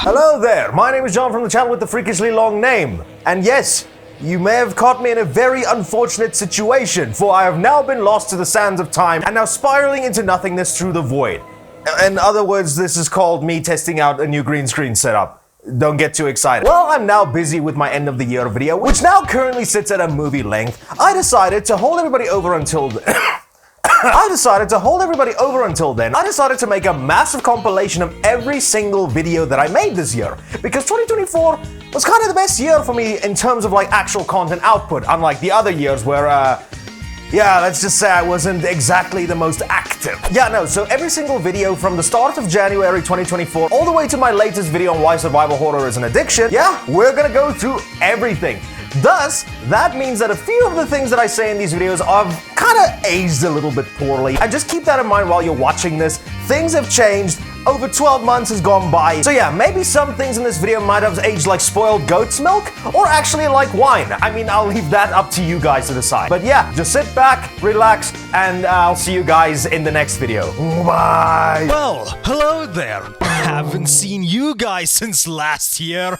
Hello there, my name is John from the channel with the freakishly long name. And yes, you may have caught me in a very unfortunate situation, for I have now been lost to the sands of time and now spiraling into nothingness through the void. In other words, this is called me testing out a new green screen setup. Don't get too excited. Well, I'm now busy with my end of the year video, which now currently sits at a movie length. I decided to hold everybody over until I decided to make a massive compilation of every single video that I made this year, because 2024 was kind of the best year for me in terms of like actual content output, unlike the other years where yeah, let's just say I wasn't exactly the most active. So every single video from the start of January 2024 all the way to my latest video on why survival horror is an addiction, we're gonna go through everything. Thus, that means that a few of the things that I say in these videos have kind of aged a little bit poorly. And just keep that in mind while you're watching this. Things have changed. Over 12 months has gone by. So yeah, maybe some things in this video might have aged like spoiled goat's milk, or actually like wine. I mean, I'll leave that up to you guys to decide. But yeah, just sit back, relax, and I'll see you guys in the next video. Bye! Well, hello there. Haven't seen you guys since last year.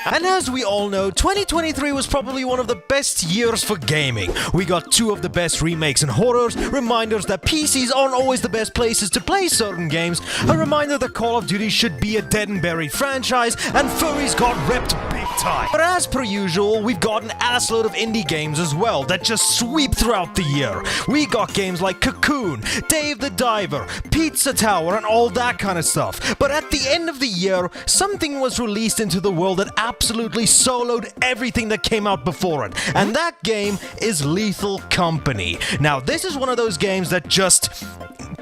And as we all know, 2023 was probably one of the best years for gaming. We got two of the best remakes in horrors, reminders that PCs aren't always the best places to play certain games, a reminder that Call of Duty should be a dead and buried franchise, and furries got ripped big time. But as per usual, we've got an assload of indie games as well that just sweep throughout the year. We got games like Cocoon, Dave the Diver, Pizza Tower, and all that kind of stuff. But at the end of the year, something was released into the world that absolutely soloed everything that came out before it. And that game is Lethal Company. Now, this is one of those games that just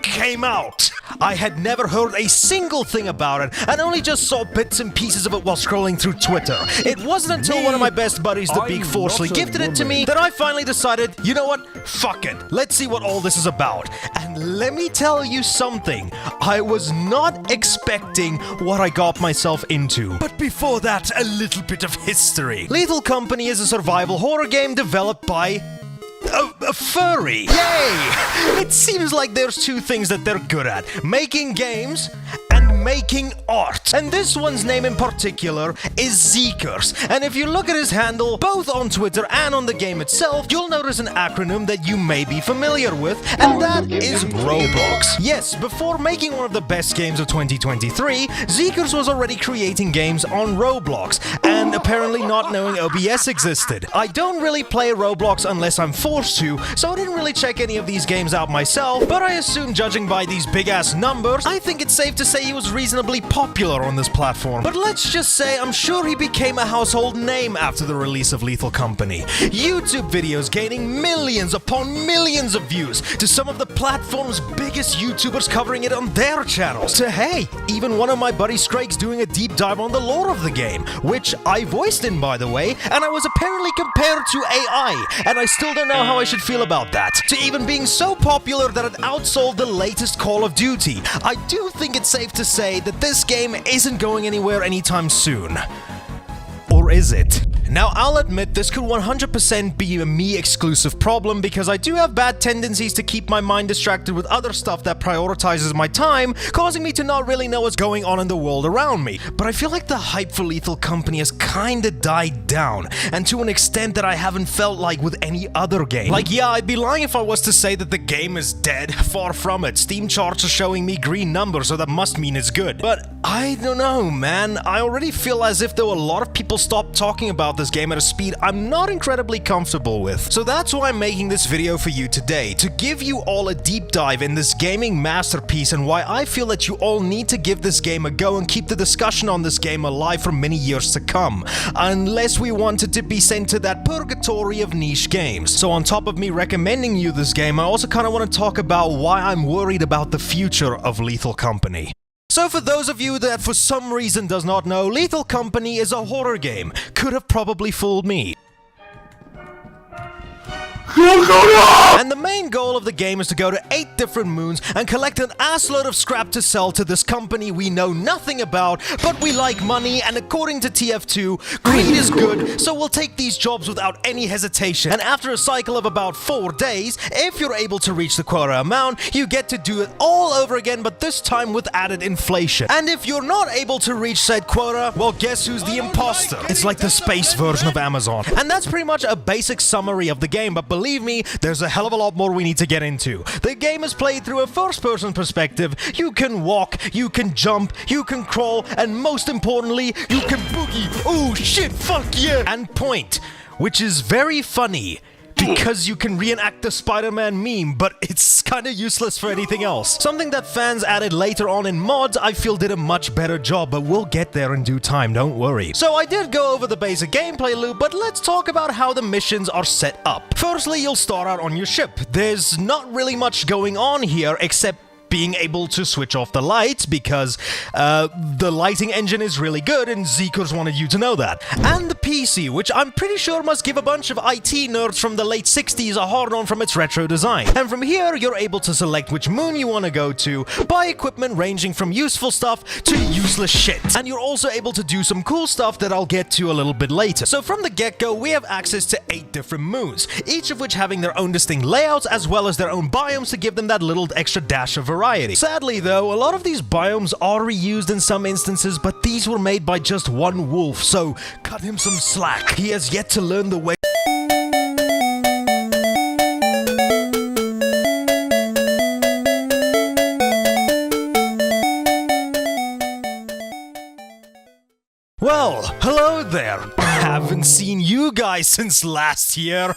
came out. I had never heard a single thing about it and only just saw bits and pieces of it while scrolling through Twitter. It wasn't until one of my best buddies, the Big Forcely, gifted it to me that I finally decided, you know what, fuck it, let's see what all this is about. And let me tell you something, I was not expecting what I got myself into. But before that, a little bit of history. Lethal Company is a survival horror game developed by a furry. Yay! It seems like there's two things that they're good at: making games and making art. And this one's name in particular is Zeekers. And if you look at his handle, both on Twitter and on the game itself, you'll notice an acronym that you may be familiar with, and that is Roblox. Yes, before making one of the best games of 2023, Zeekers was already creating games on Roblox, and apparently not knowing OBS existed. I don't really play Roblox unless I'm forced to, so I didn't really check any of these games out myself, but I assume, judging by these big-ass numbers, I think it's safe to say he was reasonably popular on this platform. But let's just say I'm sure he became a household name after the release of Lethal Company. YouTube videos gaining millions upon millions of views, to some of the platform's biggest YouTubers covering it on their channels, to hey, even one of my buddy Scrake's doing a deep dive on the lore of the game, which I voiced in, by the way, and I was apparently compared to AI, and I still don't know how I should feel about that, to even being so popular that it outsold the latest Call of Duty. I do think it's safe to say that this game isn't going anywhere anytime soon. Or is it? Now, I'll admit this could 100% be a me-exclusive problem, because I do have bad tendencies to keep my mind distracted with other stuff that prioritizes my time, causing me to not really know what's going on in the world around me. But I feel like the hype for Lethal Company has kinda died down, and to an extent that I haven't felt like with any other game. Like, yeah, I'd be lying if I was to say that the game is dead. Far from it. Steam charts are showing me green numbers, so that must mean it's good. But I don't know, man. I already feel as if though a lot of people stopped talking about this game at a speed I'm not incredibly comfortable with. So that's why I'm making this video for you today, to give you all a deep dive in this gaming masterpiece and why I feel that you all need to give this game a go and keep the discussion on this game alive for many years to come, unless we wanted to be sent to that purgatory of niche games. So on top of me recommending you this game, I also kind of want to talk about why I'm worried about the future of Lethal Company. So for those of you that for some reason does not know, Lethal Company is a horror game. Could have probably fooled me. And the main goal of the game is to go to 8 different moons and collect an assload of scrap to sell to this company we know nothing about, but we like money, and according to TF2, greed is good, so we'll take these jobs without any hesitation. And after a cycle of about 4 days, if you're able to reach the quota amount, you get to do it all over again, but this time with added inflation. And if you're not able to reach said quota, well, guess who's the imposter? It's like the space version of Amazon. And that's pretty much a basic summary of the game, but believe me, there's a hell of a lot more we need to get into. The game is played through a first-person perspective. You can walk, you can jump, you can crawl, and most importantly, you can boogie. Oh shit, fuck yeah! And point, which is very funny, because you can reenact the Spider-Man meme, but it's kinda useless for anything else. Something that fans added later on in mods, I feel did a much better job, but we'll get there in due time, don't worry. So I did go over the basic gameplay loop, but let's talk about how the missions are set up. Firstly, you'll start out on your ship. There's not really much going on here, except being able to switch off the lights, because the lighting engine is really good and Zeekers wanted you to know that. And the PC, which I'm pretty sure must give a bunch of IT nerds from the late 60s a hard-on from its retro design. And from here, you're able to select which moon you want to go to, buy equipment ranging from useful stuff to useless shit. And you're also able to do some cool stuff that I'll get to a little bit later. So from the get-go, we have access to 8 different moons, each of which having their own distinct layouts as well as their own biomes to give them that little extra dash of variety. Sadly though, a lot of these biomes are reused in some instances, but these were made by just one wolf, so cut him some slack. He has yet to learn the way. Well, hello there. Haven't seen you guys since last year.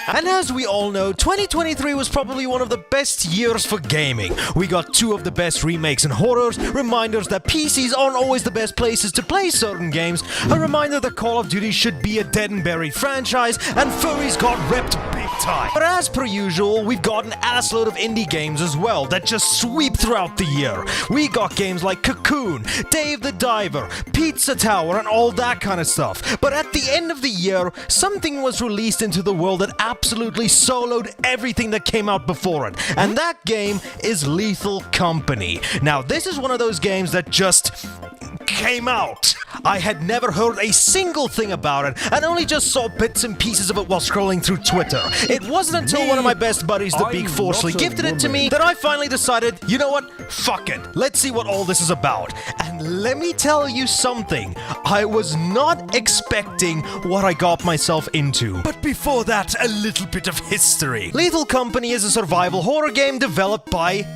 And as we all know, 2023 was probably one of the best years for gaming. We got 2 of the best remakes and horrors, reminders that PCs aren't always the best places to play certain games, a reminder that Call of Duty should be a dead and buried franchise, and furries got ripped big time. But as per usual, we've got an assload of indie games as well that just sweep throughout the year. We got games like Cocoon, Dave the Diver, Pizza Tower, and all that kind of stuff. But at the end of the year, something was released into the world that absolutely soloed everything that came out before it. And that game is Lethal Company. Now, this is one of those games that just came out. I had never heard a single thing about it and only just saw bits and pieces of it while scrolling through Twitter. It wasn't until one of my best buddies, the Big Forcely, gifted it to me that I finally decided, you know what, fuck it, let's see what all this is about. And let me tell you something, I was not expecting what I got myself into. But before that, a little bit of history. Lethal Company is a survival horror game developed by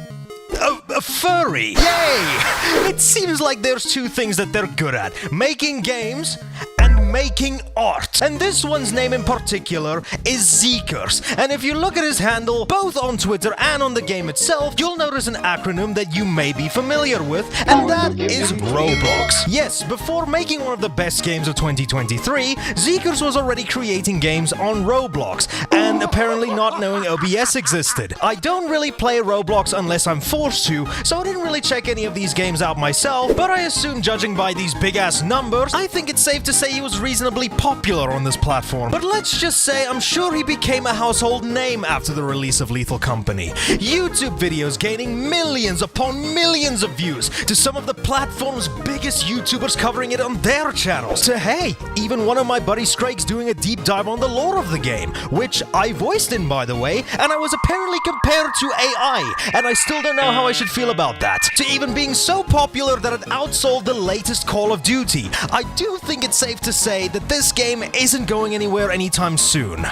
a furry. Yay! It seems like there's 2 things that they're good at: making games and making art. And this one's name in particular is Zeekers. And if you look at his handle, both on Twitter and on the game itself, you'll notice an acronym that you may be familiar with, and that is Roblox. Yes, before making one of the best games of 2023, Zeekers was already creating games on Roblox, and apparently not knowing OBS existed. I don't really play Roblox unless I'm forced to, so I didn't really check any of these games out myself, but I assume judging by these big-ass numbers, I think it's safe to say he was reasonably popular on this platform. But let's just say I'm sure he became a household name after the release of Lethal Company. YouTube videos gaining millions upon millions of views, to some of the platform's biggest YouTubers covering it on their channels, to hey, even one of my buddy Scrake's doing a deep dive on the lore of the game, which I voiced in, by the way, and I was apparently compared to AI, and I still don't know how I should feel about that, to even being so popular that it outsold the latest Call of Duty. I do think it's safe to say that this game isn't going anywhere anytime soon.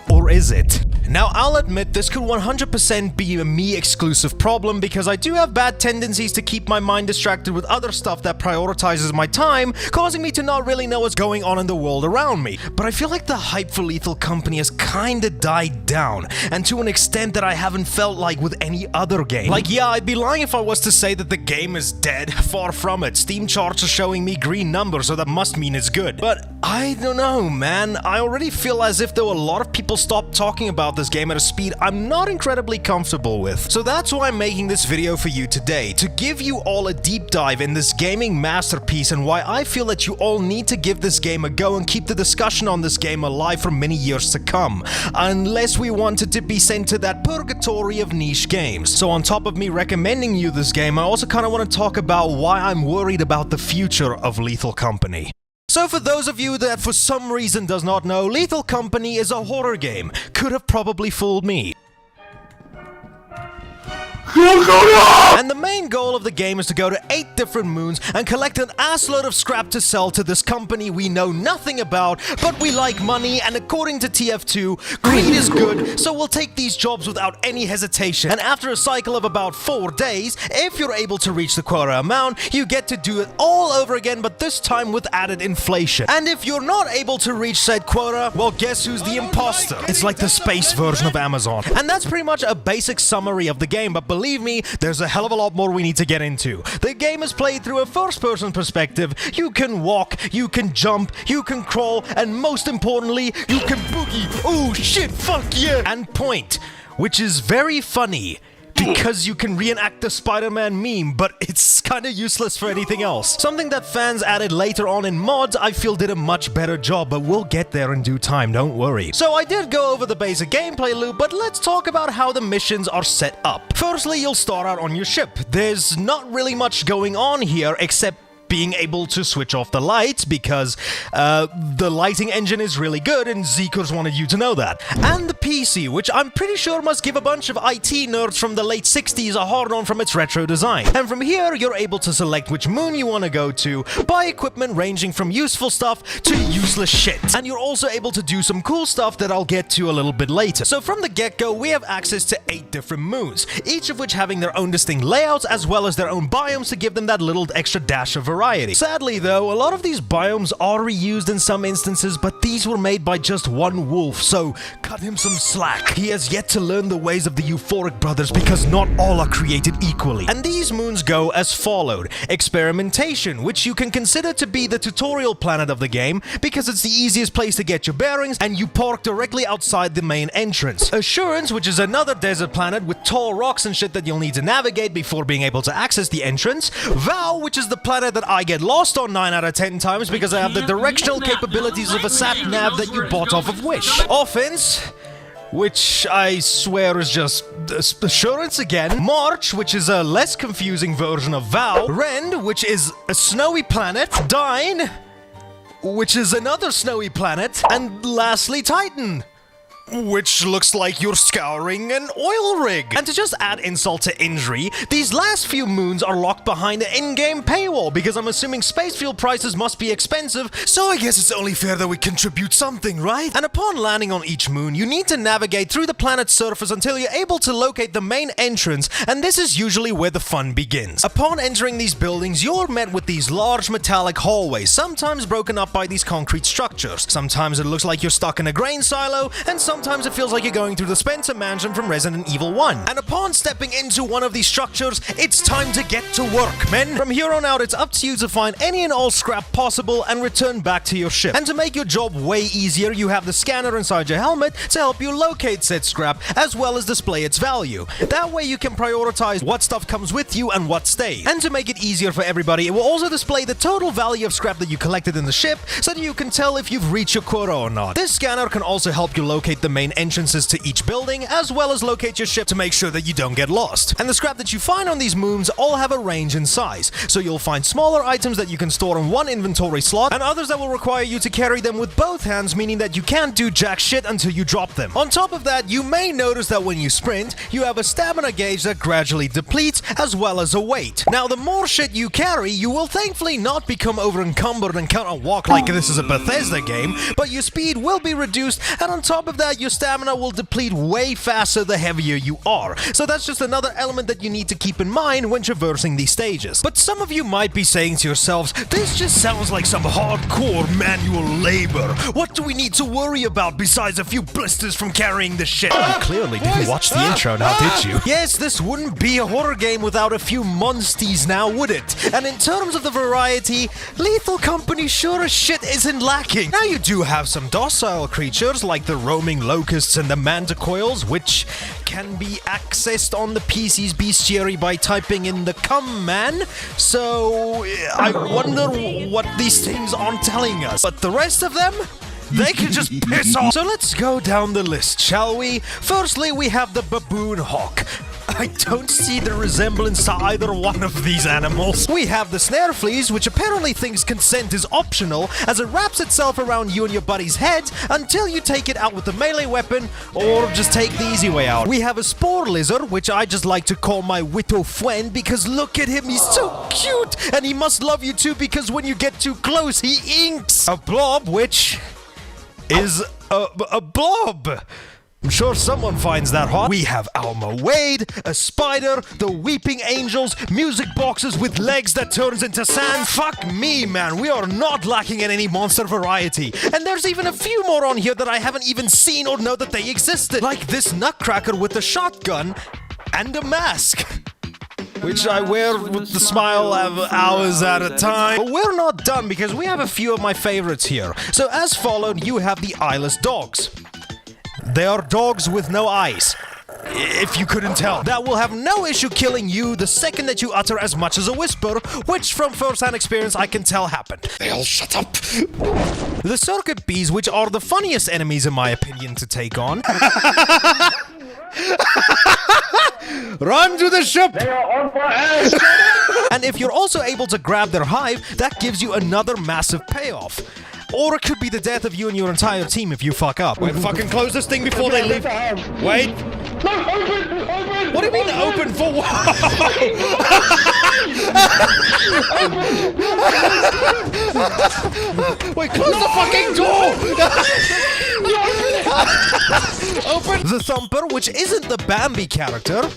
Or is it? Now, I'll admit this could 100% be a me-exclusive problem because I do have bad tendencies to keep my mind distracted with other stuff that prioritizes my time, causing me to not really know what's going on in the world around me. But I feel like the hype for Lethal Company has kinda died down, and to an extent that I haven't felt like with any other game. Like, yeah, I'd be lying if I was to say that the game is dead. Far from it. Steam charts are showing me green numbers, so that must mean it's good. But I don't know, man. I already feel as if though a lot of people stopped talking about this game at a speed I'm not incredibly comfortable with. So that's why I'm making this video for you today, to give you all a deep dive in this gaming masterpiece and why I feel that you all need to give this game a go and keep the discussion on this game alive for many years to come. come, unless we wanted to be sent to that purgatory of niche games. So on top of me recommending you this game, I also kind of want to talk about why I'm worried about the future of Lethal Company. So for those of you that for some reason does not know, Lethal Company is a horror game. Could have probably fooled me. And the main goal of the game is to go to 8 different moons and collect an assload of scrap to sell to this company we know nothing about, but we like money, and according to TF2, greed is good, so we'll take these jobs without any hesitation. And after a cycle of about 4 days, if you're able to reach the quota amount, you get to do it all over again, but this time with added inflation. And if you're not able to reach said quota, well, guess who's the imposter? It's like the space version of Amazon. And that's pretty much a basic summary of the game, but believe me, there's a hell of a lot more we need to get into. The game is played through a first-person perspective. You can walk, you can jump, you can crawl, and most importantly, you can boogie. Oh shit, fuck yeah! And point, which is very funny, because you can reenact the Spider-Man meme, but it's kinda useless for anything else. Something that fans added later on in mods, I feel did a much better job, but we'll get there in due time, don't worry. So I did go over the basic gameplay loop, but let's talk about how the missions are set up. Firstly, you'll start out on your ship. There's not really much going on here, except being able to switch off the lights, because the lighting engine is really good and Zeekers wanted you to know that. And the PC, which I'm pretty sure must give a bunch of IT nerds from the late 60s a hard-on from its retro design. And from here, you're able to select which moon you want to go to, buy equipment ranging from useful stuff to useless shit. And you're also able to do some cool stuff that I'll get to a little bit later. So from the get-go, we have access to 8 different moons, each of which having their own distinct layouts as well as their own biomes to give them that little extra dash of variety. Sadly though, a lot of these biomes are reused in some instances, but these were made by just one wolf, so cut him some slack. He has yet to learn the ways of the Euphoric brothers because not all are created equally. And these moons go as followed. Experimentation, which you can consider to be the tutorial planet of the game because it's the easiest place to get your bearings and you park directly outside the main entrance. Assurance, which is another desert planet with tall rocks and shit that you'll need to navigate before being able to access the entrance. Vow, which is the planet that I get lost on 9 out of 10 times because I have the directional capabilities of a sat-nav that you bought off of Wish. Offense, which I swear is just Assurance again. March, which is a less confusing version of Vow. Rend, which is a snowy planet. Dine, which is another snowy planet. And lastly, Titan, which looks like you're scouring an oil rig. And to just add insult to injury, these last few moons are locked behind an in-game paywall because I'm assuming space fuel prices must be expensive, so I guess it's only fair that we contribute something, right? And upon landing on each moon, you need to navigate through the planet's surface until you're able to locate the main entrance, and this is usually where the fun begins. Upon entering these buildings, you're met with these large metallic hallways, sometimes broken up by these concrete structures. Sometimes it looks like you're stuck in a grain silo, and sometimes it feels like you're going through the Spencer Mansion from Resident Evil 1. And upon stepping into one of these structures, it's time to get to work, men. From here on out, it's up to you to find any and all scrap possible and return back to your ship. And to make your job way easier, you have the scanner inside your helmet to help you locate said scrap, as well as display its value. That way you can prioritize what stuff comes with you and what stays. And to make it easier for everybody, it will also display the total value of scrap that you collected in the ship, so that you can tell if you've reached your quota or not. This scanner can also help you locate the main entrances to each building, as well as locate your ship to make sure that you don't get lost. And the scrap that you find on these moons all have a range in size, so you'll find smaller items that you can store in one inventory slot, and others that will require you to carry them with both hands, meaning that you can't do jack shit until you drop them. On top of that, you may notice that when you sprint, you have a stamina gauge that gradually depletes, as well as a weight. Now, the more shit you carry, you will thankfully not become over-encumbered and can't walk like this is a Bethesda game, but your speed will be reduced, and on top of that, your stamina will deplete way faster the heavier you are. So that's just another element that you need to keep in mind when traversing these stages. But some of you might be saying to yourselves, this just sounds like some hardcore manual labor. What do we need to worry about besides a few blisters from carrying the shit? You clearly didn't watch the intro now, did you? Yes, this wouldn't be a horror game without a few monsties now, would it? And in terms of the variety, Lethal Company sure as shit isn't lacking. Now you do have some docile creatures like the roaming locusts and the manticoils, which can be accessed on the PC's bestiary by typing in the command, so I wonder what these things aren't telling us. But the rest of them? They can just piss off. So let's go down the list, shall we? Firstly, we have the baboon hawk. I don't see the resemblance to either one of these animals. We have the snare fleas, which apparently thinks consent is optional, as it wraps itself around you and your buddy's head until you take it out with a melee weapon, or just take the easy way out. We have a spore lizard, which I just like to call my widow friend, because look at him, he's so cute! And he must love you too, because when you get too close, he inks! A blob, which is a blob! I'm sure someone finds that hot. We have Alma Wade, a spider, the weeping angels, music boxes with legs that turns into sand. Fuck me, man, we are not lacking in any monster variety. And there's even a few more on here that I haven't even seen or know that they existed. Like this nutcracker with a shotgun and a mask, which I wear with the smile of hours at a time. But we're not done, because we have a few of my favorites here. So as followed, you have the eyeless dogs. They are dogs with no eyes, if you couldn't tell. That will have no issue killing you the second that you utter as much as a whisper, which from first-hand experience I can tell happened. They all shut up. The circuit bees, which are the funniest enemies in my opinion to take on. Run to the ship! They are on my ass! And if you're also able to grab their hive, that gives you another massive payoff. Or it could be the death of you and your entire team if you fuck up. Wait, fucking close this thing before they leave. Wait. No, open! Open! What do you mean open for what? Wait, close the fucking door! Open! The Thumper, which isn't the Bambi character.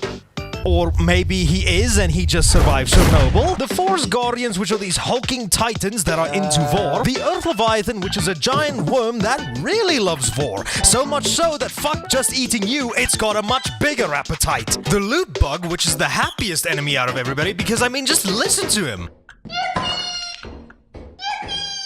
Or maybe he is and he just survived Chernobyl. The Force Guardians, which are these hulking titans that are into Vor. The Earth Leviathan, which is a giant worm that really loves Vor. So much so that fuck just eating you, it's got a much bigger appetite. The Loot Bug, which is the happiest enemy out of everybody, because I mean, just listen to him.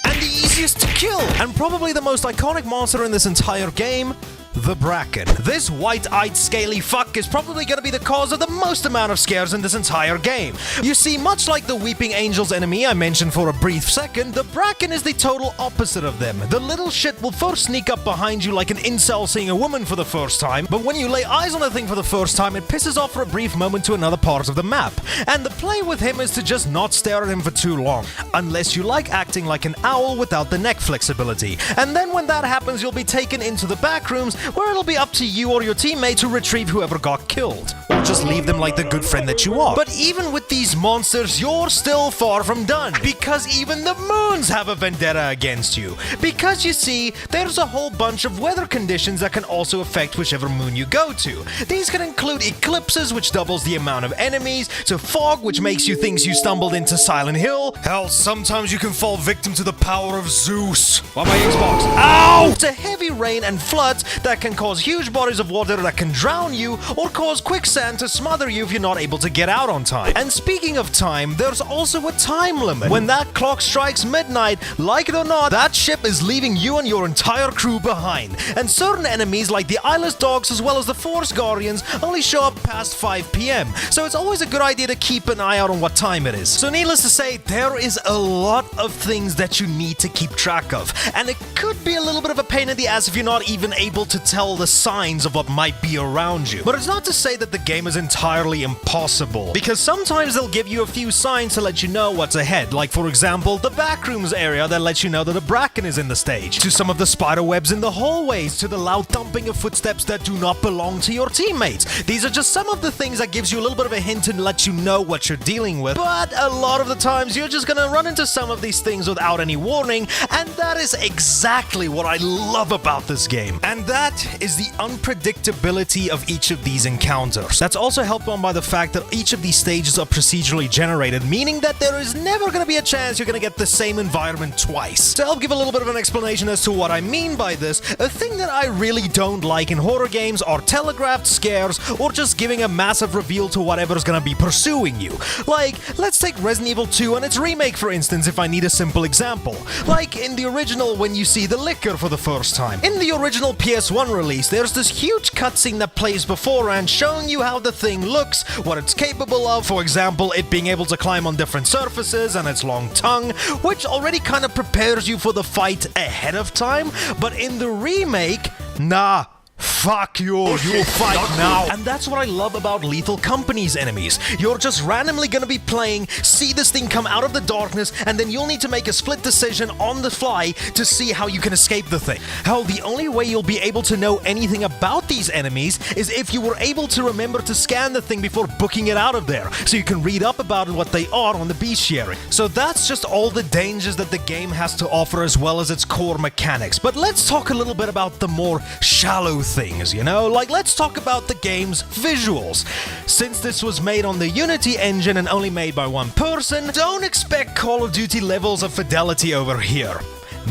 And the easiest to kill. And probably the most iconic monster in this entire game, the Bracken. This white-eyed scaly fuck is probably gonna be the cause of the most amount of scares in this entire game. You see, much like the Weeping Angels enemy I mentioned for a brief second, the Bracken is the total opposite of them. The little shit will first sneak up behind you like an incel seeing a woman for the first time, but when you lay eyes on the thing for the first time, it pisses off for a brief moment to another part of the map. And the play with him is to just not stare at him for too long, unless you like acting like an owl without the neck flexibility. And then when that happens, you'll be taken into the back rooms, where it'll be up to you or your teammate to retrieve whoever got killed. Or just leave them like the good friend that you are. But even with these monsters, you're still far from done. Because even the moons have a vendetta against you. Because you see, there's a whole bunch of weather conditions that can also affect whichever moon you go to. These can include eclipses, which doubles the amount of enemies, to fog, which makes you think you stumbled into Silent Hill. Hell, sometimes you can fall victim to the power of Zeus. Why my Xbox? Ow! To heavy rain and floods that can cause huge bodies of water that can drown you, or cause quicksand to smother you if you're not able to get out on time. And speaking of time, there's also a time limit. When that clock strikes midnight, like it or not, that ship is leaving you and your entire crew behind. And certain enemies, like the eyeless dogs as well as the Force Guardians, only show up past 5 PM. So it's always a good idea to keep an eye out on what time it is. So needless to say, there is a lot of things that you need to keep track of. And it could be a little bit of a pain in the ass if you're not even able to tell the signs of what might be around you. But it's not to say that the game is entirely impossible, because sometimes they'll give you a few signs to let you know what's ahead, like for example the backrooms area that lets you know that a Bracken is in the stage, to some of the spider webs in the hallways, to the loud thumping of footsteps that do not belong to your teammates. These are just some of the things that gives you a little bit of a hint and let you know what you're dealing with, but a lot of the times you're just gonna run into some of these things without any warning, and that is exactly what I love about this game. And that is the unpredictability of each of these encounters. That's also helped on by the fact that each of these stages are procedurally generated, meaning that there is never going to be a chance you're going to get the same environment twice. To help give a little bit of an explanation as to what I mean by this, a thing that I really don't like in horror games are telegraphed scares or just giving a massive reveal to whatever's going to be pursuing you. Like, let's take Resident Evil 2 and its remake for instance, if I need a simple example. Like in the original, when you see the liquor for the first time. In the original PS1 release, there's this huge cutscene that plays beforehand showing you how the thing looks, what it's capable of, for example, it being able to climb on different surfaces and its long tongue, which already kind of prepares you for the fight ahead of time, but in the remake, nah. Fuck you, you'll fight now. And that's what I love about Lethal Company's enemies. You're just randomly gonna be playing, see this thing come out of the darkness, and then you'll need to make a split decision on the fly to see how you can escape the thing. Hell, the only way you'll be able to know anything about these enemies is if you were able to remember to scan the thing before booking it out of there, so you can read up about what they are on the bestiary. So that's just all the dangers that the game has to offer as well as its core mechanics. But let's talk a little bit about the more shallow things, you know? Like, let's talk about the game's visuals. Since this was made on the Unity engine and only made by one person, don't expect Call of Duty levels of fidelity over here.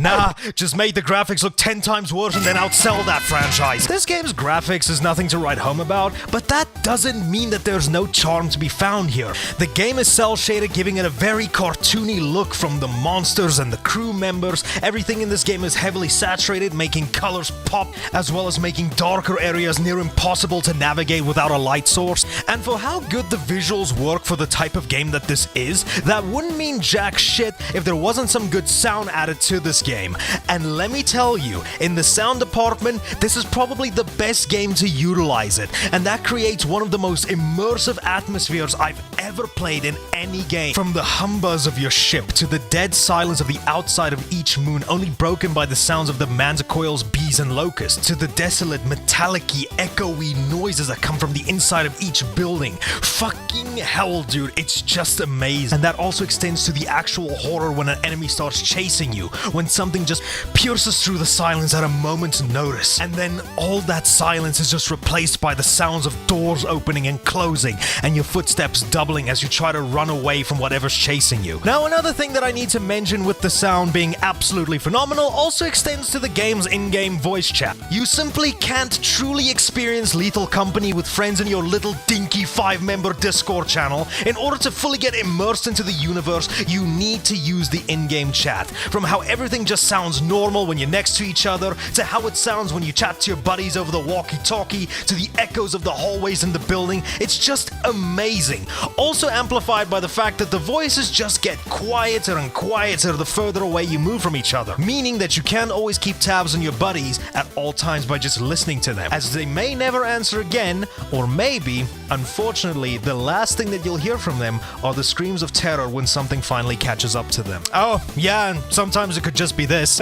Nah, just made the graphics look 10 times worse and then outsell that franchise. This game's graphics is nothing to write home about, but that doesn't mean that there's no charm to be found here. The game is cel-shaded, giving it a very cartoony look from the monsters and the crew members. Everything in this game is heavily saturated, making colors pop, as well as making darker areas near impossible to navigate without a light source. And for how good the visuals work for the type of game that this is, that wouldn't mean jack shit if there wasn't some good sound added to this game. And let me tell you, in the sound department, this is probably the best game to utilize it, and that creates one of the most immersive atmospheres I've ever played in any game. From the hum buzz of your ship to the dead silence of the outside of each moon, only broken by the sounds of the manticoils, bees, and locusts, to the desolate, metallic-y, echoey noises that come from the inside of each building. Fucking hell, dude, it's just amazing. And that also extends to the actual horror when an enemy starts chasing you, when something just pierces through the silence at a moment's notice, and then all that silence is just replaced by the sounds of doors opening and closing, and your footsteps doubling as you try to run away from whatever's chasing you. Now, another thing that I need to mention with the sound being absolutely phenomenal also extends to the game's in-game voice chat. You simply can't truly experience Lethal Company with friends in your little dinky 5-member Discord channel. In order to fully get immersed into the universe, you need to use the in-game chat. From how everything just sounds normal when you're next to each other, to how it sounds when you chat to your buddies over the walkie-talkie, to the echoes of the hallways in the building, it's just amazing. Also amplified by the fact that the voices just get quieter and quieter the further away you move from each other, meaning that you can't always keep tabs on your buddies at all times by just listening to them, as they may never answer again, or maybe, unfortunately, the last thing that you'll hear from them are the screams of terror when something finally catches up to them. Oh, yeah, and sometimes it could just be this.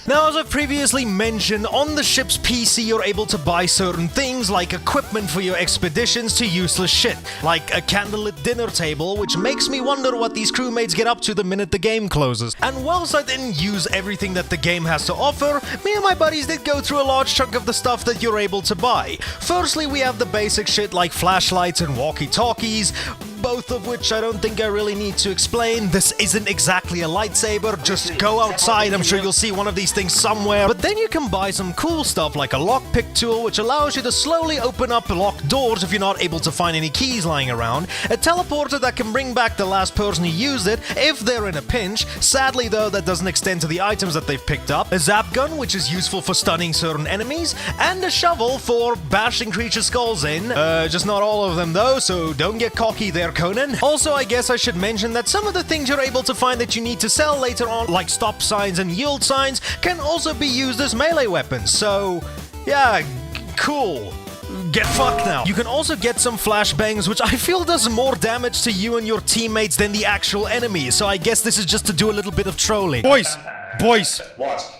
Now, as I've previously mentioned, on the ship's PC you're able to buy certain things like equipment for your expeditions to useless shit, like a candlelit dinner table, which makes me wonder what these crewmates get up to the minute the game closes. And whilst I didn't use everything that the game has to offer, me and my buddies did go through a large chunk of the stuff that you're able to buy. Firstly, we have the basic shit like flashlights and walkie-talkies, both of which I don't think I really need to explain. This isn't exactly a lightsaber, just go outside, I'm sure you'll see one of these things somewhere. But then you can buy some cool stuff like a lockpick tool, which allows you to slowly open up locked doors if you're not able to find any keys lying around, a teleporter that can bring back the last person who used it if they're in a pinch, sadly though that doesn't extend to the items that they've picked up, a zap gun which is useful for stunning certain enemies, and a shovel for bashing creatures' skulls in. Just not all of them though, so don't get cocky there, Conan. Also, I guess I should mention that some of the things you're able to find that you need to sell later on, like stop signs and yield signs, can also be used as melee weapons, so yeah, cool. Get fucked now. You can also get some flashbangs, which I feel does more damage to you and your teammates than the actual enemy, so I guess this is just to do a little bit of trolling. Boys! What?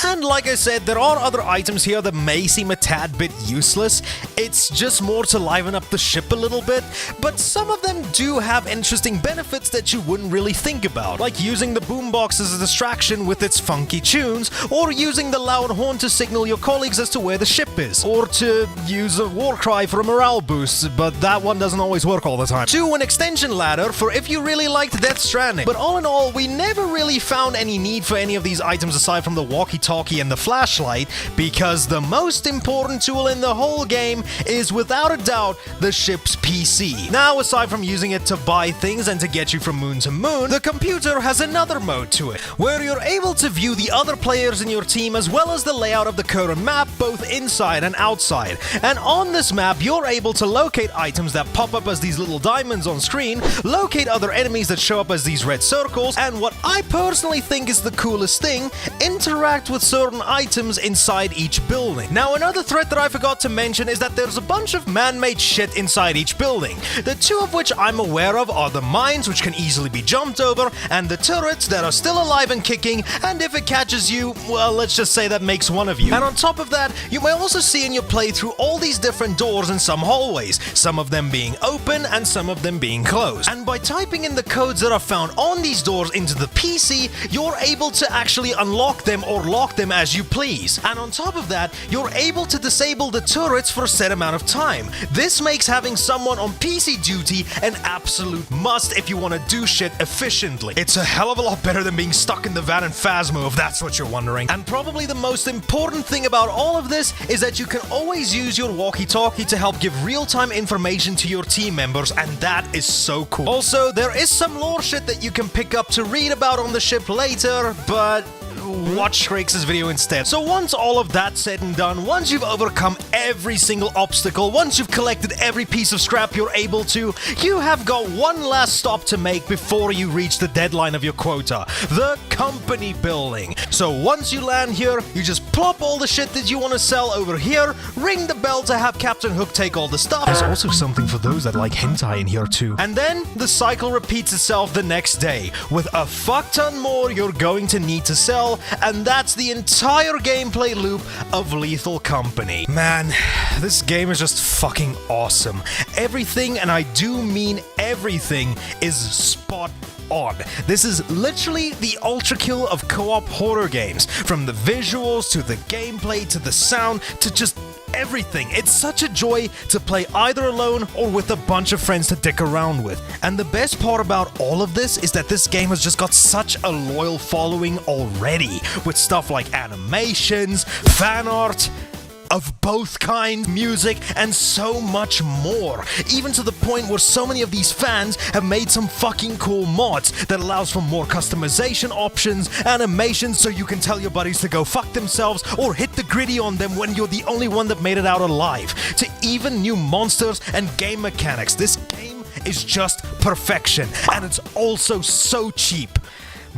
And like I said, there are other items here that may seem a tad bit useless. It's just more to liven up the ship a little bit, but some of them do have interesting benefits that you wouldn't really think about, like using the boombox as a distraction with its funky tunes, or using the loud horn to signal your colleagues as to where the ship is, or to use a war cry for a morale boost, but that one doesn't always work all the time. 2, an extension ladder for if you really liked Death Stranding. But all in all, we never really found any need for any of these items aside from the walkie walkie-talkie and the flashlight, because the most important tool in the whole game is without a doubt the ship's PC. Now, aside from using it to buy things and to get you from moon to moon, the computer has another mode to it, where you're able to view the other players in your team as well as the layout of the current map, both inside and outside. And on this map, you're able to locate items that pop up as these little diamonds on screen, locate other enemies that show up as these red circles, and what I personally think is the coolest thing, interact with certain items inside each building. Now, another threat that I forgot to mention is that there's a bunch of man-made shit inside each building. The two of which I'm aware of are the mines, which can easily be jumped over, and the turrets that are still alive and kicking, and if it catches you, well, let's just say that makes one of you. And on top of that, you may also see in your playthrough all these different doors in some hallways, some of them being open and some of them being closed. And by typing in the codes that are found on these doors into the PC, you're able to actually unlock them or lock them as you please. And on top of that, you're able to disable the turrets for a set amount of time. This makes having someone on PC duty an absolute must if you want to do shit efficiently. It's a hell of a lot better than being stuck in the van in Phasmo, if that's what you're wondering. And probably the most important thing about all of this is that you can always use your walkie-talkie to help give real-time information to your team members, and that is so cool. Also, there is some lore shit that you can pick up to read about on the ship later, but watch Shrakes' video instead. So once all of that's said and done, once you've overcome every single obstacle, once you've collected every piece of scrap you're able to, you have got one last stop to make before you reach the deadline of your quota, the company building. So once you land here, you just plop all the shit that you want to sell over here, ring the bell to have Captain Hook take all the stuff. There's also something for those that like hentai in here too. And then the cycle repeats itself the next day, with a fuck ton more you're going to need to sell, and that's the entire gameplay loop of Lethal Company. Man, this game is just fucking awesome. Everything, and I do mean everything, is spot on. This is literally the ultra kill of co-op horror games, from the visuals to the gameplay to the sound to just everything. It's such a joy to play either alone or with a bunch of friends to dick around with. And the best part about all of this is that this game has just got such a loyal following already, with stuff like animations, fan art of both kinds, music, and so much more. Even to the point where so many of these fans have made some fucking cool mods that allows for more customization options, animations so you can tell your buddies to go fuck themselves or hit the gritty on them when you're the only one that made it out alive, to even new monsters and game mechanics. This game is just perfection, and it's also so cheap.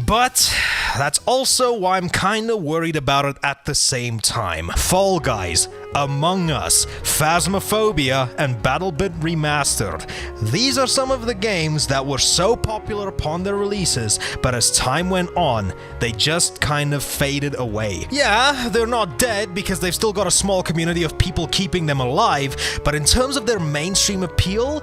But that's also why I'm kinda worried about it at the same time. Fall Guys, Among Us, Phasmophobia, and BattleBit Remastered. These are some of the games that were so popular upon their releases, but as time went on, they just kind of faded away. Yeah, they're not dead because they've still got a small community of people keeping them alive, but in terms of their mainstream appeal,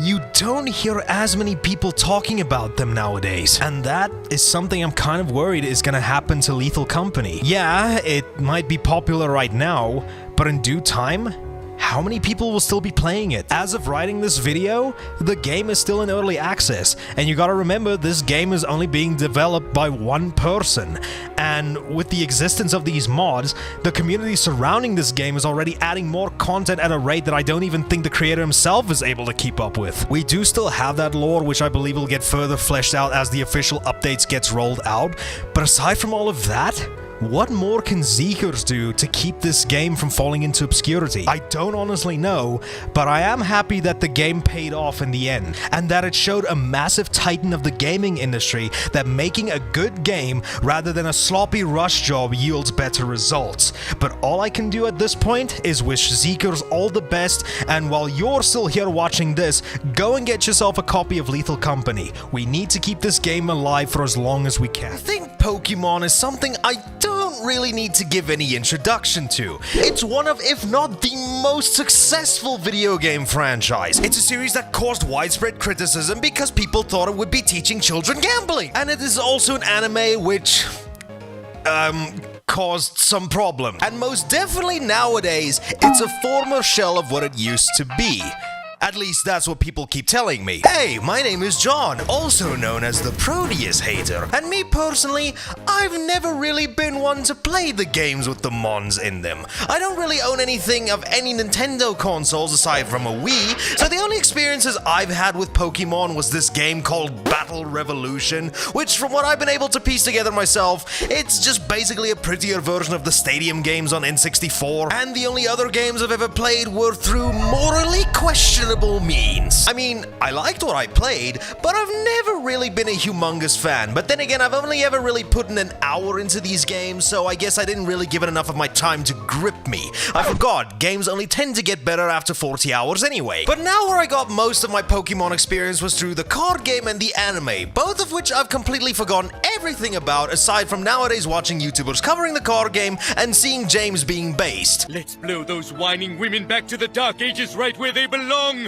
you don't hear as many people talking about them nowadays. And that is something I'm kind of worried is gonna happen to Lethal Company. Yeah, it might be popular right now, but in due time, how many people will still be playing it? As of writing this video, the game is still in early access, and you gotta remember this game is only being developed by one person. And with the existence of these mods, the community surrounding this game is already adding more content at a rate that I don't even think the creator himself is able to keep up with. We do still have that lore, which I believe will get further fleshed out as the official updates gets rolled out, but aside from all of that, what more can Zeekers do to keep this game from falling into obscurity? I don't honestly know, but I am happy that the game paid off in the end, and that it showed a massive titan of the gaming industry that making a good game rather than a sloppy rush job yields better results. But all I can do at this point is wish Zeekers all the best, and while you're still here watching this, go and get yourself a copy of Lethal Company. We need to keep this game alive for as long as we can. I think Pokemon is something I don't really need to give any introduction to. It's one of, if not the most successful video game franchise. It's a series that caused widespread criticism because people thought it would be teaching children gambling. And it is also an anime which, caused some problems. And most definitely nowadays, it's a former shell of what it used to be. At least that's what people keep telling me. Hey, my name is John, also known as the Proteus Hater. And me personally, I've never really been one to play the games with the mons in them. I don't really own anything of any Nintendo consoles aside from a Wii, so the only experiences I've had with Pokemon was this game called Battle Revolution, which from what I've been able to piece together myself, it's just basically a prettier version of the stadium games on N64, and the only other games I've ever played were through morally questionable means. I mean, I liked what I played, but I've never really been a humongous fan. But then again, I've only ever really put in an hour into these games, so I guess I didn't really give it enough of my time to grip me. I forgot, games only tend to get better after 40 hours anyway. But now where I got most of my Pokemon experience was through the card game and the anime, both of which I've completely forgotten everything about aside from nowadays watching YouTubers covering the card game and seeing James being based. Let's blow those whining women back to the Dark Ages right where they belong!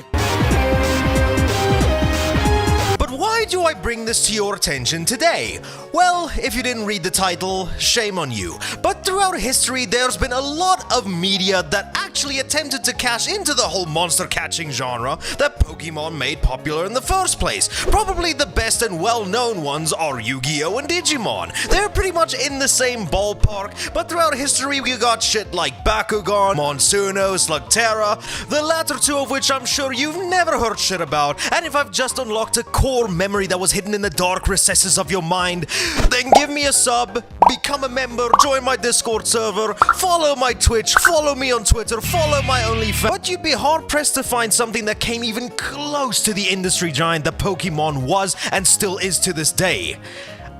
But why do I bring this to your attention today? Well, if you didn't read the title, shame on you. But throughout history, there's been a lot of media that actually attempted to cash into the whole monster catching genre that Pokemon made popular in the first place. Probably the best and well-known ones are Yu-Gi-Oh! And Digimon. They're pretty much in the same ballpark, but throughout history we got shit like Bakugan, Monsuno, Slugterra, the latter two of which I'm sure you've never heard shit about, and if I've just unlocked a core memory that was hidden in the dark recesses of your mind, then give me a sub, become a member, join my Discord server, follow my Twitch, follow me on Twitter, follow my OnlyFans. But you'd be hard-pressed to find something that came even close to the industry giant that Pokemon was and still is to this day.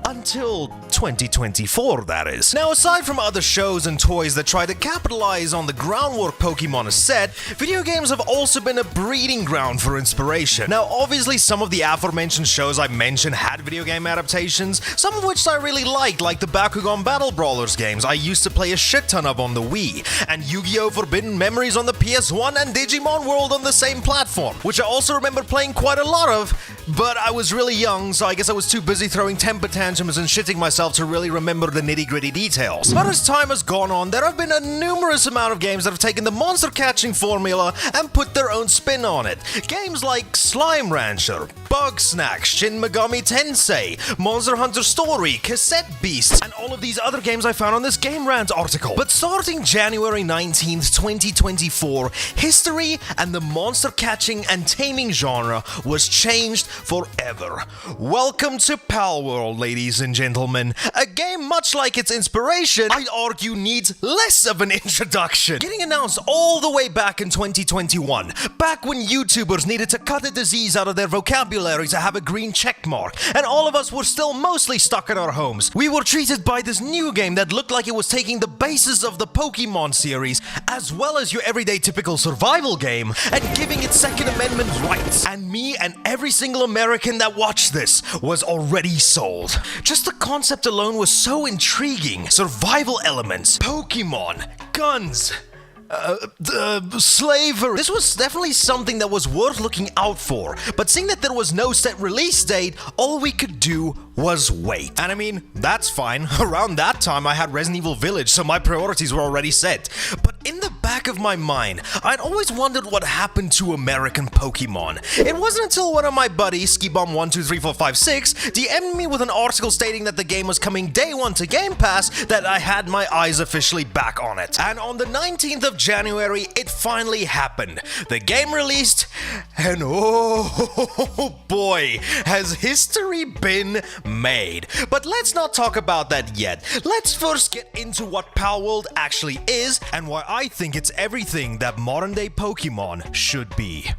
Until 2024, that is. Now, aside from other shows and toys that try to capitalize on the groundwork Pokemon has set, video games have also been a breeding ground for inspiration. Now, obviously, some of the aforementioned shows I mentioned had video game adaptations, some of which I really liked, like the Bakugan Battle Brawlers games I used to play a shit ton of on the Wii, and Yu-Gi-Oh! Forbidden Memories on the PS1 and Digimon World on the same platform, which I also remember playing quite a lot of, but I was really young, so I guess I was too busy throwing temper tantrums and shitting myself to really remember the nitty-gritty details. But as time has gone on, there have been a numerous amount of games that have taken the monster catching formula and put their own spin on it. Games like Slime Rancher, Bug Snack, Shin Megami Tensei, Monster Hunter Story, Cassette Beasts, and all of these other games I found on this Game Rant article. But starting January 19th, 2024, history and the monster catching and taming genre was changed forever. Welcome to Palworld, ladies and gentlemen. A game much like its inspiration, I'd argue needs less of an introduction. Getting announced all the way back in 2021, back when YouTubers needed to cut a disease out of their vocabulary to have a green check mark, and all of us were still mostly stuck in our homes. We were treated by this new game that looked like it was taking the basis of the Pokemon series, as well as your everyday typical survival game, and giving it Second Amendment rights. And me and every single American that watched this was already sold. Just the concept alone was so intriguing. Survival elements, Pokemon, guns, slavery. This was definitely something that was worth looking out for, but seeing that there was no set release date, all we could do was wait. And I mean, that's fine. Around that time, I had Resident Evil Village, so my priorities were already set. But in the back of my mind, I'd always wondered what happened to American Pokemon. It wasn't until one of my buddies, SkiBomb123456, DM'd me with an article stating that the game was coming day one to Game Pass that I had my eyes officially back on it. And on the 19th of January, it finally happened. The game released, and oh boy, has history been made. But let's not talk about that yet. Let's first get into what Palworld actually is and why I think it's everything that modern day Pokemon should be.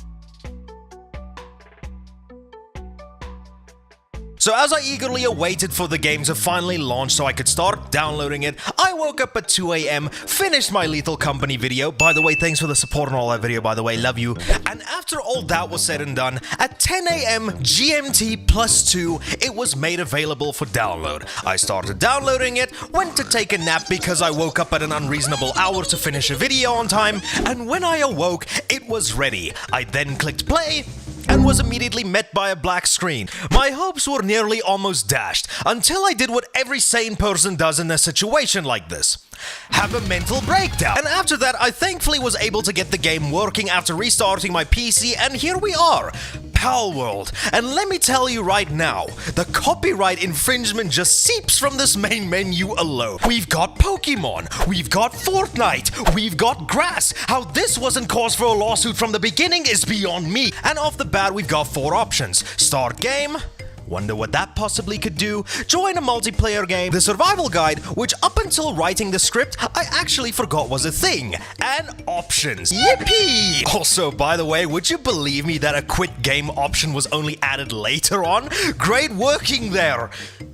So as I eagerly awaited for the game to finally launch so I could start downloading it, I woke up at 2 a.m, finished my Lethal Company video. By the way, thanks for the support on all that video, by the way, love you. And after all that was said and done, at 10 a.m. GMT +2, it was made available for download. I started downloading it, went to take a nap because I woke up at an unreasonable hour to finish a video on time, and when I awoke, it was ready. I then clicked play, and was immediately met by a black screen. My hopes were nearly almost dashed, until I did what every sane person does in a situation like this. have a mental breakdown. And after that, I thankfully was able to get the game working after restarting my PC, and here we are. Palworld. And let me tell you right now, the copyright infringement just seeps from this main menu alone. We've got Pokémon, we've got Fortnite, we've got grass. How this wasn't cause for a lawsuit from the beginning is beyond me. And off the bat, we've got 4 options. Start game. Wonder what that possibly could do. Join a multiplayer game. The survival guide, which up until writing the script, I actually forgot was a thing. And options. Yippee! Also, by the way, would you believe me that a quit game option was only added later on? Great working there,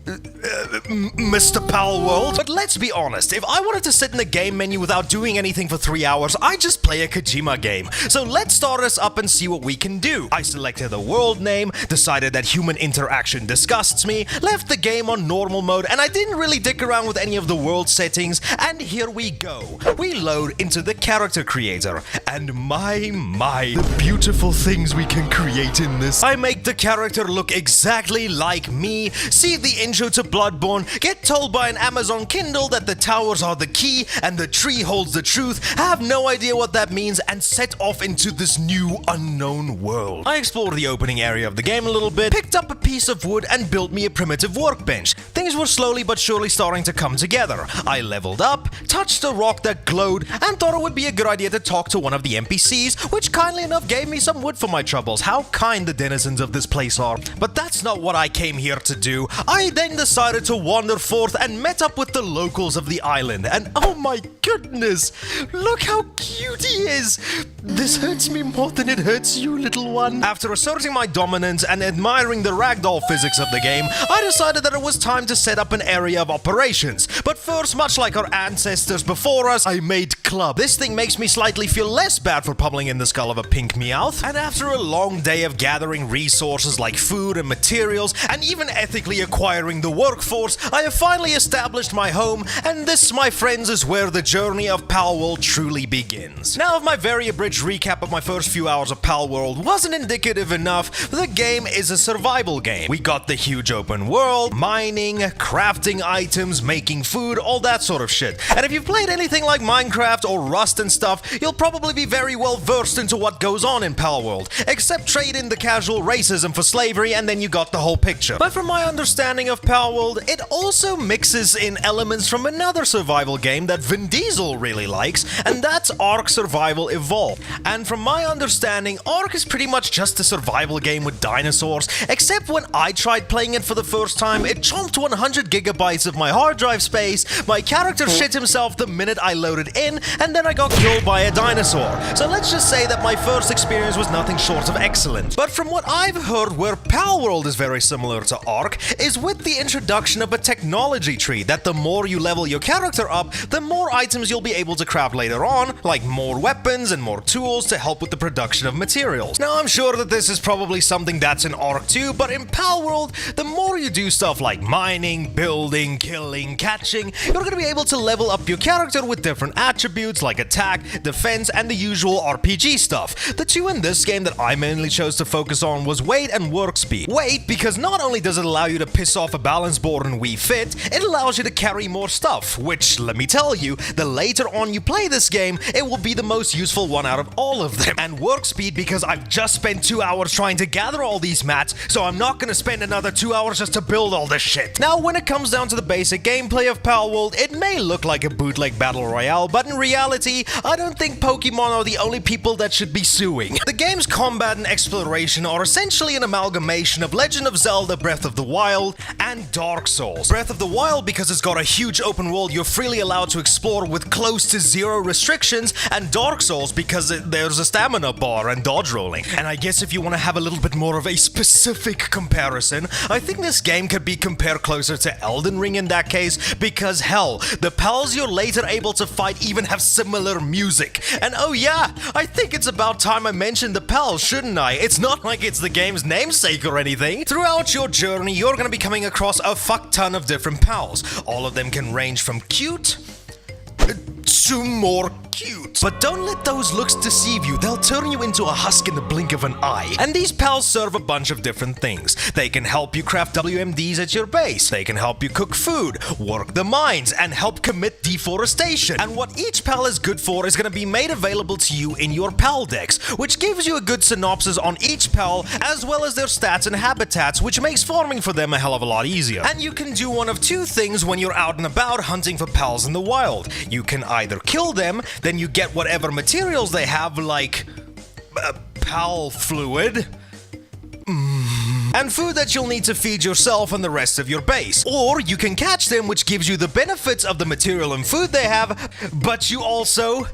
Mr. Palworld. But let's be honest, if I wanted to sit in the game menu without doing anything for 3 hours, I'd just play a Kojima game. So let's start us up and see what we can do. I selected the world name, decided that human interaction disgusts me, left the game on normal mode, and I didn't really dick around with any of the world settings, and here we go. We load into the character creator, and my, the beautiful things we can create in this. I make the character look exactly like me, see the intro to Bloodborne, get told by an Amazon Kindle that the towers are the key and the tree holds the truth, have no idea what that means, and set off into this new unknown world. I explored the opening area of the game a little bit, picked up a piece of wood and built me a primitive workbench. Things were slowly but surely starting to come together. I leveled up, touched a rock that glowed, and thought it would be a good idea to talk to one of the NPCs, which kindly enough gave me some wood for my troubles. How kind the denizens of this place are. But that's not what I came here to do. I then decided to wander forth and met up with the locals of the island, and oh my goodness, look how cute he is! This hurts me more than it hurts you, little one. After asserting my dominance and admiring the ragdoll physics of the game, I decided that it was time to set up an area of operations. But first, much like our ancestors before us, I made club. This thing makes me slightly feel less bad for pummeling in the skull of a pink Meowth. And after a long day of gathering resources like food and materials, and even ethically acquiring the workforce, I have finally established my home, and this, my friends, is where the journey of Palworld truly begins. Now, if my very abridged recap of my first few hours of Palworld wasn't indicative enough, the game is a survival game. We got the huge open world, mining, crafting items, making food, all that sort of shit. And if you've played anything like Minecraft or Rust and stuff, you'll probably be very well versed into what goes on in Palworld, except trade in the casual racism for slavery and then you got the whole picture. But from my understanding of Palworld, it also mixes in elements from another survival game that Vin Diesel really likes, and that's Ark Survival Evolved. And from my understanding, Ark is pretty much just a survival game with dinosaurs, except when I tried playing it for the first time, it chomped 100 gigabytes of my hard drive space, my character shit himself the minute I loaded in, and then I got killed by a dinosaur. So let's just say that my first experience was nothing short of excellent. But from what I've heard, where Palworld is very similar to Ark is with the introduction of a technology tree that the more you level your character up, the more items you'll be able to craft later on, like more weapons and more tools to help with the production of materials. Now, I'm sure that this is probably something that's in Ark too, but in Palworld, the more you do stuff like mining, building, killing, catching, you're going to be able to level up your character with different attributes like attack, defense, and the usual RPG stuff. The two in this game that I mainly chose to focus on was weight and work speed. Weight, because not only does it allow you to piss off a balance board in Wii Fit, it allows you to carry more stuff, which, let me tell you, the later on you play this game, it will be the most useful one out of all of them. And work speed, because I've just spent 2 hours trying to gather all these mats, so I'm not gonna spend another 2 hours just to build all this shit. Now, when it comes down to the basic gameplay of Palworld, it may look like a bootleg battle royale, but in reality, I don't think Pokemon are the only people that should be suing. The game's combat and exploration are essentially an amalgamation of Legend of Zelda Breath of the Wild and Dark Souls. Breath of the Wild because it's got a huge open world you're freely allowed to explore with close to zero restrictions, and Dark Souls because there's a stamina bar and dodge rolling. And I guess if you want to have a little bit more of a specific comparison, I think this game could be compared closer to Elden Ring in that case, because hell, the pals you're later able to fight even have similar music. And oh yeah, I think it's about time I mentioned the pals, shouldn't I? It's not like it's the game's namesake or anything. Throughout your journey, you're gonna be coming across a fuck ton of different pals. All of them can range from cute to more cute. But don't let those looks deceive you. They'll turn you into a husk in the blink of an eye. And these pals serve a bunch of different things. They can help you craft WMDs at your base. They can help you cook food, work the mines, and help commit deforestation. And what each pal is good for is going to be made available to you in your pal decks, which gives you a good synopsis on each pal, as well as their stats and habitats, which makes farming for them a hell of a lot easier. And you can do one of two things when you're out and about hunting for pals in the wild. You can either kill them, then you get whatever materials they have, like pal fluid, and food that you'll need to feed yourself and the rest of your base. Or you can catch them, which gives you the benefits of the material and food they have, but you also,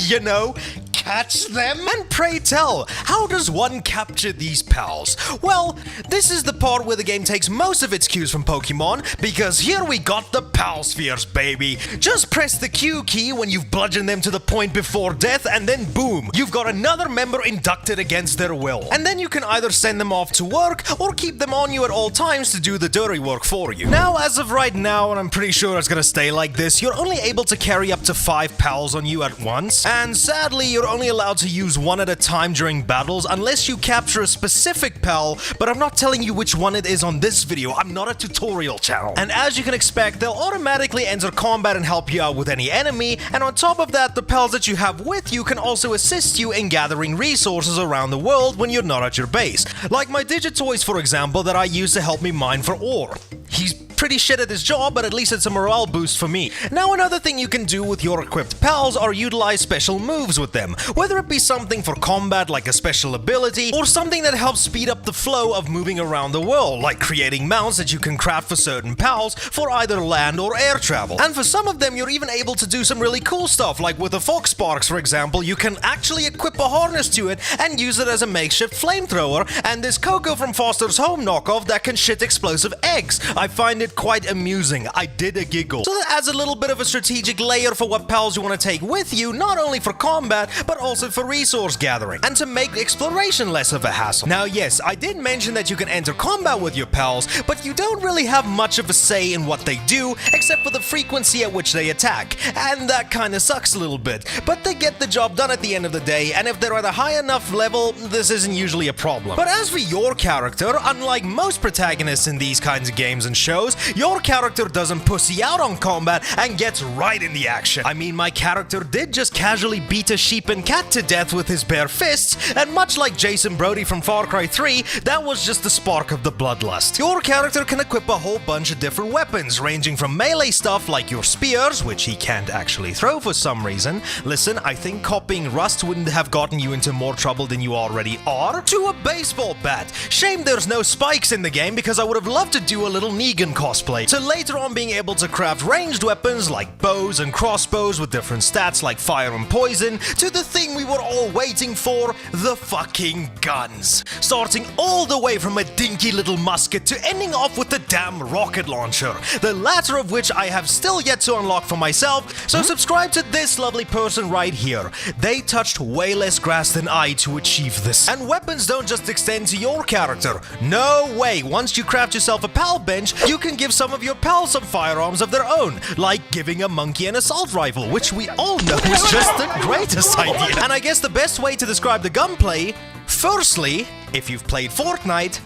you know, catch them? And pray tell, how does one capture these pals? Well, this is the part where the game takes most of its cues from Pokemon, because here we got the Pal Spheres, baby. Just press the Q key when you've bludgeoned them to the point before death, and then boom, you've got another member inducted against their will. And then you can either send them off to work, or keep them on you at all times to do the dirty work for you. Now, as of right now, and I'm pretty sure it's gonna stay like this, you're only able to carry up to 5 pals on you at once, and sadly, you're only allowed to use one at a time during battles unless you capture a specific pal, but I'm not telling you which one it is on this video. I'm not a tutorial channel. And as you can expect, they'll automatically enter combat and help you out with any enemy, and on top of that, the pals that you have with you can also assist you in gathering resources around the world when you're not at your base. Like my Digitoys, for example, that I use to help me mine for ore. He's pretty shit at his job, but at least it's a morale boost for me. Now, another thing you can do with your equipped pals are utilize special moves with them, whether it be something for combat like a special ability, or something that helps speed up the flow of moving around the world, like creating mounts that you can craft for certain pals for either land or air travel. And for some of them, you're even able to do some really cool stuff, like with the Fox Sparks, for example, you can actually equip a harness to it and use it as a makeshift flamethrower, and this Coco from Foster's Home knockoff that can shit explosive eggs. I find it quite amusing. I did a giggle. So that adds a little bit of a strategic layer for what pals you want to take with you, not only for combat, but also for resource gathering, and to make exploration less of a hassle. Now yes, I did mention that you can enter combat with your pals, but you don't really have much of a say in what they do, except for the frequency at which they attack, and that kinda sucks a little bit, but they get the job done at the end of the day, and if they're at a high enough level, this isn't usually a problem. But as for your character, unlike most protagonists in these kinds of games and shows, your character doesn't pussy out on combat and gets right in the action. I mean, my character did just casually beat a sheep and cat to death with his bare fists, and much like Jason Brody from Far Cry 3, that was just the spark of the bloodlust. Your character can equip a whole bunch of different weapons, ranging from melee stuff like your spears, which he can't actually throw for some reason. Listen, I think copying Rust wouldn't have gotten you into more trouble than you already are, to a baseball bat. Shame there's no spikes in the game, because I would have loved to do a little Negan cosplay, to later on being able to craft ranged weapons like bows and crossbows with different stats like fire and poison, to the thing we were all waiting for, the fucking guns. Starting all the way from a dinky little musket to ending off with the damn rocket launcher, the latter of which I have still yet to unlock for myself, so subscribe to this lovely person right here. They touched way less grass than I to achieve this. And weapons don't just extend to your character. No way, once you craft yourself a pal bench, you can give some of your pals some firearms of their own, like giving a monkey an assault rifle, which we all know is just the greatest idea. And I guess the best way to describe the gunplay, firstly, if you've played Fortnite,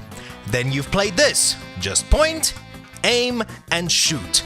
then you've played this. Just point, aim, and shoot.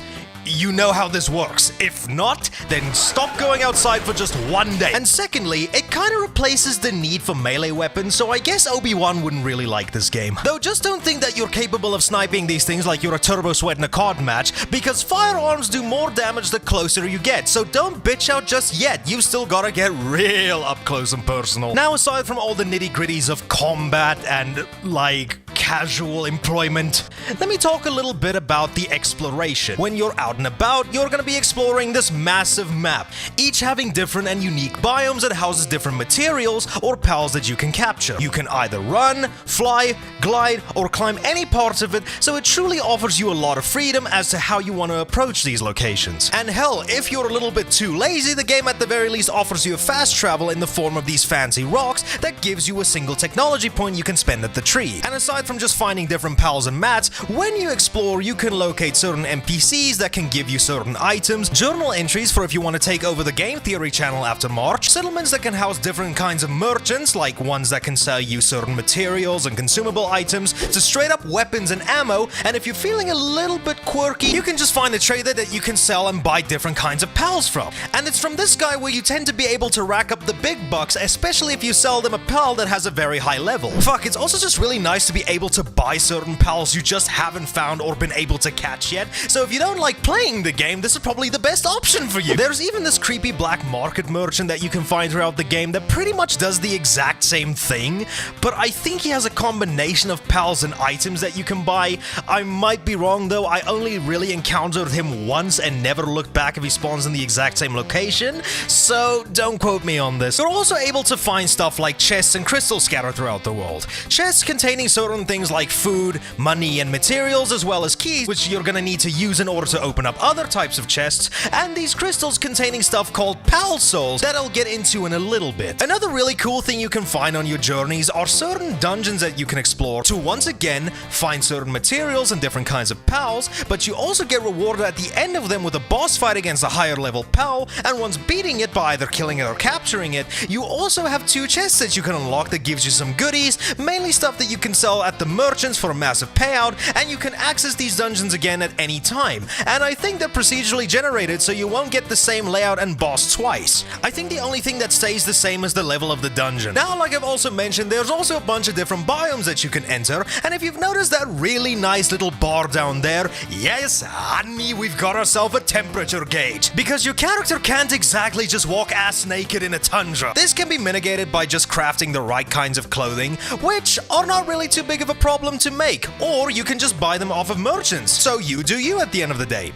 You know how this works. If not, then stop going outside for just one day. And secondly, it kind of replaces the need for melee weapons, so I guess Obi-Wan wouldn't really like this game. Though just don't think that you're capable of sniping these things like you're a turbo sweat in a card match, because firearms do more damage the closer you get, so don't bitch out just yet. You've still gotta get real up close and personal. Now, aside from all the nitty-gritties of combat and, like, casual employment, let me talk a little bit about the exploration. When you're out and about, you're gonna be exploring this massive map, each having different and unique biomes that houses different materials or pals that you can capture. You can either run, fly, glide, or climb any parts of it, so it truly offers you a lot of freedom as to how you want to approach these locations. And hell, if you're a little bit too lazy, the game at the very least offers you a fast travel in the form of these fancy rocks that gives you a single technology point you can spend at the tree. And aside from just finding different pals and mats, When you explore, you can locate certain NPCs that can give you certain items, journal entries for if you want to take over the Game Theory channel after March, settlements that can house different kinds of merchants, like ones that can sell you certain materials and consumable items, to straight up weapons and ammo, and if you're feeling a little bit quirky, you can just find a trader that you can sell and buy different kinds of pals from. And it's from this guy where you tend to be able to rack up the big bucks, especially if you sell them a pal that has a very high level. Fuck, it's also just really nice to be able to buy certain pals you just haven't found or been able to catch yet, so if you don't like playing the game, this is probably the best option for you. There's even this creepy black market merchant that you can find throughout the game that pretty much does the exact same thing, but I think he has a combination of pals and items that you can buy. I might be wrong though, I only really encountered him once and never looked back if he spawns in the exact same location, so don't quote me on this. You're also able to find stuff like chests and crystals scattered throughout the world. Chests containing certain things like food, money, and materials, as well as keys, which you're gonna need to use in order to open up other types of chests, and these crystals containing stuff called pal souls that I'll get into in a little bit. Another really cool thing you can find on your journeys are certain dungeons that you can explore to once again find certain materials and different kinds of pals, but you also get rewarded at the end of them with a boss fight against a higher level pal, and once beating it by either killing it or capturing it, you also have 2 chests that you can unlock that gives you some goodies, mainly stuff that you can sell at the merchants for a massive payout, and you can access these dungeons again at any time. And I think they're procedurally generated, so you won't get the same layout and boss twice. I think the only thing that stays the same is the level of the dungeon. Now, like I've also mentioned, there's also a bunch of different biomes that you can enter, and if you've noticed that really nice little bar down there, yes, honey, we've got ourselves a temperature gauge, because your character can't exactly just walk ass naked in a tundra. This can be mitigated by just crafting the right kinds of clothing, which are not really too big of a problem to make, or you can just buy them off of merchants, so you do you at the end of the day.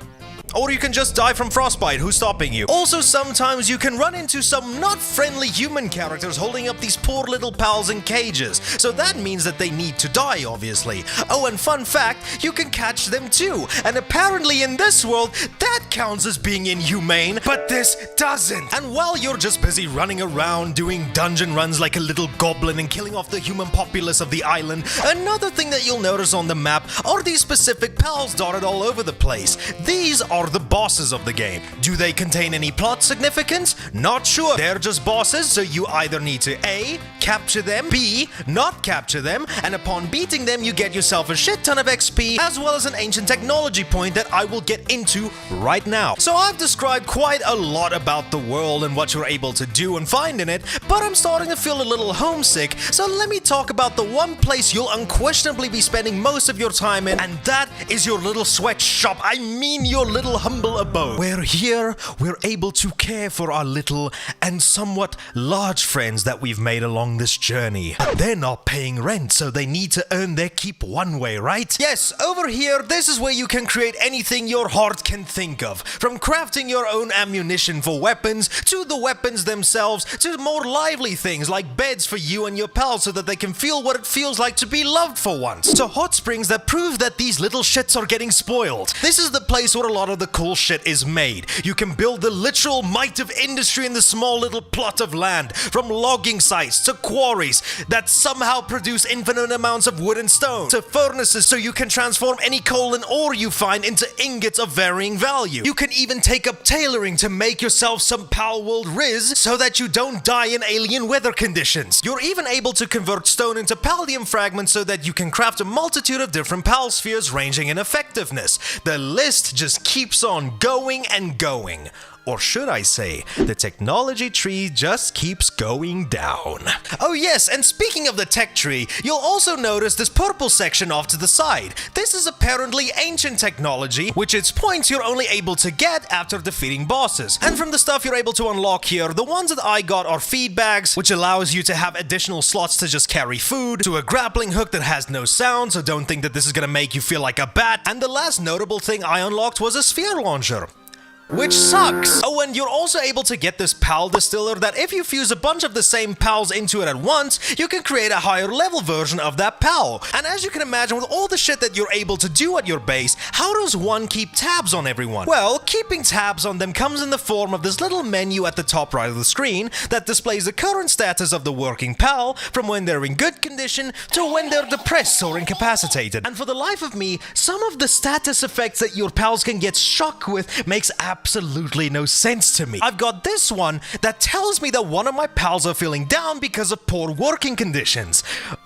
Or you can just die from frostbite, who's stopping you? Also, sometimes you can run into some not friendly human characters holding up these poor little pals in cages, so that means that they need to die, obviously. Oh, and fun fact, you can catch them too, and apparently in this world, that counts as being inhumane, but this doesn't. And while you're just busy running around doing dungeon runs like a little goblin and killing off the human populace of the island, another thing that you'll notice on the map are these specific pals dotted all over the place. These are the bosses of the game. Do they contain any plot significance? Not sure. They're just bosses, so you either need to A, capture them, B, not capture them, and upon beating them you get yourself a shit ton of XP, as well as an ancient technology point that I will get into right now. So I've described quite a lot about the world and what you're able to do and find in it, but I'm starting to feel a little homesick, so let me talk about the one place you'll unquestionably be spending most of your time in, and that is your little sweatshop. I mean your little humble abode. Where here, we're able to care for our little and somewhat large friends that we've made along this journey. They're not paying rent, so they need to earn their keep one way, right? Yes, over here, this is where you can create anything your heart can think of. From crafting your own ammunition for weapons, to the weapons themselves, to more lively things like beds for you and your pals so that they can feel what it feels like to be loved for once. To hot springs that prove that these little shits are getting spoiled. This is the place where a lot of the cool shit is made. You can build the literal might of industry in the small little plot of land, from logging sites to quarries that somehow produce infinite amounts of wood and stone, to furnaces so you can transform any coal and ore you find into ingots of varying value. You can even take up tailoring to make yourself some Palworld riz so that you don't die in alien weather conditions. You're even able to convert stone into paldium fragments so that you can craft a multitude of different pal spheres ranging in effectiveness. The list just keeps on going and going. Or should I say, the technology tree just keeps going down. Oh yes, and speaking of the tech tree, you'll also notice this purple section off to the side. This is apparently ancient technology, which its points you're only able to get after defeating bosses. And from the stuff you're able to unlock here, the ones that I got are feed bags, which allows you to have additional slots to just carry food, to a grappling hook that has no sound, so don't think that this is gonna make you feel like a bat, and the last notable thing I unlocked was a sphere launcher. which sucks. Oh, and you're also able to get this PAL distiller that if you fuse a bunch of the same PALs into it at once, you can create a higher level version of that PAL. And as you can imagine, with all the shit that you're able to do at your base, how does one keep tabs on everyone? Well, keeping tabs on them comes in the form of this little menu at the top right of the screen that displays the current status of the working PAL from when they're in good condition to when they're depressed or incapacitated. And for the life of me, some of the status effects that your pals can get shocked with makes absolutely no sense to me. I've got this one that tells me that one of my pals are feeling down because of poor working conditions.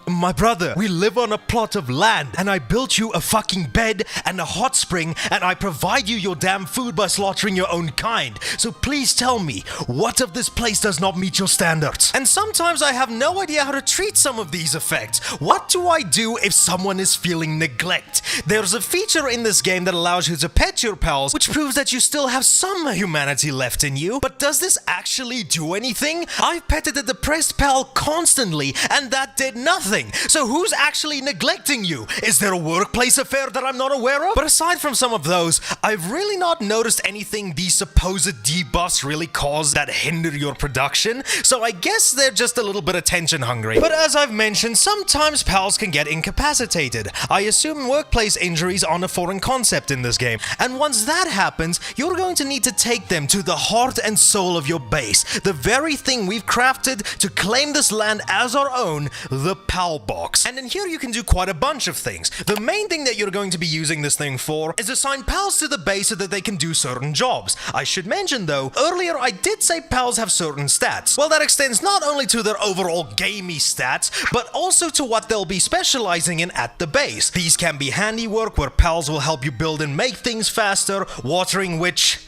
My brother, we live on a plot of land and I built you a fucking bed and a hot spring and I provide you your damn food by slaughtering your own kind. So please tell me, what of this place does not meet your standards? And sometimes I have no idea how to treat some of these effects. What do I do if someone is feeling neglect? There's a feature in this game that allows you to pet your pals, which proves that you still have some humanity left in you. But does this actually do anything? I've petted a depressed pal constantly, and that did nothing. So who's actually neglecting you? Is there a workplace affair that I'm not aware of? But aside from some of those, I've really not noticed anything these supposed debuffs really cause that hinder your production. So I guess they're just a little bit attention hungry. But as I've mentioned, sometimes pals can get incapacitated. I assume workplace injuries aren't a foreign concept in this game. And once that happens, you're going to need to take them to the heart and soul of your base. The very thing we've crafted to claim this land as our own, the PAL box. And in here you can do quite a bunch of things. The main thing that you're going to be using this thing for is assign pals to the base so that they can do certain jobs. I should mention though, earlier I did say pals have certain stats. Well, that extends not only to their overall gamey stats, but also to what they'll be specializing in at the base. These can be handiwork, where pals will help you build and make things faster, watering, which...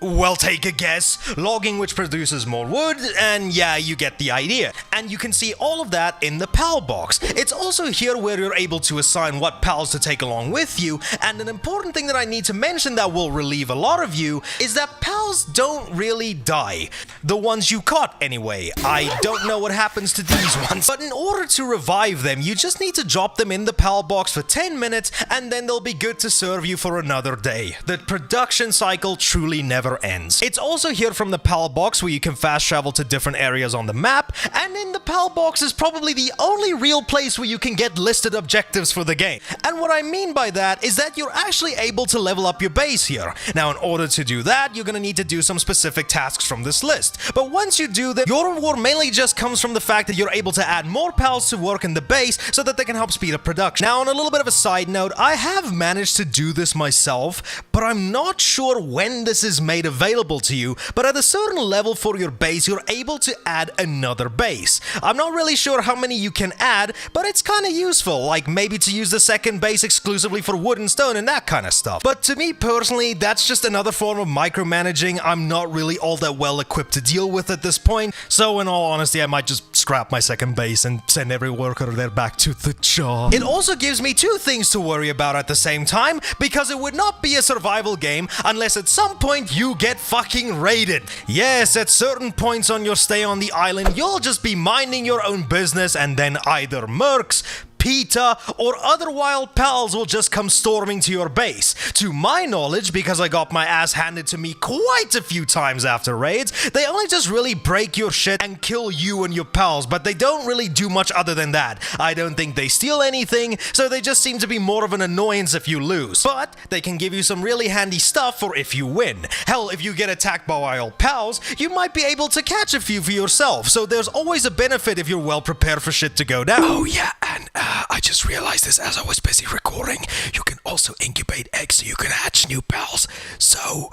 well, take a guess. Logging, which produces more wood, and yeah, you get the idea. And you can see all of that in the PAL box. It's also here where you're able to assign what pals to take along with you, and an important thing that I need to mention that will relieve a lot of you is that pals don't really die. The ones you caught, anyway. I don't know what happens to these ones, but in order to revive them, you just need to drop them in the PAL box for 10 minutes, and then they'll be good to serve you for another day. The production cycle truly never ends. It's also here from the PAL box where you can fast travel to different areas on the map, and in the PAL box is probably the only real place where you can get listed objectives for the game. And what I mean by that is that you're actually able to level up your base here. Now, in order to do that, you're gonna need to do some specific tasks from this list. But once you do them, your reward mainly just comes from the fact that you're able to add more pals to work in the base so that they can help speed up production. Now, on a little bit of a side note, I have managed to do this myself, but I'm not sure when this is made available to you, but at a certain level for your base, you're able to add another base. I'm not really sure how many you can add, but it's kind of useful, like maybe to use the second base exclusively for wood and stone and that kind of stuff. But to me personally, that's just another form of micromanaging I'm not really all that well equipped to deal with at this point, so in all honesty, I might just scrap my second base and send every worker there back to the job. It also gives me two things to worry about at the same time, because it would not be a survival game unless at some point you get fucking raided. Yes, at certain points on your stay on the island, you'll just be minding your own business and then either mercs, PETA, or other wild pals will just come storming to your base. To my knowledge, because I got my ass handed to me quite a few times after raids, they only just really break your shit and kill you and your pals, but they don't really do much other than that. I don't think they steal anything, so they just seem to be more of an annoyance if you lose. But they can give you some really handy stuff for if you win. Hell, if you get attacked by wild pals, you might be able to catch a few for yourself, so there's always a benefit if you're well prepared for shit to go down. Oh yeah, and I just realized this as I was busy recording. You can also incubate eggs so you can hatch new pals. So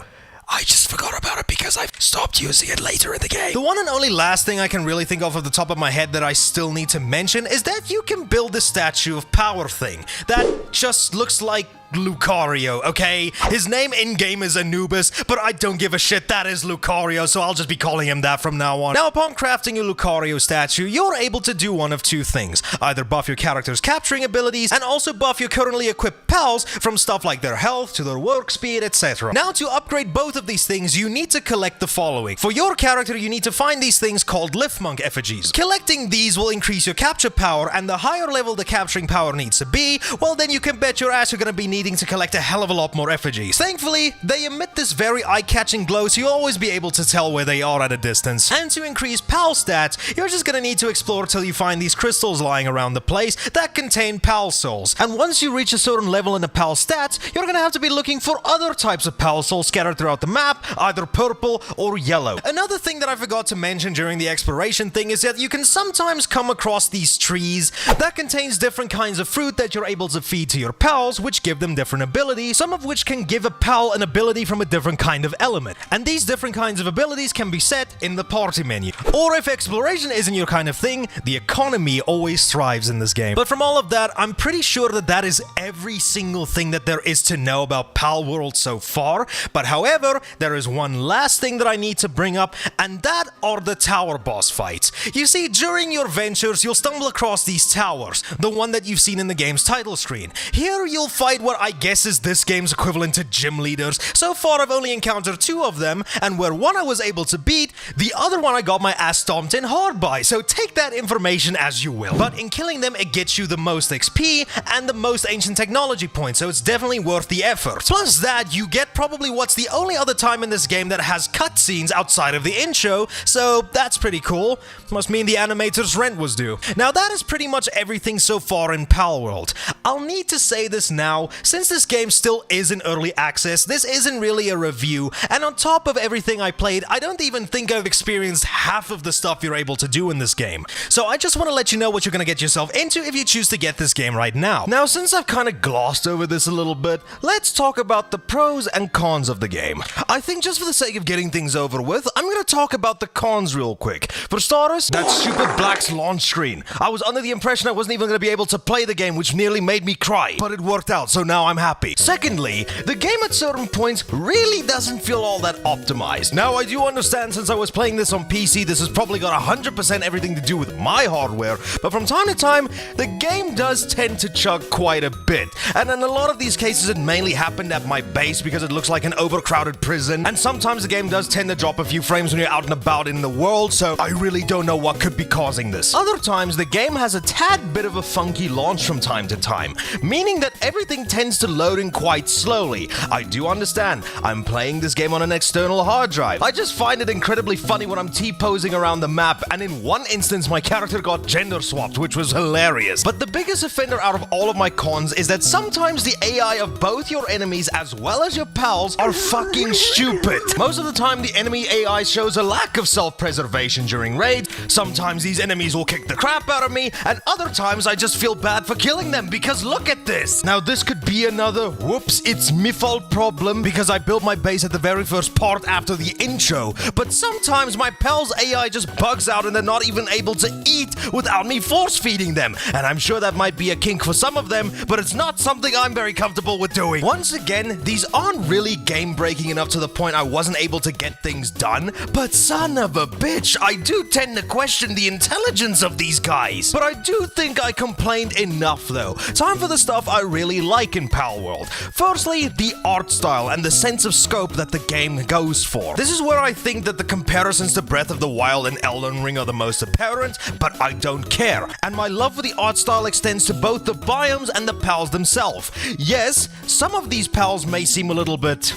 I just forgot about it because I've stopped using it later in the game. The one and only last thing I can really think of off the top of my head that I still need to mention is that you can build the statue of power thing that just looks like Lucario, okay? His name in-game is Anubis, but I don't give a shit, that is Lucario, so I'll just be calling him that from now on. Now, upon crafting a Lucario statue, you're able to do one of two things. Either buff your character's capturing abilities, and also buff your currently equipped pals from stuff like their health to their work speed, etc. Now, to upgrade both of these things, you need to collect the following. For your character, you need to find these things called Liftmonk effigies. Collecting these will increase your capture power, and the higher level the capturing power needs to be, well, then you can bet your ass you're gonna be needing needing to collect a hell of a lot more effigies. Thankfully, they emit this very eye-catching glow, so you'll always be able to tell where they are at a distance. And to increase PAL stats, you're just gonna need to explore till you find these crystals lying around the place that contain PAL souls. And once you reach a certain level in the PAL stats, you're gonna have to be looking for other types of PAL souls scattered throughout the map, either purple or yellow. Another thing that I forgot to mention during the exploration thing is that you can sometimes come across these trees that contains different kinds of fruit that you're able to feed to your pals, which give them different abilities, some of which can give a pal an ability from a different kind of element. And these different kinds of abilities can be set in the party menu. Or if exploration isn't your kind of thing, the economy always thrives in this game. But from all of that, I'm pretty sure that that is every single thing that there is to know about Palworld so far. But however, there is one last thing that I need to bring up, and that are the tower boss fights. You see, during your ventures, you'll stumble across these towers, the one that you've seen in the game's title screen. Here, you'll fight what I guess is this game's equivalent to gym leaders. So far, I've only encountered 2 of them, and where one I was able to beat, the other one I got my ass stomped in hard by, so take that information as you will. But in killing them, it gets you the most XP and the most ancient technology points, so it's definitely worth the effort. Plus that, you get probably what's the only other time in this game that has cutscenes outside of the intro, so that's pretty cool. Must mean the animator's rent was due. Now that is pretty much everything so far in Palworld. I'll need to say this now, since this game still is in early access, this isn't really a review, and on top of everything I played, I don't even think I've experienced half of the stuff you're able to do in this game. So I just want to let you know what you're gonna get yourself into if you choose to get this game right now. Now, since I've kind of glossed over this a little bit, let's talk about the pros and cons of the game. I think just for the sake of getting things over with, I'm gonna talk about the cons real quick. For starters, that stupid Black's launch screen. I was under the impression I wasn't even gonna be able to play the game, which nearly made me cry, but it worked out, so now I'm happy. Secondly, the game at certain points really doesn't feel all that optimized. Now, I do understand since I was playing this on PC, this has probably got 100% everything to do with my hardware, but from time to time, the game does tend to chug quite a bit. And in a lot of these cases, it mainly happened at my base because it looks like an overcrowded prison, and sometimes the game does tend to drop a few frames when you're out and about in the world, so I really don't know what could be causing this. Other times, the game has a tad bit of a funky launch from time to time, meaning that everything tends to load in quite slowly. I do understand, I'm playing this game on an external hard drive. I just find it incredibly funny when I'm T-posing around the map, and in one instance my character got gender swapped, which was hilarious. But the biggest offender out of all of my cons is that sometimes the AI of both your enemies as well as your pals are fucking stupid. Most of the time the enemy AI shows a lack of self-preservation during raids, sometimes these enemies will kick the crap out of me, and other times I just feel bad for killing them because look at this! Now this could be another whoops, it's me fault problem because I built my base at the very first part after the intro, but sometimes my pals AI just bugs out and they're not even able to eat without me force feeding them, and I'm sure that might be a kink for some of them, but it's not something I'm very comfortable with doing. Once again, these aren't really game breaking enough to the point I wasn't able to get things done, but son of a bitch, I do tend to question the intelligence of these guys. But I do think I complained enough though. Time for the stuff I really like in Palworld. Firstly, the art style and the sense of scope that the game goes for. This is where I think that the comparisons to Breath of the Wild and Elden Ring are the most apparent, but I don't care. And my love for the art style extends to both the biomes and the pals themselves. Yes, some of these pals may seem a little bit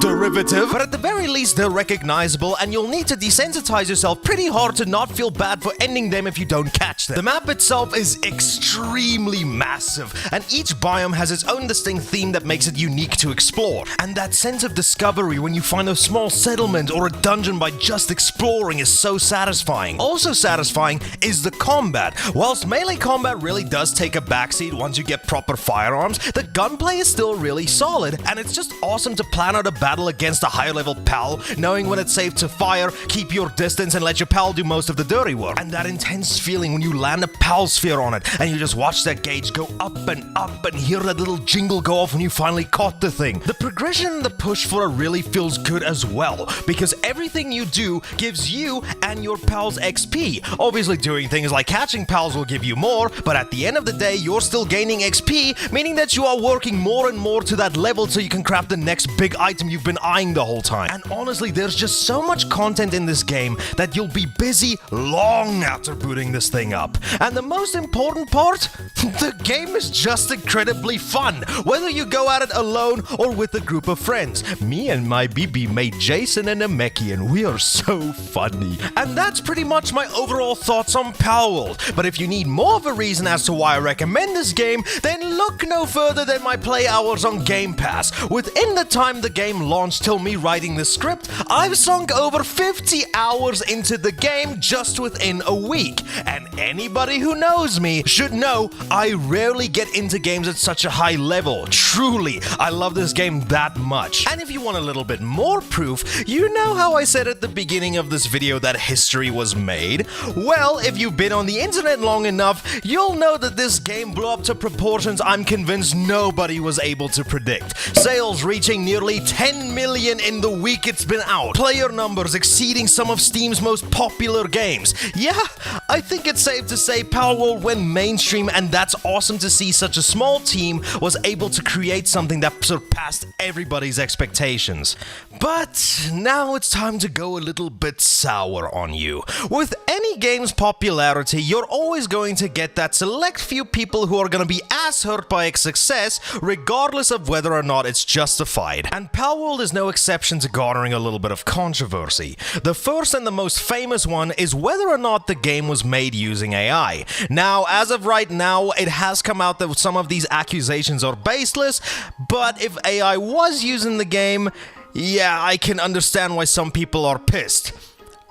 derivative, but at the very least they're recognizable, and you'll need to desensitize yourself pretty hard to not feel bad for ending them if you don't catch them. The map itself is extremely massive, and each biome has its own distinct theme that makes it unique to explore. And that sense of discovery when you find a small settlement or a dungeon by just exploring is so satisfying. Also satisfying is the combat. Whilst melee combat really does take a backseat once you get proper firearms, the gunplay is still really solid, and it's just awesome to plan out a battle against a higher level pal, knowing when it's safe to fire, keep your distance, and let your pal do most of the dirty work. And that intense feeling when you land a pal sphere on it, and you just watch that gauge go up and hear that little jingle go off when you finally caught the thing. The progression and the push for it really feels good as well, because everything you do gives you and your pals XP. Obviously doing things like catching pals will give you more, but at the end of the day, you're still gaining XP, meaning that you are working more and more to that level to so you can craft the next big item you've been eyeing the whole time. And honestly, there's just so much content in this game that you'll be busy long after booting this thing up. And the most important part? The game is just incredibly fun, whether you go at it alone or with a group of friends. Me and my BB made Jason and Nameki, and we are so funny. And that's pretty much my overall thoughts on Palworld. But if you need more of a reason as to why I recommend this game, then look no further than my play hours on Game Pass. Within the time the game launched till me writing the script, I've sunk over 50 hours into the game just within a week. And anybody who knows me should know I rarely get into games at such a high level. Truly, I love this game that much. And if you want a little bit more proof, you know how I said at the beginning of this video that history was made? Well, if you've been on the internet long enough, you'll know that this game blew up to proportions I'm convinced nobody was able to predict. Sales reaching nearly 10 million in the week it's been out. Player numbers exceeding some of Steam's most popular games. Yeah, I think it's safe to say Palworld went mainstream, and that's awesome to see such a small team was able to create something that surpassed everybody's expectations. But now it's time to go a little bit sour on you. With any game's popularity, you're always going to get that select few people who are going to be ass hurt by its success, regardless of whether or not it's justified. And Palworld is no exception to garnering a little bit of controversy. The first and the most famous one is whether or not the game was made using AI. Now, as of right now, it has come out that some of these accusations are baseless, but if AI was used in the game, yeah, I can understand why some people are pissed.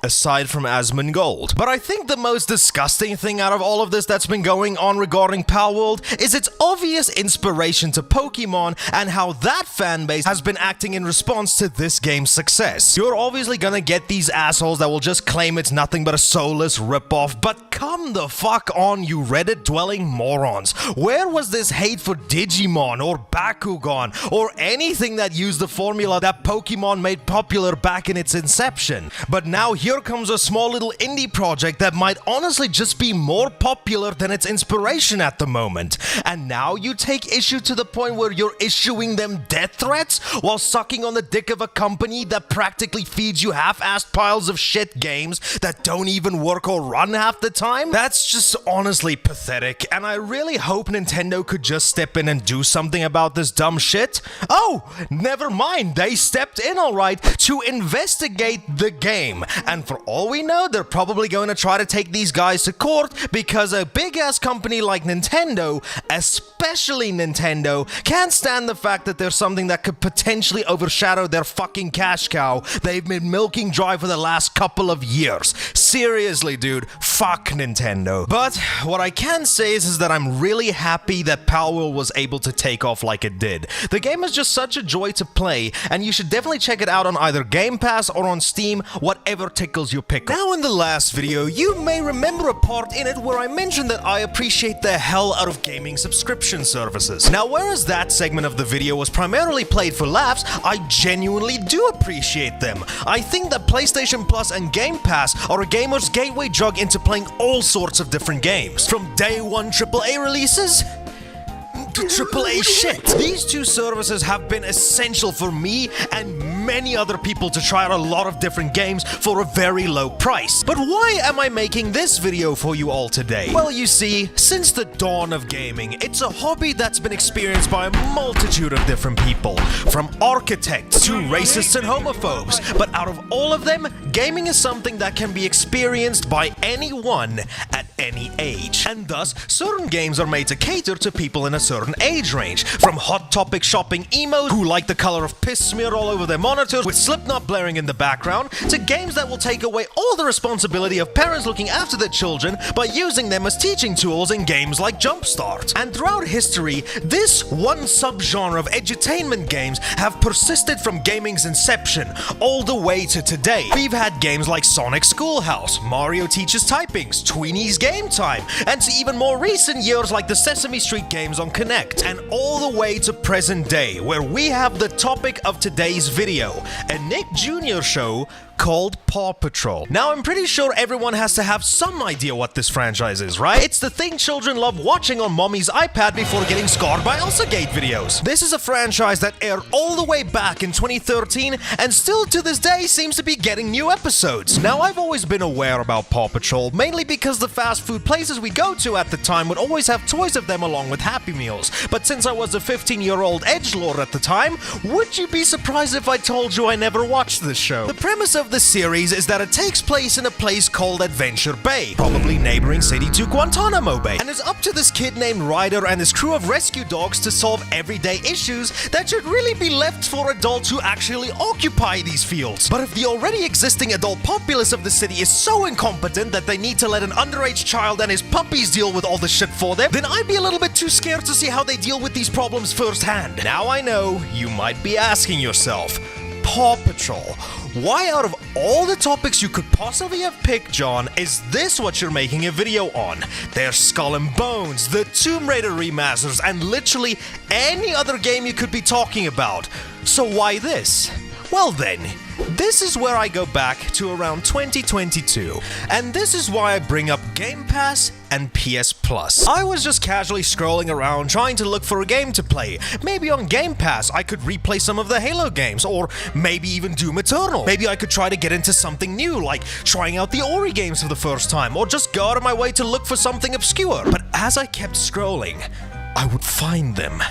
Aside from Asmongold. But I think the most disgusting thing out of all of this that's been going on regarding Palworld is its obvious inspiration to Pokémon and how that fanbase has been acting in response to this game's success. You're obviously gonna get these assholes that will just claim it's nothing but a soulless ripoff, but come the fuck on, you Reddit-dwelling morons. Where was this hate for Digimon or Bakugan or anything that used the formula that Pokémon made popular back in its inception? But now here comes a small little indie project that might honestly just be more popular than its inspiration at the moment. And now you take issue to the point where you're issuing them death threats while sucking on the dick of a company that practically feeds you half-assed piles of shit games that don't even work or run half the time? That's just honestly pathetic, and I really hope Nintendo could just step in and do something about this dumb shit. Oh, never mind, they stepped in alright to investigate the game. And for all we know, they're probably going to try to take these guys to court because a big-ass company like Nintendo, especially Nintendo, can't stand the fact that there's something that could potentially overshadow their fucking cash cow they've been milking dry for the last couple of years. Seriously, dude, fuck Nintendo. But what I can say is that I'm really happy that Palworld was able to take off like it did. The game is just such a joy to play, and you should definitely check it out on either Game Pass or on Steam, whatever tickles your pickle. Now, in the last video, you may remember a part in it where I mentioned that I appreciate the hell out of gaming subscription services. Now, whereas that segment of the video was primarily played for laughs, I genuinely do appreciate them. I think that PlayStation Plus and Game Pass are a gamer's gateway drug into playing all sorts of different games. From day one AAA releases to AAA shit. These two services have been essential for me and many other people to try out a lot of different games for a very low price. But why am I making this video for you all today? Well, you see, since the dawn of gaming, it's a hobby that's been experienced by a multitude of different people, from architects to racists and homophobes. But out of all of them, gaming is something that can be experienced by anyone at any age. And thus, certain games are made to cater to people in a certain age range, from hot topic shopping emos who like the color of piss smeared all over their monitors with Slipknot blaring in the background, to games that will take away all the responsibility of parents looking after their children by using them as teaching tools in games like Jumpstart. And throughout history, this one subgenre of edutainment games have persisted from gaming's inception all the way to today. We've had games like Sonic Schoolhouse, Mario Teaches Typings, Tweeny's Game Time, and to even more recent years like the Sesame Street games on Connect, and all the way to present day, where we have the topic of today's video, a Nick Jr. show called Paw Patrol. Now, I'm pretty sure everyone has to have some idea what this franchise is, right? It's the thing children love watching on mommy's iPad before getting scarred by Elsagate videos. This is a franchise that aired all the way back in 2013 and still to this day seems to be getting new episodes. Now, I've always been aware about Paw Patrol, mainly because the fast food places we go to at the time would always have toys of them along with Happy Meals. But since I was a 15-year-old edgelord at the time, would you be surprised if I told you I never watched this show? The premise of the series is that it takes place in a place called Adventure Bay, probably neighboring city to Guantanamo Bay, and it's up to this kid named Ryder and his crew of rescue dogs to solve everyday issues that should really be left for adults who actually occupy these fields. But if the already existing adult populace of the city is so incompetent that they need to let an underage child and his puppies deal with all the shit for them, then I'd be a little bit too scared to see how they deal with these problems firsthand. Now I know you might be asking yourself, Paw Patrol, why out of all the topics you could possibly have picked, John, is this what you're making a video on? There's Skull and Bones, the Tomb Raider remasters, and literally any other game you could be talking about. So why this? Well then, this is where I go back to around 2022, and this is why I bring up Game Pass and PS Plus. I was just casually scrolling around trying to look for a game to play. Maybe on Game Pass I could replay some of the Halo games, or maybe even Doom Eternal. Maybe I could try to get into something new, like trying out the Ori games for the first time, or just go out of my way to look for something obscure. But as I kept scrolling, I would find them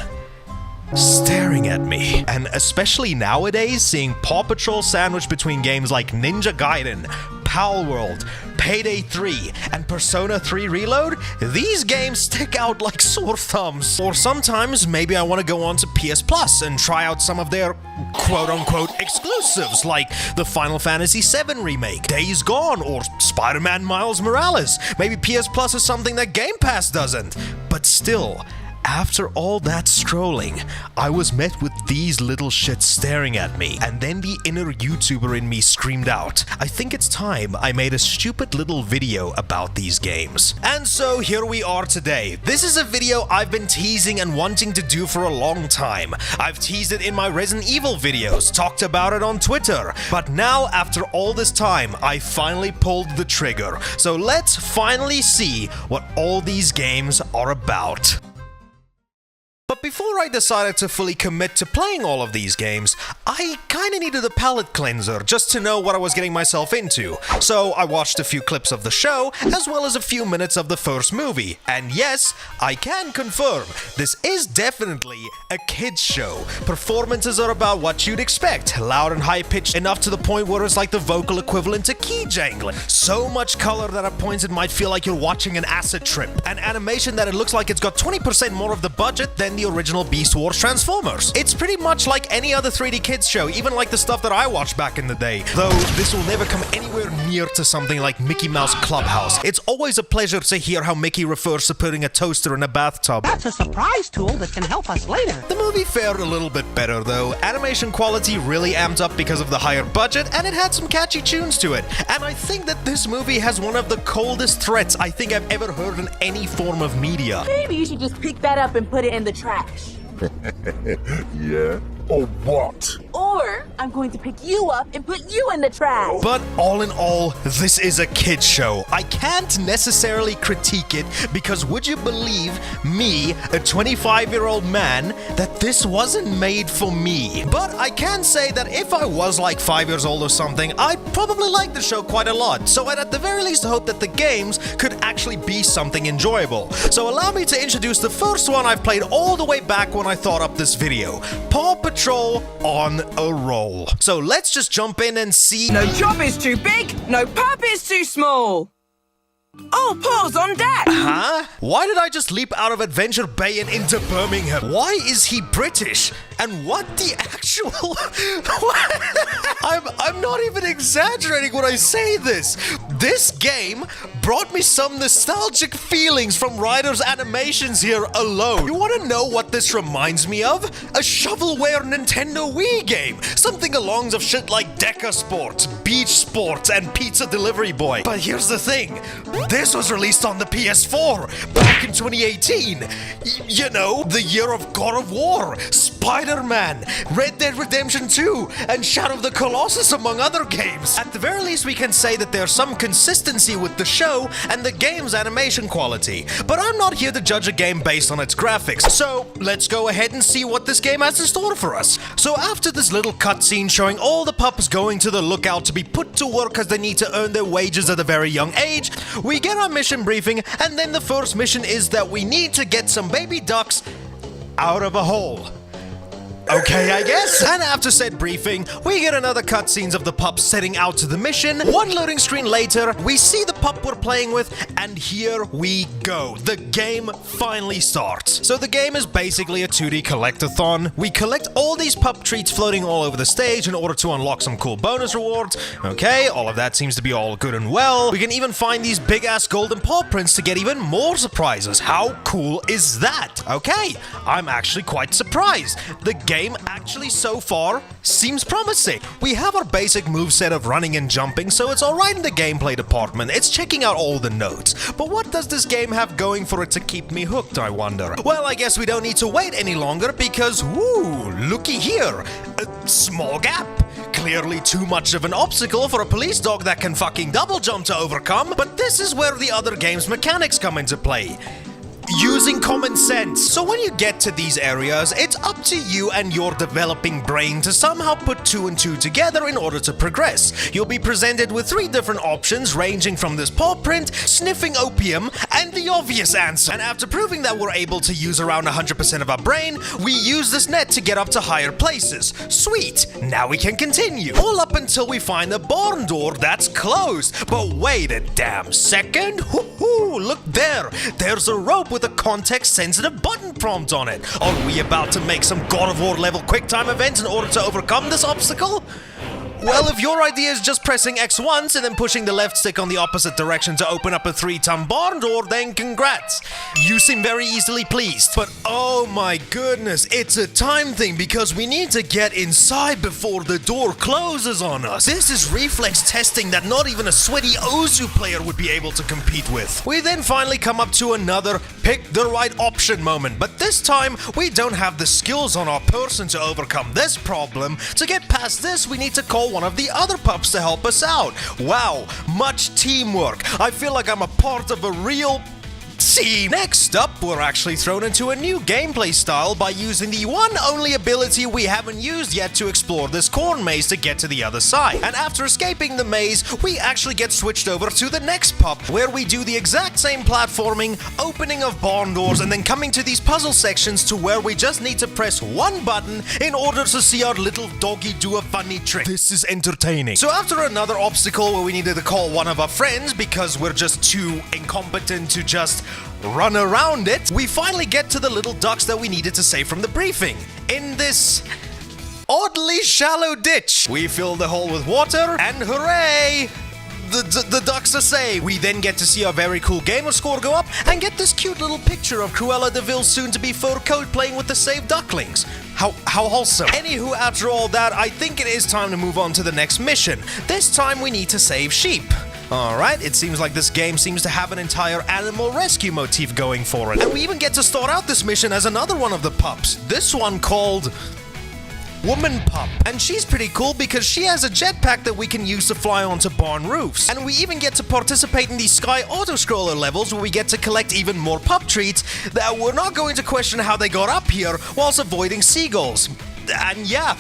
staring at me. And especially nowadays, seeing Paw Patrol sandwiched between games like Ninja Gaiden, Palworld, Payday 3, and Persona 3 Reload, these games stick out like sore thumbs. Or sometimes, maybe I want to go on to PS Plus and try out some of their quote-unquote exclusives, like the Final Fantasy VII Remake, Days Gone, or Spider-Man Miles Morales. Maybe PS Plus is something that Game Pass doesn't. But still, after all that scrolling, I was met with these little shits staring at me, and then the inner YouTuber in me screamed out, I think it's time I made a stupid little video about these games. And so here we are today. This is a video I've been teasing and wanting to do for a long time. I've teased it in my Resident Evil videos, talked about it on Twitter, but now after all this time, I finally pulled the trigger. So let's finally see what all these games are about. But before I decided to fully commit to playing all of these games, I kinda needed a palate cleanser just to know what I was getting myself into. So I watched a few clips of the show, as well as a few minutes of the first movie. And yes, I can confirm, this is definitely a kids show. Performances are about what you'd expect, loud and high-pitched enough to the point where it's like the vocal equivalent to key jangling. So much color that at points it might feel like you're watching an acid trip. An animation that it looks like it's got 20% more of the budget than the original Beast Wars Transformers. It's pretty much like any other 3D kids show, even like the stuff that I watched back in the day. Though this will never come anywhere near to something like Mickey Mouse Clubhouse. It's always a pleasure to hear how Mickey refers to putting a toaster in a bathtub. That's a surprise tool that can help us later. The movie fared a little bit better though. Animation quality really amped up because of the higher budget, and it had some catchy tunes to it. And I think that this movie has one of the coldest threats I think I've ever heard in any form of media. Maybe you should just pick that up and put it in the trash. Yeah? Or what? Or I'm going to pick you up and put you in the trash. But all in all, this is a kid's show. I can't necessarily critique it because would you believe me, a 25-year-old man, that this wasn't made for me? But I can say that if I was like 5 years old or something, I'd probably like the show quite a lot. So I'd at the very least hope that the games could actually be something enjoyable. So allow me to introduce the first one I've played all the way back when I thought up this video. Paw Patrol on a roll. So let's just jump in and see. No job is too big, no pup is too small. Oh, Paul's on deck! Huh? Why did I just leap out of Adventure Bay and into Birmingham? Why is he British? And what the actual... I'm not even exaggerating when I say this. This game brought me some nostalgic feelings from Ryder's animations here alone. You want to know what this reminds me of? A shovelware Nintendo Wii game. Something along of shit like Deca Sports, Beach Sports, and Pizza Delivery Boy. But here's the thing. This was released on the PS4 back in 2018. You know, the year of God of War, Spider-Man, Red Dead Redemption 2, and Shadow of the Colossus, among other games. At the very least, we can say that there's some consistency with the show and the game's animation quality. But I'm not here to judge a game based on its graphics, so let's go ahead and see what this game has in store for us. So after this little cutscene showing all the pups going to the lookout to be put to work as they need to earn their wages at a very young age, we get our mission briefing, and then the first mission is that we need to get some baby ducks out of a hole. Okay, I guess. And after said briefing, we get another cutscenes of the pups setting out to the mission. One loading screen later, we see the pup we're playing with, and here we go. The game finally starts. So the game is basically a 2D collectathon. We collect all these pup treats floating all over the stage in order to unlock some cool bonus rewards. Okay, all of that seems to be all good and well. We can even find these big-ass golden paw prints to get even more surprises. How cool is that? Okay, I'm actually quite surprised. The game actually so far seems promising. We have our basic moveset of running and jumping, so it's alright in the gameplay department. It's checking out all the notes. But what does this game have going for it to keep me hooked, I wonder? Well, I guess we don't need to wait any longer because, woo, looky here. A small gap. Clearly too much of an obstacle for a police dog that can fucking double jump to overcome, but this is where the other game's mechanics come into play. Using common sense. So when you get to these areas, it's up to you and your developing brain to somehow put 2 and 2 together in order to progress. You'll be presented with 3 different options ranging from this paw print, sniffing opium, and the obvious answer. And after proving that we're able to use around 100% of our brain, we use this net to get up to higher places. Sweet! Now we can continue. All up until we find a barn door that's closed. But wait a damn second. Hoo-hoo! Look there! There's a rope with a context-sensitive button prompt on it. Are we about to make some God of War level QuickTime event in order to overcome this obstacle? Well, if your idea is just pressing X once and then pushing the left stick on the opposite direction to open up a 3-ton barn door, then congrats. You seem very easily pleased. But oh my goodness, it's a time thing because we need to get inside before the door closes on us. This is reflex testing that not even a sweaty Ozu player would be able to compete with. We then finally come up to another pick the right option moment, but this time we don't have the skills on our person to overcome this problem. To get past this, we need to call one of the other pups to help us out. Wow, much teamwork. I feel like I'm a part of a real team. Next up, we're actually thrown into a new gameplay style by using the one only ability we haven't used yet to explore this corn maze to get to the other side. And after escaping the maze, we actually get switched over to the next pup, where we do the exact same platforming, opening of barn doors, and then coming to these puzzle sections to where we just need to press one button in order to see our little doggy do a funny trick. This is entertaining. So after another obstacle where we needed to call one of our friends because we're just too incompetent to just run around it, we finally get to the little ducks that we needed to save from the briefing. In this oddly shallow ditch, we fill the hole with water, and hooray! The ducks are saved. We then get to see our very cool gamer score go up and get this cute little picture of Cruella de Vil's soon-to-be fur coat playing with the saved ducklings. How wholesome. Anywho, after all that, I think it is time to move on to the next mission. This time we need to save sheep. Alright, it seems like this game seems to have an entire animal rescue motif going for it. And we even get to start out this mission as another one of the pups. This one called Woman Pup. And she's pretty cool because she has a jetpack that we can use to fly onto barn roofs. And we even get to participate in these Sky Auto-Scroller levels where we get to collect even more pup treats that we're not going to question how they got up here whilst avoiding seagulls. And yeah,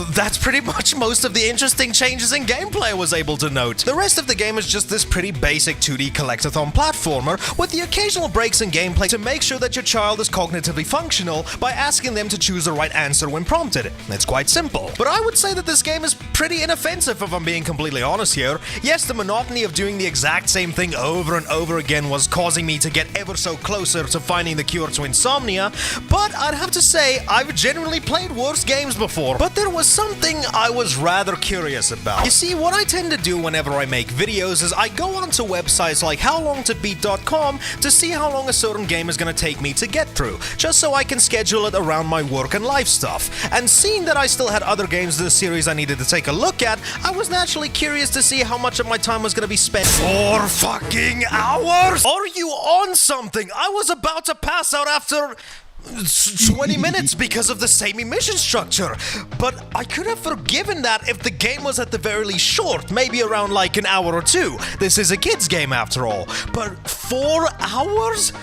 that's pretty much most of the interesting changes in gameplay I was able to note. The rest of the game is just this pretty basic 2D collectathon platformer with the occasional breaks in gameplay to make sure that your child is cognitively functional by asking them to choose the right answer when prompted. It's quite simple. But I would say that this game is pretty inoffensive if I'm being completely honest here. Yes, the monotony of doing the exact same thing over and over again was causing me to get ever so closer to finding the cure to insomnia, but I'd have to say I've genuinely played worse games before. But there was something I was rather curious about. You see, what I tend to do whenever I make videos is I go onto websites like howlongtobeat.com to see how long a certain game is going to take me to get through, just so I can schedule it around my work and life stuff. And seeing that I still had other games in the series I needed to take a look at, I was naturally curious to see how much of my time was going to be spent. 4 fucking hours? Are you on something? I was about to pass out after 20 minutes because of the samey mission structure. But I could have forgiven that if the game was at the very least short, maybe around like an hour or 2. This is a kid's game after all. But 4 hours?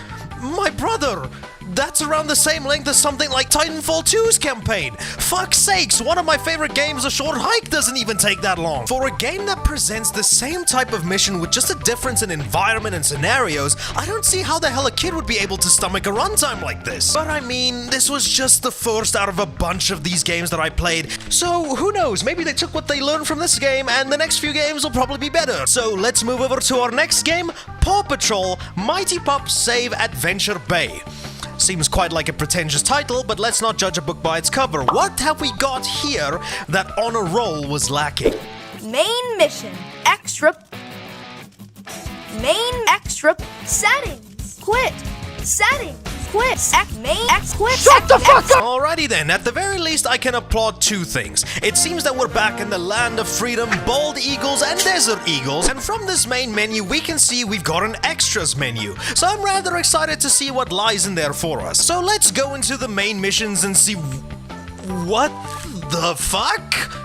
My brother, that's around the same length as something like Titanfall 2's campaign. Fuck's sakes, one of my favorite games, A Short Hike, doesn't even take that long. For a game that presents the same type of mission with just a difference in environment and scenarios, I don't see how the hell a kid would be able to stomach a runtime like this. But I mean, this was just the first out of a bunch of these games that I played, so who knows, maybe they took what they learned from this game and the next few games will probably be better. So let's move over to our next game, Paw Patrol Mighty Pups Save Adventure Bay. Seems quite like a pretentious title, but let's not judge a book by its cover. What have we got here that on a roll was lacking? Main mission. Extra. Main extra. Settings. Quit. Settings. Quit. Quit. Shut the fuck up! Alrighty then, at the very least I can applaud 2 things. It seems that we're back in the land of freedom, bald eagles and desert eagles, and from this main menu we can see we've got an extras menu. So I'm rather excited to see what lies in there for us. So let's go into the main missions and see... What the fuck?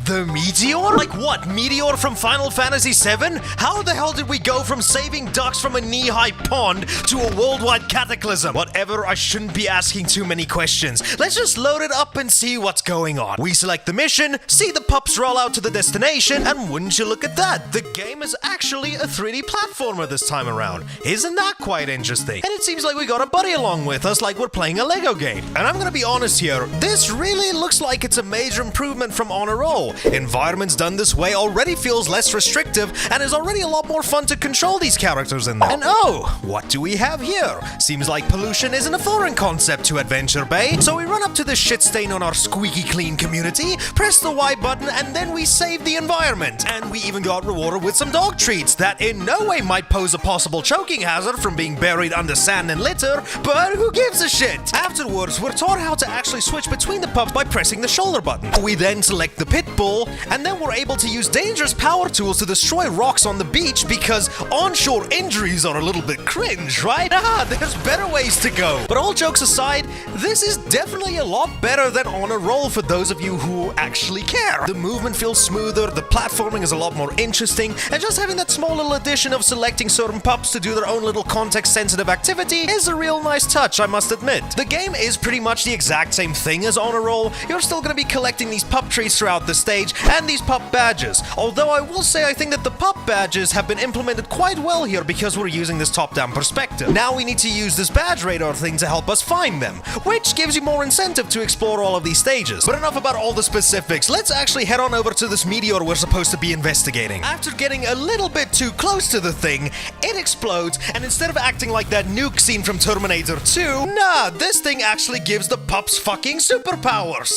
The Meteor? Like what, Meteor from Final Fantasy VII? How the hell did we go from saving ducks from a knee-high pond to a worldwide cataclysm? Whatever, I shouldn't be asking too many questions. Let's just load it up and see what's going on. We select the mission, see the pups roll out to the destination, and wouldn't you look at that, the game is actually a 3D platformer this time around. Isn't that quite interesting? And it seems like we got a buddy along with us like we're playing a Lego game. And I'm gonna be honest here, this really looks like it's a major improvement from On a Roll. Environments done this way already feels less restrictive and is already a lot more fun to control these characters in there. And oh, what do we have here? Seems like pollution isn't a foreign concept to Adventure Bay, so we run up to the shit stain on our squeaky clean community, press the Y button, and then we save the environment. And we even got rewarded with some dog treats that in no way might pose a possible choking hazard from being buried under sand and litter, but who gives a shit? Afterwards, we're taught how to actually switch between the pups by pressing the shoulder button. We then select the pit bull, and then we're able to use dangerous power tools to destroy rocks on the beach because onshore injuries are a little bit cringe, right? There's better ways to go. But all jokes aside, this is definitely a lot better than On a Roll for those of you who actually care. The movement feels smoother, the platforming is a lot more interesting, and just having that small little addition of selecting certain pups to do their own little context-sensitive activity is a real nice touch, I must admit. The game is pretty much the exact same thing as On a Roll. You're still going to be collecting these pup trees throughout the stage and these pup badges. Although I will say I think that the pup badges have been implemented quite well here because we're using this top-down perspective. Now we need to use this badge radar thing to help us find them, which gives you more incentive to explore all of these stages. But enough about all the specifics, let's actually head on over to this meteor we're supposed to be investigating. After getting a little bit too close to the thing, it explodes, and instead of acting like that nuke scene from Terminator 2, nah, this thing actually gives the pups fucking superpowers.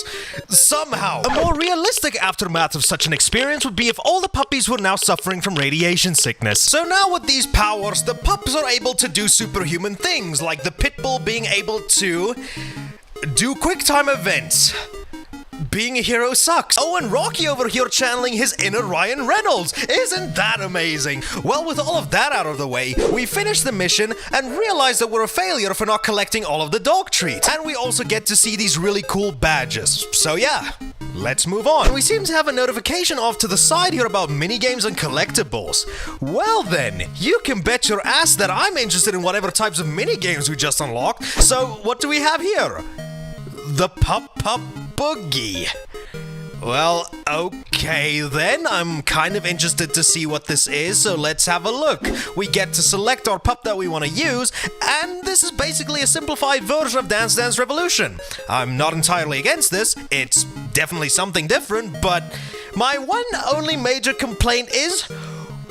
Somehow. A more realistic aftermath of such an experience would be if all the puppies were now suffering from radiation sickness. So now with these powers, the pups are able to do superhuman things, like the pit bull being able to do quick time events. Being a hero sucks. Oh, and Rocky over here channeling his inner Ryan Reynolds. Isn't that amazing? Well, with all of that out of the way, we finish the mission and realize that we're a failure for not collecting all of the dog treats. And we also get to see these really cool badges. So yeah, let's move on. We seem to have a notification off to the side here about minigames and collectibles. Well then, you can bet your ass that I'm interested in whatever types of minigames we just unlocked. So what do we have here? The Pup Boogie. Well, okay then, I'm kind of interested to see what this is, so let's have a look. We get to select our pup that we want to use, and this is basically a simplified version of Dance Dance Revolution. I'm not entirely against this, it's definitely something different, but my one only major complaint is,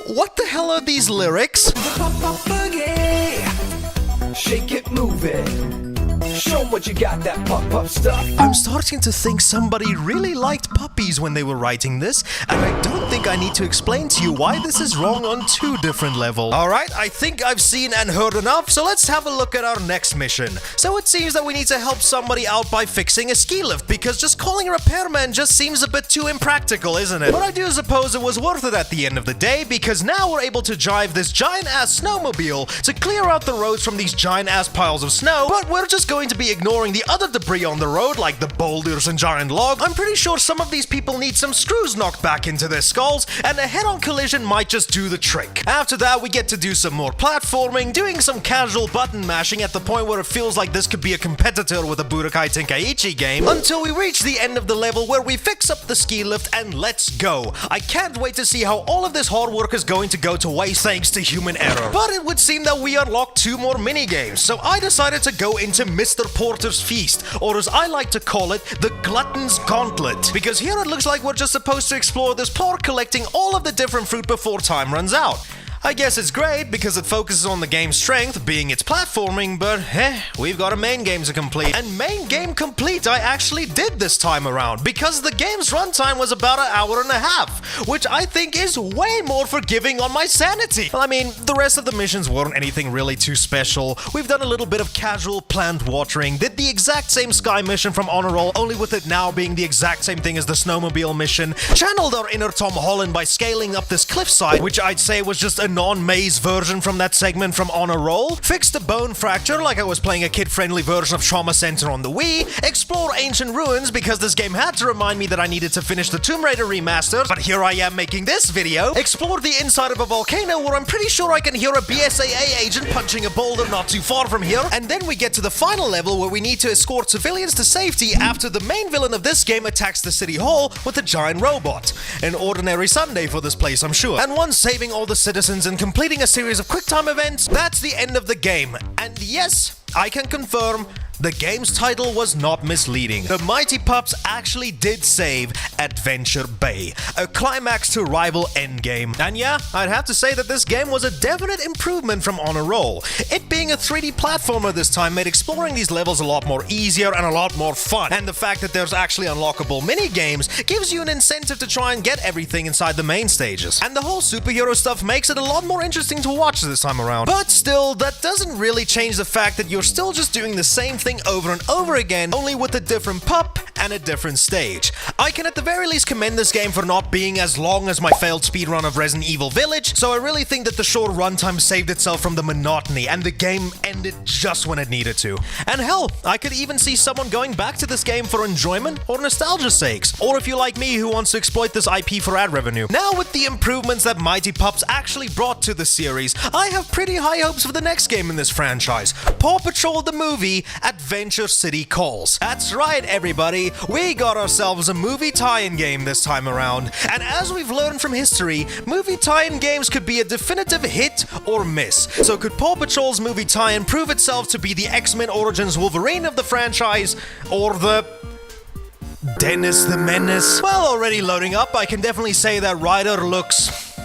what the hell are these lyrics? The Pup Boogie, shake it, move it. Show 'em what you got, that pup stuff. I'm starting to think somebody really liked puppies when they were writing this, and I don't think I need to explain to you why this is wrong on 2 different levels. Alright, I think I've seen and heard enough, so let's have a look at our next mission. So it seems that we need to help somebody out by fixing a ski lift, because just calling a repairman just seems a bit too impractical, isn't it? But I do suppose it was worth it at the end of the day, because now we're able to drive this giant-ass snowmobile to clear out the roads from these giant-ass piles of snow, but we're just going to be ignoring the other debris on the road, like the boulders and giant logs. I'm pretty sure some of these people need some screws knocked back into their skulls, and a head-on collision might just do the trick. After that, we get to do some more platforming, doing some casual button mashing at the point where it feels like this could be a competitor with a Budokai Tenkaichi game, until we reach the end of the level where we fix up the ski lift and let's go. I can't wait to see how all of this hard work is going to go to waste thanks to human error. But it would seem that we unlocked 2 more minigames, so I decided to go into Mr. Porter's Feast, or as I like to call it, the Glutton's Gauntlet. Because here it looks like we're just supposed to explore this park collecting all of the different fruit before time runs out. I guess it's great because it focuses on the game's strength, being its platforming, but we've got a main game to complete. And main game complete I actually did this time around, because the game's runtime was about 1.5 hours, which I think is way more forgiving on my sanity. Well, I mean, the rest of the missions weren't anything really too special. We've done a little bit of casual plant watering, did the exact same sky mission from Honor Roll, only with it now being the exact same thing as the snowmobile mission, channeled our inner Tom Holland by scaling up this cliffside, which I'd say was just a non-maze version from that segment from Honor Roll, fixed a bone fracture like I was playing a kid-friendly version of Trauma Center on the Wii, explore ancient ruins because this game had to remind me that I needed to finish the Tomb Raider Remasters, but here I am making this video, explore the inside of a volcano where I'm pretty sure I can hear a BSAA agent punching a boulder not too far from here, and then we get to the final level where we need to escort civilians to safety after the main villain of this game attacks the city hall with a giant robot. An ordinary Sunday for this place, I'm sure. And once saving all the citizens and completing a series of QuickTime events, that's the end of the game. And yes, I can confirm the game's title was not misleading. The Mighty Pups actually did save Adventure Bay, a climax to rival Endgame. And yeah, I'd have to say that this game was a definite improvement from Honor Roll. It being a 3D platformer this time made exploring these levels a lot more easier and a lot more fun. And the fact that there's actually unlockable mini-games gives you an incentive to try and get everything inside the main stages. And the whole superhero stuff makes it a lot more interesting to watch this time around. But still, that doesn't really change the fact that you're still just doing the same thing over and over again, only with a different pup and a different stage. I can at the very least commend this game for not being as long as my failed speedrun of Resident Evil Village, so I really think that the short runtime saved itself from the monotony, and the game ended just when it needed to. And hell, I could even see someone going back to this game for enjoyment or nostalgia's sakes, or if you like me who wants to exploit this IP for ad revenue. Now with the improvements that Mighty Pups actually brought to the series, I have pretty high hopes for the next game in this franchise, Paw Patrol the Movie, Adventure City Calls. That's right, everybody, we got ourselves a movie tie-in game this time around. And as we've learned from history, movie tie-in games could be a definitive hit or miss. So could Paw Patrol's movie tie-in prove itself to be the X-Men Origins Wolverine of the franchise, or the Dennis the Menace? Well, already loading up, I can definitely say that Ryder looks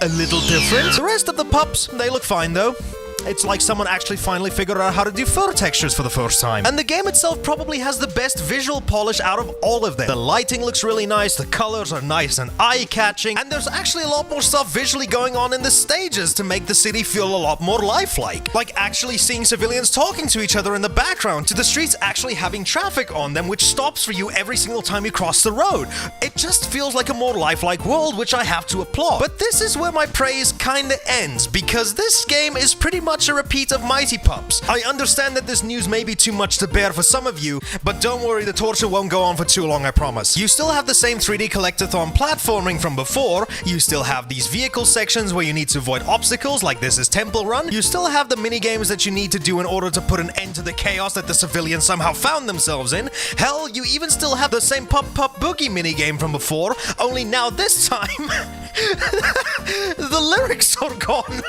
a little different. The rest of the pups, they look fine though. It's like someone actually finally figured out how to do fur textures for the first time. And the game itself probably has the best visual polish out of all of them. The lighting looks really nice, the colors are nice and eye-catching, and there's actually a lot more stuff visually going on in the stages to make the city feel a lot more lifelike. Like actually seeing civilians talking to each other in the background, to the streets actually having traffic on them, which stops for you every single time you cross the road. It just feels like a more lifelike world, which I have to applaud. But this is where my praise kinda ends, because this game is pretty much a repeat of Mighty Pups. I understand that this news may be too much to bear for some of you, but don't worry, the torture won't go on for too long, I promise. You still have the same 3D collectathon platforming from before, you still have these vehicle sections where you need to avoid obstacles like this is Temple Run, you still have the minigames that you need to do in order to put an end to the chaos that the civilians somehow found themselves in. Hell, you even still have the same Pup Pup Boogie minigame from before, only now this time, the lyrics are gone.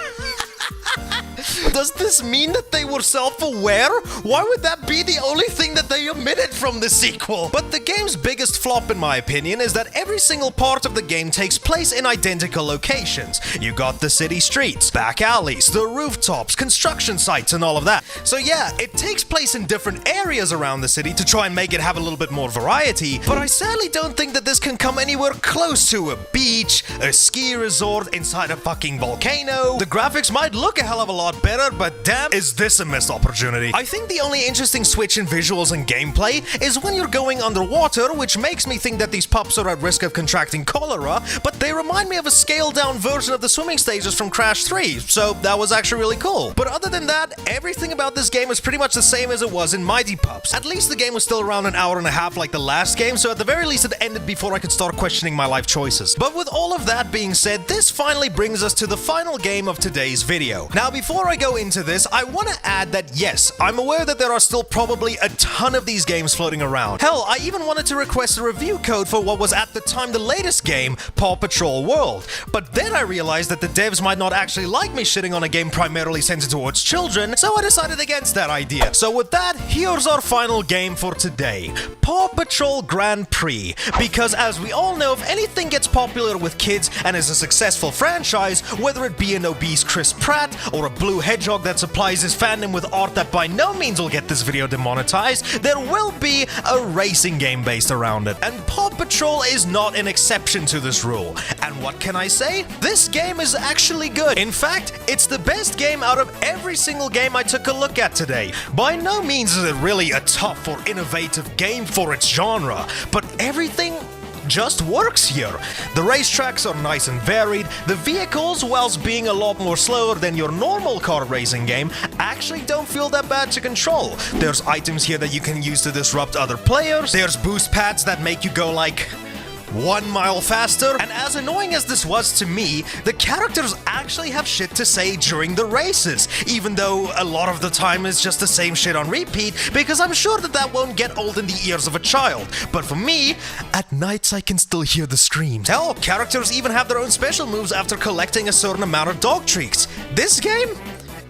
Does this mean that they were self-aware? Why would that be the only thing that they omitted from the sequel? But the game's biggest flop, in my opinion, is that every single part of the game takes place in identical locations. You got the city streets, back alleys, the rooftops, construction sites, and all of that. So yeah, it takes place in different areas around the city to try and make it have a little bit more variety, but I sadly don't think that this can come anywhere close to a beach, a ski resort inside a fucking volcano. The graphics might look a hell of a lot better, but damn, is this a missed opportunity. I think the only interesting switch in visuals and gameplay is when you're going underwater, which makes me think that these pups are at risk of contracting cholera, but they remind me of a scaled-down version of the swimming stages from Crash 3, so that was actually really cool. But other than that, everything about this game is pretty much the same as it was in Mighty Pups. At least the game was still around an hour and a half like the last game, so at the very least it ended before I could start questioning my life choices. But with all of that being said, this finally brings us to the final game of today's video. Now, before I go into this, I want to add that yes, I'm aware that there are still probably a ton of these games floating around. Hell, I even wanted to request a review code for what was at the time the latest game, Paw Patrol World. But then I realized that the devs might not actually like me shitting on a game primarily centered towards children, so I decided against that idea. So with that, here's our final game for today, Paw Patrol Grand Prix. Because as we all know, if anything gets popular with kids and is a successful franchise, whether it be an obese Chris Pratt or a blue hedgehog that supplies his fandom with art that by no means will get this video demonetized, there will be a racing game based around it. And Paw Patrol is not an exception to this rule. And what can I say? This game is actually good. In fact, it's the best game out of every single game I took a look at today. By no means is it really a tough or innovative game for its genre, but everything just works here. The racetracks are nice and varied, the vehicles, whilst being a lot more slower than your normal car racing game, actually don't feel that bad to control. There's items here that you can use to disrupt other players, there's boost pads that make you go like 1 mile faster, and as annoying as this was to me, the characters actually have shit to say during the races, even though a lot of the time it's just the same shit on repeat, because I'm sure that that won't get old in the ears of a child. But for me, at nights I can still hear the screams. Hell, characters even have their own special moves after collecting a certain amount of dog treats. This game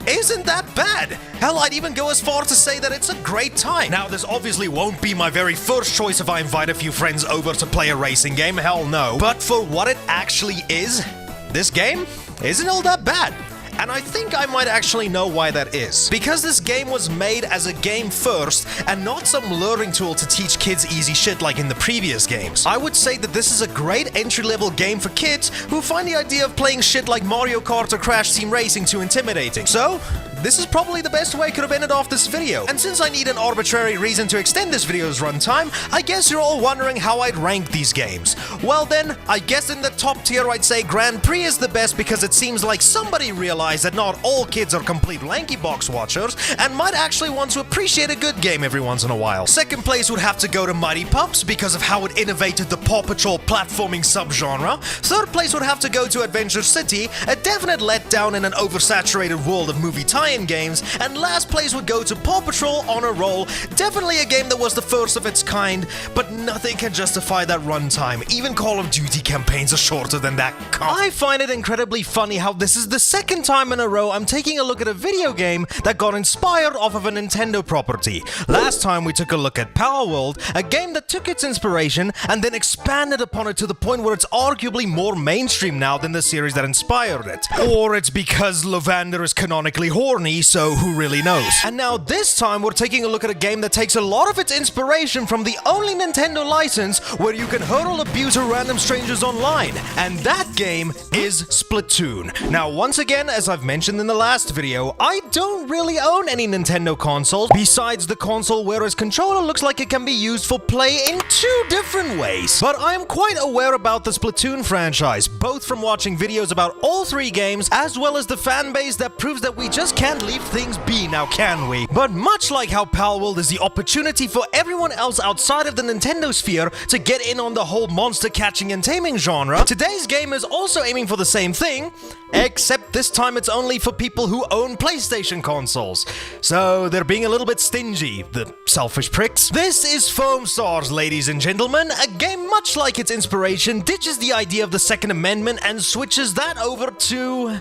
isn't that bad. Hell, I'd even go as far to say that it's a great time. Now, this obviously won't be my very first choice if I invite a few friends over to play a racing game, hell no. But for what it actually is, this game isn't all that bad. And I think I might actually know why that is. Because this game was made as a game first, and not some learning tool to teach kids easy shit like in the previous games. I would say that this is a great entry-level game for kids who find the idea of playing shit like Mario Kart or Crash Team Racing too intimidating. So, this is probably the best way I could have ended off this video. And since I need an arbitrary reason to extend this video's runtime, I guess you're all wondering how I'd rank these games. Well then, I guess in the top tier I'd say Grand Prix is the best because it seems like somebody realized that not all kids are complete lanky box watchers and might actually want to appreciate a good game every once in a while. Second place would have to go to Mighty Pups because of how it innovated the Paw Patrol platforming subgenre. Third place would have to go to Adventure City, a definite letdown in an oversaturated world of movie tie-in games, and last place would go to Paw Patrol on a Roll, definitely a game that was the first of its kind, but nothing can justify that runtime. Even Call of Duty campaigns are shorter than that. I find it incredibly funny how this is the second time in a row I'm taking a look at a video game that got inspired off of a Nintendo property. Last time we took a look at Palworld, a game that took its inspiration and then expanded upon it to the point where it's arguably more mainstream now than the series that inspired it. Or it's because Lavander is canonically horny, so who really knows? And now this time we're taking a look at a game that takes a lot of its inspiration from the only Nintendo license where you can hurl abuse to random strangers online, and that game is Splatoon. Now once again, as I've mentioned in the last video, I don't really own any Nintendo consoles besides the console where its controller looks like it can be used for play in 2 different ways. But I am quite aware about the Splatoon franchise, both from watching videos about all 3 games as well as the fan base that proves that we just can't leave things be now, can we? But much like how Palworld is the opportunity for everyone else outside of the Nintendo sphere to get in on the whole monster catching and taming genre, today's game is also aiming for the same thing, except this time it's only for people who own PlayStation consoles. So they're being a little bit stingy, the selfish pricks. This is Foam Stars, ladies and gentlemen, a game much like its inspiration ditches the idea of the Second Amendment and switches that over to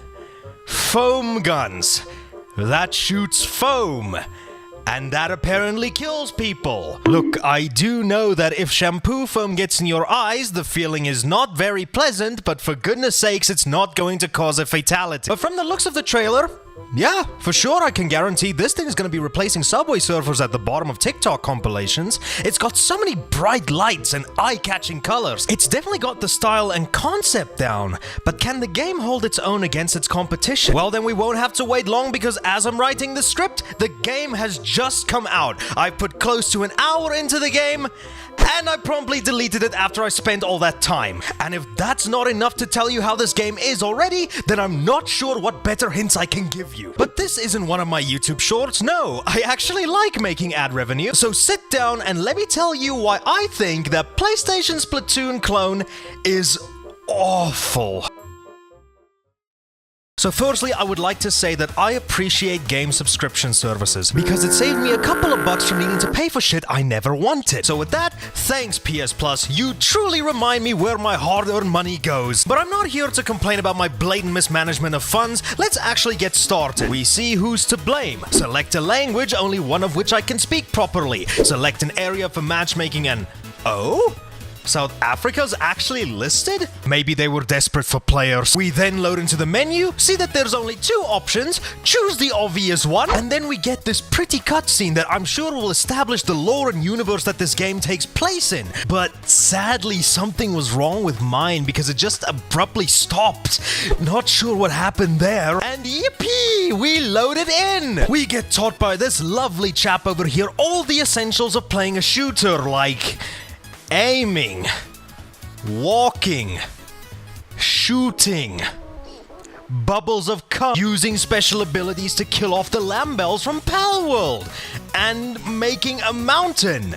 foam guns. that shoots foam. And that apparently kills people. Look, I do know that if shampoo foam gets in your eyes, the feeling is not very pleasant, but for goodness sakes, it's not going to cause a fatality. But from the looks of the trailer, yeah, for sure I can guarantee this thing is going to be replacing Subway Surfers at the bottom of TikTok compilations. It's got so many bright lights and eye-catching colors. It's definitely got the style and concept down. But can the game hold its own against its competition? Well, then we won't have to wait long, because as I'm writing the script, the game has just come out. I put close to an hour into the game, and I promptly deleted it after I spent all that time. And if that's not enough to tell you how this game is already, then I'm not sure what better hints I can give you. But this isn't one of my YouTube shorts, no. I actually like making ad revenue, so sit down and let me tell you why I think that PlayStation's Splatoon clone is awful. So firstly, I would like to say that I appreciate game subscription services, because it saved me a couple of bucks from needing to pay for shit I never wanted. So with that, thanks PS Plus, you truly remind me where my hard-earned money goes. But I'm not here to complain about my blatant mismanagement of funds. Let's actually get started. We see who's to blame. Select a language, only one of which I can speak properly. Select an area for matchmaking and... oh? South Africa's actually listed? Maybe they were desperate for players. We then load into the menu, see that there's only 2 options, choose the obvious one, and then we get this pretty cutscene that I'm sure will establish the lore and universe that this game takes place in. But sadly, something was wrong with mine because it just abruptly stopped. Not sure what happened there. And yippee! We loaded in! We get taught by this lovely chap over here all the essentials of playing a shooter, like... aiming, walking, shooting, bubbles of cum, using special abilities to kill off the Lambells from Palworld, and making a mountain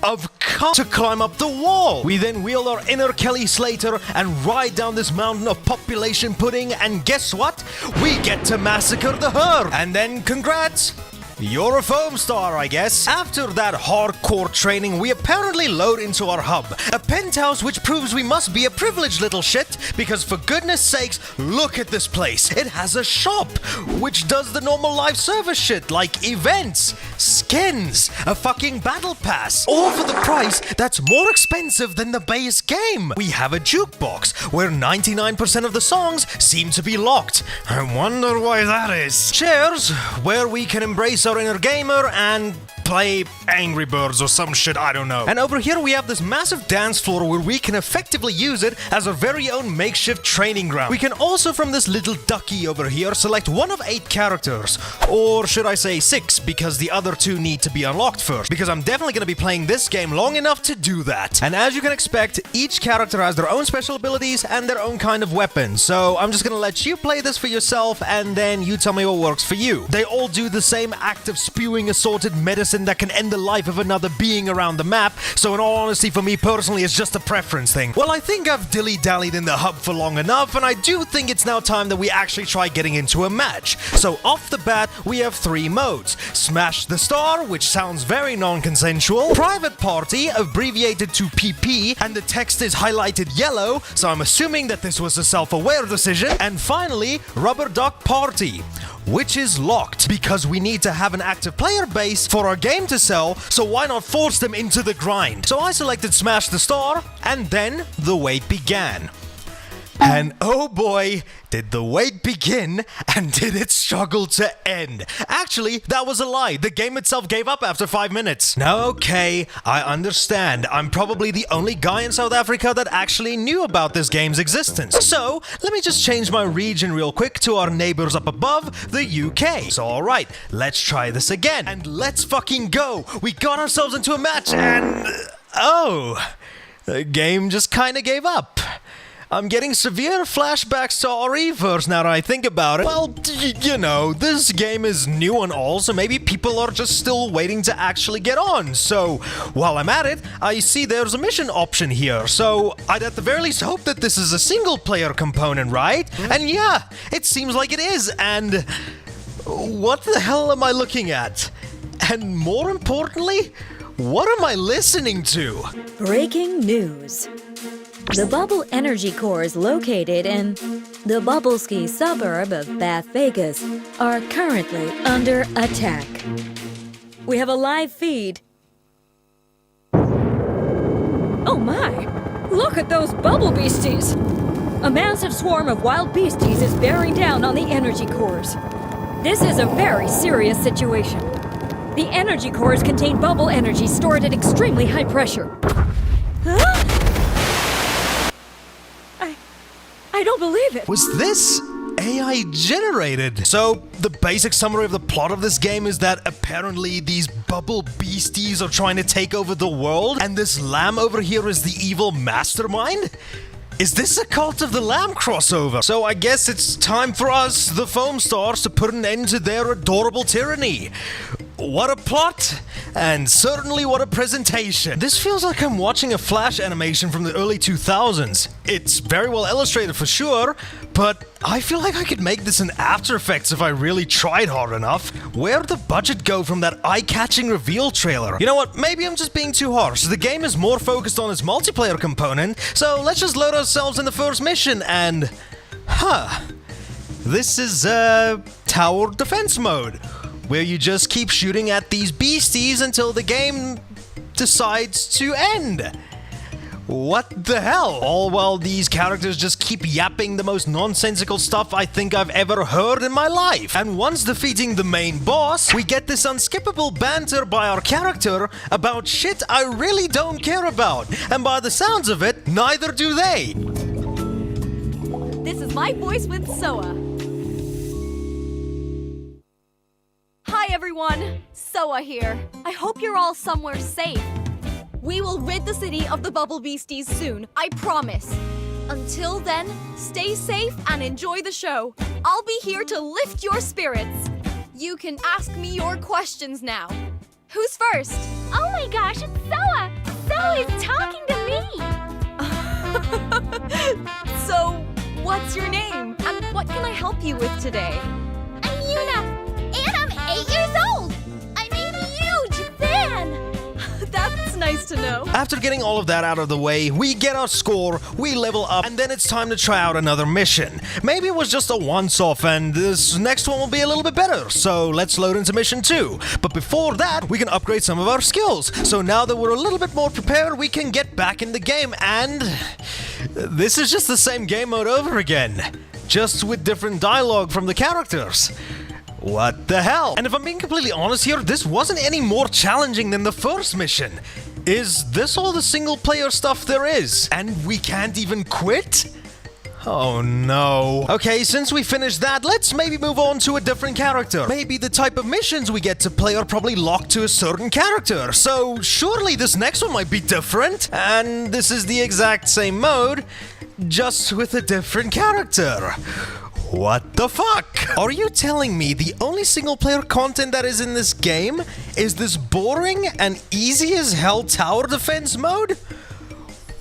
of cum to climb up the wall. We then wield our inner Kelly Slater and ride down this mountain of population pudding, and guess what? We get to massacre the herd. And then congrats! You're a foam star, I guess. After that hardcore training, we apparently load into our hub. A penthouse which proves we must be a privileged little shit, because for goodness sakes, look at this place. It has a shop, which does the normal live service shit, like events, skins, a fucking battle pass, all for the price that's more expensive than the base game. We have a jukebox, where 99% of the songs seem to be locked. I wonder why that is. Chairs, where we can embrace our inner gamer and play Angry Birds or some shit, I don't know. And over here we have this massive dance floor where we can effectively use it as our very own makeshift training ground. We can also, from this little ducky over here, select one of 8 characters. Or should I say 6, because the other 2 need to be unlocked first. Because I'm definitely going to be playing this game long enough to do that. And as you can expect, each character has their own special abilities and their own kind of weapon. So I'm just going to let you play this for yourself, and then you tell me what works for you. They all do the same act of spewing assorted medicine that can end the life of another being around the map, so in all honesty, for me personally, it's just a preference thing. Well, I think I've dilly-dallied in the hub for long enough, and I do think it's now time that we actually try getting into a match. So off the bat, we have 3 modes. Smash the Star, which sounds very non-consensual. Private Party, abbreviated to PP, and the text is highlighted yellow, so I'm assuming that this was a self-aware decision. And finally, Rubber Duck Party, which is locked, because we need to have an active player base for our game to sell, so why not force them into the grind? So I selected Smash the Star, and then the wait began. And oh boy, did the wait begin, and did it struggle to end. Actually, that was a lie. The game itself gave up after 5 minutes. Now, okay, I understand. I'm probably the only guy in South Africa that actually knew about this game's existence. So, let me just change my region real quick to our neighbors up above, the UK. So, alright, let's try this again. And let's fucking go. We got ourselves into a match, and... oh, the game just kinda gave up. I'm getting severe flashbacks to RE-verse now that I think about it. Well, you know, this game is new and all, so maybe people are just still waiting to actually get on. So, while I'm at it, I see there's a mission option here, so I'd at the very least hope that this is a single-player component, right? And yeah, it seems like it is, and... what the hell am I looking at? And more importantly, what am I listening to? Breaking news. The Bubble Energy Cores located in the Bubbleski suburb of Bath, Vegas are currently under attack. We have a live feed. Oh my! Look at those bubble beasties! A massive swarm of wild beasties is bearing down on the energy cores. This is a very serious situation. The energy cores contain bubble energy stored at extremely high pressure. Huh? I don't believe it. Was this AI generated? So, the basic summary of the plot of this game is that apparently these bubble beasties are trying to take over the world, and this lamb over here is the evil mastermind? Is this a Cult of the Lamb crossover? So I guess it's time for us, the Foam Stars, to put an end to their adorable tyranny. What a plot, and certainly what a presentation. This feels like I'm watching a Flash animation from the early 2000s. It's very well illustrated for sure, but I feel like I could make this in After Effects if I really tried hard enough. Where'd the budget go from that eye-catching reveal trailer? You know what, maybe I'm just being too harsh. The game is more focused on its multiplayer component, so let's just load ourselves in the first mission and... This is, Tower Defense Mode, where you just keep shooting at these beasties until the game decides to end. What the hell? All while these characters just keep yapping the most nonsensical stuff I think I've ever heard in my life. And once defeating the main boss, we get this unskippable banter by our character about shit I really don't care about. And by the sounds of it, neither do they. This is my voice with Soa. Hi everyone, Soa here. I hope you're all somewhere safe. We will rid the city of the bubble beasties soon, I promise. Until then, stay safe and enjoy the show. I'll be here to lift your spirits. You can ask me your questions now. Who's first? Oh my gosh, it's Soa! Soa is talking to me! So, what's your name? And what can I help you with today? I'm Yuna, and I'm 8 years old! I'm a huge fan! That's nice to know. After getting all of that out of the way, we get our score, we level up, and then it's time to try out another mission. Maybe it was just a once-off, and this next one will be a little bit better, so let's load into mission 2. But before that, we can upgrade some of our skills. So now that we're a little bit more prepared, we can get back in the game, and... this is just the same game mode over again. Just with different dialogue from the characters. What the hell? And if I'm being completely honest here, this wasn't any more challenging than the first mission. Is this all the single-player stuff there is? And we can't even quit? Oh no. Okay, since we finished that, let's maybe move on to a different character. Maybe the type of missions we get to play are probably locked to a certain character. So surely this next one might be different. And this is the exact same mode, just with a different character. What the fuck? Are you telling me the only single-player content that is in this game is this boring and easy as hell tower defense mode?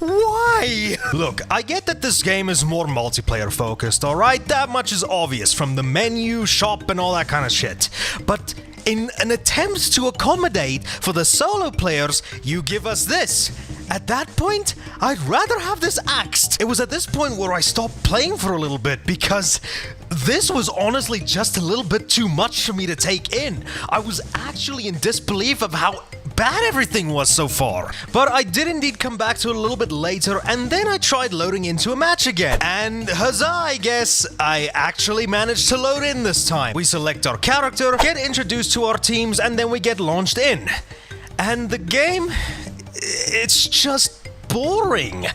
Why? Look, I get that this game is more multiplayer focused, alright? That much is obvious from the menu, shop, and all that kind of shit. But in an attempt to accommodate for the solo players, you give us this. At that point, I'd rather have this axed. It was at this point where I stopped playing for a little bit because this was honestly just a little bit too much for me to take in. I was actually in disbelief of how bad everything was so far. But I did indeed come back to it a little bit later, and then I tried loading into a match again. And huzzah, I guess, I actually managed to load in this time. We select our character, get introduced to our teams, and then we get launched in. And the game... it's just boring.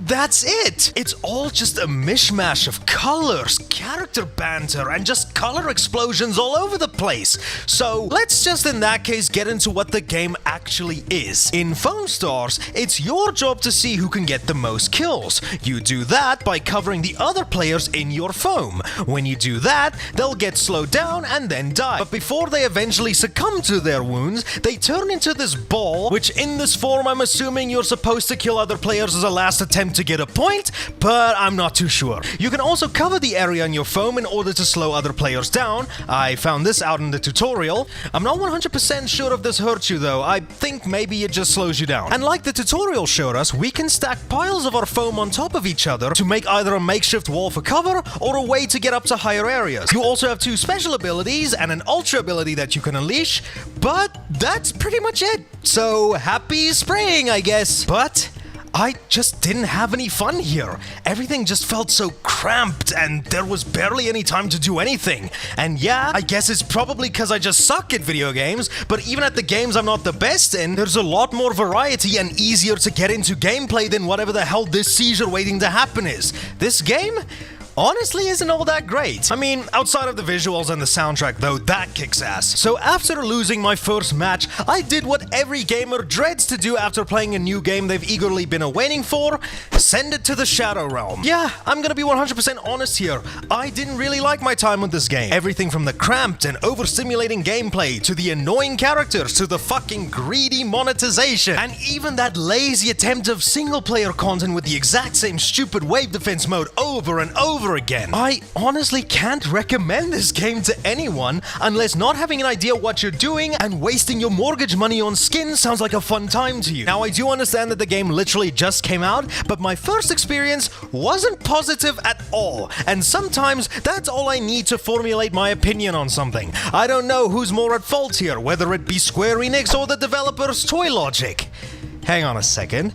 That's it. It's all just a mishmash of colors, character banter, and just color explosions all over the place. So let's just in that case get into what the game actually is. In Foam Stars, it's your job to see who can get the most kills. You do that by covering the other players in your foam. When you do that, they'll get slowed down and then die. But before they eventually succumb to their wounds, they turn into this ball, which in this form I'm assuming you're supposed to kill other players as a last attempt to to get a point, but I'm not too sure. You can also cover the area on your foam in order to slow other players down. I found this out in the tutorial. I'm not 100% sure if this hurts you though. I think maybe it just slows you down. And like the tutorial showed us, we can stack piles of our foam on top of each other to make either a makeshift wall for cover or a way to get up to higher areas. You also have 2 special abilities and an ultra ability that you can unleash, but that's pretty much it. So happy spraying, I guess. But I just didn't have any fun here. Everything just felt so cramped and there was barely any time to do anything. And yeah, I guess it's probably because I just suck at video games, but even at the games I'm not the best in, there's a lot more variety and easier to get into gameplay than whatever the hell this seizure waiting to happen is. This game honestly isn't all that great. I mean, outside of the visuals and the soundtrack though, that kicks ass. So after losing my first match, I did what every gamer dreads to do after playing a new game they've eagerly been awaiting for: send it to the Shadow Realm. Yeah, I'm gonna be 100% honest here. I didn't really like my time with this game. Everything from the cramped and overstimulating gameplay, to the annoying characters, to the fucking greedy monetization, and even that lazy attempt of single-player content with the exact same stupid wave defense mode over and over again. I honestly can't recommend this game to anyone unless not having an idea what you're doing and wasting your mortgage money on skins sounds like a fun time to you. Now, I do understand that the game literally just came out, but my first experience wasn't positive at all, and sometimes that's all I need to formulate my opinion on something. I don't know who's more at fault here, whether it be Square Enix or the developers Toy Logic. Hang on a second.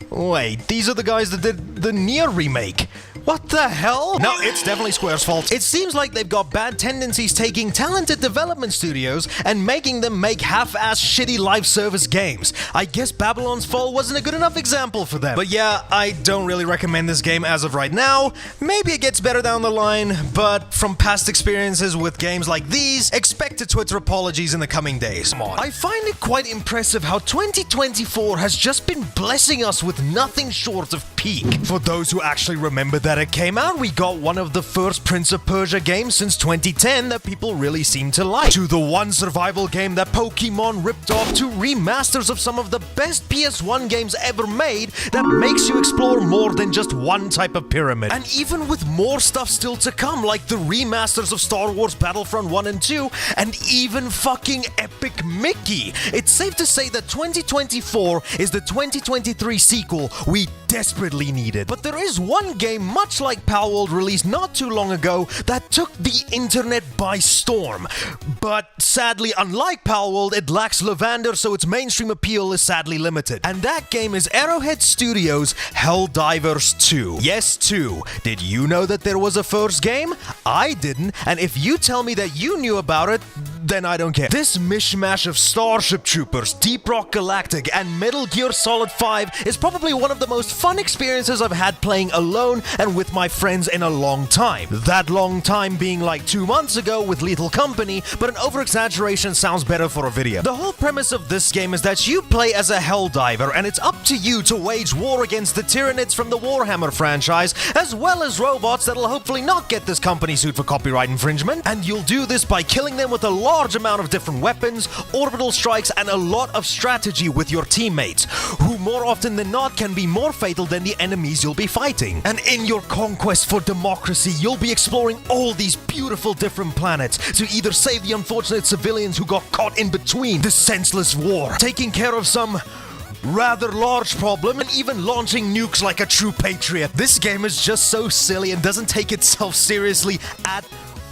Wait, these are the guys that did the Nier remake. What the hell? No, it's definitely Square's fault. It seems like they've got bad tendencies taking talented development studios and making them make half-ass shitty live service games. I guess Babylon's Fall wasn't a good enough example for them. But yeah, I don't really recommend this game as of right now. Maybe it gets better down the line, but from past experiences with games like these, expect a Twitter apologies in the coming days. Come on. I find it quite impressive how 2024 has just been blessing us with nothing short of peak. For those who actually remember that it came out, we got one of the first Prince of Persia games since 2010 that people really seem to like, to the one survival game that Pokémon ripped off, to remasters of some of the best PS1 games ever made that makes you explore more than just one type of pyramid. And even with more stuff still to come, like the remasters of Star Wars Battlefront 1 and 2, and even fucking Epic Mickey. It's safe to say that 2024 is the 2023 sequel we desperately needed. But there is one game much like Palworld, released not too long ago, that took the internet by storm. But sadly, unlike Palworld, it lacks Lavender, so its mainstream appeal is sadly limited. And that game is Arrowhead Studios' Helldivers 2. Yes, 2. Did you know that there was a first game? I didn't, and if you tell me that you knew about it, then I don't care. This mishmash of Starship Troopers, Deep Rock Galactic, and Metal Gear Solid 5 is probably one of the most fun experiences I've had playing alone and with my friends in a long time. That long time being like 2 months ago with Lethal Company, but an over-exaggeration sounds better for a video. The whole premise of this game is that you play as a Helldiver, and it's up to you to wage war against the Tyranids from the Warhammer franchise, as well as robots that'll hopefully not get this company sued for copyright infringement, and you'll do this by killing them with a large amount of different weapons, orbital strikes, and a lot of strategy with your teammates, who more often than not can be more fatal than the enemies you'll be fighting. And in your conquest for democracy, you'll be exploring all these beautiful different planets to either save the unfortunate civilians who got caught in between the senseless war, taking care of some rather large problem, and even launching nukes like a true patriot. This game is just so silly and doesn't take itself seriously at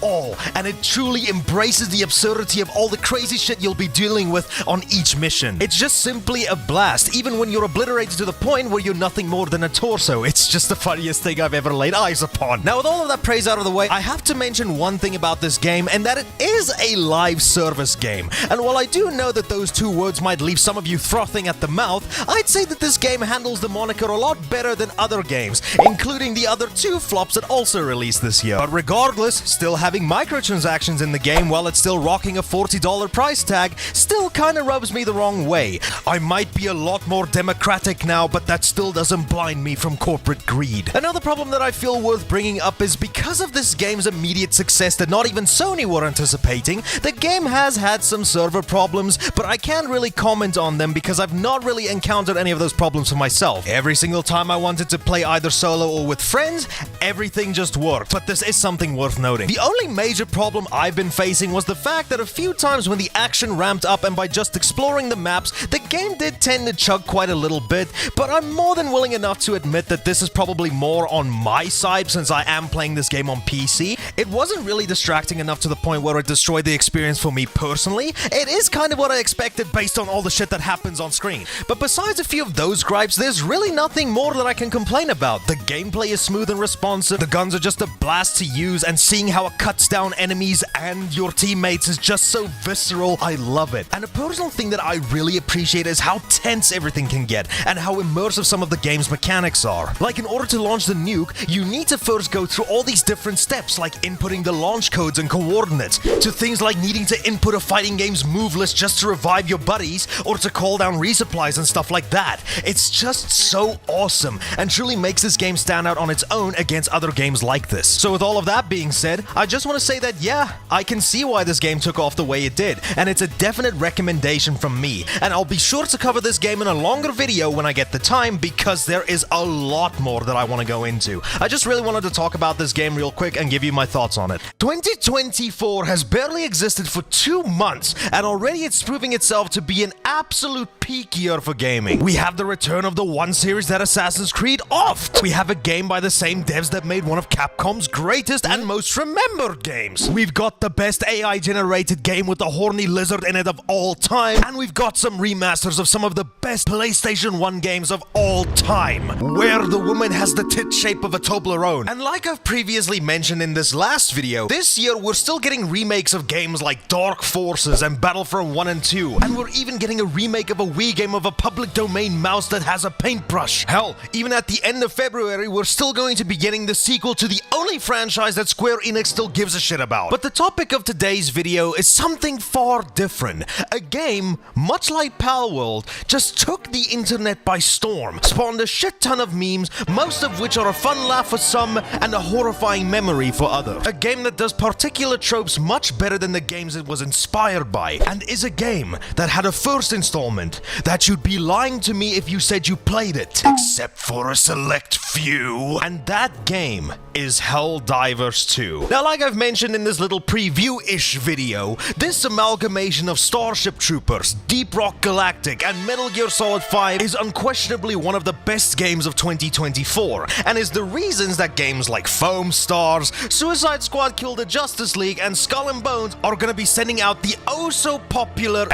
all, and it truly embraces the absurdity of all the crazy shit you'll be dealing with on each mission. It's just simply a blast, even when you're obliterated to the point where you're nothing more than a torso. It's just the funniest thing I've ever laid eyes upon. Now, with all of that praise out of the way, I have to mention one thing about this game, and that it is a live service game. And while I do know that those two words might leave some of you frothing at the mouth, I'd say that this game handles the moniker a lot better than other games, including the other two flops that also released this year. But regardless, still having having microtransactions in the game while it's still rocking a $40 price tag still kinda rubs me the wrong way. I might be a lot more democratic now, but that still doesn't blind me from corporate greed. Another problem that I feel worth bringing up is because of this game's immediate success that not even Sony were anticipating, the game has had some server problems, but I can't really comment on them because I've not really encountered any of those problems for myself. Every single time I wanted to play either solo or with friends, everything just worked. But this is something worth noting. The only major problem I've been facing was the fact that a few times when the action ramped up and by just exploring the maps, the game did tend to chug quite a little bit, but I'm more than willing enough to admit that this is probably more on my side since I am playing this game on PC. It wasn't really distracting enough to the point where it destroyed the experience for me personally. It is kind of what I expected based on all the shit that happens on screen. But besides a few of those gripes, there's really nothing more that I can complain about. The gameplay is smooth and responsive, the guns are just a blast to use, and seeing how it cuts down enemies and your teammates is just so visceral. I love it. And a personal thing that I really appreciate is how tense everything can get and how immersive some of the game's mechanics are. Like, in order to launch the nuke, you need to first go through all these different steps, like inputting the launch codes and coordinates, to things like needing to input a fighting game's move list just to revive your buddies or to call down resupplies and stuff like that. It's just so awesome and truly makes this game stand out on its own against other games like this. So with all of that being said, I just want to say that yeah, I can see why this game took off the way it did, and it's a definite recommendation from me, and I'll be sure to cover this game in a longer video when I get the time because there is a lot more that I want to go into. I just really wanted to talk about this game real quick and give you my thoughts on it. 2024 has barely existed for 2 months, and already it's proving itself to be an absolute peak year for gaming. We have the return of the one series that Assassin's Creed offed. We have a game by the same devs that made one of Capcom's greatest and most remembered games. We've got the best AI-generated game with the horny lizard in it of all time, and we've got some remasters of some of the best PlayStation 1 games of all time, where the woman has the tit shape of a Toblerone. And like I've previously mentioned in this last video, this year we're still getting remakes of games like Dark Forces and Battlefront 1 and 2, and we're even getting a remake of a Wii game of a public domain mouse that has a paintbrush. Hell, even at the end of February, we're still going to be getting the sequel to the only franchise that Square Enix still gives a shit about. But the topic of today's video is something far different. A game, much like Palworld, just took the internet by storm, spawned a shit ton of memes, most of which are a fun laugh for some and a horrifying memory for others. A game that does particular tropes much better than the games it was inspired by, and is a game that had a first installment that you'd be lying to me if you said you played it, except for a select few. And that game is Helldivers 2. Now, like I've mentioned in this little preview-ish video, this amalgamation of Starship Troopers, Deep Rock Galactic, and Metal Gear Solid 5 is unquestionably one of the best games of 2024, and is the reasons that games like Foam Stars, Suicide Squad Kill the Justice League, and Skull and Bones are gonna be sending out the oh-so-popular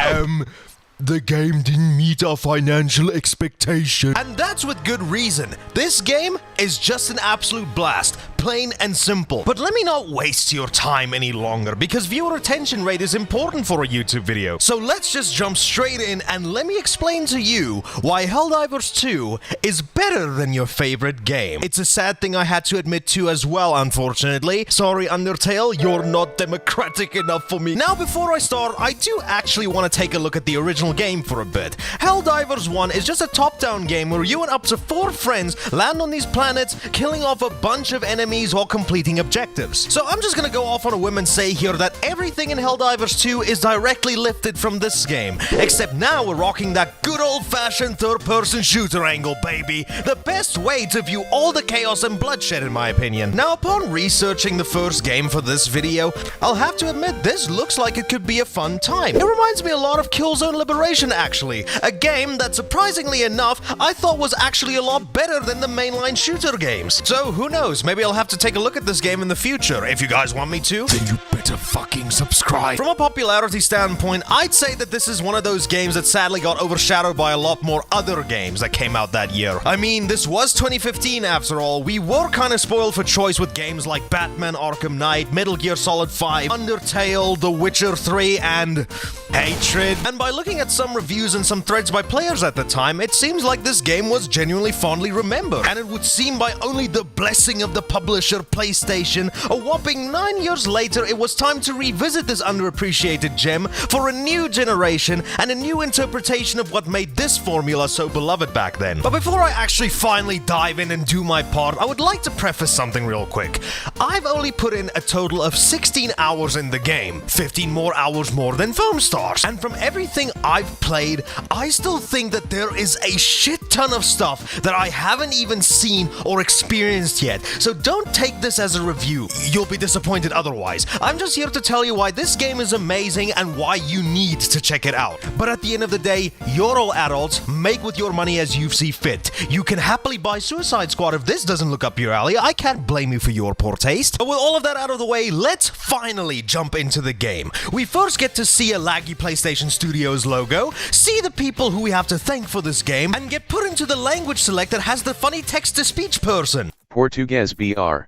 the game didn't meet our financial expectation. And that's with good reason. This game is just an absolute blast, plain and simple. But let me not waste your time any longer, because viewer retention rate is important for a YouTube video. So let's just jump straight in and let me explain to you why Helldivers 2 is better than your favorite game. It's a sad thing I had to admit to as well, unfortunately. Sorry, Undertale, you're not democratic enough for me. Now, before I start, I do actually want to take a look at the original game for a bit. Helldivers 1 is just a top-down game where you and up to 4 friends land on these planets, killing off a bunch of enemies while completing objectives. So I'm just gonna go off on a whim and say here that everything in Helldivers 2 is directly lifted from this game, except now we're rocking that good old-fashioned third-person shooter angle, baby. The best way to view all the chaos and bloodshed, in my opinion. Now, upon researching the first game for this video, I'll have to admit this looks like it could be a fun time. It reminds me a lot of Killzone Liberation, actually. A game that, surprisingly enough, I thought was actually a lot better than the mainline shooter games. So, who knows, maybe I'll have to take a look at this game in the future. If you guys want me to, then you better fucking subscribe. From a popularity standpoint, I'd say that this is one of those games that sadly got overshadowed by a lot more other games that came out that year. I mean, this was 2015 after all. We were kind of spoiled for choice with games like Batman Arkham Knight, Metal Gear Solid 5, Undertale, The Witcher 3, and Hatred. And by looking at some reviews and some threads by players at the time, it seems like this game was genuinely fondly remembered, and it would seem by only the blessing of the public publisher PlayStation, a whopping 9 years later it was time to revisit this underappreciated gem for a new generation and a new interpretation of what made this formula so beloved back then. But before I actually finally dive in and do my part, I would like to preface something real quick. I've only put in a total of 16 hours in the game, 15 more hours more than Foam Stars, and from everything I've played, I still think that there is a shit ton of stuff that I haven't even seen or experienced yet, so don't take this as a review. You'll be disappointed otherwise. I'm just here to tell you why this game is amazing and why you need to check it out. But at the end of the day, you're all adults, make with your money as you see fit. You can happily buy Suicide Squad if this doesn't look up your alley. I can't blame you for your poor taste. But with all of that out of the way, let's finally jump into the game. We first get to see a laggy PlayStation Studios logo, see the people who we have to thank for this game, and get put into the language select that has the funny text-to-speech person. Portuguese BR.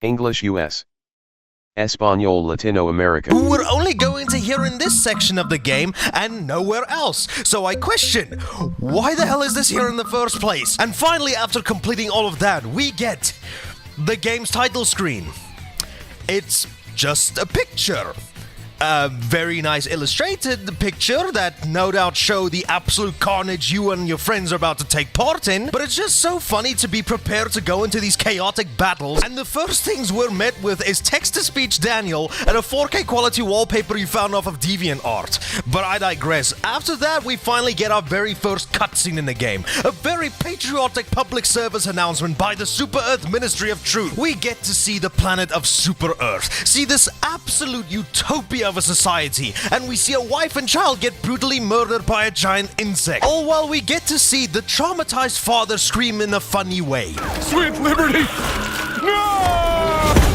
English US. Espanol Latino America. Who we're only going to hear in this section of the game and nowhere else. So I question, why the hell is this here in the first place? And finally, after completing all of that, we get the game's title screen. It's just a picture. A very nice illustrated picture that no doubt show the absolute carnage you and your friends are about to take part in, but it's just so funny to be prepared to go into these chaotic battles, and the first things we're met with is text-to-speech Daniel and a 4K quality wallpaper you found off of DeviantArt. But I digress. After that, we finally get our very first cutscene in the game. A very patriotic public service announcement by the Super Earth Ministry of Truth. We get to see the planet of Super Earth, see this absolute utopia of a society, and we see a wife and child get brutally murdered by a giant insect. All while we get to see the traumatized father scream in a funny way. Sweet liberty! No!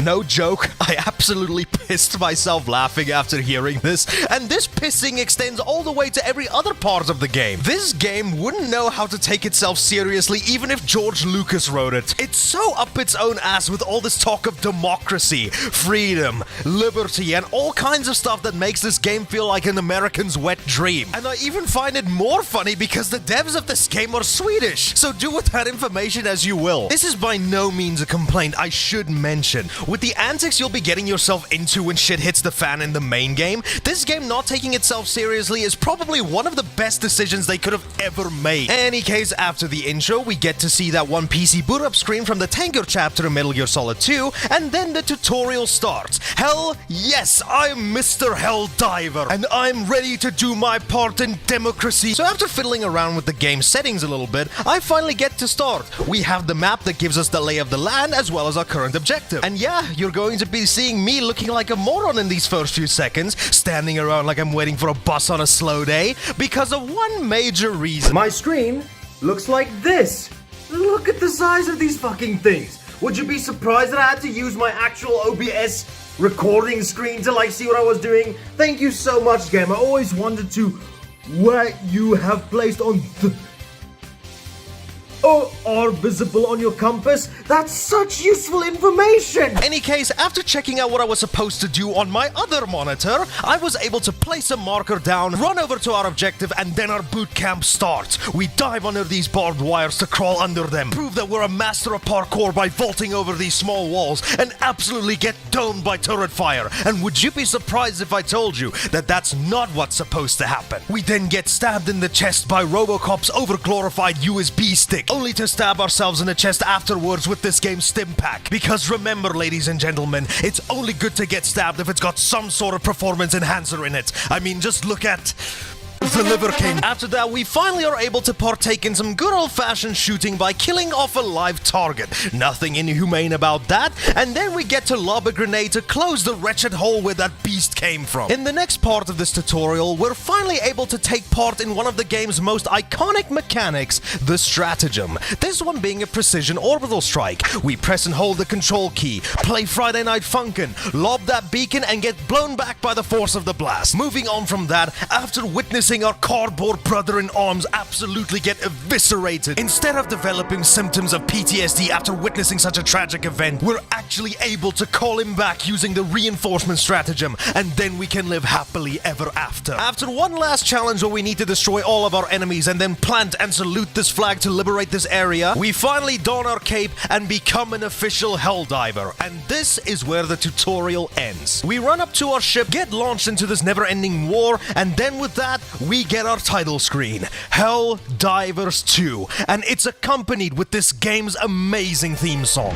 No joke, I absolutely pissed myself laughing after hearing this, and this pissing extends all the way to every other part of the game. This game wouldn't know how to take itself seriously even if George Lucas wrote it. It's so up its own ass with all this talk of democracy, freedom, liberty, and all kinds of stuff that makes this game feel like an American's wet dream. And I even find it more funny because the devs of this game are Swedish, so do with that information as you will. This is by no means a complaint, I should mention. With the antics you'll be getting yourself into when shit hits the fan in the main game, this game not taking itself seriously is probably one of the best decisions they could have ever made. In any case, after the intro, we get to see that one PC boot up screen from the Tanker chapter in Metal Gear Solid 2, and then the tutorial starts. Hell yes, I'm Mr. Helldiver, and I'm ready to do my part in democracy. So after fiddling around with the game settings a little bit, I finally get to start. We have the map that gives us the lay of the land as well as our current objective. And yeah, you're going to be seeing me looking like a moron in these first few seconds, standing around like I'm waiting for a bus on a slow day, because of one major reason. My screen looks like this. Look at the size of these fucking things. Would you be surprised that I had to use my actual OBS recording screen to like see what I was doing? Thank you so much, game. I always wanted to where you have placed on the are visible on your compass. That's such useful information! Any case, after checking out what I was supposed to do on my other monitor, I was able to place a marker down, run over to our objective, and then our boot camp starts. We dive under these barbed wires to crawl under them, prove that we're a master of parkour by vaulting over these small walls, and absolutely get domed by turret fire. And would you be surprised if I told you that that's not what's supposed to happen? We then get stabbed in the chest by Robocop's over-glorified USB stick, only to stab ourselves in the chest afterwards with this game's stim pack. Because remember, ladies and gentlemen, it's only good to get stabbed if it's got some sort of performance enhancer in it. I mean, just look at the Liver King. After that, we finally are able to partake in some good old-fashioned shooting by killing off a live target. Nothing inhumane about that. And then we get to lob a grenade to close the wretched hole where that beast came from. In the next part of this tutorial, we're finally able to take part in one of the game's most iconic mechanics, the stratagem. This one being a precision orbital strike. We press and hold the control key, play Friday Night Funkin', lob that beacon, and get blown back by the force of the blast. Moving on from that, after witnessing having our cardboard brother-in-arms absolutely get eviscerated. Instead of developing symptoms of PTSD after witnessing such a tragic event, we're actually able to call him back using the reinforcement stratagem, and then we can live happily ever after. After one last challenge where we need to destroy all of our enemies and then plant and salute this flag to liberate this area, we finally don our cape and become an official Helldiver. And this is where the tutorial ends. We run up to our ship, get launched into this never-ending war, and then with that, we get our title screen, Helldivers 2, and it's accompanied with this game's amazing theme song.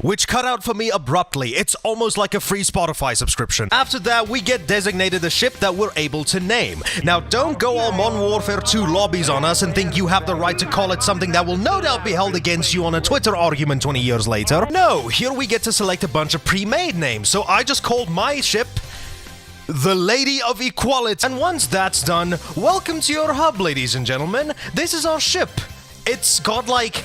Which cut out for me abruptly. It's almost like a free Spotify subscription. After that, we get designated a ship that we're able to name. Now, don't go all Modern Warfare 2 lobbies on us and think you have the right to call it something that will no doubt be held against you on a Twitter argument 20 years later. No, here we get to select a bunch of pre-made names, so I just called my ship the Lady of Equality. And once that's done, welcome to your hub, ladies and gentlemen. This is our ship. It's got like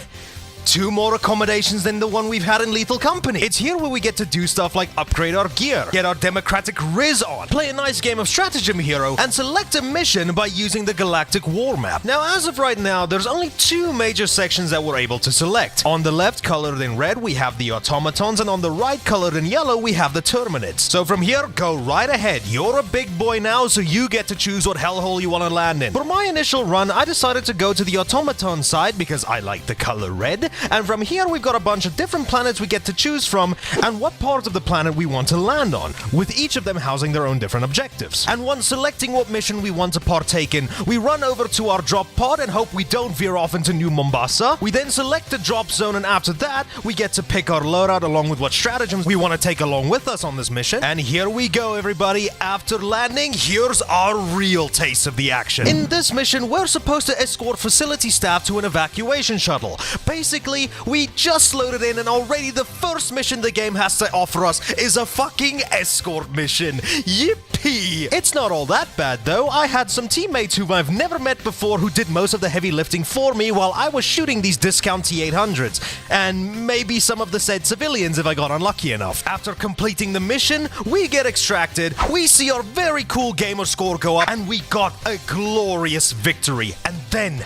2 more accommodations than the one we've had in Lethal Company. It's here where we get to do stuff like upgrade our gear, get our democratic Riz on, play a nice game of Stratagem Hero, and select a mission by using the Galactic War Map. Now, as of right now, there's only 2 major sections that we're able to select. On the left, colored in red, we have the automatons, and on the right, colored in yellow, we have the Terminids. So from here, go right ahead. You're a big boy now, so you get to choose what hellhole you want to land in. For my initial run, I decided to go to the automaton side because I like the color red. And from here, we've got a bunch of different planets we get to choose from and what part of the planet we want to land on, with each of them housing their own different objectives. And once selecting what mission we want to partake in, we run over to our drop pod and hope we don't veer off into New Mombasa. We then select the drop zone, and after that, we get to pick our loadout along with what stratagems we want to take along with us on this mission. And here we go, everybody. After landing, here's our real taste of the action. In this mission, we're supposed to escort facility staff to an evacuation shuttle. Basically, we just loaded in, and already the first mission the game has to offer us is a fucking escort mission. Yippee! It's not all that bad though. I had some teammates who I've never met before who did most of the heavy lifting for me while I was shooting these discount T-800s. And maybe some of the said civilians if I got unlucky enough. After completing the mission, we get extracted, we see our very cool gamer score go up, and we got a glorious victory. And then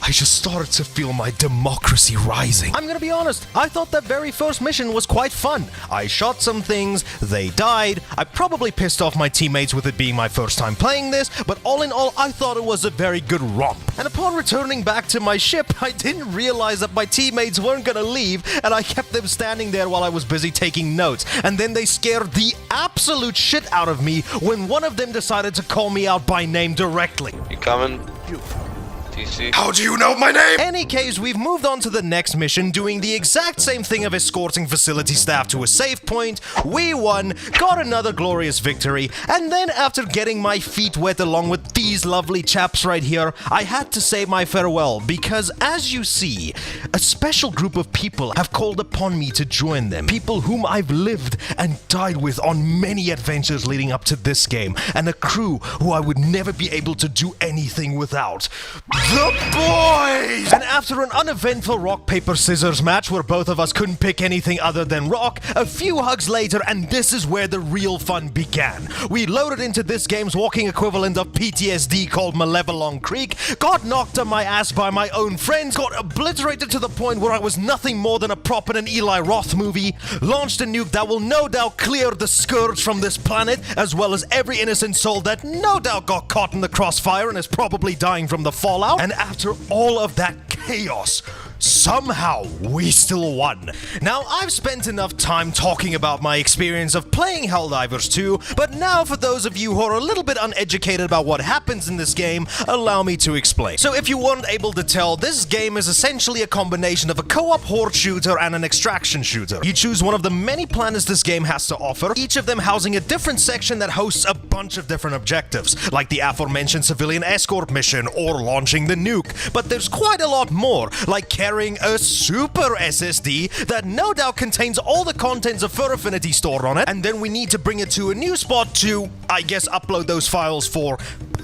I just started to feel my democracy rising. I'm gonna be honest, I thought that very first mission was quite fun. I shot some things, they died, I probably pissed off my teammates with it being my first time playing this, but all in all, I thought it was a very good romp. And upon returning back to my ship, I didn't realize that my teammates weren't gonna leave, and I kept them standing there while I was busy taking notes. And then they scared the absolute shit out of me when one of them decided to call me out by name directly. You coming? TC. How do you know my name? Any case, we've moved on to the next mission, doing the exact same thing of escorting facility staff to a safe point. We won, got another glorious victory, and then after getting my feet wet along with these lovely chaps right here, I had to say my farewell because, as you see, a special group of people have called upon me to join them. People whom I've lived and died with on many adventures leading up to this game, and a crew who I would never be able to do anything without. The boys! And after an uneventful rock, paper, scissors match where both of us couldn't pick anything other than rock, a few hugs later, and this is where the real fun began. We loaded into this game's walking equivalent of PTSD called Malevelon Creek, got knocked on my ass by my own friends, got obliterated to the point where I was nothing more than a prop in an Eli Roth movie, launched a nuke that will no doubt clear the scourge from this planet, as well as every innocent soul that no doubt got caught in the crossfire and is probably dying from the fallout. And after all of that chaos, somehow we still won. Now, I've spent enough time talking about my experience of playing Helldivers 2, but now for those of you who are a little bit uneducated about what happens in this game, allow me to explain. So if you weren't able to tell, this game is essentially a combination of a co-op horde shooter and an extraction shooter. You choose one of the many planets this game has to offer, each of them housing a different section that hosts a bunch of different objectives, like the aforementioned civilian escort mission or launching the nuke. But there's quite a lot more, like carrying a super SSD that no doubt contains all the contents of Fur Affinity stored on it, and then we need to bring it to a new spot to, I guess, upload those files for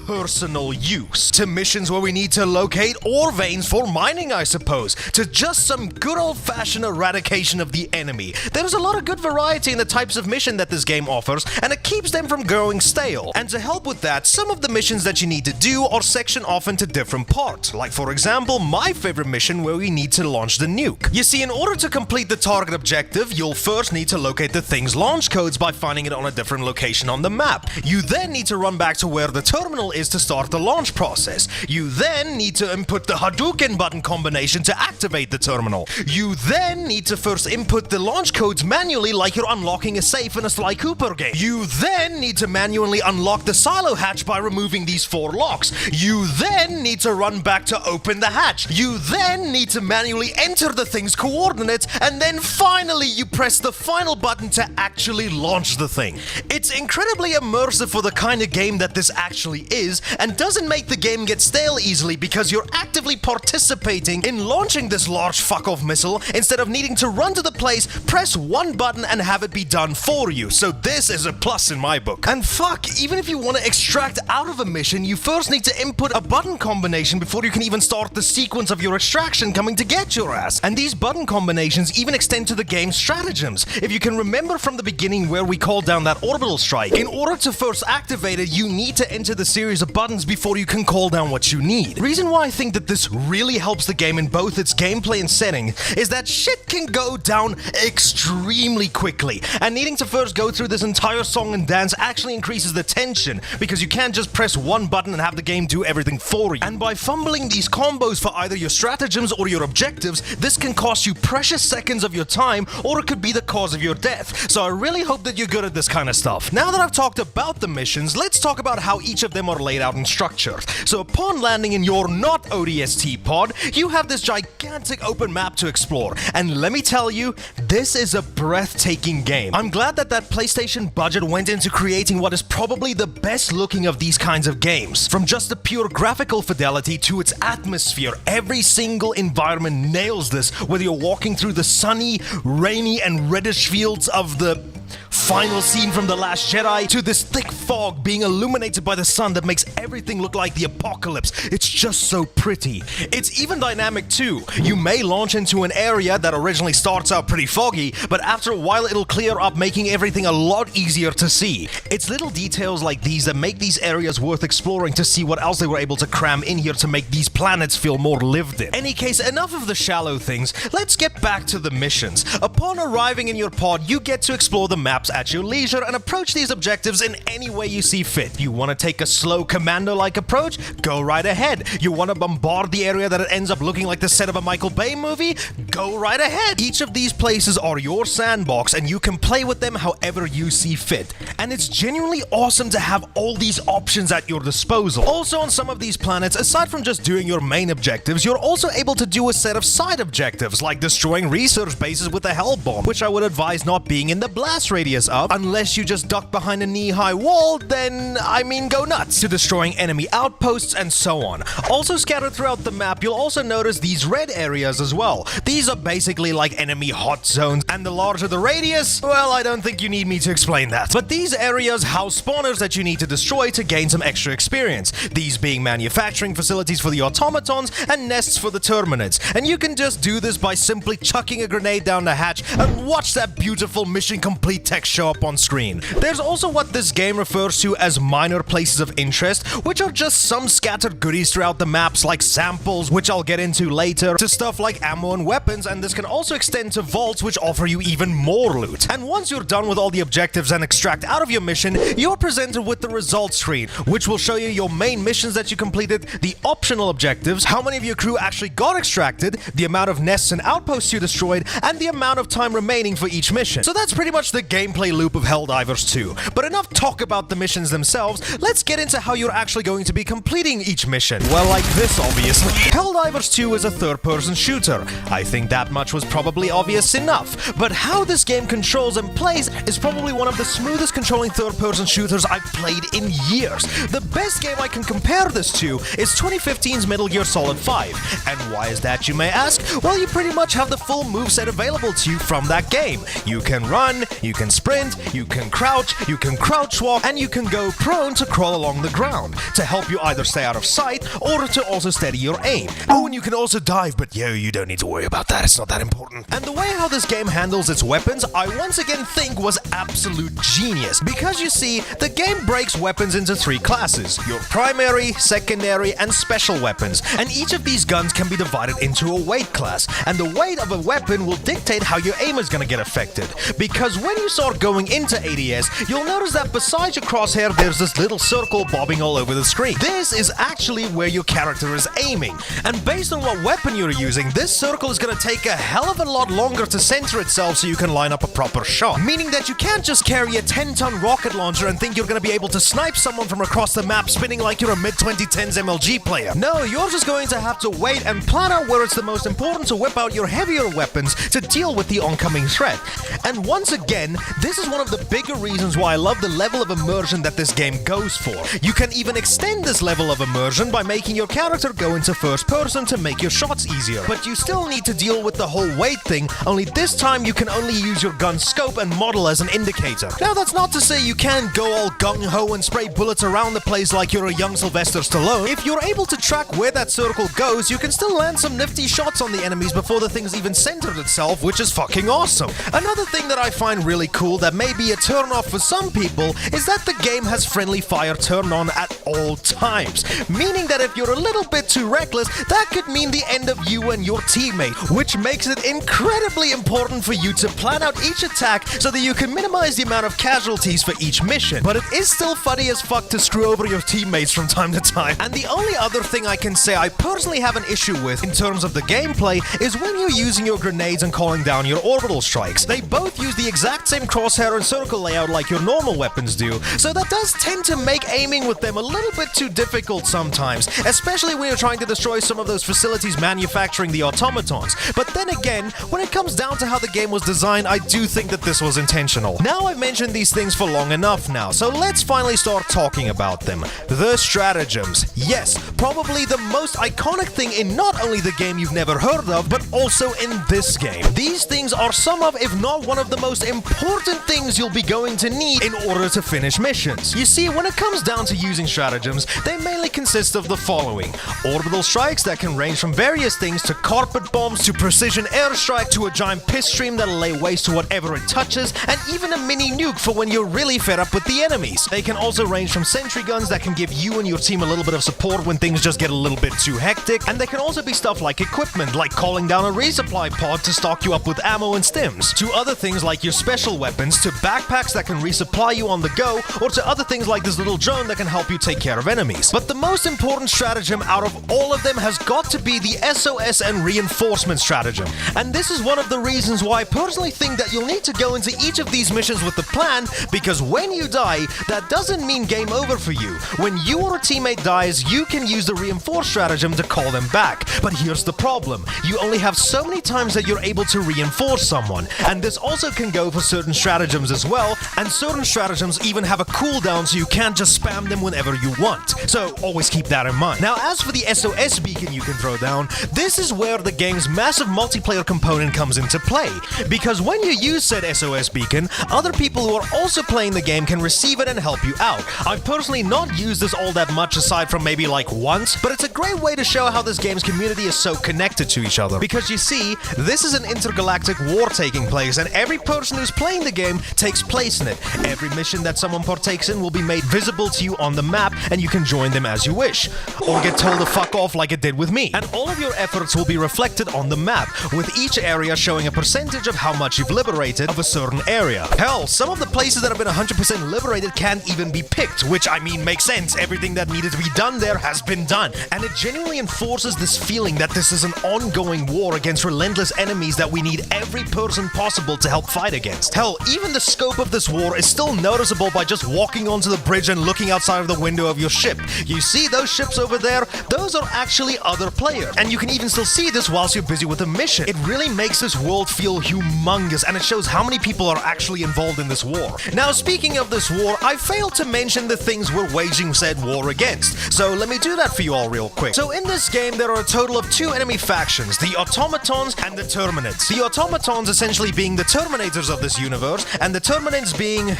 personal use, to missions where we need to locate ore veins for mining, I suppose, to just some good old-fashioned eradication of the enemy. There's a lot of good variety in the types of mission that this game offers, and it keeps them from growing stale. And to help with that, some of the missions that you need to do are sectioned off into different parts, like for example, my favorite mission where we need to launch the nuke. You see, in order to complete the target objective, you'll first need to locate the thing's launch codes by finding it on a different location on the map. You then need to run back to where the terminal is to start the launch process. You then need to input the Hadouken button combination to activate the terminal. You then need to first input the launch codes manually like you're unlocking a safe in a Sly Cooper game. You then need to manually unlock the silo hatch by removing these 4 locks. You then need to run back to open the hatch. You then need to manually enter the thing's coordinates, and then finally you press the final button to actually launch the thing. It's incredibly immersive for the kind of game that this actually is, and doesn't make the game get stale easily because you're actively participating in launching this large fuck-off missile instead of needing to run to the place, press one button and have it be done for you. So this is a plus in my book. And fuck, even if you want to extract out of a mission, you first need to input a button combination before you can even start the sequence of your extraction coming to get your ass. And these button combinations even extend to the game's stratagems. If you can remember from the beginning where we called down that orbital strike, in order to first activate it, you need to enter the series of buttons before you can call down what you need. The reason why I think that this really helps the game in both its gameplay and setting is that shit can go down extremely quickly, and needing to first go through this entire song and dance actually increases the tension because you can't just press one button and have the game do everything for you. And by fumbling these combos for either your stratagems or your objectives, this can cost you precious seconds of your time, or it could be the cause of your death. So I really hope that you're good at this kind of stuff. Now that I've talked about the missions, let's talk about how each of them are laid out and structured. So upon landing in your not ODST pod, you have this gigantic open map to explore, and let me tell you, this is a breathtaking game. I'm glad that PlayStation budget went into creating what is probably the best looking of these kinds of games. From just the pure graphical fidelity to its atmosphere, every single environment nails this, whether you're walking through the sunny, rainy and reddish fields of the final scene from The Last Jedi to this thick fog being illuminated by the sun that makes everything look like the apocalypse. It's just so pretty. It's even dynamic too. You may launch into an area that originally starts out pretty foggy, but after a while it'll clear up, making everything a lot easier to see. It's little details like these that make these areas worth exploring to see what else they were able to cram in here to make these planets feel more lived in. Any case, enough of the shallow things. Let's get back to the missions. Upon arriving in your pod, you get to explore the maps at your leisure and approach these objectives in any way you see fit. You want to take a slow commando-like approach? Go right ahead. You want to bombard the area that it ends up looking like the set of a Michael Bay movie? Go right ahead. Each of these places are your sandbox, and you can play with them however you see fit. And it's genuinely awesome to have all these options at your disposal. Also, on some of these planets, aside from just doing your main objectives, you're also able to do a set of side objectives, like destroying research bases with a hell bomb, which I would advise not being in the blast radius of, unless you just duck behind a knee-high wall, then, I mean, go nuts, to destroying enemy outposts and so on. Also scattered throughout the map, you'll also notice these red areas as well. These are basically like enemy hot zones, and the larger the radius, well, I don't think you need me to explain that. But these areas house spawners that you need to destroy to gain some extra experience, these being manufacturing facilities for the automatons and nests for the terminids. And you can just do this by simply chucking a grenade down the hatch and watch that beautiful mission complete text show up on screen. There's also what this game refers to as minor places of interest, which are just some scattered goodies throughout the maps, like samples, which I'll get into later, to stuff like ammo and weapons, and this can also extend to vaults, which offer you even more loot. And once you're done with all the objectives and extract out of your mission, you're presented with the results screen, which will show you your main missions that you completed, the optional objectives, how many of your crew actually got extracted, the amount of nests and outposts you destroyed, and the amount of time remaining for each mission. So that's pretty much the gameplay loop of Helldivers 2. But enough talk about the missions themselves, let's get into how you're actually going to be completing each mission. Well, like this, obviously. Helldivers 2 is a third-person shooter. I think that much was probably obvious enough. But how this game controls and plays is probably one of the smoothest controlling third-person shooters I've played in years. The best game I can compare this to is 2015's Metal Gear Solid 5. And why is that, you may ask? Well, you pretty much have the full moveset available to you from that game. You can run, you can sprint, sprint, you can crouch walk, and you can go prone to crawl along the ground to help you either stay out of sight or to also steady your aim. Oh, and you can also dive, but you don't need to worry about that, it's not that important. And the way how this game handles its weapons, I once again think was absolute genius. Because you see, the game breaks weapons into 3 classes: your primary, secondary, and special weapons. And each of these guns can be divided into a weight class. And the weight of a weapon will dictate how your aim is going to get affected. Because when you start going into ADS, you'll notice that besides your crosshair, there's this little circle bobbing all over the screen. This is actually where your character is aiming. And based on what weapon you're using, this circle is going to take a hell of a lot longer to center itself so you can line up a proper shot. Meaning that you can't just carry a 10-ton rocket launcher and think you're going to be able to snipe someone from across the map spinning like you're a mid-2010s MLG player. No, you're just going to have to wait and plan out where it's the most important to whip out your heavier weapons to deal with the oncoming threat. And once again, this is one of the bigger reasons why I love the level of immersion that this game goes for. You can even extend this level of immersion by making your character go into first person to make your shots easier. But you still need to deal with the whole weight thing, only this time you can only use your gun scope and model as an indicator. Now that's not to say you can't go all gung-ho and spray bullets around the place like you're a young Sylvester Stallone. If you're able to track where that circle goes, you can still land some nifty shots on the enemies before the thing's even centered itself, which is fucking awesome. Another thing that I find really cool that may be a turn-off for some people is that the game has friendly fire turned on at all times. Meaning that if you're a little bit too reckless, that could mean the end of you and your teammate, which makes it incredibly important for you to plan out each attack so that you can minimize the amount of casualties for each mission. But it is still funny as fuck to screw over your teammates from time to time. And the only other thing I can say I personally have an issue with in terms of the gameplay is when you're using your grenades and calling down your orbital strikes. They both use the exact same crosshair and circle layout like your normal weapons do, so that does tend to make aiming with them a little bit too difficult sometimes, especially when you're trying to destroy some of those facilities manufacturing the automatons. But then again, when it comes down to how the game was designed, I do think that this was intentional. Now I've mentioned these things for long enough now, so let's finally start talking about them. The stratagems. Yes, probably the most iconic thing in not only the game you've never heard of, but also in this game. These things are some of, if not one of the most important things you'll be going to need in order to finish missions. You see, when it comes down to using stratagems, they mainly consist of the following: orbital strikes that can range from various things to carpet bombs to precision airstrike to a giant piss stream that'll lay waste to whatever it touches, and even a mini nuke for when you're really fed up with the enemies. They can also range from sentry guns that can give you and your team a little bit of support when things just get a little bit too hectic, and they can also be stuff like equipment, like calling down a resupply pod to stock you up with ammo and stims, to other things like your special weapons, to backpacks that can resupply you on the go, or to other things like this little drone that can help you take care of enemies. But the most important stratagem out of all of them has got to be the SOS and reinforcement stratagem. And this is one of the reasons why I personally think that you'll need to go into each of these missions with a plan, because when you die, that doesn't mean game over for you. When you or a teammate dies, you can use the reinforce stratagem to call them back. But here's the problem. You only have so many times that you're able to reinforce someone. And this also can go for certain stratagems as well, and certain stratagems even have a cooldown so you can't just spam them whenever you want. So always keep that in mind. Now as for the SOS beacon you can throw down, this is where the game's massive multiplayer component comes into play. Because when you use said SOS beacon, other people who are also playing the game can receive it and help you out. I've personally not used this all that much aside from maybe like once, but it's a great way to show how this game's community is so connected to each other. Because you see, this is an intergalactic war taking place, and every person who's playing the game takes place in it. Every mission that someone partakes in will be made visible to you on the map, and you can join them as you wish. Or get told to fuck off like it did with me. And all of your efforts will be reflected on the map, with each area showing a percentage of how much you've liberated of a certain area. Hell, some of the places that have been 100% liberated can't even be picked, which I mean makes sense. Everything that needed to be done there has been done. And it genuinely enforces this feeling that this is an ongoing war against relentless enemies that we need every person possible to help fight against. Hell, even the scope of this war is still noticeable by just walking onto the bridge and looking outside of the window of your ship. You see those ships over there? Those are actually other players. And you can even still see this whilst you're busy with a mission. It really makes this world feel humongous, and it shows how many people are actually involved in this war. Now, speaking of this war, I failed to mention the things we're waging said war against. So let me do that for you all real quick. So in this game, there are a total of 2 enemy factions, the automatons and the terminates. The automatons essentially being the terminators of this universe, Helldivers, and the Terminants being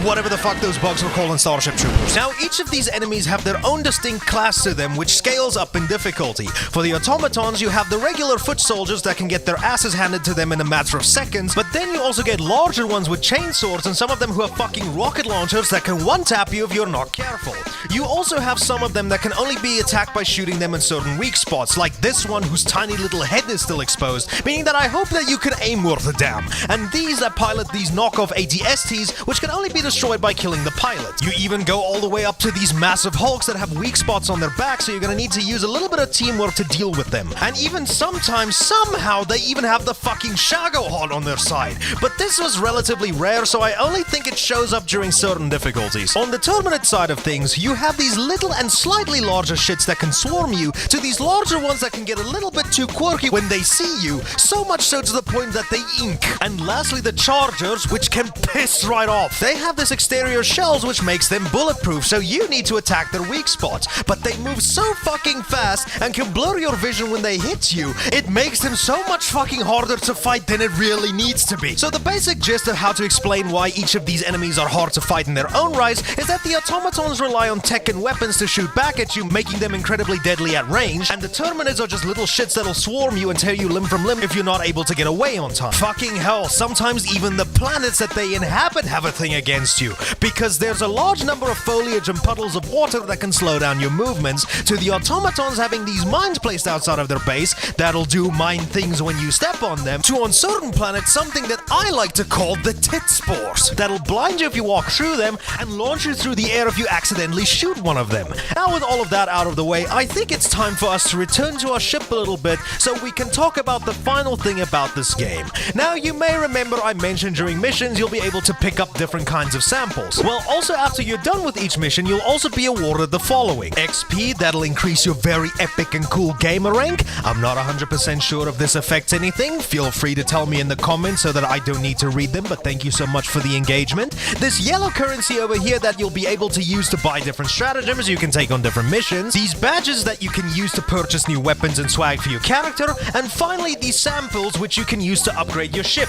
whatever the fuck those bugs were called in Starship Troopers. Now, each of these enemies have their own distinct class to them, which scales up in difficulty. For the automatons, you have the regular foot soldiers that can get their asses handed to them in a matter of seconds, but then you also get larger ones with chainswords, and some of them who have fucking rocket launchers that can one-tap you if you're not careful. You also have some of them that can only be attacked by shooting them in certain weak spots, like this one whose tiny little head is still exposed, meaning that I hope that you can aim worth a damn. And these that pilot these knockoff AT-STs, which can only be destroyed by killing the pilot. You even go all the way up to these massive hulks that have weak spots on their back, so you're gonna need to use a little bit of teamwork to deal with them. And even sometimes, somehow, they even have the fucking Shagohod on their side. But this was relatively rare, so I only think it shows up during certain difficulties. On the Terminate side of things, you have these little and slightly larger shits that can swarm you, to these larger ones that can get a little bit too quirky when they see you, so much so to the point that they ink. And lastly, the Chargers, which can piss right off. They have this exterior shells which makes them bulletproof, so you need to attack their weak spots. But they move so fucking fast and can blur your vision when they hit you, it makes them so much fucking harder to fight than it really needs to be. So the basic gist of how to explain why each of these enemies are hard to fight in their own right is that the automatons rely on tech and weapons to shoot back at you, making them incredibly deadly at range, and the Terminates are just little shits that'll swarm you and tear you limb from limb if you're not able to get away on time. Fucking hell, sometimes even the planets that they inhabit have a thing against you, because there's a large number of foliage and puddles of water that can slow down your movements, to the automatons having these mines placed outside of their base that'll do mine things when you step on them, to on certain planets something that I like to call the tit spores, that'll blind you if you walk through them and launch you through the air if you accidentally shoot one of them. Now with all of that out of the way, I think it's time for us to return to our ship a little bit so we can talk about the final thing about this game. Now you may remember I mentioned during missions you'll be able to pick up different kinds of samples. Well, also after you're done with each mission, you'll also be awarded the following: XP, that'll increase your very epic and cool gamer rank. I'm not 100% sure if this affects anything. Feel free to tell me in the comments so that I don't need to read them, but thank you so much for the engagement. This yellow currency over here that you'll be able to use to buy different stratagems you can take on different missions. These badges that you can use to purchase new weapons and swag for your character. And finally, these samples which you can use to upgrade your ship.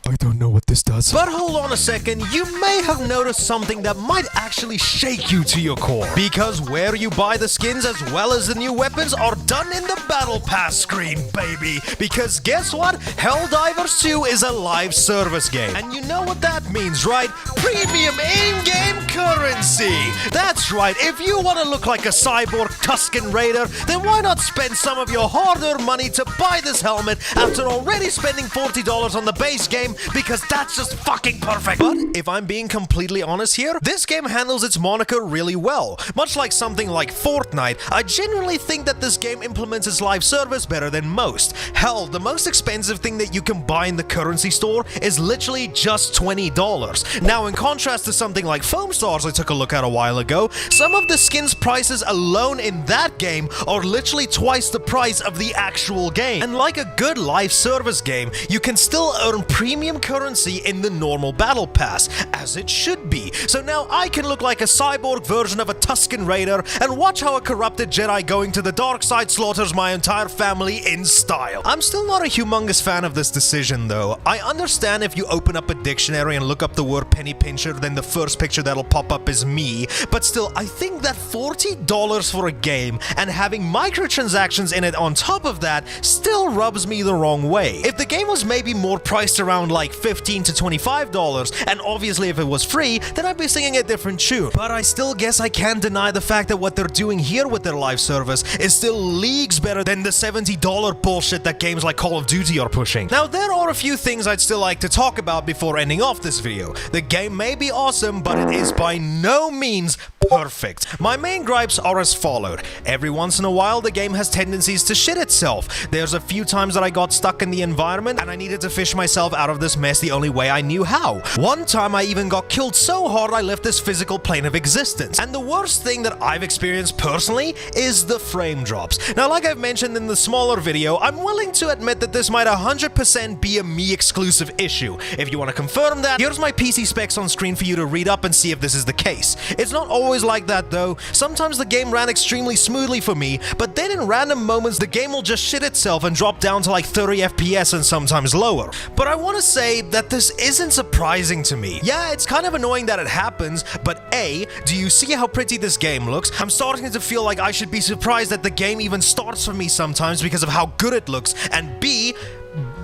I don't know what this does. But hold on a second, you may have noticed something that might actually shake you to your core. Because where you buy the skins as well as the new weapons are done in the Battle Pass screen, baby. Because guess what? Helldivers 2 is a live service game. And you know what that means, right? Premium in-game currency! That's right, if you want to look like a cyborg Tusken Raider, then why not spend some of your hard-earned money to buy this helmet after already spending $40 on the base game, because that's just fucking perfect. But if I'm being completely honest here, this game handles its moniker really well. Much like something like Fortnite, I genuinely think that this game implements its live service better than most. Hell, the most expensive thing that you can buy in the currency store is literally just $20. Now, in contrast to something like Foam Stars I took a look at a while ago, some of the skins prices alone in that game are literally twice the price of the actual game. And like a good live service game, you can still earn premium currency in the normal battle pass, as it should be. So now I can look like a cyborg version of a Tusken Raider and watch how a corrupted Jedi going to the dark side slaughters my entire family in style. I'm still not a humongous fan of this decision though. I understand if you open up a dictionary and look up the word penny pincher, then the first picture that'll pop up is me, but still, I think that $40 for a game and having microtransactions in it on top of that still rubs me the wrong way. If the game was maybe more priced around like $15 to $25, and obviously if it was free, then I'd be singing a different tune. But I still guess I can't deny the fact that what they're doing here with their live service is still leagues better than the $70 bullshit that games like Call of Duty are pushing. Now, there are a few things I'd still like to talk about before ending off this video. The game may be awesome, but it is by no means perfect. My main gripes are as followed. Every once in a while, the game has tendencies to shit itself. There's a few times that I got stuck in the environment and I needed to fish myself out of this mess the only way I knew how. One time I even got killed so hard I left this physical plane of existence. And the worst thing that I've experienced personally is the frame drops. Now, like I've mentioned in the smaller video, I'm willing to admit that this might 100% be a me exclusive issue. If you want to confirm that, here's my PC specs on screen for you to read up and see if this is the case. It's not always always like that though. Sometimes the game ran extremely smoothly for me, but then in random moments the game will just shit itself and drop down to like 30 FPS and sometimes lower. But I want to say that this isn't surprising to me. Yeah, it's kind of annoying that it happens, but A, do you see how pretty this game looks? I'm starting to feel like I should be surprised that the game even starts for me sometimes because of how good it looks, and B,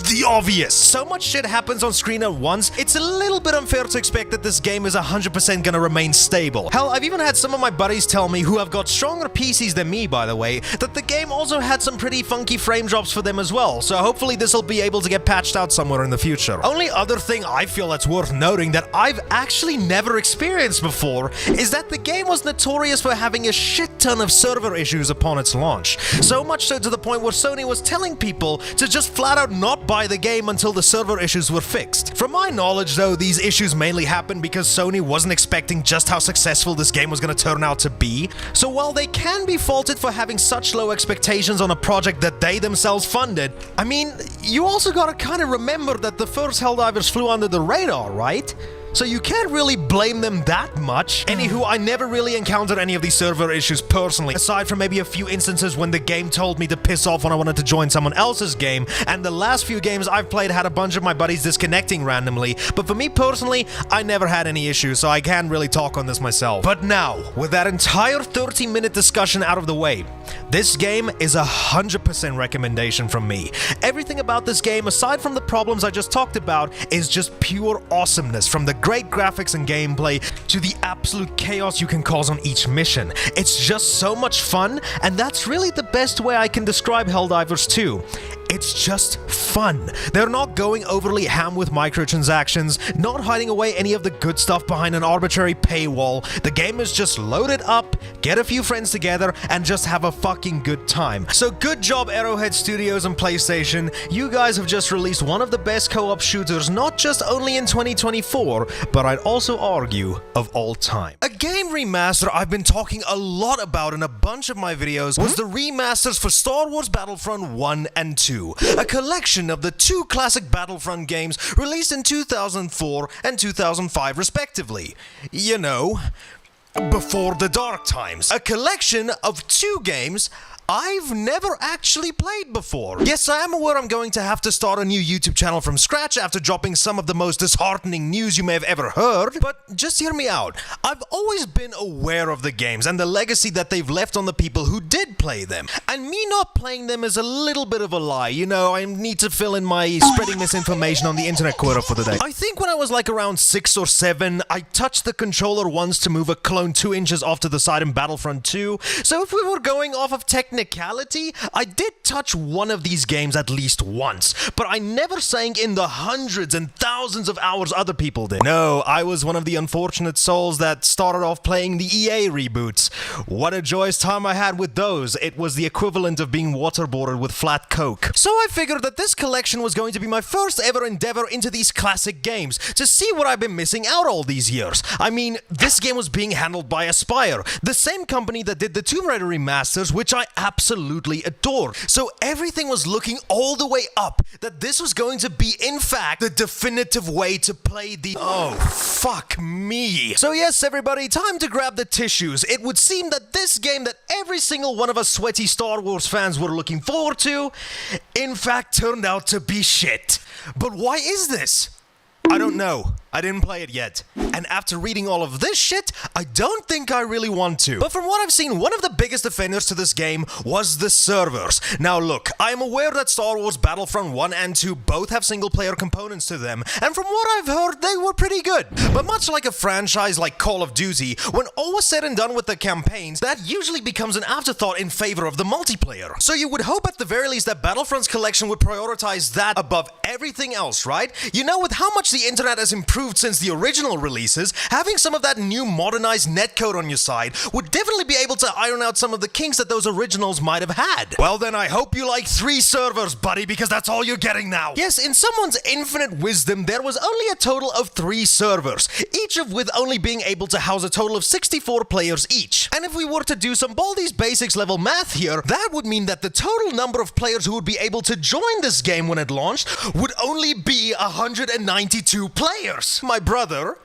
the obvious. So much shit happens on screen at once, it's a little bit unfair to expect that this game is 100% gonna remain stable. Hell, I've even had some of my buddies tell me, who have got stronger PCs than me by the way, that the game also had some pretty funky frame drops for them as well, so hopefully this will be able to get patched out somewhere in the future. Only other thing I feel that's worth noting that I've actually never experienced before is that the game was notorious for having a shit ton of server issues upon its launch. So much so to the point where Sony was telling people to just flat out not buy the game until the server issues were fixed. From my knowledge though, these issues mainly happened because Sony wasn't expecting just how successful this game was going to turn out to be. So while they can be faulted for having such low expectations on a project that they themselves funded, I mean, you also gotta kind of remember that the first Helldivers flew under the radar, right? So you can't really blame them that much. Anywho, I never really encountered any of these server issues personally, aside from maybe a few instances when the game told me to piss off when I wanted to join someone else's game, and the last few games I've played had a bunch of my buddies disconnecting randomly, but for me personally, I never had any issues, so I can't really talk on this myself. But now, with that entire 30-minute discussion out of the way, this game is a 100% recommendation from me. Everything about this game, aside from the problems I just talked about, is just pure awesomeness, from the great graphics and gameplay to the absolute chaos you can cause on each mission. It's just so much fun, and that's really the best way I can describe Helldivers 2. It's just fun. They're not going overly ham with microtransactions, not hiding away any of the good stuff behind an arbitrary paywall. The game is just load it up, get a few friends together, and just have a fucking good time. So good job Arrowhead Studios and PlayStation. You guys have just released one of the best co-op shooters, not just only in 2024, but I'd also argue of all time. A game remaster I've been talking a lot about in a bunch of my videos was the remasters for Star Wars Battlefront 1 and 2. A collection of the two classic Battlefront games released in 2004 and 2005 respectively. You know, before the dark times. A collection of two games I've never actually played before. Yes, I am aware I'm going to have to start a new YouTube channel from scratch after dropping some of the most disheartening news you may have ever heard, but just hear me out. I've always been aware of the games and the legacy that they've left on the people who did play them. And me not playing them is a little bit of a lie. You know, I need to fill in my spreading misinformation on the internet quota for the day. I think when I was like around 6 or 7, I touched the controller once to move a clone 2 inches off to the side in Battlefront 2, so if we were going off of technicality, I did touch one of these games at least once, but I never sank in the hundreds and thousands of hours other people did. No, I was one of the unfortunate souls that started off playing the EA reboots. What a joyous time I had with those. It was the equivalent of being waterboarded with flat coke. So I figured that this collection was going to be my first ever endeavor into these classic games, to see what I've been missing out all these years. I mean, this game was being handled by Aspyr, the same company that did the Tomb Raider remasters, which I absolutely adore. So everything was looking all the way up that this was going to be, in fact, the definitive way to play the... Oh, fuck me. So yes, everybody, time to grab the tissues. It would seem that this game that every single one of us sweaty Star Wars fans were looking forward to, in fact, turned out to be shit. But why is this? I don't know. I didn't play it yet. And after reading all of this shit, I don't think I really want to. But from what I've seen, one of the biggest offenders to this game was the servers. Now look, I am aware that Star Wars Battlefront 1 and 2 both have single-player components to them, and from what I've heard, they were pretty good. But much like a franchise like Call of Duty, when all was said and done with the campaigns, that usually becomes an afterthought in favor of the multiplayer. So you would hope at the very least that Battlefront's collection would prioritize that above everything else, right? You know, with how much the internet has improved since the original releases, having some of that new modernized netcode on your side would definitely be able to iron out some of the kinks that those originals might have had. Well then, I hope you like 3 servers, buddy, because that's all you're getting now. Yes, in someone's infinite wisdom, there was only a total of 3 servers, each of with only being able to house a total of 64 players each. And if we were to do some Baldi's Basics level math here, that would mean that the total number of players who would be able to join this game when it launched would only be 192 players. My brother,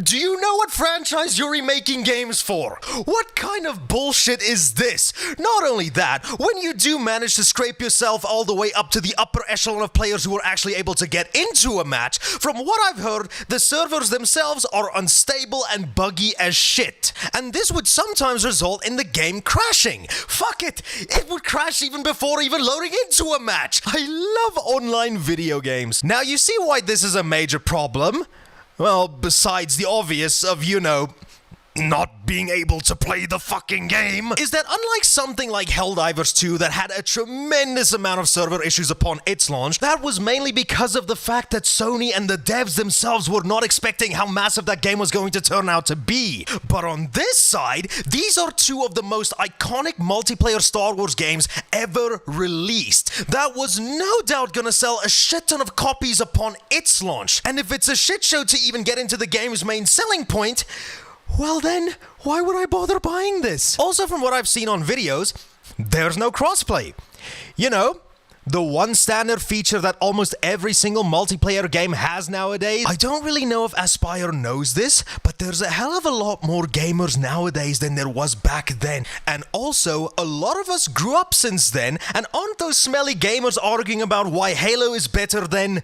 Do you know what franchise you're remaking games for? What kind of bullshit is this? Not only that, when you do manage to scrape yourself all the way up to the upper echelon of players who are actually able to get into a match, from what I've heard, the servers themselves are unstable and buggy as shit. And this would sometimes result in the game crashing. Fuck it! It would crash even before even loading into a match. I love online video games. Now you see why this is a major problem? Well, besides the obvious of, you know, not being able to play the fucking game, is that unlike something like Helldivers 2 that had a tremendous amount of server issues upon its launch, that was mainly because of the fact that Sony and the devs themselves were not expecting how massive that game was going to turn out to be. But on this side, these are two of the most iconic multiplayer Star Wars games ever released. That was no doubt gonna sell a shit ton of copies upon its launch. And if it's a shit show to even get into the game's main selling point, well then, why would I bother buying this? Also, from what I've seen on videos, there's no crossplay. You know, the one standard feature that almost every single multiplayer game has nowadays. I don't really know if Aspyr knows this, but there's a hell of a lot more gamers nowadays than there was back then. And also, a lot of us grew up since then, and aren't those smelly gamers arguing about why Halo is better than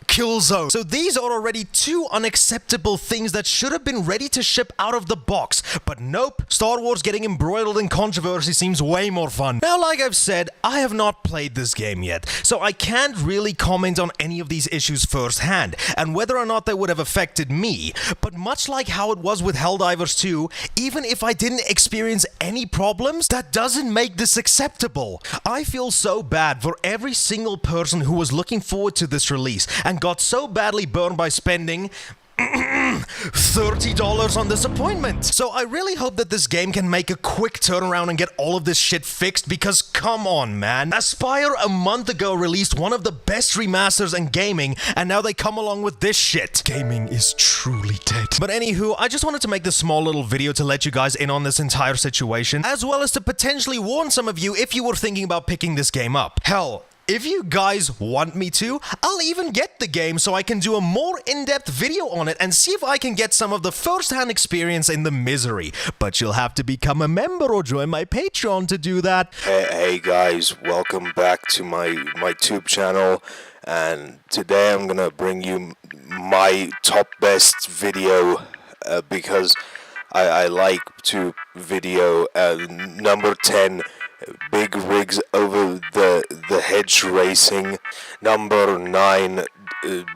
Killzone? So these are already two unacceptable things that should have been ready to ship out of the box. But nope, Star Wars getting embroiled in controversy seems way more fun. Now, like I've said, I have not played this game yet, so I can't really comment on any of these issues firsthand, and whether or not they would have affected me. But much like how it was with Helldivers 2, even if I didn't experience any problems, that doesn't make this acceptable. I feel so bad for every single person who was looking forward to this release and got so badly burned by spending $30 on disappointment. So I really hope that this game can make a quick turnaround and get all of this shit fixed, because come on, man. Aspyr a month ago released one of the best remasters in gaming, and now they come along with this shit. Gaming is truly dead. But anywho, I just wanted to make this small little video to let you guys in on this entire situation, as well as to potentially warn some of you if you were thinking about picking this game up. Hell, if you guys want me to, I'll even get the game so I can do a more in-depth video on it and see if I can get some of the first-hand experience in the misery. But you'll have to become a member or join my Patreon to do that. Hey guys, welcome back to my tube channel, and today I'm gonna bring you my top best video because I like to video number 10. Big rigs over the hedge racing. Number 9,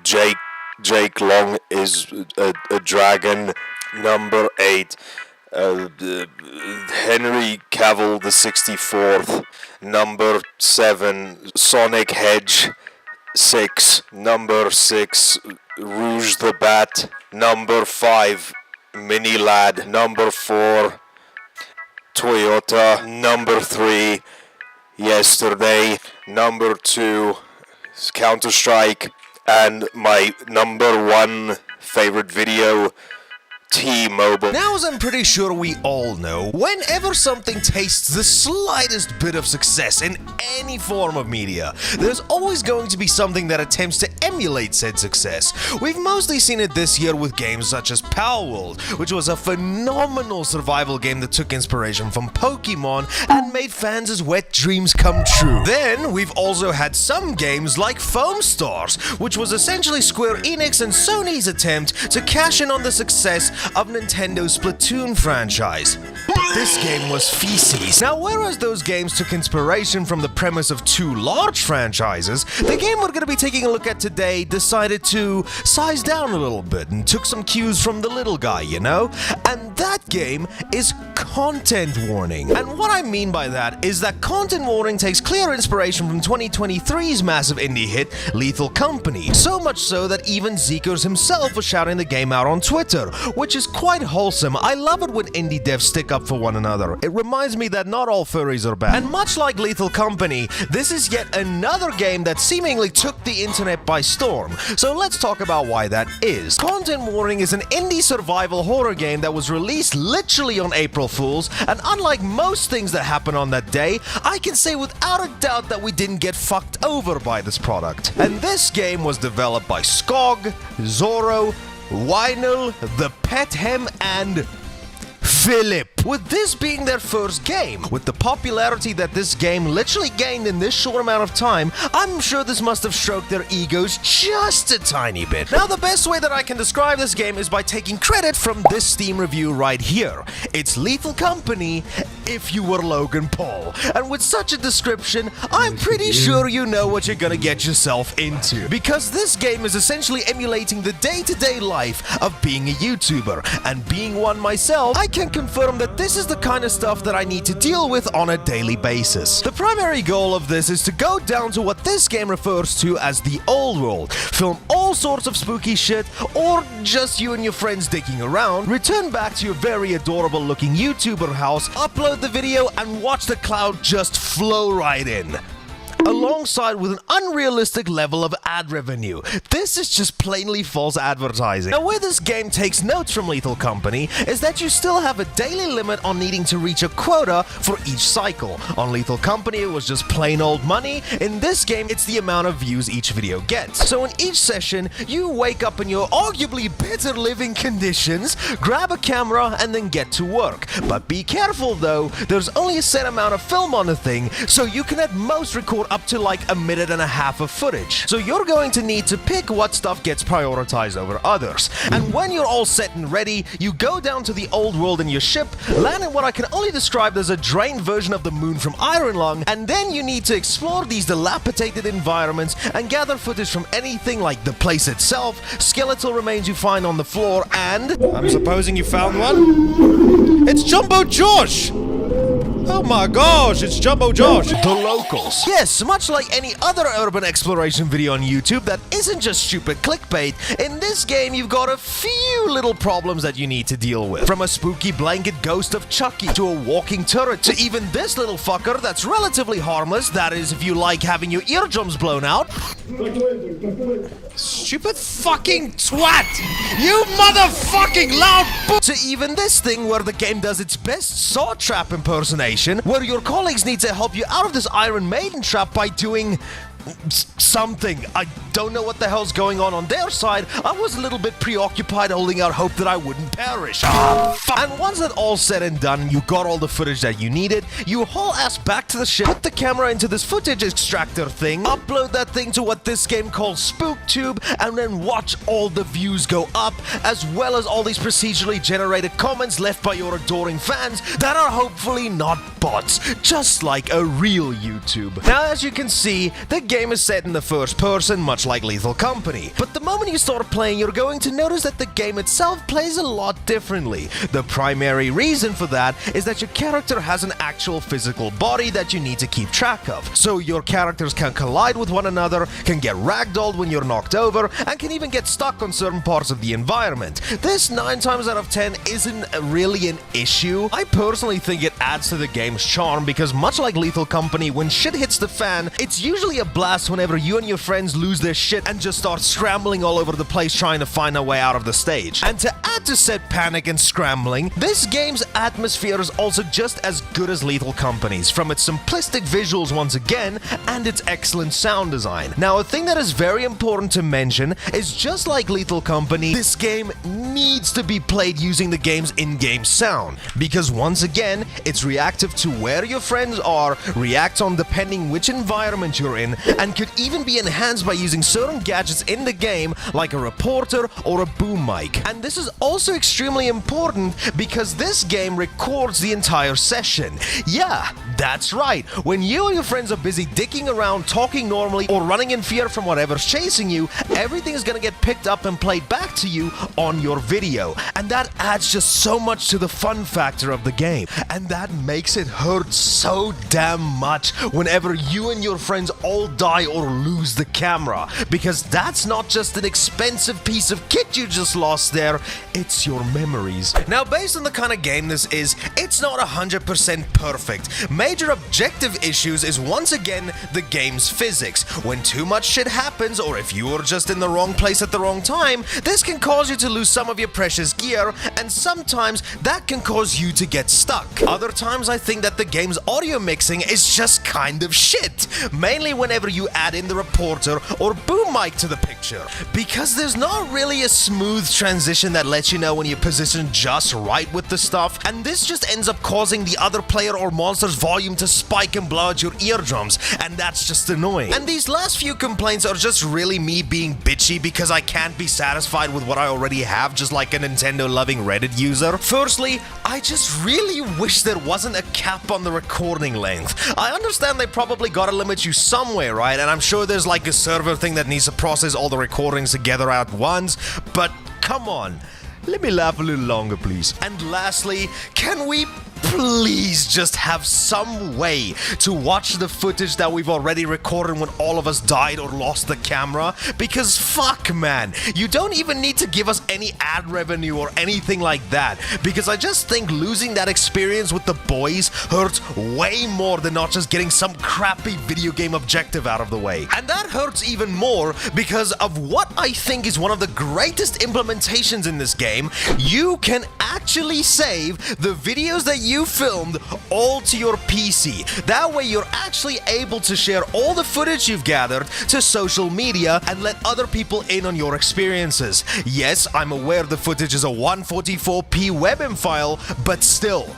Jake Long is a dragon. Number 8, Henry Cavill the 64th. Number 7, Sonic Hedge 6. Number 6, Rouge the Bat. Number 5, Mini Lad. Number 4, Toyota. Number 3, Yesterday. Number 2, Counter-Strike. And my number 1 favorite video, T-Mobile. Now, as I'm pretty sure we all know, whenever something tastes the slightest bit of success in any form of media, there's always going to be something that attempts to emulate said success. We've mostly seen it this year with games such as Palworld, which was a phenomenal survival game that took inspiration from Pokémon and made fans' wet dreams come true. Then, we've also had some games like Foam Stars, which was essentially Square Enix and Sony's attempt to cash in on the success of Nintendo's Splatoon franchise. But this game was feces. Now, whereas those games took inspiration from the premise of two large franchises, the game we're going to be taking a look at today decided to size down a little bit and took some cues from the little guy, you know? And that game is Content Warning. And what I mean by that is that Content Warning takes clear inspiration from 2023's massive indie hit, Lethal Company. So much so that even Zeekers himself was shouting the game out on Twitter, which is quite wholesome. I love it when indie devs stick up for one another. It reminds me that not all furries are bad. And much like Lethal Company, this is yet another game that seemingly took the internet by storm. So let's talk about why that is. Content Warning is an indie survival horror game that was released literally on April Fool's, and unlike most things that happen on that day, I can say without a doubt that we didn't get fucked over by this product. And this game was developed by Skog, Zorro, Wynel, the Pet Hem, and Philip. With this being their first game, with the popularity that this game literally gained in this short amount of time, I'm sure this must have stroked their egos just a tiny bit. Now, the best way that I can describe this game is by taking credit from this Steam review right here. It's Lethal Company if you were Logan Paul. And with such a description, I'm pretty sure you know what you're gonna get yourself into. Because this game is essentially emulating the day-to-day life of being a YouTuber. And being one myself, I can confirm that this is the kind of stuff that I need to deal with on a daily basis. The primary goal of this is to go down to what this game refers to as the old world, film all sorts of spooky shit, or just you and your friends digging around, return back to your very adorable looking YouTuber house, upload the video, and watch the cloud just flow right in. Alongside with an unrealistic level of ad revenue. This is just plainly false advertising. Now, where this game takes notes from Lethal Company is that you still have a daily limit on needing to reach a quota for each cycle. On Lethal Company, it was just plain old money. In this game, it's the amount of views each video gets. So in each session, you wake up in your arguably better living conditions, grab a camera, and then get to work. But be careful though, there's only a set amount of film on the thing, so you can at most record up to like a minute and a half of footage. So you're going to need to pick what stuff gets prioritized over others. And when you're all set and ready, you go down to the old world in your ship, land in what I can only describe as a drained version of the moon from Iron Lung, and then you need to explore these dilapidated environments and gather footage from anything like the place itself, skeletal remains you find on the floor, and... I'm supposing you found one? It's Jumbo Josh! Oh my gosh, it's Jumbo Josh! The locals. Yes, much like any other urban exploration video on YouTube that isn't just stupid clickbait, in this game you've got a few little problems that you need to deal with. From a spooky blanket ghost of Chucky, to a walking turret, to even this little fucker that's relatively harmless, that is if you like having your eardrums blown out. Stupid fucking twat! You motherfucking loud b- To even this thing where the game does its best saw trap impersonation, where your colleagues need to help you out of this Iron Maiden trap by doing something. I don't know what the hell's going on their side. I was a little bit preoccupied holding out hope that I wouldn't perish. And once that all's said and done, you got all the footage that you needed, you haul ass back to the ship, put the camera into this footage extractor thing, upload that thing to what this game calls SpookTube, and then watch all the views go up, as well as all these procedurally generated comments left by your adoring fans that are hopefully not bots, just like a real YouTube. Now, as you can see, the game is set in the first person, much like Lethal Company. But the moment you start playing, you're going to notice that the game itself plays a lot differently. The primary reason for that is that your character has an actual physical body that you need to keep track of. So your characters can collide with one another, can get ragdolled when you're knocked over, and can even get stuck on certain parts of the environment. This 9 times out of 10 isn't really an issue. I personally think it adds to the game's charm because much like Lethal Company, when shit hits the fan, it's usually a blast whenever you and your friends lose their shit and just start scrambling all over the place trying to find a way out of the stage. And to add to said panic and scrambling, this game's atmosphere is also just as good as Lethal Company's, from its simplistic visuals once again, and its excellent sound design. Now, a thing that is very important to mention is just like Lethal Company, this game needs to be played using the game's in-game sound, because once again, it's reactive to where your friends are, reacts on depending which environment you're in, and could even be enhanced by using certain gadgets in the game like a reporter or a boom mic. And this is also extremely important because this game records the entire session. Yeah, that's right. When you and your friends are busy dicking around, talking normally, or running in fear from whatever's chasing you, everything is gonna get picked up and played back to you on your video. And that adds just so much to the fun factor of the game. And that makes it hurt so damn much whenever you and your friends all die or lose the camera, because that's not just an expensive piece of kit you just lost there, it's your memories. Now, based on the kind of game this is, it's not 100% perfect. Maybe major objective issues is once again the game's physics. When too much shit happens, or if you are just in the wrong place at the wrong time, this can cause you to lose some of your precious gear, and sometimes that can cause you to get stuck. Other times I think that the game's audio mixing is just kind of shit, mainly whenever you add in the reporter or boom mic to the picture, because there's not really a smooth transition that lets you know when you're positioned just right with the stuff, and this just ends up causing the other player or monster's volume to spike and blow out your eardrums, and that's just annoying. And these last few complaints are just really me being bitchy because I can't be satisfied with what I already have, just like a Nintendo-loving Reddit user. Firstly, I just really wish there wasn't a cap on the recording length. I understand they probably gotta limit you somewhere, right? And I'm sure there's like a server thing that needs to process all the recordings together at once, but come on. Let me laugh a little longer, please. And lastly, can we please just have some way to watch the footage that we've already recorded when all of us died or lost the camera? Because fuck, man, you don't even need to give us any ad revenue or anything like that, because I just think losing that experience with the boys hurts way more than not just getting some crappy video game objective out of the way. And that hurts even more because of what I think is one of the greatest implementations in this game. You can actually save the videos that you filmed all to your PC. That way you're actually able to share all the footage you've gathered to social media and let other people in on your experiences. Yes, I'm aware the footage is a 144p WebM file, but still,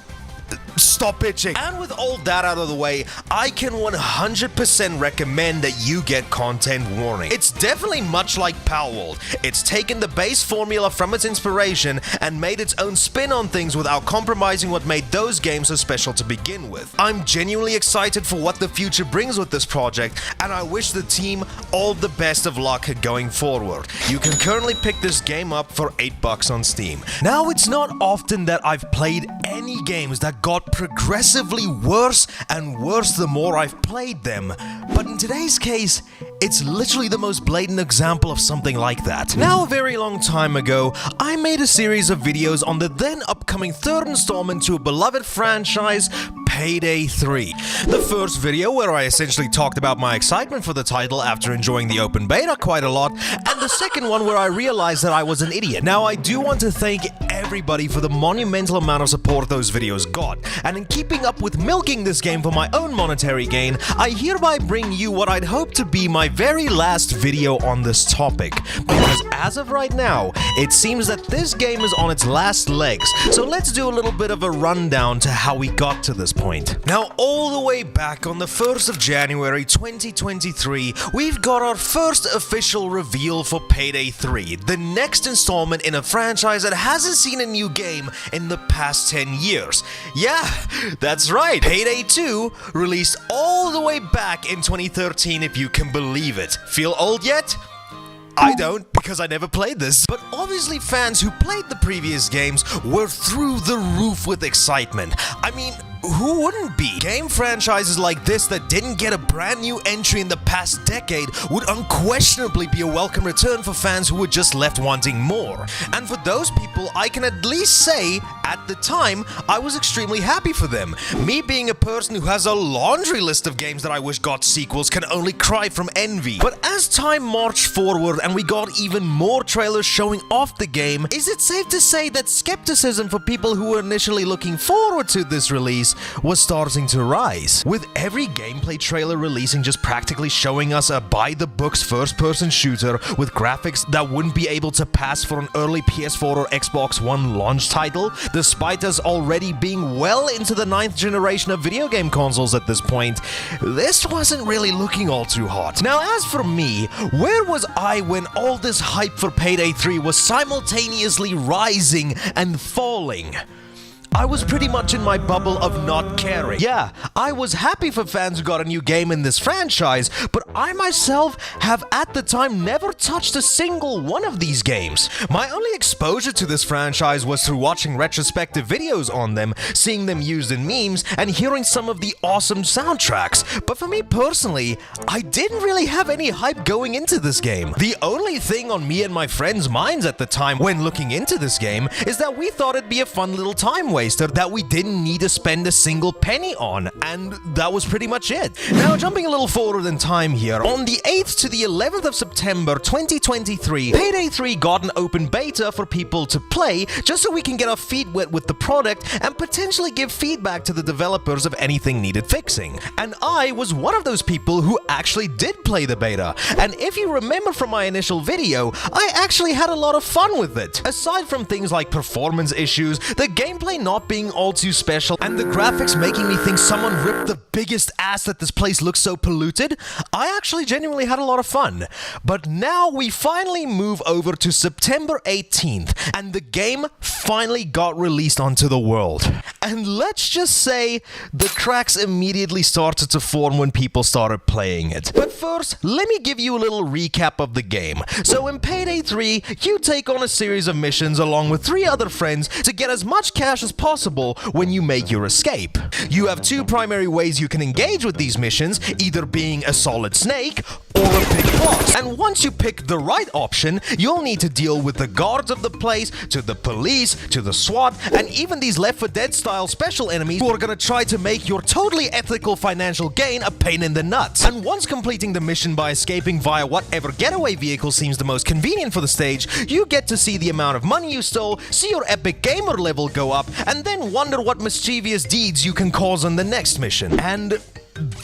stop bitching. And with all that out of the way, I can 100% recommend that you get content warning. It's definitely much like Palworld. It's taken the base formula from its inspiration and made its own spin on things without compromising what made those games so special to begin with. I'm genuinely excited for what the future brings with this project, and I wish the team all the best of luck going forward. You can currently pick this game up for $8 on Steam. Now, it's not often that I've played any games that got progressively worse and worse the more I've played them, but in today's case, it's literally the most blatant example of something like that. Now, a very long time ago, I made a series of videos on the then upcoming third installment to a beloved franchise, Payday 3. The first video where I essentially talked about my excitement for the title after enjoying the open beta quite a lot, and the second one where I realized that I was an idiot. Now, I do want to thank everybody for the monumental amount of support those videos got, and in keeping up with milking this game for my own monetary gain, I hereby bring you what I'd hope to be my very last video on this topic, because as of right now, it seems that this game is on its last legs, so let's do a little bit of a rundown to how we got to this point. Now, all the way back on the 1st of January 2023, we've got our first official reveal for Payday 3, the next installment in a franchise that hasn't seen a new game in the past 10 years. Yeah, that's right, Payday 2 released all the way back in 2013, if you can believe it. Feel old yet? I don't, because I never played this. But obviously fans who played the previous games were through the roof with excitement. I mean, who wouldn't be? Game franchises like this that didn't get a brand new entry in the past decade would unquestionably be a welcome return for fans who were just left wanting more. And for those people, I can at least say, at the time, I was extremely happy for them. Me being a person who has a laundry list of games that I wish got sequels can only cry from envy. But as time marched forward and we got even more trailers showing off the game, is it safe to say that skepticism for people who were initially looking forward to this release was starting to rise, with every gameplay trailer releasing just practically showing us a by-the-books first-person shooter with graphics that wouldn't be able to pass for an early PS4 or Xbox One launch title, despite us already being well into the 9th generation of video game consoles at this point. This wasn't really looking all too hot. Now, as for me, where was I when all this hype for Payday 3 was simultaneously rising and falling? I was pretty much in my bubble of not caring. Yeah, I was happy for fans who got a new game in this franchise, but I myself have at the time never touched a single one of these games. My only exposure to this franchise was through watching retrospective videos on them, seeing them used in memes, and hearing some of the awesome soundtracks. But for me personally, I didn't really have any hype going into this game. The only thing on me and my friends' minds at the time when looking into this game is that we thought it'd be a fun little time waster. waster that we didn't need to spend a single penny on, and that was pretty much it. Now, jumping a little forward in time here, on the 8th to the 11th of September 2023, Payday 3 got an open beta for people to play, just so we can get our feet wet with the product and potentially give feedback to the developers of anything needed fixing. And I was one of those people who actually did play the beta, and if you remember from my initial video, I actually had a lot of fun with it. Aside from things like performance issues, the gameplay not being all too special, and the graphics making me think someone ripped the biggest ass that this place looks so polluted, I actually genuinely had a lot of fun. But now we finally move over to September 18th, and the game finally got released onto the world. And let's just say, the cracks immediately started to form when people started playing it. But first, let me give you a little recap of the game. So in Payday 3, you take on a series of missions along with 3 other friends to get as much cash as possible when you make your escape. You have 2 primary ways you can engage with these missions, either being a solid snake or a big boss. And once you pick the right option, you'll need to deal with the guards of the place, to the police, to the SWAT, and even these Left 4 Dead style special enemies who are gonna try to make your totally ethical financial gain a pain in the nuts. And once completing the mission by escaping via whatever getaway vehicle seems the most convenient for the stage, you get to see the amount of money you stole, see your epic gamer level go up, and then wonder what mischievous deeds you can cause on the next mission. And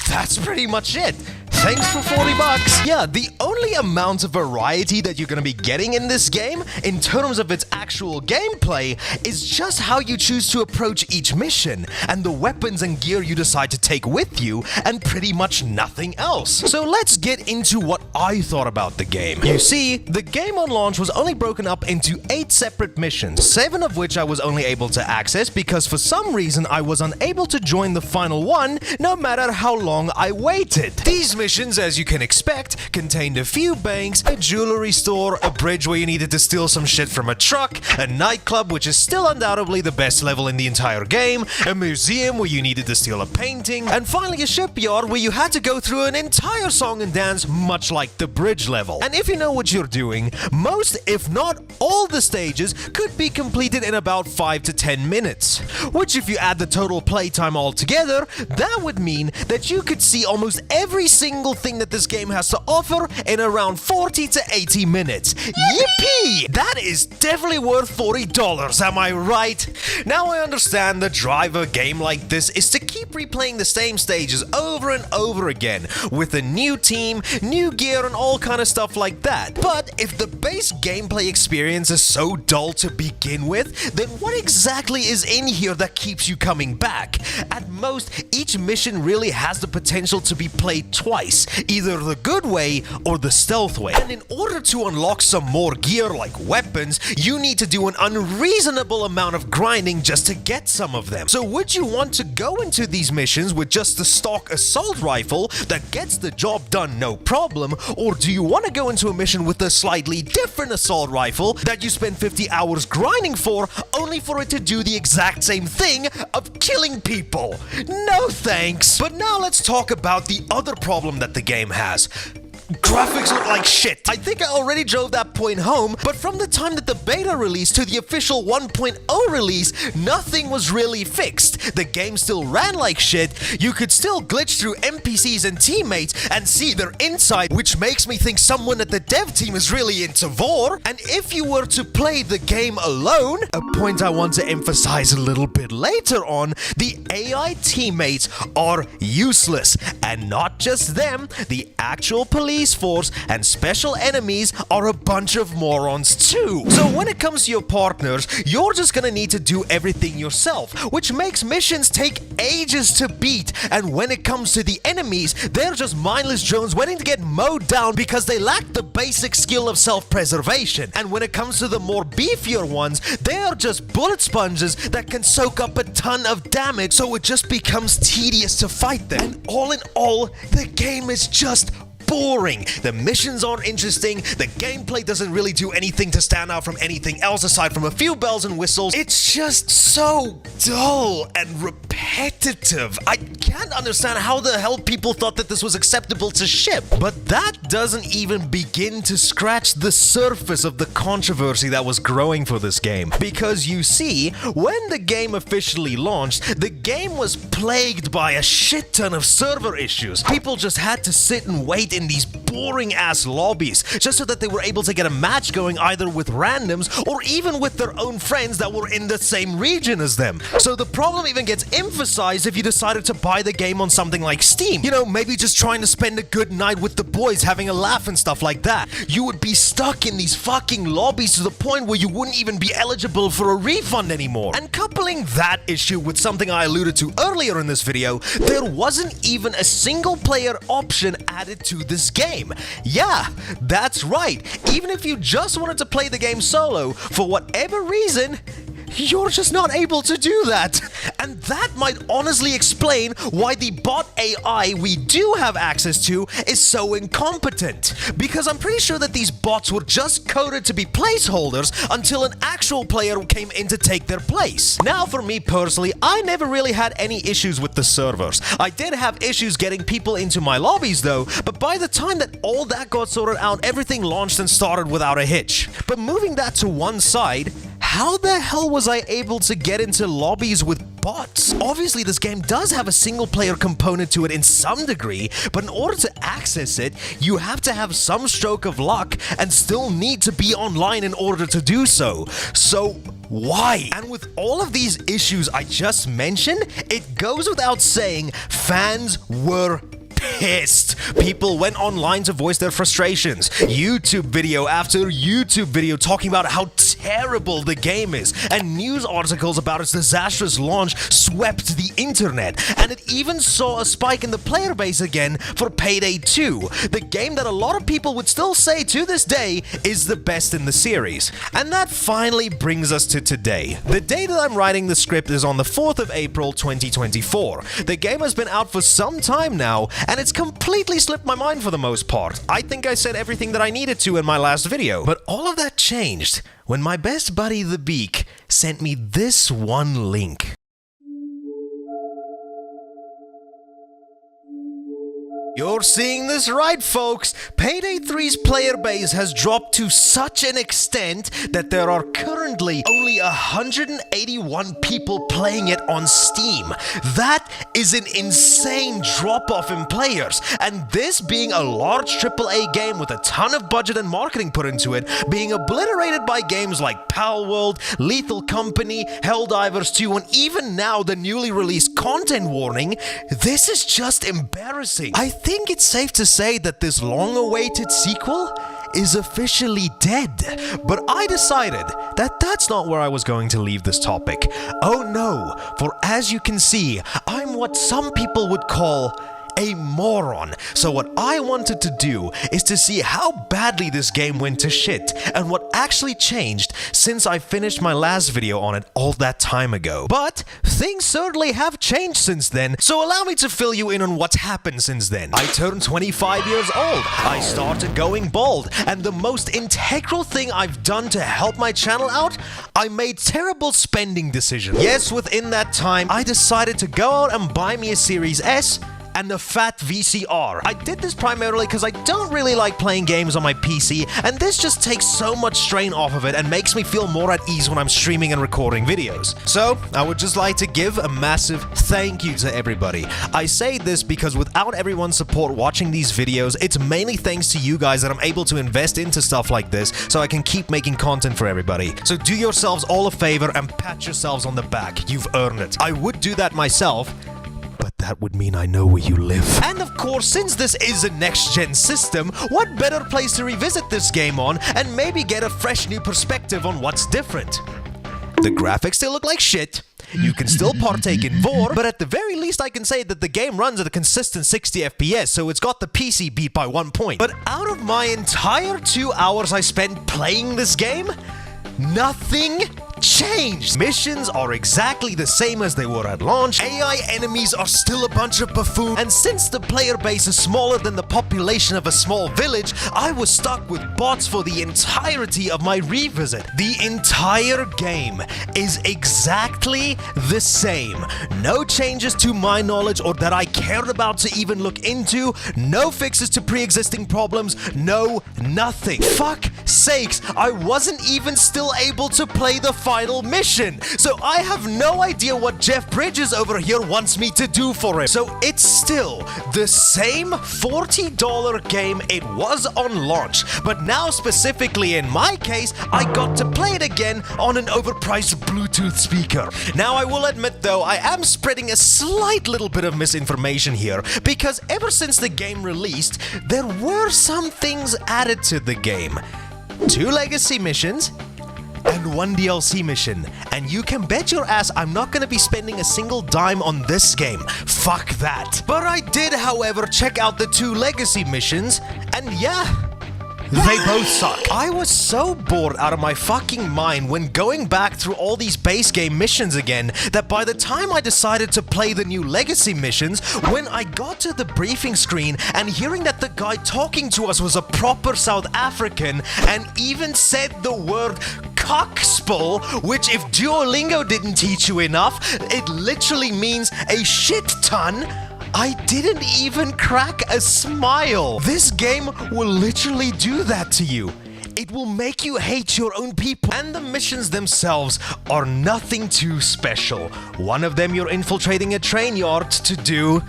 that's pretty much it. Thanks for 40 bucks. Yeah, the only amount of variety that you're gonna be getting in this game, in terms of its actual gameplay, is just how you choose to approach each mission, and the weapons and gear you decide to take with you, and pretty much nothing else. So let's get into what I thought about the game. You see, the game on launch was only broken up into 8 separate missions, 7 of which I was only able to access because for some reason I was unable to join the final one, no matter how long I waited. These missions, as you can expect, contained a few banks, a jewelry store, a bridge where you needed to steal some shit from a truck, a nightclub which is still undoubtedly the best level in the entire game, a museum where you needed to steal a painting, and finally a shipyard where you had to go through an entire song and dance much like the bridge level. And if you know what you're doing, most, if not all the stages could be completed in about 5 to 10 minutes. Which if you add the total playtime all together, that would mean that you could see almost every single thing that this game has to offer in around 40 to 80 minutes. Yippee! That is definitely worth $40, am I right? Now I understand the drive of a game like this is to keep replaying the same stages over and over again, with a new team, new gear, and all kind of stuff like that. But if the base gameplay experience is so dull to begin with, then what exactly is in here that keeps you coming back? At most, each mission really has the potential to be played twice, either the good way or the stealth way. And in order to unlock some more gear like weapons, you need to do an unreasonable amount of grinding just to get some of them. So would you want to go into these missions with just the stock assault rifle that gets the job done no problem, or do you want to go into a mission with a slightly different assault rifle that you spend 50 hours grinding for, only for it to do the exact same thing of killing people? No thanks. But now let's talk about the other problem that the game has. Graphics look like shit. I think I already drove that point home, but from the time that the beta released to the official 1.0 release, nothing was really fixed. The game still ran like shit, you could still glitch through NPCs and teammates and see their inside, which makes me think someone at the dev team is really into vor. And if you were to play the game alone, a point I want to emphasize a little bit later on, the AI teammates are useless. And not just them, the actual police force and special enemies are a bunch of morons too. So when it comes to your partners, you're just gonna need to do everything yourself, which makes missions take ages to beat. And when it comes to the enemies, they're just mindless drones waiting to get mowed down because they lack the basic skill of self-preservation. And when it comes to the more beefier ones, they are just bullet sponges that can soak up a ton of damage, so it just becomes tedious to fight them. And all in all, the game is just boring, the missions aren't interesting, the gameplay doesn't really do anything to stand out from anything else aside from a few bells and whistles. It's just so dull and repetitive. I can't understand how the hell people thought that this was acceptable to ship. But that doesn't even begin to scratch the surface of the controversy that was growing for this game. Because you see, when the game officially launched, the game was plagued by a shit ton of server issues. People just had to sit and wait in these boring ass lobbies just so that they were able to get a match going either with randoms or even with their own friends that were in the same region as them. So the problem even gets emphasized if you decided to buy the game on something like Steam. You know, maybe just trying to spend a good night with the boys, having a laugh and stuff like that. You would be stuck in these fucking lobbies to the point where you wouldn't even be eligible for a refund anymore. And coupling that issue with something I alluded to earlier in this video, there wasn't even a single player option added to this game. Yeah, that's right. Even if you just wanted to play the game solo, for whatever reason, you're just not able to do that. And that might honestly explain why the bot AI we do have access to is so incompetent. Because I'm pretty sure that these bots were just coded to be placeholders until an actual player came in to take their place. Now for me personally, I never really had any issues with the servers. I did have issues getting people into my lobbies though, but by the time that all that got sorted out, everything launched and started without a hitch. But moving that to one side, how the hell was I able to get into lobbies with bots? Obviously, this game does have a single-player component to it in some degree, but in order to access it, you have to have some stroke of luck and still need to be online in order to do so. So, why? And with all of these issues I just mentioned, it goes without saying, fans were pissed. People went online to voice their frustrations. YouTube video after YouTube video talking about how terrible the game is, and news articles about its disastrous launch swept the internet. And it even saw a spike in the player base again for Payday 2, the game that a lot of people would still say to this day is the best in the series. And that finally brings us to today. The day that I'm writing the script is on the 4th of April 2024. The game has been out for some time now, and it's completely slipped my mind for the most part. I think I said everything that I needed to in my last video. But all of that changed when my best buddy The Beak sent me this one link. You're seeing this right, folks. Payday 3's player base has dropped to such an extent that there are currently only 181 people playing it on Steam. That is an insane drop-off in players, and this being a large AAA game with a ton of budget and marketing put into it, being obliterated by games like Palworld, Lethal Company, Helldivers 2, and even now the newly released content warning, this is just embarrassing. I think it's safe to say that this long-awaited sequel is officially dead. But I decided that that's not where I was going to leave this topic. Oh no, for as you can see, I'm what some people would call a moron. So what I wanted to do is to see how badly this game went to shit and what actually changed since I finished my last video on it all that time ago. But things certainly have changed since then, so allow me to fill you in on what's happened since then. I turned 25 years old, I started going bald, and the most integral thing I've done to help my channel out, I made terrible spending decisions. Yes, within that time, I decided to go out and buy me a Series S and a fat VCR. I did this primarily because I don't really like playing games on my PC, and this just takes so much strain off of it and makes me feel more at ease when I'm streaming and recording videos. So, I would just like to give a massive thank you to everybody. I say this because without everyone's support watching these videos, it's mainly thanks to you guys that I'm able to invest into stuff like this so I can keep making content for everybody. So do yourselves all a favor and pat yourselves on the back. You've earned it. I would do that myself, but that would mean I know where you live. And of course, since this is a next-gen system, what better place to revisit this game on and maybe get a fresh new perspective on what's different? The graphics still look like shit, you can still partake in VOR, but at the very least I can say that the game runs at a consistent 60 FPS, so it's got the PC beat by 1 point. But out of my entire 2 hours I spent playing this game, nothing changed. Missions are exactly the same as they were at launch, AI enemies are still a bunch of buffoons, and since the player base is smaller than the population of a small village, I was stuck with bots for the entirety of my revisit. The entire game is exactly the same. No changes to my knowledge or that I cared about to even look into, no fixes to pre-existing problems, no nothing. Fuck sakes, I wasn't even still able to play the final mission, so I have no idea what Jeff Bridges over here wants me to do for him. So it's still the same $40 game it was on launch, but now specifically in my case, I got to play it again on an overpriced Bluetooth speaker. Now I will admit though, I am spreading a slight little bit of misinformation here, because ever since the game released, there were some things added to the game. 2 legacy missions, and 1 DLC mission. And you can bet your ass I'm not gonna be spending a single dime on this game. Fuck that. But I did, however, check out the 2 legacy missions, and yeah, they both suck. I was so bored out of my fucking mind when going back through all these base game missions again that by the time I decided to play the new legacy missions, when I got to the briefing screen and hearing that the guy talking to us was a proper South African and even said the word cockspul, which if Duolingo didn't teach you enough, it literally means a shit ton, I didn't even crack a smile. This game will literally do that to you. It will make you hate your own people. And the missions themselves are nothing too special. One of them you're infiltrating a train yard to do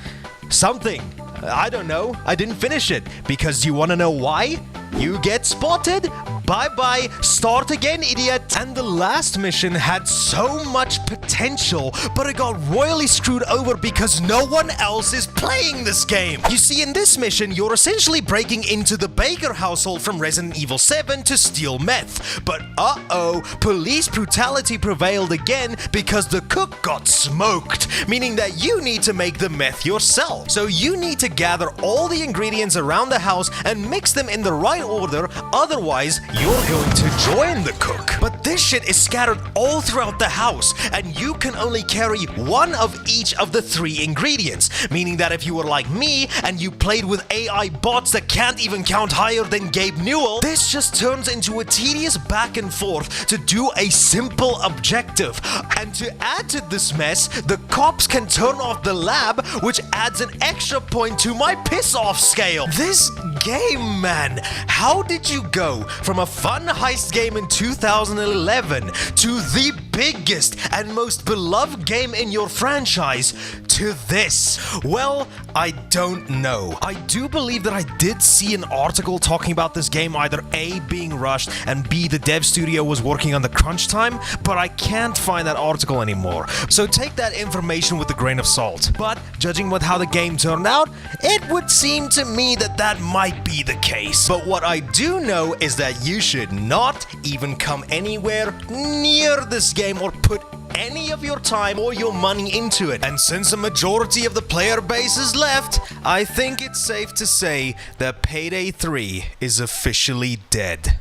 something. I don't know. I didn't finish it. Because you want to know why? You get spotted. Bye-bye. Start again, idiot. And the last mission had so much potential, but it got royally screwed over because no one else is playing this game. You see, in this mission, you're essentially breaking into the Baker household from Resident Evil 7 to steal meth. But uh-oh, police brutality prevailed again because the cook got smoked, meaning that you need to make the meth yourself. So you need to gather all the ingredients around the house and mix them in the right order, otherwise you're going to join the cook. But this shit is scattered all throughout the house, and you can only carry one of each of the 3 ingredients, meaning that if you were like me and you played with AI bots that can't even count higher than Gabe Newell, this just turns into a tedious back and forth to do a simple objective. And to add to this mess, the cops can turn off the lab, which adds an extra point to my piss-off scale. This game, man, how did you go from a fun heist game in 2011 to the biggest and most beloved game in your franchise to this? Well, I don't know. I do believe that I did see an article talking about this game either A, being rushed, and B, the dev studio was working on the crunch time, but I can't find that article anymore. So take that information with a grain of salt. But judging with how the game turned out, it would seem to me that that might be the case. But what I do know is that you should not even come anywhere near this game or put any of your time or your money into it. And since a majority of the player base is left, I think it's safe to say that Payday 3 is officially dead.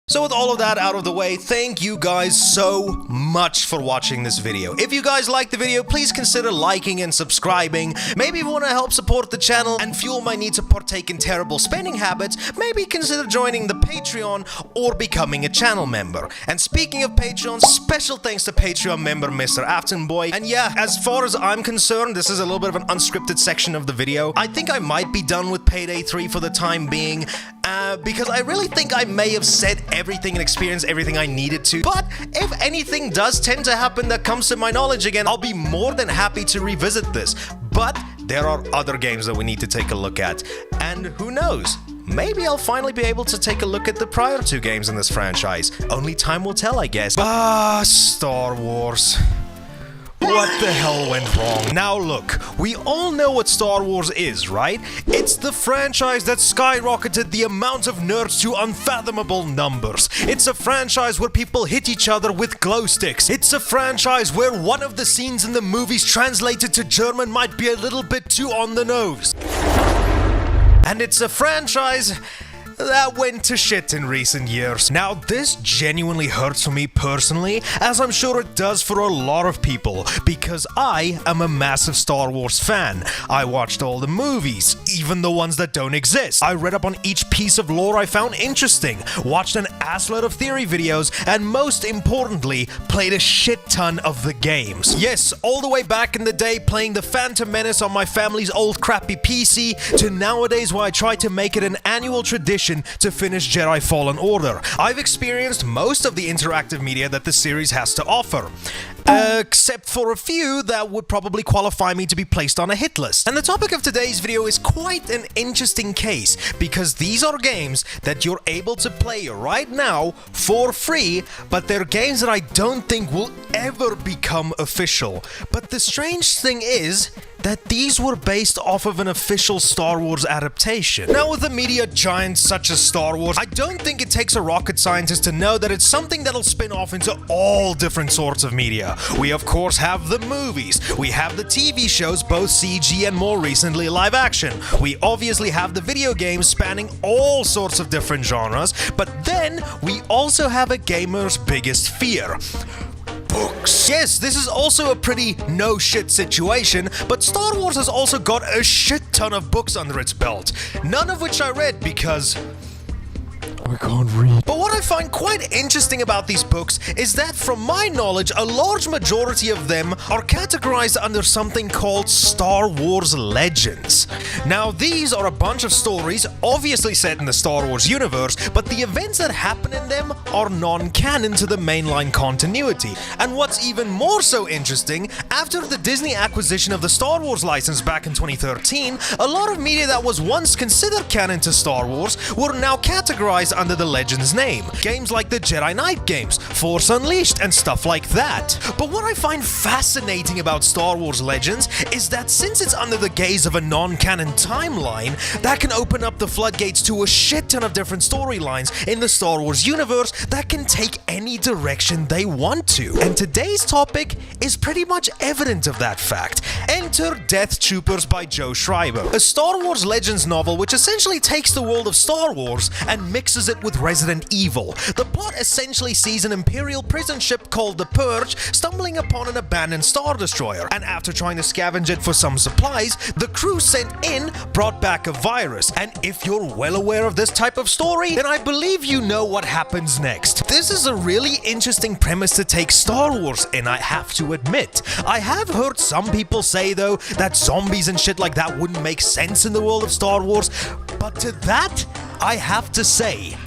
So with all of that out of the way, thank you guys so much for watching this video. If you guys liked the video, please consider liking and subscribing. Maybe if you want to help support the channel and fuel my need to partake in terrible spending habits, maybe consider joining the Patreon or becoming a channel member. And speaking of Patreon, special thanks to Patreon member Mr. Aftonboy. And yeah, as far as I'm concerned, this is a little bit of an unscripted section of the video. I think I might be done with Payday 3 for the time being, because I really think I may have said everything and experienced everything I needed to. But if anything does tend to happen that comes to my knowledge again, I'll be more than happy to revisit this. But there are other games that we need to take a look at. And who knows? Maybe I'll finally be able to take a look at the prior 2 games in this franchise. Only time will tell, I guess. Star Wars. What the hell went wrong? Now look, we all know what Star Wars is, right? It's the franchise that skyrocketed the amount of nerds to unfathomable numbers. It's a franchise where people hit each other with glow sticks. It's a franchise where one of the scenes in the movies translated to German might be a little bit too on the nose. And it's a franchise that went to shit in recent years. Now, this genuinely hurts for me personally, as I'm sure it does for a lot of people, because I am a massive Star Wars fan. I watched all the movies, even the ones that don't exist. I read up on each piece of lore I found interesting, watched an assload of theory videos, and most importantly, played a shit ton of the games. Yes, all the way back in the day playing the Phantom Menace on my family's old crappy PC, to nowadays where I try to make it an annual tradition to finish Jedi Fallen Order. I've experienced most of the interactive media that the series has to offer. Except for a few that would probably qualify me to be placed on a hit list. And the topic of today's video is quite an interesting case, because these are games that you're able to play right now for free, but they're games that I don't think will ever become official. But the strange thing is that these were based off of an official Star Wars adaptation. Now, with a media giant such as Star Wars, I don't think it takes a rocket scientist to know that it's something that'll spin off into all different sorts of media. We of course have the movies, we have the TV shows, both CG and more recently live action. We obviously have the video games spanning all sorts of different genres, but then we also have a gamer's biggest fear: books. Yes, this is also a pretty no-shit situation, but Star Wars has also got a shit ton of books under its belt, none of which I read because I can't read. But what I find quite interesting about these books is that, from my knowledge, a large majority of them are categorized under something called Star Wars Legends. Now, these are a bunch of stories, obviously set in the Star Wars universe, but the events that happen in them are non-canon to the mainline continuity. And what's even more so interesting, after the Disney acquisition of the Star Wars license back in 2013, a lot of media that was once considered canon to Star Wars were now categorized under the Legends name. Games like the Jedi Knight games, Force Unleashed, and stuff like that. But what I find fascinating about Star Wars Legends is that since it's under the gaze of a non-canon timeline, that can open up the floodgates to a shit ton of different storylines in the Star Wars universe that can take any direction they want to. And today's topic is pretty much evident of that fact. Enter Death Troopers by Joe Schreiber, a Star Wars Legends novel which essentially takes the world of Star Wars and mixes it with Resident Evil. The plot essentially sees an Imperial prison ship called the Purge stumbling upon an abandoned Star Destroyer, and after trying to scavenge it for some supplies, the crew sent in brought back a virus. And if you're well aware of this type of story, then I believe you know what happens next. This is a really interesting premise to take Star Wars in, I have to admit. I have heard some people say, though, that zombies and shit like that wouldn't make sense in the world of Star Wars, but to that, I have to say,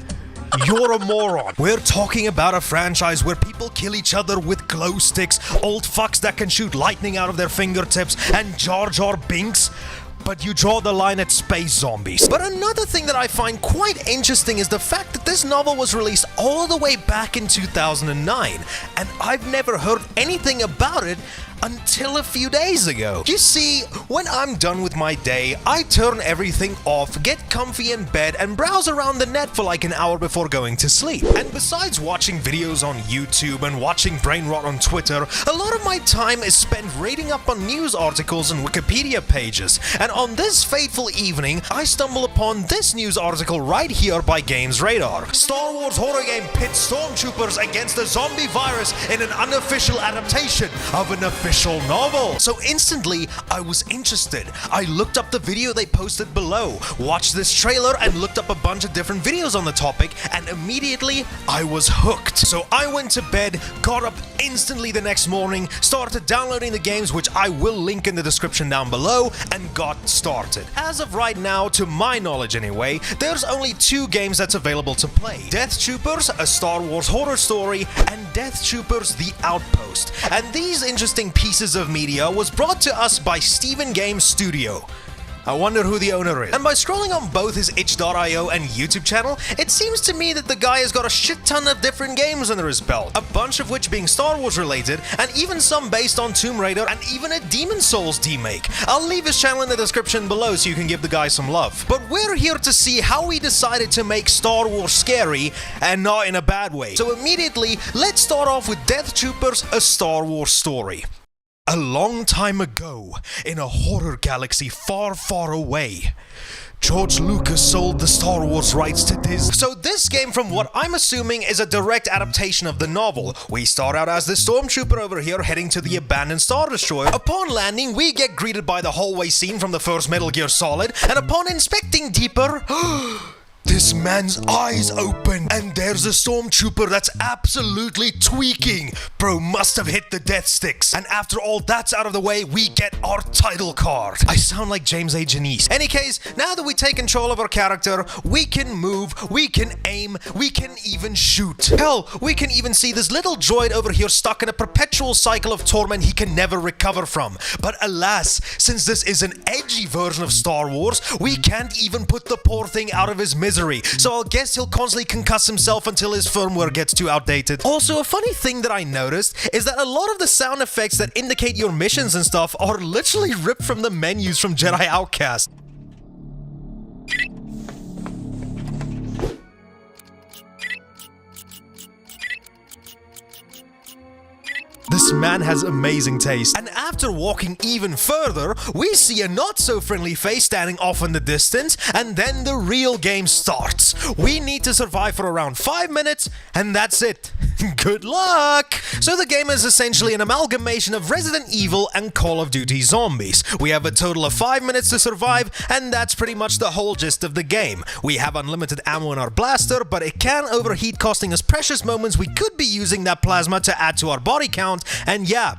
you're a moron. We're talking about a franchise where people kill each other with glow sticks, old fucks that can shoot lightning out of their fingertips, and Jar Jar Binks, but you draw the line at space zombies. But another thing that I find quite interesting is the fact that this novel was released all the way back in 2009, and I've never heard anything about it until a few days ago. You see, when I'm done with my day, I turn everything off, get comfy in bed, and browse around the net for like an hour before going to sleep. And besides watching videos on YouTube and watching brain rot on Twitter, a lot of my time is spent reading up on news articles and Wikipedia pages. And on this fateful evening, I stumble upon this news article right here by Games Radar. Star Wars horror game pits stormtroopers against the zombie virus in an unofficial adaptation of an official novel. So instantly, I was interested. I looked up the video they posted below, watched this trailer, and looked up a bunch of different videos on the topic, and immediately, I was hooked. So I went to bed, got up instantly the next morning, started downloading the games, which I will link in the description down below, and got started. As of right now, to my knowledge anyway, there's only 2 games that's available to play: Death Troopers, a Star Wars horror story, and Death Troopers The Outpost. And these interesting pieces of media was brought to us by Steven Games Studio. I wonder who the owner is. And by scrolling on both his itch.io and YouTube channel, it seems to me that the guy has got a shit ton of different games under his belt, a bunch of which being Star Wars related, and even some based on Tomb Raider, and even a Demon Souls remake. I'll leave his channel in the description below so you can give the guy some love. But we're here to see how he decided to make Star Wars scary, and not in a bad way. So immediately, let's start off with Death Troopers, a Star Wars story. A long time ago, in a horror galaxy far, far away, George Lucas sold the Star Wars rights to Disney. So this game, from what I'm assuming, is a direct adaptation of the novel. We start out as the stormtrooper over here heading to the abandoned Star Destroyer. Upon landing, we get greeted by the hallway scene from the first Metal Gear Solid, and upon inspecting deeper, this man's eyes open, and there's a stormtrooper that's absolutely tweaking. Bro must have hit the death sticks. And after all that's out of the way, we get our title card. I sound like James A. Janice. Any case, now that we take control of our character, we can move, we can aim, we can even shoot. Hell, we can even see this little droid over here stuck in a perpetual cycle of torment he can never recover from. But alas, since this is an edgy version of Star Wars, we can't even put the poor thing out of his misery. So I'll guess he'll constantly concuss himself until his firmware gets too outdated. Also, a funny thing that I noticed is that a lot of the sound effects that indicate your missions and stuff are literally ripped from the menus from Jedi Outcast. This man has amazing taste. And after walking even further, we see a not-so-friendly face standing off in the distance, and then the real game starts. We need to survive for around 5 minutes, and that's it. Good luck! So the game is essentially an amalgamation of Resident Evil and Call of Duty Zombies. We have a total of 5 minutes to survive, and that's pretty much the whole gist of the game. We have unlimited ammo in our blaster, but it can overheat, costing us precious moments we could be using that plasma to add to our body count. And yeah,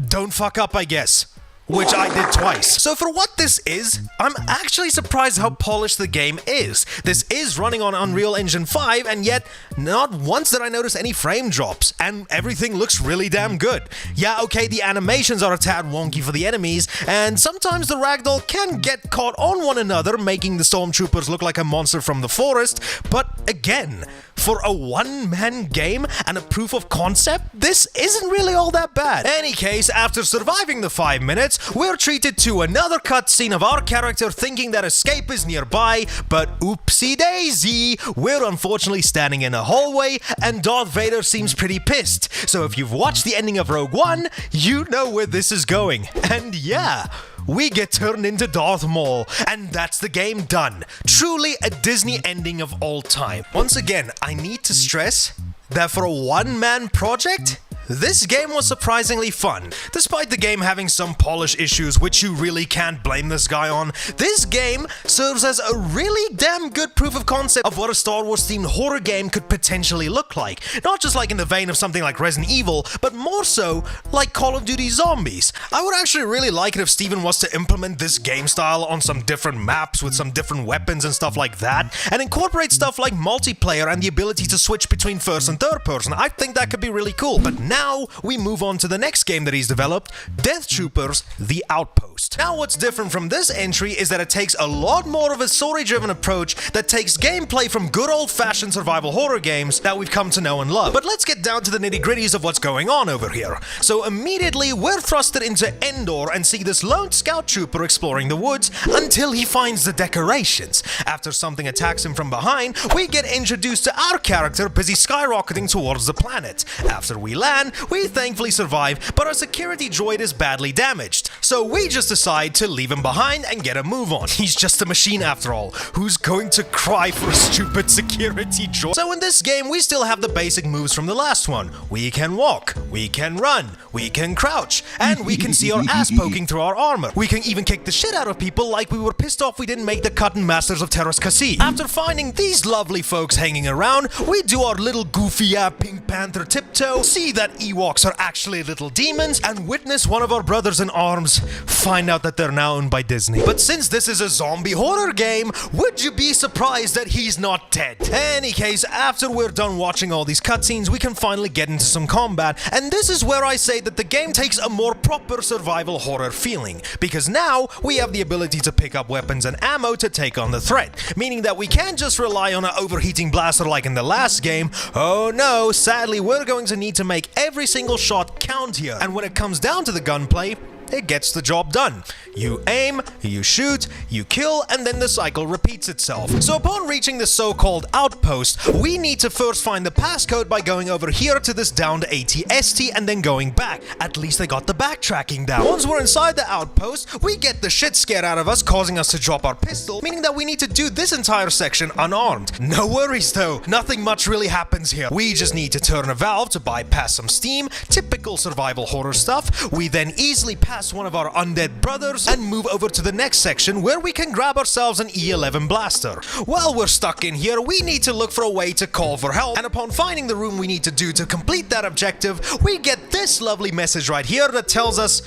don't fuck up, I guess. Which I did twice. So for what this is, I'm actually surprised how polished the game is. This is running on Unreal Engine 5, and yet not once did I notice any frame drops, and everything looks really damn good. Yeah, okay, the animations are a tad wonky for the enemies, and sometimes the ragdoll can get caught on one another, making the stormtroopers look like a monster from the forest, but again, for a one-man game and a proof of concept, this isn't really all that bad. Any case, after surviving the 5 minutes, we're treated to another cutscene of our character thinking that escape is nearby, but oopsie daisy, we're unfortunately standing in a hallway and Darth Vader seems pretty pissed. So if you've watched the ending of Rogue One, you know where this is going. And yeah, we get turned into Darth Maul, and that's the game done. Truly a Disney ending of all time. Once again, I need to stress that for a one-man project, this game was surprisingly fun. Despite the game having some polish issues, which you really can't blame this guy on, this game serves as a really damn good proof of concept of what a Star Wars themed horror game could potentially look like. Not just like in the vein of something like Resident Evil, but more so like Call of Duty Zombies. I would actually really like it if Steven was to implement this game style on some different maps with some different weapons and stuff like that, and incorporate stuff like multiplayer and the ability to switch between first and third person. I think that could be really cool. But now we move on to the next game that he's developed, Death Troopers: The Outpost. Now what's different from this entry is that it takes a lot more of a story-driven approach that takes gameplay from good old-fashioned survival horror games that we've come to know and love. But let's get down to the nitty-gritties of what's going on over here. So immediately we're thrusted into Endor and see this lone scout trooper exploring the woods until he finds the decorations. After something attacks him from behind, we get introduced to our character busy skyrocketing towards the planet. After we land, we thankfully survive, but our security droid is badly damaged. So we just decide to leave him behind and get a move on. He's just a machine after all. Who's going to cry for a stupid security droid? So in this game, we still have the basic moves from the last one. We can walk, we can run, we can crouch, and we can see our ass poking through our armor. We can even kick the shit out of people like we were pissed off we didn't make the cut in Masters of Terras Kasi. After finding these lovely folks hanging around, we do our little goofy Pink Panther tiptoe, see that Ewoks are actually little demons, and witness one of our brothers in arms find out that they're now owned by Disney. But since this is a zombie horror game, would you be surprised that he's not dead? Any case, after we're done watching all these cutscenes, we can finally get into some combat, and this is where I say that the game takes a more proper survival horror feeling, because now we have the ability to pick up weapons and ammo to take on the threat, meaning that we can't just rely on an overheating blaster like in the last game. Oh no, sadly we're going to need to make every single shot count here, and when it comes down to the gunplay, it gets the job done. You aim, you shoot, you kill, and then the cycle repeats itself. So upon reaching the so-called outpost, we need to first find the passcode by going over here to this downed ATST and then going back. At least they got the backtracking down. Once we're inside the outpost, we get the shit scared out of us, causing us to drop our pistol, meaning that we need to do this entire section unarmed. No worries though, nothing much really happens here. We just need to turn a valve to bypass some steam, typical survival horror stuff. We then easily pass one of our undead brothers and move over to the next section where we can grab ourselves an E11 blaster. While we're stuck in here, we need to look for a way to call for help, and upon finding the room we need to do to complete that objective, we get this lovely message right here that tells us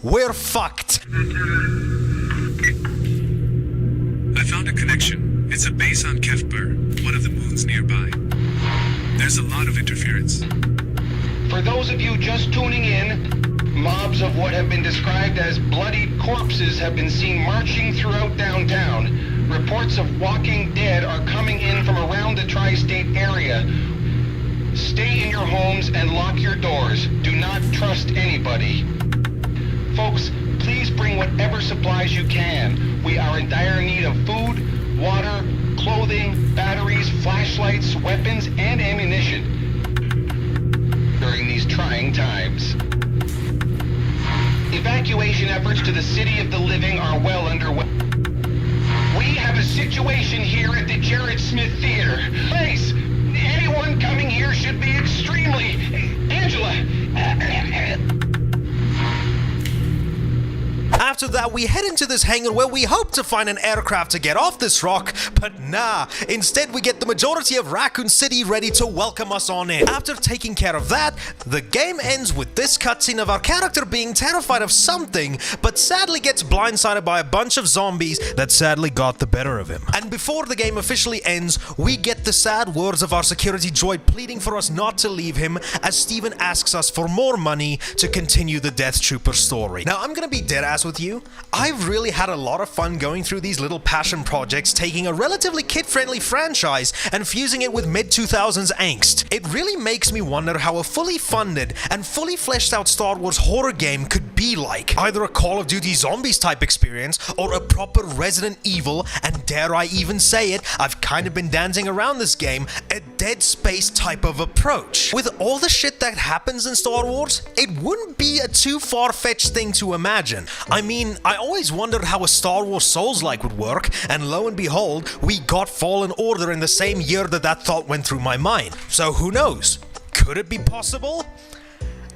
we're fucked. I found a connection. It's a base on Kefber, one of the moons nearby. There's a lot of interference. For those of you just tuning in, mobs of what have been described as bloodied corpses have been seen marching throughout downtown. Reports of walking dead are coming in from around the tri-state area. Stay in your homes and lock your doors. Do not trust anybody. Folks, please bring whatever supplies you can. We are in dire need of food, water, clothing, batteries, flashlights, weapons, and ammunition during these trying times. Evacuation efforts to the City of the Living are well underway. We have a situation here at the Jared Smith Theater. Please, anyone coming here should be extremely... Angela! After that, we head into this hangar where we hope to find an aircraft to get off this rock, but nah. Instead, we get the majority of Raccoon City ready to welcome us on in. After taking care of that, the game ends with this cutscene of our character being terrified of something, but sadly gets blindsided by a bunch of zombies that sadly got the better of him. And before the game officially ends, we get the sad words of our security droid pleading for us not to leave him, as Steven asks us for more money to continue the Death Trooper story. Now, I'm gonna be deadass with you. I've really had a lot of fun going through these little passion projects, taking a relatively kid-friendly franchise and fusing it with mid-2000s angst. It really makes me wonder how a fully funded and fully fleshed out Star Wars horror game could be like. Either a Call of Duty Zombies type experience, or a proper Resident Evil, and dare I even say it, I've kind of been dancing around this game, a Dead Space type of approach. With all the shit that happens in Star Wars, it wouldn't be a too far-fetched thing to imagine. I mean, I always wondered how a Star Wars Souls-like would work, and lo and behold, we got Fallen Order in the same year that thought went through my mind. So who knows? Could it be possible?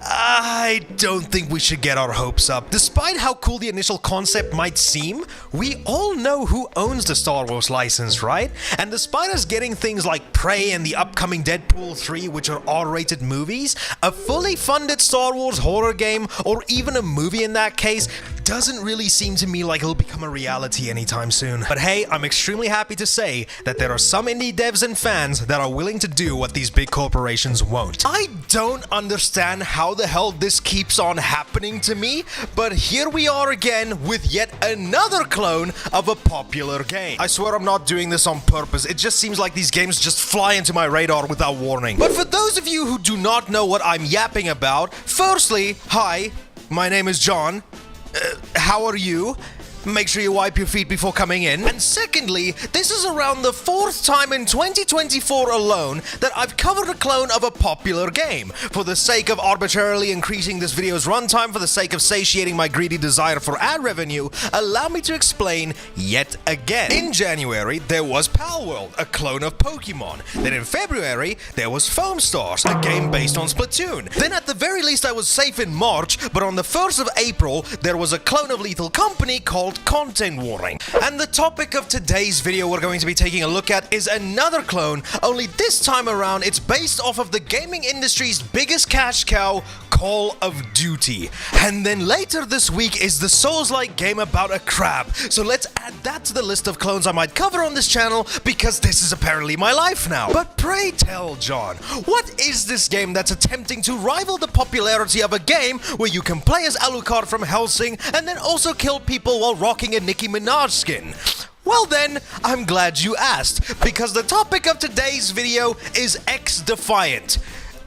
I don't think we should get our hopes up. Despite how cool the initial concept might seem, we all know who owns the Star Wars license, right? And despite us getting things like Prey and the upcoming Deadpool 3, which are R-rated movies, a fully funded Star Wars horror game, or even a movie in that case, doesn't really seem to me like it'll become a reality anytime soon. But hey, I'm extremely happy to say that there are some indie devs and fans that are willing to do what these big corporations won't. I don't understand how the hell this keeps on happening to me, but here we are again with yet another clone of a popular game. I swear I'm not doing this on purpose, it just seems like these games just fly into my radar without warning. But for those of you who do not know what I'm yapping about, firstly, hi, my name is John. How are you? Make sure you wipe your feet before coming in. And secondly, this is around the 4th time in 2024 alone that I've covered a clone of a popular game. For the sake of arbitrarily increasing this video's runtime, for the sake of satiating my greedy desire for ad revenue, allow me to explain yet again. In January, there was Palworld, a clone of Pokémon. Then in February, there was Foam Stars, a game based on Splatoon. Then at the very least I was safe in March, but on the 1st of April, there was a clone of Lethal Company called Content Warning. And the topic of today's video we're going to be taking a look at is another clone, only this time around it's based off of the gaming industry's biggest cash cow, Call of Duty. And then later this week is the Souls-like game about a crab. So let's add that to the list of clones I might cover on this channel, because this is apparently my life now. But pray tell, John, what is this game that's attempting to rival the popularity of a game where you can play as Alucard from Hellsing and then also kill people while rocking a Nicki Minaj skin? Well then, I'm glad you asked, because the topic of today's video is XDefiant.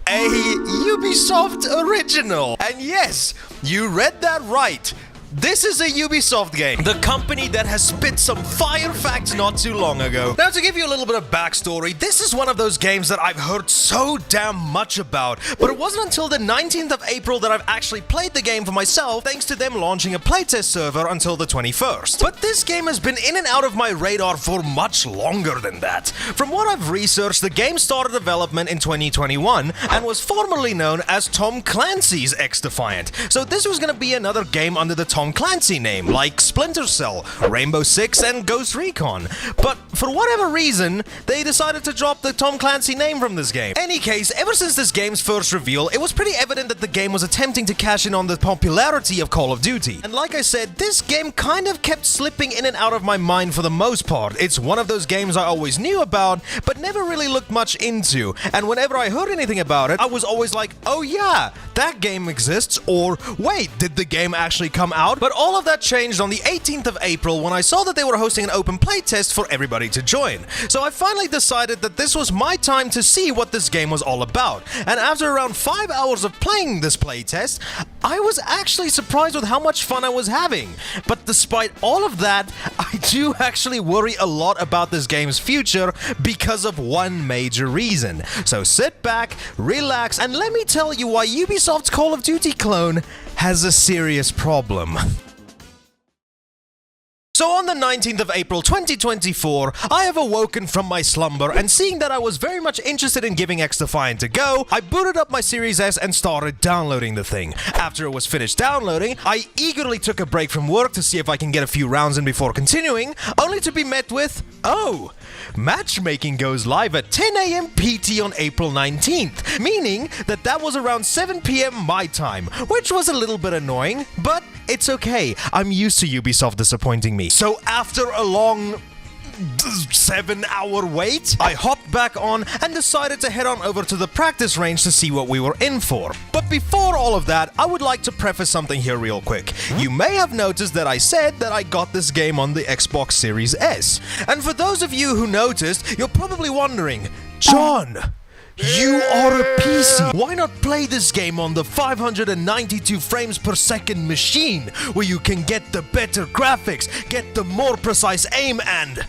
a Ubisoft original. And yes, you read that right. This is a Ubisoft game, the company that has spit some fire facts not too long ago. Now, to give you a little bit of backstory, this is one of those games that I've heard so damn much about, but it wasn't until the 19th of April that I've actually played the game for myself, thanks to them launching a playtest server until the 21st. But this game has been in and out of my radar for much longer than that. From what I've researched, the game started development in 2021 and was formerly known as Tom Clancy's XDefiant. So this was going to be another game under the Tom Clancy name, like Splinter Cell, Rainbow Six, and Ghost Recon. But for whatever reason, they decided to drop the Tom Clancy name from this game. Any case, ever since this game's first reveal, it was pretty evident that the game was attempting to cash in on the popularity of Call of Duty. And like I said, this game kind of kept slipping in and out of my mind for the most part. It's one of those games I always knew about, but never really looked much into. And whenever I heard anything about it, I was always like, oh yeah, that game exists, or wait, did the game actually come out? But all of that changed on the 18th of April when I saw that they were hosting an open playtest for everybody to join. So I finally decided that this was my time to see what this game was all about. And after around 5 hours of playing this playtest, I was actually surprised with how much fun I was having. But despite all of that, I do actually worry a lot about this game's future because of one major reason. So sit back, relax, and let me tell you why Ubisoft's Call of Duty clone has a serious problem. So on the 19th of April 2024, I have awoken from my slumber, and seeing that I was very much interested in giving XDefiant a go, I booted up my Series S and started downloading the thing. After it was finished downloading, I eagerly took a break from work to see if I can get a few rounds in before continuing, only to be met with, oh, matchmaking goes live at 10 AM PT on April 19th, meaning that that was around 7 PM my time, which was a little bit annoying, but it's okay. I'm used to Ubisoft disappointing me. So after a long 7-hour wait, I hopped back on and decided to head on over to the practice range to see what we were in for. But before all of that, I would like to preface something here real quick. You may have noticed that I said that I got this game on the Xbox Series S. And for those of you who noticed, you're probably wondering, John, you are a PC. Why not play this game on the 592 frames per second machine, where you can get the better graphics, get the more precise aim, and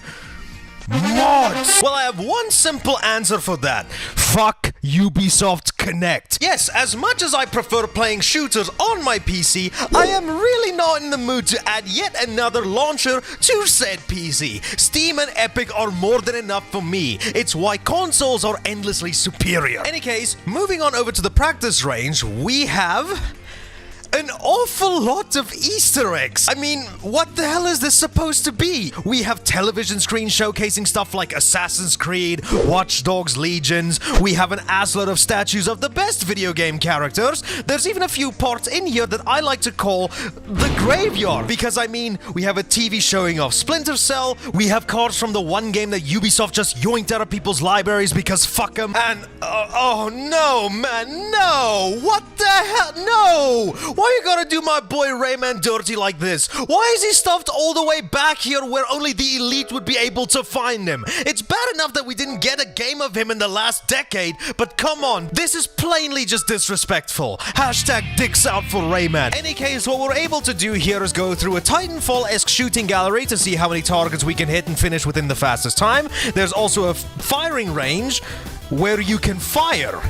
mods? Well, I have one simple answer for that. Fuck Ubisoft Connect. Yes, as much as I prefer playing shooters on my PC, I am really not in the mood to add yet another launcher to said PC. Steam and Epic are more than enough for me. It's why consoles are endlessly superior. Any case, moving on over to the practice range, we have an awful lot of Easter eggs. I mean, what the hell is this supposed to be? We have television screens showcasing stuff like Assassin's Creed, Watch Dogs Legions. We have an assload of statues of the best video game characters. There's even a few parts in here that I like to call the graveyard. Because I mean, we have a TV showing off Splinter Cell. We have cards from the one game that Ubisoft just yoinked out of people's libraries because fuck them. And, oh no, man, no! What the hell? No! Why you gotta do my boy Rayman dirty like this? Why is he stuffed all the way back here where only the elite would be able to find him? It's bad enough that we didn't get a game of him in the last decade, but come on, this is plainly just disrespectful. Hashtag dicks out for Rayman. Any case, what we're able to do here is go through a Titanfall-esque shooting gallery to see how many targets we can hit and finish within the fastest time. There's also a firing range where you can fire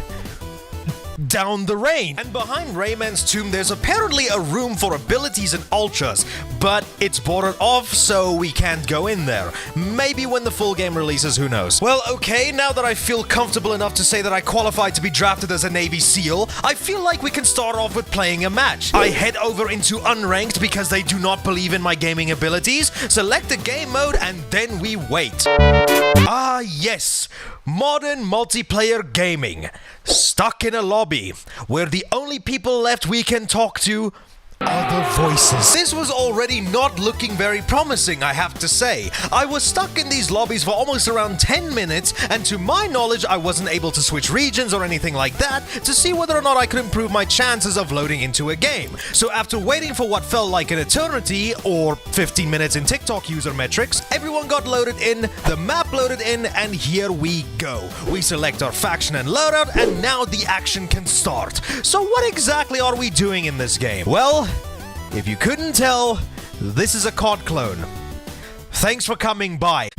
down the range. And behind Rayman's tomb, there's apparently a room for abilities and ultras, but it's boarded off, so we can't go in there. Maybe when the full game releases, who knows? Well, okay, now that I feel comfortable enough to say that I qualified to be drafted as a Navy SEAL, I feel like we can start off with playing a match. I head over into Unranked because they do not believe in my gaming abilities, select a game mode, and then we wait. Ah, yes. Modern multiplayer gaming. Stuck in a lobby where the only people left we can talk to other voices. This was already not looking very promising, I have to say. I was stuck in these lobbies for almost around 10 minutes, and to my knowledge, I wasn't able to switch regions or anything like that to see whether or not I could improve my chances of loading into a game. So after waiting for what felt like an eternity, or 15 minutes in TikTok user metrics, Everyone got loaded in, the map loaded in, and here we go. We select our faction and loadout, and now the action can start. So what exactly are we doing in this game? Well, if you couldn't tell, this is a COD clone. Thanks for coming by.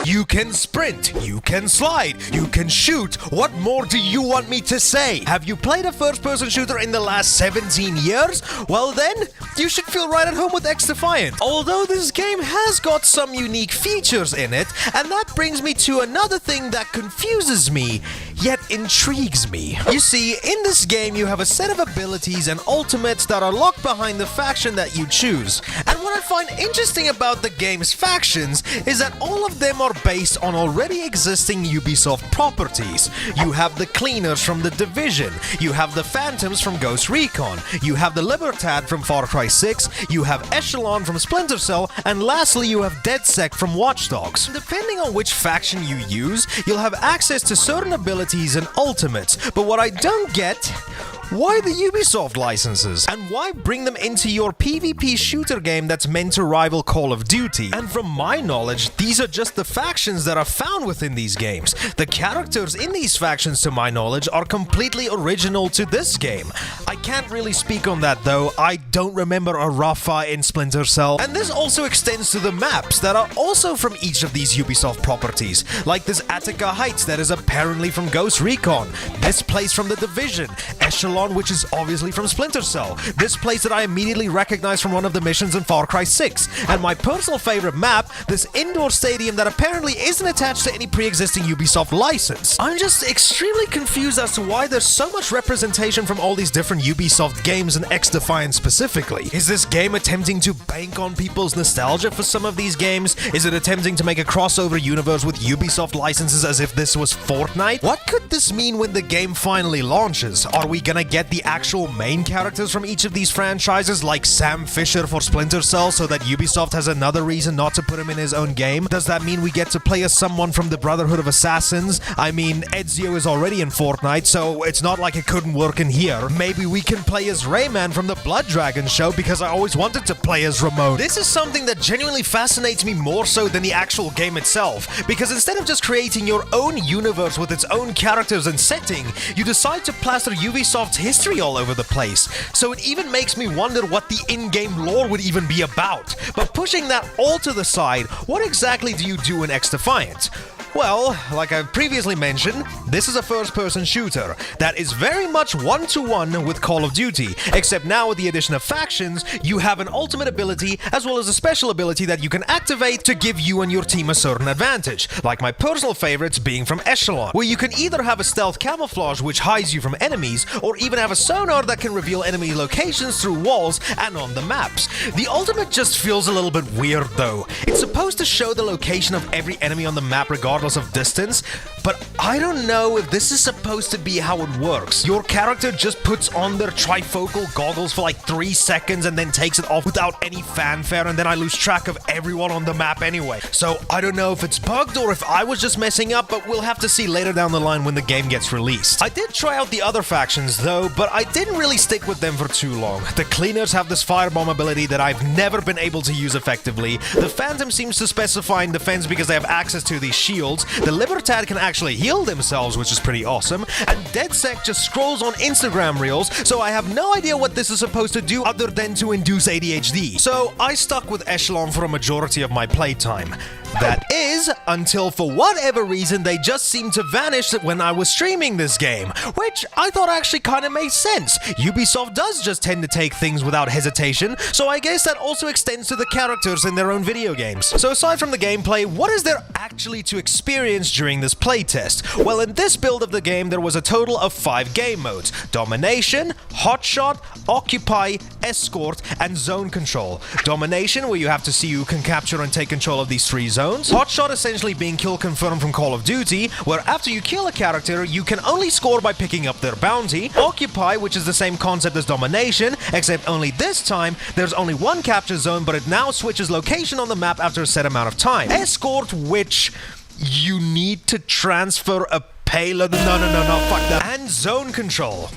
You can sprint, you can slide, you can shoot. What more do you want me to say? Have you played a first-person shooter in the last 17 years? Well then, you should feel right at home with XDefiant. Although this game has got some unique features in it, and that brings me to another thing that confuses me, yet intrigues me. You see, in this game you have a set of abilities and ultimates that are locked behind the faction that you choose. And what I find interesting about the game's factions is that all of them are based on already existing Ubisoft properties. You have the Cleaners from The Division, you have the Phantoms from Ghost Recon, you have the Libertad from Far Cry 6, you have Echelon from Splinter Cell, and lastly you have DedSec from Watch Dogs. Depending on which faction you use, you'll have access to certain abilities and ultimates, but what I don't get, why the Ubisoft licenses? And why bring them into your PvP shooter game that's meant to rival Call of Duty? And from my knowledge, these are just the factions that are found within these games. The characters in these factions, to my knowledge, are completely original to this game. I can't really speak on that though, I don't remember a Rafa in Splinter Cell. And this also extends to the maps that are also from each of these Ubisoft properties, like this Attica Heights that is apparently from Ghost Recon, this place from The Division, Echelon, which is obviously from Splinter Cell, this place that I immediately recognized from one of the missions in Far Cry 6, and my personal favorite map, this indoor stadium that apparently isn't attached to any pre-existing Ubisoft license. I'm just extremely confused as to why there's so much representation from all these different Ubisoft games and XDefiant specifically. Is this game attempting to bank on people's nostalgia for some of these games? Is it attempting to make a crossover universe with Ubisoft licenses as if this was Fortnite? What could this mean when the game finally launches? Are we gonna get the actual main characters from each of these franchises, like Sam Fisher for Splinter Cell, so that Ubisoft has another reason not to put him in his own game? Does that mean we get to play as someone from the Brotherhood of Assassins? I mean, Ezio is already in Fortnite, so it's not like it couldn't work in here. Maybe we can play as Rayman from the Blood Dragon show, because I always wanted to play as Ramon. This is something that genuinely fascinates me more so than the actual game itself, because instead of just creating your own universe with its own characters and setting, you decide to plaster Ubisoft's history all over the place. So it even makes me wonder what the in-game lore would even be about. But pushing that all to the side, what exactly do you do in XDefiant? Well, like I've previously mentioned, this is a first-person shooter that is very much one-to-one with Call of Duty, except now with the addition of factions, you have an ultimate ability as well as a special ability that you can activate to give you and your team a certain advantage, like my personal favorites being from Echelon, where you can either have a stealth camouflage which hides you from enemies, or even have a sonar that can reveal enemy locations through walls and on the maps. The ultimate just feels a little bit weird though. It's supposed to show the location of every enemy on the map regardless of distance, but I don't know if this is supposed to be how it works. Your character just puts on their trifocal goggles for like 3 seconds and then takes it off without any fanfare, and then I lose track of everyone on the map anyway. So I don't know if it's bugged or if I was just messing up, but we'll have to see later down the line when the game gets released. I did try out the other factions though, but I didn't really stick with them for too long. The Cleaners have this firebomb ability that I've never been able to use effectively. The Phantom seems to specify in defense because they have access to these shields. The Libertad can actually heal themselves, which is pretty awesome, and DedSec just scrolls on Instagram Reels, so I have no idea what this is supposed to do other than to induce ADHD. So I stuck with Echelon for a majority of my playtime. That is, until for whatever reason they just seemed to vanish when I was streaming this game, which I thought actually kind of made sense. Ubisoft does just tend to take things without hesitation, so I guess that also extends to the characters in their own video games. So aside from the gameplay, what is there actually to experience during this playtest? Well, in this build of the game, there was a total of 5 game modes: Domination, Hotshot, Occupy, Escort, and Zone Control. Domination, where you have to see who can capture and take control of these 3 zones. Hotshot essentially being kill confirmed from Call of Duty, where after you kill a character, you can only score by picking up their bounty. Occupy, which is the same concept as Domination, except only this time, there's only one capture zone, but it now switches location on the map after a set amount of time. Escort, which you need to transfer a payload. No, fuck that. And Zone Control,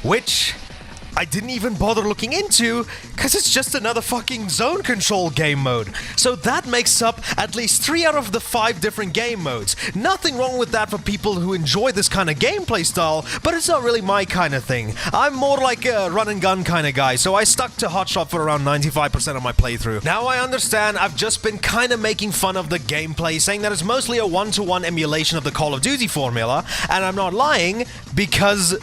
which I didn't even bother looking into, because it's just another fucking zone control game mode. So that makes up at least 3 out of the 5 different game modes. Nothing wrong with that for people who enjoy this kind of gameplay style, but it's not really my kind of thing. I'm more like a run and gun kind of guy, so I stuck to Hotshot for around 95% of my playthrough. Now I understand I've just been kind of making fun of the gameplay, saying that it's mostly a one-to-one emulation of the Call of Duty formula, and I'm not lying, because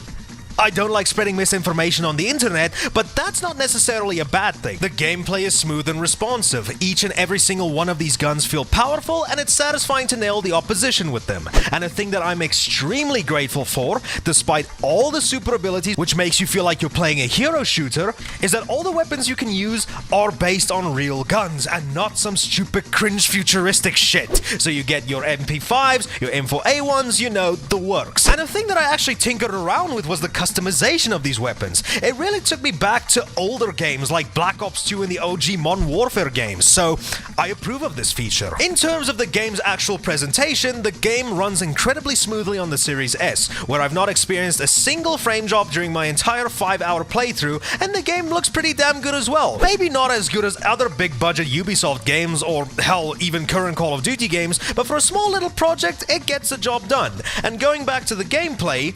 I don't like spreading misinformation on the internet, but that's not necessarily a bad thing. The gameplay is smooth and responsive. Each and every single one of these guns feel powerful, and it's satisfying to nail the opposition with them. And a thing that I'm extremely grateful for, despite all the super abilities, which makes you feel like you're playing a hero shooter, is that all the weapons you can use are based on real guns, and not some stupid cringe futuristic shit. So you get your MP5s, your M4A1s, you know, the works. And a thing that I actually tinkered around with was the customization of these weapons. It really took me back to older games like Black Ops 2 and the OG Modern Warfare games, so I approve of this feature. In terms of the game's actual presentation, the game runs incredibly smoothly on the Series S, where I've not experienced a single frame drop during my entire 5-hour playthrough, and the game looks pretty damn good as well. Maybe not as good as other big-budget Ubisoft games, or hell, even current Call of Duty games, but for a small little project, it gets the job done. And going back to the gameplay,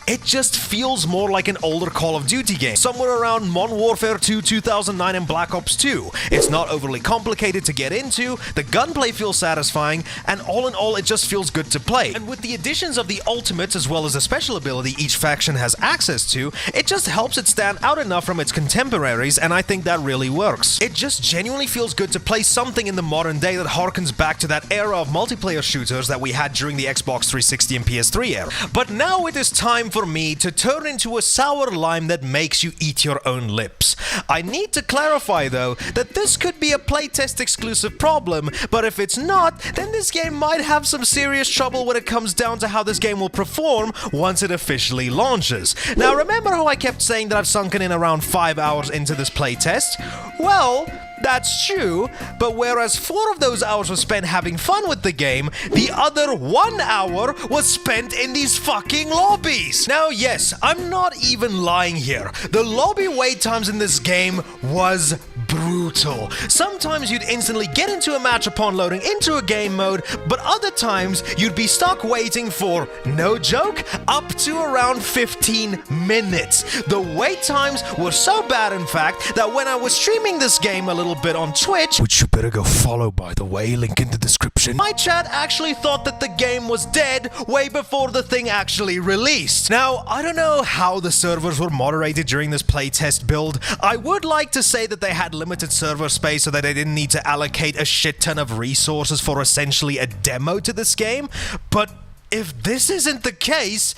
it just feels more like an older Call of Duty game, somewhere around Modern Warfare 2, 2009, and Black Ops 2. It's not overly complicated to get into, the gunplay feels satisfying, and all in all, it just feels good to play. And with the additions of the ultimates as well as the special ability each faction has access to, it just helps it stand out enough from its contemporaries, and I think that really works. It just genuinely feels good to play something in the modern day that harkens back to that era of multiplayer shooters that we had during the Xbox 360 and PS3 era. But now it is time for me to turn into a sour lime that makes you eat your own lips. I need to clarify though that this could be a playtest exclusive problem, but if it's not, then this game might have some serious trouble when it comes down to how this game will perform once it officially launches. Now remember how I kept saying that I've sunken in around 5 hours into this playtest? Well, that's true, but whereas 4 of those hours were spent having fun with the game, the other 1 hour was spent in these fucking lobbies. Now yes, I'm not even lying here. The lobby wait times in this game was brutal. Sometimes you'd instantly get into a match upon loading into a game mode, but other times you'd be stuck waiting for, no joke, up to around 15 minutes. The wait times were so bad in fact that when I was streaming this game a little bit on Twitch, which you better go follow by the way, link in the description, my chat actually thought that the game was dead way before the thing actually released. Now, I don't know how the servers were moderated during this playtest build. I would like to say that they had limited server space so that they didn't need to allocate a shit ton of resources for essentially a demo to this game, but if this isn't the case,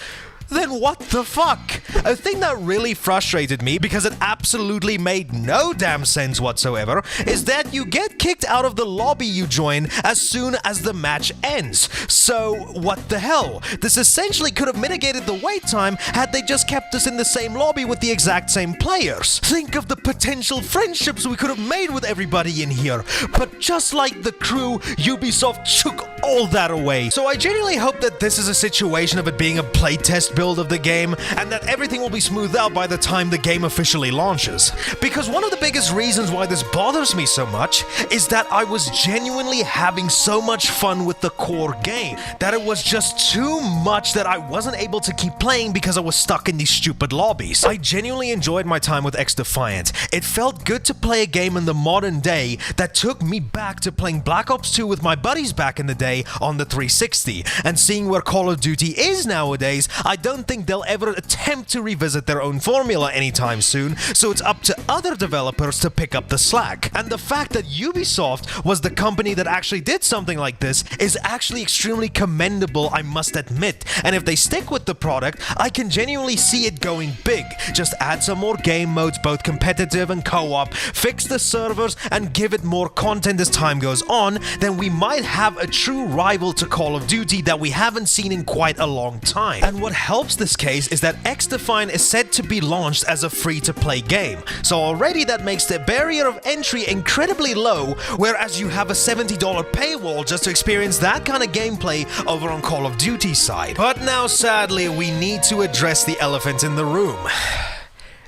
then what the fuck? A thing that really frustrated me, because it absolutely made no damn sense whatsoever, is that you get kicked out of the lobby you join as soon as the match ends. So, what the hell? This essentially could have mitigated the wait time had they just kept us in the same lobby with the exact same players. Think of the potential friendships we could have made with everybody in here. But just like the crew, Ubisoft took all that away. So I genuinely hope that this is a situation of it being a playtest build of the game, and that everything will be smoothed out by the time the game officially launches. Because one of the biggest reasons why this bothers me so much is that I was genuinely having so much fun with the core game, that it was just too much that I wasn't able to keep playing because I was stuck in these stupid lobbies. I genuinely enjoyed my time with XDefiant. It felt good to play a game in the modern day that took me back to playing Black Ops 2 with my buddies back in the day on the 360, and seeing where Call of Duty is nowadays, I don't think they'll ever attempt to revisit their own formula anytime soon, so it's up to other developers to pick up the slack. And the fact that Ubisoft was the company that actually did something like this is actually extremely commendable, I must admit, and if they stick with the product, I can genuinely see it going big. Just add some more game modes, both competitive and co-op, fix the servers, and give it more content as time goes on, then we might have a true rival to Call of Duty that we haven't seen in quite a long time. And what helps this case is that XDefiant is said to be launched as a free-to-play game, so already that makes the barrier of entry incredibly low, whereas you have a $70 paywall just to experience that kind of gameplay over on Call of Duty's side. But now sadly we need to address the elephant in the room.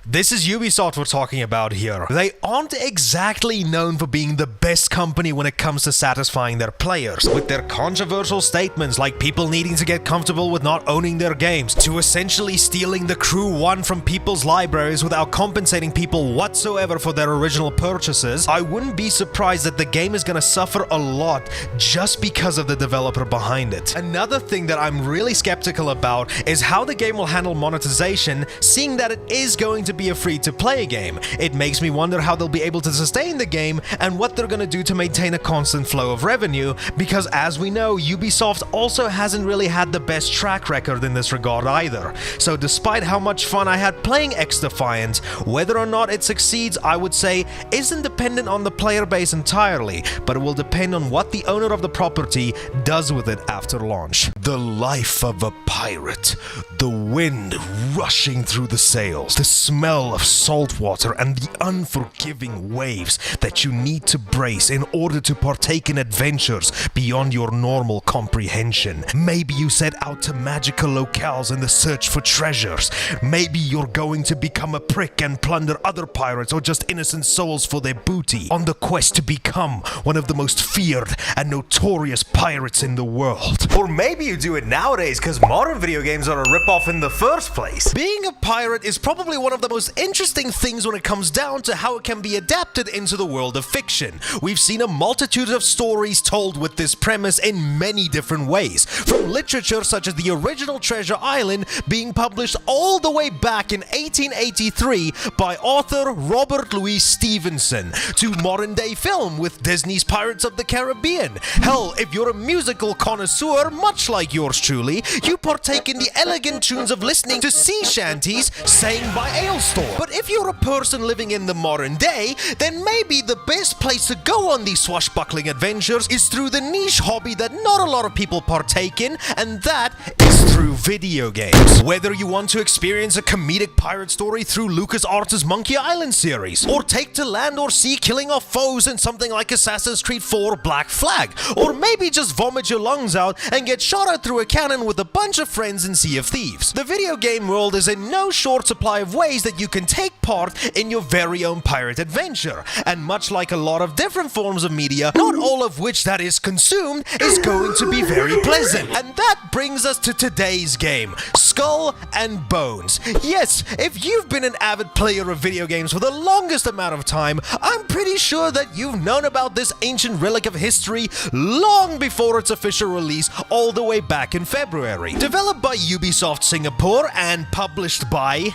This is Ubisoft we're talking about here. They aren't exactly known for being the best company when it comes to satisfying their players, with their controversial statements like people needing to get comfortable with not owning their games, to essentially stealing the Crew 1 from people's libraries without compensating people whatsoever for their original purchases. I wouldn't be surprised that the game is gonna suffer a lot just because of the developer behind it. Another thing that I'm really skeptical about is how the game will handle monetization, seeing that it is going to be a free-to-play game. It makes me wonder how they'll be able to sustain the game and what they're gonna do to maintain a constant flow of revenue, because as we know, Ubisoft also hasn't really had the best track record in this regard either. So despite how much fun I had playing XDefiant, whether or not it succeeds, I would say, isn't dependent on the player base entirely, but it will depend on what the owner of the property does with it after launch. The life of a pirate, the wind rushing through the sails, the smell of salt water and the unforgiving waves that you need to brace in order to partake in adventures beyond your normal comprehension. Maybe you set out to magical locales in the search for treasures. Maybe you're going to become a prick and plunder other pirates or just innocent souls for their booty, on the quest to become one of the most feared and notorious pirates in the world. Or maybe you do it nowadays because modern video games are a ripoff in the first place. Being a pirate is probably one of the most interesting things when it comes down to how it can be adapted into the world of fiction. We've seen a multitude of stories told with this premise in many different ways, from literature such as the original Treasure Island being published all the way back in 1883 by author Robert Louis Stevenson, to modern day film with Disney's Pirates of the Caribbean. Hell, if you're a musical connoisseur, much like yours truly, you partake in the elegant tunes of listening to sea shanties sang by Ailstorm. But if you're a person living in the modern day, then maybe the best place to go on these swashbuckling adventures is through the niche hobby that not a lot of people partake in, and that is through video games. Whether you want to experience a comedic pirate story through LucasArts' Monkey Island series, or take to land or sea killing off foes in something like Assassin's Creed 4 Black Flag, or maybe just vomit your lungs out and get shot at through a cannon with a bunch of friends in Sea of Thieves. The video game world is in no short supply of ways that you can take part in your very own pirate adventure, and much like a lot of different forms of media, not all of which that is consumed is going to be very pleasant. And that brings us to today's game, Skull and Bones. Yes, if you've been an avid player of video games for the longest amount of time, I'm pretty sure that you've known about this ancient relic of history long before its official release all the way back in February. Developed by Ubisoft Singapore and published by...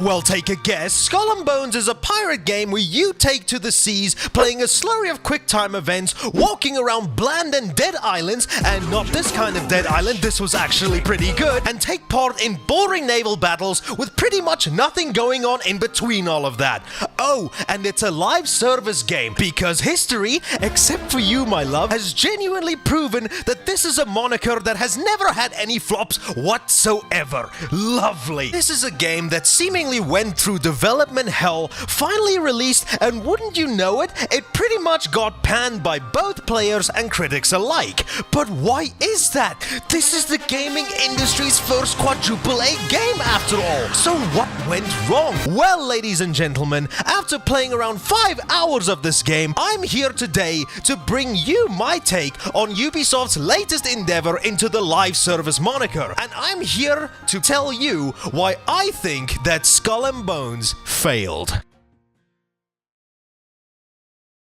well, take a guess. Skull and Bones is a pirate game where you take to the seas, playing a slurry of quick-time events, walking around bland and dead islands, and not this kind of dead island, this was actually pretty good, and take part in boring naval battles with pretty much nothing going on in between all of that. Oh, and it's a live service game, because history, except for you, my love, has genuinely proven that this is a moniker that has never had any flops whatsoever. Lovely. This is a game that seemingly went through development hell, finally released, and wouldn't you know it, it pretty much got panned by both players and critics alike. But why is that? This is the gaming industry's first quadruple A game after all. So what went wrong? Well, ladies and gentlemen, after playing around 5 hours of this game, I'm here today to bring you my take on Ubisoft's latest endeavor into the live service moniker. And I'm here to tell you why I think that Skull and Bones failed.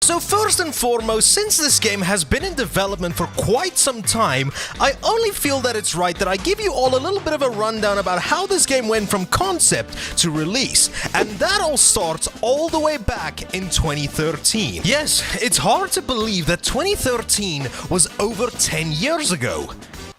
So first and foremost, since this game has been in development for quite some time, I only feel that it's right that I give you all a little bit of a rundown about how this game went from concept to release, and that all starts all the way back in 2013. Yes, it's hard to believe that 2013 was over 10 years ago.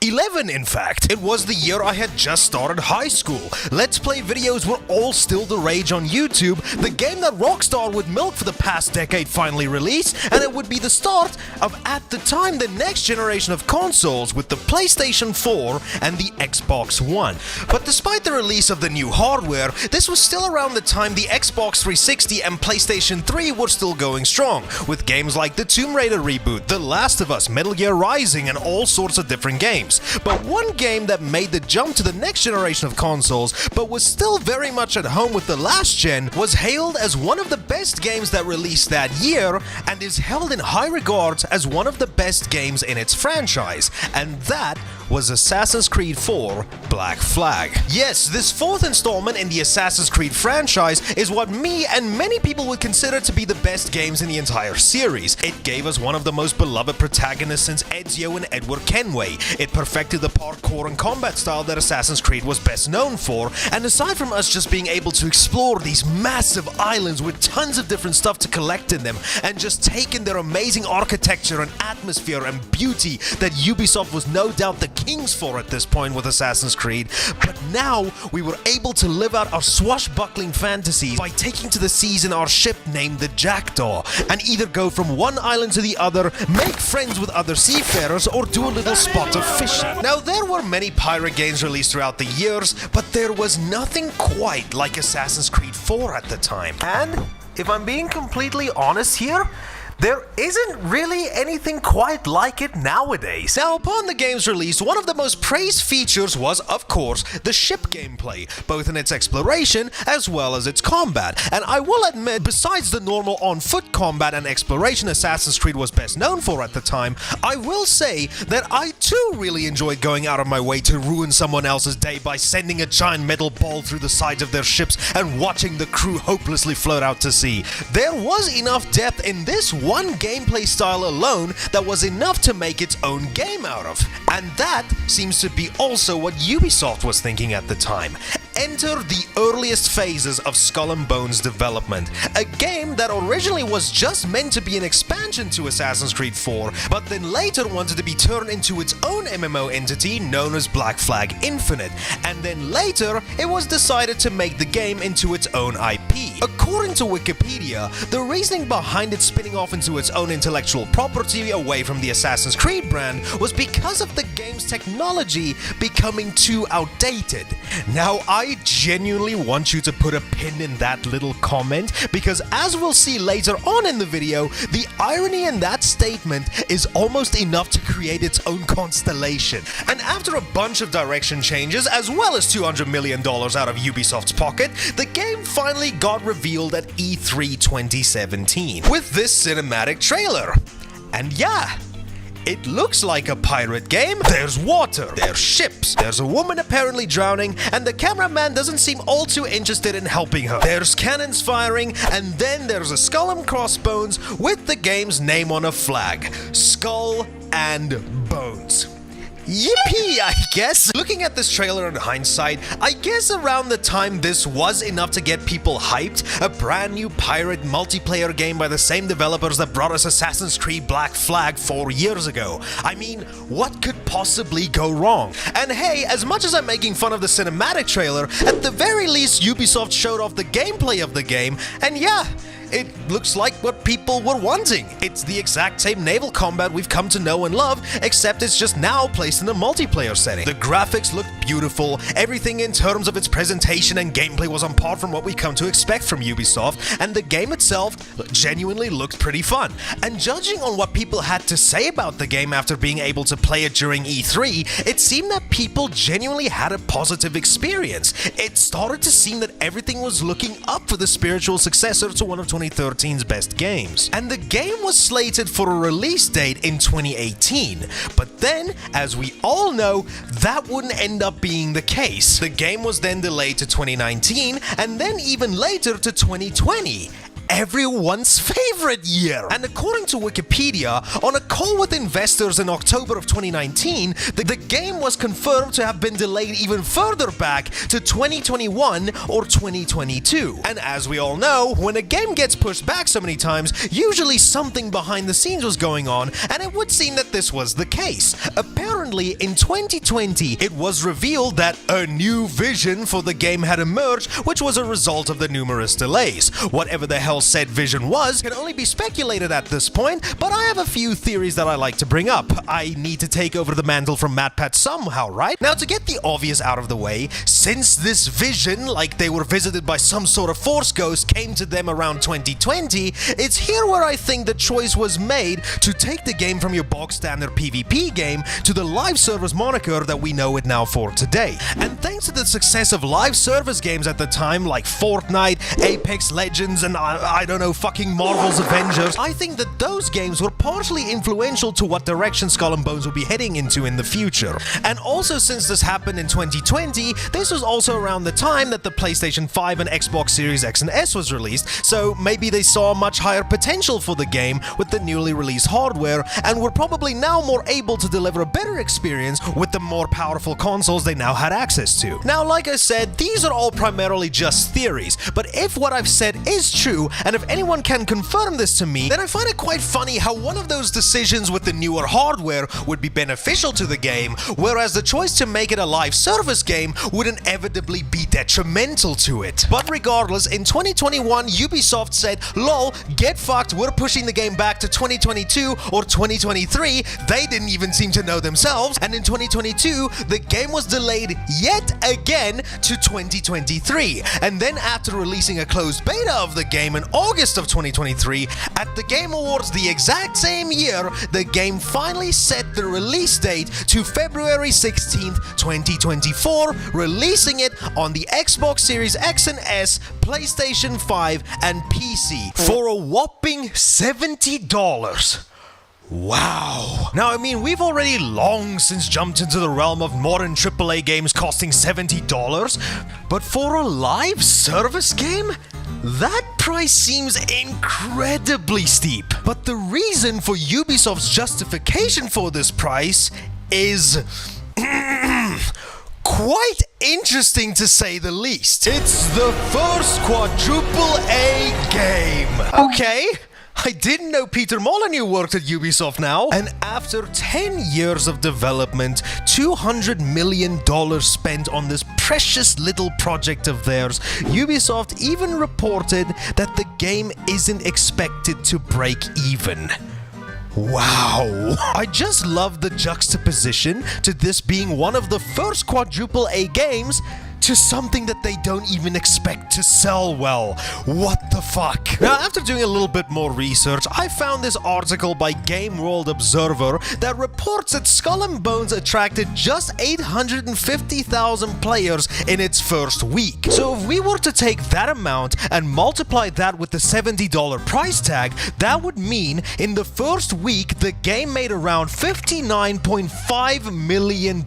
11, in fact. It was the year I had just started high school. Let's Play videos were all still the rage on YouTube. The game that Rockstar would milk for the past decade finally released, and it would be the start of, at the time, the next generation of consoles with the PlayStation 4 and the Xbox One. But despite the release of the new hardware, this was still around the time the Xbox 360 and PlayStation 3 were still going strong, with games like the Tomb Raider reboot, The Last of Us, Metal Gear Rising, and all sorts of different games. games. But one game that made the jump to the next generation of consoles, but was still very much at home with the last gen, was hailed as one of the best games that released that year, and is held in high regard as one of the best games in its franchise, and that was Assassin's Creed 4 Black Flag. Yes, this fourth installment in the Assassin's Creed franchise is what me and many people would consider to be the best games in the entire series. It gave us one of the most beloved protagonists since Ezio and Edward Kenway. It perfected the parkour and combat style that Assassin's Creed was best known for, and aside from us just being able to explore these massive islands with tons of different stuff to collect in them, and just take in their amazing architecture and atmosphere and beauty that Ubisoft was no doubt the kings for at this point with Assassin's Creed, but now we were able to live out our swashbuckling fantasies by taking to the seas in our ship named the Jackdaw, and either go from one island to the other, make friends with other seafarers, or do a little spot of fishing. Now, there were many pirate games released throughout the years, but there was nothing quite like Assassin's Creed 4 at the time. And if I'm being completely honest here, there isn't really anything quite like it nowadays. Now, upon the game's release, one of the most praised features was, of course, the ship gameplay, both in its exploration as well as its combat. And I will admit, besides the normal on-foot combat and exploration Assassin's Creed was best known for at the time, I will say that I too really enjoyed going out of my way to ruin someone else's day by sending a giant metal ball through the sides of their ships and watching the crew hopelessly float out to sea. There was enough depth in this one gameplay style alone that was enough to make its own game out of. And that seems to be also what Ubisoft was thinking at the time. Enter the earliest phases of Skull and Bones development, a game that originally was just meant to be an expansion to Assassin's Creed 4, but then later wanted to be turned into its own MMO entity known as Black Flag Infinite, and then later it was decided to make the game into its own IP. According to Wikipedia, the reasoning behind it spinning off into its own intellectual property away from the Assassin's Creed brand was because of the game's technology becoming too outdated. Now, I genuinely want you to put a pin in that little comment, because as we'll see later on in the video, the irony in that statement is almost enough to create its own constellation. And after a bunch of direction changes, as well as $200 million out of Ubisoft's pocket, the game finally got revealed at E3 2017 with this cinematic trailer. And yeah, it looks like a pirate game. There's water, there's ships, there's a woman apparently drowning, and the cameraman doesn't seem all too interested in helping her. There's cannons firing, and then there's a skull and crossbones with the game's name on a flag. Skull and Bones. Yippee, I guess. Looking at this trailer in hindsight, I guess around the time this was enough to get people hyped, a brand new pirate multiplayer game by the same developers that brought us Assassin's Creed Black Flag 4 years ago. I mean, what could possibly go wrong? And hey, as much as I'm making fun of the cinematic trailer, at the very least Ubisoft showed off the gameplay of the game, and yeah, it looks like what people were wanting. It's the exact same naval combat we've come to know and love, except it's just now placed in a multiplayer setting. The graphics looked beautiful, everything in terms of its presentation and gameplay was on par from what we come to expect from Ubisoft, and the game itself genuinely looked pretty fun. And judging on what people had to say about the game after being able to play it during E3, it seemed that people genuinely had a positive experience. It started to seem that everything was looking up for the spiritual successor to one of 2013's best games. And the game was slated for a release date in 2018, but then, as we all know, that wouldn't end up being the case. The game was then delayed to 2019, and then even later to 2020. Everyone's favorite year. And according to Wikipedia, on a call with investors in October of 2019, the game was confirmed to have been delayed even further back to 2021 or 2022. And as we all know, when a game gets pushed back so many times, usually something behind the scenes was going on, and it would seem that this was the case. Apparently, in 2020, it was revealed that a new vision for the game had emerged, which was a result of the numerous delays. Whatever the hell hell said vision was can only be speculated at this point, but I have a few theories that I like to bring up. I need to take over the mantle from MatPat somehow, right? Now, to get the obvious out of the way, since this vision, like they were visited by some sort of force ghost, came to them around 2020, it's here where I think the choice was made to take the game from your bog standard PvP game to the live service moniker that we know it now for today. And thanks to the success of live service games at the time, like Fortnite, Apex Legends, and I don't know, fucking Marvel's Avengers, I think that those games were partially influential to what direction Skull and Bones will be heading into in the future. And also, since this happened in 2020, this was also around the time that the PlayStation 5 and Xbox Series X and S was released, so maybe they saw much higher potential for the game with the newly released hardware, and were probably now more able to deliver a better experience with the more powerful consoles they now had access to. Now, like I said, these are all primarily just theories, but if what I've said is true, and if anyone can confirm this to me, then I find it quite funny how one of those decisions with the newer hardware would be beneficial to the game, whereas the choice to make it a live service game would inevitably be detrimental to it. But regardless, in 2021, Ubisoft said, lol, get fucked, we're pushing the game back to 2022 or 2023. They didn't even seem to know themselves, and in 2022, the game was delayed yet again to 2023. And then after releasing a closed beta of the game in August of 2023, at the Game Awards the exact same year, the game finally set the release date to February 16th, 2024, releasing it on the Xbox Series X and S, PlayStation 5, and PC for a whopping $70. Wow. Now, I mean, we've already long since jumped into the realm of modern AAA games costing $70, but for a live service game? That price seems incredibly steep. But the reason for Ubisoft's justification for this price is quite interesting to say the least. It's the first quadruple A game. Okay. I didn't know Peter Molyneux worked at Ubisoft now. And after 10 years of development, $200 million spent on this precious little project of theirs, Ubisoft even reported that the game isn't expected to break even. Wow. I just love the juxtaposition to this being one of the first quadruple A games to something that they don't even expect to sell well. What the fuck? Now, after doing a little bit more research, I found this article by Game World Observer that reports that Skull and Bones attracted just 850,000 players in its first week. So if we were to take that amount and multiply that with the $70 price tag, that would mean in the first week the game made around $59.5 million.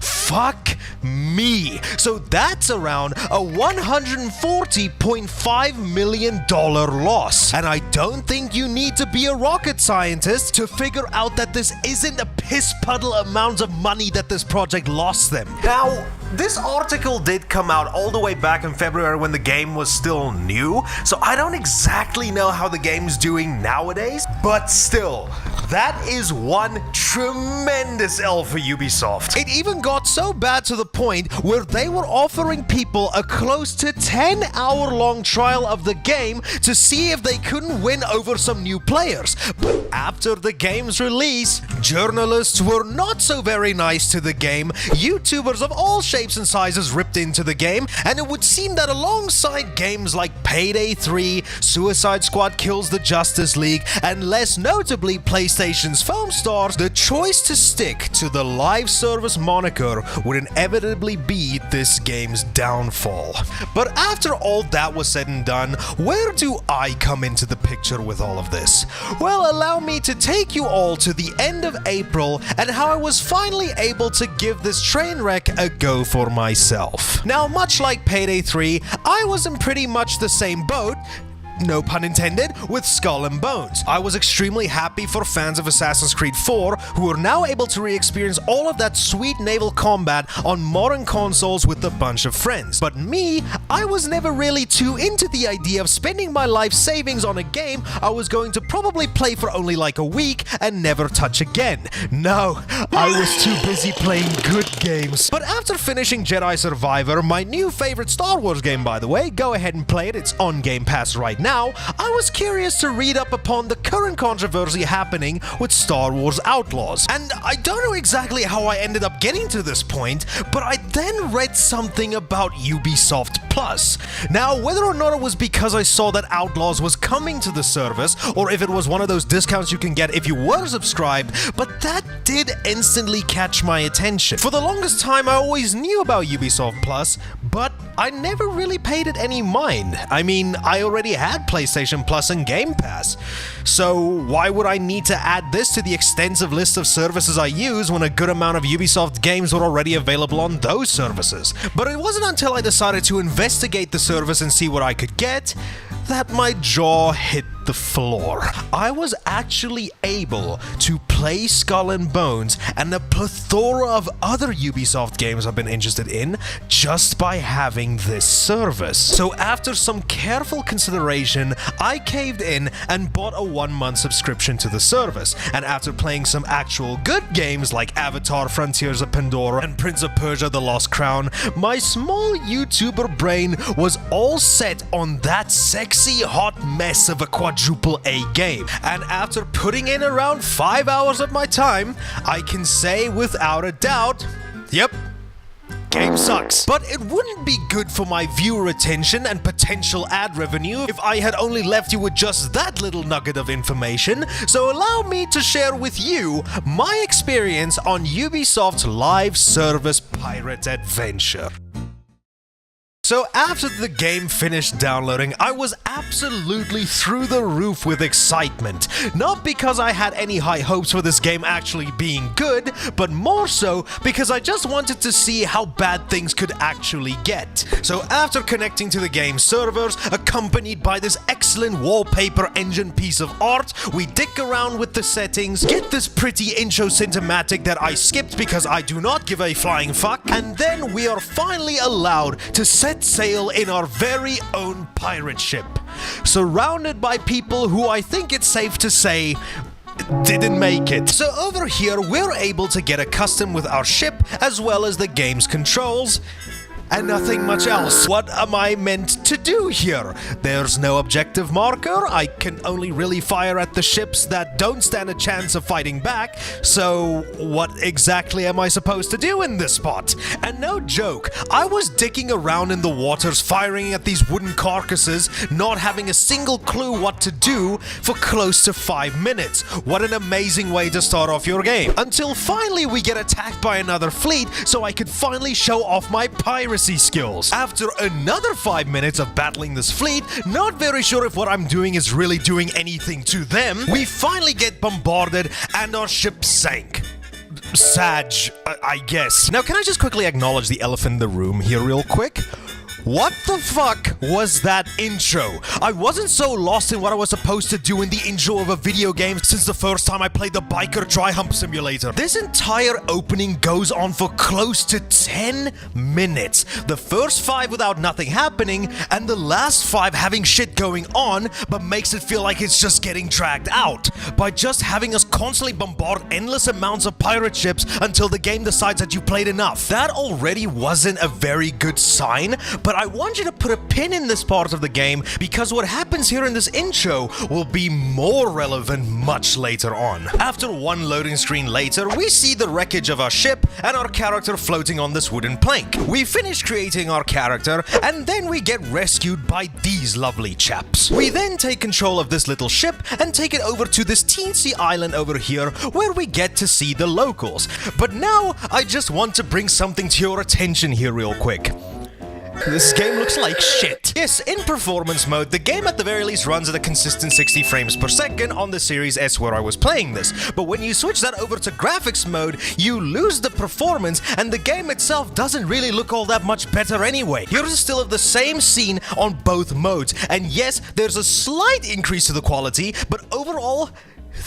Fuck me. So that's around a $140.5 million loss. And I don't think you need to be a rocket scientist to figure out that this isn't a piss puddle amount of money that this project lost them. Now, this article did come out all the way back in February when the game was still new, so I don't exactly know how the game's doing nowadays, but still, that is one tremendous L for Ubisoft. It even got so bad to the point where they were offering people a close to 10-hour-long trial of the game to see if they couldn't win over some new players. But after the game's release, journalists were not so very nice to the game, YouTubers of all shapes and sizes ripped into the game, and it would seem that alongside games like Payday 3, Suicide Squad Kills the Justice League, and less notably PlayStation's Foam Stars, the choice to stick to the live service moniker would inevitably be this game's downfall. But after all that was said and done, where do I come into the picture with all of this? Well, allow me to take you all to the end of April and how I was finally able to give this train wreck a go for myself. Now, much like Payday 3, I was in pretty much the same boat, no pun intended, with Skull and Bones. I was extremely happy for fans of Assassin's Creed 4 who are now able to re-experience all of that sweet naval combat on modern consoles with a bunch of friends. But me, I was never really too into the idea of spending my life savings on a game I was going to probably play for only like a week and never touch again. No, I was too busy playing good games. But after finishing Jedi Survivor, my new favorite Star Wars game by the way, go ahead and play it, it's on Game Pass right now. now, I was curious to read up upon the current controversy happening with Star Wars Outlaws. And I don't know exactly how I ended up getting to this point, but I then read something about Ubisoft Plus. Now, whether or not it was because I saw that Outlaws was coming to the service, or if it was one of those discounts you can get if you were subscribed, but that did instantly catch my attention. For the longest time, I always knew about Ubisoft Plus, but I never really paid it any mind. I mean, I already had PlayStation Plus and Game Pass, so why would I need to add this to the extensive list of services I use when a good amount of Ubisoft games were already available on those services? But it wasn't until I decided to investigate the service and see what I could get that my jaw hit the floor. I was actually able to play Skull and Bones and a plethora of other Ubisoft games I've been interested in just by having this service. So after some careful consideration, I caved in and bought a 1-month subscription to the service. And after playing some actual good games like Avatar: Frontiers of Pandora and Prince of Persia: The Lost Crown, my small YouTuber brain was all set on that sexy hot mess of a quadruple A game. And after putting in around 5 hours of my time, I can say without a doubt, yep, game sucks. But it wouldn't be good for my viewer attention and potential ad revenue if I had only left you with just that little nugget of information, so allow me to share with you my experience on Ubisoft's live service pirate adventure. So after the game finished downloading, I was absolutely through the roof with excitement. Not because I had any high hopes for this game actually being good, but more so because I just wanted to see how bad things could actually get. So after connecting to the game servers, accompanied by this excellent wallpaper engine piece of art, we dick around with the settings, get this pretty intro cinematic that I skipped because I do not give a flying fuck, and then we are finally allowed to set sail in our very own pirate ship, surrounded by people who I think it's safe to say didn't make it. So over here, we're able to get accustomed with our ship as well as the game's controls, and nothing much else. What am I meant to do here? There's no objective marker. I can only really fire at the ships that don't stand a chance of fighting back. So what exactly am I supposed to do in this spot? And no joke, I was dicking around in the waters firing at these wooden carcasses, not having a single clue what to do for close to 5 minutes. What an amazing way to start off your game. Until finally we get attacked by another fleet, so I could finally show off my piracy skills. After another 5 minutes of battling this fleet, not very sure if what I'm doing is really doing anything to them, we finally get bombarded and our ship sank. Sag, I guess. Now, can I just quickly acknowledge the elephant in the room here real quick? What the fuck was that intro? I wasn't so lost in what I was supposed to do in the intro of a video game since the first time I played the Biker Tri-Hump Simulator. This entire opening goes on for close to 10 minutes. The first 5 without nothing happening, and the last 5 having shit going on, but makes it feel like it's just getting dragged out by just having us constantly bombard endless amounts of pirate ships until the game decides that you played enough. That already wasn't a very good sign, but I want you to put a pin in this part of the game because what happens here in this intro will be more relevant much later on. After one loading screen later, we see the wreckage of our ship and our character floating on this wooden plank. We finish creating our character and then we get rescued by these lovely chaps. We then take control of this little ship and take it over to this teensy island over here where we get to see the locals. But now I just want to bring something to your attention here real quick. This game looks like shit. Yes, in performance mode, the game at the very least runs at a consistent 60 frames per second on the Series S where I was playing this. But when you switch that over to graphics mode, you lose the performance and the game itself doesn't really look all that much better anyway. You're still of the same scene on both modes. And yes, there's a slight increase to the quality, but overall,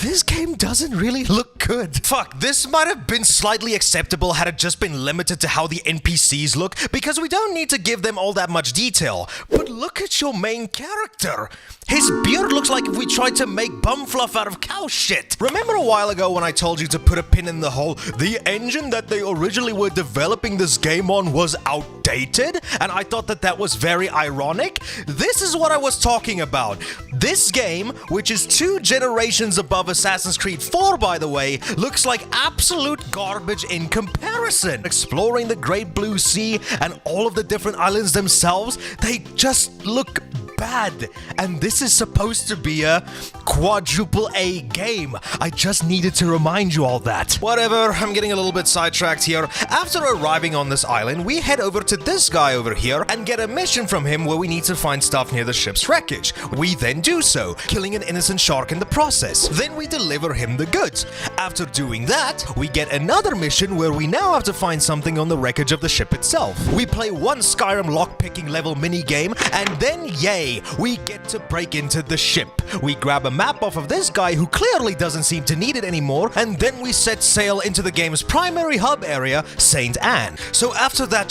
This game doesn't really look good. Fuck, this might have been slightly acceptable had it just been limited to how the NPCs look, because we don't need to give them all that much detail. But look at your main character. His beard looks like if we tried to make bum fluff out of cow shit. Remember a while ago when I told you to put a pin in the hole? The engine that they originally were developing this game on was outdated, and I thought that that was very ironic. This is what I was talking about. This game, which is 2 generations above Assassin's Creed 4, by the way, looks like absolute garbage in comparison. Exploring the Great Blue Sea and all of the different islands themselves, they just look bad. And this is supposed to be a quadruple A game. I just needed to remind you all that. Whatever, I'm getting a little bit sidetracked here. After arriving on this island, we head over to this guy over here and get a mission from him where we need to find stuff near the ship's wreckage. We then do so, killing an innocent shark in the process. Then we deliver him the goods. After doing that, we get another mission where we now have to find something on the wreckage of the ship itself. We play one Skyrim lockpicking level minigame, and then yay, we get to break into the ship. We grab a map off of this guy who clearly doesn't seem to need it anymore, and then we set sail into the game's primary hub area, St. Anne. So after that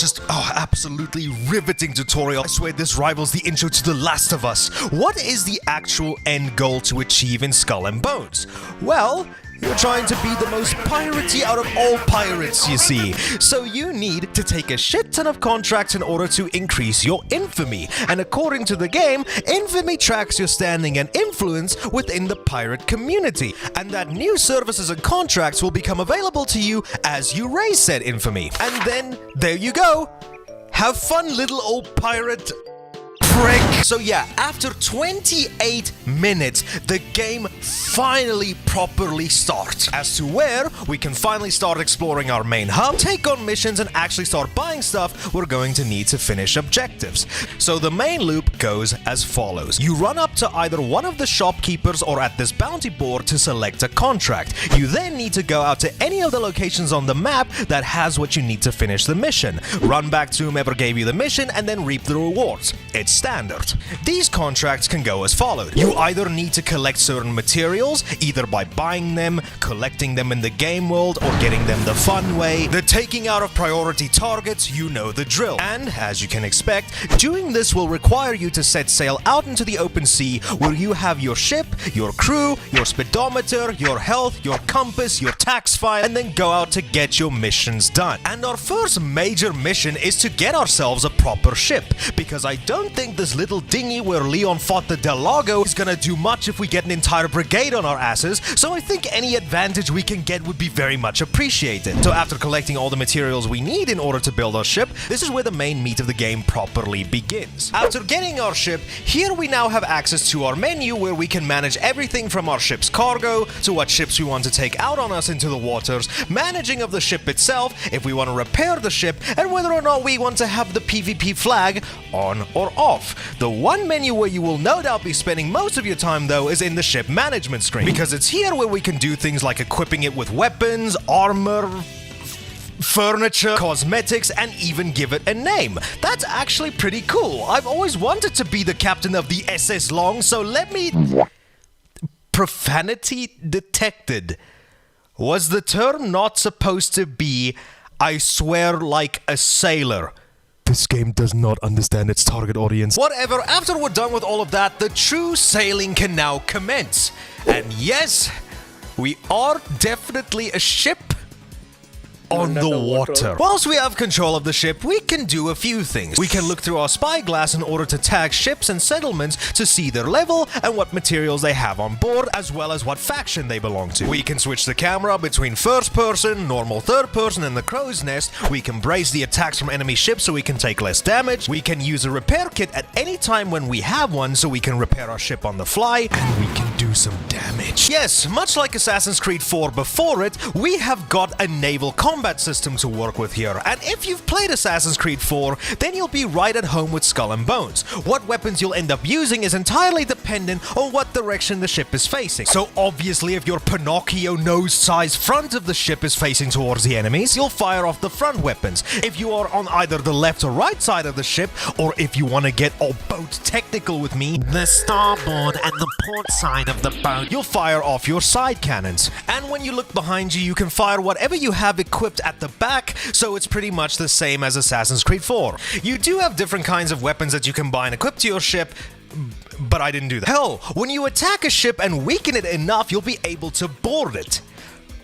absolutely riveting tutorial, I swear this rivals the intro to The Last of Us. What is the actual end goal to achieve in Skull and Bones? Well, you're trying to be the most piratey out of all pirates, you see. So you need to take a shit ton of contracts in order to increase your infamy. And according to the game, infamy tracks your standing and influence within the pirate community. And that new services and contracts will become available to you as you raise said infamy. And then, there you go. Have fun, little old pirate prick. So yeah, after 28 minutes, the game finally properly starts. As to where we can finally start exploring our main hub, take on missions, and actually start buying stuff we're going to need to finish objectives. So the main loop goes as follows. You run up to either one of the shopkeepers or at this bounty board to select a contract. You then need to go out to any of the locations on the map that has what you need to finish the mission. Run back to whomever gave you the mission and then reap the rewards. It's standard. These contracts can go as followed. You either need to collect certain materials, either by buying them, collecting them in the game world, or getting them the fun way. The taking out of priority targets, you know the drill. And, as you can expect, doing this will require you to set sail out into the open sea where you have your ship, your crew, your speedometer, your health, your compass, your tax file, and then go out to get your missions done. And our first major mission is to get ourselves a proper ship, because I don't think this little dinghy where Leon fought the Del Lago is gonna do much if we get an entire brigade on our asses, so I think any advantage we can get would be very much appreciated. So after collecting all the materials we need in order to build our ship, this is where the main meat of the game properly begins. After getting our ship, here we now have access to our menu where we can manage everything from our ship's cargo to what ships we want to take out on us into the waters, managing of the ship itself, if we want to repair the ship, and whether or not we want to have the PvP flag on or off. The one menu where you will no doubt be spending most of your time though is in the ship management screen, because it's here where we can do things like equipping it with weapons, armor, furniture, cosmetics, and even give it a name. That's actually pretty cool. I've always wanted to be the captain of the SS Long, so let me... Profanity detected. Was the term not supposed to be, I swear like a sailor? This game does not understand its target audience. Whatever, after we're done with all of that, the true sailing can now commence. And yes, we are definitely a ship on the water. Whilst we have control of the ship, we can do a few things. We can look through our spyglass in order to tag ships and settlements to see their level and what materials they have on board, as well as what faction they belong to. We can switch the camera between first person, normal third person, and the crow's nest. We can brace the attacks from enemy ships so we can take less damage. We can use a repair kit at any time when we have one so we can repair our ship on the fly, and we can do some damage. Yes, much like Assassin's Creed 4 before it, we have got a naval combat system to work with here, and if you've played Assassin's Creed 4, then you'll be right at home with Skull and Bones. What weapons you'll end up using is entirely dependent on what direction the ship is facing. So obviously, if your Pinocchio nose-sized front of the ship is facing towards the enemies, you'll fire off the front weapons. If you are on either the left or right side of the ship, or if you want to get all boat technical with me, the starboard and the port side of the boat, you'll fire off your side cannons. And when you look behind you, you can fire whatever you have equipped at the back, so it's pretty much the same as Assassin's Creed 4. You do have different kinds of weapons that you can buy and equip to your ship, but I didn't do that. Hell, when you attack a ship and weaken it enough, you'll be able to board it.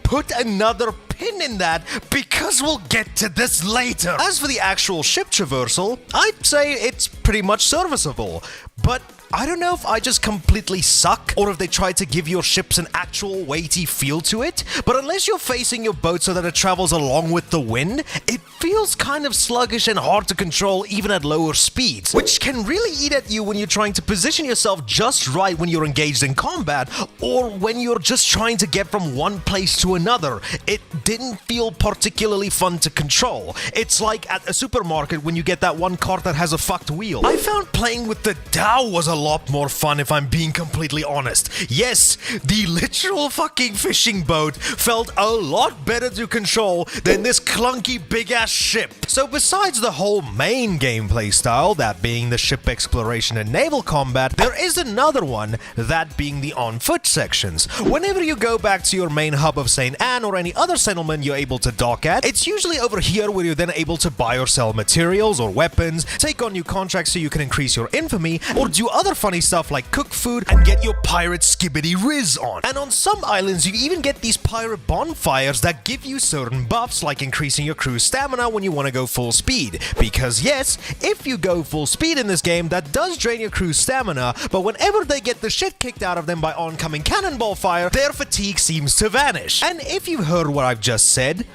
Put another pin in that, because we'll get to this later. As for the actual ship traversal, I'd say it's pretty much serviceable, but I don't know if I just completely suck, or if they try to give your ships an actual weighty feel to it, but unless you're facing your boat so that it travels along with the wind, it feels kind of sluggish and hard to control even at lower speeds, which can really eat at you when you're trying to position yourself just right when you're engaged in combat, or when you're just trying to get from one place to another. It didn't feel particularly fun to control. It's like at a supermarket when you get that one cart that has a fucked wheel. I found playing with the dhow was a lot more fun, if I'm being completely honest. Yes, the literal fucking fishing boat felt a lot better to control than this clunky big-ass ship. So besides the whole main gameplay style, that being the ship exploration and naval combat, there is another one, that being the on-foot sections. Whenever you go back to your main hub of St. Anne or any other settlement you're able to dock at, it's usually over here where you're then able to buy or sell materials or weapons, take on new contracts so you can increase your infamy, or do other funny stuff like cook food and get your pirate skibbity riz on. And on some islands you even get these pirate bonfires that give you certain buffs, like increasing your crew's stamina when you want to go full speed. Because yes, if you go full speed in this game, that does drain your crew's stamina, but whenever they get the shit kicked out of them by oncoming cannonball fire, their fatigue seems to vanish. And if you heard what I've just said,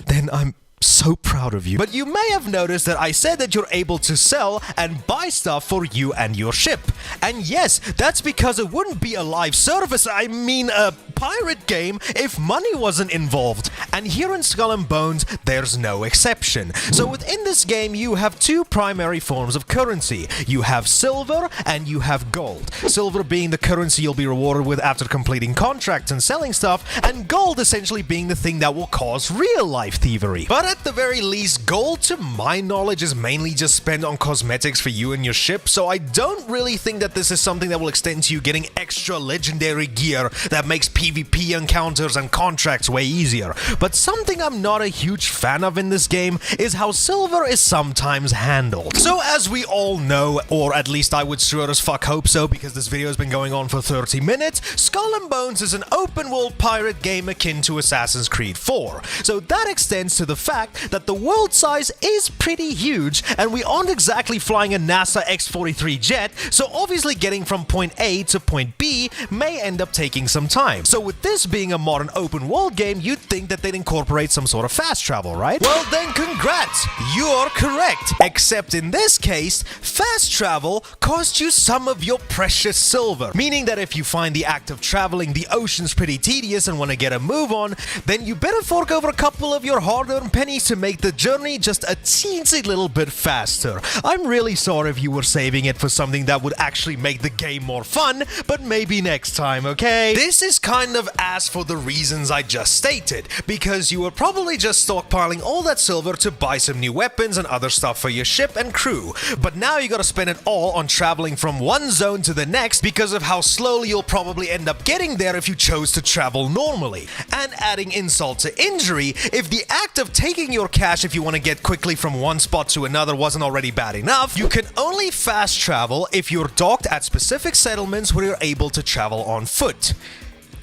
then I'm so proud of you. But you may have noticed that I said that you're able to sell and buy stuff for you and your ship. And yes, that's because it wouldn't be a live service, I mean a pirate game, if money wasn't involved. And here in Skull and Bones, there's no exception. So within this game, you have two primary forms of currency. You have silver and you have gold. Silver being the currency you'll be rewarded with after completing contracts and selling stuff, and gold essentially being the thing that will cause real-life thievery. But at the very least, gold, to my knowledge, is mainly just spent on cosmetics for you and your ship, so I don't really think that this is something that will extend to you getting extra legendary gear that makes PvP encounters and contracts way easier. But something I'm not a huge fan of in this game is how silver is sometimes handled. So as we all know, or at least I would sure as fuck hope so, because this video has been going on for 30 minutes, Skull and Bones is an open-world pirate game akin to Assassin's Creed 4. So that extends to the fact that the world size is pretty huge, and we aren't exactly flying a NASA X-43 jet, so obviously getting from point A to point B may end up taking some time. So with this being a modern open world game, you'd think that they'd incorporate some sort of fast travel, right? Well then, congrats! You're correct! Except in this case, fast travel costs you some of your precious silver, meaning that if you find the act of traveling the oceans pretty tedious and want to get a move on, then you better fork over a couple of your hard-earned pennies to make the journey just a teensy little bit faster. I'm really sorry if you were saving it for something that would actually make the game more fun, but maybe next time, okay? This is kind of ass for the reasons I just stated, because you were probably just stockpiling all that silver to buy some new weapons and other stuff for your ship and crew, but now you gotta spend it all on traveling from one zone to the next because of how slowly you'll probably end up getting there if you chose to travel normally. And adding insult to injury, if the act of taking your cash if you want to get quickly from one spot to another wasn't already bad enough, you can only fast travel if you're docked at specific settlements where you're able to travel on foot.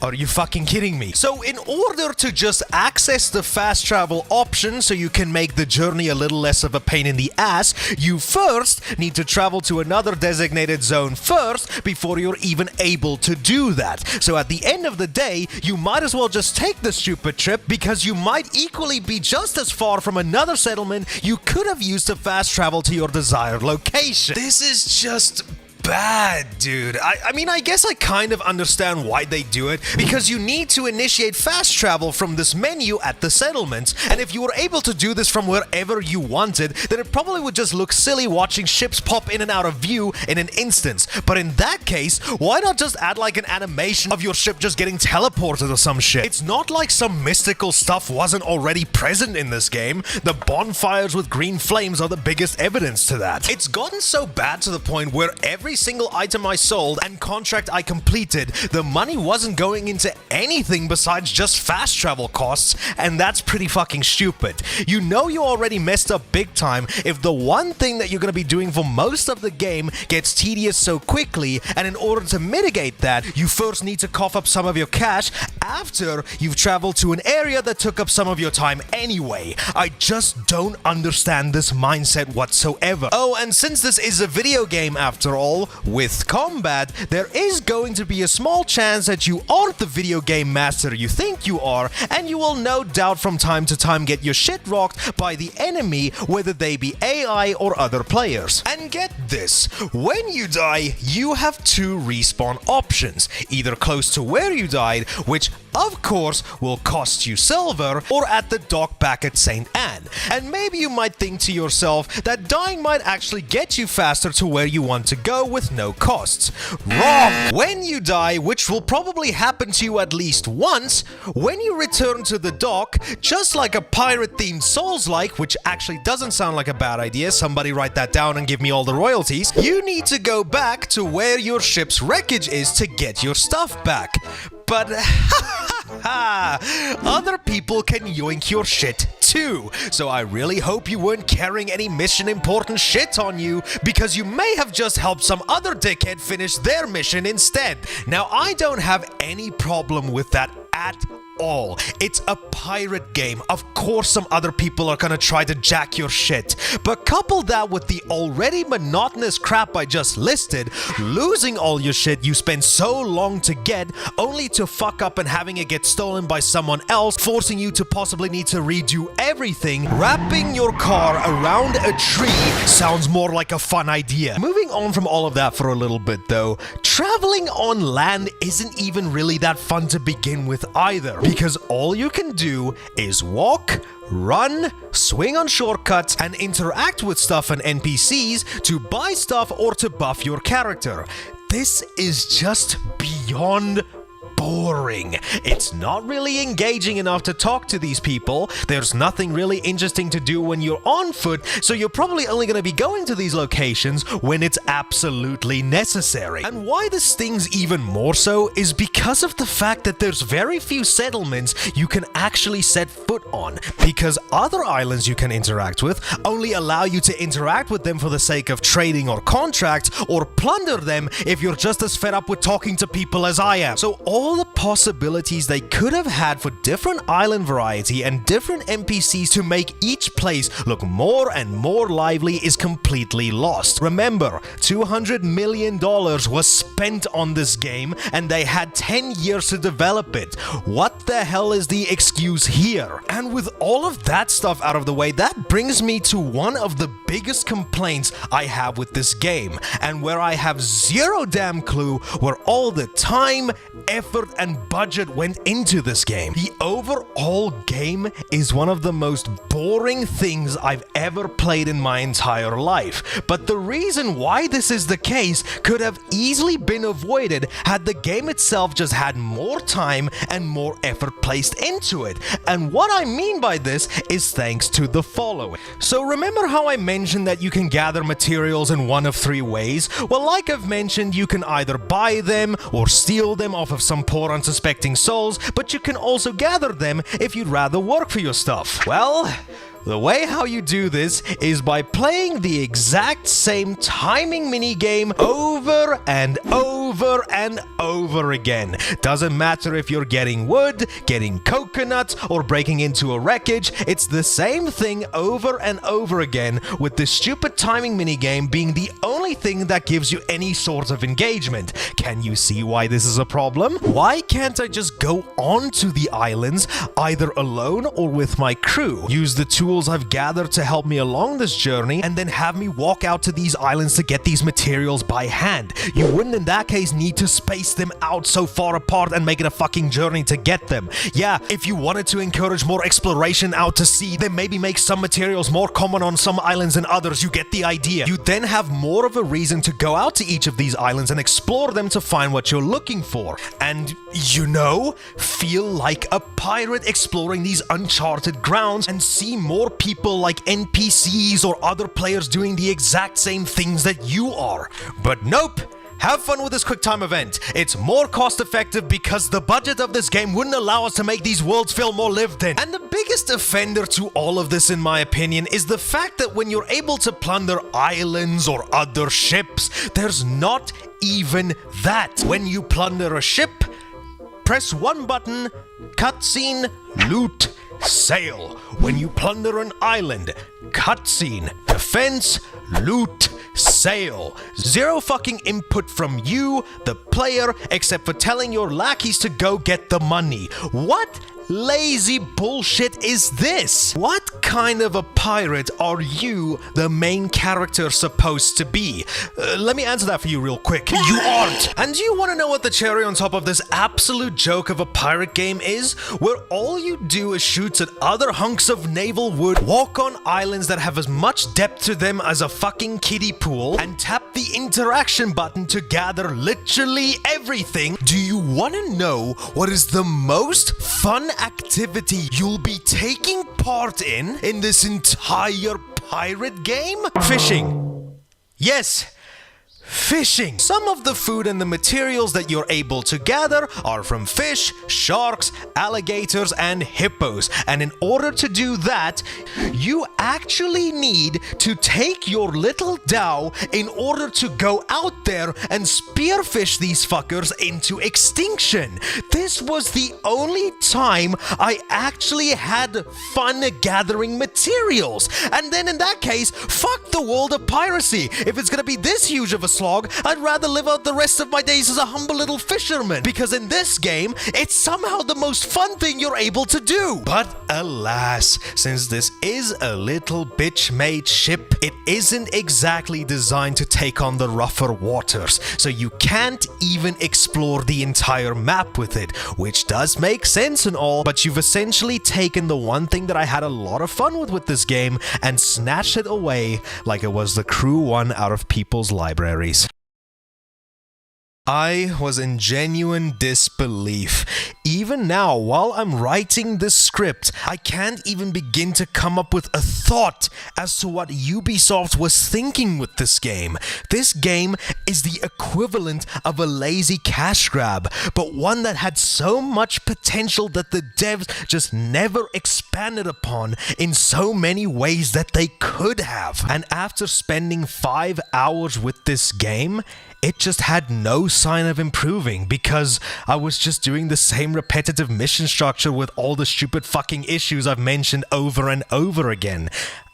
Are you fucking kidding me? So in order to just access the fast travel option so you can make the journey a little less of a pain in the ass, you first need to travel to another designated zone first before you're even able to do that. So at the end of the day, you might as well just take the stupid trip, because you might equally be just as far from another settlement you could have used to fast travel to your desired location. This is just bad, dude. I mean, I guess I kind of understand why they do it, because you need to initiate fast travel from this menu at the settlements, and if you were able to do this from wherever you wanted, then it probably would just look silly watching ships pop in and out of view in an instance. But in that case, why not just add like an animation of your ship just getting teleported or some shit? It's not like some mystical stuff wasn't already present in this game. The bonfires with green flames are the biggest evidence to that. It's gotten so bad to the point where every every single item I sold and contract I completed, the money wasn't going into anything besides just fast travel costs, and that's pretty fucking stupid. You know you already messed up big time if the one thing that you're gonna be doing for most of the game gets tedious so quickly, and in order to mitigate that, you first need to cough up some of your cash after you've traveled to an area that took up some of your time anyway. I just don't understand this mindset whatsoever. Oh, and since this is a video game after all, with combat, there is going to be a small chance that you aren't the video game master you think you are, and you will no doubt from time to time get your shit rocked by the enemy, whether they be AI or other players. And get this, when you die, you have two respawn options, either close to where you died, which of course will cost you silver, or at the dock back at St. Anne. And maybe you might think to yourself that dying might actually get you faster to where you want to go with no costs. Wrong! When you die, which will probably happen to you at least once, when you return to the dock, just like a pirate-themed Souls-like, which actually doesn't sound like a bad idea, somebody write that down and give me all the royalties, you need to go back to where your ship's wreckage is to get your stuff back. But other people can yoink your shit too, so I really hope you weren't carrying any mission important shit on you, because you may have just helped some other dickhead finish their mission instead. Now, I don't have any problem with that at all. It's a pirate game. Of course some other people are gonna try to jack your shit. But couple that with the already monotonous crap I just listed, losing all your shit you spent so long to get, only to fuck up and having it get stolen by someone else, forcing you to possibly need to redo everything. Wrapping your car around a tree sounds more like a fun idea. Moving on from all of that for a little bit though, traveling on land isn't even really that fun to begin with either, because all you can do is walk, run, swing on shortcuts, and interact with stuff and NPCs to buy stuff or to buff your character. This is just beyond boring. It's not really engaging enough to talk to these people. There's nothing really interesting to do when you're on foot, so you're probably only going to be going to these locations when it's absolutely necessary. And why this stings even more so is because of the fact that there's very few settlements you can actually set foot on, because other islands you can interact with only allow you to interact with them for the sake of trading or contracts, or plunder them if you're just as fed up with talking to people as I am. So all the possibilities they could have had for different island variety and different NPCs to make each place look more and more lively is completely lost. Remember, $200 million was spent on this game and they had 10 years to develop it. What the hell is the excuse here? And with all of that stuff out of the way, that brings me to one of the biggest complaints I have with this game, and where I have zero damn clue where all the time, effort, and budget went into this game. The overall game is one of the most boring things I've ever played in my entire life. But the reason why this is the case could have easily been avoided had the game itself just had more time and more effort placed into it. And what I mean by this is thanks to the following. So remember how I mentioned that you can gather materials in one of three ways? Well, like I've mentioned, you can either buy them or steal them off of some poor unsuspecting souls, but you can also gather them if you'd rather work for your stuff. Well, the way how you do this is by playing the exact same timing minigame over and over and over again. Doesn't matter if you're getting wood, getting coconuts, or breaking into a wreckage, it's the same thing over and over again, with this stupid timing minigame being the only thing that gives you any sort of engagement. Can you see why this is a problem? Why can't I just go onto the islands, either alone or with my crew, use the tools I've gathered to help me along this journey, and then have me walk out to these islands to get these materials by hand? You wouldn't in that case need to space them out so far apart and make it a fucking journey to get them. Yeah, if you wanted to encourage more exploration out to sea, then maybe make some materials more common on some islands than others. You get the idea. You then have more of a reason to go out to each of these islands and explore them to find what you're looking for. And you know, feel like a pirate exploring these uncharted grounds and see more people like NPCs or other players doing the exact same things that you are. But nope. Have fun with this QuickTime event. It's more cost effective because the budget of this game wouldn't allow us to make these worlds feel more lived in. And the biggest offender to all of this, in my opinion, is the fact that when you're able to plunder islands or other ships, there's not even that. When you plunder a ship, press one button, cutscene, loot, sail. When you plunder an island, cutscene, defense, loot, sail. Zero fucking input from you, the player, except for telling your lackeys to go get the money. What lazy bullshit is this? What kind of a pirate are you, the main character, supposed to be? Let me answer that for you real quick. You aren't! And do you want to know what the cherry on top of this absolute joke of a pirate game is? Where all you do is shoot at other hunks of naval wood, walk on islands that have as much depth to them as a fucking kiddie pool, and tap the interaction button to gather literally everything. Do you want to know what is the most fun activity you'll be taking part in this entire pirate game? Fishing. Yes. Fishing. Some of the food and the materials that you're able to gather are from fish, sharks, alligators, and hippos. And in order to do that, you actually need to take your little dhow in order to go out there and spearfish these fuckers into extinction. This was the only time I actually had fun gathering materials. And then in that case, fuck the world of piracy. If it's gonna be this huge of a slog, I'd rather live out the rest of my days as a humble little fisherman, because in this game, it's somehow the most fun thing you're able to do. But alas, since this is a little bitch-made ship, it isn't exactly designed to take on the rougher waters, so you can't even explore the entire map with it, which does make sense and all, but you've essentially taken the one thing that I had a lot of fun with this game and snatched it away like it was the Crew 1 out of people's libraries. I was in genuine disbelief. Even now, while I'm writing this script, I can't even begin to come up with a thought as to what Ubisoft was thinking with this game. This game is the equivalent of a lazy cash grab, but one that had so much potential that the devs just never expanded upon in so many ways that they could have. And after spending 5 hours with this game, it just had no sign of improving because I was just doing the same repetitive mission structure with all the stupid fucking issues I've mentioned over and over again.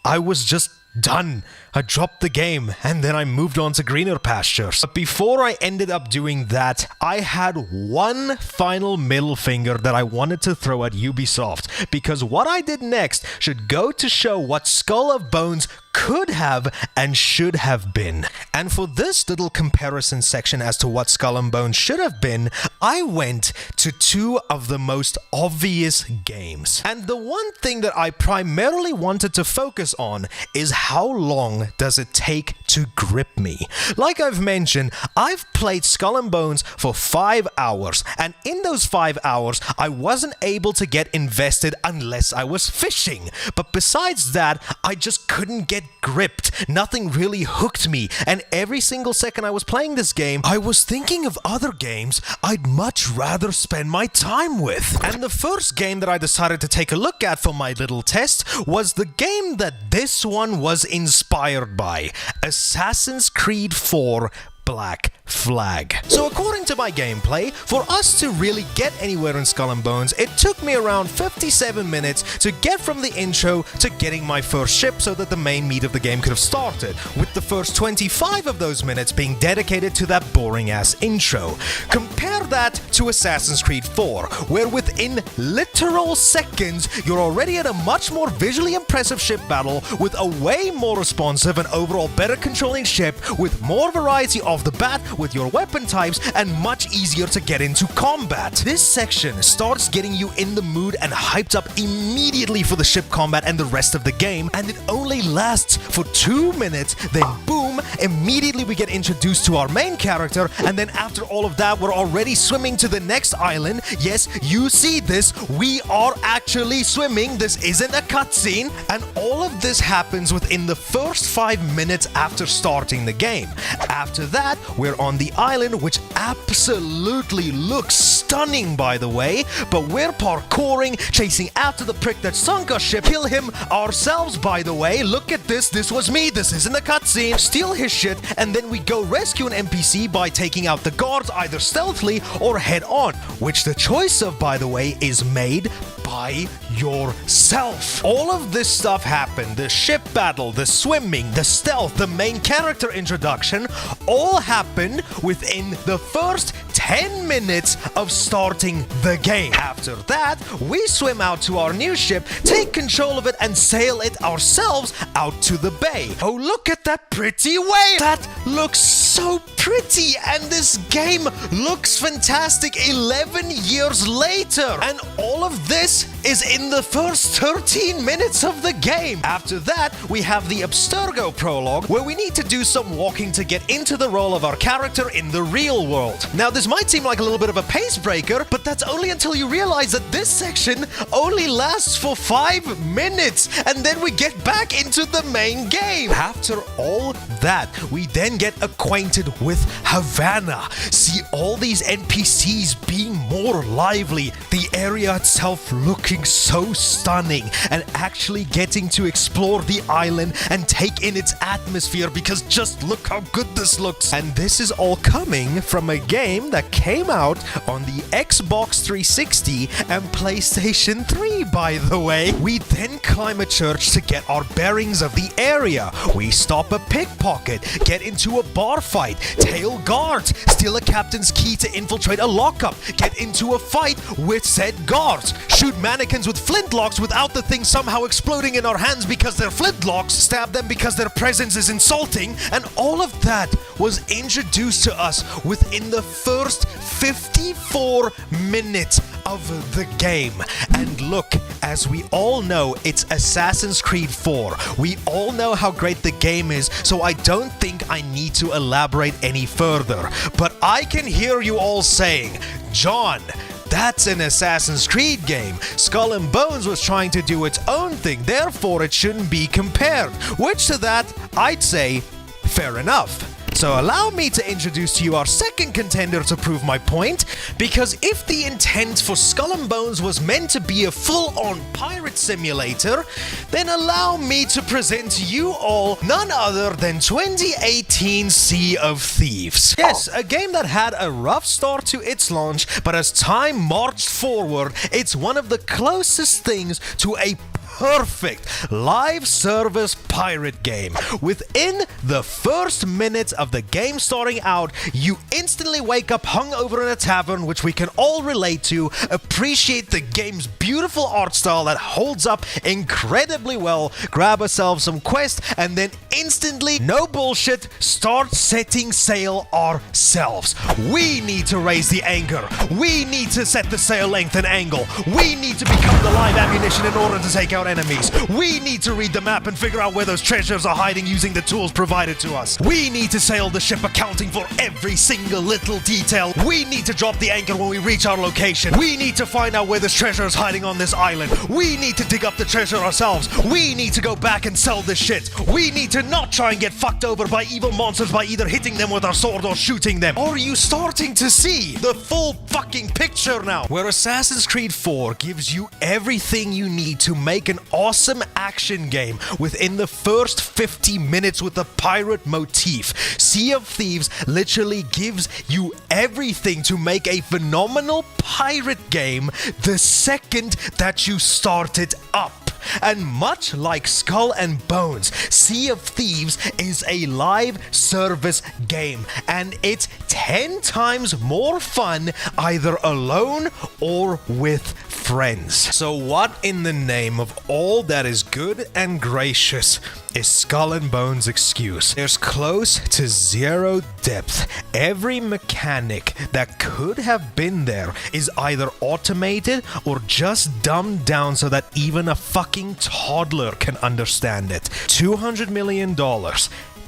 I was just done. I dropped the game and then I moved on to greener pastures. But before I ended up doing that, I had one final middle finger that I wanted to throw at Ubisoft, because what I did next should go to show what Skull of Bones could have and should have been. And for this little comparison section as to what Skull and Bones should have been, I went to two of the most obvious games. And the one thing that I primarily wanted to focus on is how long does it take to grip me. Like I've mentioned, I've played Skull and Bones for 5 hours, and in those 5 hours, I wasn't able to get invested unless I was fishing. But besides that, I just couldn't get gripped. Nothing really hooked me, and every single second I was playing this game, I was thinking of other games I'd much rather spend my time with. And the first game that I decided to take a look at for my little test was the game that this one was inspired by, Assassin's Creed 4 Black Flag. So according to my gameplay, for us to really get anywhere in Skull and Bones, it took me around 57 minutes to get from the intro to getting my first ship so that the main meat of the game could have started, with the first 25 of those minutes being dedicated to that boring ass intro. Compare that to Assassin's Creed 4, where within literal seconds, you're already at a much more visually impressive ship battle with a way more responsive and overall better controlling ship with more variety off the bat with your weapon types and much easier to get into combat. This section starts getting you in the mood and hyped up immediately for the ship combat and the rest of the game, and it only lasts for 2 minutes, then boom, immediately we get introduced to our main character, and then after all of that, we're already swimming to the next island. Yes, you see this, we are actually swimming, this isn't a cutscene, and all of this happens within the first 5 minutes after starting the game. After that, we're on the island, which absolutely looks stunning, by the way, but we're parkouring, chasing after the prick that sunk our ship, kill him ourselves, by the way. Look at this was me, this isn't a cutscene. Steal his shit, and then we go rescue an NPC by taking out the guards either stealthily or head on, which the choice of, by the way, is made by yourself. All of this stuff happened, the ship battle, the swimming, the stealth, the main character introduction, all happened within the first 10 minutes of starting the game. After that, we swim out to our new ship, take control of it, and sail it ourselves out to the bay. Oh, look at that pretty whale! That looks so pretty, and this game looks fantastic 11 years later. And all of this is in the first 13 minutes of the game. After that, we have the Abstergo prologue, where we need to do some walking to get into the role of our character in the real world. Now, this might seem like a little bit of a pace breaker, but that's only until you realize that this section only lasts for 5 minutes, and then we get back into the main game. After all that, we then get acquainted with Havana, see all these NPCs being more lively, the area itself looking so stunning, and actually getting to explore the island and take in its atmosphere, because just look how good this looks. And this is all coming from a game that came out on the Xbox 360 and PlayStation 3, by the way. We then climb a church to get our bearings of the area. We stop a pickpocket, get into a bar fight, tail guards, steal a captain's key to infiltrate a lockup, get into a fight with said guards, shoot mannequins with flintlocks without the thing somehow exploding in our hands because they're flintlocks, stab them because their presence is insulting, and all of that was introduced to us within the first 54 minutes of the game. And look, as we all know, it's Assassin's Creed 4. We all know how great the game is, so I don't think I need to elaborate any further. But I can hear you all saying, John, that's an Assassin's Creed game. Skull and Bones was trying to do its own thing, therefore it shouldn't be compared. Which to that, I'd say, fair enough. So allow me to introduce to you our second contender to prove my point, because if the intent for Skull and Bones was meant to be a full-on pirate simulator, then allow me to present to you all none other than 2018 Sea of Thieves. Yes, a game that had a rough start to its launch, but as time marched forward, it's one of the closest things to a perfect live service pirate game. Within the first minutes of the game starting out, you instantly wake up hungover in a tavern, which we can all relate to, appreciate the game's beautiful art style that holds up incredibly well, grab ourselves some quest, and then instantly, no bullshit, start setting sail ourselves. We need to raise the anchor. We need to set the sail length and angle. We need to become the live ammunition in order to take out enemies. We need to read the map and figure out where those treasures are hiding using the tools provided to us. We need to sail the ship accounting for every single little detail. We need to drop the anchor when we reach our location. We need to find out where this treasure is hiding on this island. We need to dig up the treasure ourselves. We need to go back and sell this shit. We need to not try and get fucked over by evil monsters by either hitting them with our sword or shooting them. Are you starting to see the full fucking picture now? Where Assassin's Creed 4 gives you everything you need to make an awesome action game within the first 50 minutes with a pirate motif. Sea of Thieves literally gives you everything to make a phenomenal pirate game the second that you start it up. And much like Skull and Bones, Sea of Thieves is a live service game, and it's 10 times more fun either alone or with friends. So what in the name of all that is good and gracious is Skull and Bones' excuse. There's close to zero depth. Every mechanic that could have been there is either automated or just dumbed down so that even a fucking toddler can understand it. $200 million.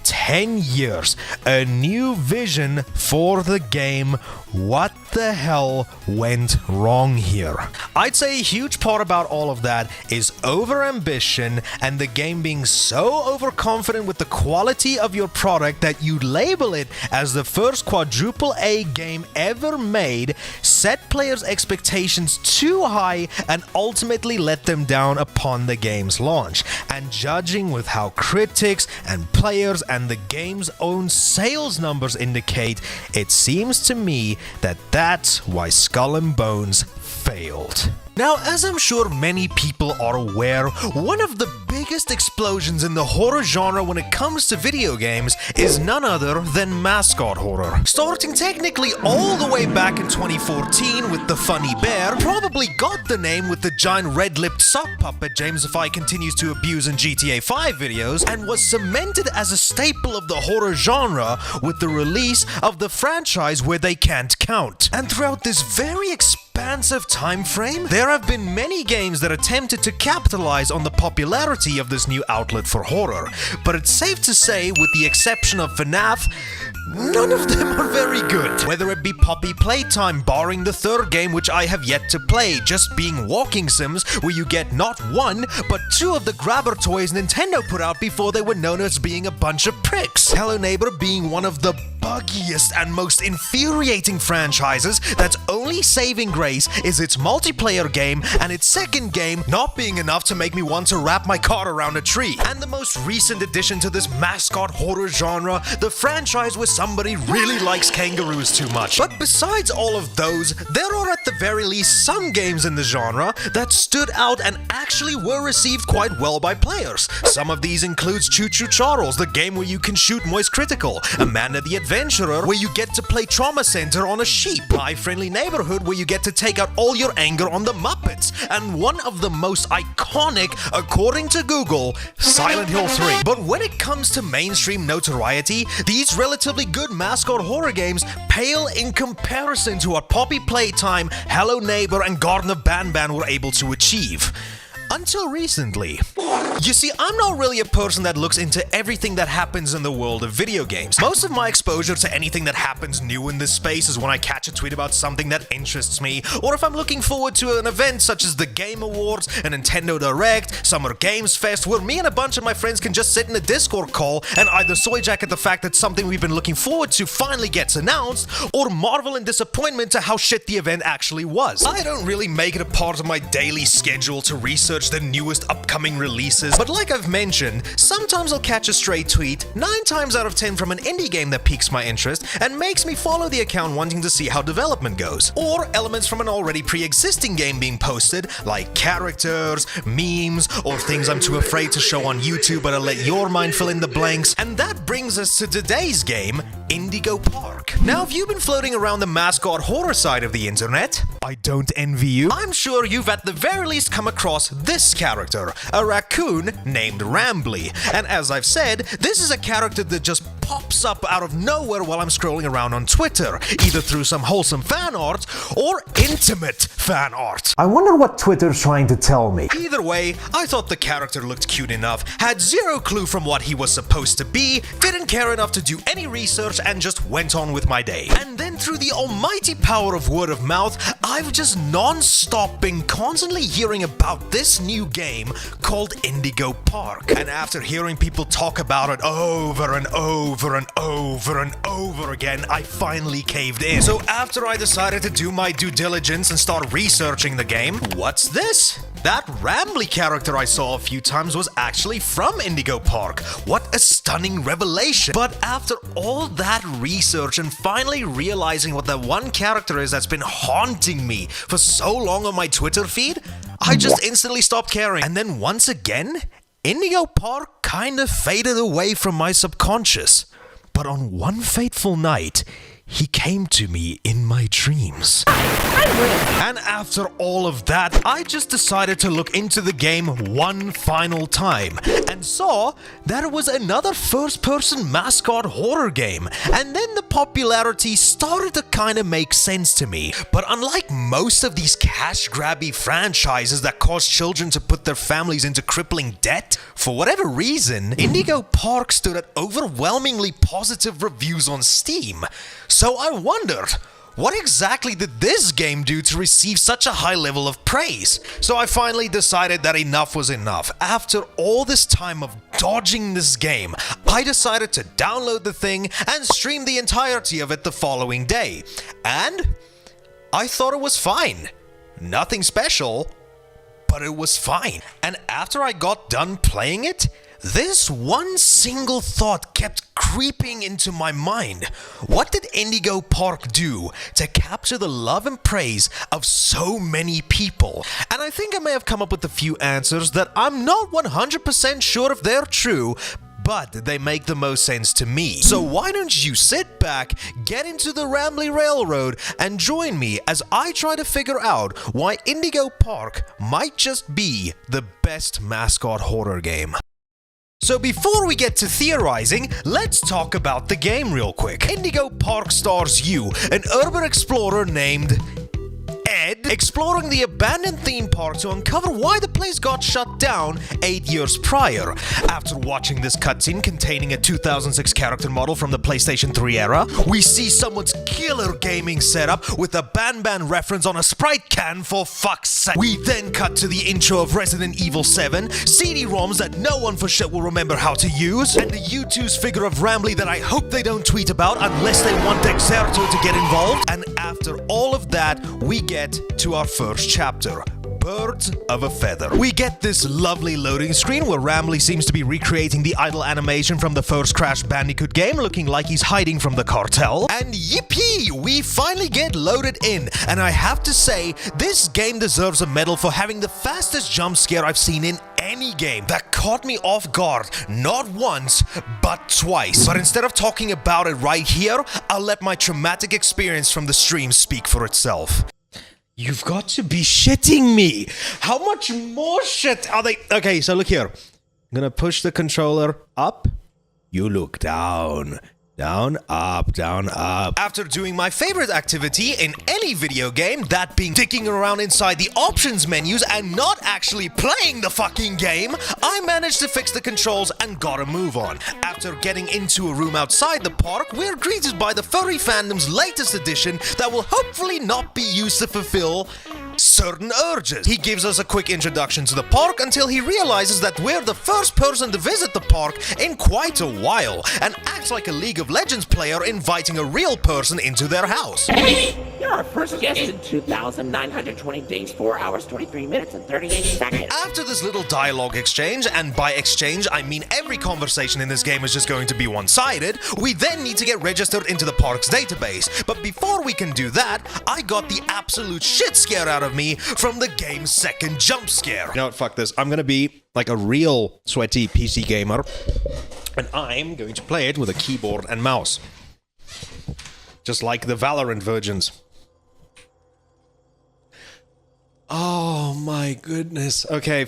10 years, a new vision for the game. What the hell went wrong here? I'd say a huge part about all of that is overambition and the game being so overconfident with the quality of your product that you label it as the first quadruple A game ever made, set players' expectations too high, and ultimately let them down upon the game's launch. And judging with how critics and players and the game's own sales numbers indicate, it seems to me that that's why Skull and Bones failed. Now, as I'm sure many people are aware, one of the biggest explosions in the horror genre when it comes to video games is none other than Mascot horror. Starting technically all the way back in 2014 with the funny bear, probably got the name with the giant red-lipped sock puppet Jamesify continues to abuse in GTA 5 videos, and was cemented as a staple of the horror genre with the release of the franchise Where They Can't Count. And throughout this very expansive time frame, there have been many games that attempted to capitalize on the popularity of this new outlet for horror, but it's safe to say, with the exception of FNAF, none of them are very good. Whether it be Poppy Playtime, barring the third game which I have yet to play, just being walking sims where you get not one, but two of the grabber toys Nintendo put out before they were known as being a bunch of pricks. Hello Neighbor being one of the buggiest and most infuriating franchises that's only saving grace is its multiplayer game, and its second game not being enough to make me want to wrap my car around a tree. And the most recent addition to this Mascot horror genre, the franchise where somebody really likes kangaroos too much. But besides all of those, there are at the very least some games in the genre that stood out and actually were received quite well by players. Some of these includes Choo Choo Charles, the game where you can shoot Moist Critical, Amanda the Adventurer, where you get to play Trauma Center on a sheep, My Friendly Neighborhood, where you get to take out all your anger on the Muppets, and one of the most iconic, according to Google, Silent Hill 3. But when it comes to mainstream notoriety, these relatively good Mascot horror games pale in comparison to what Poppy Playtime, Hello Neighbor, and Garden of Banban were able to achieve. Until recently. You see, I'm not really a person that looks into everything that happens in the world of video games. Most of my exposure to anything that happens new in this space is when I catch a tweet about something that interests me, or if I'm looking forward to an event such as the Game Awards, a Nintendo Direct, Summer Games Fest, where me and a bunch of my friends can just sit in a Discord call and either soyjack at the fact that something we've been looking forward to finally gets announced, or marvel in disappointment to how shit the event actually was. I don't really make it a part of my daily schedule to research the newest upcoming releases, but like I've mentioned, sometimes I'll catch a stray tweet, 9 times out of 10 from an indie game that piques my interest and makes me follow the account wanting to see how development goes, or elements from an already pre-existing game being posted, like characters, memes, or things I'm too afraid to show on YouTube but I'll let your mind fill in the blanks. And that brings us to today's game, Indigo Park. Now, if you've been floating around the Mascot horror side of the internet, I don't envy you. I'm sure you've at the very least come across this character, a raccoon named Rambly. And as I've said, this is a character that just pops up out of nowhere while I'm scrolling around on Twitter, either through some wholesome fan art or intimate fan art. I wonder what Twitter's trying to tell me. Either way, I thought the character looked cute enough, had zero clue from what he was supposed to be, didn't care enough to do any research, and just went on with my day. And then through the almighty power of word of mouth, I've just non-stop been constantly hearing about this new game called Indigo Park. And after hearing people talk about it over and over and over and over again, I finally caved in. So after I decided to do my due diligence and start researching the game, what's this? That Rambly character I saw a few times was actually from Indigo Park. What a stunning revelation. But after all that research and finally realizing what that one character is that's been haunting me for so long on my Twitter feed, I just instantly stopped caring. And then once again, Indigo Park kind of faded away from my subconscious. But on one fateful night, he came to me in my dreams. And after all of that, I just decided to look into the game one final time and saw that it was another first-person Mascot horror game. And then the popularity started to kind of make sense to me. But unlike most of these cash-grabby franchises that cause children to put their families into crippling debt, for whatever reason, Indigo Park stood at overwhelmingly positive reviews on Steam. So I wondered, what exactly did this game do to receive such a high level of praise? So I finally decided that enough was enough. After all this time of dodging this game, I decided to download the thing and stream the entirety of it the following day. And I thought it was fine. Nothing special, but it was fine. And after I got done playing it, this one single thought kept creeping into my mind. What did Indigo Park do to capture the love and praise of so many people? And I think I may have come up with a few answers that I'm not 100% sure if they're true, but they make the most sense to me. So why don't you sit back, get into the Rambly Railroad, and join me as I try to figure out why Indigo Park might just be the best Mascot horror game. So before we get to theorizing, let's talk about the game real quick. Indigo Park stars you, an urban explorer named Ed, exploring the abandoned theme park to uncover why the place got shut down 8 years prior. After watching this cutscene containing a 2006 character model from the PlayStation 3 era, we see someone's killer gaming setup with a Ban reference on a Sprite can, for fuck's sake. We then cut to the intro of Resident Evil 7, CD-ROMs that no one for shit will remember how to use, and the U2's figure of Rambly that I hope they don't tweet about unless they want Exerto to get involved. And after all of that, we get to our first chapter, Birds of a Feather. We get this lovely loading screen where Rambly seems to be recreating the idle animation from the first Crash Bandicoot game, looking like he's hiding from the cartel. And yippee! We finally get loaded in, and I have to say, this game deserves a medal for having the fastest jump scare I've seen in any game. That caught me off guard, not once, but twice. But instead of talking about it right here, I'll let my traumatic experience from the stream speak for itself. You've got to be shitting me! How much more shit are they? Okay, so look here. I'm gonna push the controller up. You look down. Down, up, down, up. After doing my favorite activity in any video game, that being dicking around inside the options menus and not actually playing the fucking game, I managed to fix the controls and got a move on. After getting into a room outside the park, we're greeted by the furry fandom's latest edition that will hopefully not be used to fulfill certain urges. He gives us a quick introduction to the park until he realizes that we're the first person to visit the park in quite a while, and acts like a League of Legends player inviting a real person into their house. You're our first guest in 2,920 days, 4 hours, 23 minutes, and 38 seconds. After this little dialogue exchange, and by exchange I mean every conversation in this game is just going to be one-sided, we then need to get registered into the park's database. But before we can do that, I got the absolute shit scared out of me from the game's second jump scare. You know what, fuck this. I'm gonna be like a real sweaty PC gamer, and I'm going to play it with a keyboard and mouse. Just like the Valorant virgins. Oh my goodness. Okay,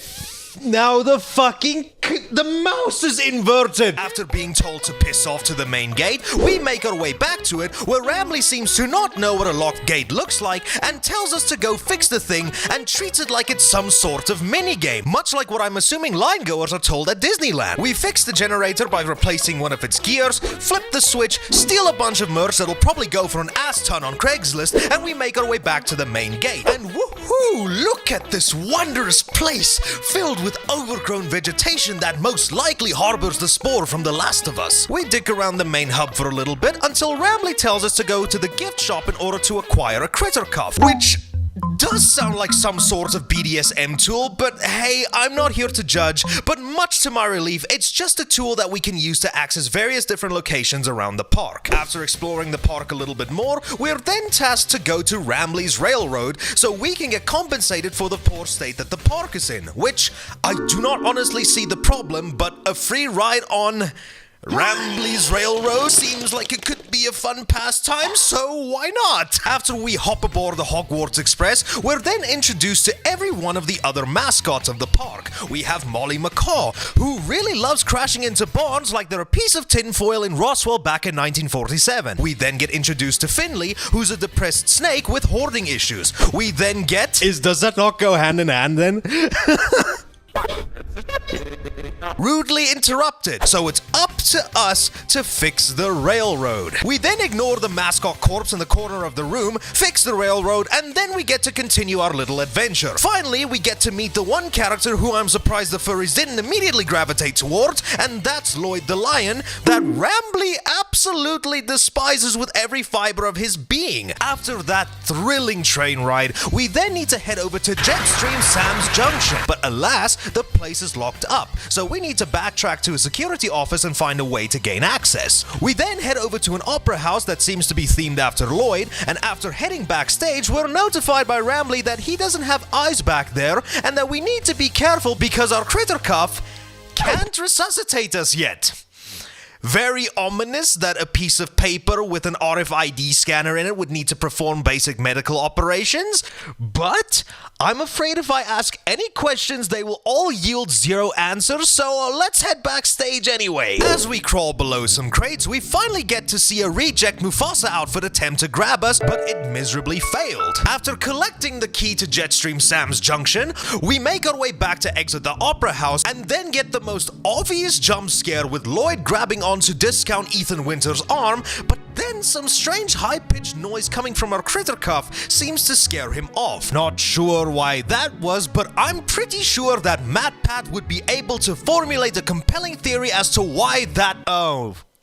now the mouse is inverted! After being told to piss off to the main gate, we make our way back to it, where Rambly seems to not know what a locked gate looks like and tells us to go fix the thing and treats it like it's some sort of minigame, much like what I'm assuming line goers are told at Disneyland. We fix the generator by replacing one of its gears, flip the switch, steal a bunch of merch that'll probably go for an ass ton on Craigslist, and we make our way back to the main gate. And woohoo! Look at this wondrous place, filled with overgrown vegetation that most likely harbors the spore from The Last of Us. We dick around the main hub for a little bit until Rambly tells us to go to the gift shop in order to acquire a critter cuff, which does sound like some sort of BDSM tool, but hey, I'm not here to judge, but much to my relief, it's just a tool that we can use to access various different locations around the park. After exploring the park a little bit more, we're then tasked to go to Rambly's Railroad so we can get compensated for the poor state that the park is in, which I do not honestly see the problem, but a free ride on Rambley's Railroad seems like it could be a fun pastime, so why not? After we hop aboard the Hogwarts Express, we're then introduced to every one of the other mascots of the park. We have Molly Macaw, who really loves crashing into barns like they're a piece of tinfoil in Roswell back in 1947. We then get introduced to Finley, who's a depressed snake with hoarding issues. We then get... Does that not go hand in hand then? rudely interrupted, so it's up to us to fix the railroad. We then ignore the mascot corpse in the corner of the room, fix the railroad, and then we get to continue our little adventure. Finally, we get to meet the one character who I'm surprised the furries didn't immediately gravitate towards, and that's Lloyd the Lion, that Rambley absolutely despises with every fiber of his being. After that thrilling train ride, we then need to head over to Jetstream Sam's Junction, but alas, the place is locked up, so we need to backtrack to a security office and find a way to gain access. We then head over to an opera house that seems to be themed after Lloyd, and after heading backstage, we're notified by Rambley that he doesn't have eyes back there, and that we need to be careful because our critter cuff can't resuscitate us yet. Very ominous that a piece of paper with an RFID scanner in it would need to perform basic medical operations, but I'm afraid if I ask any questions, they will all yield zero answers, so let's head backstage anyway. As we crawl below some crates, we finally get to see a reject Mufasa outfit attempt to grab us, but it miserably failed. After collecting the key to Jetstream Sam's Junction, we make our way back to exit the opera house, and then get the most obvious jump scare with Lloyd grabbing onto discount Ethan Winter's arm, but then some strange high-pitched noise coming from our critter cuff seems to scare him off. Not sure why that was, but I'm pretty sure that MatPat would be able to formulate a compelling theory as to why that...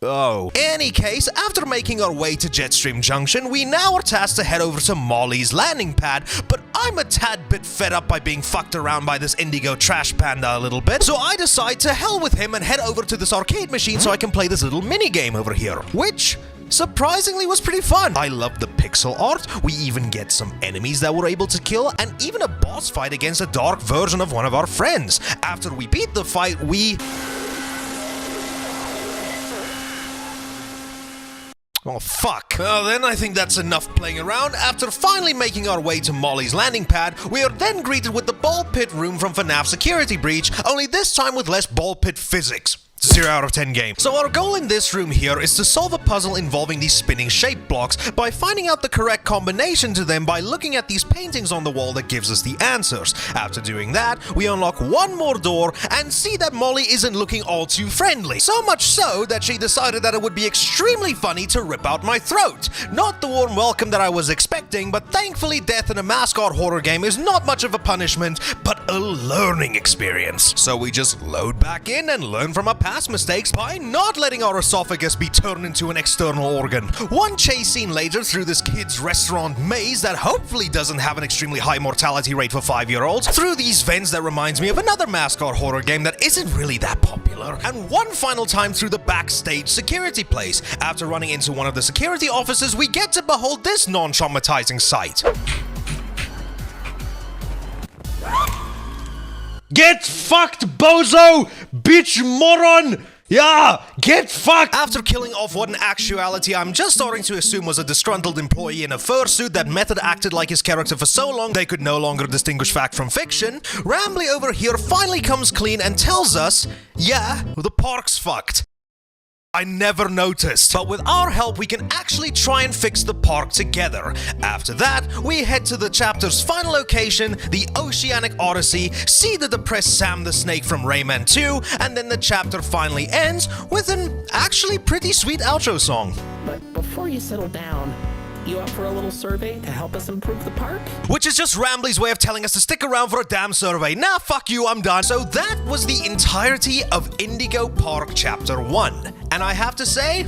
Any case, after making our way to Jetstream Junction, we now are tasked to head over to Molly's landing pad, but I'm a tad bit fed up by being fucked around by this Indigo trash panda a little bit, so I decide to hell with him and head over to this arcade machine so I can play this little mini game over here, which surprisingly was pretty fun. I love the pixel art, we even get some enemies that we're able to kill, and even a boss fight against a dark version of one of our friends. After we beat the fight, we... Oh, fuck. Well, then I think that's enough playing around. After finally making our way to Molly's landing pad, we are then greeted with the ball pit room from FNAF'S Security Breach, only this time with less ball pit physics. 0 out of 10 game. So our goal in this room here is to solve a puzzle involving these spinning shape blocks by finding out the correct combination to them by looking at these paintings on the wall that gives us the answers. After doing that, we unlock one more door and see that Molly isn't looking all too friendly. So much so that she decided that it would be extremely funny to rip out my throat. Not the warm welcome that I was expecting, but thankfully death in a mascot horror game is not much of a punishment, but a learning experience. So we just load back in and learn from our past mistakes by not letting our esophagus be turned into an external organ. One chase scene later through this kid's restaurant maze that hopefully doesn't have an extremely high mortality rate for 5-year-olds, through these vents that reminds me of another mascot horror game that isn't really that popular, and one final time through the backstage security place. After running into one of the security offices, we get to behold this non-traumatizing sight. Get fucked, bozo! Bitch moron! Yeah, get fucked! After killing off what in actuality I'm just starting to assume was a disgruntled employee in a fursuit that method acted like his character for so long they could no longer distinguish fact from fiction, Rambley over here finally comes clean and tells us, yeah, the park's fucked. I never noticed, but with our help we can actually try and fix the park together. After that, we head to the chapter's final location, the Oceanic Odyssey, see the depressed Sam the Snake from Rayman 2, and then the chapter finally ends with an actually pretty sweet outro song. But before you settle down, you up for a little survey to help us improve the park? Which is just Rambley's way of telling us to stick around for a damn survey. Nah, fuck you, I'm done. So that was the entirety of Indigo Park Chapter 1. And I have to say,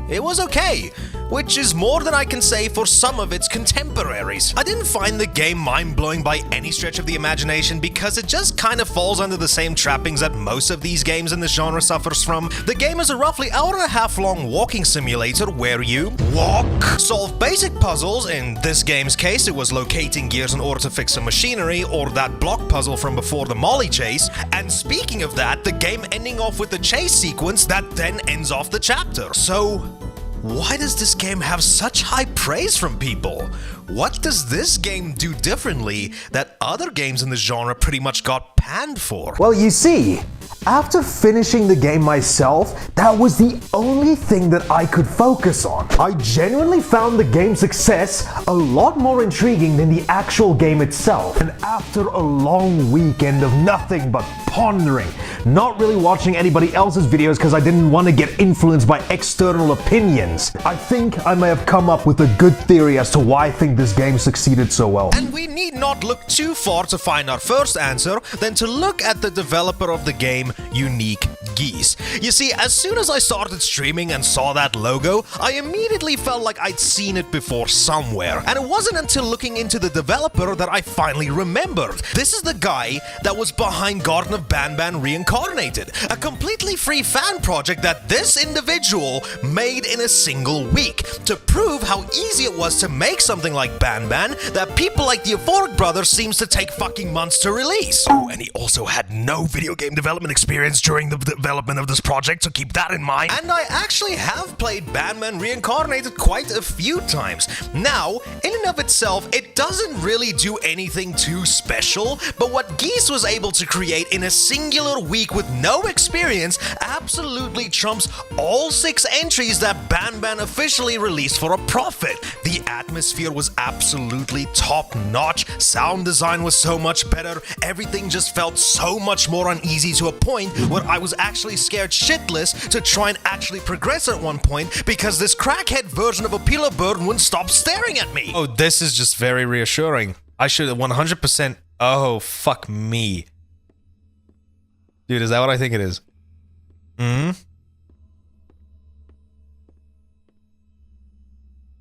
it was okay. which is more than I can say for some of its contemporaries. I didn't find the game mind-blowing by any stretch of the imagination because it just kind of falls under the same trappings that most of these games in the genre suffers from. The game is a roughly hour-and-a-half long walking simulator where you walk, solve basic puzzles. In this game's case, it was locating gears in order to fix some machinery, or that block puzzle from before the Molly chase. And speaking of that, the game ending off with the chase sequence that then ends off the chapter. So, why does this game have such high praise from people? What does this game do differently that other games in the genre pretty much got panned for? Well, you see, after finishing the game myself, that was the only thing that I could focus on. I genuinely found the game's success a lot more intriguing than the actual game itself. And after a long weekend of nothing but pondering, not really watching anybody else's videos because I didn't want to get influenced by external opinions, I think I may have come up with a good theory as to why I think this game succeeded so well. And we need not look too far to find our first answer than to look at the developer of the game, Unique Geese. You see, as soon as I started streaming and saw that logo, I immediately felt like I'd seen it before somewhere. And it wasn't until looking into the developer that I finally remembered. This is the guy that was behind Garden of Banban Reincarnated, a completely free fan project that this individual made in a single week to prove how easy it was to make something like Banban that people like the Euphoric Brothers seems to take fucking months to release. Oh, and he also had no video game development experience during the development of this project, so keep that in mind. And I actually have played Banban Reincarnated quite a few times. Now, in and of itself, it doesn't really do anything too special, but what Geese was able to create in a singular week with no experience absolutely trumps all 6 entries that Banban officially released for a profit. The atmosphere was absolutely top-notch, sound design was so much better, everything just felt so much more uneasy to a point where I was actually scared shitless to try and actually progress at one point because this crackhead version of a Pila Bird wouldn't stop staring at me. Oh, this is just very reassuring. I should 100%... Oh, fuck me. Dude, is that what I think it is?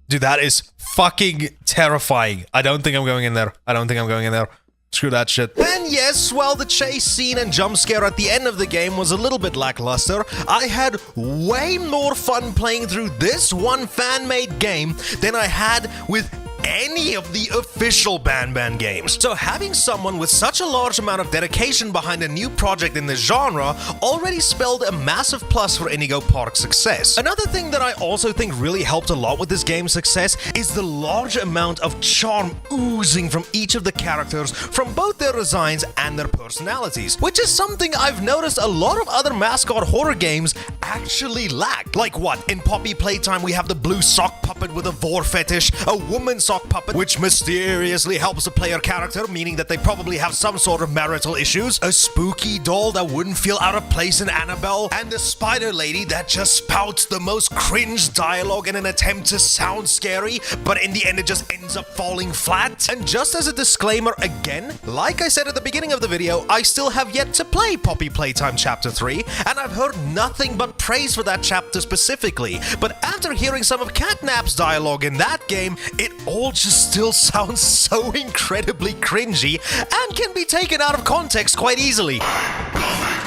Dude, that is fucking terrifying. I don't think I'm going in there. I don't think I'm going in there. Screw that shit. And yes, while the chase scene and jump scare at the end of the game was a little bit lackluster, I had way more fun playing through this one fan-made game than I had with any of the official Banban games. So having someone with such a large amount of dedication behind a new project in this genre already spelled a massive plus for Indigo Park's success. Another thing that I also think really helped a lot with this game's success is the large amount of charm oozing from each of the characters from both their designs and their personalities, which is something I've noticed a lot of other Mascot horror games actually lack. Like what? In Poppy Playtime we have the blue sock puppet with a vor fetish, a woman sock puppet which mysteriously helps the player character, meaning that they probably have some sort of marital issues, a spooky doll that wouldn't feel out of place in Annabelle, and a spider lady that just spouts the most cringe dialogue in an attempt to sound scary, but in the end it just ends up falling flat. And just as a disclaimer again, like I said at the beginning of the video, I still have yet to play Poppy Playtime Chapter 3, and I've heard nothing but praise for that chapter specifically, but after hearing some of Catnap's dialogue in that game, it all just still sounds so incredibly cringy and can be taken out of context quite easily.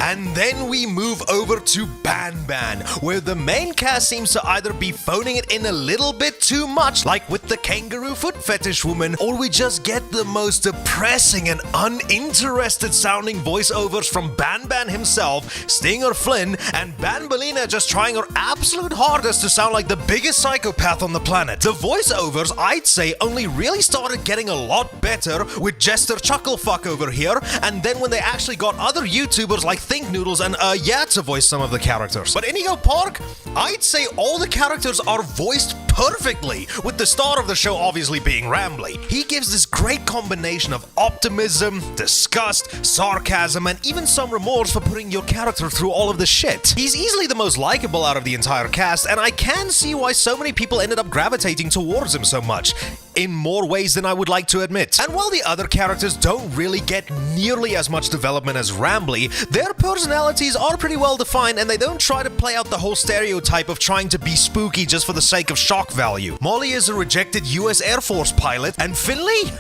And then we move over to Banban, where the main cast seems to either be phoning it in a little bit too much, like with the kangaroo foot fetish woman, or we just get the most depressing and uninterested sounding voiceovers from Banban himself, Stinger Flynn, and Banbalina just trying her absolute hardest to sound like the biggest psychopath on the planet. The voiceovers, I'd say, only really started getting a lot better with Jester Chucklefuck over here, and then when they actually got other YouTubers like Think Noodles and yeah to voice some of the characters. But Indigo Park, I'd say all the characters are voiced perfectly, with the star of the show obviously being Rambly. He gives this great combination of optimism, disgust, sarcasm, and even some remorse for putting your character through all of the shit. He's easily the most likable out of the entire cast, and I can see why so many people ended up gravitating towards him so much, in more ways than I would like to admit. And while the other characters don't really get nearly as much development as Rambly, their personalities are pretty well defined, and they don't try to play out the whole stereotype of trying to be spooky just for the sake of shock shock value. Molly is a rejected US Air Force pilot, and Finley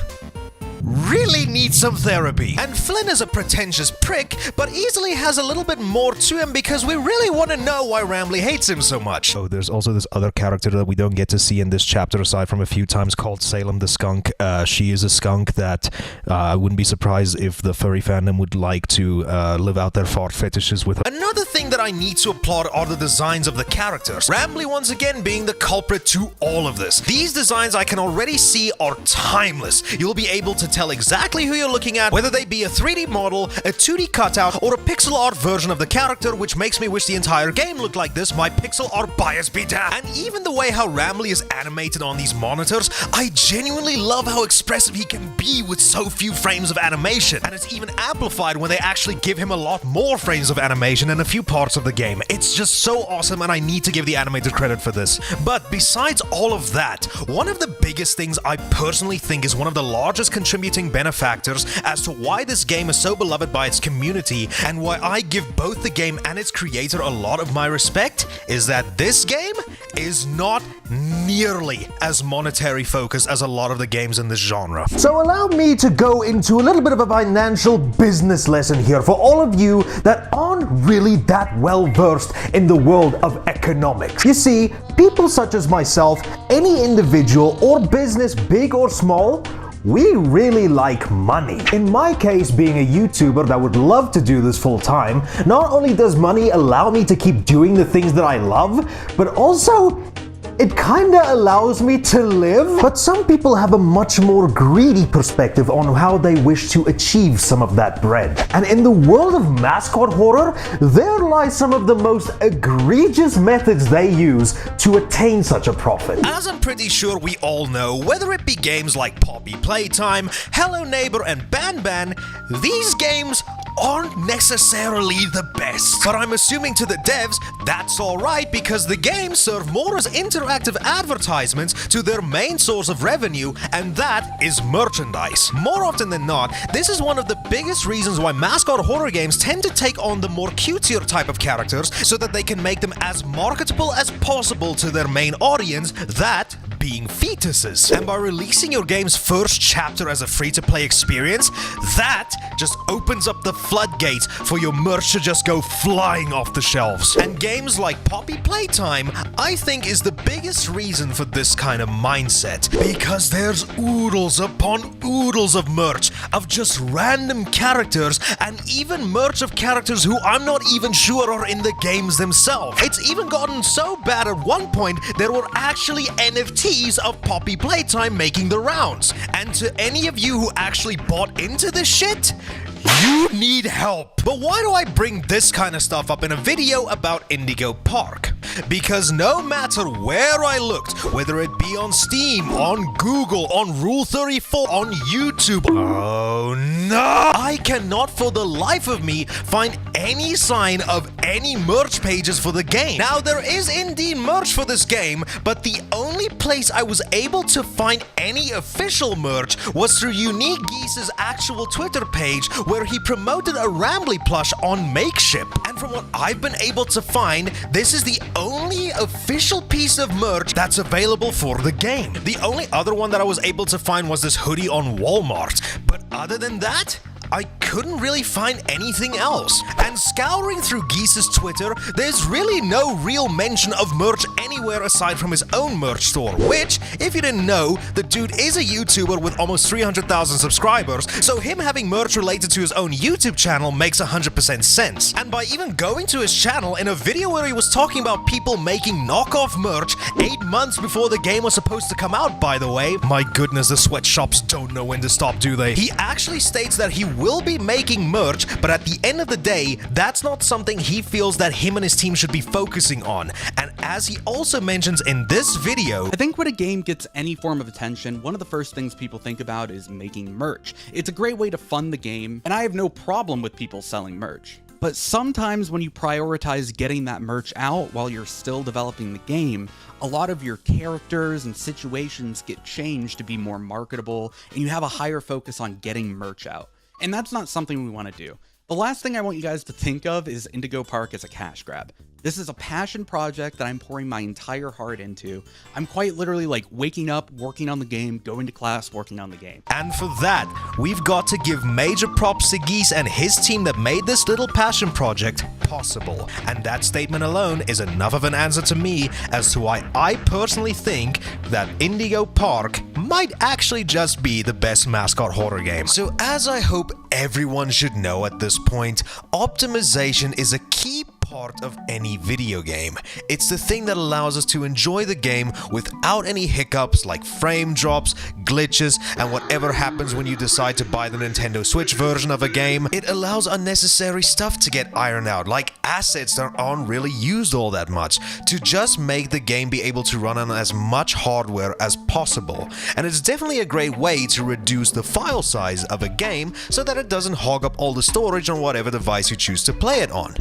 really needs some therapy. And Flynn is a pretentious prick, but easily has a little bit more to him because we really want to know why Rambley hates him so much. Oh, there's also this other character that we don't get to see in this chapter aside from a few times called Salem the Skunk. She is a skunk that I wouldn't be surprised if the furry fandom would like to live out their fart fetishes with her. Another thing that I need to applaud are the designs of the characters. Rambley once again being the culprit to all of this. These designs I can already see are timeless. You'll be able to tell exactly who you're looking at, whether they be a 3D model, a 2D cutout, or a pixel art version of the character, which makes me wish the entire game looked like this. My pixel art bias be damned. And even the way how Rambley is animated on these monitors, I genuinely love how expressive he can be with so few frames of animation. And it's even amplified when they actually give him a lot more frames of animation in a few parts of the game. It's just so awesome, and I need to give the animator credit for this. But besides all of that, one of the biggest things I personally think is one of the largest contributing benefactors as to why this game is so beloved by its community and why I give both the game and its creator a lot of my respect is that this game is not nearly as monetary focused as a lot of the games in this genre. So allow me to go into a little bit of a financial business lesson here for all of you that aren't really that well versed in the world of economics. You see, people such as myself, any individual or business, big or small, we really like money. In my case, being a YouTuber that would love to do this full time, not only does money allow me to keep doing the things that I love, but also it kinda allows me to live. But some people have a much more greedy perspective on how they wish to achieve some of that bread. And in the world of mascot horror, there lies some of the most egregious methods they use to attain such a profit. As I'm pretty sure we all know, whether it be games like Poppy Playtime, Hello Neighbor, and Ban Ban, these games aren't necessarily the best. But I'm assuming to the devs, that's alright because the games serve more as interactive advertisements to their main source of revenue, and that is merchandise. More often than not, this is one of the biggest reasons why mascot horror games tend to take on the more cutesier type of characters so that they can make them as marketable as possible to their main audience, that being fetuses. And by releasing your game's first chapter as a free-to-play experience, that just opens up the floodgates for your merch to just go flying off the shelves. And games like Poppy Playtime, I think, is the biggest reason for this kind of mindset. Because there's oodles upon oodles of merch of just random characters, and even merch of characters who I'm not even sure are in the games themselves. It's even gotten so bad at one point there were actually NFTs of Poppy Playtime making the rounds. And to any of you who actually bought into this shit, you need help. But why do I bring this kind of stuff up in a video about Indigo Park? Because no matter where I looked, whether it be on Steam, on Google, on Rule34, on YouTube, oh no, I cannot for the life of me find any sign of any merch pages for the game. Now, there is indeed merch for this game, but the only place I was able to find any official merch was through Unique Geese's actual Twitter page, where he promoted a Rambley plush on Makeship. And from what I've been able to find, this is the only official piece of merch that's available for the game. The only other one that I was able to find was this hoodie on Walmart. But other than that, I couldn't really find anything else. And scouring through Geese's Twitter, there's really no real mention of merch anywhere aside from his own merch store, which, if you didn't know, the dude is a YouTuber with almost 300,000 subscribers, so him having merch related to his own YouTube channel makes 100% sense. And by even going to his channel in a video where he was talking about people making knockoff merch 8 months before the game was supposed to come out, by the way, my goodness, the sweatshops don't know when to stop, do they? He actually states that he will be making merch, but at the end of the day, that's not something he feels that him and his team should be focusing on. And as he also mentions in this video, I think when a game gets any form of attention, one of the first things people think about is making merch. It's a great way to fund the game, and I have no problem with people selling merch. But sometimes when you prioritize getting that merch out while you're still developing the game, a lot of your characters and situations get changed to be more marketable, and you have a higher focus on getting merch out. And that's not something we want to do. The last thing I want you guys to think of is Indigo Park as a cash grab. This is a passion project that I'm pouring my entire heart into. I'm quite literally like waking up, working on the game, going to class, working on the game. And for that, we've got to give major props to Geese and his team that made this little passion project possible. And that statement alone is enough of an answer to me as to why I personally think that Indigo Park might actually just be the best Mascot horror game. So as I hope everyone should know at this point, optimization is a key part of any video game. It's the thing that allows us to enjoy the game without any hiccups like frame drops, glitches, and whatever happens when you decide to buy the Nintendo Switch version of a game. It allows unnecessary stuff to get ironed out, like assets that aren't really used all that much, to just make the game be able to run on as much hardware as possible. And it's definitely a great way to reduce the file size of a game so that it doesn't hog up all the storage on whatever device you choose to play it on.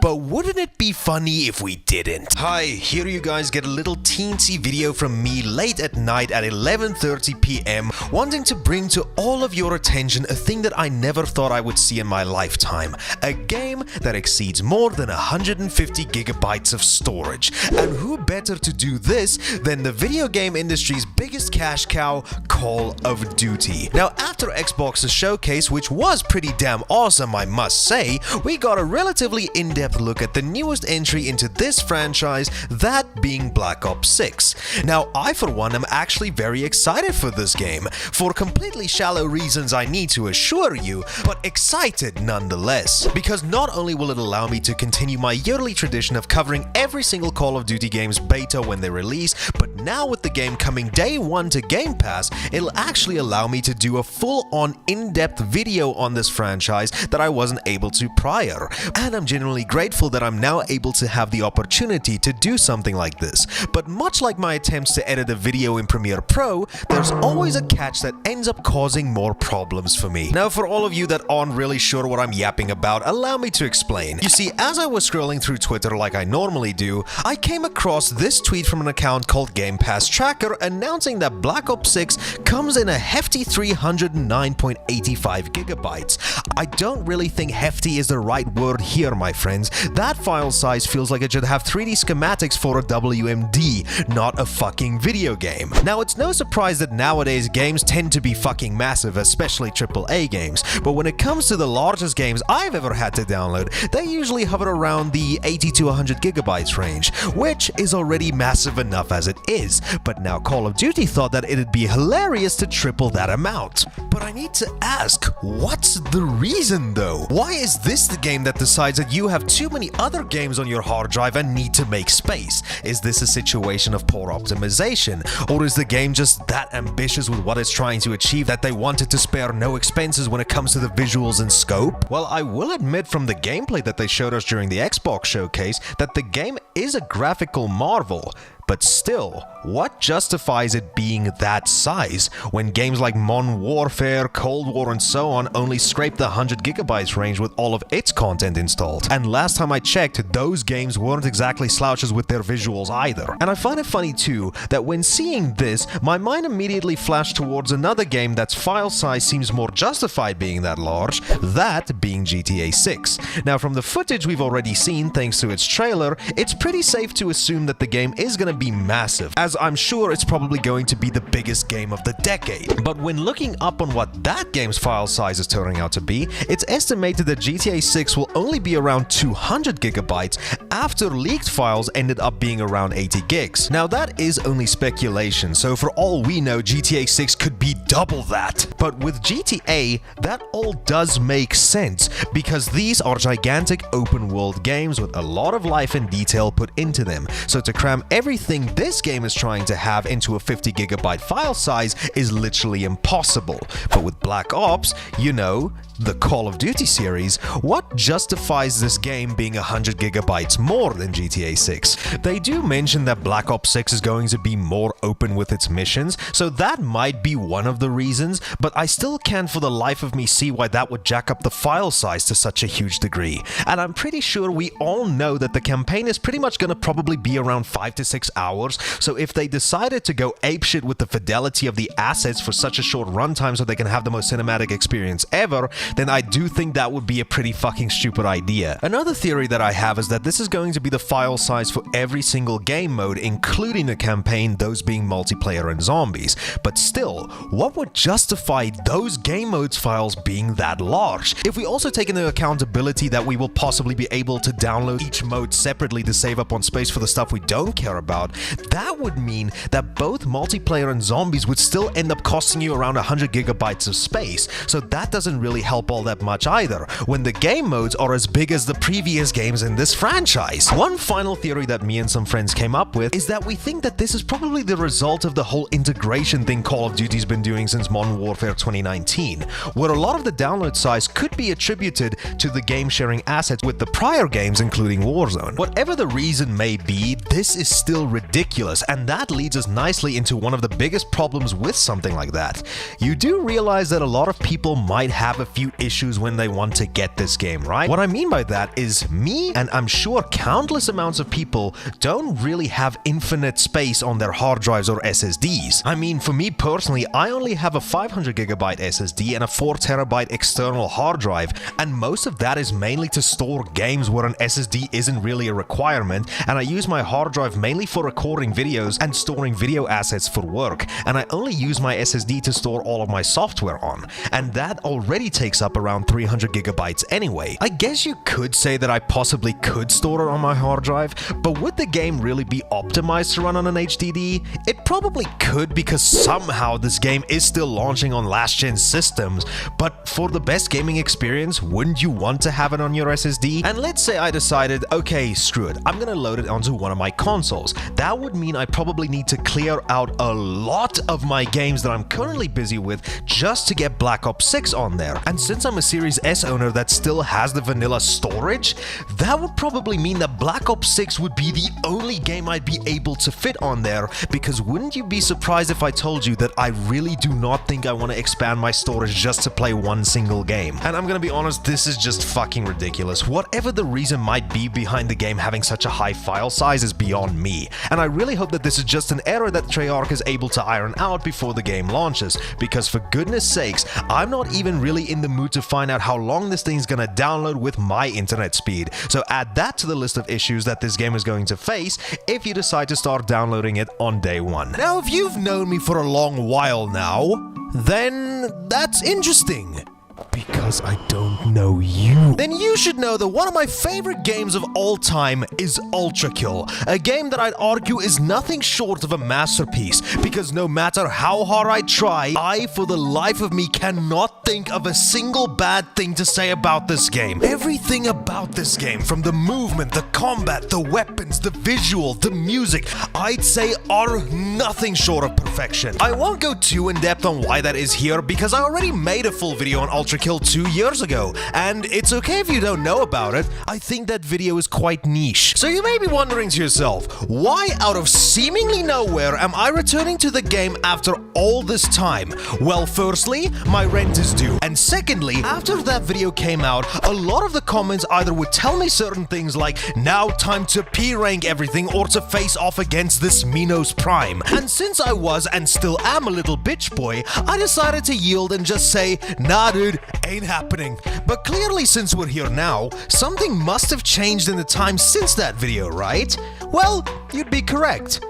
But wouldn't it be funny if we didn't? Hi, here you guys get a little teensy video from me late at night at 11:30 p.m. wanting to bring to all of your attention a thing that I never thought I would see in my lifetime. A game that exceeds more than 150 gigabytes of storage. And who better to do this than the video game industry's biggest cash cow, Call of Duty. Now, after Xbox's showcase, which was pretty damn awesome I must say, we got a relatively in-depth look at the newest entry into this franchise, that being Black Ops 6. Now, I for one am actually very excited for this game, for completely shallow reasons I need to assure you, but excited nonetheless, because not only will it allow me to continue my yearly tradition of covering every single Call of Duty game's beta when they release, but now with the game coming day one to Game Pass, it'll actually allow me to do a full-on in-depth video on this franchise that I wasn't able to prior, and I'm genuinely grateful that I'm now able to have the opportunity to do something like this. But much like my attempts to edit a video in Premiere Pro, there's always a catch that ends up causing more problems for me. Now, for all of you that aren't really sure what I'm yapping about, allow me to explain. You see, as I was scrolling through Twitter like I normally do, I came across this tweet from an account called Game Pass Tracker announcing that Black Ops 6 comes in a hefty 309.85 gigabytes. I don't really think hefty is the right word here, my friends. That file size feels like it should have 3D schematics for a WMD, not a fucking video game. Now, it's no surprise that nowadays games tend to be fucking massive, especially AAA games, but when it comes to the largest games I've ever had to download, they usually hover around the 80 to 100 gigabytes range, which is already massive enough as it is, but now Call of Duty thought that it'd be hilarious to triple that amount. But I need to ask, what's the reason though? Why is this the game that decides that you have too many other games on your hard drive and need to make space? Is this a situation of poor optimization? Or is the game just that ambitious with what it's trying to achieve that they wanted to spare no expenses when it comes to the visuals and scope? Well, I will admit from the gameplay that they showed us during the Xbox showcase that the game is a graphical marvel. But still, what justifies it being that size when games like Modern Warfare, Cold War and so on only scrape the 100 gigabytes range with all of its content installed? And last time I checked, those games weren't exactly slouches with their visuals either. And I find it funny too that when seeing this, my mind immediately flashed towards another game that's file size seems more justified being that large, that being GTA 6. Now, from the footage we've already seen thanks to its trailer, it's pretty safe to assume that the game is going to be massive, as I'm sure it's probably going to be the biggest game of the decade. But when looking up on what that game's file size is turning out to be, it's estimated that GTA 6 will only be around 200 gigabytes after leaked files ended up being around 80 gigs. Now, that is only speculation, so for all we know, GTA 6 could be double that. But with GTA, that all does make sense, because these are gigantic open world games with a lot of life and detail put into them, so to cram everything this game is trying to have into a 50 gigabyte file size is literally impossible. But with Black Ops, you know, the Call of Duty series, what justifies this game being 100 gigabytes more than GTA 6? They do mention that Black Ops 6 is going to be more open with its missions, so that might be one of the reasons, but I still can't for the life of me see why that would jack up the file size to such a huge degree. And I'm pretty sure we all know that the campaign is pretty much gonna probably be around 5 to 6 hours, so if they decided to go apeshit with the fidelity of the assets for such a short runtime so they can have the most cinematic experience ever, then I do think that would be a pretty fucking stupid idea. Another theory that I have is that this is going to be the file size for every single game mode, including the campaign, those being multiplayer and zombies. But still, what would justify those game modes files being that large? If we also take into accountability that we will possibly be able to download each mode separately to save up on space for the stuff we don't care about, that would mean that both multiplayer and zombies would still end up costing you around 100 gigabytes of space, so that doesn't really help all that much either, when the game modes are as big as the previous games in this franchise. One final theory that me and some friends came up with is that we think that this is probably the result of the whole integration thing Call of Duty's been doing since Modern Warfare 2019, where a lot of the download size could be attributed to the game sharing assets with the prior games, including Warzone. Whatever the reason may be, this is still ridiculous, and that leads us nicely into one of the biggest problems with something like that. You do realize that a lot of people might have a few issues when they want to get this game, right? What I mean by that is me, and I'm sure countless amounts of people, don't really have infinite space on their hard drives or SSDs. I mean, for me personally, I only have a 500 gigabyte SSD and a 4 terabyte external hard drive, and most of that is mainly to store games where an SSD isn't really a requirement, and I use my hard drive mainly for recording videos and storing video assets for work, and I only use my SSD to store all of my software on, and that already takes up around 300 gigabytes anyway. I guess you could say that I possibly could store it on my hard drive, but would the game really be optimized to run on an HDD? It probably could, because somehow this game is still launching on last-gen systems, but for the best gaming experience, wouldn't you want to have it on your SSD? And let's say I decided, okay, screw it, I'm gonna load it onto one of my consoles. That would mean I probably need to clear out a lot of my games that I'm currently busy with just to get Black Ops 6 on there. And since I'm a Series S owner that still has the vanilla storage, that would probably mean that Black Ops 6 would be the only game I'd be able to fit on there, because wouldn't you be surprised if I told you that I really do not think I want to expand my storage just to play one single game? And I'm gonna be honest, this is just fucking ridiculous. Whatever the reason might be behind the game having such a high file size is beyond me, and I really hope that this is just an error that Treyarch is able to iron out before the game launches, because for goodness sakes, I'm not even really in the mood to find out how long this thing's gonna download with my internet speed. So add that to the list of issues that this game is going to face if you decide to start downloading it on day one. Now, if you've known me for a long while now, then that's interesting. Because I don't know you. Then you should know that one of my favorite games of all time is Ultra Kill, a game that I'd argue is nothing short of a masterpiece, because no matter how hard I try, I for the life of me cannot think of a single bad thing to say about this game. Everything about this game, from the movement, the combat, the weapons, the visual, the music, I'd say are nothing short of perfection. I won't go too in depth on why that is here, because I already made a full video on Ultra Kill 2 years ago, and it's okay if you don't know about it. I think that video is quite niche. So you may be wondering to yourself, why out of seemingly nowhere am I returning to the game after all this time? Well, firstly, my rent is due, and secondly, after that video came out, a lot of the comments either would tell me certain things like, now time to P-rank everything or to face off against this Minos Prime. And since I was and still am a little bitch boy, I decided to yield and just say, nah dude, ain't happening. But clearly, since we're here now, something must have changed in the time since that video, right? Well, you'd be correct.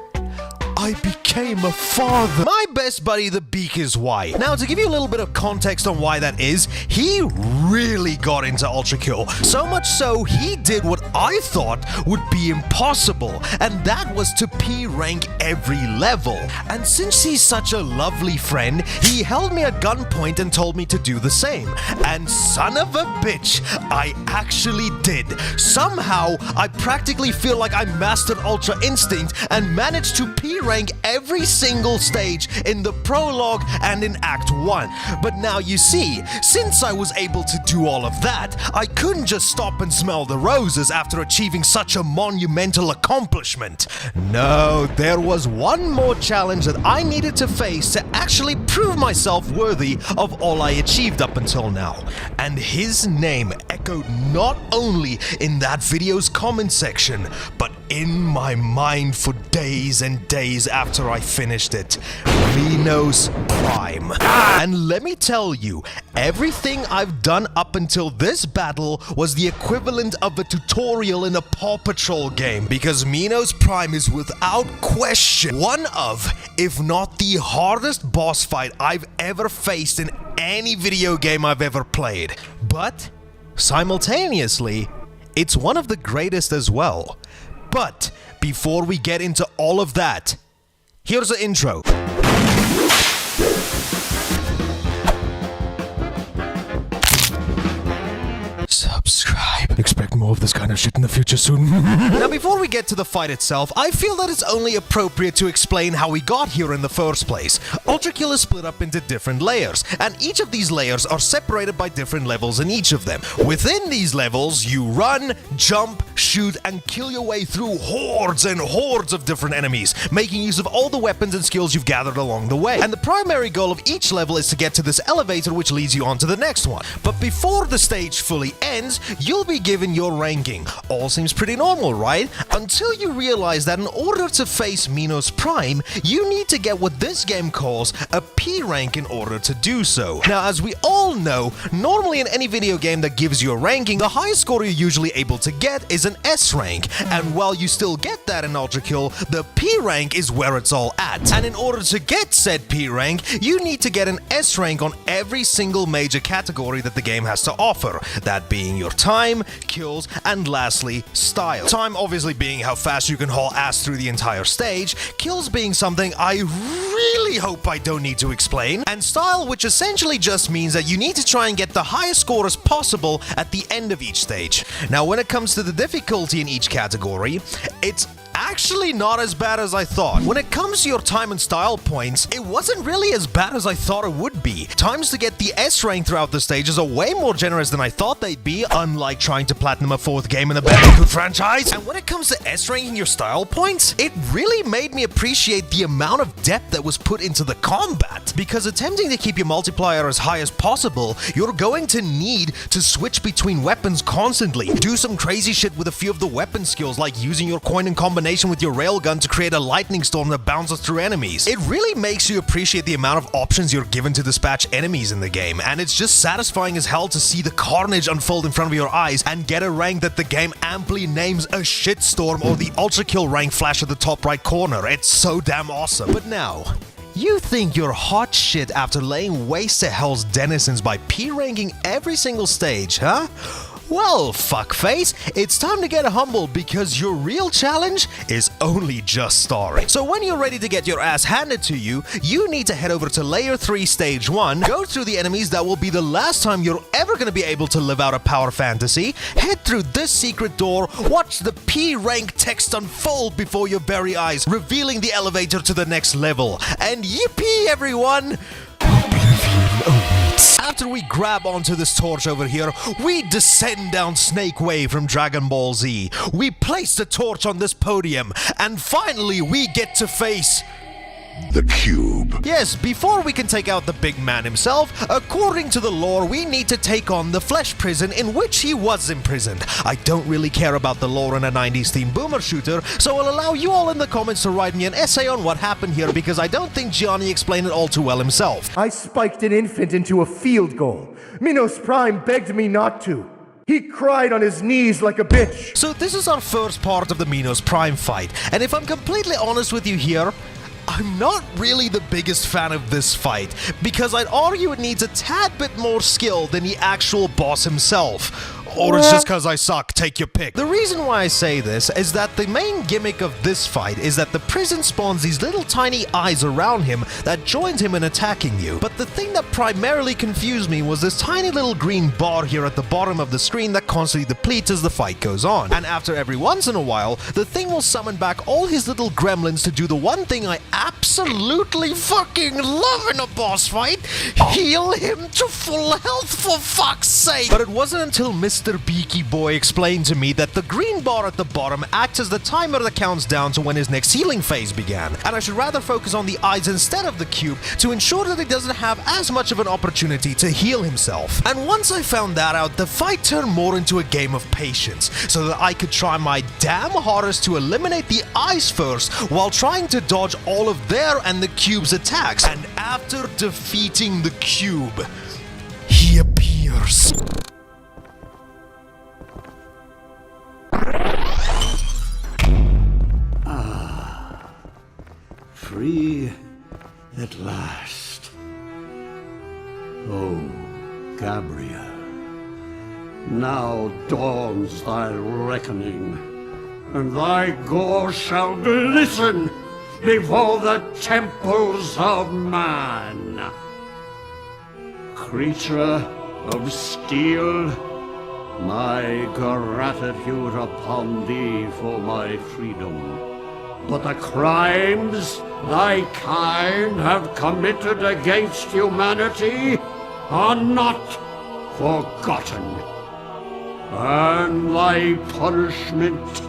I became a father. My best buddy, the Beak, is why. Now, to give you a little bit of context on why that is, he really got into Ultra Kill. So much so, he did what I thought would be impossible, and that was to P-rank every level. And since he's such a lovely friend, he held me at gunpoint and told me to do the same. And son of a bitch, I actually did. Somehow, I practically feel like I mastered Ultra Instinct and managed to P-rank every single stage in the prologue and in Act 1. But now you see, since I was able to do all of that, I couldn't just stop and smell the roses after achieving such a monumental accomplishment. No, there was one more challenge that I needed to face to actually prove myself worthy of all I achieved up until now. And his name echoed not only in that video's comment section, but in my mind for days and days after I finished it. Minos Prime. And let me tell you, everything I've done up until this battle was the equivalent of a tutorial in a Paw Patrol game, because Minos Prime is without question one of, if not the hardest boss fight I've ever faced in any video game I've ever played. But simultaneously, it's one of the greatest as well. But before we get into all of that, here's the intro. Subscribe. Expect more of this kind of shit in the future soon. Now, before we get to the fight itself, I feel that it's only appropriate to explain how we got here in the first place. Ultra Kill is split up into different layers, and each of these layers are separated by different levels in each of them. Within these levels, you run, jump, shoot, and kill your way through hordes and hordes of different enemies, making use of all the weapons and skills you've gathered along the way. And the primary goal of each level is to get to this elevator, which leads you on to the next one. But before the stage fully ends, you'll be given your ranking. All seems pretty normal, right? Until you realize that in order to face Minos Prime, you need to get what this game calls a P rank in order to do so. Now, as we all know, normally in any video game that gives you a ranking, the highest score you're usually able to get is an S rank. And while you still get that in Ultra Kill, the P rank is where it's all at. And in order to get said P rank, you need to get an S rank on every single major category that the game has to offer. That being your time, kills, and lastly, style. Time obviously being how fast you can haul ass through the entire stage, kills being something I really hope I don't need to explain, and style, which essentially just means that you need to try and get the highest score as possible at the end of each stage. Now, when it comes to the difficulty in each category, it's actually not as bad as I thought. When it comes to your time and style points, it wasn't really as bad as I thought it would be. Times to get the S rank throughout the stages are way more generous than I thought they'd be, unlike trying to platinum a 4th game in the Battlefront franchise. And when it comes to S ranking your style points, it really made me appreciate the amount of depth that was put into the combat. Because attempting to keep your multiplier as high as possible, you're going to need to switch between weapons constantly, do some crazy shit with a few of the weapon skills, like using your coin in combination with your railgun to create a lightning storm that bounces through enemies. It really makes you appreciate the amount of options you're given to dispatch enemies in the game, and it's just satisfying as hell to see the carnage unfold in front of your eyes and get a rank that the game amply names a shitstorm, or the Ultra Kill rank flash at the top right corner. It's so damn awesome. But now, you think you're hot shit after laying waste to Hell's denizens by P-ranking every single stage, huh? Well, fuckface, it's time to get humble, because your real challenge is only just starting. So when you're ready to get your ass handed to you, you need to head over to Layer 3 Stage 1, go through the enemies that will be the last time you're ever going to be able to live out a power fantasy, head through this secret door, watch the P rank text unfold before your very eyes, revealing the elevator to the next level. And yippee, everyone! After we grab onto this torch over here, we descend down Snake Way from Dragon Ball Z. We place the torch on this podium, and finally we get to face the cube. Yes, before we can take out the big man himself, according to the lore, we need to take on the flesh prison in which he was imprisoned. I don't really care about the lore in a 90s themed boomer shooter, so I'll allow you all in the comments to write me an essay on what happened here, because I don't think Gianni explained it all too well himself. I spiked an infant into a field goal. Minos Prime begged me not to. He cried on his knees like a bitch. So this is our first part of the Minos Prime fight, and if I'm completely honest with you here, I'm not really the biggest fan of this fight, because I'd argue it needs a tad bit more skill than the actual boss himself. Or it's just because I suck, take your pick. The reason why I say this is that the main gimmick of this fight is that the prison spawns these little tiny eyes around him that joins him in attacking you. But the thing that primarily confused me was this tiny little green bar here at the bottom of the screen that constantly depletes as the fight goes on. And after every once in a while, the thing will summon back all his little gremlins to do the one thing I absolutely fucking love in a boss fight: heal him to full health, for fuck's sake. But it wasn't until Mr. Mr. Beaky Boy explained to me that the green bar at the bottom acts as the timer that counts down to when his next healing phase began, and I should rather focus on the eyes instead of the cube to ensure that he doesn't have as much of an opportunity to heal himself. And once I found that out, the fight turned more into a game of patience, so that I could try my damn hardest to eliminate the eyes first while trying to dodge all of their and the cube's attacks. And after defeating the cube, he appears. Free at last. Oh, Gabriel, now dawns thy reckoning, and thy gore shall glisten before the temples of man. Creature of steel, my gratitude upon thee for my freedom. But the crimes thy kind have committed against humanity are not forgotten. And thy punishment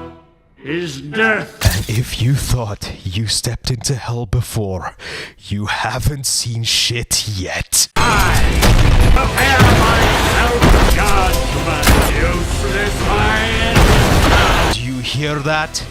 is death. And if you thought you stepped into hell before, you haven't seen shit yet. Prepare myself judgment, useless mind. Do you hear that?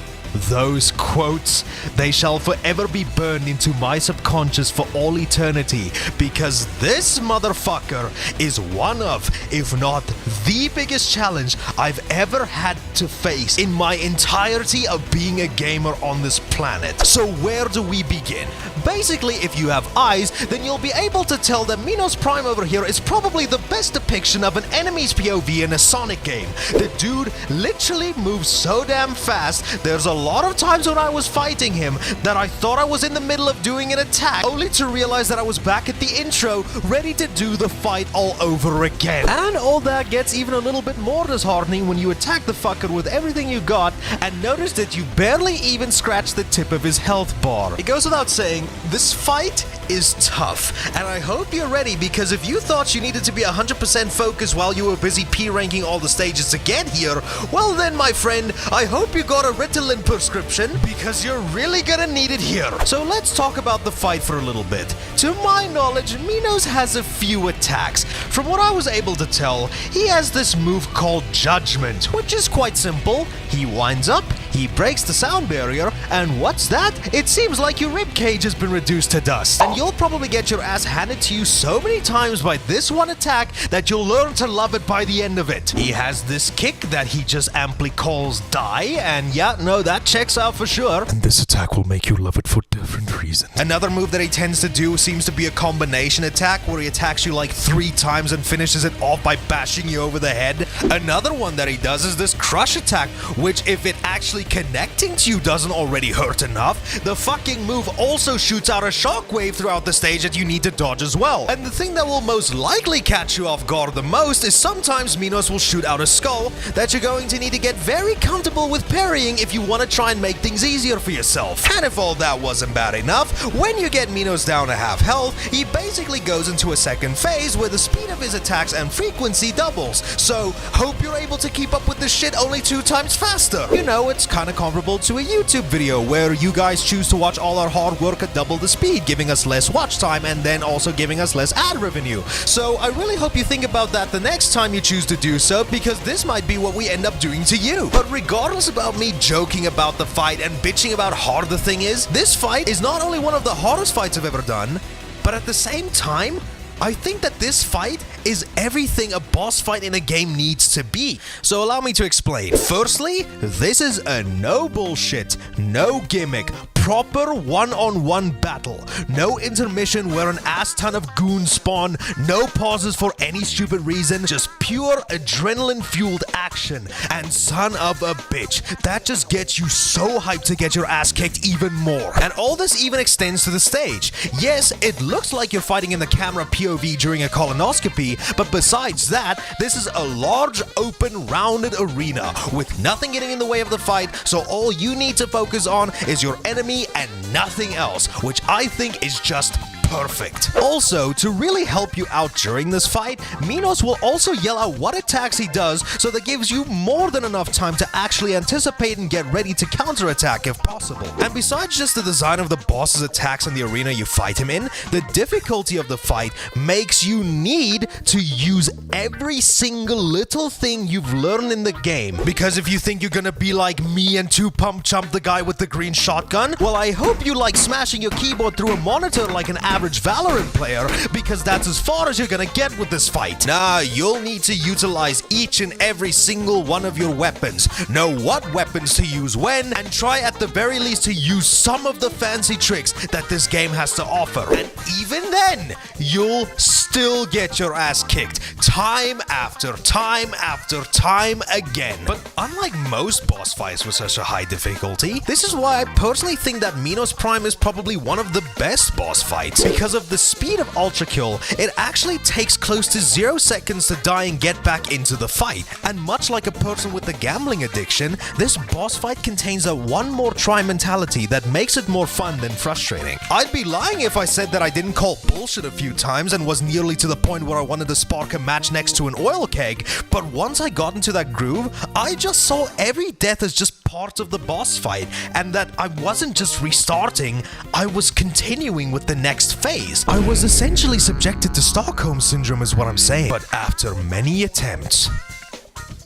Those quotes, they shall forever be burned into my subconscious for all eternity, because this motherfucker is one of, if not the biggest challenge I've ever had to face in my entirety of being a gamer on this planet. So where do we begin? Basically, if you have eyes, then you'll be able to tell that Minos Prime over here is probably the best depiction of an enemy's POV in a Sonic game. The dude literally moves so damn fast, there's a lot of times when I was fighting him that I thought I was in the middle of doing an attack, only to realize that I was back at the intro, ready to do the fight all over again. And all that gets even a little bit more disheartening when you attack the fucker with everything you got and notice that you barely even scratched the tip of his health bar. It goes without saying, this fight is tough, and I hope you're ready, because if you thought you needed to be 100% focused while you were busy P-ranking all the stages to get here, well then, my friend, I hope you got a Ritalin prescription, because you're really gonna need it here. So let's talk about the fight for a little bit. To my knowledge, Minos has a few attacks. From what I was able to tell, he has this move called Judgment, which is quite simple. He winds up, he breaks the sound barrier, and what's that? It seems like your ribcage has been reduced to dust. And you'll probably get your ass handed to you so many times by this one attack that you'll learn to love it by the end of it. He has this kick that he just amply calls Die, and yeah, no, that checks out for sure. And this attack will make you love it for different reasons. Another move that he tends to do seems to be a combination attack where he attacks you like 3 times and finishes it off by bashing you over the head. Another one that he does is this crush attack, which if it actually connecting to you doesn't already hurt enough, the fucking move also shoots out a shockwave throughout the stage that you need to dodge as well. And the thing that will most likely catch you off guard the most is sometimes Minos will shoot out a skull that you're going to need to get very comfortable with parrying if you want to try and make things easier for yourself. And if all that wasn't bad enough, when you get Minos down to half health, he basically goes into a second phase where the speed of his attacks and frequency doubles. So hope you're able to keep up with this shit only 2 times faster. You know, it's kind of comparable to a YouTube video where you guys choose to watch all our hard work at double the speed, giving us less watch time and then also giving us less ad revenue. So I really hope you think about that the next time you choose to do so, because this might be what we end up doing to you. But regardless about me joking about the fight and bitching about how hard the thing is, this fight is not only one of the hardest fights I've ever done, but at the same time, I think that this fight is everything a boss fight in a game needs to be. So allow me to explain. Firstly, this is a no bullshit, no gimmick, proper one-on-one battle. No intermission where an ass ton of goons spawn, no pauses for any stupid reason, just pure adrenaline-fueled action. And son of a bitch, that just gets you so hyped to get your ass kicked even more. And all this even extends to the stage. Yes, it looks like you're fighting in the camera POV during a colonoscopy, but besides that, this is a large, open, rounded arena with nothing getting in the way of the fight, so all you need to focus on is your enemy and nothing else, which I think is just perfect. Also, to really help you out during this fight, Minos will also yell out what attacks he does, so that gives you more than enough time to actually anticipate and get ready to counterattack if possible. And besides just the design of the boss's attacks in the arena you fight him in, the difficulty of the fight makes you need to use every single little thing you've learned in the game. Because if you think you're gonna be like me and 2-Pump-Chump the guy with the green shotgun, well, I hope you like smashing your keyboard through a monitor like an average Valorant player, because that's as far as you're gonna get with this fight. Nah, you'll need to utilize each and every single one of your weapons, know what weapons to use when, and try at the very least to use some of the fancy tricks that this game has to offer. And even then, you'll still get your ass kicked time after time after time again. But unlike most boss fights with such a high difficulty, this is why I personally think that Minos Prime is probably one of the best boss fights. Because of the speed of Ultra Kill, it actually takes close to 0 seconds to die and get back into the fight. And much like a person with a gambling addiction, this boss fight contains a one more try mentality that makes it more fun than frustrating. I'd be lying if I said that I didn't call bullshit a few times and was nearly to the point where I wanted to spark a match next to an oil keg, but once I got into that groove, I just saw every death as just part of the boss fight, and that I wasn't just restarting, I was continuing with the next phase. I was essentially subjected to Stockholm Syndrome is what I'm saying. But after many attempts,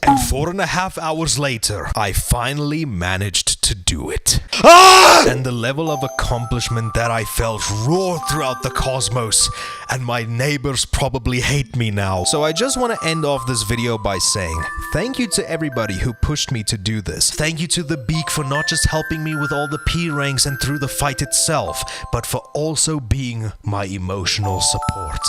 and 4.5 hours later, I finally managed to do it. And the level of accomplishment that I felt roared throughout the cosmos, and my neighbors probably hate me now. So I just want to end off this video by saying, thank you to everybody who pushed me to do this. Thank you to the Beak for not just helping me with all the P ranks and through the fight itself, but for also being my emotional support.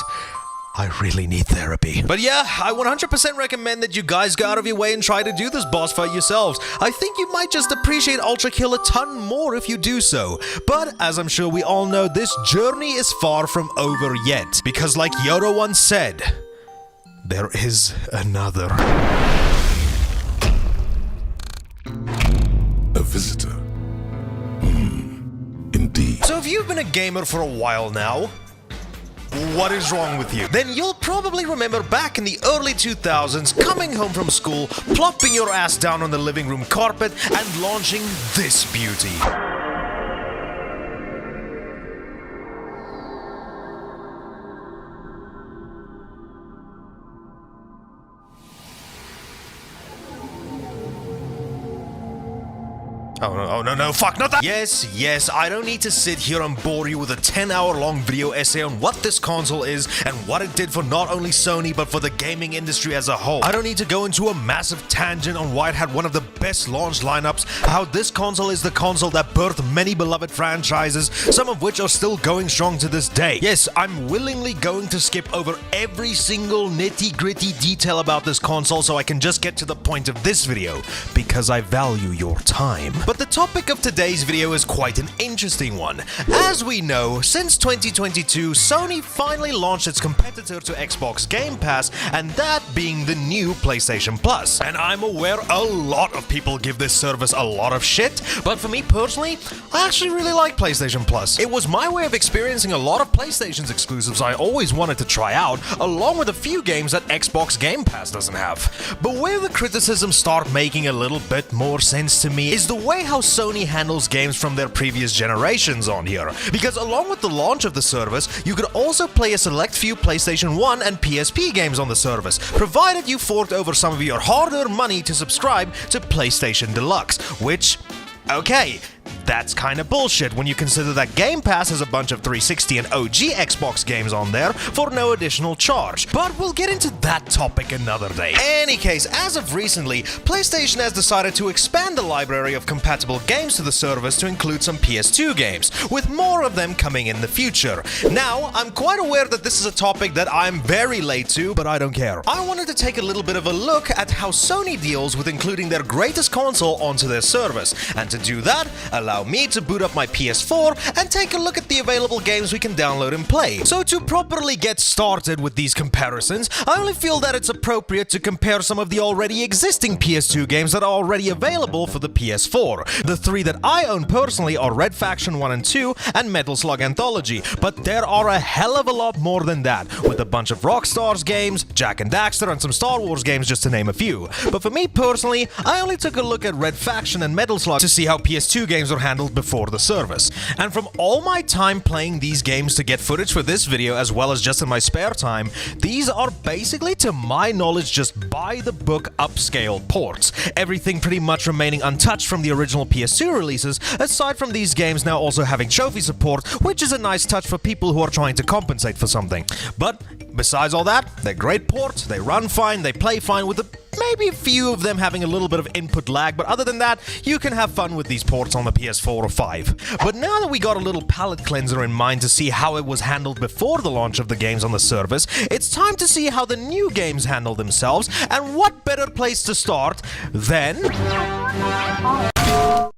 I really need therapy. But yeah, I 100% recommend that you guys go out of your way and try to do this boss fight yourselves. I think you might just appreciate Ultra Kill a ton more if you do so. But as I'm sure we all know, this journey is far from over yet. Because like Yoda once said, there is another. A visitor. Indeed. So if you've been a gamer for a while now, what is wrong with you? Then you'll probably remember back in the early 2000s, coming home from school, plopping your ass down on the living room carpet, and launching this beauty. Oh no, fuck, not that! Yes, I don't need to sit here and bore you with a 10-hour-long video essay on what this console is and what it did for not only Sony but for the gaming industry as a whole. I don't need to go into a massive tangent on why it had one of the best launch lineups, how this console is the console that birthed many beloved franchises, some of which are still going strong to this day. Yes, I'm willingly going to skip over every single nitty-gritty detail about this console so I can just get to the point of this video, because I value your time. But the topic of today's video is quite an interesting one. As we know, since 2022, Sony finally launched its competitor to Xbox Game Pass, and that being the new PlayStation Plus. And I'm aware a lot of people give this service a lot of shit, but for me personally, I actually really like PlayStation Plus. It was my way of experiencing a lot of PlayStation's exclusives I always wanted to try out, along with a few games that Xbox Game Pass doesn't have. But where the criticisms start making a little bit more sense to me is the way how Sony handles games from their previous generations on here. Because along with the launch of the service, you could also play a select few PlayStation 1 and PSP games on the service, provided you forked over some of your hard-earned money to subscribe to PlayStation Deluxe, which, okay, that's kinda bullshit when you consider that Game Pass has a bunch of 360 and OG Xbox games on there for no additional charge. But we'll get into that topic another day. Any case, as of recently, PlayStation has decided to expand the library of compatible games to the service to include some PS2 games, with more of them coming in the future. Now, I'm quite aware that this is a topic that I'm very late to, but I don't care. I wanted to take a little bit of a look at how Sony deals with including their greatest console onto their service, and to do that, allow allow me to boot up my PS4 and take a look at the available games we can download and play. So to properly get started with these comparisons, I only feel that it's appropriate to compare some of the already existing PS2 games that are already available for the PS4. The three that I own personally are Red Faction 1 and 2 and Metal Slug Anthology, but there are a hell of a lot more than that, with a bunch of Rockstar's games, Jak and Daxter, and some Star Wars games, just to name a few. But for me personally, I only took a look at Red Faction and Metal Slug to see how PS2 games were handled before the service. And from all my time playing these games to get footage for this video, as well as just in my spare time, these are basically, to my knowledge, just by-the-book upscale ports. Everything pretty much remaining untouched from the original PS2 releases, aside from these games now also having trophy support, which is a nice touch for people who are trying to compensate for something. But besides all that, they're great ports, they run fine, they play fine, with maybe a few of them having a little bit of input lag, but other than that, you can have fun with these ports on the PS4 or 5. But now that we got a little palate cleanser in mind to see how it was handled before the launch of the games on the service, it's time to see how the new games handle themselves, and what better place to start than...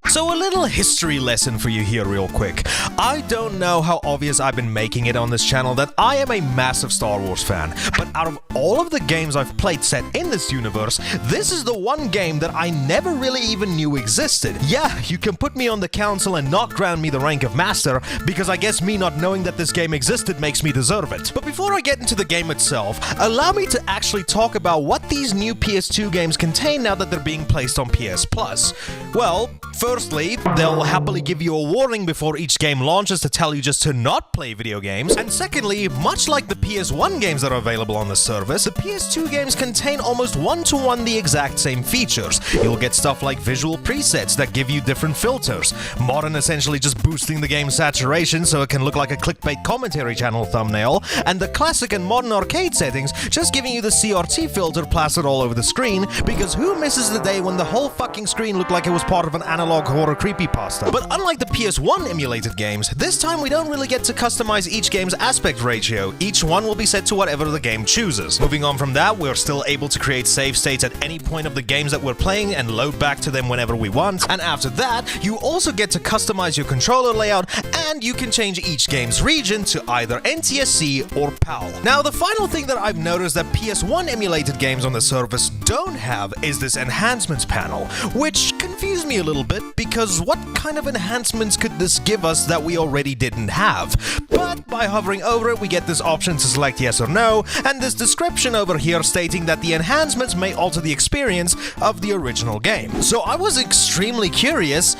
So a little history lesson for you here real quick. I don't know how obvious I've been making it on this channel that I am a massive Star Wars fan, but out of all of the games I've played set in this universe, this is the one game that I never really even knew existed. Yeah, you can put me on the council and not grant me the rank of master, because I guess me not knowing that this game existed makes me deserve it. But before I get into the game itself, allow me to actually talk about what these new PS2 games contain now that they're being placed on PS Plus. Well, firstly, they'll happily give you a warning before each game launches to tell you just to not play video games. And secondly, much like the PS1 games that are available on the service, the PS2 games contain almost one-to-one the exact same features. You'll get stuff like visual presets that give you different filters, modern essentially just boosting the game's saturation so it can look like a clickbait commentary channel thumbnail, and the classic and modern arcade settings just giving you the CRT filter plastered all over the screen, because who misses the day when the whole fucking screen looked like it was part of an analog horror creepypasta? But unlike the PS1 emulated games, this time we don't really get to customize each game's aspect ratio. Each one will be set to whatever the game chooses. Moving on from that, we're still able to create save states at any point of the games that we're playing and load back to them whenever we want. And after that, you also get to customize your controller layout, and you can change each game's region to either NTSC or PAL. Now, the final thing that I've noticed that PS1 emulated games on the service don't have is this enhancements panel, which confused me a little bit, because what kind of enhancements could this give us that we already didn't have? But by hovering over it, we get this option to select yes or no, and this description over here stating that the enhancements may alter the experience of the original game. So I was extremely curious,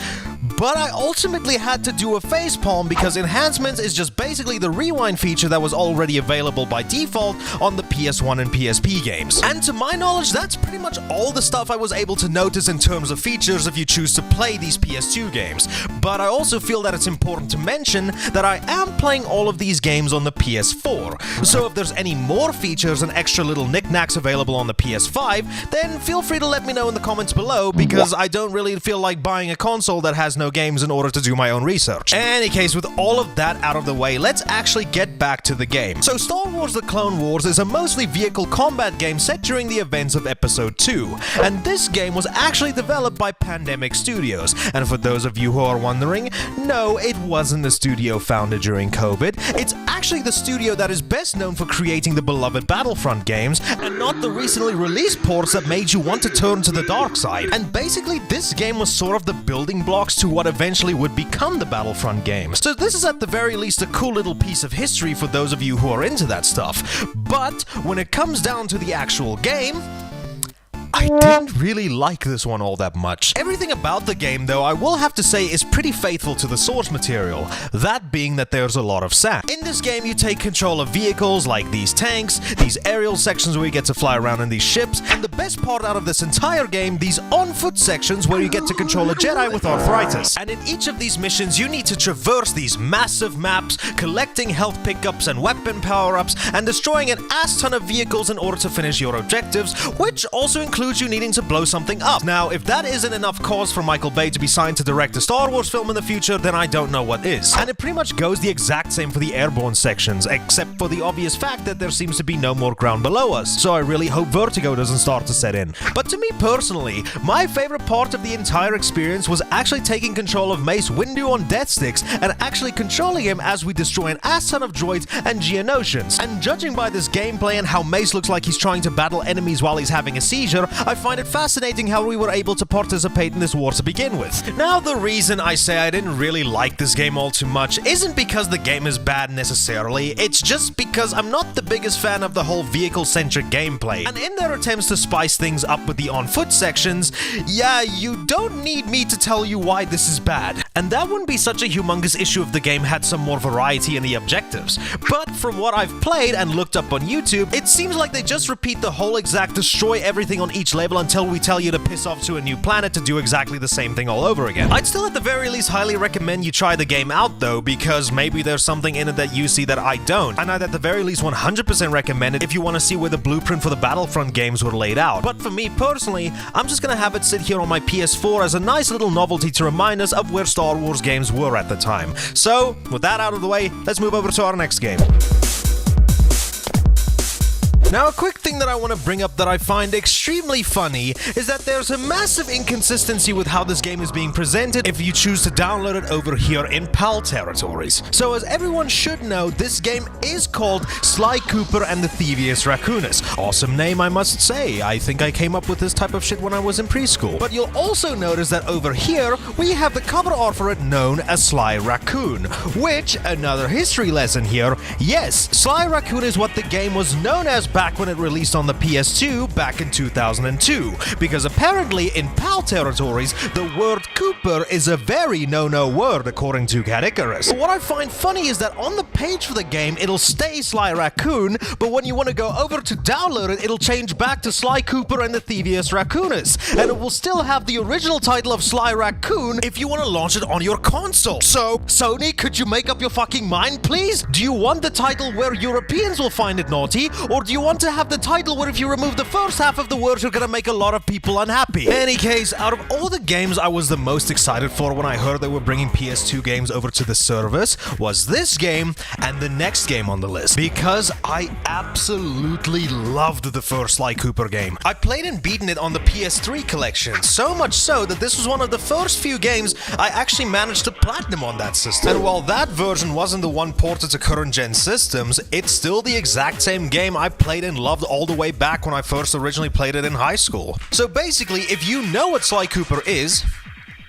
but I ultimately had to do a facepalm, because enhancements is just basically the rewind feature that was already available by default on the PS1 and PSP games. And to my knowledge, that's pretty much all the stuff I was able to notice in terms of features if you choose to play these PS2 games. But I also feel that it's important to mention that I am playing all of these games on the PS4. So if there's any more features and extra little knickknacks available on the PS5, then feel free to let me know in the comments below, because I don't really feel like buying a console that has no games in order to do my own research. In any case, with all of that out of the way, let's actually get back to the game. So Star Wars The Clone Wars is a mostly vehicle combat game set during the events of Episode 2, and this game was actually developed by Pandemic Studios. And for those of you who are wondering, no, it wasn't the studio founded during COVID. It's actually the studio that is best known for creating the beloved Battlefront games, and not the recently released ports that made you want to turn to the dark side. And basically, this game was sort of the building blocks to what eventually would become the Battlefront games. So this is at the very least a cool little piece of history for those of you who are into that stuff. But when it comes down to the actual game, I didn't really like this one all that much. Everything about the game, though, I will have to say is pretty faithful to the source material, that being that there's a lot of sand. In this game, you take control of vehicles like these tanks, these aerial sections where you get to fly around in these ships, and the best part out of this entire game, these on-foot sections where you get to control a Jedi with arthritis. And in each of these missions, you need to traverse these massive maps, collecting health pickups and weapon power-ups, and destroying an ass ton of vehicles in order to finish your objectives, which also includes includes you needing to blow something up. Now, if that isn't enough cause for Michael Bay to be signed to direct a Star Wars film in the future, then I don't know what is. And it pretty much goes the exact same for the airborne sections, except for the obvious fact that there seems to be no more ground below us, so I really hope vertigo doesn't start to set in. But to me personally, my favorite part of the entire experience was actually taking control of Mace Windu on death sticks and actually controlling him as we destroy an ass ton of droids and Geonosians. And judging by this gameplay and how Mace looks like he's trying to battle enemies while he's having a seizure, I find it fascinating how we were able to participate in this war to begin with. Now, the reason I say I didn't really like this game all too much isn't because the game is bad necessarily, it's just because I'm not the biggest fan of the whole vehicle-centric gameplay. And in their attempts to spice things up with the on-foot sections, yeah, you don't need me to tell you why this is bad. And that wouldn't be such a humongous issue if the game had some more variety in the objectives. But from what I've played and looked up on YouTube, it seems like they just repeat the whole exact destroy everything on each level until we tell you to piss off to a new planet to do exactly the same thing all over again. I'd still at the very least highly recommend you try the game out though, because maybe there's something in it that you see that I don't. And I'd at the very least 100% recommend it if you want to see where the blueprint for the Battlefront games were laid out. But for me personally, I'm just gonna have it sit here on my PS4 as a nice little novelty to remind us of where Star Wars games were at the time. So, with that out of the way, let's move over to our next game. Now, a quick thing that I want to bring up that I find extremely funny is that there's a massive inconsistency with how this game is being presented if you choose to download it over here in PAL territories. So as everyone should know, this game is called Sly Cooper and the Thievius Raccoonus. Awesome name, I must say. I think I came up with this type of shit when I was in preschool. But you'll also notice that over here, we have the cover art for it known as Sly Raccoon, which, another history lesson here, yes, Sly Raccoon is what the game was known as back when it released on the PS2 back in 2002, because apparently in PAL territories, the word Cooper is a very no-no word according to Cat Icarus. But what I find funny is that on the page for the game, it'll stay Sly Raccoon, but when you want to go over to download it, it'll change back to Sly Cooper and the Thievius Raccoonus, and it will still have the original title of Sly Raccoon if you want to launch it on your console. So, Sony, could you make up your fucking mind, please? Do you want the title where Europeans will find it naughty, or do you want to have the title where if you remove the first half of the word, you're gonna make a lot of people unhappy? In any case, out of all the games I was the most excited for when I heard they were bringing PS2 games over to the service was this game and the next game on the list, because I absolutely loved the first Sly Cooper game. I played and beaten it on the PS3 collection, so much so that this was one of the first few games I actually managed to platinum on that system. And while that version wasn't the one ported to current gen systems, it's still the exact same game I played and loved all the way back when I first originally played it in high school. So basically, if you know what Sly Cooper is,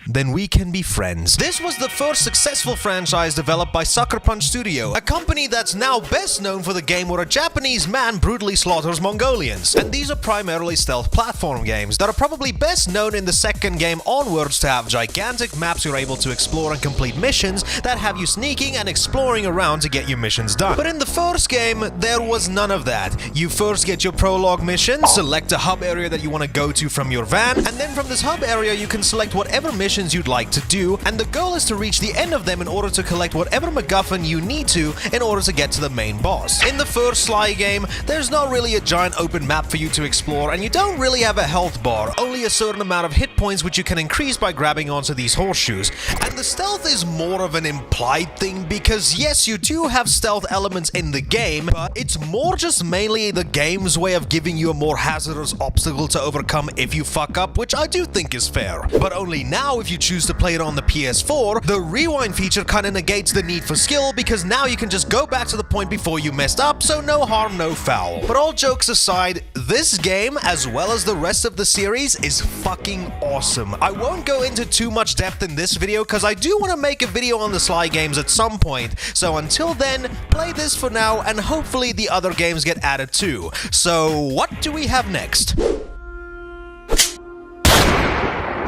then we can be friends. This was the first successful franchise developed by Sucker Punch Studio, a company that's now best known for the game where a Japanese man brutally slaughters Mongolians. And these are primarily stealth platform games that are probably best known in the second game onwards to have gigantic maps you're able to explore and complete missions that have you sneaking and exploring around to get your missions done. But in the first game, there was none of that. You first get your prologue mission, select a hub area that you want to go to from your van, and then from this hub area you can select whatever mission you'd like to do, and the goal is to reach the end of them in order to collect whatever MacGuffin you need to in order to get to the main boss. In the first Sly game, there's not really a giant open map for you to explore, and you don't really have a health bar, only a certain amount of hit points which you can increase by grabbing onto these horseshoes. And the stealth is more of an implied thing, because yes, you do have stealth elements in the game, but it's more just mainly the game's way of giving you a more hazardous obstacle to overcome if you fuck up, which I do think is fair. But only now, if you choose to play it on the PS4, the rewind feature kind of negates the need for skill, because now you can just go back to the point before you messed up, so no harm, no foul. But all jokes aside, this game, as well as the rest of the series, is fucking awesome. I won't go into too much depth in this video, because I do want to make a video on the Sly games at some point, so until then, play this for now, and hopefully the other games get added too. So, what do we have next?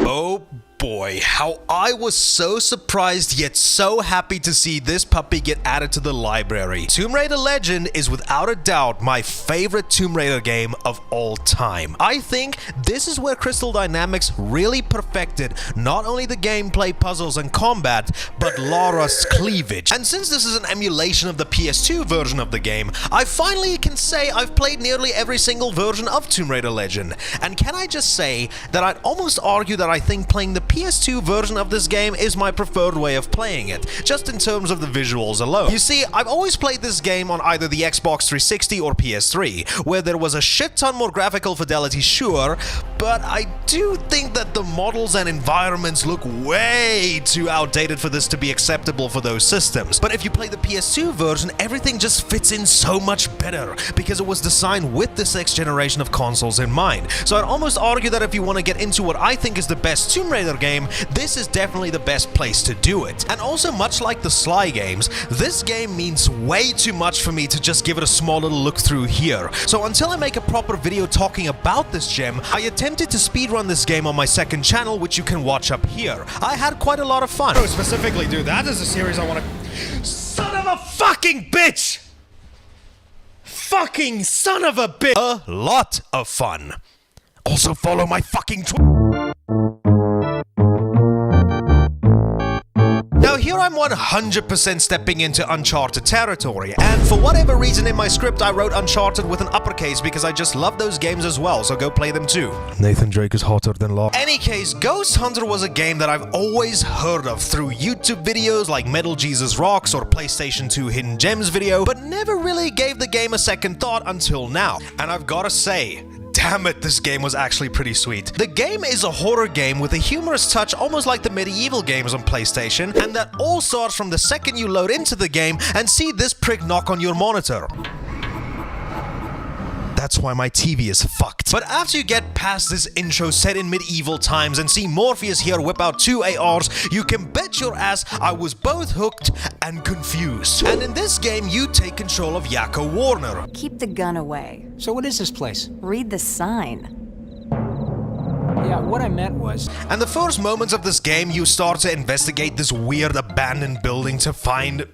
Oh boy, how I was so surprised yet so happy to see this puppy get added to the library. Tomb Raider Legend is without a doubt my favorite Tomb Raider game of all time. I think this is where Crystal Dynamics really perfected not only the gameplay, puzzles and combat, but Lara's cleavage. And since this is an emulation of the PS2 version of the game, I finally can say I've played nearly every single version of Tomb Raider Legend. And can I just say that I'd almost argue that I think playing the PS2 version of this game is my preferred way of playing it, just in terms of the visuals alone. You see, I've always played this game on either the Xbox 360 or PS3, where there was a shit ton more graphical fidelity, sure, but I do think that the models and environments look way too outdated for this to be acceptable for those systems. But if you play the PS2 version, everything just fits in so much better, because it was designed with this next generation of consoles in mind. So I'd almost argue that if you want to get into what I think is the best Tomb Raider game, this is definitely the best place to do it. And also, much like the Sly games, this game means way too much for me to just give it a small little look through here. So until I make a proper video talking about this gem, I attempted to speedrun this game on my second channel, which you can watch up here. I had quite a lot of fun. Oh, specifically, dude, that is a series I want to... Son of a fucking bitch! Fucking son of a bitch! A lot of fun. Also follow my fucking Now here I'm 100% stepping into Uncharted territory, and for whatever reason in my script I wrote Uncharted with an uppercase because I just love those games as well, so go play them too. Nathan Drake is hotter than Law. Any case, Ghost Hunter was a game that I've always heard of through YouTube videos like Metal Jesus Rocks or PlayStation 2 Hidden Gems video, but never really gave the game a second thought until now. And I've gotta say, damn it, this game was actually pretty sweet. The game is a horror game with a humorous touch, almost like the medieval games on PlayStation, and that all starts from the second you load into the game and see this prick knock on your monitor. That's why my TV is fucked. But after you get past this intro set in medieval times and see Morpheus here whip out 2 ARs, you can bet your ass I was both hooked and confused. And in this game, you take control of Yakko Warner. Keep the gun away. So what is this place? Read the sign. Yeah, what I meant was... And the first moments of this game, you start to investigate this weird abandoned building to find...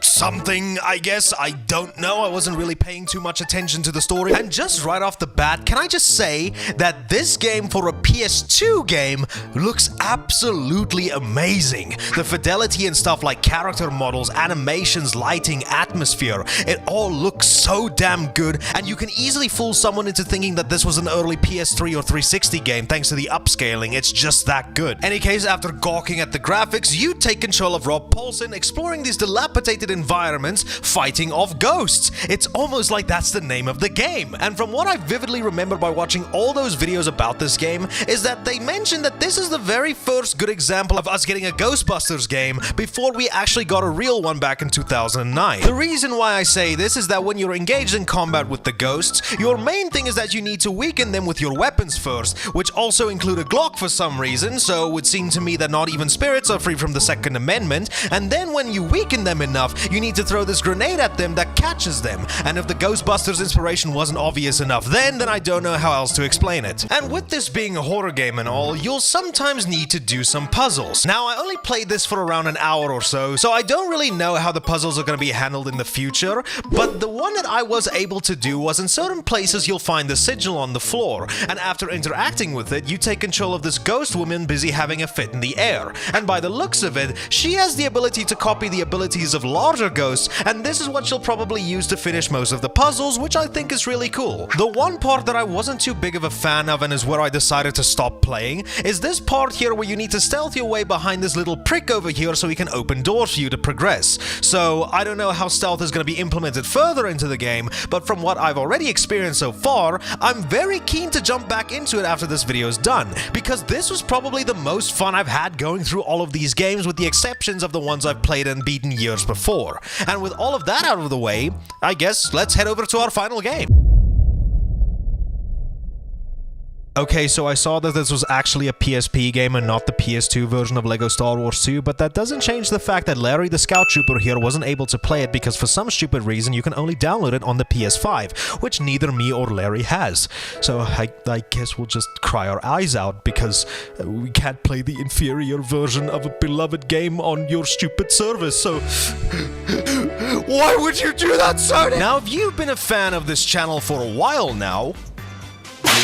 something, I guess. I don't know. I wasn't really paying too much attention to the story. And just right off the bat, can I just say that this game for a PS2 game looks absolutely amazing. The fidelity and stuff like character models, animations, lighting, atmosphere, it all looks so damn good, and you can easily fool someone into thinking that this was an early PS3 or 360 game thanks to the upscaling. It's just that good. Any case, after gawking at the graphics, you take control of Rob Paulson, exploring these dilapidated environments, fighting off ghosts. It's almost like that's the name of the game. And from what I vividly remember by watching all those videos about this game, is that they mentioned that this is the very first good example of us getting a Ghostbusters game before we actually got a real one back in 2009. The reason why I say this is that when you're engaged in combat with the ghosts, your main thing is that you need to weaken them with your weapons first, which also include a Glock for some reason, so it would seem to me that not even spirits are free from the Second Amendment, and then when you weaken them enough, you need to throw this grenade at them that catches them, and if the Ghostbusters inspiration wasn't obvious enough then I don't know how else to explain it. And with this being a horror game and all, you'll sometimes need to do some puzzles. Now, I only played this for around an hour or so I don't really know how the puzzles are going to be handled in the future, but the one that I was able to do was in certain places you'll find the sigil on the floor, and after interacting with it, you take control of this ghost woman busy having a fit in the air. And by the looks of it, she has the ability to copy the abilities of larger ghosts, and this is what she'll probably use to finish most of the puzzles, which I think is really cool. The one part that I wasn't too big of a fan of and is where I decided to stop playing is this part here where you need to stealth your way behind this little prick over here so he can open doors for you to progress. So I don't know how stealth is going to be implemented further into the game, but from what I've already experienced so far, I'm very keen to jump back into it after this video is done, because this was probably the most fun I've had going through all of these games, with the exceptions of the ones I've played and beaten years before. And with all of that out of the way, I guess let's head over to our final game. Okay, so I saw that this was actually a PSP game and not the PS2 version of LEGO Star Wars 2, but that doesn't change the fact that Larry the Scout Trooper here wasn't able to play it because for some stupid reason you can only download it on the PS5, which neither me or Larry has. So I guess we'll just cry our eyes out because we can't play the inferior version of a beloved game on your stupid service, so... Why would you do that, Sony? Now, if you've been a fan of this channel for a while now,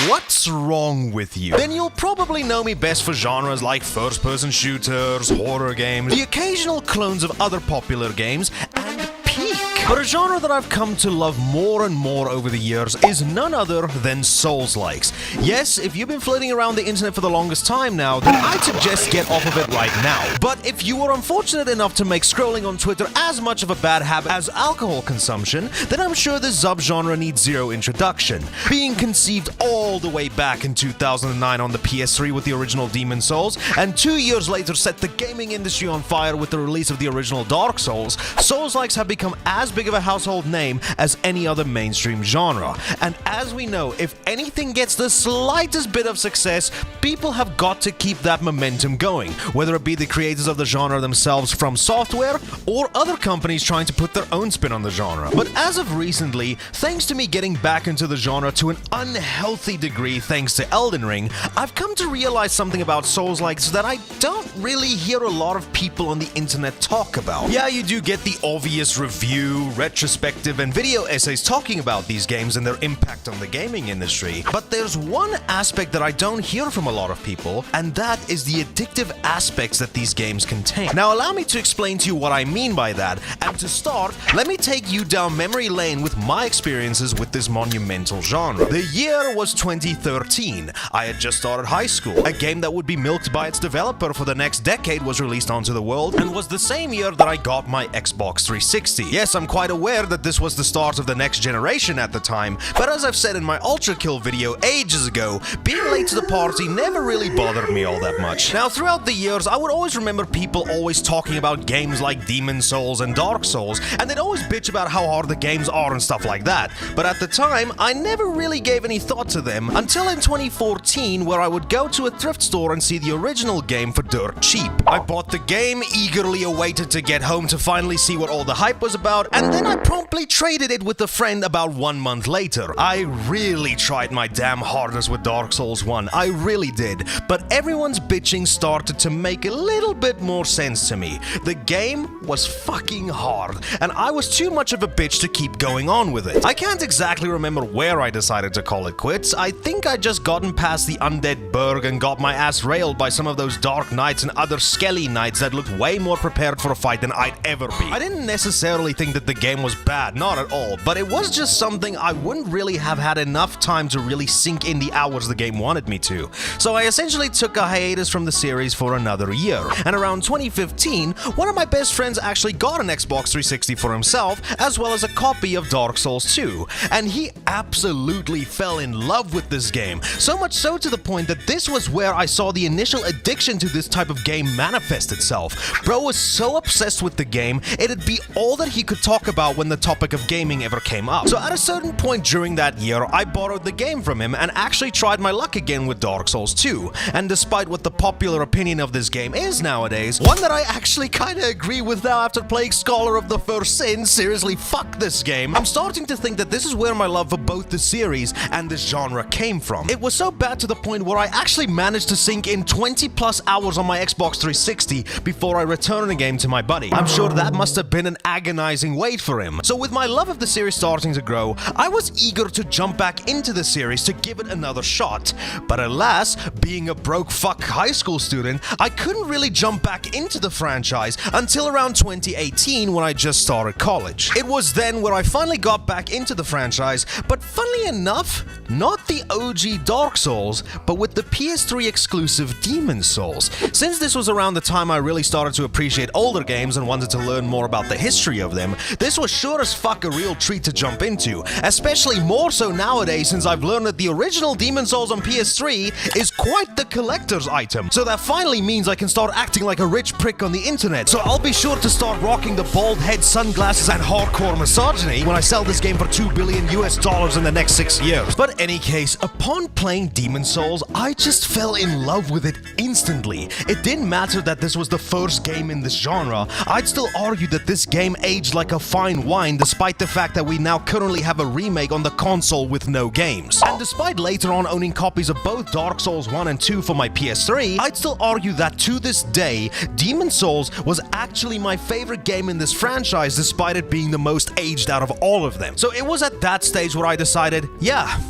what's wrong with you? Then you'll probably know me best for genres like first-person shooters, horror games, the occasional clones of other popular games, and Peak. But a genre that I've come to love more and more over the years is none other than Souls-likes. Yes, if you've been floating around the internet for the longest time now, then I'd suggest get off of it right now. But if you were unfortunate enough to make scrolling on Twitter as much of a bad habit as alcohol consumption, then I'm sure this subgenre needs zero introduction. Being conceived all the way back in 2009 on the PS3 with the original Demon's Souls, and 2 years later set the gaming industry on fire with the release of the original Dark Souls, Souls-likes have become as big of a household name as any other mainstream genre. And as we know, if anything gets the slightest bit of success, people have got to keep that momentum going, whether it be the creators of the genre themselves from software, or other companies trying to put their own spin on the genre. But as of recently, thanks to me getting back into the genre to an unhealthy degree thanks to Elden Ring, I've come to realize something about Souls-likes that I don't really hear a lot of people on the internet talk about. Yeah, you do get the obvious review, retrospective, and video essays talking about these games and their impact on the gaming industry. But there's one aspect that I don't hear from a lot of people, and that is the addictive aspects that these games contain. Now allow me to explain to you what I mean by that, and to start, let me take you down memory lane with my experiences with this monumental genre. The year was 2013. I had just started high school. A game that would be milked by its developer for the next decade was released onto the world, and was the same year that I got my Xbox 360. Yes, I'm quite aware that this was the start of the next generation at the time, but as I've said in my Ultra Kill video ages ago, being late to the party never really bothered me all that much. Now, throughout the years, I would always remember people always talking about games like Demon's Souls and Dark Souls, and they'd always bitch about how hard the games are and stuff like that. But at the time, I never really gave any thought to them until in 2014, where I would go to a thrift store and see the original game for dirt cheap. I bought the game, eagerly awaited to get home to finally see what all the hype was about, and then I promptly traded it with a friend about 1 month later. I really tried my damn hardest with Dark Souls 1, I really did, but everyone's bitching started to make a little bit more sense to me. The game was fucking hard, and I was too much of a bitch to keep going on with it. I can't exactly remember where I decided to call it quits. I think I just gotten past the Undead Burg and got my ass railed by some of those Dark Knights and other skelly knights that looked way more prepared for a fight than I'd ever be. I didn't necessarily think that the game was bad, not at all, but it was just something I wouldn't really have had enough time to really sink in the hours the game wanted me to. So I essentially took a hiatus from the series for another year, and around 2015, one of my best friends actually got an Xbox 360 for himself, as well as a copy of Dark Souls 2, and he absolutely fell in love with this game, so much so to the point that this was where I saw the initial addiction to this type of game manifest itself. Bro was so obsessed with the game, it'd be all that he could talk about when the topic of gaming ever came up. So at a certain point during that year, I borrowed the game from him and actually tried my luck again with Dark Souls 2, and despite what the popular opinion of this game is nowadays, one that I actually kinda agree with now after playing Scholar of the First Sin, seriously fuck this game, I'm starting to think that this is where my love for both the series and this genre came from. It was so bad to the point where I actually managed to sink in 20 plus hours on my Xbox 360 before I returned the game to my buddy. I'm sure that must have been an agonizing wait for him. So with my love of the series starting to grow, I was eager to jump back into the series to give it another shot. But alas, being a broke fuck high school student, I couldn't really jump back into the franchise until around 2018 when I just started college. It was then where I finally got back into the franchise, but funnily enough, not the OG Dark Souls, but with the PS3 exclusive Demon's Souls. Since this was around the time I really started to appreciate older games and wanted to learn more about the history of them, this was sure as fuck a real treat to jump into, especially more so nowadays since I've learned that the original Demon's Souls on PS3 is quite the collector's item. So that finally means I can start acting like a rich prick on the internet. So I'll be sure to start rocking the bald head, sunglasses, and hardcore misogyny when I sell this game for $2 billion in the next 6 years. But any case, upon playing Demon's Souls, I just fell in love with it instantly. It didn't matter that this was the first game in this genre. I'd still argue that this game aged like a fine wine, despite the fact that we now currently have a remake on the console with no games. And despite later on owning copies of both Dark Souls 1 and 2 for my PS3, I'd still argue that to this day, Demon's Souls was actually my favorite game in this franchise, despite it being the most aged out of all of them. So it was at that stage where I decided, yeah,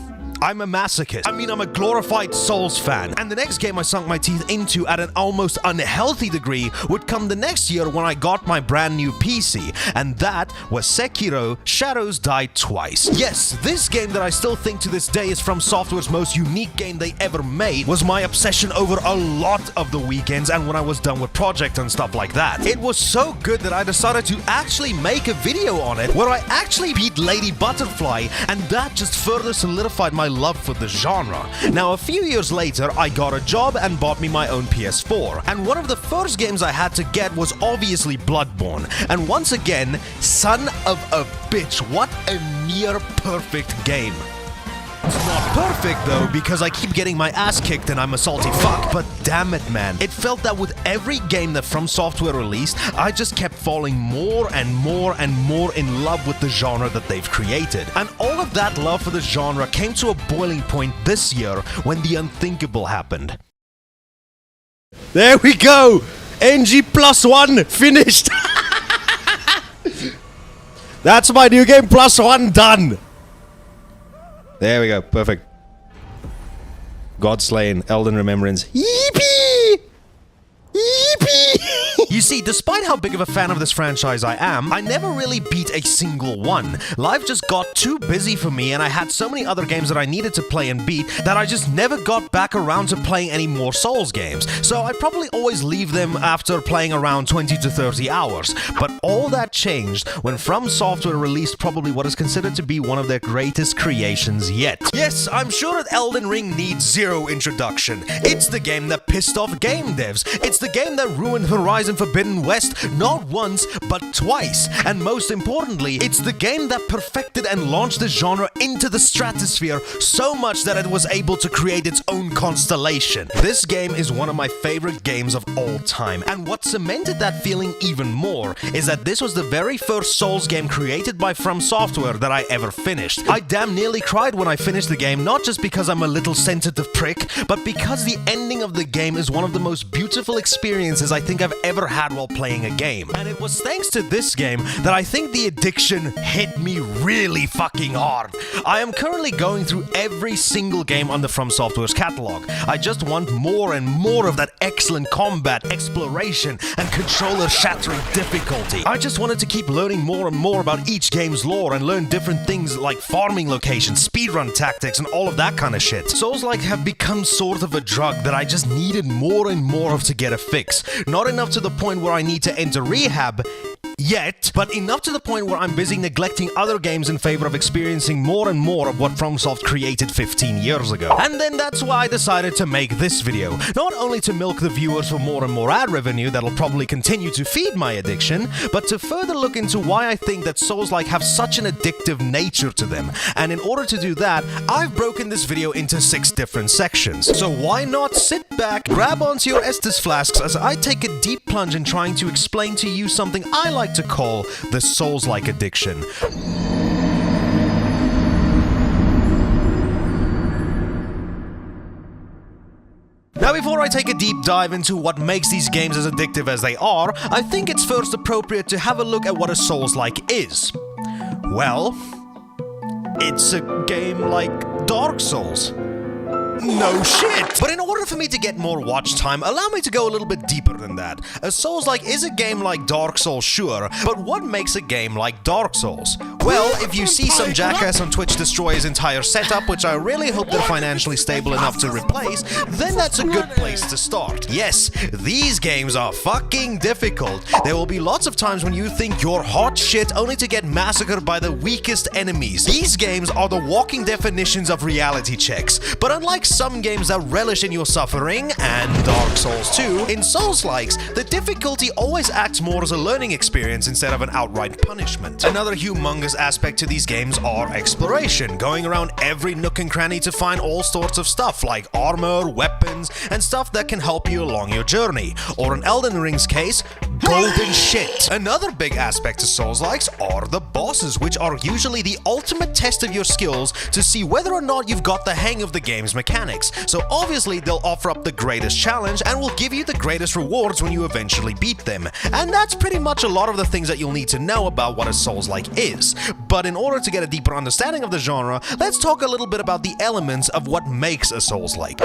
I'm a masochist. I mean, I'm a glorified Souls fan. And the next game I sunk my teeth into at an almost unhealthy degree would come the next year when I got my brand new PC. And that was Sekiro: Shadows Die Twice. Yes, this game that I still think to this day is From Software's most unique game they ever made was my obsession over a lot of the weekends and when I was done with project and stuff like that. It was so good that I decided to actually make a video on it where I actually beat Lady Butterfly, and that just further solidified my love for the genre. Now, a few years later, I got a job and bought me my own PS4, and one of the first games I had to get was obviously Bloodborne. And once again, son of a bitch, what a near perfect game. It's not perfect though, because I keep getting my ass kicked and I'm a salty fuck, but damn it, man. It felt that with every game that From Software released, I just kept falling more and more and more in love with the genre that they've created. And all of that love for the genre came to a boiling point this year when the unthinkable happened. There we go! NG+1 finished! That's my new game +1 done! There we go, perfect. Godslain, Elden Remembrance. Yippee! Yippee! You see, despite how big of a fan of this franchise I am, I never really beat a single one. Life just got too busy for me, and I had so many other games that I needed to play and beat that I just never got back around to playing any more Souls games. So I'd probably always leave them after playing around 20 to 30 hours. But all that changed when From Software released probably what is considered to be one of their greatest creations yet. Yes, I'm sure that Elden Ring needs zero introduction. It's the game that pissed off game devs. It's the game that ruined Horizon Forbidden West not once, but twice. And most importantly, it's the game that perfected and launched the genre into the stratosphere so much that it was able to create its own constellation. This game is one of my favorite games of all time, and what cemented that feeling even more is that this was the very first Souls game created by From Software that I ever finished. I damn nearly cried when I finished the game, not just because I'm a little sensitive prick, but because the ending of the game is one of the most beautiful experiences I think I've ever had while playing a game. And it was thanks to this game that I think the addiction hit me really fucking hard. I am currently going through every single game on the From Software's catalog. I just want more and more of that excellent combat, exploration, and controller-shattering difficulty. I just wanted to keep learning more and more about each game's lore and learn different things like farming locations, speedrun tactics, and all of that kind of shit. Souls-like have become sort of a drug that I just needed more and more of to get a fix. Not enough to the point where I need to enter rehab yet, but enough to the point where I'm busy neglecting other games in favor of experiencing more and more of what FromSoft created 15 years ago. And then that's why I decided to make this video. Not only to milk the viewers for more and more ad revenue that'll probably continue to feed my addiction, but to further look into why I think that Souls-like have such an addictive nature to them. And in order to do that, I've broken this video into 6 different sections. So why not sit back, grab onto your Estus flasks as I take a deep plunge in trying to explain to you something I like to call the Souls-like addiction. Now, before I take a deep dive into what makes these games as addictive as they are, I think it's first appropriate to have a look at what a Souls-like is. Well, it's a game like Dark Souls. No shit! But in order for me to get more watch time, allow me to go a little bit deeper than that. A Souls-like is a game like Dark Souls, sure, but what makes a game like Dark Souls? Well, if you see some jackass on Twitch destroy his entire setup, which I really hope they're financially stable enough to replace, then that's a good place to start. Yes, these games are fucking difficult. There will be lots of times when you think you're hot shit only to get massacred by the weakest enemies. These games are the walking definitions of reality checks, but unlike unlike some games that relish in your suffering, and Dark Souls 2, in Souls-likes, the difficulty always acts more as a learning experience instead of an outright punishment. Another humongous aspect to these games are exploration, going around every nook and cranny to find all sorts of stuff like armor, weapons, and stuff that can help you along your journey. Or in Elden Ring's case, golden shit. Another big aspect to Souls-likes are the bosses, which are usually the ultimate test of your skills to see whether or not you've got the hang of the game's mechanics. So obviously they'll offer up the greatest challenge and will give you the greatest rewards when you eventually beat them. And that's pretty much a lot of the things that you'll need to know about what a Souls-like is. But in order to get a deeper understanding of the genre, let's talk a little bit about the elements of what makes a Souls-like.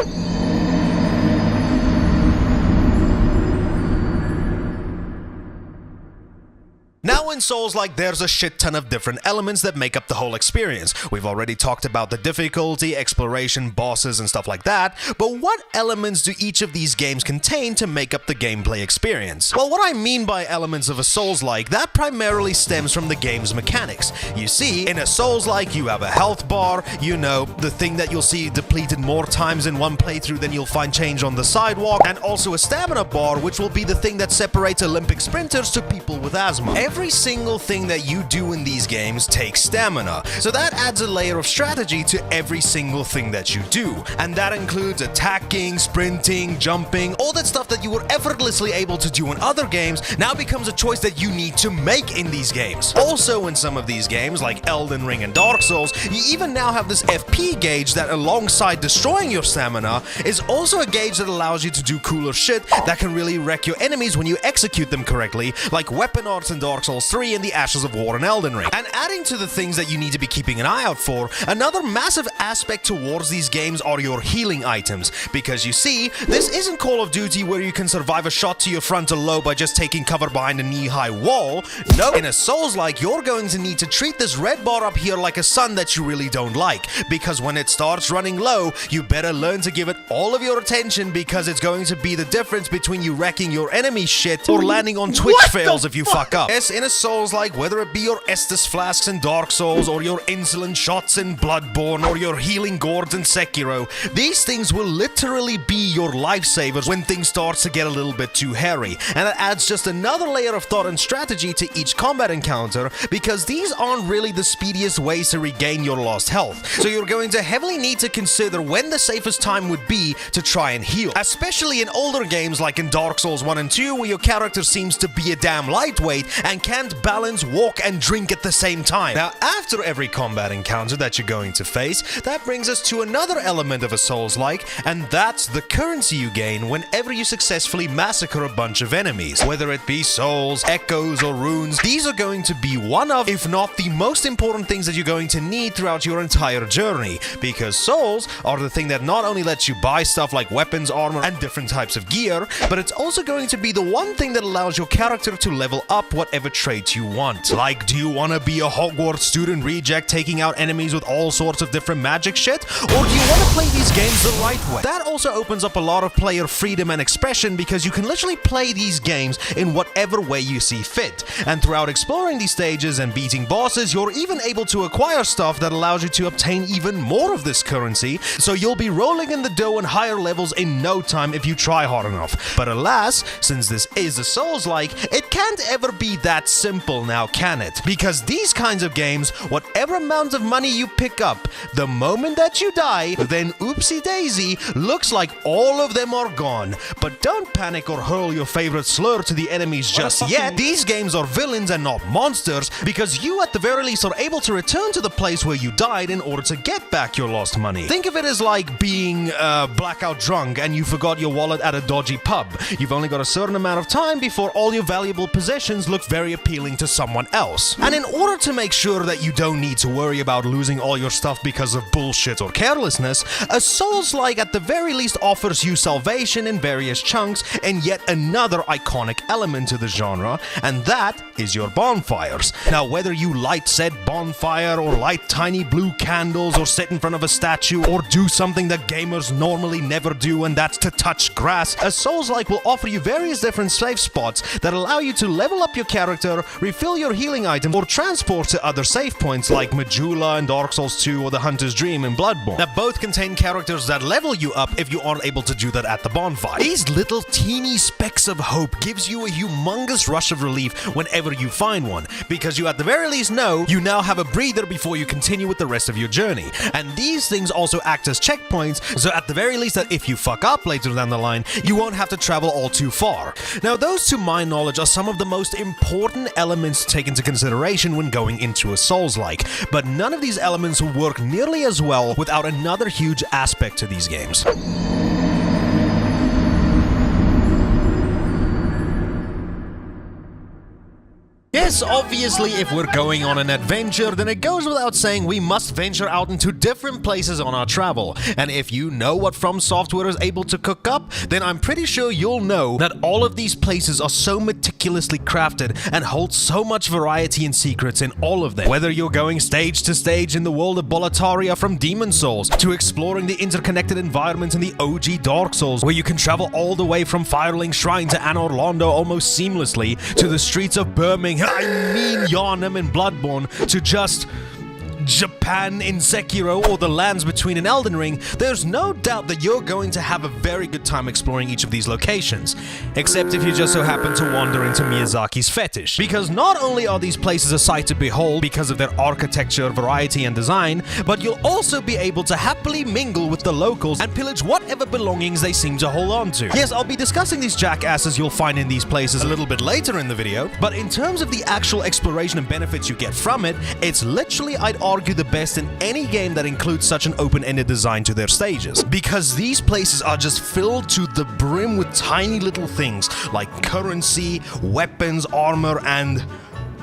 Now in Souls-like, there's a shit ton of different elements that make up the whole experience. We've already talked about the difficulty, exploration, bosses, and stuff like that, but what elements do each of these games contain to make up the gameplay experience? Well, what I mean by elements of a Souls-like, that primarily stems from the game's mechanics. You see, in a Souls-like, you have a health bar, you know, the thing that you'll see depleted more times in one playthrough than you'll find change on the sidewalk, and also a stamina bar, which will be the thing that separates Olympic sprinters to people with asthma. Every single thing that you do in these games takes stamina, so that adds a layer of strategy to every single thing that you do, and that includes attacking, sprinting, jumping, all that stuff that you were effortlessly able to do in other games now becomes a choice that you need to make in these games. Also in some of these games, like Elden Ring and Dark Souls, you even now have this FP gauge that, alongside destroying your stamina, is also a gauge that allows you to do cooler shit that can really wreck your enemies when you execute them correctly, like weapon arts in Dark Souls 3 and the Ashes of War in Elden Ring. And adding to the things that you need to be keeping an eye out for, another massive aspect towards these games are your healing items. Because you see, this isn't Call of Duty where you can survive a shot to your frontal lobe by just taking cover behind a knee-high wall. No, in a Souls-like, you're going to need to treat this red bar up here like a sun that you really don't like. Because when it starts running low, you better learn to give it all of your attention, because it's going to be the difference between you wrecking your enemy shit or landing on Twitch fails if you fuck up. Yes, in a Souls-like, whether it be your Estus flasks in Dark Souls, or your insulin shots in Bloodborne, or your healing gourds in Sekiro, these things will literally be your lifesavers when things start to get a little bit too hairy. And it adds just another layer of thought and strategy to each combat encounter, because these aren't really the speediest ways to regain your lost health. So you're going to heavily need to consider when the safest time would be to try and heal. Especially in older games like in Dark Souls 1 and 2, where your character seems to be a damn lightweight and can't balance, walk, and drink at the same time. Now, after every combat encounter that you're going to face, that brings us to another element of a Souls-like, and that's the currency you gain whenever you successfully massacre a bunch of enemies. Whether it be souls, echoes, or runes, these are going to be one of, if not the most important things that you're going to need throughout your entire journey, because souls are the thing that not only lets you buy stuff like weapons, armor, and different types of gear, but it's also going to be the one thing that allows your character to level up whatever traits you want. Like, do you want to be a Hogwarts student reject taking out enemies with all sorts of different magic shit? Or do you want to play these games the right way? That also opens up a lot of player freedom and expression, because you can literally play these games in whatever way you see fit. And throughout exploring these stages and beating bosses, you're even able to acquire stuff that allows you to obtain even more of this currency, so you'll be rolling in the dough and higher levels in no time if you try hard enough. But alas, since this is a Souls-like, it can't ever be that simple now, can it? Because these kinds of games, whatever amount of money you pick up, the moment that you die, then oopsie daisy, looks like all of them are gone. But don't panic or hurl your favorite slur to the enemies just yet. These games are villains and not monsters, because you at the very least are able to return to the place where you died in order to get back your lost money. Think of it as like being blackout drunk and you forgot your wallet at a dodgy pub. You've only got a certain amount of time before all your valuable possessions look very appealing to someone else. And in order to make sure that you don't need to worry about losing all your stuff because of bullshit or carelessness, a Souls-like at the very least offers you salvation in various chunks and yet another iconic element to the genre, and that is your bonfires. Now, whether you light said bonfire or light tiny blue candles or sit in front of a statue or do something that gamers normally never do, and that's to touch grass, a Souls-like will offer you various different safe spots that allow you to level up your character character, refill your healing item, or transport to other save points like Majula in Dark Souls 2 or the Hunter's Dream in Bloodborne, that both contain characters that level you up if you aren't able to do that at the bonfire. These little teeny specks of hope gives you a humongous rush of relief whenever you find one, because you at the very least know you now have a breather before you continue with the rest of your journey. And these things also act as checkpoints, so at the very least that if you fuck up later down the line, you won't have to travel all too far. Now those, to my knowledge, are some of the most important elements to take into consideration when going into a Souls-like, but none of these elements will work nearly as well without another huge aspect to these games. Yes, obviously, if we're going on an adventure, then it goes without saying we must venture out into different places on our travel. And if you know what From Software is able to cook up, then I'm pretty sure you'll know that all of these places are so meticulously crafted and hold so much variety and secrets in all of them. Whether you're going stage to stage in the world of Boletaria from Demon Souls, to exploring the interconnected environments in the OG Dark Souls, where you can travel all the way from Firelink Shrine to Anor Londo almost seamlessly, to the streets of Birmingham, Yharnam in Bloodborne, to just Japan in Sekiro or the lands between in Elden Ring, there's no doubt that you're going to have a very good time exploring each of these locations. Except if you just so happen to wander into Miyazaki's fetish. Because not only are these places a sight to behold because of their architecture, variety, and design, but you'll also be able to happily mingle with the locals and pillage whatever belongings they seem to hold on to. Yes, I'll be discussing these jackasses you'll find in these places a little bit later in the video, but in terms of the actual exploration and benefits you get from it, it's literally, I'd argue, the best in any game that includes such an open-ended design to their stages. Because these places are just filled to the brim with tiny little things like currency, weapons, armor, and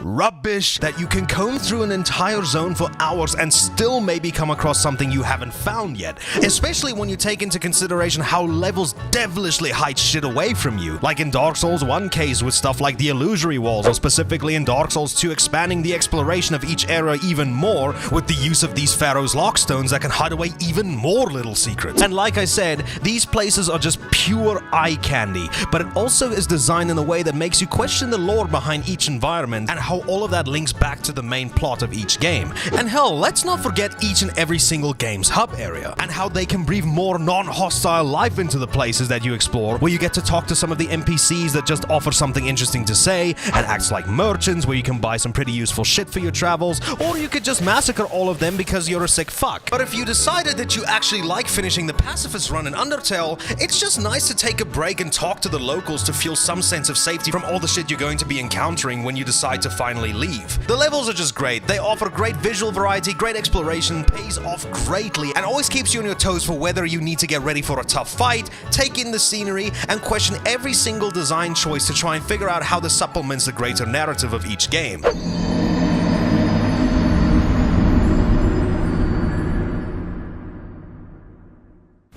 rubbish that you can comb through an entire zone for hours and still maybe come across something you haven't found yet. Especially when you take into consideration how levels devilishly hide shit away from you. Like in Dark Souls 1 case with stuff like the illusory walls, or specifically in Dark Souls 2 expanding the exploration of each area even more with the use of these Pharaoh's Lockstones that can hide away even more little secrets. And like I said, these places are just pure eye candy, but it also is designed in a way that makes you question the lore behind each environment and how all of that links back to the main plot of each game. And hell, let's not forget each and every single game's hub area, and how they can breathe more non-hostile life into the places that you explore, where you get to talk to some of the NPCs that just offer something interesting to say, and acts like merchants where you can buy some pretty useful shit for your travels, or you could just massacre all of them because you're a sick fuck. But if you decided that you actually like finishing the pacifist run in Undertale, it's just nice to take a break and talk to the locals to feel some sense of safety from all the shit you're going to be encountering when you decide to finally leave. The levels are just great. They offer great visual variety, great exploration, pays off greatly, and always keeps you on your toes for whether you need to get ready for a tough fight, take in the scenery, and question every single design choice to try and figure out how this supplements the greater narrative of each game.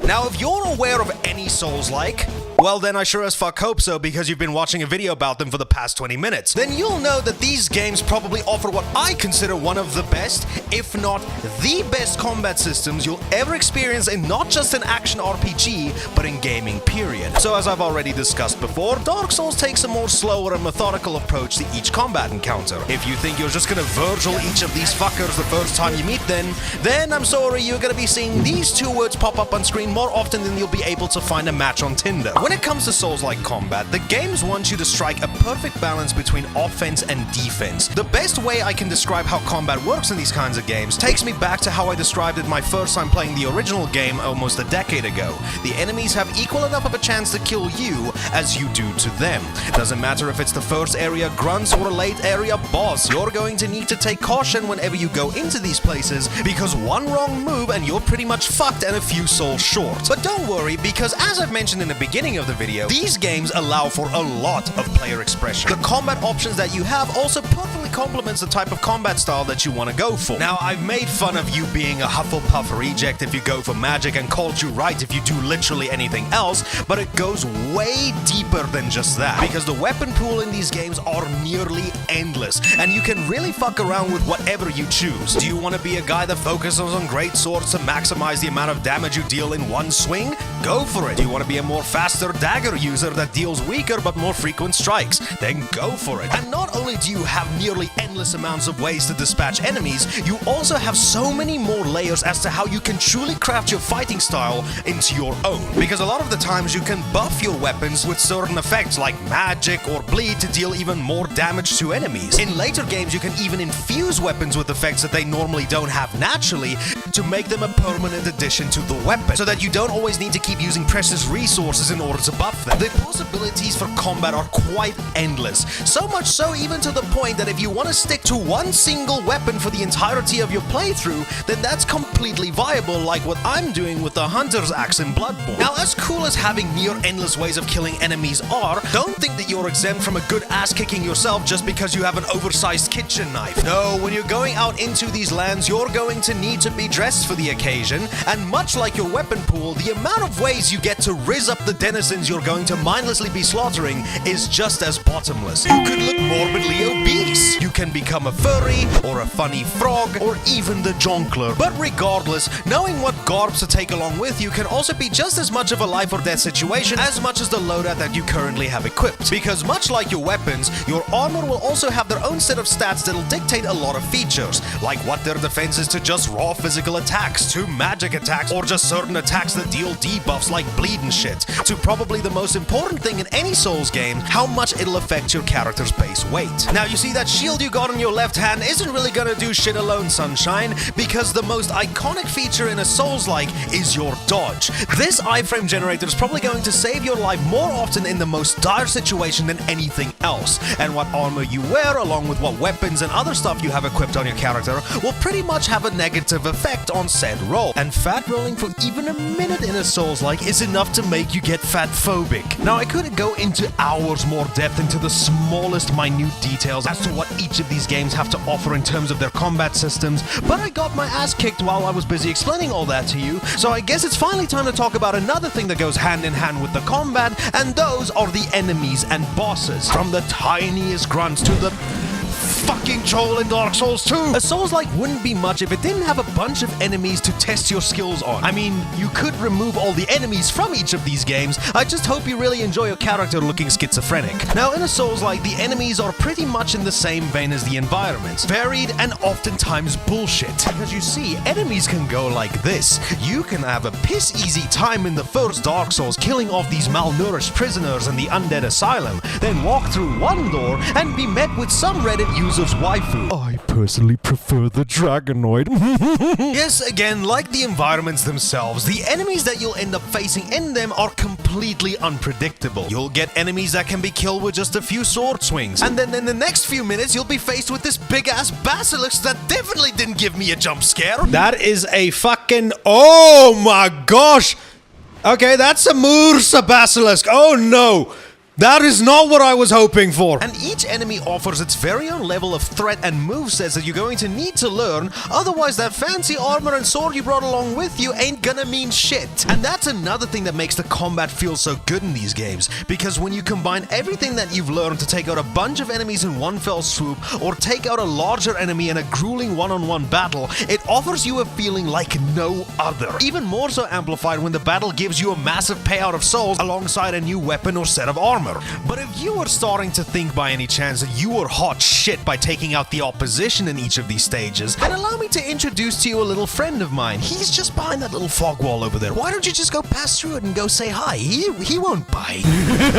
Now, if you're aware of any Souls-like, well then I sure as fuck hope so, because you've been watching a video about them for the past 20 minutes. Then you'll know that these games probably offer what I consider one of the best, if not the best combat systems you'll ever experience in not just an action RPG, but in gaming period. So as I've already discussed before, Dark Souls takes a more slower and methodical approach to each combat encounter. If you think you're just gonna Virgil each of these fuckers the first time you meet them, then I'm sorry, you're gonna be seeing these two words pop up on screen more often than you'll be able to find a match on Tinder. When it comes to Souls-like combat, the games want you to strike a perfect balance between offense and defense. The best way I can describe how combat works in these kinds of games takes me back to how I described it my first time playing the original game almost a decade ago. The enemies have equal enough of a chance to kill you as you do to them. Doesn't matter if it's the first area grunts or a late area boss, you're going to need to take caution whenever you go into these places, because one wrong move and you're pretty much fucked and a few souls short. But don't worry, because as I've mentioned in the beginning of the video, these games allow for a lot of player expression. The combat options that you have also perfectly complements the type of combat style that you want to go for. Now, I've made fun of you being a Hufflepuff reject if you go for magic and called you right if you do literally anything else, but it goes way deeper than just that, because the weapon pool in these games are nearly endless, and you can really fuck around with whatever you choose. Do you want to be a guy that focuses on great swords to maximize the amount of damage you deal in one swing? Go for it. Do you want to be a more faster dagger user that deals weaker but more frequent strikes? Then go for it. And not only do you have nearly endless amounts of ways to dispatch enemies, you also have so many more layers as to how you can truly craft your fighting style into your own. Because a lot of the times you can buff your weapons with certain effects like magic or bleed to deal even more damage to enemies. In later games you can even infuse weapons with effects that they normally don't have naturally to make them a permanent addition to the weapon, so that you don't always need to keep using precious resources in order to buff them. The possibilities for combat are quite endless, so much so even to the point that if you want to stick to one single weapon for the entirety of your playthrough, then that's completely viable, like what I'm doing with the Hunter's Axe in Bloodborne. Now, as cool as having near endless ways of killing enemies are, don't think that you're exempt from a good ass kicking yourself just because you have an oversized kitchen knife. No, when you're going out into these lands, you're going to need to be dressed for the occasion, and much like your weapon pool, the amount of ways you get to rizz up the denizens you're going to mindlessly be slaughtering is just as bottomless. You could look morbidly obese, you can become a furry, or a funny frog, or even the jonkler. But regardless, knowing what garbs to take along with you can also be just as much of a life or death situation as much as the loadout that you currently have equipped. Because much like your weapons, your armor will also have their own set of stats that'll dictate a lot of features, like what their defense is to just raw physical attacks, to magic attacks, or just certain attacks that deal debuffs like bleed and shit, to probably the most important thing in any Souls game, how much it'll affect your character's base weight. Now, you see that shield you got on your left hand isn't really gonna do shit alone, sunshine, because the most iconic feature in a Souls-like is your dodge. This iframe generator is probably going to save your life more often in the most dire situation than anything else, and what armor you wear, along with what weapons and other stuff you have equipped on your character, will pretty much have a negative effect on said roll. And fat rolling for even a minute in a Souls-like is enough to make you get fat-phobic. Now, I could go into hours more depth into the smallest minute details as to what each of these games have to offer in terms of their combat systems, but I got my ass kicked while I was busy explaining all that to you, so I guess it's finally time to talk about another thing that goes hand in hand with the combat, and those are the enemies and bosses. From the tiniest grunts to the fucking troll in Dark Souls 2. A Souls-like wouldn't be much if it didn't have a bunch of enemies to test your skills on. I mean, you could remove all the enemies from each of these games. I just hope you really enjoy your character looking schizophrenic. Now, in a Souls-like, the enemies are pretty much in the same vein as the environments. Varied and oftentimes bullshit. Because you see, enemies can go like this. You can have a piss-easy time in the first Dark Souls killing off these malnourished prisoners in the undead asylum, then walk through one door and be met with some Reddit user's waifu. I personally prefer the Dragonoid. Yes, again, like the environments themselves, the enemies that you'll end up facing in them are completely unpredictable. You'll get enemies that can be killed with just a few sword swings, and then in the next few minutes you'll be faced with this big-ass basilisk that definitely didn't give me a jump scare. That is a fucking... oh my gosh! Okay, that's a Mursa basilisk. Oh no! That is not what I was hoping for! And each enemy offers its very own level of threat and movesets that you're going to need to learn, otherwise that fancy armor and sword you brought along with you ain't gonna mean shit. And that's another thing that makes the combat feel so good in these games, because when you combine everything that you've learned to take out a bunch of enemies in one fell swoop, or take out a larger enemy in a grueling one-on-one battle, it offers you a feeling like no other. Even more so amplified when the battle gives you a massive payout of souls alongside a new weapon or set of armor. But if you were starting to think by any chance that you were hot shit by taking out the opposition in each of these stages, then allow me to introduce to you a little friend of mine. He's just behind that little fog wall over there. Why don't you just go pass through it and go say hi? He won't bite.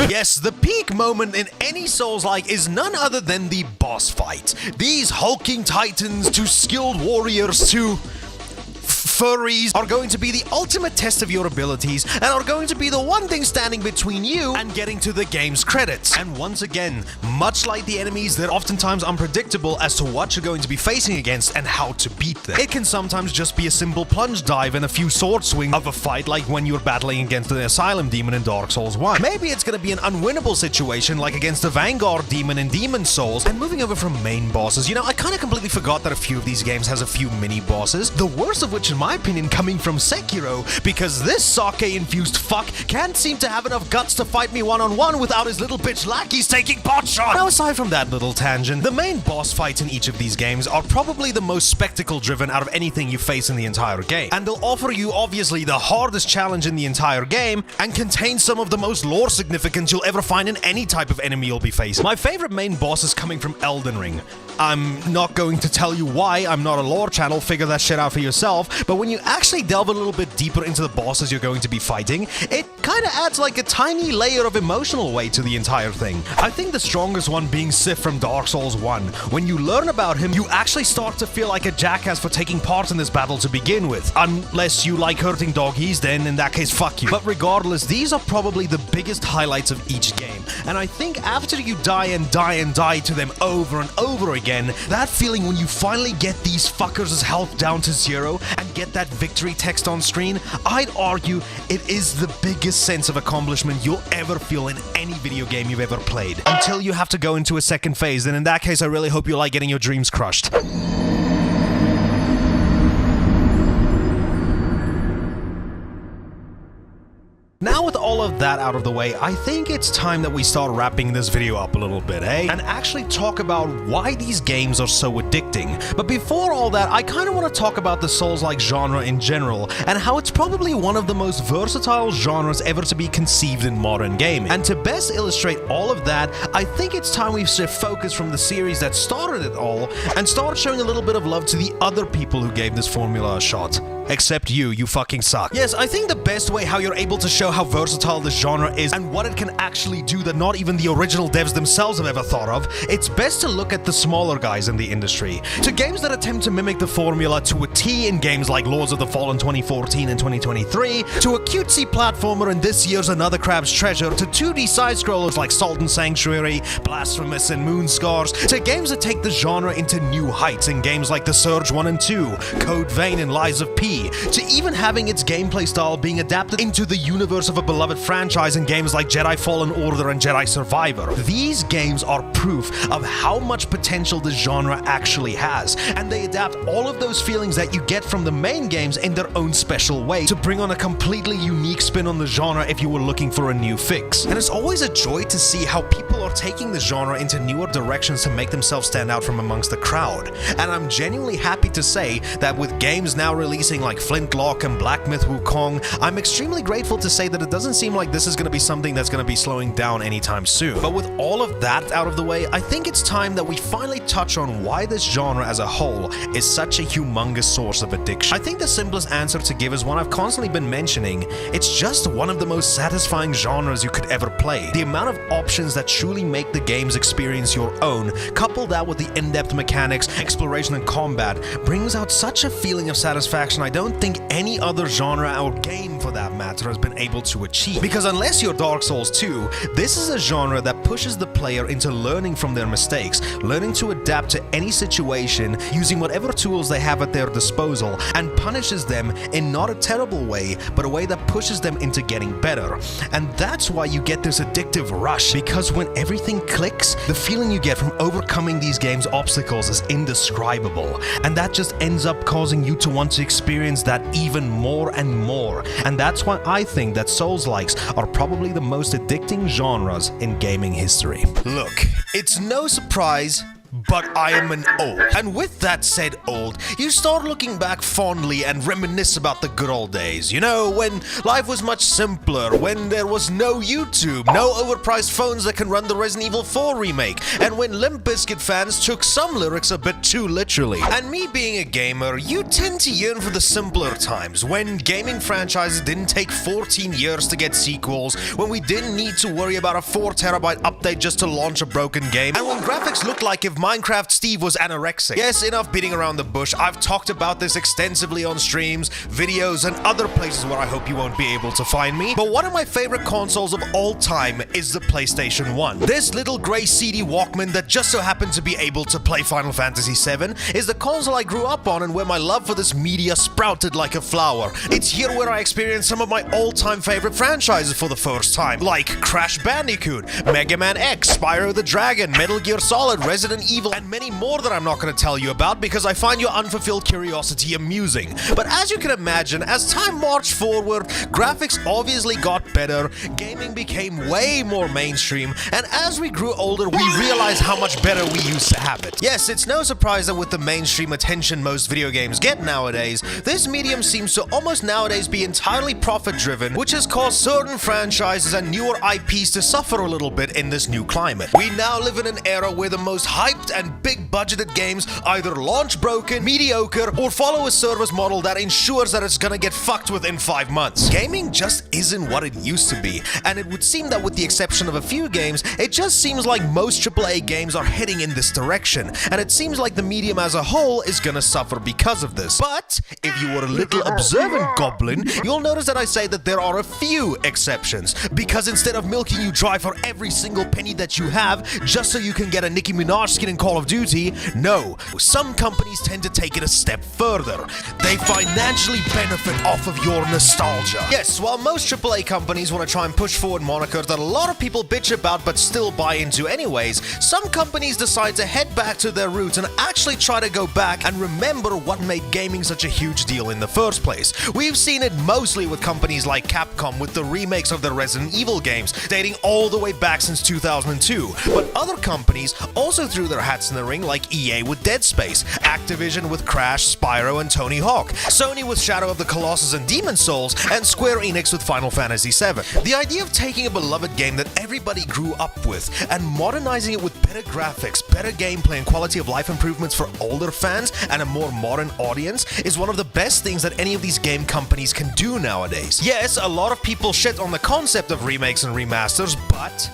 Yes, the peak moment in any Souls-like is none other than the boss fight. These hulking titans to skilled warriors to... furries are going to be the ultimate test of your abilities and are going to be the one thing standing between you and getting to the game's credits. And once again, much like the enemies, they're oftentimes unpredictable as to what you're going to be facing against and how to beat them. It can sometimes just be a simple plunge dive and a few sword swings of a fight, like when you're battling against an Asylum Demon in Dark Souls 1. Maybe it's gonna be an unwinnable situation like against the Vanguard Demon in Demon Souls. And moving over from main bosses, you know, I kinda completely forgot that a few of these games has a few mini bosses, the worst of which in my opinion coming from Sekiro, because this sake-infused fuck can't seem to have enough guts to fight me one-on-one without his little bitch lackeys taking pot shot. Now aside from that little tangent, the main boss fights in each of these games are probably the most spectacle-driven out of anything you face in the entire game. And they'll offer you obviously the hardest challenge in the entire game and contain some of the most lore significance you'll ever find in any type of enemy you'll be facing. My favorite main boss is coming from Elden Ring. I'm not going to tell you why, I'm not a lore channel, figure that shit out for yourself, but when you actually delve a little bit deeper into the bosses you're going to be fighting, it kinda adds like a tiny layer of emotional weight to the entire thing. I think the strongest one being Sif from Dark Souls 1. When you learn about him, you actually start to feel like a jackass for taking part in this battle to begin with. Unless you like hurting doggies, then in that case, fuck you. But regardless, these are probably the biggest highlights of each game. And I think after you die and die and die to them over and over again, that feeling when you finally get these fuckers' health down to 0 and get that victory text on screen, I'd argue it is the biggest sense of accomplishment you'll ever feel in any video game you've ever played. Until you have to go into a second phase, and in that case I really hope you like getting your dreams crushed. Now with all of that out of the way, I think it's time that we start wrapping this video up a little bit, eh? And actually talk about why these games are so addicting. But before all that, I kind of want to talk about the Souls-like genre in general, and how it's probably one of the most versatile genres ever to be conceived in modern gaming. And to best illustrate all of that, I think it's time we shift focus from the series that started it all, and start showing a little bit of love to the other people who gave this formula a shot. Except you fucking suck. Yes, I think the best way how you're able to show how versatile this genre is and what it can actually do that not even the original devs themselves have ever thought of, it's best to look at the smaller guys in the industry. To games that attempt to mimic the formula to a T in games like Lords of the Fallen 2014 and 2023, to a cutesy platformer in this year's Another Crab's Treasure, to 2D side-scrollers like Salt and Sanctuary, Blasphemous and Moonscars, to games that take the genre into new heights in games like The Surge 1 and 2, Code Vein and Lies of P, to even having its gameplay style being adapted into the universe of a beloved franchise in games like Jedi Fallen Order and Jedi Survivor. These games are proof of how much potential this genre actually has, and they adapt all of those feelings that you get from the main games in their own special way to bring on a completely unique spin on the genre if you were looking for a new fix. And it's always a joy to see how people are taking the genre into newer directions to make themselves stand out from amongst the crowd. And I'm genuinely happy to say that with games now releasing like Flintlock and Black Myth Wukong, I'm extremely grateful to say that it doesn't seem like this is going to be something that's going to be slowing down anytime soon. But with all of that out of the way, I think it's time that we finally touch on why this genre as a whole is such a humongous source of addiction. I think the simplest answer to give is one I've constantly been mentioning. It's just one of the most satisfying genres you could ever play. The amount of options that truly make the game's experience your own, couple that with the in-depth mechanics, exploration and combat, brings out such a feeling of satisfaction I don't think any other genre or game for that matter has been able to achieve. Because unless you're Dark Souls 2, this is a genre that pushes the player into learning from their mistakes, learning to adapt to any situation using whatever tools they have at their disposal, and punishes them in not a terrible way, but a way that pushes them into getting better. And that's why you get this addictive rush, because when everything clicks, the feeling you get from overcoming these games' obstacles is indescribable, and that just ends up causing you to want to experience that even more and more. And that's why I think that Souls-likes are probably the most addicting genres in gaming history. Look, it's no surprise, but I am an old. And with that said old, you start looking back fondly and reminisce about the good old days. You know, when life was much simpler, when there was no YouTube, no overpriced phones that can run the Resident Evil 4 remake, and when Limp Bizkit fans took some lyrics a bit too literally. And me being a gamer, you tend to yearn for the simpler times, when gaming franchises didn't take 14 years to get sequels, when we didn't need to worry about a 4 terabyte update just to launch a broken game, and when graphics looked like if Minecraft Steve was anorexic. Yes, enough beating around the bush. I've talked about this extensively on streams, videos, and other places where I hope you won't be able to find me. But one of my favorite consoles of all time is the PlayStation 1. This little grey CD Walkman that just so happened to be able to play Final Fantasy VII is the console I grew up on and where my love for this media sprouted like a flower. It's here where I experienced some of my all-time favorite franchises for the first time, like Crash Bandicoot, Mega Man X, Spyro the Dragon, Metal Gear Solid, Resident Evil, and many more that I'm not going to tell you about because I find your unfulfilled curiosity amusing. But as you can imagine, as time marched forward, graphics obviously got better, gaming became way more mainstream, and as we grew older, we realized how much better we used to have it. Yes, it's no surprise that with the mainstream attention most video games get nowadays, this medium seems to almost nowadays be entirely profit-driven, which has caused certain franchises and newer IPs to suffer a little bit in this new climate. We now live in an era where the most hyped and big-budgeted games either launch broken, mediocre, or follow a service model that ensures that it's gonna get fucked within 5 months. Gaming just isn't what it used to be, and it would seem that with the exception of a few games, it just seems like most AAA games are heading in this direction, and it seems like the medium as a whole is gonna suffer because of this. But if you were a little observant goblin, you'll notice that I say that there are a few exceptions, because instead of milking you dry for every single penny that you have just so you can get a Nicki Minaj skin in Call of Duty, no, some companies tend to take it a step further. They financially benefit off of your nostalgia. Yes, while most AAA companies want to try and push forward monikers that a lot of people bitch about but still buy into anyways, some companies decide to head back to their roots and actually try to go back and remember what made gaming such a huge deal in the first place. We've seen it mostly with companies like Capcom with the remakes of the Resident Evil games, dating all the way back since 2002. But other companies also threw their hats in the ring, like EA with Dead Space, Activision with Crash, Spyro, and Tony Hawk, Sony with Shadow of the Colossus and Demon's Souls, and Square Enix with Final Fantasy VII. The idea of taking a beloved game that everybody grew up with and modernizing it with better graphics, better gameplay, and quality of life improvements for older fans and a more modern audience is one of the best things that any of these game companies can do nowadays. Yes, a lot of people shit on the concept of remakes and remasters, but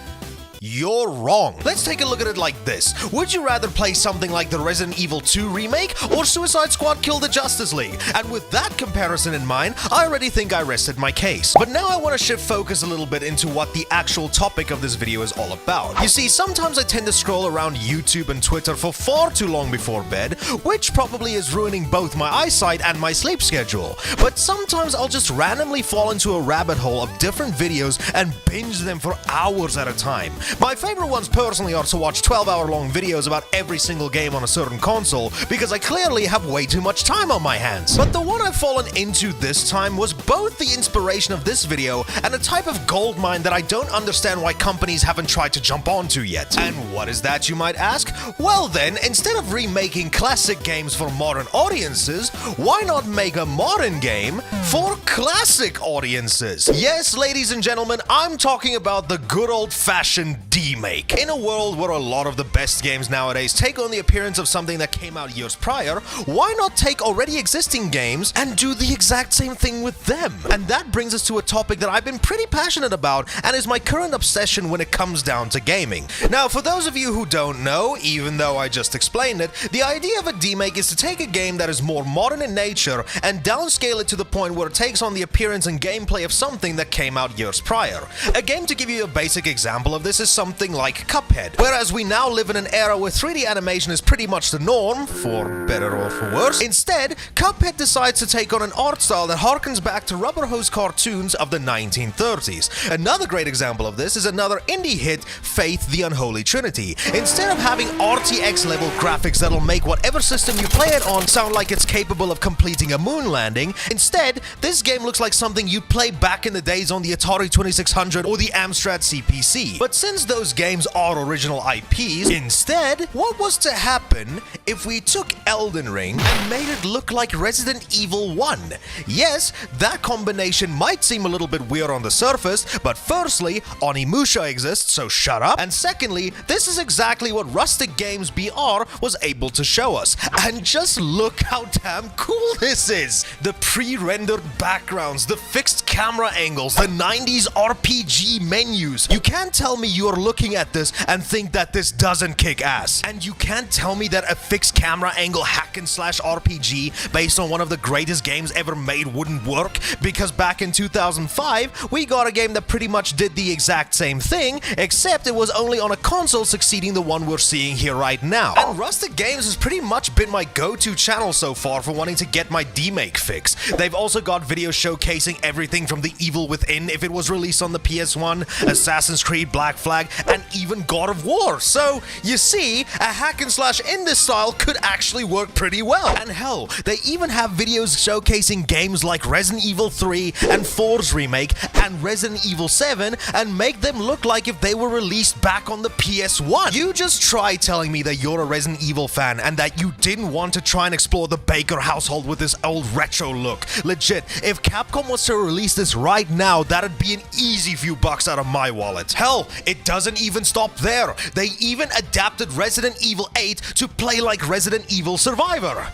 you're wrong. Let's take a look at it like this. Would you rather play something like the Resident Evil 2 remake or Suicide Squad Kill the Justice League? And with that comparison in mind, I already think I rested my case. But now I want to shift focus a little bit into what the actual topic of this video is all about. You see, sometimes I tend to scroll around YouTube and Twitter for far too long before bed, which probably is ruining both my eyesight and my sleep schedule. But sometimes I'll just randomly fall into a rabbit hole of different videos and binge them for hours at a time. My favorite ones personally are to watch 12-hour-long videos about every single game on a certain console, because I clearly have way too much time on my hands. But the one I've fallen into this time was both the inspiration of this video and a type of goldmine that I don't understand why companies haven't tried to jump onto yet. And what is that, you might ask? Well then, instead of remaking classic games for modern audiences, why not make a modern game for classic audiences? Yes, ladies and gentlemen, I'm talking about the good old-fashioned demake. In a world where a lot of the best games nowadays take on the appearance of something that came out years prior, why not take already existing games and do the exact same thing with them? And that brings us to a topic that I've been pretty passionate about and is my current obsession when it comes down to gaming. Now, for those of you who don't know, even though I just explained it, the idea of a demake is to take a game that is more modern in nature and downscale it to the point where it takes on the appearance and gameplay of something that came out years prior. A game, to give you a basic example of this, is something like Cuphead. Whereas we now live in an era where 3D animation is pretty much the norm, for better or for worse, instead, Cuphead decides to take on an art style that harkens back to rubber hose cartoons of the 1930s. Another great example of this is another indie hit, Faith the Unholy Trinity. Instead of having RTX level graphics that'll make whatever system you play it on sound like it's capable of completing a moon landing, instead, this game looks like something you'd play back in the days on the Atari 2600 or the Amstrad CPC. But since those games are original IPs, instead, what was to happen if we took Elden Ring and made it look like Resident Evil 1? Yes, that combination might seem a little bit weird on the surface, but firstly, Onimusha exists, so shut up, and secondly, this is exactly what Rustic Games BR was able to show us. And just look how damn cool this is! The pre-rendered backgrounds, the fixed camera angles, the 90s RPG menus. You can't tell me you you are looking at this and think that this doesn't kick ass. And you can't tell me that a fixed camera angle hack and slash RPG based on one of the greatest games ever made wouldn't work, because back in 2005, we got a game that pretty much did the exact same thing, except it was only on a console succeeding the one we're seeing here right now. And Rustic Games has pretty much been my go-to channel so far for wanting to get my demake fix. They've also got videos showcasing everything from The Evil Within if it was released on the PS1, Assassin's Creed Black Flag, and even God of War. So, you see, a hack and slash in this style could actually work pretty well. And hell, they even have videos showcasing games like Resident Evil 3 and 4's remake and Resident Evil 7 and make them look like if they were released back on the PS1. You just try telling me that you're a Resident Evil fan and that you didn't want to try and explore the Baker household with this old retro look. Legit, if Capcom was to release this right now, that'd be an easy few bucks out of my wallet. Hell, it doesn't even stop there. They even adapted Resident Evil 8 to play like Resident Evil Survivor.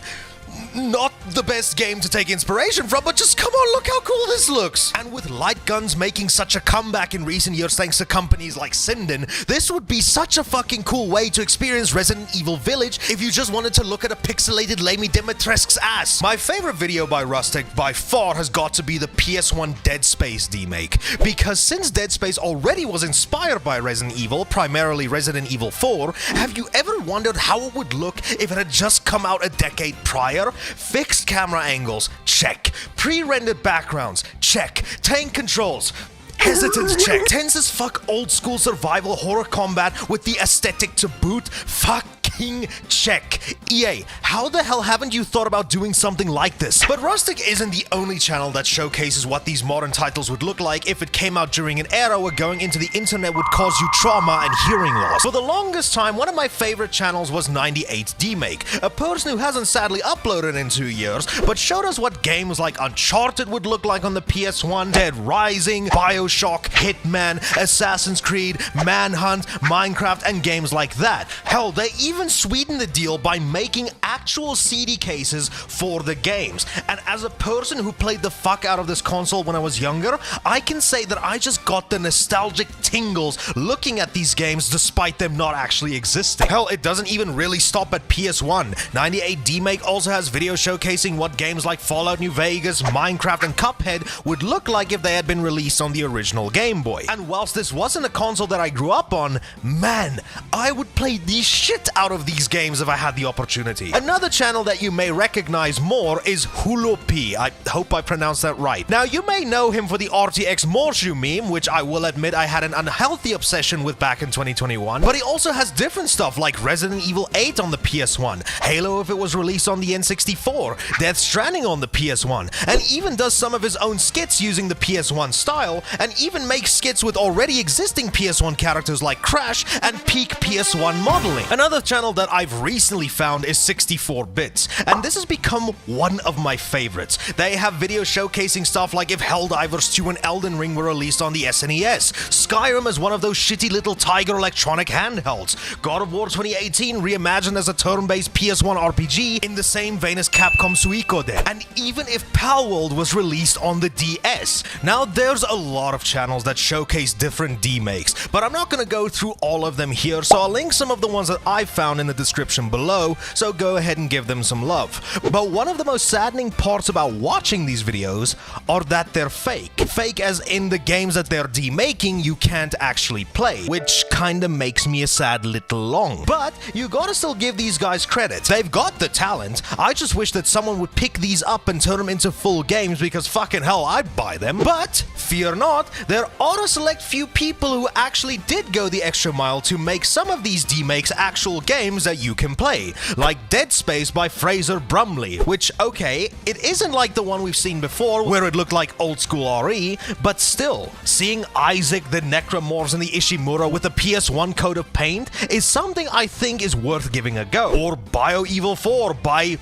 Not the best game to take inspiration from, but just come on, look how cool this looks. And with light guns making such a comeback in recent years thanks to companies like Sinden, this would be such a fucking cool way to experience Resident Evil Village if you just wanted to look at a pixelated Lamey Dimitrescu's ass. My favorite video by Rustic by far has got to be the PS1 Dead Space demake, because since Dead Space already was inspired by Resident Evil, primarily Resident Evil 4, have you ever wondered how it would look if it had just come out a decade prior? Fixed camera angles, check. Pre-rendered backgrounds, check. Tank controls, hesitance, check. Tense as fuck old school survival horror combat with the aesthetic to boot, fucking check. EA, how the hell haven't you thought about doing something like this? But Rustic isn't the only channel that showcases what these modern titles would look like if it came out during an era where going into the internet would cause you trauma and hearing loss. For the longest time, one of my favorite channels was 98 Demake, a person who hasn't sadly uploaded in 2 years, but showed us what games like Uncharted would look like on the PS1, Dead Rising, Bioshock, Hitman, Assassin's Creed, Manhunt, Minecraft, and games like that. Hell, they even sweetened the deal by making actual CD cases for the games. And as a person who played the fuck out of this console when I was younger, I can say that I just got the nostalgic tingles looking at these games despite them not actually existing. Hell, it doesn't even really stop at PS1. 98 Demake also has videos showcasing what games like Fallout New Vegas, Minecraft, and Cuphead would look like if they had been released on the original Game Boy. And whilst this wasn't a console that I grew up on, man, I would play the shit out of these games if I had the opportunity. Another channel that you may recognize more is Hulopi. I hope I pronounced that right. Now, you may know him for the RTX Morshu meme, which I will admit I had an unhealthy obsession with back in 2021, but he also has different stuff like Resident Evil 8 on the PS1, Halo if it was released on the N64, Death Stranding on the PS1, and even does some of his own skits using the PS1 style, and even makes skits with already existing PS1 characters like Crash and peak PS1 modeling. Another channel that I've recently found is 64bits, and this has become one of my favorites. They have videos showcasing stuff like if Helldivers 2 and Elden Ring were released on the SNES, Skyrim as one of those shitty little Tiger electronic handhelds, God of War 2018 reimagined as a turn-based PS1 RPG in the same vein as Capcom Suikoden, and even if Palworld was released on the DS. Now, there's a lot of channels that showcase different demakes, but I'm not gonna go through all of them here, so I'll link some of the ones that I found in the description below, so go ahead and give them some love. But one of the most saddening parts about watching these videos are that they're fake. Fake as in the games that they're demaking you can't actually play, which kinda makes me a sad little long. But you gotta still give these guys credit. They've got the talent. I just wish that someone would pick these up and turn them into full games, because fucking hell, I'd buy them. But fear not, there are a select few people who actually did go the extra mile to make some of these demakes actual games that you can play, like Dead Space by Fraser Brumley, which, okay, it isn't like the one we've seen before where it looked like old school RE, but still, seeing Isaac the Necromorphs and the Ishimura with a PS1 coat of paint is something I think is worth giving a go. Or BioEvil 4 by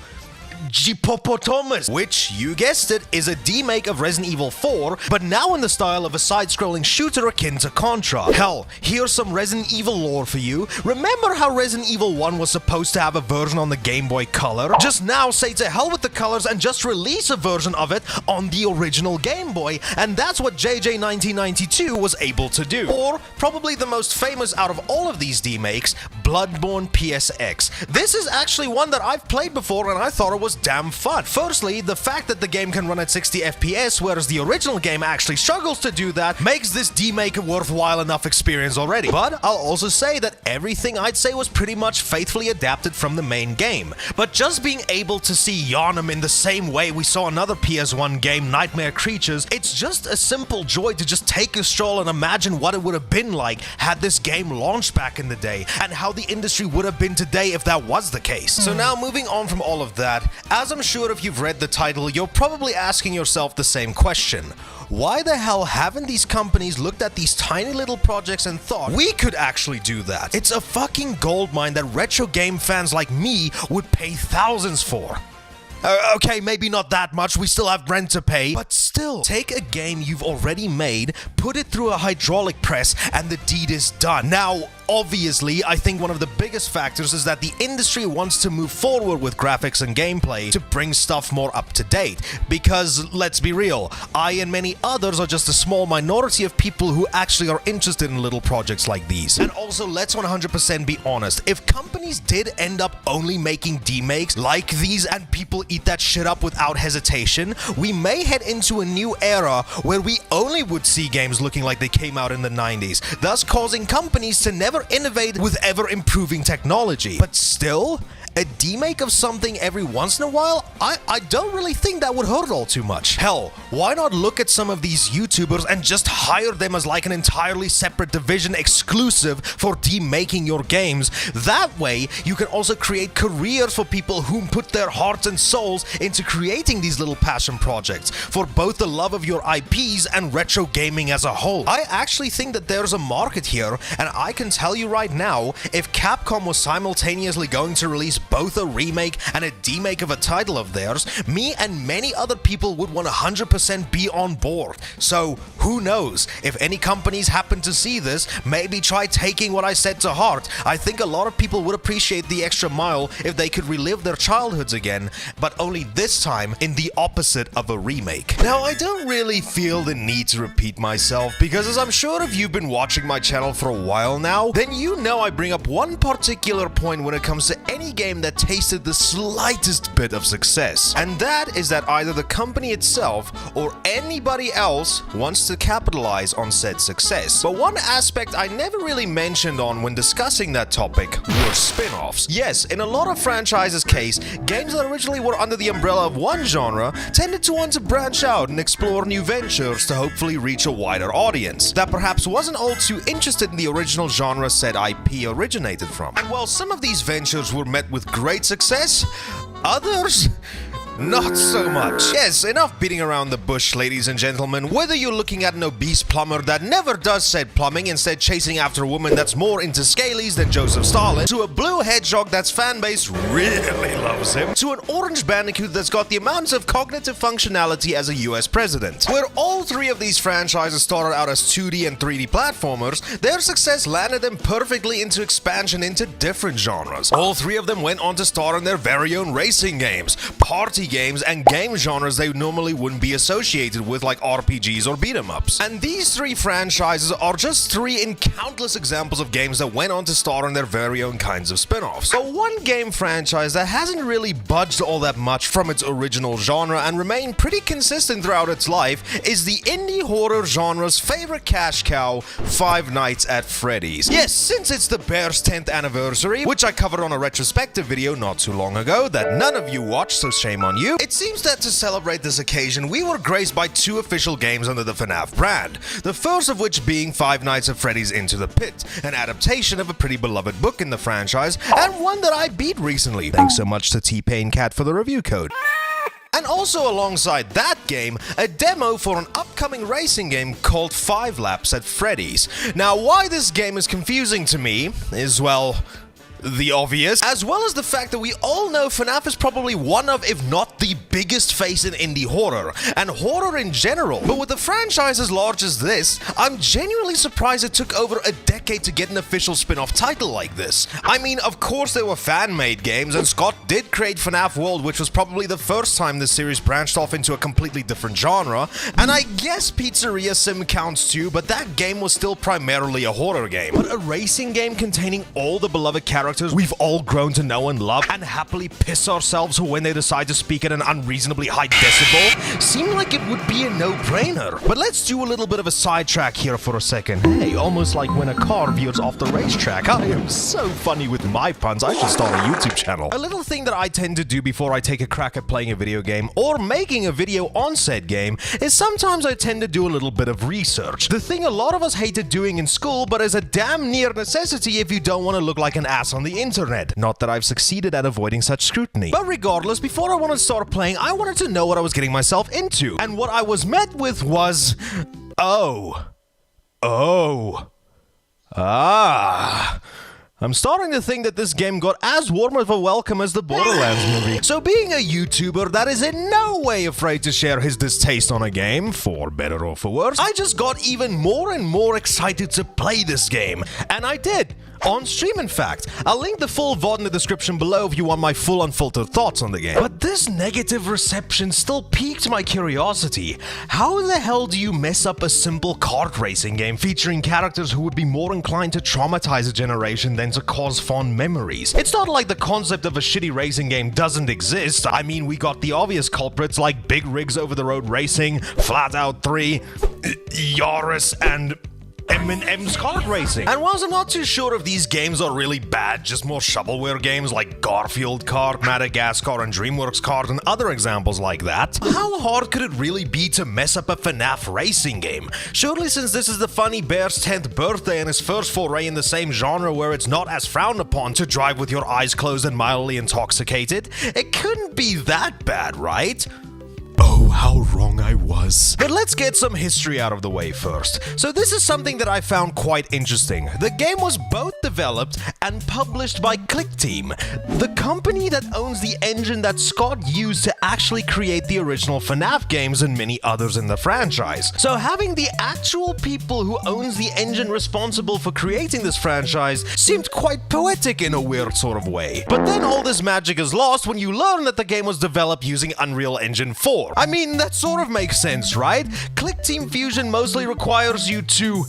Overpromised, which, you guessed it, is a demake of Resident Evil 4, but now in the style of a side-scrolling shooter akin to Contra. Hell, here's some Resident Evil lore for you. Remember how Resident Evil 1 was supposed to have a version on the Game Boy Color? Just now say to hell with the colors and just release a version of it on the original Game Boy, and that's what JJ 1992 was able to do. Or, probably the most famous out of all of these demakes, Bloodborne PSX. This is actually one that I've played before and I thought it was damn fun. Firstly, the fact that the game can run at 60 FPS, whereas the original game actually struggles to do that, makes this demake a worthwhile enough experience already. But I'll also say that everything I'd say was pretty much faithfully adapted from the main game. But just being able to see Yharnam in the same way we saw another PS1 game, Nightmare Creatures, it's just a simple joy to just take a stroll and imagine what it would have been like had this game launched back in the day, and how the industry would have been today if that was the case. So now, moving on from all of that, as I'm sure if you've read the title, you're probably asking yourself the same question. Why the hell haven't these companies looked at these tiny little projects and thought, we could actually do that? It's a fucking goldmine that retro game fans like me would pay thousands for. Okay, maybe not that much, we still have rent to pay, but still, take a game you've already made, put it through a hydraulic press, and the deed is done. Now, obviously, I think one of the biggest factors is that the industry wants to move forward with graphics and gameplay to bring stuff more up to date. Because, let's be real, I and many others are just a small minority of people who actually are interested in little projects like these. And also, let's 100% be honest, if companies did end up only making demakes like these and people eat that shit up without hesitation, we may head into a new era where we only would see games looking like they came out in the 90s, thus causing companies to never innovate with ever-improving technology. But still, a demake of something every once in a while, I don't really think that would hurt all too much. Hell, why not look at some of these YouTubers and just hire them as like an entirely separate division exclusive for demaking your games? That way, you can also create careers for people who put their hearts and souls into creating these little passion projects for both the love of your IPs and retro gaming as a whole. I actually think that there's a market here, and I can tell you right now, if Capcom was simultaneously going to release both a remake and a demake of a title of theirs, me and many other people would 100% be on board. So, who knows? If any companies happen to see this, maybe try taking what I said to heart. I think a lot of people would appreciate the extra mile if they could relive their childhoods again, but only this time in the opposite of a remake. Now, I don't really feel the need to repeat myself, because as I'm sure if you've been watching my channel for a while now, then you know I bring up one particular point when it comes to any game that tasted the slightest bit of success. And that is that either the company itself or anybody else wants to capitalize on said success. But one aspect I never really mentioned on when discussing that topic were spin-offs. Yes, in a lot of franchises' case, games that originally were under the umbrella of one genre tended to want to branch out and explore new ventures to hopefully reach a wider audience that perhaps wasn't all too interested in the original genre said IP originated from. And while some of these ventures were met with great success, others not so much. Yes, enough beating around the bush, ladies and gentlemen. Whether you're looking at an obese plumber that never does said plumbing, instead chasing after a woman that's more into scalies than Joseph Stalin, to a blue hedgehog that's fanbase really loves him, to an orange bandicoot that's got the amounts of cognitive functionality as a US president. Where all three of these franchises started out as 2D and 3D platformers, their success landed them perfectly into expansion into different genres. All three of them went on to star in their very own racing games, party games, and game genres they normally wouldn't be associated with, like RPGs or beat-em-ups. And these three franchises are just three in countless examples of games that went on to star in their very own kinds of spin-offs. But one game franchise that hasn't really budged all that much from its original genre and remained pretty consistent throughout its life is the indie horror genre's favorite cash cow, Five Nights at Freddy's. Yes, since it's the Bear's 10th anniversary, which I covered on a retrospective video not too long ago that none of you watched, so shame on you, it seems that to celebrate this occasion, we were graced by two official games under the FNAF brand, the first of which being Five Nights at Freddy's Into the Pit, an adaptation of a pretty beloved book in the franchise, and one that I beat recently. Thanks so much to T-Pain Cat for the review code. And also alongside that game, a demo for an upcoming racing game called 5 Laps at Freddy's. Now, why this game is confusing to me is, well, the obvious, as well as the fact that we all know FNAF is probably one of, if not the biggest face in indie horror, and horror in general. But with a franchise as large as this, I'm genuinely surprised it took over a decade to get an official spin-off title like this. I mean, of course there were fan-made games, and Scott did create FNAF World, which was probably the first time this series branched off into a completely different genre, and I guess Pizzeria Sim counts too, but that game was still primarily a horror game. But a racing game containing all the beloved characters we've all grown to know and love, and happily piss ourselves when they decide to speak at an unreasonably high decibel, seemed like it would be a no-brainer. But let's do a little bit of a sidetrack here for a second. Hey, almost like when a car veers off the racetrack. I am so funny with my puns, I should start a YouTube channel. A little thing that I tend to do before I take a crack at playing a video game or making a video on said game is sometimes I tend to do a little bit of research. The thing a lot of us hated doing in school, but is a damn near necessity if you don't want to look like an ass on the internet. Not that I've succeeded at avoiding such scrutiny. But regardless, before I wanted to start playing, I wanted to know what I was getting myself into. And what I was met with was... I'm starting to think that this game got as warm of a welcome as the Borderlands movie. So being a YouTuber that is in no way afraid to share his distaste on a game, for better or for worse, I just got even more and more excited to play this game. And I did. On stream, in fact. I'll link the full VOD in the description below if you want my full unfiltered thoughts on the game. But this negative reception still piqued my curiosity. How the hell do you mess up a simple kart racing game featuring characters who would be more inclined to traumatize a generation than to cause fond memories? It's not like the concept of a shitty racing game doesn't exist. I mean, we got the obvious culprits like Big Rigs Over the Road Racing, Flat Out 3, Yaris, and M&M's kart racing. And whilst I'm not too sure if these games are really bad, just more shovelware games like Garfield Kart, Madagascar, and DreamWorks Kart, and other examples like that, how hard could it really be to mess up a FNAF racing game? Surely, since this is the funny bear's 10th birthday and his first foray in the same genre where it's not as frowned upon to drive with your eyes closed and mildly intoxicated, it couldn't be that bad, right? Oh, how wrong I was. But let's get some history out of the way first. So this is something that I found quite interesting. The game was both developed and published by ClickTeam, the company that owns the engine that Scott used to actually create the original FNAF games and many others in the franchise. So having the actual people who owns the engine responsible for creating this franchise seemed quite poetic in a weird sort of way. But then all this magic is lost when you learn that the game was developed using Unreal Engine 4. I mean, that sort of makes sense, right? ClickTeam Fusion mostly requires you to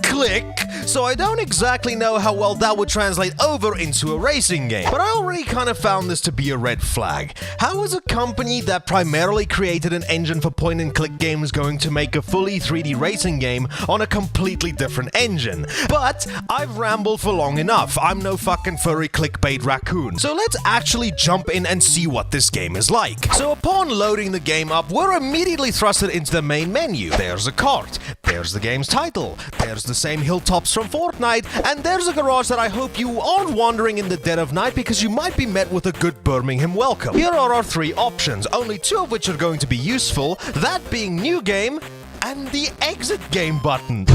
click, so I don't exactly know how well that would translate over into a racing game. But I already kind of found this to be a red flag. How is a company that primarily created an engine for point-and-click games going to make a fully 3D racing game on a completely different engine? But I've rambled for long enough. I'm no fucking furry clickbait raccoon. So let's actually jump in and see what this game is like. So upon loading the game up, we're immediately thrusted into the main menu. There's a cart. There's the game's title. There's the same hilltops from Fortnite, and there's a garage that I hope you aren't wandering in the dead of night because you might be met with a good Birmingham welcome. Here are our three options, only two of which are going to be useful, that being New Game and the Exit Game button.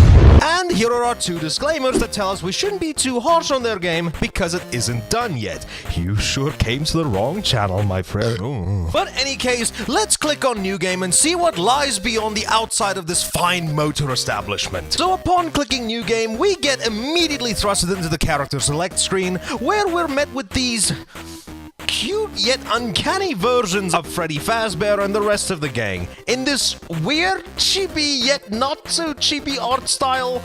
And here are our two disclaimers that tell us we shouldn't be too harsh on their game because it isn't done yet. You sure came to the wrong channel, my friend. Ooh. But in any case, let's click on New Game and see what lies beyond the outside of this fine motor establishment. So upon clicking New Game, we get immediately thrusted into the character select screen, where we're met with these cute yet uncanny versions of Freddy Fazbear and the rest of the gang, in this weird, chibi yet not so chibi art style.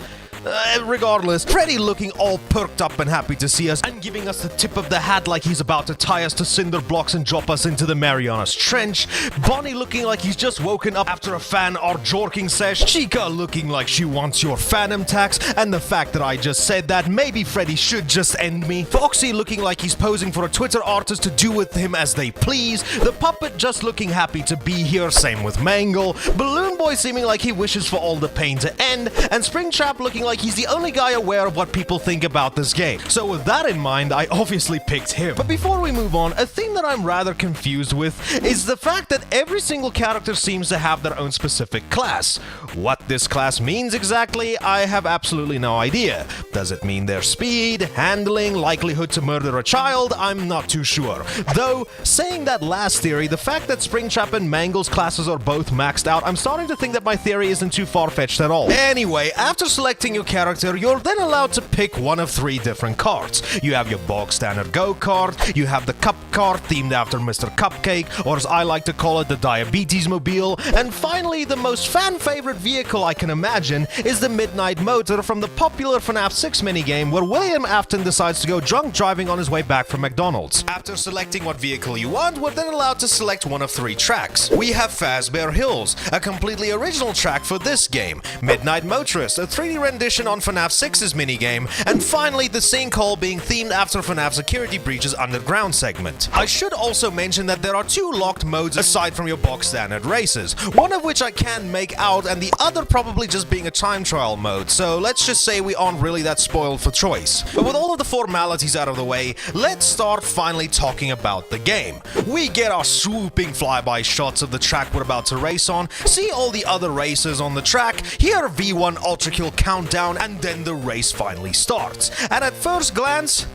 Regardless, Freddy looking all perked up and happy to see us and giving us the tip of the hat like he's about to tie us to cinder blocks and drop us into the Marianas Trench. Bonnie looking like he's just woken up after a fan art jorking sesh. Chica looking like she wants your phantom tax, and the fact that I just said that, maybe Freddy should just end me. Foxy looking like he's posing for a Twitter artist to do with him as they please. The puppet just looking happy to be here, same with Mangle. Balloon Boy seeming like he wishes for all the pain to end, and Springtrap looking like he's the only guy aware of what people think about this game. So with that in mind, I obviously picked him. But before we move on, a thing that I'm rather confused with is the fact that every single character seems to have their own specific class. What this class means exactly, I have absolutely no idea. Does it mean their speed, handling, likelihood to murder a child? I'm not too sure. Though, saying that last theory, the fact that Springtrap and Mangle's classes are both maxed out, I'm starting to think that my theory isn't too far-fetched at all. Anyway, after selecting your character, you're then allowed to pick one of 3 different cards. You have your bog standard Go card, you have the Cup card themed after Mr. Cupcake, or as I like to call it, the Diabetes Mobile, and finally, the most fan-favorite vehicle I can imagine is the Midnight Motor from the popular FNAF'S 6 minigame where William Afton decides to go drunk driving on his way back from McDonald's. After selecting what vehicle you want, we're then allowed to select one of 3 tracks. We have Fazbear Hills, a completely original track for this game, Midnight Motorist, a 3D rendition on FNAF'S 6's minigame, and finally the Sinkhole being themed after FNAF Security Breach's underground segment. I should also mention that there are 2 locked modes aside from your box standard races, one of which I can make out and the other probably just being a time trial mode, so let's just say we aren't really that spoiled for choice. But with all of the formalities out of the way, let's start finally talking about the game. We get our swooping flyby shots of the track we're about to race on, see all the other racers on the track, hear V1 Ultra Kill countdown, and then the race finally starts. And at first glance,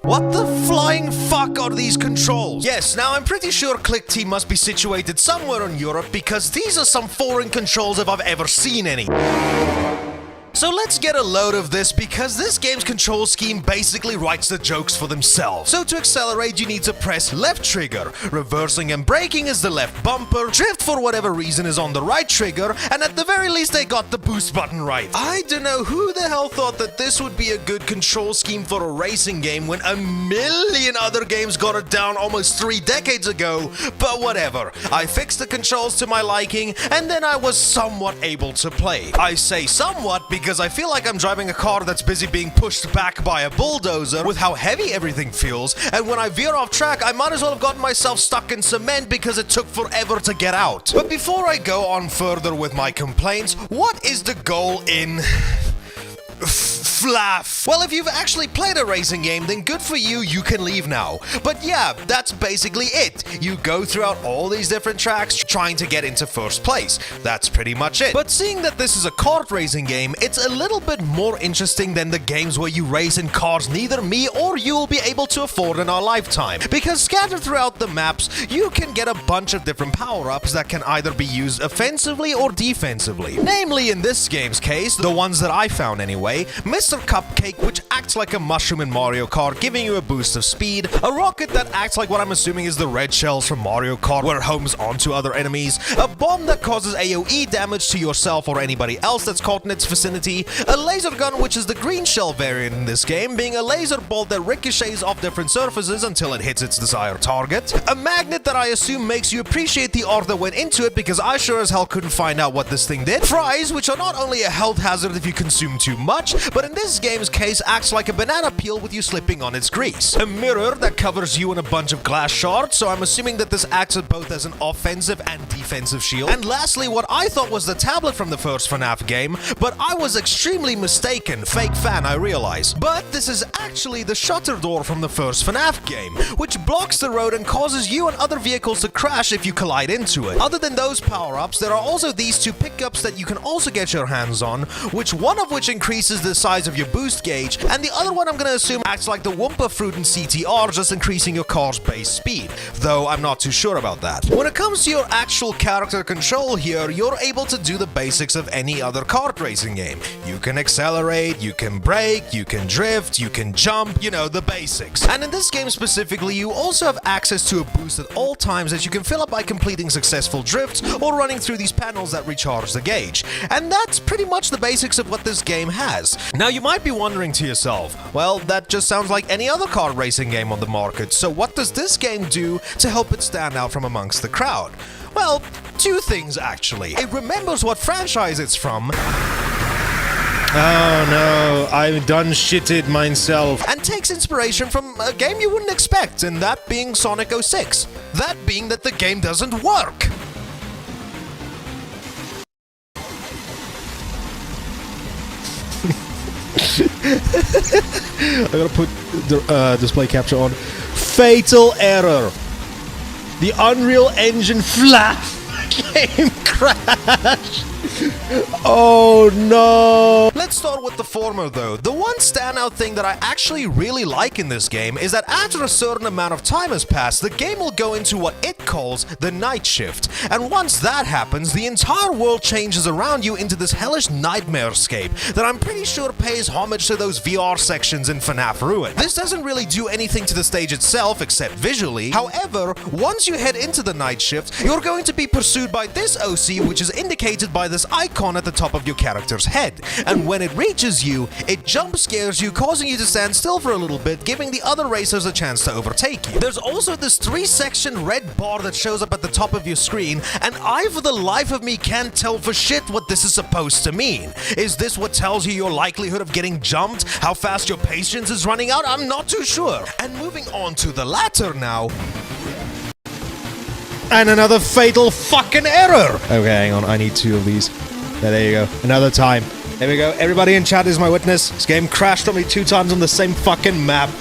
what the flying fuck are these controls? Yes, now I'm pretty sure Click Team must be situated somewhere in Europe because these are some foreign controls if I've ever seen any. So let's get a load of this because this game's control scheme basically writes the jokes for themselves. So to accelerate, you need to press left trigger. Reversing and braking is the left bumper. Drift for whatever reason is on the right trigger. And at the very least, they got the boost button right. I don't know who the hell thought that this would be a good control scheme for a racing game when a million other games got it down almost 3 decades ago. But whatever. I fixed the controls to my liking and then I was somewhat able to play. I say somewhat because I feel like I'm driving a car that's busy being pushed back by a bulldozer with how heavy everything feels, and when I veer off track, I might as well have gotten myself stuck in cement because it took forever to get out. But before I go on further with my complaints, what is the goal in FNAF? Well, if you've actually played a racing game, then good for you, you can leave now. But yeah, that's basically it. You go throughout all these different tracks trying to get into first place. That's pretty much it. But seeing that this is a kart racing game, it's a little bit more interesting than the games where you race in cars neither me or you will be able to afford in our lifetime. Because scattered throughout the maps, you can get a bunch of different power-ups that can either be used offensively or defensively. Namely, in this game's case, the ones that I found anyway, Mr. Cupcake, which acts like a mushroom in Mario Kart, giving you a boost of speed, a rocket that acts like what I'm assuming is the red shells from Mario Kart where it homes onto other enemies, a bomb that causes AoE damage to yourself or anybody else that's caught in its vicinity, a laser gun which is the green shell variant in this game, being a laser bolt that ricochets off different surfaces until it hits its desired target, a magnet that I assume makes you appreciate the art that went into it because I sure as hell couldn't find out what this thing did, fries which are not only a health hazard if you consume too much, but in this game's case acts like a banana peel with you slipping on its grease. A mirror that covers you in a bunch of glass shards, so I'm assuming that this acts both as an offensive and defensive shield. And lastly, what I thought was the tablet from the first FNAF game, but I was extremely mistaken. Fake fan, I realize. But this is actually the shutter door from the first FNAF game, which blocks the road and causes you and other vehicles to crash if you collide into it. Other than those power-ups, there are also these 2 pickups that you can also get your hands on, one of which increases the size of your boost gauge, and the other one I'm gonna assume acts like the Wumpa Fruit in CTR, just increasing your car's base speed, though I'm not too sure about that. When it comes to your actual character control here, you're able to do the basics of any other kart racing game. You can accelerate, you can brake, you can drift, you can jump, you know, the basics. And in this game specifically, you also have access to a boost at all times that you can fill up by completing successful drifts or running through these panels that recharge the gauge. And that's pretty much the basics of what this game has. Now you might be wondering to yourself, well, that just sounds like any other kart racing game on the market, so what does this game do to help it stand out from amongst the crowd? Well, 2 things actually. It remembers what franchise it's from. Oh no, I've done shitted myself. And takes inspiration from a game you wouldn't expect, and that being Sonic 06. That being that the game doesn't work. I gotta put the display capture on. Fatal error. The Unreal Engine game crashed. Oh no! Let's start with the former though. The one standout thing that I actually really like in this game is that after a certain amount of time has passed, the game will go into what it calls the night shift. And once that happens, the entire world changes around you into this hellish nightmarescape that I'm pretty sure pays homage to those VR sections in FNAF Ruin. This doesn't really do anything to the stage itself except visually. However, once you head into the night shift, you're going to be pursued by this OC, which is indicated by this icon at the top of your character's head. And when it reaches you, it jump scares you, causing you to stand still for a little bit, giving the other racers a chance to overtake you. There's also this 3-section red bar that shows up at the top of your screen, and I for the life of me can't tell for shit what this is supposed to mean. Is this what tells you your likelihood of getting jumped? How fast your patience is running out? I'm not too sure. And moving on to the latter now. And another fatal fucking error! Okay, hang on, I need 2 of these. There you go. Another time. There we go. Everybody in chat is my witness. This game crashed on me 2 times on the same fucking map.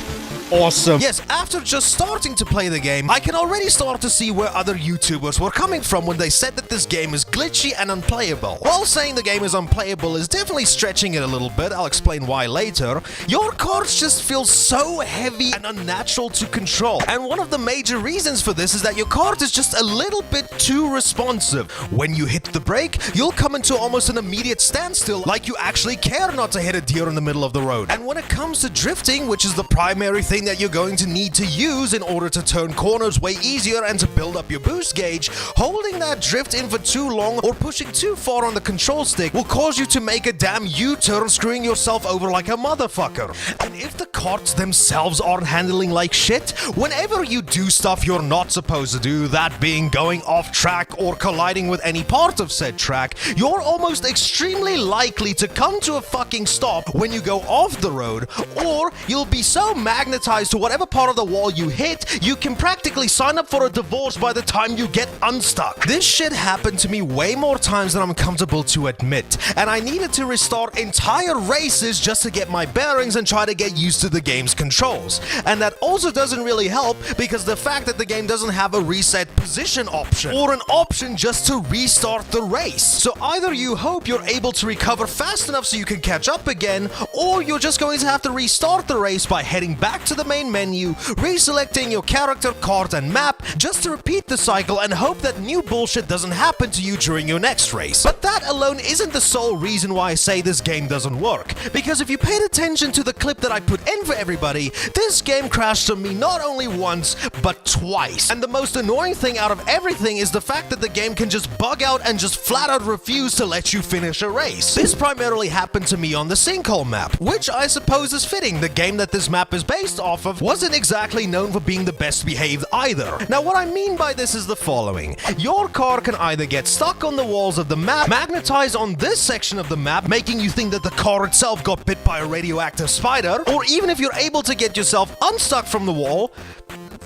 Awesome. Yes, after just starting to play the game, I can already start to see where other YouTubers were coming from when they said that this game is glitchy and unplayable. While saying the game is unplayable is definitely stretching it a little bit, I'll explain why later, your cards just feel so heavy and unnatural to control. And one of the major reasons for this is that your card is just a little bit too responsive. When you hit the brake, you'll come into almost an immediate standstill, like you actually care not to hit a deer in the middle of the road. And when it comes to drifting, which is the primary thing that you're going to need to use in order to turn corners way easier and to build up your boost gauge, holding that drift in for too long or pushing too far on the control stick will cause you to make a damn U-turn, screwing yourself over like a motherfucker. And if the cards themselves aren't handling like shit, whenever you do stuff you're not supposed to do, that being going off track or colliding with any part of said track, you're almost extremely likely to come to a fucking stop when you go off the road, or you'll be so magnetized to whatever part of the wall you hit, you can practically sign up for a divorce by the time you get unstuck. This shit happened to me way more times than I'm comfortable to admit, and I needed to restart entire races just to get my bearings and try to get used to the game's controls. And that also doesn't really help because the fact that the game doesn't have a reset position option or an option just to restart the race. So either you hope you're able to recover fast enough so you can catch up again, or you're just going to have to restart the race by heading back to the main menu, reselecting your character, card, and map, just to repeat the cycle and hope that new bullshit doesn't happen to you during your next race. But that alone isn't the sole reason why I say this game doesn't work, because if you paid attention to the clip that I put in for everybody, this game crashed on me not only once, but twice. And the most annoying thing out of everything is the fact that the game can just bug out and just flat out refuse to let you finish a race. This primarily happened to me on the Sinkhole map, which I suppose is fitting. The game that this map is based off of wasn't exactly known for being the best behaved either. Now what I mean by this is the following. Your car can either get stuck on the walls of the map, magnetized on this section of the map, making you think that the car itself got bit by a radioactive spider, or even if you're able to get yourself unstuck from the wall,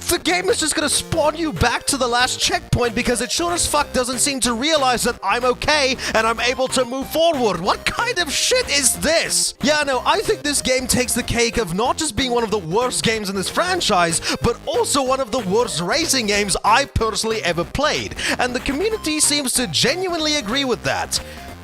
the game is just gonna spawn you back to the last checkpoint because it sure as fuck doesn't seem to realize that I'm okay and I'm able to move forward. What kind of shit is this? Yeah, no, I think this game takes the cake of not just being one of the worst games in this franchise, but also one of the worst racing games I personally ever played. And the community seems to genuinely agree with that.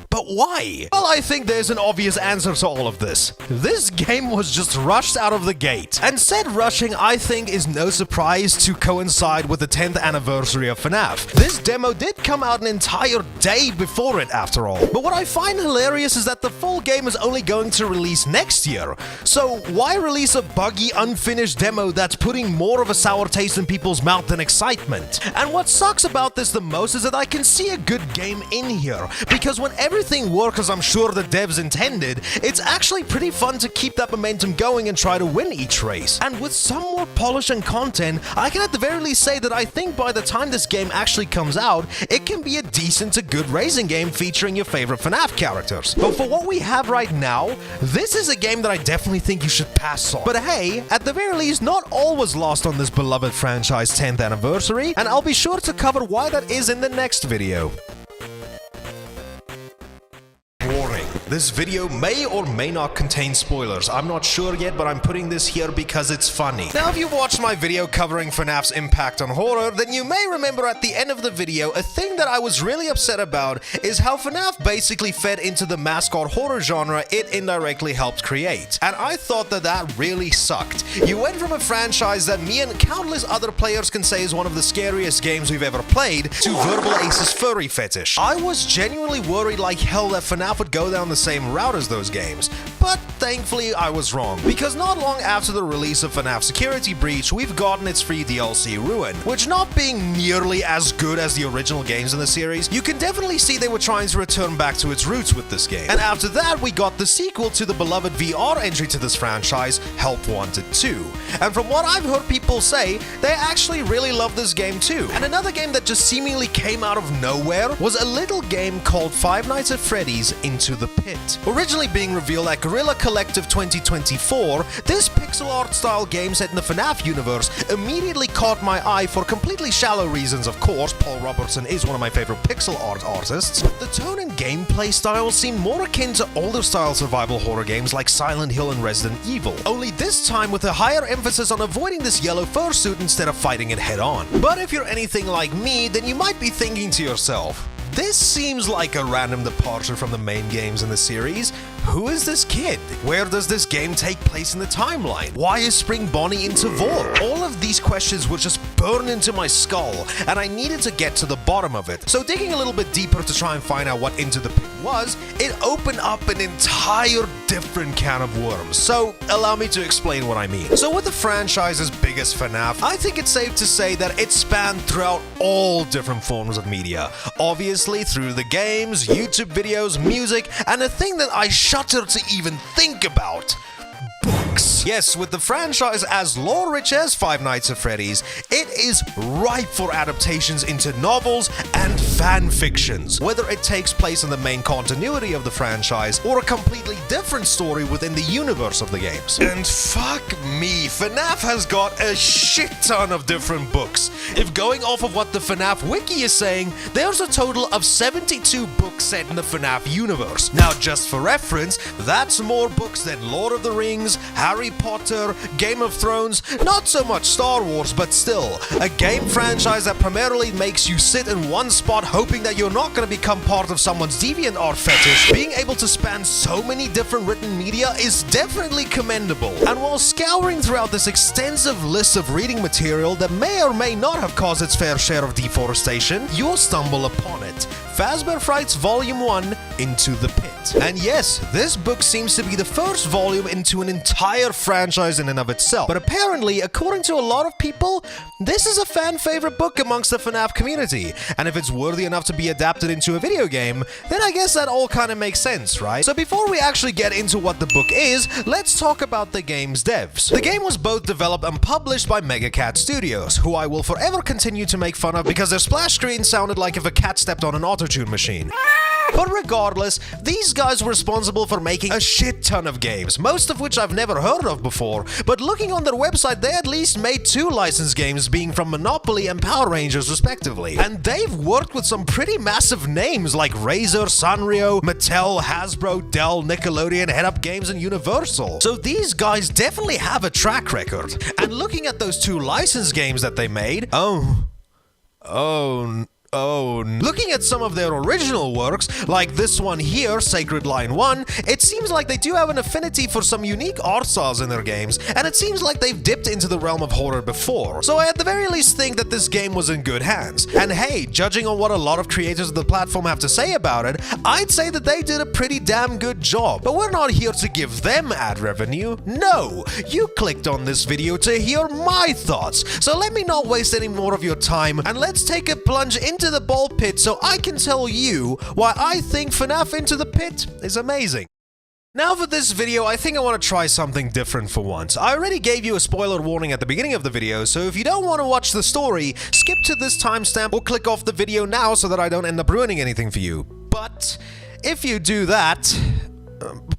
But why? Well, I think there's an obvious answer to all of this. This game was just rushed out of the gate. And said rushing, I think, is no surprise to coincide with the 10th anniversary of FNAF. This demo did come out an entire day before it, after all. But what I find hilarious is that the full game is only going to release next year. So why release a buggy, unfinished demo that's putting more of a sour taste in people's mouth than excitement? And what sucks about this the most is that I can see a good game in here, because when everything works as I'm sure the devs intended, it's actually pretty fun to keep that momentum going and try to win each race. And with some more polish and content, I can at the very least say that I think by the time this game actually comes out, it can be a decent to good racing game featuring your favorite FNAF characters. But for what we have right now, this is a game that I definitely think you should pass on. But hey, at the very least, not all was lost on this beloved franchise 10th anniversary, and I'll be sure to cover why that is in the next video. This video may or may not contain spoilers. I'm not sure yet, but I'm putting this here because it's funny. Now, if you've watched my video covering FNAF's impact on horror, then you may remember at the end of the video, a thing that I was really upset about is how FNAF basically fed into the Mascot horror genre it indirectly helped create. And I thought that that really sucked. You went from a franchise that me and countless other players can say is one of the scariest games we've ever played to Verbal Ace's furry fetish. I was genuinely worried like hell that FNAF would go down the same route as those games, but thankfully I was wrong, because not long after the release of FNAF Security Breach, we've gotten its free DLC Ruin, which, not being nearly as good as the original games in the series, you can definitely see they were trying to return back to its roots with this game. And after that, we got the sequel to the beloved VR entry to this franchise, Help Wanted 2. And from what I've heard people say, they actually really love this game too. And another game that just seemingly came out of nowhere was a little game called Five Nights at Freddy's Into the Pit. Originally being revealed at Guerrilla Collective 2024, this pixel art style game set in the FNAF universe immediately caught my eye for completely shallow reasons, of course. Paul Robertson is one of my favorite pixel art artists. The tone and gameplay style seemed more akin to older style survival horror games like Silent Hill and Resident Evil, only this time with a higher emphasis on avoiding this yellow fursuit instead of fighting it head on. But if you're anything like me, then you might be thinking to yourself, this seems like a random departure from the main games in the series. Who is this kid? Where does this game take place in the timeline? Why is Spring Bonnie into Vor? All of these questions were just burned into my skull, and I needed to get to the bottom of it. So digging a little bit deeper to try and find out what Into the Pit was, it opened up an entire different can of worms. So allow me to explain what I mean. So with the franchise's biggest FNAF, I think it's safe to say that it spanned throughout all different forms of media. Obviously through the games, YouTube videos, music, and a thing that I shudder to even think about: books. Yes, with the franchise as lore-rich as Five Nights at Freddy's, it is ripe for adaptations into novels and fan fictions, whether it takes place in the main continuity of the franchise or a completely different story within the universe of the games. And fuck me, FNAF has got a shit ton of different books. If going off of what the FNAF wiki is saying, there's a total of 72 books set in the FNAF universe. Now, just for reference, that's more books than Lord of the Rings, Harry Potter, Game of Thrones, not so much Star Wars, but still, a game franchise that primarily makes you sit in one spot hoping that you're not going to become part of someone's deviant art fetish. Being able to span so many different written media is definitely commendable. And while scouring throughout this extensive list of reading material that may or may not have caused its fair share of deforestation, you'll stumble upon it. Fazbear Frights Volume 1, Into the Pit. And yes, this book seems to be the first volume into an entire franchise in and of itself. But apparently, according to a lot of people, this is a fan favorite book amongst the FNAF community. And if it's worthy enough to be adapted into a video game, then I guess that all kind of makes sense, right? So before we actually get into what the book is, let's talk about the game's devs. The game was both developed and published by Mega Cat Studios, who I will forever continue to make fun of because their splash screen sounded like if a cat stepped on an auto-tune machine. But regardless, these guys were responsible for making a shit ton of games, most of which I've never heard of before, but looking on their website, they at least made 2 licensed games, being from Monopoly and Power Rangers respectively. And they've worked with some pretty massive names like Razer, Sanrio, Mattel, Hasbro, Dell, Nickelodeon, Head Up Games, and Universal. So these guys definitely have a track record. And looking at those 2 licensed games that they made, looking at some of their original works, like this one here, Sacred Line 1, it seems like they do have an affinity for some unique art styles in their games, and it seems like they've dipped into the realm of horror before. So I at the very least think that this game was in good hands. And hey, judging on what a lot of creators of the platform have to say about it, I'd say that they did a pretty damn good job. But we're not here to give them ad revenue. No, you clicked on this video to hear my thoughts. So let me not waste any more of your time, and let's take a plunge into the ball pit so I can tell you why I think FNAF Into the Pit is amazing. Now for this video, I think I want to try something different for once. I already gave you a spoiler warning at the beginning of the video, so if you don't want to watch the story, skip to this timestamp or click off the video now so that I don't end up ruining anything for you. But if you do that,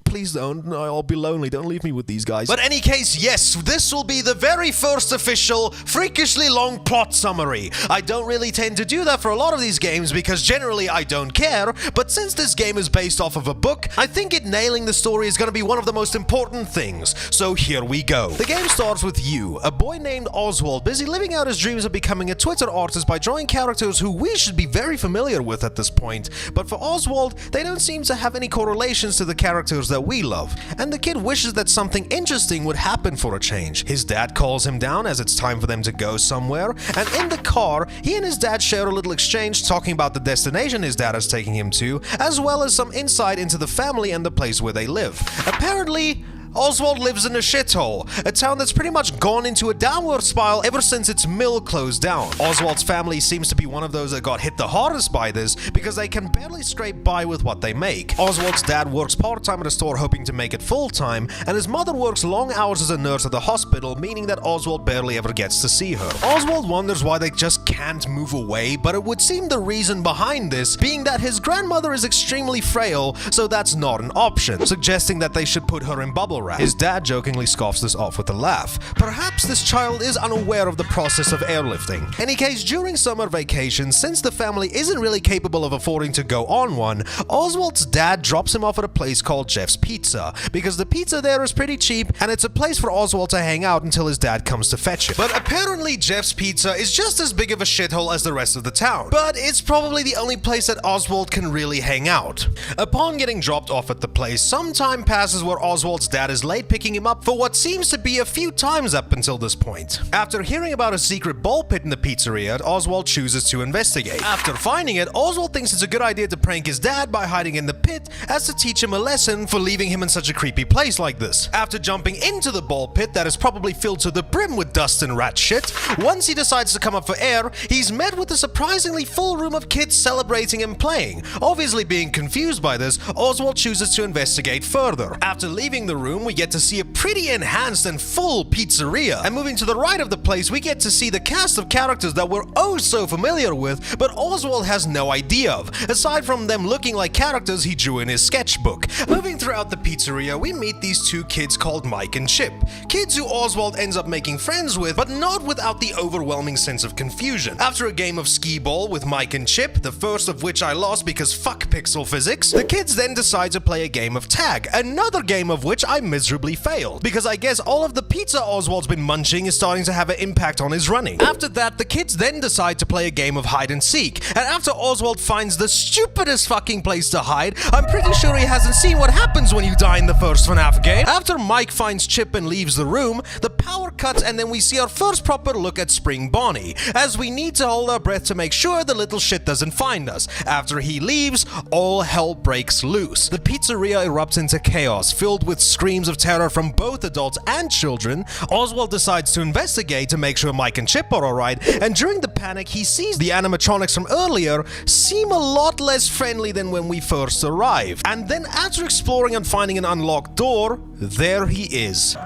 Please don't. I'll be lonely. Don't leave me with these guys. But any case, yes, this will be the very first official, freakishly long plot summary. I don't really tend to do that for a lot of these games because generally I don't care, but since this game is based off of a book, I think nailing the story is going to be one of the most important things. So here we go. The game starts with you, a boy named Oswald, busy living out his dreams of becoming a Twitter artist by drawing characters who we should be very familiar with at this point. But for Oswald, they don't seem to have any correlations to the characters that we love, and the kid wishes that something interesting would happen for a change. His dad calls him down as it's time for them to go somewhere, and in the car, he and his dad share a little exchange talking about the destination his dad is taking him to, as well as some insight into the family and the place where they live. Apparently, Oswald lives in a shithole, a town that's pretty much gone into a downward spiral ever since its mill closed down. Oswald's family seems to be one of those that got hit the hardest by this because they can barely scrape by with what they make. Oswald's dad works part-time at a store hoping to make it full-time, and his mother works long hours as a nurse at the hospital, meaning that Oswald barely ever gets to see her. Oswald wonders why they just can't move away, but it would seem the reason behind this being that his grandmother is extremely frail, so that's not an option, suggesting that they should put her in bubble wrap. His dad jokingly scoffs this off with a laugh. Perhaps this child is unaware of the process of airlifting. Any case, during summer vacation, since the family isn't really capable of affording to go on one, Oswald's dad drops him off at a place called Jeff's Pizza, because the pizza there is pretty cheap and it's a place for Oswald to hang out until his dad comes to fetch him. But apparently Jeff's Pizza is just as big of a shithole as the rest of the town, but it's probably the only place that Oswald can really hang out. Upon getting dropped off at the place, some time passes where Oswald's dad is late picking him up for what seems to be a few times up until this point. After hearing about a secret ball pit in the pizzeria, Oswald chooses to investigate. After finding it, Oswald thinks it's a good idea to prank his dad by hiding in the pit as to teach him a lesson for leaving him in such a creepy place like this. After jumping into the ball pit that is probably filled to the brim with dust and rat shit, once he decides to come up for air, he's met with a surprisingly full room of kids celebrating and playing. Obviously being confused by this, Oswald chooses to investigate further. After leaving the room, we get to see a pretty enhanced and full pizzeria, and moving to the right of the place we get to see the cast of characters that we're oh so familiar with, but Oswald has no idea of, aside from them looking like characters he drew in his sketchbook. Moving throughout the pizzeria, we meet these two kids called Mike and Chip, kids who Oswald ends up making friends with, but not without the overwhelming sense of confusion. After a game of skee ball with Mike and Chip, the first of which I lost because fuck pixel physics, the kids then decide to play a game of tag, another game of which I miserably failed, because I guess all of the pizza Oswald's been munching is starting to have an impact on his running. After that, the kids then decide to play a game of hide and seek, and after Oswald finds the stupidest fucking place to hide, I'm pretty sure he hasn't seen what happens when you die in the first FNAF game. After Mike finds Chip and leaves the room, the power cuts and then we see our first proper look at Spring Bonnie, as we need to hold our breath to make sure the little shit doesn't find us. After he leaves, all hell breaks loose. The pizzeria erupts into chaos, filled with screams of terror from both adults and children. Oswald decides to investigate to make sure Mike and Chip are alright, and during the panic he sees the animatronics from earlier seem a lot less friendly than when we first arrived. And then after exploring and finding an unlocked door, there he is.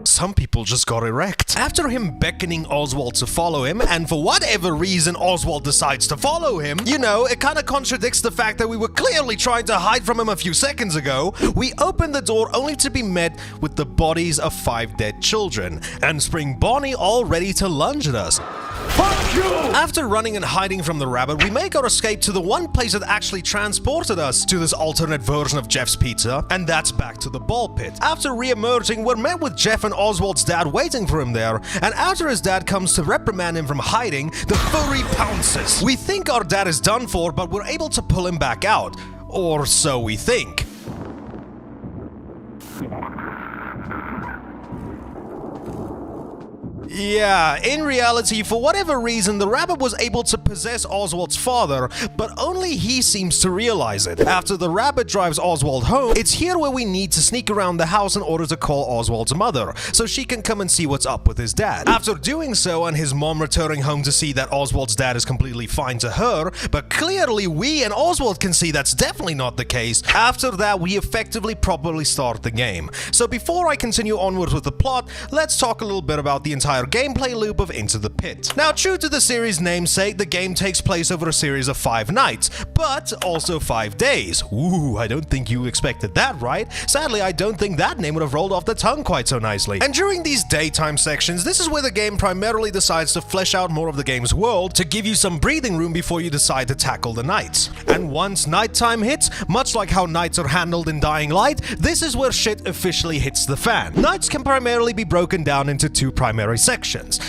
Some people just got erect. After him beckoning Oswald to follow him, and for whatever reason Oswald decides to follow him, you know, it kinda contradicts the fact that we were clearly trying to hide from him a few seconds ago, we open the door only to be met with the bodies of 5 dead children, and Spring Bonnie all ready to lunge at us. Fuck you! After running and hiding from the rabbit, we make our escape to the one place that actually transported us to this alternate version of Jeff's Pizza, and that's back to the ball pit. After re-emerging, we're met with Jeff and Oswald's dad waiting for him there, and after his dad comes to reprimand him from hiding, the furry pounces. We think our dad is done for, but we're able to pull him back out. Or so we think. Yeah, in reality, for whatever reason, the rabbit was able to possess Oswald's father, but only he seems to realize it. After the rabbit drives Oswald home, it's here where we need to sneak around the house in order to call Oswald's mother, so she can come and see what's up with his dad. After doing so, and his mom returning home to see that Oswald's dad is completely fine to her, but clearly we and Oswald can see that's definitely not the case, after that we effectively properly start the game. So before I continue onwards with the plot, let's talk a little bit about the entire gameplay loop of Into the Pit. Now, true to the series' namesake, the game takes place over a series of 5 nights, but also 5 days. Ooh, I don't think you expected that, right? Sadly, I don't think that name would have rolled off the tongue quite so nicely. And during these daytime sections, this is where the game primarily decides to flesh out more of the game's world to give you some breathing room before you decide to tackle the nights. And once nighttime hits, much like how nights are handled in Dying Light, this is where shit officially hits the fan. Nights can primarily be broken down into 2 primary sections.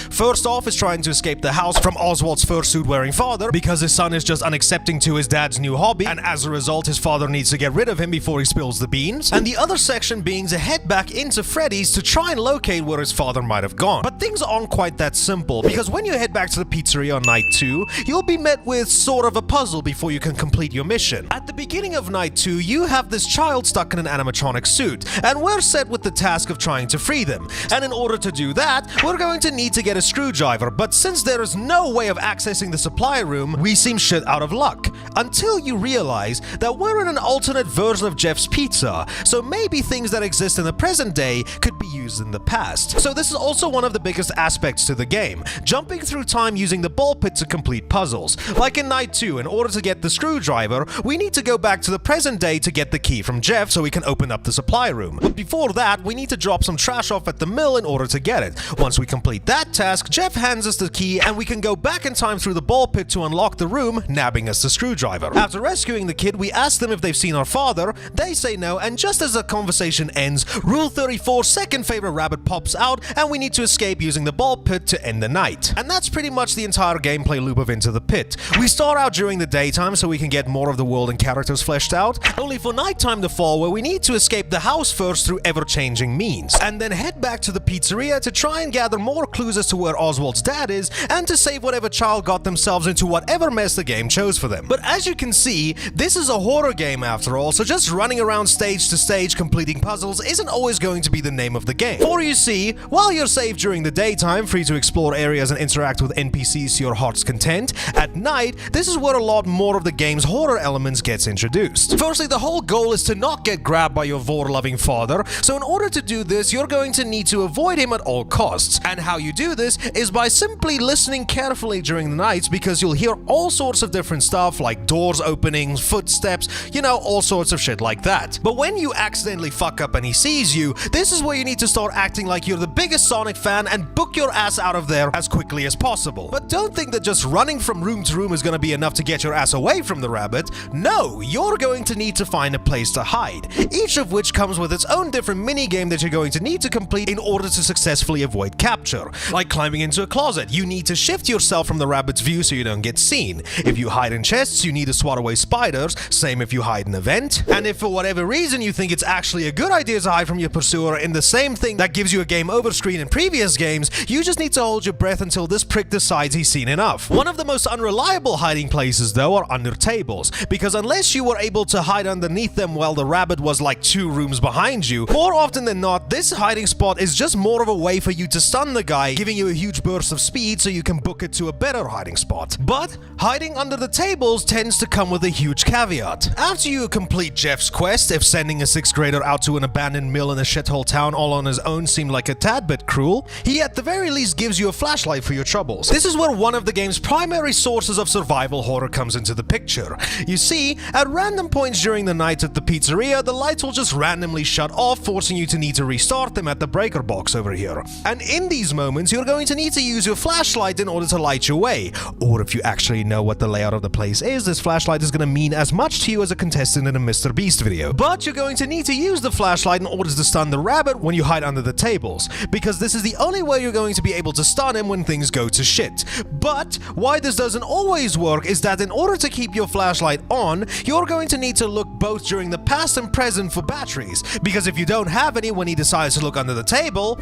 First off is trying to escape the house from Oswald's fursuit-wearing father because his son is just unaccepting to his dad's new hobby, and as a result his father needs to get rid of him before he spills the beans. And the other section being to head back into Freddy's to try and locate where his father might have gone. But things aren't quite that simple, because when you head back to the pizzeria on night 2, you'll be met with sort of a puzzle before you can complete your mission. At the beginning of night 2, you have this child stuck in an animatronic suit, and we're set with the task of trying to free them. And in order to do that, we're going to need to get a screwdriver, but since there is no way of accessing the supply room, we seem shit out of luck. Until you realize that we're in an alternate version of Jeff's Pizza, so maybe things that exist in the present day could be used in the past. So this is also one of the biggest aspects to the game, jumping through time using the ball pit to complete puzzles. Like in night 2, in order to get the screwdriver, we need to go back to the present day to get the key from Jeff so we can open up the supply room. But before that, we need to drop some trash off at the mill in order to get it. Once we complete that task, Jeff hands us the key and we can go back in time through the ball pit to unlock the room, nabbing us the screwdriver. After rescuing the kid, we ask them if they've seen our father, they say no, and just as the conversation ends, Rule 34's second favorite rabbit pops out and we need to escape using the ball pit to end the night. And that's pretty much the entire gameplay loop of Into the Pit. We start out during the daytime so we can get more of the world and characters fleshed out, only for nighttime to fall where we need to escape the house first through ever-changing means, and then head back to the pizzeria to try and gather more clues as to where Oswald's dad is and to save whatever child got themselves into whatever mess the game chose for them. But as you can see, this is a horror game after all, so just running around stage to stage completing puzzles isn't always going to be the name of the game. For you see, while you're safe during the daytime, free to explore areas and interact with NPCs to your heart's content, at night, this is where a lot more of the game's horror elements gets introduced. Firstly, the whole goal is to not get grabbed by your vor-loving father, so in order to do this, you're going to need to avoid him at all costs. And how you do this is by simply listening carefully during the nights, because you'll hear all sorts of different stuff like doors opening, footsteps, you know, all sorts of shit like that. But when you accidentally fuck up and he sees you, this is where you need to start acting like you're the biggest Sonic fan and book your ass out of there as quickly as possible. But don't think that just running from room to room is going to be enough to get your ass away from the rabbit. No, you're going to need to find a place to hide, each of which comes with its own different mini-game that you're going to need to complete in order to successfully avoid capture. Like climbing into a closet, you need to shift yourself from the rabbit's view so you don't get seen. If you hide in chests, you need to swat away spiders, same if you hide in a vent. And if for whatever reason you think it's actually a good idea to hide from your pursuer in the same thing that gives you a game over screen in previous games, you just need to hold your breath until this prick decides he's seen enough. One of the most unreliable hiding places though are under tables, because unless you were able to hide underneath them while the rabbit was like 2 rooms behind you, more often than not, this hiding spot is just more of a way for you to stun the guy, giving you a huge burst of speed so you can book it to a better hiding spot. But hiding under the tables tends to come with a huge caveat. After you complete Jeff's quest, if sending a 6th grader out to an abandoned mill in a shithole town all on his own seemed like a tad bit cruel, he at the very least gives you a flashlight for your troubles. This is where one of the game's primary sources of survival horror comes into the picture. You see, at random points during the night at the pizzeria, the lights will just randomly shut off, forcing you to need to restart them at the breaker box over here. And in these moments, you're going to need to use your flashlight in order to light your way. Or if you actually know what the layout of the place is, this flashlight is going to mean as much to you as a contestant in a Mr. Beast video. But you're going to need to use the flashlight in order to stun the rabbit when you hide under the tables, because this is the only way you're going to be able to stun him when things go to shit. But why this doesn't always work is that in order to keep your flashlight on, you're going to need to look both during the past and present for batteries, because if you don't have any when he decides to look under the table,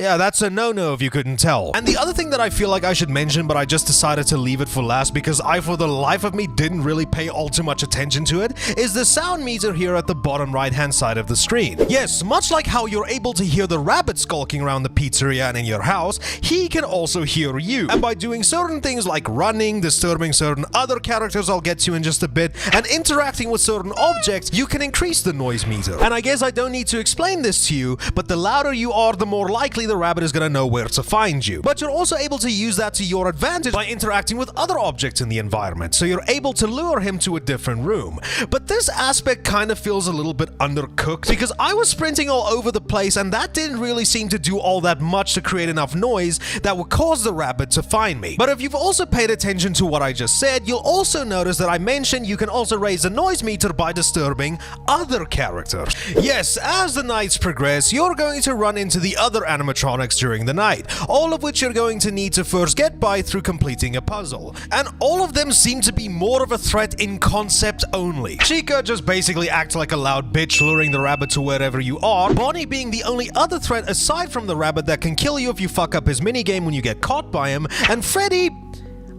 Yeah, that's a no-no if you couldn't tell. And the other thing that I feel like I should mention, but I just decided to leave it for last because I, for the life of me, didn't really pay all too much attention to it, is the sound meter here at the bottom right-hand side of the screen. Yes, much like how you're able to hear the rabbit skulking around the pizzeria and in your house, he can also hear you. And by doing certain things like running, disturbing certain other characters I'll get to in just a bit, and interacting with certain objects, you can increase the noise meter. And I guess I don't need to explain this to you, but the louder you are, the more likely the rabbit is gonna know where to find you. But you're also able to use that to your advantage by interacting with other objects in the environment, so you're able to lure him to a different room. But this aspect kind of feels a little bit undercooked, because I was sprinting all over the place and that didn't really seem to do all that much to create enough noise that would cause the rabbit to find me. But if you've also paid attention to what I just said, you'll also notice that I mentioned you can also raise the noise meter by disturbing other characters. Yes, as the nights progress, you're going to run into the other animatronics during the night, all of which you're going to need to first get by through completing a puzzle. And all of them seem to be more of a threat in concept only. Chica just basically acts like a loud bitch, luring the rabbit to wherever you are, Bonnie being the only other threat aside from the rabbit that can kill you if you fuck up his minigame when you get caught by him, and Freddy...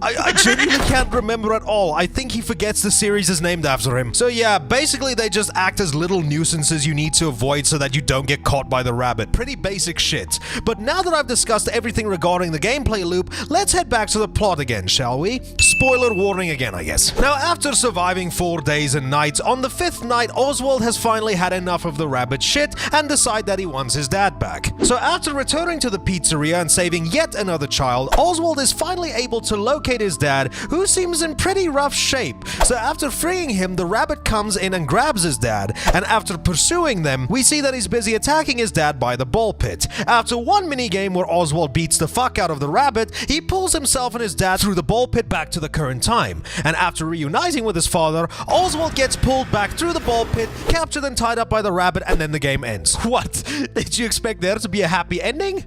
I genuinely can't remember at all. I think he forgets the series is named after him. So yeah, basically they just act as little nuisances you need to avoid so that you don't get caught by the rabbit. Pretty basic shit. But now that I've discussed everything regarding the gameplay loop, let's head back to the plot again, shall we? Spoiler warning again, I guess. Now, after surviving 4 days and nights, on the 5th night, Oswald has finally had enough of the rabbit shit and decide that he wants his dad back. So after returning to the pizzeria and saving yet another child, Oswald is finally able to locate his dad, who seems in pretty rough shape. So after freeing him, the rabbit comes in and grabs his dad, and after pursuing them, we see that he's busy attacking his dad by the ball pit. After one minigame where Oswald beats the fuck out of the rabbit, he pulls himself and his dad through the ball pit back to the current time. And after reuniting with his father, Oswald gets pulled back through the ball pit, captured and tied up by the rabbit, and then the game ends. What? Did you expect there to be a happy ending?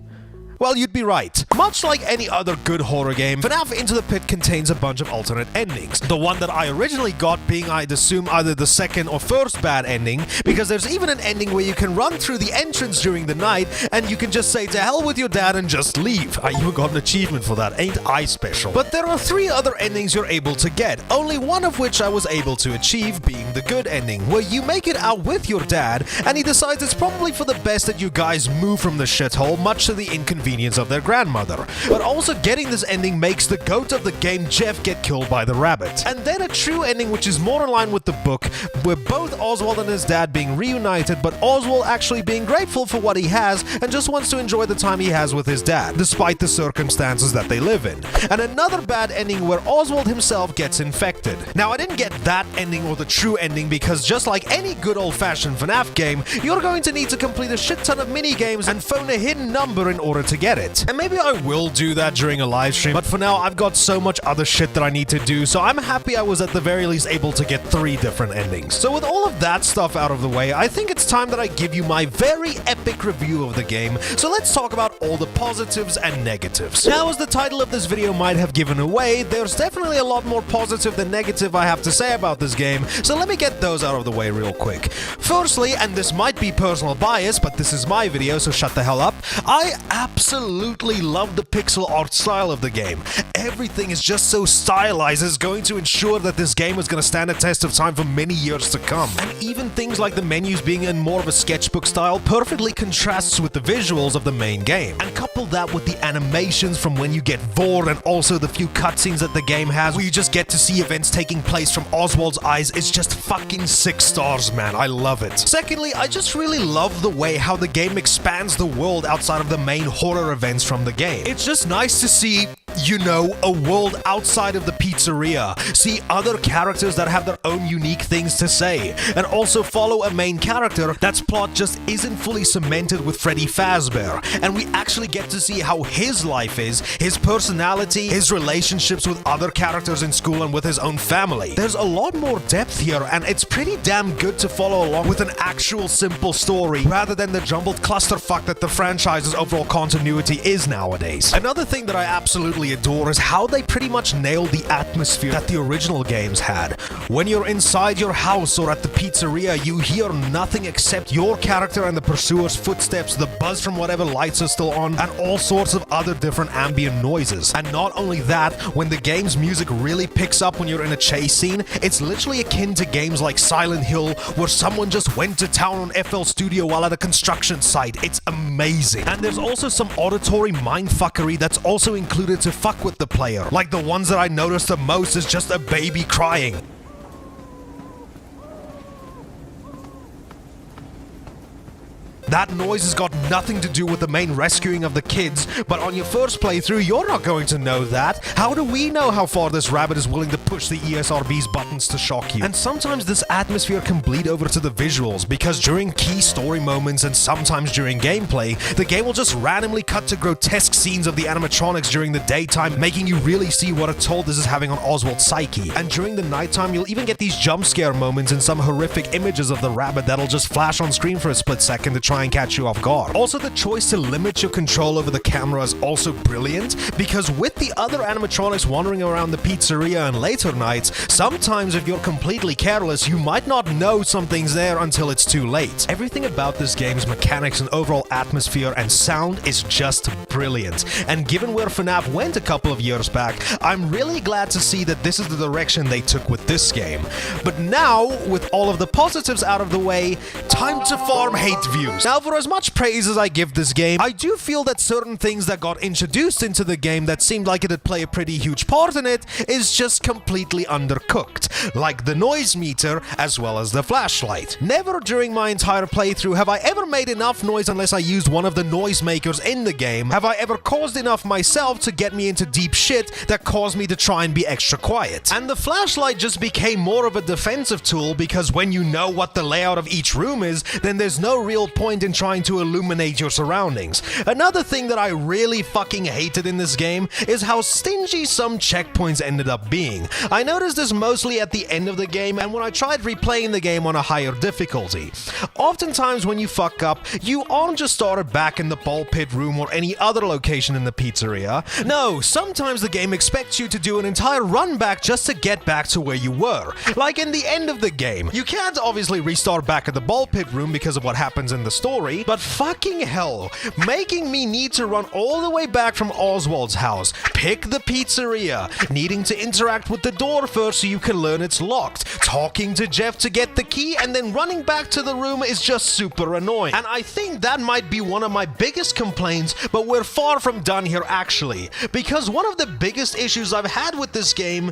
Well, you'd be right. Much like any other good horror game, FNAF Into the Pit contains a bunch of alternate endings. The one that I originally got being, I'd assume, either the second or first bad ending, because there's even an ending where you can run through the entrance during the night and you can just say to hell with your dad and just leave. I even got an achievement for that, ain't I special? But there are 3 other endings you're able to get, only one of which I was able to achieve, being the good ending, where you make it out with your dad and he decides it's probably for the best that you guys move from the shithole, much to the inconvenience of their grandmother. But also getting this ending makes the goat of the game, Jeff, get killed by the rabbit. And then a true ending which is more in line with the book, where both Oswald and his dad being reunited, but Oswald actually being grateful for what he has and just wants to enjoy the time he has with his dad, despite the circumstances that they live in. And another bad ending where Oswald himself gets infected. Now, I didn't get that ending or the true ending because just like any good old-fashioned FNAF game, you're going to need to complete a shit ton of mini-games and phone a hidden number in order to get it. And maybe I will do that during a live stream, but for now I've got so much other shit that I need to do, so I'm happy I was at the very least able to get 3 different endings. So with all of that stuff out of the way, I think it's time that I give you my very epic review of the game, so let's talk about all the positives and negatives. Now, as the title of this video might have given away, there's definitely a lot more positive than negative I have to say about this game, so let me get those out of the way real quick. Firstly, and this might be personal bias, but this is my video, so shut the hell up, I absolutely love the pixel art style of the game. Everything is just so stylized, it's going to ensure that this game is going to stand a test of time for many years to come. And even things like the menus being in more of a sketchbook style perfectly contrasts with the visuals of the main game. And couple that with the animations from when you get bored and also the few cutscenes that the game has where you just get to see events taking place from Oswald's eyes, it's just fucking 6 stars, man. I love it. Secondly, I just really love the way how the game expands the world outside of the main horror events from the game. It's just nice to see, you know, a world outside of the pizzeria, see other characters that have their own unique things to say, and also follow a main character that's plot just isn't fully cemented with Freddy Fazbear, and we actually get to see how his life is, his personality, his relationships with other characters in school and with his own family. There's a lot more depth here, and it's pretty damn good to follow along with an actual simple story, rather than the jumbled clusterfuck that the franchise's overall content continuity is nowadays. Another thing that I absolutely adore is how they pretty much nailed the atmosphere that the original games had. When you're inside your house or at the pizzeria, you hear nothing except your character and the pursuer's footsteps, the buzz from whatever lights are still on, and all sorts of other different ambient noises. And not only that, when the game's music really picks up when you're in a chase scene, it's literally akin to games like Silent Hill, where someone just went to town on FL Studio while at a construction site. It's amazing. And there's also some auditory mindfuckery that's also included to fuck with the player. Like the ones that I noticed the most is just a baby crying. That noise has got nothing to do with the main rescuing of the kids, but on your first playthrough, you're not going to know that. How do we know how far this rabbit is willing to push the ESRB's buttons to shock you? And sometimes this atmosphere can bleed over to the visuals, because during key story moments and sometimes during gameplay, the game will just randomly cut to grotesque scenes of the animatronics during the daytime, making you really see what a toll this is having on Oswald's psyche. And during the nighttime, you'll even get these jump scare moments and some horrific images of the rabbit that'll just flash on screen for a split second to try and catch you off guard. Also, the choice to limit your control over the camera is also brilliant, because with the other animatronics wandering around the pizzeria and later nights, sometimes if you're completely careless, you might not know something's there until it's too late. Everything about this game's mechanics and overall atmosphere and sound is just brilliant, and given where FNAF went a couple of years back, I'm really glad to see that this is the direction they took with this game. But now, with all of the positives out of the way, time to farm hate views. Now, for as much praise as I give this game, I do feel that certain things that got introduced into the game that seemed like it'd play a pretty huge part in it is just completely undercooked, like the noise meter as well as the flashlight. Never during my entire playthrough have I ever made enough noise unless I used one of the noise makers in the game. Have I ever caused enough myself to get me into deep shit that caused me to try and be extra quiet. And the flashlight just became more of a defensive tool, because when you know what the layout of each room is, then there's no real point in trying to illuminate your surroundings. Another thing that I really fucking hated in this game is how stingy some checkpoints ended up being. I noticed this mostly at the end of the game and when I tried replaying the game on a higher difficulty. Oftentimes when you fuck up, you aren't just started back in the ball pit room or any other location in the pizzeria. No, sometimes the game expects you to do an entire run back just to get back to where you were. Like in the end of the game. You can't obviously restart back at the ball pit room because of what happens in the story, but fucking hell, making me need to run all the way back from Oswald's house, pick the pizzeria, needing to interact with the door first so you can learn it's locked, talking to Jeff to get the key, and then running back to the room is just super annoying. And I think that might be one of my biggest complaints, but we're far from done here actually, because one of the biggest issues I've had with this game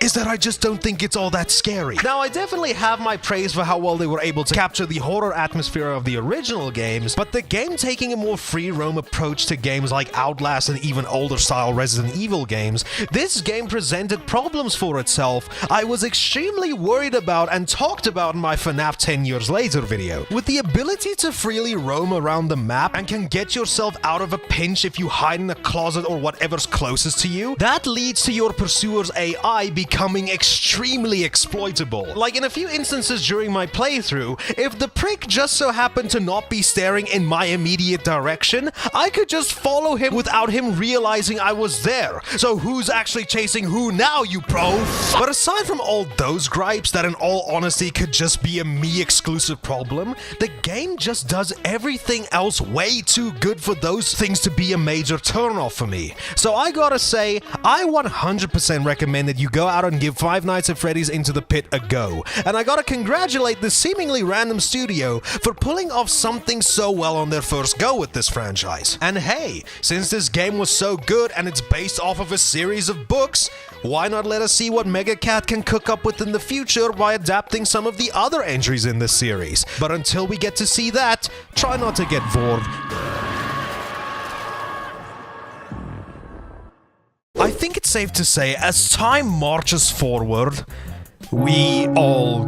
is that I just don't think it's all that scary. Now, I definitely have my praise for how well they were able to capture the horror atmosphere of the original games, but the game taking a more free roam approach to games like Outlast and even older style Resident Evil games, this game presented problems for itself I was extremely worried about and talked about in my FNAF 10 years later video. With the ability to freely roam around the map and can get yourself out of a pinch if you hide in a closet or whatever's closest to you, that leads to your pursuer's AI becoming extremely exploitable. Like in a few instances during my playthrough, if the prick just so happened to not be staring in my immediate direction, I could just follow him without him realizing I was there. So who's actually chasing who now, you pro? But aside from all those gripes that in all honesty could just be a me exclusive problem, the game just does everything else way too good for those things to be a major turnoff for me. So I gotta say, I 100% recommend that you go out and give Five Nights at Freddy's Into the Pit a go. And I gotta congratulate this seemingly random studio for pulling off something so well on their first go with this franchise. And hey, since this game was so good and it's based off of a series of books, why not let us see what Mega Cat can cook up with in the future by adapting some of the other entries in this series. But until we get to see that, try not to get bored. I think it's safe to say, as time marches forward, we all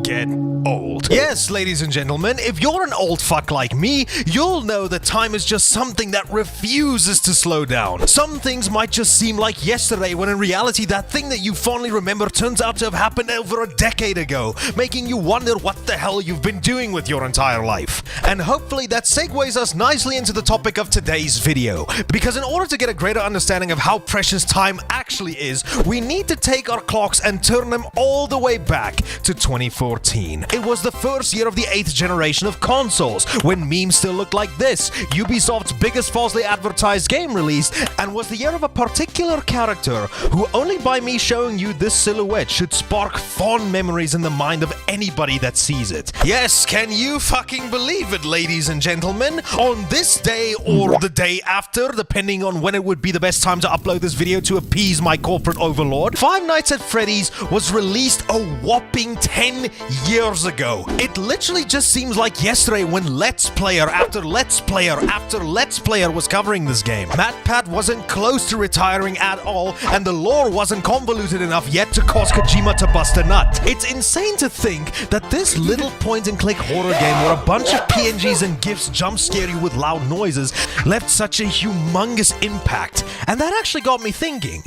get old. Yes, ladies and gentlemen, if you're an old fuck like me, you'll know that time is just something that refuses to slow down. Some things might just seem like yesterday, when in reality that thing that you fondly remember turns out to have happened over a decade ago, making you wonder what the hell you've been doing with your entire life. And hopefully that segues us nicely into the topic of today's video, because in order to get a greater understanding of how precious time actually is, we need to take our clocks and turn them all the way back to 2014. It was the first year of the 8th generation of consoles, when memes still looked like this, Ubisoft's biggest falsely advertised game released, and was the year of a particular character who only by me showing you this silhouette should spark fond memories in the mind of anybody that sees it. Yes, can you fucking believe it, ladies and gentlemen? On this day or the day after, depending on when it would be the best time to upload this video to appease my corporate overlord, Five Nights at Freddy's was released a whopping 10 years ago. It literally just seems like yesterday when Let's Player after Let's Player after Let's Player was covering this game. MatPat wasn't close to retiring at all, and the lore wasn't convoluted enough yet to cause Kojima to bust a nut. It's insane to think that this little point-and-click horror game where a bunch of PNGs and GIFs jump scare you with loud noises left such a humongous impact. And that actually got me thinking.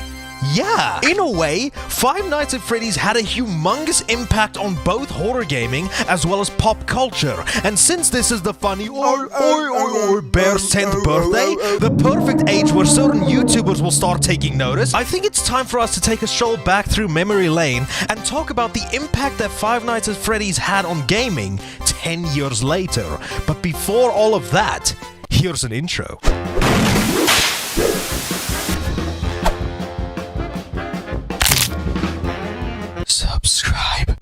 Yeah, in a way, Five Nights at Freddy's had a humongous impact on both horror gaming as well as pop culture. And since this is the funny bear's 10th birthday, the perfect age where certain YouTubers will start taking notice, I think it's time for us to take a stroll back through memory lane and talk about the impact that Five Nights at Freddy's had on gaming 10 years later. But before all of that, here's an intro. Subscribe.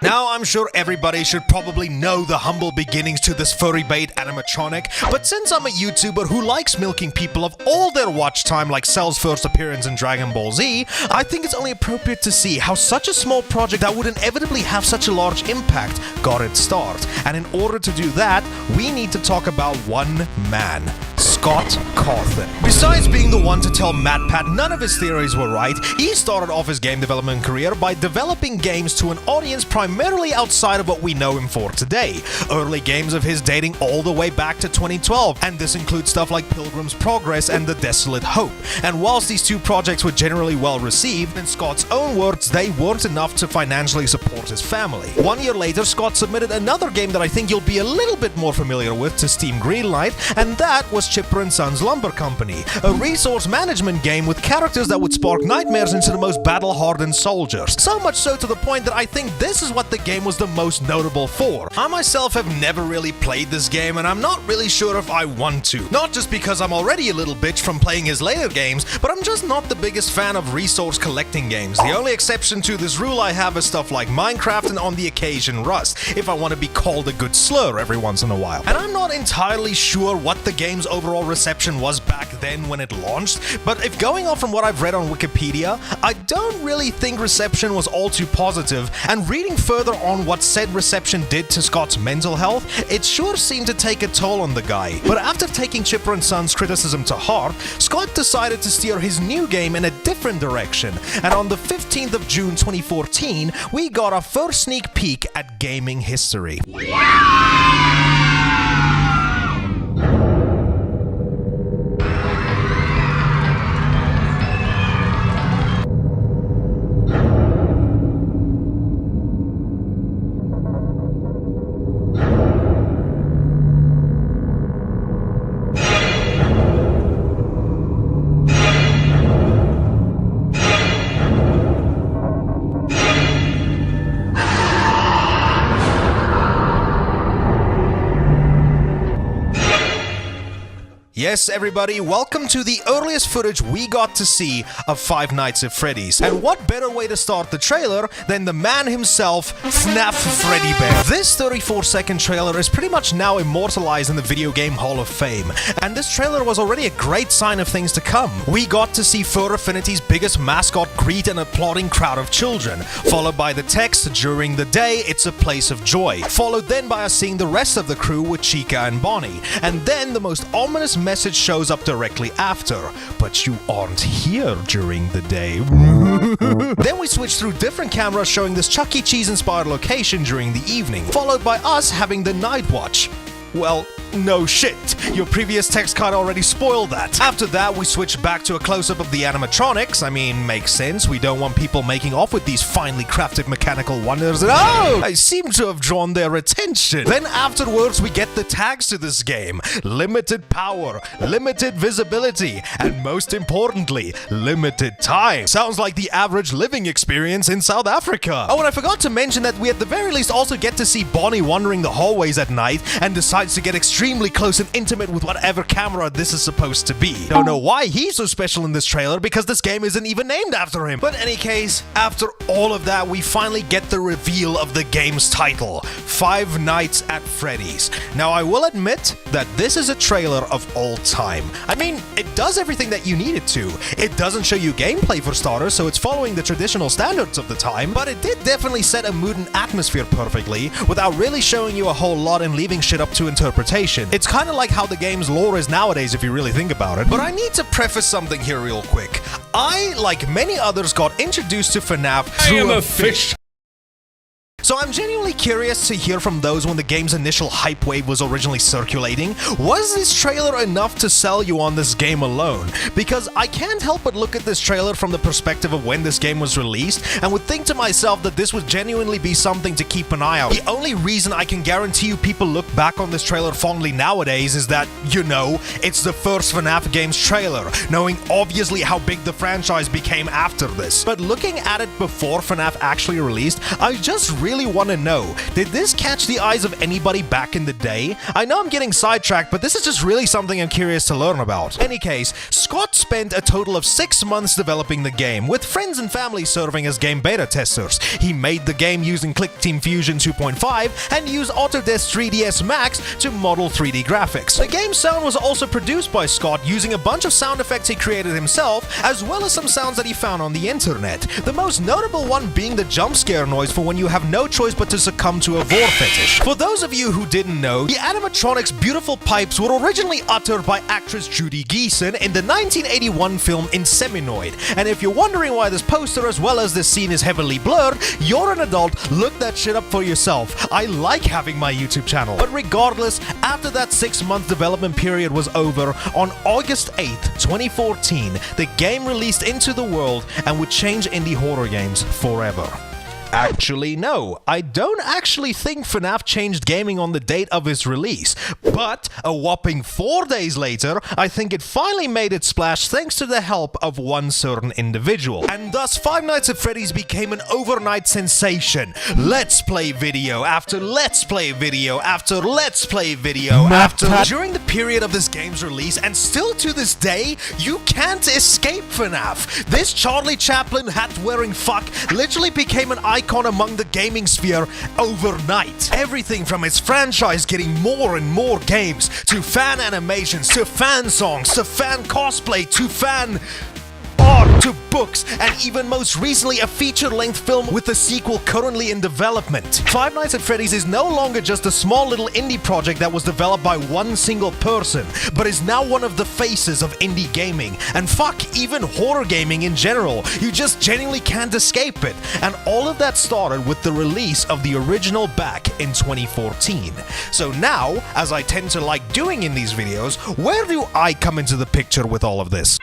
Now, I'm sure everybody should probably know the humble beginnings to this furry bait animatronic, but since I'm a YouTuber who likes milking people of all their watch time like Cell's first appearance in Dragon Ball Z, I think it's only appropriate to see how such a small project that would inevitably have such a large impact got its start. And in order to do that, we need to talk about one man. Scott Cawthon. Besides being the one to tell MatPat none of his theories were right, he started off his game development career by developing games to an audience primarily outside of what we know him for today. Early games of his dating all the way back to 2012, and this includes stuff like Pilgrim's Progress and The Desolate Hope. And whilst these two projects were generally well received, in Scott's own words, they weren't enough to financially support his family. 1 year later, Scott submitted another game that I think you'll be a little bit more familiar with to Steam Greenlight, and that was Chipper & Sons Lumber Company, a resource management game with characters that would spark nightmares into the most battle-hardened soldiers. So much so to the point that I think this is what the game was the most notable for. I myself have never really played this game, and I'm not really sure if I want to. Not just because I'm already a little bitch from playing his later games, but I'm just not the biggest fan of resource collecting games. The only exception to this rule I have is stuff like Minecraft and on the occasion Rust, if I want to be called a good slur every once in a while. And I'm not entirely sure what the game's overall reception was back then when it launched, but if going off from what I've read on Wikipedia, I don't really think reception was all too positive, and reading further on what said reception did to Scott's mental health, it sure seemed to take a toll on the guy. But after taking Chipper & Sons' criticism to heart, Scott decided to steer his new game in a different direction, and on the 15th of June 2014, we got our first sneak peek at gaming history. Yes, everybody, welcome to the earliest footage we got to see of Five Nights at Freddy's. And what better way to start the trailer than the man himself, FNAF Freddy Bear. This 34-second trailer is pretty much now immortalized in the Video Game Hall of Fame. And this trailer was already a great sign of things to come. We got to see Fur Affinity's biggest Mascot greet an applauding crowd of children, followed by the text, "During the day, it's a place of joy," followed then by us seeing the rest of the crew with Chica and Bonnie, and then the most ominous message shows up directly after, "But you aren't here during the day." Then we switch through different cameras showing this Chuck E. Cheese inspired location during the evening, followed by us having the night watch. Well, no shit. Your previous text card already spoiled that. After that, we switch back to a close-up of the animatronics. I mean, makes sense. We don't want people making off with these finely crafted mechanical wonders. And oh, I seem to have drawn their attention. Then afterwards, we get the tags to this game. Limited power, limited visibility, and most importantly, limited time. Sounds like the average living experience in South Africa. Oh, and I forgot to mention that we at the very least also get to see Bonnie wandering the hallways at night and decides to get extremely close and intimate with whatever camera this is supposed to be. Don't know why he's so special in this trailer because this game isn't even named after him. But in any case, after all of that, we finally get the reveal of the game's title, Five Nights at Freddy's. Now, I will admit that this is a trailer of all time. I mean, it does everything that you need it to. It doesn't show you gameplay for starters, so it's following the traditional standards of the time, but it did definitely set a mood and atmosphere perfectly without really showing you a whole lot and leaving shit up to interpretation. It's kind of like how the game's lore is nowadays if you really think about it. But I need to preface something here real quick. I, like many others, got introduced to FNAF through a fish. So I'm genuinely curious to hear from those when the game's initial hype wave was originally circulating. Was this trailer enough to sell you on this game alone? Because I can't help but look at this trailer from the perspective of when this game was released and would think to myself that this would genuinely be something to keep an eye out. The only reason I can guarantee you people look back on this trailer fondly nowadays is that, you know, it's the first FNAF game's trailer, knowing obviously how big the franchise became after this. But looking at it before FNAF actually released, I just really want to know, did this catch the eyes of anybody back in the day? I know I'm getting sidetracked, but this is just really something I'm curious to learn about. Any case, Scott spent a total of 6 months developing the game, with friends and family serving as game beta testers. He made the game using ClickTeam Fusion 2.5 and used Autodesk 3ds Max to model 3D graphics. The game's sound was also produced by Scott using a bunch of sound effects he created himself, as well as some sounds that he found on the internet. The most notable one being the jump scare noise for when you have no choice but to succumb to a vor fetish. For those of you who didn't know, the animatronics' beautiful pipes were originally uttered by actress Judy Geeson in the 1981 film Inseminoid. And if you're wondering why this poster as well as this scene is heavily blurred, you're an adult, look that shit up for yourself. I like having my YouTube channel. But regardless, after that 6-month development period was over, on August 8th, 2014, the game released into the world and would change indie horror games forever. Actually, no, I don't actually think FNAF changed gaming on the date of its release, but a whopping 4 days later, I think it finally made its splash thanks to the help of one certain individual. And thus, Five Nights at Freddy's became an overnight sensation. Let's play video after let's play video after let's play video after... During the period of this game's release, and still to this day, you can't escape FNAF. This Charlie Chaplin hat-wearing fuck literally became an icon among the gaming sphere overnight. Everything from its franchise getting more and more games, to fan animations, to fan songs, to fan cosplay, to fan art, to books, and even most recently a feature-length film with a sequel currently in development. Five Nights at Freddy's is no longer just a small little indie project that was developed by one single person, but is now one of the faces of indie gaming, and fuck, even horror gaming in general. You just genuinely can't escape it. And all of that started with the release of the original back in 2014. So now, as I tend to like doing in these videos, where do I come into the picture with all of this?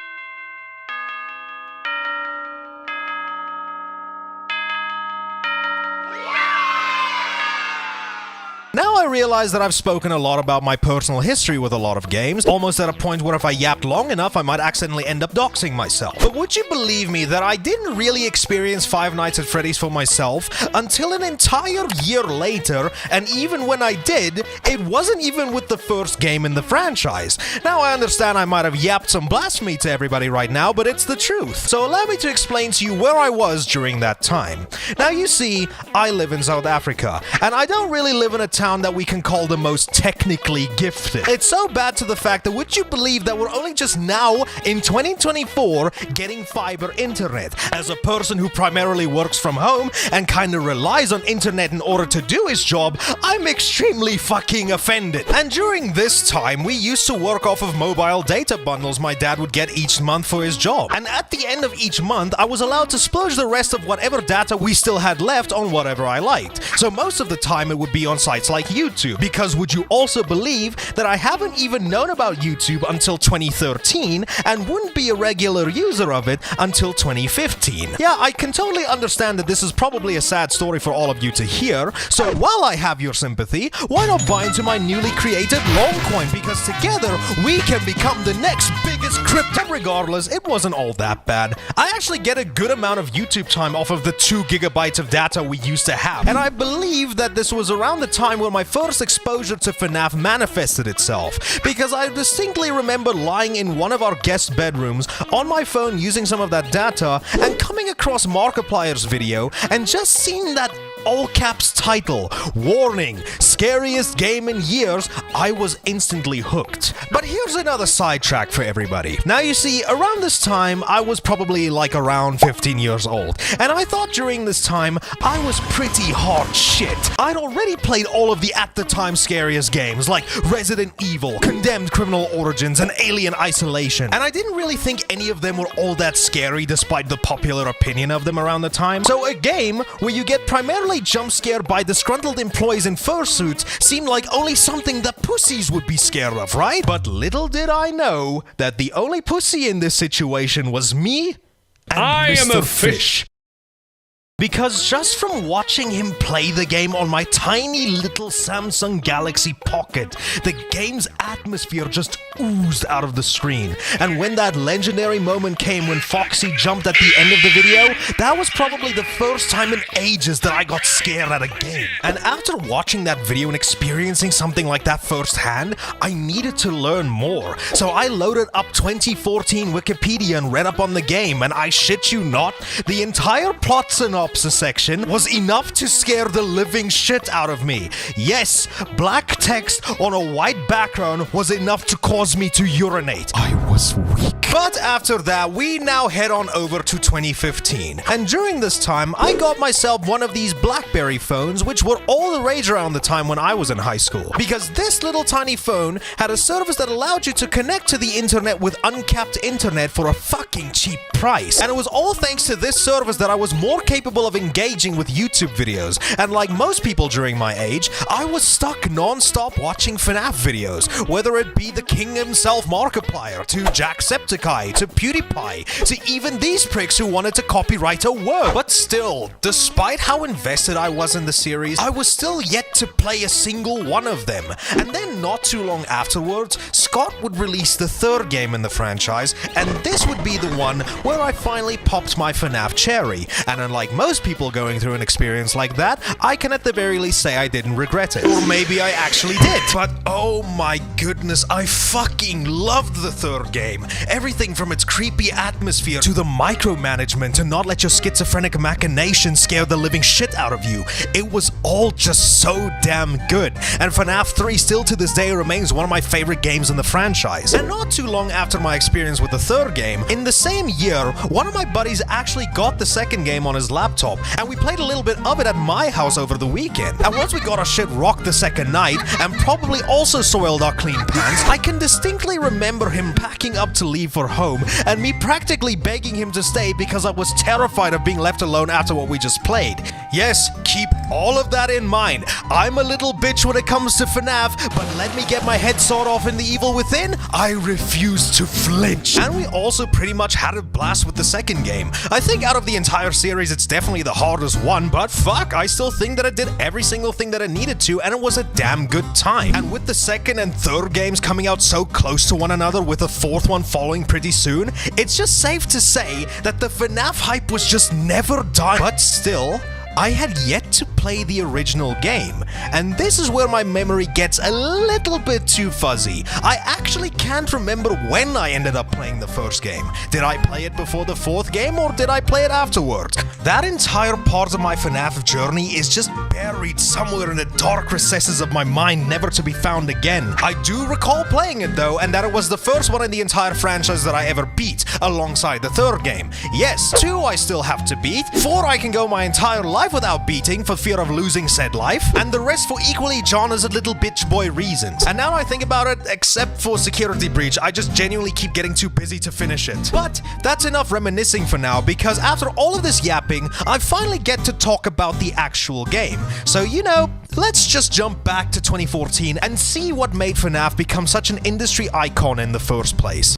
Now I realize that I've spoken a lot about my personal history with a lot of games, almost at a point where if I yapped long enough, I might accidentally end up doxing myself. But would you believe me that I didn't really experience Five Nights at Freddy's for myself until an entire year later, and even when I did, it wasn't even with the first game in the franchise. Now I understand I might have yapped some blasphemy to everybody right now, but it's the truth. So allow me to explain to you where I was during that time. Now you see, I live in South Africa, and I don't really live in a town that we can call the most technically gifted. It's so bad to the fact that would you believe that we're only just now, in 2024, getting fiber internet. As a person who primarily works from home and kinda relies on internet in order to do his job, I'm extremely fucking offended. And during this time, we used to work off of mobile data bundles my dad would get each month for his job. And at the end of each month, I was allowed to splurge the rest of whatever data we still had left on whatever I liked. So most of the time it would be on sites like YouTube. Because would you also believe that I haven't even known about YouTube until 2013 and wouldn't be a regular user of it until 2015. Yeah, I can totally understand that this is probably a sad story for all of you to hear, so while I have your sympathy, why not buy into my newly created Longcoin, because together we can become the next biggest crypto. Regardless, it wasn't all that bad. I actually get a good amount of YouTube time off of the 2 gigabytes of data we used to have, and I believe that this was around the time when my first exposure to FNAF manifested itself, because I distinctly remember lying in one of our guest bedrooms on my phone using some of that data and coming across Markiplier's video and just seeing that all caps title, warning, scariest game in years, I was instantly hooked. But here's another sidetrack for everybody. Now you see, around this time, I was probably like around 15 years old, and I thought during this time, I was pretty hot shit. I'd already played all of the at the time scariest games like Resident Evil, Condemned Criminal Origins, and Alien Isolation, and I didn't really think any of them were all that scary despite the popular opinion of them around the time. So a game where you get primarily jump scared by disgruntled employees in fursuits seemed like only something that pussies would be scared of, right? But little did I know that the only pussy in this situation was me and I Mr. am a Fish. Because just from watching him play the game on my tiny little Samsung Galaxy Pocket, the game's atmosphere just oozed out of the screen. And when that legendary moment came when Foxy jumped at the end of the video, that was probably the first time in ages that I got scared at a game. And after watching that video and experiencing something like that firsthand, I needed to learn more. So I loaded up 2014 Wikipedia and read up on the game, and I shit you not, the entire plot synopsis section was enough to scare the living shit out of me. Yes, black text on a white background was enough to cause me to urinate. I was weak. But after that, we now head on over to 2015. And during this time, I got myself one of these BlackBerry phones, which were all the rage around the time when I was in high school. Because this little tiny phone had a service that allowed you to connect to the internet with uncapped internet for a fucking cheap price. And it was all thanks to this service that I was more capable of engaging with YouTube videos. And like most people during my age, I was stuck non-stop watching FNAF videos, whether it be the king himself Markiplier, to Jacksepticeye, to PewDiePie, to even these pricks who wanted to copyright a word. But still, despite how invested I was in the series, I was still yet to play a single one of them. And then not too long afterwards, Scott would release the third game in the franchise, and this would be the one where I finally popped my FNAF cherry. And unlike most people going through an experience like that, I can at the very least say I didn't regret it. Or maybe I actually did. But oh my goodness, I fucking loved the third game. Everything from its creepy atmosphere to the micromanagement to not let your schizophrenic machinations scare the living shit out of you. It was all just so damn good. And FNAF 3 still to this day remains one of my favorite games in the franchise. And not too long after my experience with the third game, in the same year, one of my buddies actually got the second game on his laptop, and we played a little bit of it at my house over the weekend. And once we got our shit rocked the second night, and probably also soiled our clean pants, I can distinctly remember him packing up to leave for home, and me practically begging him to stay because I was terrified of being left alone after what we just played. Yes, keep all of that in mind. I'm a little bitch when it comes to FNAF, but let me get my head sawed off in the evil within, I refuse to flinch. And we also pretty much had a blast with the second game. I think out of the entire series, it's definitely the hardest one, but fuck, I still think that it did every single thing that it needed to, and it was a damn good time. And with the second and third games coming out so close to one another, with a fourth one following pretty soon, it's just safe to say that the FNAF hype was just never done. But still, I had yet to play the original game, and this is where my memory gets a little bit too fuzzy. I actually can't remember when I ended up playing the first game. Did I play it before the fourth game, or did I play it afterwards? That entire part of my FNAF journey is just bare buried somewhere in the dark recesses of my mind, never to be found again. I do recall playing it though, and that it was the first one in the entire franchise that I ever beat, alongside the third game. Yes, 2 I still have to beat, 4 I can go my entire life without beating for fear of losing said life, and the rest for equally John's little bitch boy reasons. And now I think about it, except for Security Breach, I just genuinely keep getting too busy to finish it. But that's enough reminiscing for now, because after all of this yapping, I finally get to talk about the actual game. So you know, let's just jump back to 2014 and see what made FNAF become such an industry icon in the first place.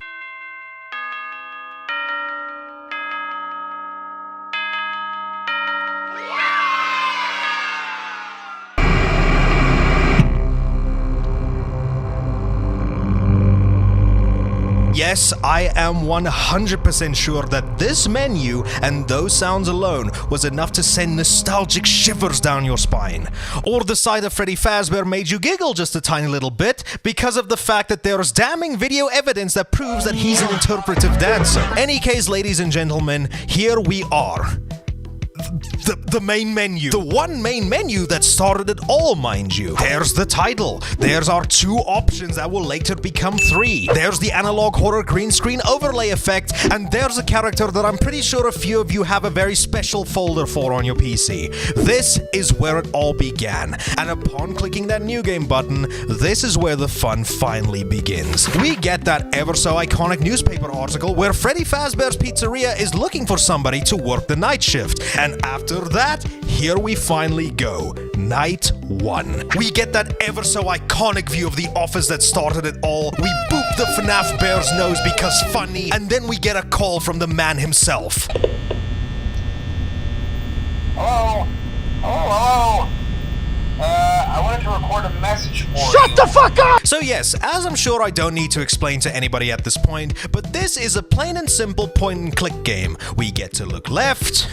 Yes, I am 100% sure that this menu and those sounds alone was enough to send nostalgic shivers down your spine. Or the sight of Freddy Fazbear made you giggle just a tiny little bit because of the fact that there's damning video evidence that proves that he's an interpretive dancer. Any case, ladies and gentlemen, here we are. The main menu. The one main menu that started it all, mind you. There's the title. There's our 2 options that will later become 3. There's the analog horror green screen overlay effect, and there's a character that I'm pretty sure a few of you have a very special folder for on your PC. This is where it all began, and upon clicking that new game button, this is where the fun finally begins. We get that ever so iconic newspaper article where Freddy Fazbear's Pizzeria is looking for somebody to work the night shift. And after that, here we finally go. Night 1. We get that ever so iconic view of the office that started it all. We boop the FNAF bear's nose because funny, and then we get a call from the man himself. Hello? Hello? I wanted to record a message for you. Shut the fuck up! So yes, as I'm sure I don't need to explain to anybody at this point, but this is a plain and simple point and click game. We get to look left,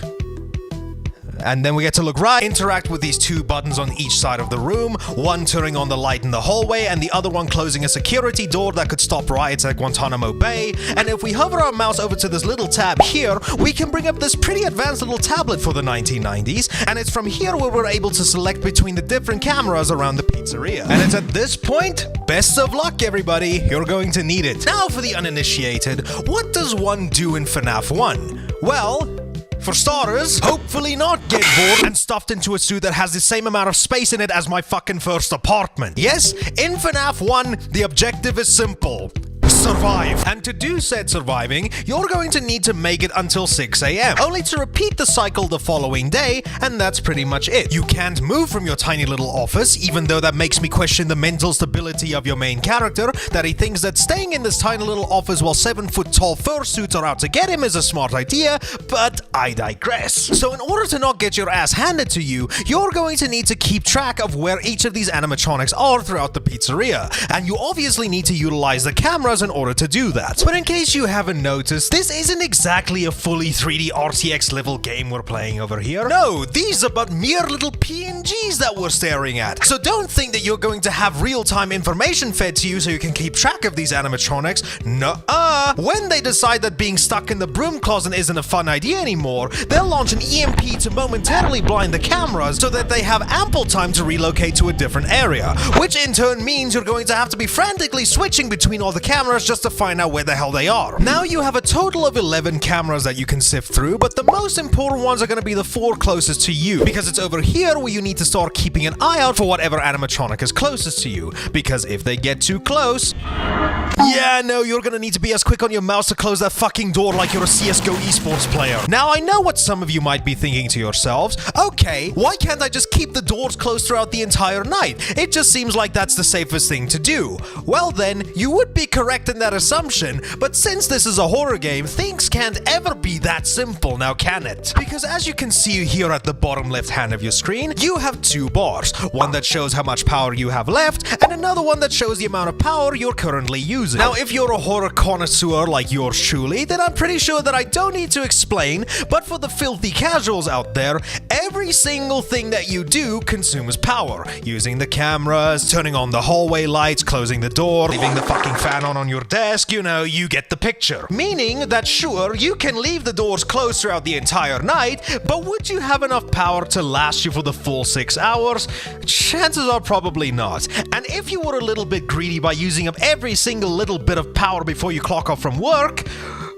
and then we get to look right, interact with these 2 buttons on each side of the room, one turning on the light in the hallway and the other one closing a security door that could stop riots at Guantanamo Bay. And if we hover our mouse over to this little tab here, we can bring up this pretty advanced little tablet for the 1990s, and it's from here where we're able to select between the different cameras around the pizzeria. And it's at this point, best of luck everybody, you're going to need it. Now for the uninitiated, what does one do in FNAF 1? Well, for starters, hopefully not get bored and stuffed into a suit that has the same amount of space in it as my fucking first apartment. Yes, in FNAF 1, the objective is simple. Survive. And to do said surviving, you're going to need to make it until 6 AM, only to repeat the cycle the following day, and that's pretty much it. You can't move from your tiny little office, even though that makes me question the mental stability of your main character, that he thinks that staying in this tiny little office while 7-foot-tall fursuits are out to get him is a smart idea, but I digress. So in order to not get your ass handed to you, you're going to need to keep track of where each of these animatronics are throughout the pizzeria, and you obviously need to utilize the cameras in order to do that. But in case you haven't noticed, this isn't exactly a fully 3D RTX level game we're playing over here. No, these are but mere little PNGs that we're staring at. So don't think that you're going to have real-time information fed to you so you can keep track of these animatronics. Nuh-uh. When they decide that being stuck in the broom closet isn't a fun idea anymore, they'll launch an EMP to momentarily blind the cameras so that they have ample time to relocate to a different area, which in turn means you're going to have to be frantically switching between all the cameras just to find out where the hell they are. Now you have a total of 11 cameras that you can sift through, but the most important ones are going to be the 4 closest to you, because it's over here where you need to start keeping an eye out for whatever animatronic is closest to you, because if they get too close, yeah, no, you're gonna need to be as quick on your mouse to close that fucking door like you're a CSGO esports player. Now I know what some of you might be thinking to yourselves, okay, why can't I just keep the doors closed throughout the entire night? It just seems like that's the safest thing to do. Well then, you would be correct in that assumption, but since this is a horror game, things can't ever be that simple, now can it? Because as you can see here at the bottom left hand of your screen, you have 2 bars, one that shows how much power you have left, and another one that shows the amount of power you're currently using. Now if you're a horror connoisseur like yours truly, then I'm pretty sure that I don't need to explain, but for the filthy casuals out there, every single thing that you do consumes power. Using the cameras, turning on the hallway lights, closing the door, leaving the fucking fan on on your desk, you know, you get the picture. Meaning that sure, you can leave the doors closed throughout the entire night, but would you have enough power to last you for the full 6 hours? Chances are probably not. And if you were a little bit greedy by using up every single little bit of power before you clock off from work,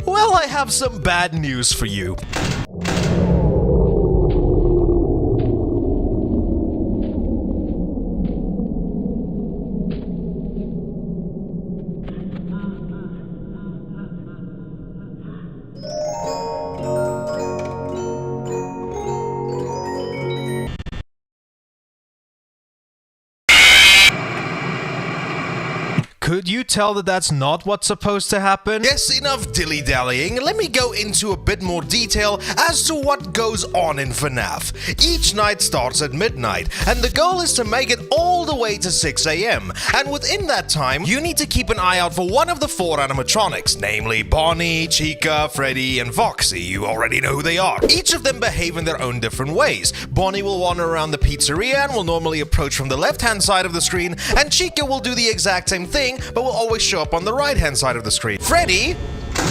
well, I have some bad news for you. Could you tell that that's not what's supposed to happen? Yes, enough dilly-dallying. Let me go into a bit more detail as to what goes on in FNAF. Each night starts at midnight, and the goal is to make it all the way to 6 AM. And within that time, you need to keep an eye out for one of the 4 animatronics, namely Bonnie, Chica, Freddy, and Foxy. You already know who they are. Each of them behave in their own different ways. Bonnie will wander around the pizzeria and will normally approach from the left-hand side of the screen, and Chica will do the exact same thing, but will always show up on the right-hand side of the screen. Freddy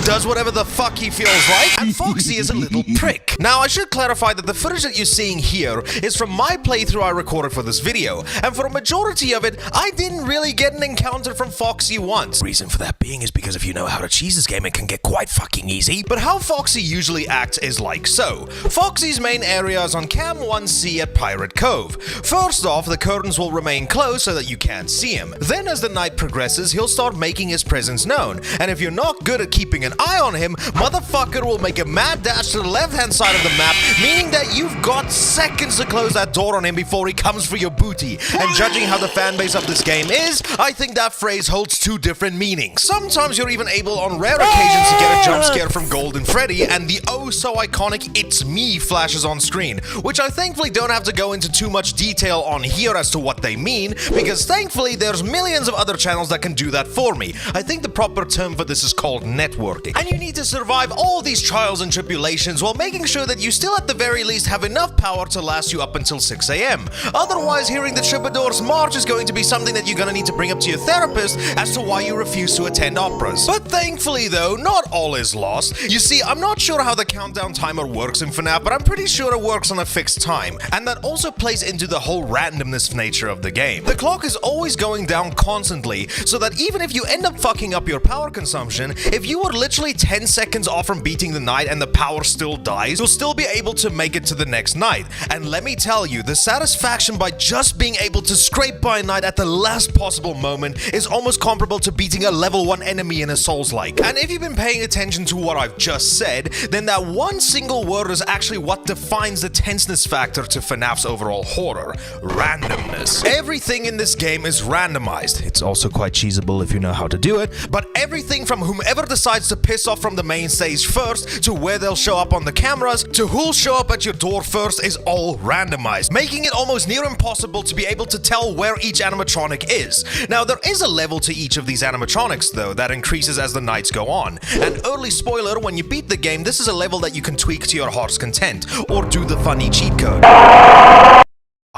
does whatever the fuck he feels like, and Foxy is a little prick. Now, I should clarify that the footage that you're seeing here is from my playthrough I recorded for this video, and for a majority of it, I didn't really get an encounter from Foxy once. Reason for that being is because if you know how to cheese this game, it can get quite fucking easy. But how Foxy usually acts is like so. Foxy's main area is on Cam 1C at Pirate Cove. First off, the curtains will remain closed so that you can't see him. Then as the night progresses, he'll start making his presence known, and if you're not good at keeping an eye on him, motherfucker will make a mad dash to the left-hand side of the map, meaning that you've got seconds to close that door on him before he comes for your booty. And judging how the fanbase of this game is, I think that phrase holds 2 different meanings. Sometimes you're even able on rare occasions to get a jump scare from Golden Freddy, and the oh so iconic "It's me" flashes on screen, which I thankfully don't have to go into too much detail on here as to what they mean, because thankfully there's millions of other channels that can do that for me. I think the proper term for this is called networking. And you need to survive all these trials and tribulations while making sure that you still at the very least have enough power to last you up until 6 AM. Otherwise, hearing the Troubadour's March is going to be something that you're gonna need to bring up to your therapist as to why you refuse to attend operas. But thankfully though, not all is lost. You see, I'm not sure how the countdown timer works in FNAF, but I'm pretty sure it works on a fixed time, and that also plays into the whole randomness nature of the game. The clock is always going down constantly, so that even if you end up fucking up your power consumption, if you were literally 10 seconds off from beating the night and the power still dies, you'll still be able to make it to the next night. And let me tell you, the satisfaction by just being able to scrape by night at the last possible moment is almost comparable to beating a level 1 enemy in a Souls-like. And if you've been paying attention to what I've just said, then that one single word is actually what defines the tenseness factor to FNAF's overall horror: randomness. Everything in this game is randomized. It's also quite cheesable if you know how to do it, but everything from whomever decides to piss off from the main stage first, to where they'll show up on the cameras, to who'll show up at your door first is all randomized, making it almost near impossible to be able to tell where each animatronic is. Now, there is a level to each of these animatronics though, that increases as the nights go on. And early spoiler, when you beat the game, this is a level that you can tweak to your heart's content, or do the funny cheat code.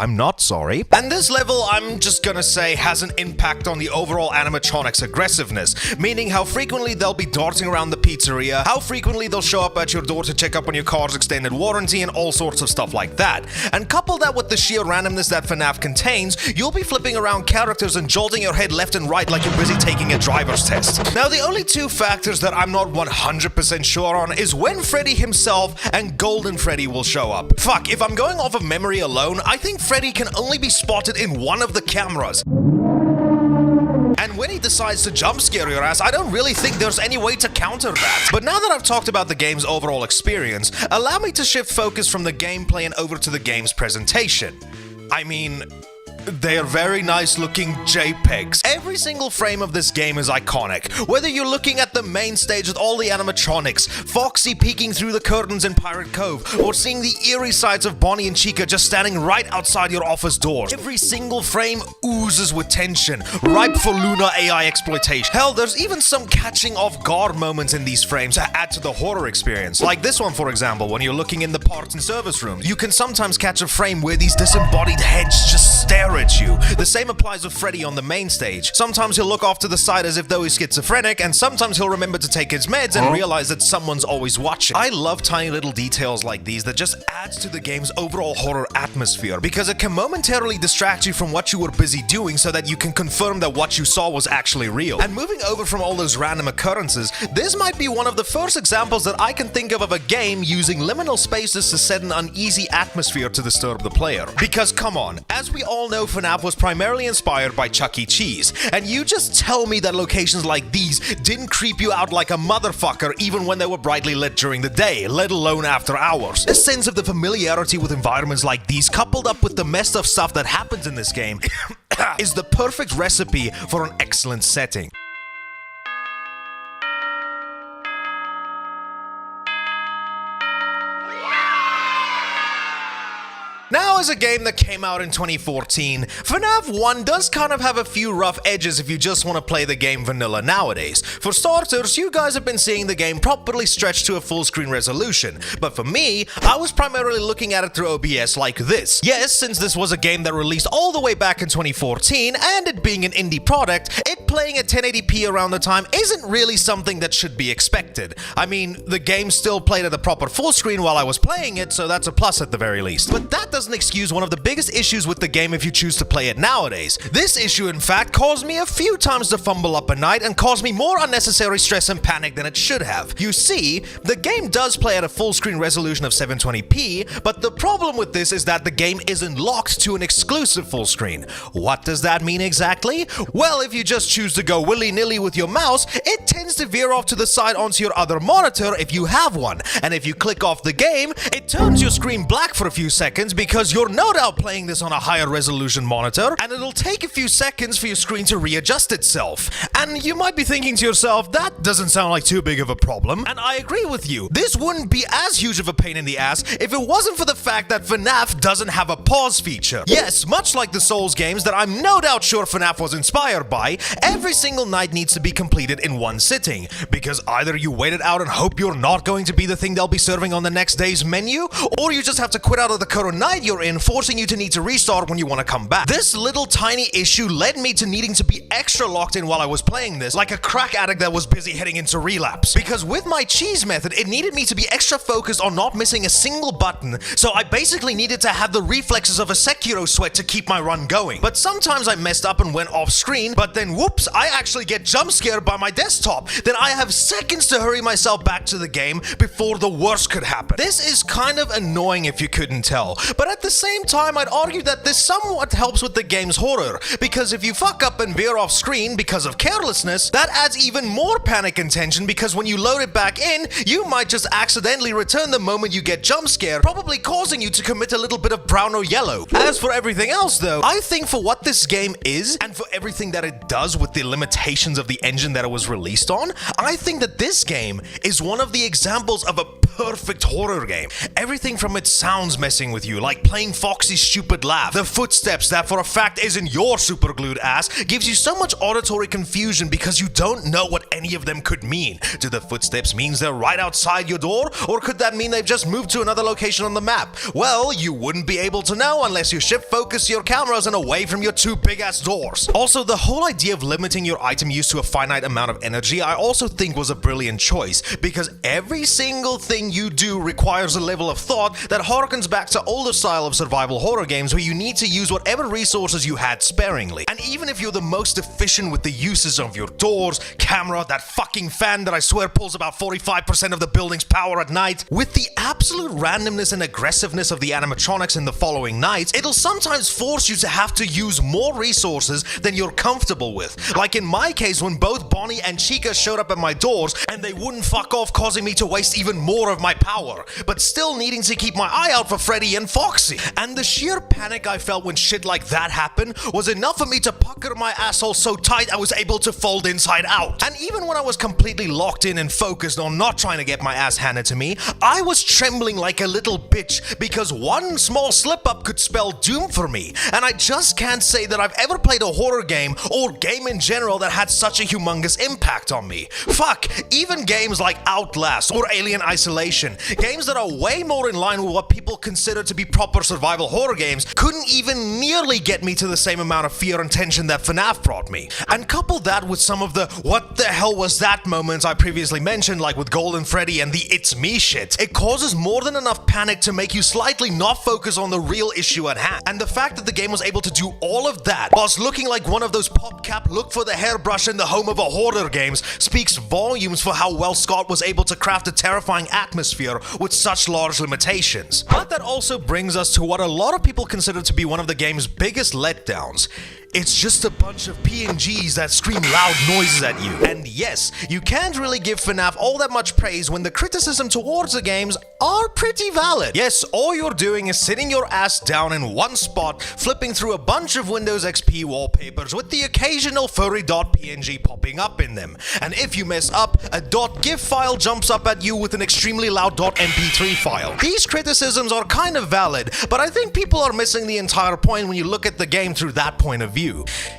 I'm not sorry. And this level, I'm just gonna say, has an impact on the overall animatronics aggressiveness, meaning how frequently they'll be darting around the pizzeria, how frequently they'll show up at your door to check up on your car's extended warranty, and all sorts of stuff like that. And couple that with the sheer randomness that FNAF contains, you'll be flipping around characters and jolting your head left and right like you're busy taking a driver's test. Now, the only 2 factors that I'm not 100% sure on is when Freddy himself and Golden Freddy will show up. Fuck, if I'm going off of memory alone, I think Freddy can only be spotted in one of the cameras. And when he decides to jump scare your ass, I don't really think there's any way to counter that. But now that I've talked about the game's overall experience, allow me to shift focus from the gameplay and over to the game's presentation. I mean, they are very nice looking JPEGs. Every single frame of this game is iconic. Whether you're looking at the main stage with all the animatronics, Foxy peeking through the curtains in Pirate Cove, or seeing the eerie sides of Bonnie and Chica just standing right outside your office doors. Every single frame oozes with tension, ripe for Luna AI exploitation. Hell, there's even some catching off guard moments in these frames that add to the horror experience. Like this one, for example, when you're looking in the parts and service room. You can sometimes catch a frame where these disembodied heads just stare at you. The same applies with Freddy on the main stage. Sometimes he'll look off to the side as if though he's schizophrenic, and sometimes he'll remember to take his meds and realize that someone's always watching. I love tiny little details like these that just adds to the game's overall horror atmosphere, because it can momentarily distract you from what you were busy doing so that you can confirm that what you saw was actually real. And moving over from all those random occurrences, this might be one of the first examples that I can think of a game using liminal spaces to set an uneasy atmosphere to disturb the player. Because come on, as we all know, FNAF was primarily inspired by Chuck E. Cheese, and you just tell me that locations like these didn't creep you out like a motherfucker even when they were brightly lit during the day, let alone after hours. A sense of the familiarity with environments like these, coupled up with the messed up stuff that happens in this game, is the perfect recipe for an excellent setting. Now, as a game that came out in 2014, FNAF 1 does kind of have a few rough edges if you just want to play the game vanilla nowadays. For starters, you guys have been seeing the game properly stretched to a full screen resolution, but for me, I was primarily looking at it through OBS like this. Yes, since this was a game that released all the way back in 2014, and it being an indie product, it playing at 1080p around the time isn't really something that should be expected. I mean, the game still played at the proper full screen while I was playing it, so that's a plus at the very least. But that doesn't excuse one of the biggest issues with the game if you choose to play it nowadays. This issue, in fact, caused me a few times to fumble up a night and caused me more unnecessary stress and panic than it should have. You see, the game does play at a full screen resolution of 720p, but the problem with this is that the game isn't locked to an exclusive full screen. What does that mean exactly? Well, if you just choose to go willy-nilly with your mouse, it tends to veer off to the side onto your other monitor if you have one, and if you click off the game, it turns your screen black for a few seconds because you're no doubt playing this on a higher resolution monitor, and it'll take a few seconds for your screen to readjust itself. And you might be thinking to yourself, that doesn't sound like too big of a problem, and I agree with you. This wouldn't be as huge of a pain in the ass if it wasn't for the fact that FNAF doesn't have a pause feature. Yes, much like the Souls games that I'm no doubt sure FNAF was inspired by, every single night needs to be completed in one sitting, because either you wait it out and hope you're not going to be the thing they'll be serving on the next day's menu, or you just have to quit out of the current night you're in, forcing you to need to restart when you want to come back. This little tiny issue led me to needing to be extra locked in while I was playing this, like a crack addict that was busy heading into relapse. Because with my cheese method, it needed me to be extra focused on not missing a single button, so I basically needed to have the reflexes of a Sekiro sweat to keep my run going. But sometimes I messed up and went off screen, but then whoops, I actually get jump scared by my desktop. Then I have seconds to hurry myself back to the game before the worst could happen. This is kind of annoying if you couldn't tell, but at the same time, I'd argue that this somewhat helps with the game's horror, because if you fuck up and veer off screen because of carelessness, that adds even more panic and tension, because when you load it back in, you might just accidentally return the moment you get jump scared, probably causing you to commit a little bit of brown or yellow. As for everything else though, I think for what this game is, and for everything that it does with the limitations of the engine that it was released on, I think that this game is one of the examples of a perfect horror game. Everything from its sounds messing with you, like playing Foxy's stupid laugh, the footsteps that for a fact isn't your superglued ass, gives you so much auditory confusion because you don't know what any of them could mean. Do the footsteps mean they're right outside your door, or could that mean they've just moved to another location on the map? Well, you wouldn't be able to know unless you shift focus your cameras and away from your two big ass doors. Also, the whole idea of limiting your item use to a finite amount of energy I also think was a brilliant choice, because every single thing you do requires a level of thought that harkens back to older style of survival horror games where you need to use whatever resources you had sparingly. And even if you're the most efficient with the uses of your doors, camera, that fucking fan that I swear pulls about 45% of the building's power at night, with the absolute randomness and aggressiveness of the animatronics in the following nights, it'll sometimes force you to have to use more resources than you're comfortable with. Like in my case when both Bonnie and Chica showed up at my doors and they wouldn't fuck off, causing me to waste even more of my power, but still needing to keep my eye out for Freddy and Foxy. And the sheer panic I felt when shit like that happened was enough for me to pucker my asshole so tight I was able to fold inside out. And even when I was completely locked in and focused on not trying to get my ass handed to me, I was trembling like a little bitch because one small slip up could spell doom for me. And I just can't say that I've ever played a horror game or game in in general that had such a humongous impact on me. Fuck, even games like Outlast or Alien Isolation, games that are way more in line with what people consider to be proper survival horror games, couldn't even nearly get me to the same amount of fear and tension that FNAF brought me. And couple that with some of the what the hell was that moments I previously mentioned, like with Golden Freddy and the it's me shit, it causes more than enough panic to make you slightly not focus on the real issue at hand. And the fact that the game was able to do all of that whilst looking like one of those PopCap look for the hairbrush in the home of a hoarder games speaks volumes for how well Scott was able to craft a terrifying atmosphere with such large limitations. But that also brings us to what a lot of people consider to be one of the game's biggest letdowns. It's just a bunch of PNGs that scream loud noises at you. And yes, you can't really give FNAF all that much praise when the criticism towards the games are pretty valid. Yes, all you're doing is sitting your ass down in one spot, flipping through a bunch of Windows XP wallpapers with the occasional furry .png popping up in them. And if you mess up, a .gif file jumps up at you with an extremely loud .mp3 file. These criticisms are kind of valid, but I think people are missing the entire point when you look at the game through that point of view.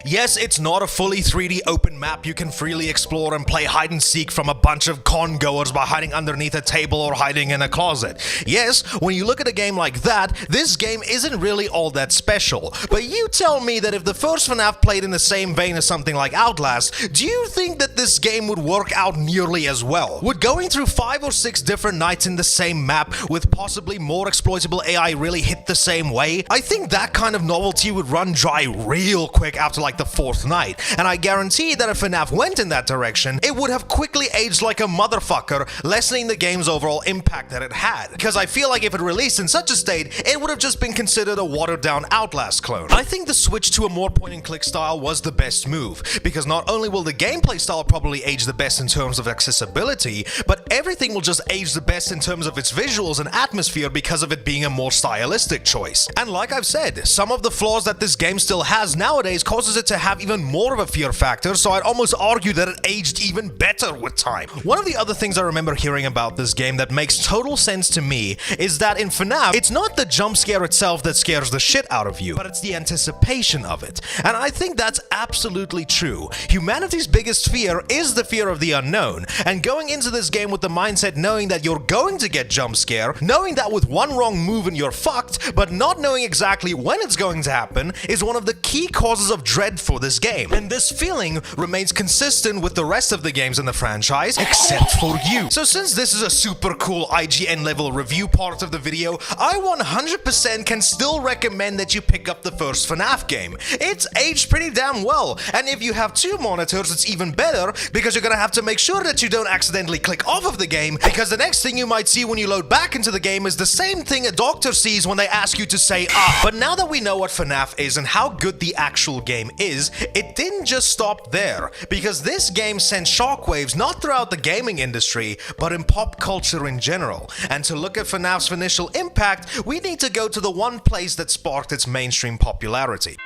Yes, it's not a fully 3D open map you can freely explore and play hide and seek from a bunch of con goers by hiding underneath a table or hiding in a closet. Yes, when you look at a game like that, this game isn't really all that special. But you tell me that if the first FNAF played in the same vein as something like Outlast, do you think that this game would work out nearly as well? Would going through 5 or 6 different nights in the same map with possibly more exploitable AI really hit the same way? I think that kind of novelty would run dry real quick after like the 4th night, and I guarantee that if FNAF went in that direction, it would have quickly aged like a motherfucker, lessening the game's overall impact that it had. Because I feel like if it released in such a state, it would have just been considered a watered down Outlast clone. I think the switch to a more point and click style was the best move, because not only will the gameplay style probably age the best in terms of accessibility, but everything will just age the best in terms of its visuals and atmosphere because of it being a more stylistic choice. And like I've said, some of the flaws that this game still has nowadays causes it to have even more of a fear factor, so I'd almost argue that it aged even better with time. One of the other things I remember hearing about this game that makes total sense to me is that in FNAF, it's not the jump scare itself that scares the shit out of you, but it's the anticipation of it. And I think that's absolutely true. Humanity's biggest fear is the fear of the unknown, and going into this game with the mindset knowing that you're going to get jump scare, knowing that with one wrong move and you're fucked, but not knowing exactly when it's going to happen, is one of the key causes of dread for this game. And this feeling remains consistent with the rest of the games in the franchise, except for you. So since this is a super cool IGN level review part of the video, I 100% can still recommend that you pick up the first FNAF game. It's aged pretty damn well, and if you have 2 monitors, it's even better, because you're gonna have to make sure that you don't accidentally click off of the game, because the next thing you might see when you load back into the game is the same thing a doctor sees when they ask you to say ah. But now that we know what FNAF is and how good the actual game is, it didn't just stop there, because this game sent shockwaves not throughout the gaming industry, but in pop culture in general. And to look at FNAF's initial impact, we need to go to the one place that sparked its mainstream popularity.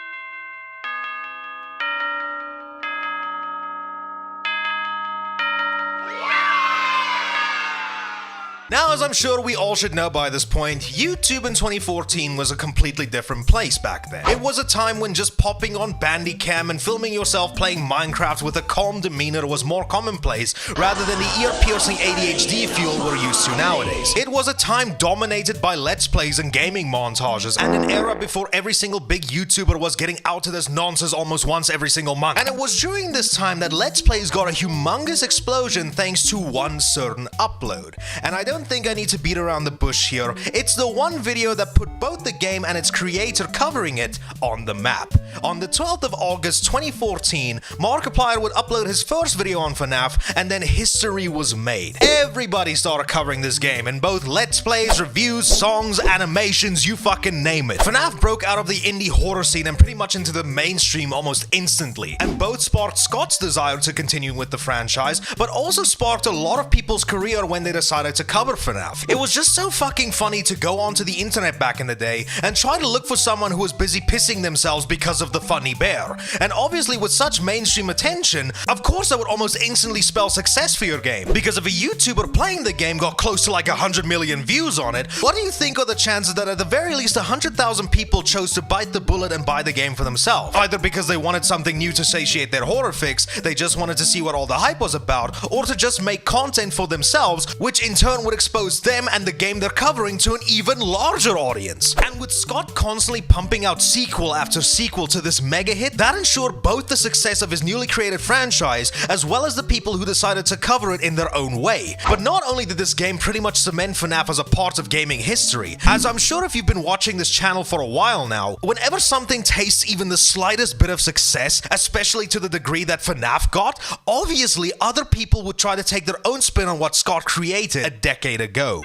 Now, as I'm sure we all should know by this point, YouTube in 2014 was a completely different place back then. It was a time when just popping on Bandicam and filming yourself playing Minecraft with a calm demeanor was more commonplace, rather than the ear-piercing ADHD fuel we're used to nowadays. It was a time dominated by Let's Plays and gaming montages, and an era before every single big YouTuber was getting outed as nonsense almost once every single month. And it was during this time that Let's Plays got a humongous explosion thanks to one certain upload. And I don't think I need to beat around the bush here. It's the one video that put both the game and its creator covering it on the map. On the 12th of August 2014, Markiplier would upload his first video on FNAF, and then history was made. Everybody started covering this game in both Let's Plays, reviews, songs, animations, you fucking name it. FNAF broke out of the indie horror scene and pretty much into the mainstream almost instantly, and both sparked Scott's desire to continue with the franchise, but also sparked a lot of people's career when they decided to cover FNAF. It was just so fucking funny to go onto the internet back in the a day and try to look for someone who was busy pissing themselves because of the funny bear. And obviously with such mainstream attention, of course that would almost instantly spell success for your game, because if a YouTuber playing the game got close to like 100 million views on it, what do you think are the chances that at the very least 100,000 people chose to bite the bullet and buy the game for themselves? Either because they wanted something new to satiate their horror fix, they just wanted to see what all the hype was about, or to just make content for themselves, which in turn would expose them and the game they're covering to an even larger audience. And with Scott constantly pumping out sequel after sequel to this mega hit, that ensured both the success of his newly created franchise as well as the people who decided to cover it in their own way. But not only did this game pretty much cement FNAF as a part of gaming history, as I'm sure if you've been watching this channel for a while now, whenever something tastes even the slightest bit of success, especially to the degree that FNAF got, obviously other people would try to take their own spin on what Scott created a decade ago.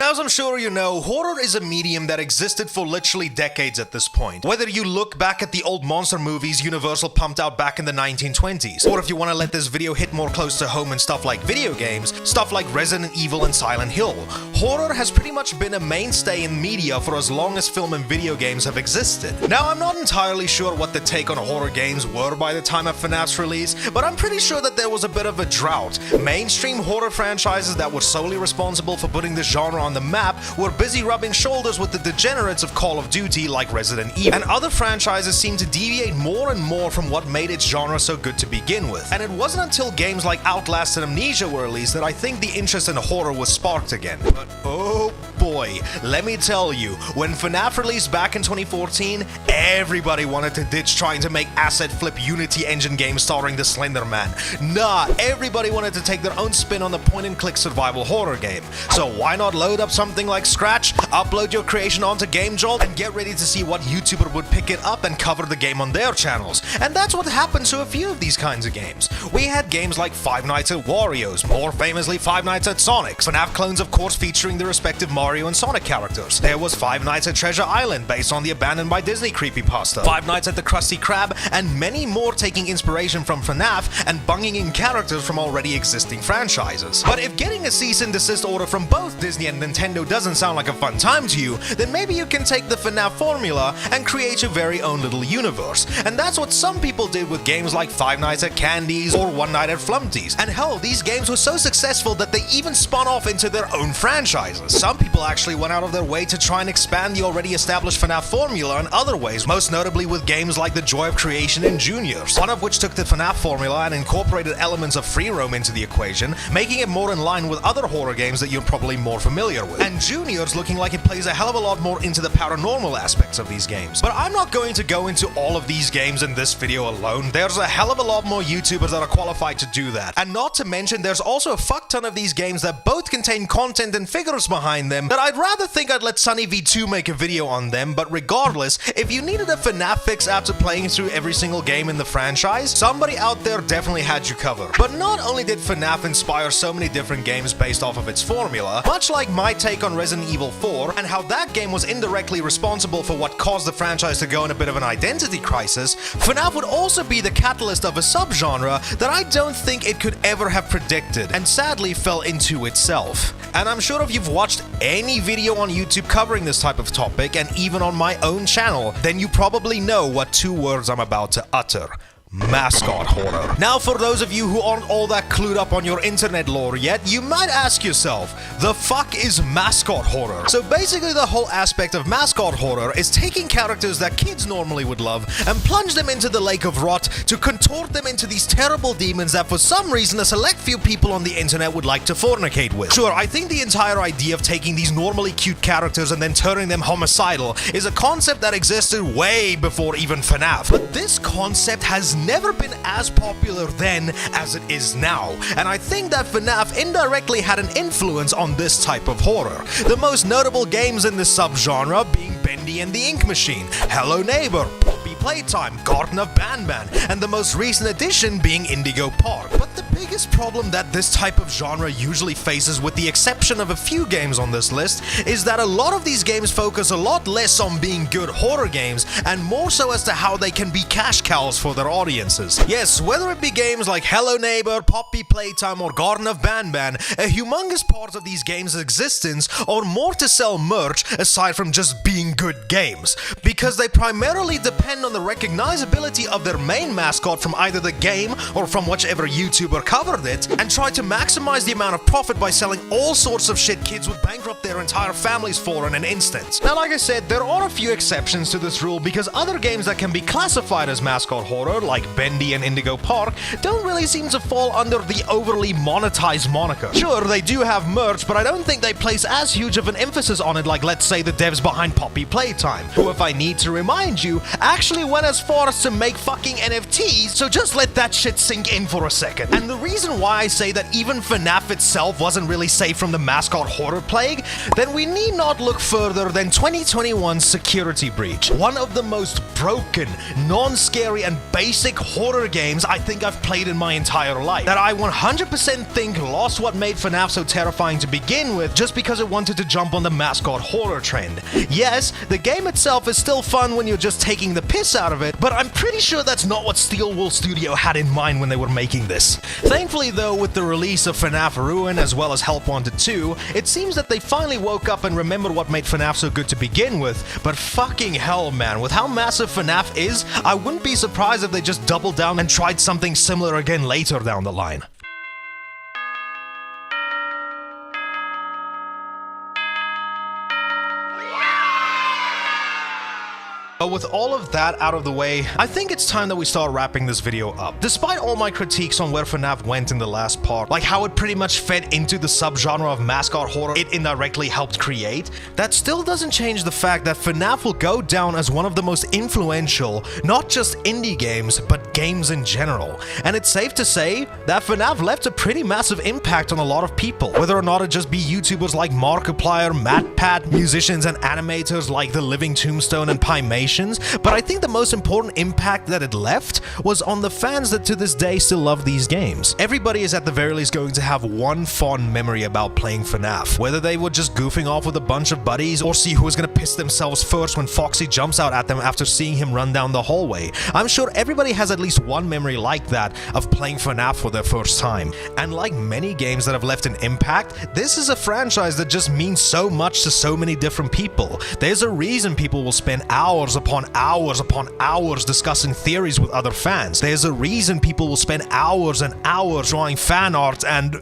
As I'm sure you know, horror is a medium that existed for literally decades at this point. Whether you look back at the old monster movies Universal pumped out back in the 1920s, or if you want to let this video hit more close to home and stuff like video games, stuff like Resident Evil and Silent Hill, horror has pretty much been a mainstay in media for as long as film and video games have existed. Now, I'm not entirely sure what the take on horror games were by the time of FNAF's release, but I'm pretty sure that there was a bit of a drought. Mainstream horror franchises that were solely responsible for putting the genre on the map were busy rubbing shoulders with the degenerates of Call of Duty like Resident Evil, and other franchises seemed to deviate more and more from what made its genre so good to begin with. And it wasn't until games like Outlast and Amnesia were released that I think the interest in horror was sparked again. But oh boy, let me tell you, when FNAF released back in 2014, everybody wanted to ditch trying to make asset flip Unity engine games starring the Slender Man. Nah, everybody wanted to take their own spin on the point-and-click survival horror game. So why not load up something like Scratch, upload your creation onto GameJolt, and get ready to see what YouTuber would pick it up and cover the game on their channels. And that's what happened to a few of these kinds of games. We had games like Five Nights at Wario's, more famously Five Nights at Sonic's, FNAF clones of course featuring the respective Mario and Sonic characters. There was Five Nights at Treasure Island, based on the Abandoned by Disney creepypasta, Five Nights at the Krusty Krab, and many more taking inspiration from FNAF and bunging in characters from already existing franchises. But if getting a cease and desist order from both Disney and Nintendo doesn't sound like a fun time to you, then maybe you can take the FNAF formula and create your very own little universe. And that's what some people did with games like Five Nights at Candy's or One Night at Flumpty's. And hell, these games were so successful that they even spun off into their own franchises. Some people actually went out of their way to try and expand the already established FNAF formula in other ways, most notably with games like The Joy of Creation and Juniors, one of which took the FNAF formula and incorporated elements of free roam into the equation, making it more in line with other horror games that you're probably more familiar with. And Juniors looking like it plays a hell of a lot more into the paranormal aspects of these games. But I'm not going to go into all of these games in this video alone. There's a hell of a lot more YouTubers that are qualified to do that. And not to mention, there's also a fuck ton of these games that both contain content and figures behind them that I'd rather think I'd let Sunny V2 make a video on them. But regardless, if you needed a FNAF fix after playing through every single game in the franchise, somebody out there definitely had you covered. But not only did FNAF inspire so many different games based off of its formula, much like my take on Resident Evil 4 and how that game was indirectly responsible for what caused the franchise to go in a bit of an identity crisis, FNAF would also be the catalyst of a subgenre that I don't think it could ever have predicted, and sadly fell into itself. And I'm sure if you've watched any video on YouTube covering this type of topic, and even on my own channel, then you probably know what two words I'm about to utter. Mascot horror. Now, for those of you who aren't all that clued up on your internet lore yet, you might ask yourself, the fuck is mascot horror? So basically the whole aspect of mascot horror is taking characters that kids normally would love and plunge them into the lake of rot to contort them into these terrible demons that for some reason a select few people on the internet would like to fornicate with. Sure, I think the entire idea of taking these normally cute characters and then turning them homicidal is a concept that existed way before even FNAF. But this concept has never been as popular then as it is now, and I think that FNAF indirectly had an influence on this type of horror. The most notable games in this subgenre being Bendy and the Ink Machine, Hello Neighbor, Poppy Playtime, Garden of Banban, and the most recent addition being Indigo Park. But the biggest problem that this type of genre usually faces, with the exception of a few games on this list, is that a lot of these games focus a lot less on being good horror games and more so as to how they can be cash cows for their audiences. Yes, whether it be games like Hello Neighbor, Poppy Playtime, or Garden of Banban, a humongous part of these games' existence are more to sell merch aside from just being good games, because they primarily depend on the recognizability of their main mascot from either the game or from whichever YouTuber covered it, and try to maximize the amount of profit by selling all sorts of shit kids would bankrupt their entire families for in an instant. Now, like I said, there are a few exceptions to this rule, because other games that can be classified as mascot horror, like Bendy and Indigo Park, don't really seem to fall under the overly monetized moniker. Sure, they do have merch, but I don't think they place as huge of an emphasis on it like, let's say, the devs behind Poppy Playtime, who, if I need to remind you, actually went as far as to make fucking NFTs, so just let that shit sink in for a second. And the reason why I say that even FNAF itself wasn't really safe from the mascot horror plague, then we need not look further than 2021's Security Breach, one of the most broken, non-scary, and basic horror games I think I've played in my entire life, that I 100% think lost what made FNAF so terrifying to begin with just because it wanted to jump on the mascot horror trend. Yes, the game itself is still fun when you're just taking the piss out of it, but I'm pretty sure that's not what Steelwool Studio had in mind when they were making this. Thankfully though, with the release of FNAF Ruin as well as Help Wanted 2, it seems that they finally woke up and remembered what made FNAF so good to begin with, but fucking hell man, with how massive FNAF is, I wouldn't be surprised if they just doubled down and tried something similar again later down the line. But with all of that out of the way, I think it's time that we start wrapping this video up. Despite all my critiques on where FNAF went in the last part, like how it pretty much fed into the subgenre of mascot horror it indirectly helped create, that still doesn't change the fact that FNAF will go down as one of the most influential, not just indie games, but games in general. And it's safe to say that FNAF left a pretty massive impact on a lot of people, whether or not it just be YouTubers like Markiplier, MatPat, musicians and animators like The Living Tombstone and Pymation. But I think the most important impact that it left was on the fans that to this day still love these games. Everybody is at the very least going to have one fond memory about playing FNAF, whether they were just goofing off with a bunch of buddies or see who was going to piss themselves first when Foxy jumps out at them after seeing him run down the hallway. I'm sure everybody has at least one memory like that of playing FNAF for their first time. And like many games that have left an impact, this is a franchise that just means so much to so many different people. There's a reason people will spend hours upon hours discussing theories with other fans. There's a reason people will spend hours and hours drawing fan art and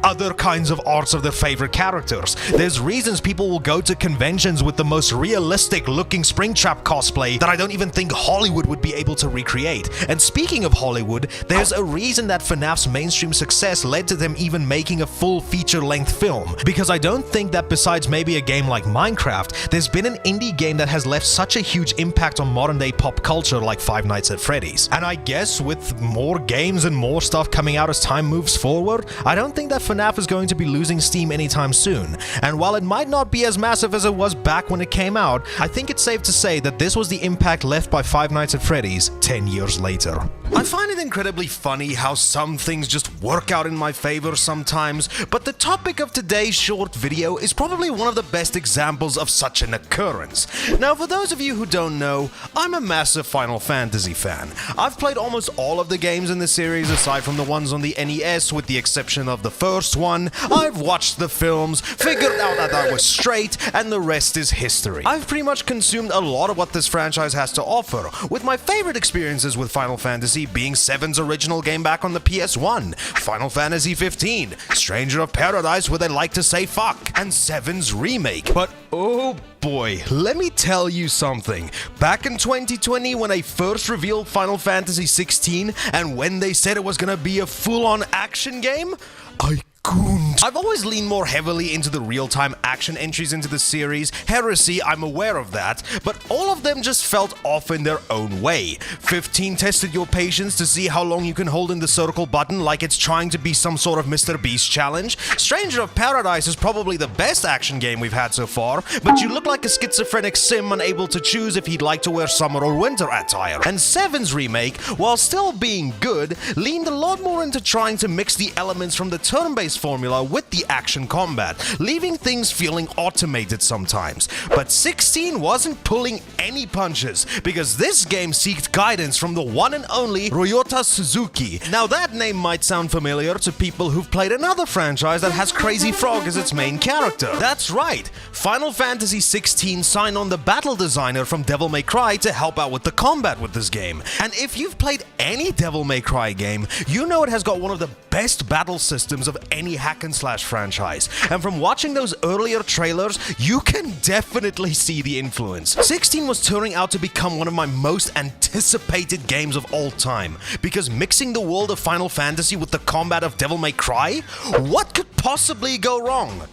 other kinds of arts of their favorite characters. There's reasons people will go to conventions with the most realistic looking Springtrap cosplay that I don't even think Hollywood would be able to recreate. And speaking of Hollywood, there's a reason that FNAF's mainstream success led to them even making a full feature-length film, because I don't think that besides maybe a game like Minecraft, there's been an indie game that has left such a huge impact on modern-day pop culture like Five Nights at Freddy's. And I guess with more games and more stuff coming out as time moves forward, I don't think that FNAF is going to be losing steam anytime soon. And while it might not be as massive as it was back when it came out, I think it's safe to say that this was the impact left by Five Nights at Freddy's 10 years later. I find it incredibly funny how some things just work out in my favor sometimes, but the topic of today's short video is probably one of the best examples of such an occurrence. Now, for those of you who don't know, I'm a massive Final Fantasy fan. I've played almost all of the games in the series aside from the ones on the NES, with the exception of the first one. I've watched the films, figured out that I was straight, and the rest is history. I've pretty much consumed a lot of what this franchise has to offer, with my favorite experiences with Final Fantasy being 7's original game back on the PS1, Final Fantasy 15, Stranger of Paradise where they like to say fuck, and 7's remake. But oh boy, let me tell you something. Back in 2020 when they first revealed Final Fantasy 16 and when they said it was gonna be a full-on action game, I couldn't I've always leaned more heavily into the real-time action entries into the series. Heresy, I'm aware of that, but all of them just felt off in their own way. 15 tested your patience to see how long you can hold in the circle button like it's trying to be some sort of Mr. Beast challenge. Stranger of Paradise is probably the best action game we've had so far, but you look like a schizophrenic sim unable to choose if he'd like to wear summer or winter attire. And 7's remake, while still being good, leaned a lot more into trying to mix the elements from the turn-based formula with the action combat, leaving things feeling automated sometimes. But 16 wasn't pulling any punches, because this game seeked guidance from the one and only Ryota Suzuki. Now that name might sound familiar to people who've played another franchise that has Crazy Frog as its main character. That's right, Final Fantasy 16 signed on the battle designer from Devil May Cry to help out with the combat with this game. And if you've played any Devil May Cry game, you know it has got one of the best battle systems of any hack-and-slash franchise. And from watching those earlier trailers, you can definitely see the influence. 16 was turning out to become one of my most anticipated games of all time, because mixing the world of Final Fantasy with the combat of Devil May Cry, what could possibly go wrong?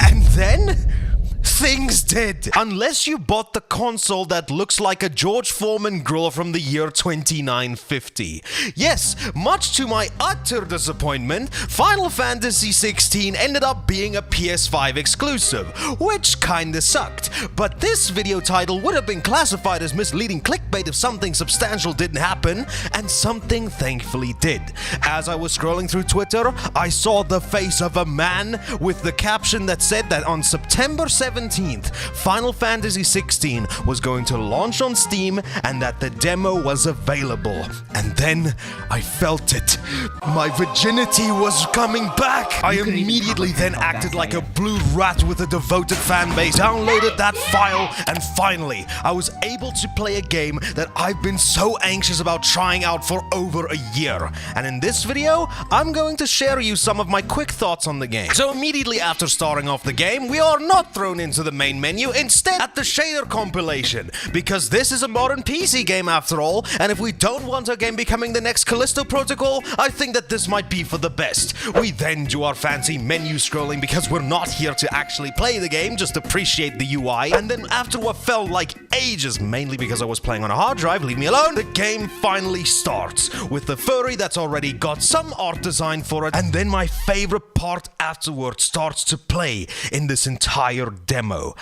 And then things did. Unless you bought the console that looks like a George Foreman grill from the year 2950. Yes, much to my utter disappointment, Final Fantasy 16 ended up being a PS5 exclusive, which kinda sucked. But this video title would have been classified as misleading clickbait if something substantial didn't happen, and something thankfully did. As I was scrolling through Twitter, I saw the face of a man with the caption that said that on September 17th, Final Fantasy 16 was going to launch on Steam and that the demo was available. And then I felt it. My virginity was coming back. I immediately then acted like a blue rat with a devoted fan base, downloaded that file, and finally, I was able to play a game that I've been so anxious about trying out for over a year. And in this video, I'm going to share you some of my quick thoughts on the game. So immediately after starting off the game, we are not thrown into the main menu, instead at the shader compilation, because this is a modern PC game after all, and if we don't want our game becoming the next Callisto Protocol, I think that this might be for the best. We then do our fancy menu scrolling because we're not here to actually play the game, just appreciate the UI, and then after what felt like ages, mainly because I was playing on a hard drive, leave me alone, the game finally starts, with the furry that's already got some art design for it, and then my favorite part afterward starts to play in this entire demo.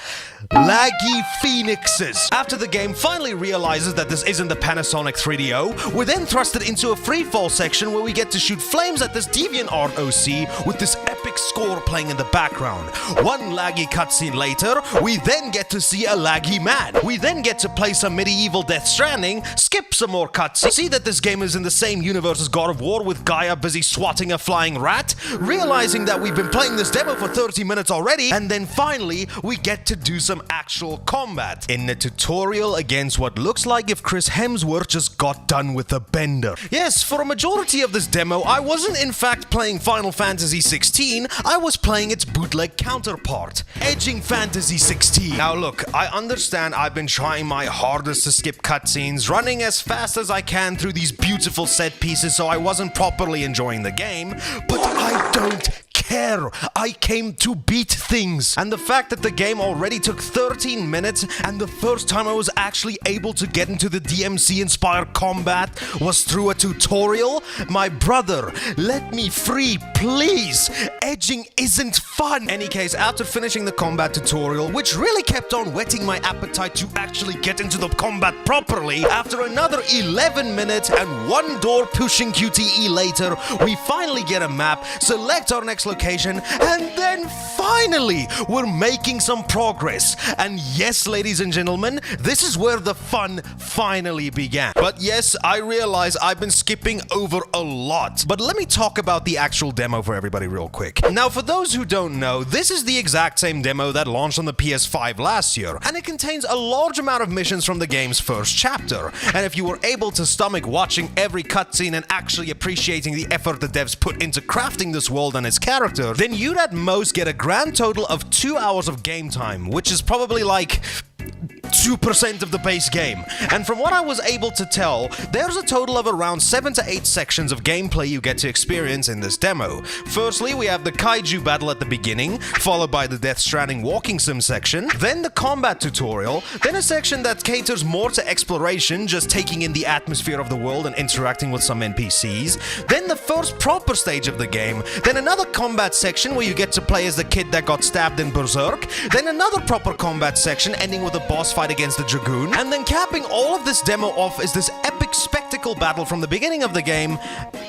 Laggy Phoenixes. After the game finally realizes that this isn't the Panasonic 3DO, we're then thrusted into a freefall section where we get to shoot flames at this DeviantArt OC with this epic score playing in the background. One laggy cutscene later, we then get to see a laggy man. We then get to play some medieval Death Stranding, skip some more cutscenes, see that this game is in the same universe as God of War with Gaia busy swatting a flying rat, realizing that we've been playing this demo for 30 minutes already, and then finally, we get to do some actual combat in a tutorial against what looks like if Chris Hemsworth just got done with a bender. Yes, for a majority of this demo, I wasn't in fact playing Final Fantasy 16, I was playing its bootleg counterpart, Edging Fantasy 16. Now look, I understand I've been trying my hardest to skip cutscenes, running as fast as I can through these beautiful set pieces so I wasn't properly enjoying the game, but I don't care. I came to beat things. And the fact that the game already took 13 minutes and the first time I was actually able to get into the DMC-inspired combat was through a tutorial? My brother, let me free, please. Edging isn't fun. Any case, after finishing the combat tutorial, which really kept on whetting my appetite to actually get into the combat properly, after another 11 minutes and one door pushing QTE later, we finally get a map, select our next location, and then finally, we're making some progress. And yes, ladies and gentlemen, this is where the fun finally began. But yes, I realize I've been skipping over a lot. But let me talk about the actual demo for everybody real quick. Now, for those who don't know, this is the exact same demo that launched on the PS5 last year, and it contains a large amount of missions from the game's first chapter. And if you were able to stomach watching every cutscene and actually appreciating the effort the devs put into crafting this world and its character, then you'd at most get a grand total of 2 hours of game time, which is probably like 2% of the base game. And from what I was able to tell, there's a total of around 7 to 8 sections of gameplay you get to experience in this demo. Firstly, we have the kaiju battle at the beginning, followed by the Death Stranding walking sim section, then the combat tutorial, then a section that caters more to exploration, just taking in the atmosphere of the world and interacting with some NPCs, then the first proper stage of the game, then another combat section where you get to play as the kid that got stabbed in Berserk, then another proper combat section ending with a boss fight against the Dragoon, and then capping all of this demo off is this epic spectacle battle from the beginning of the game,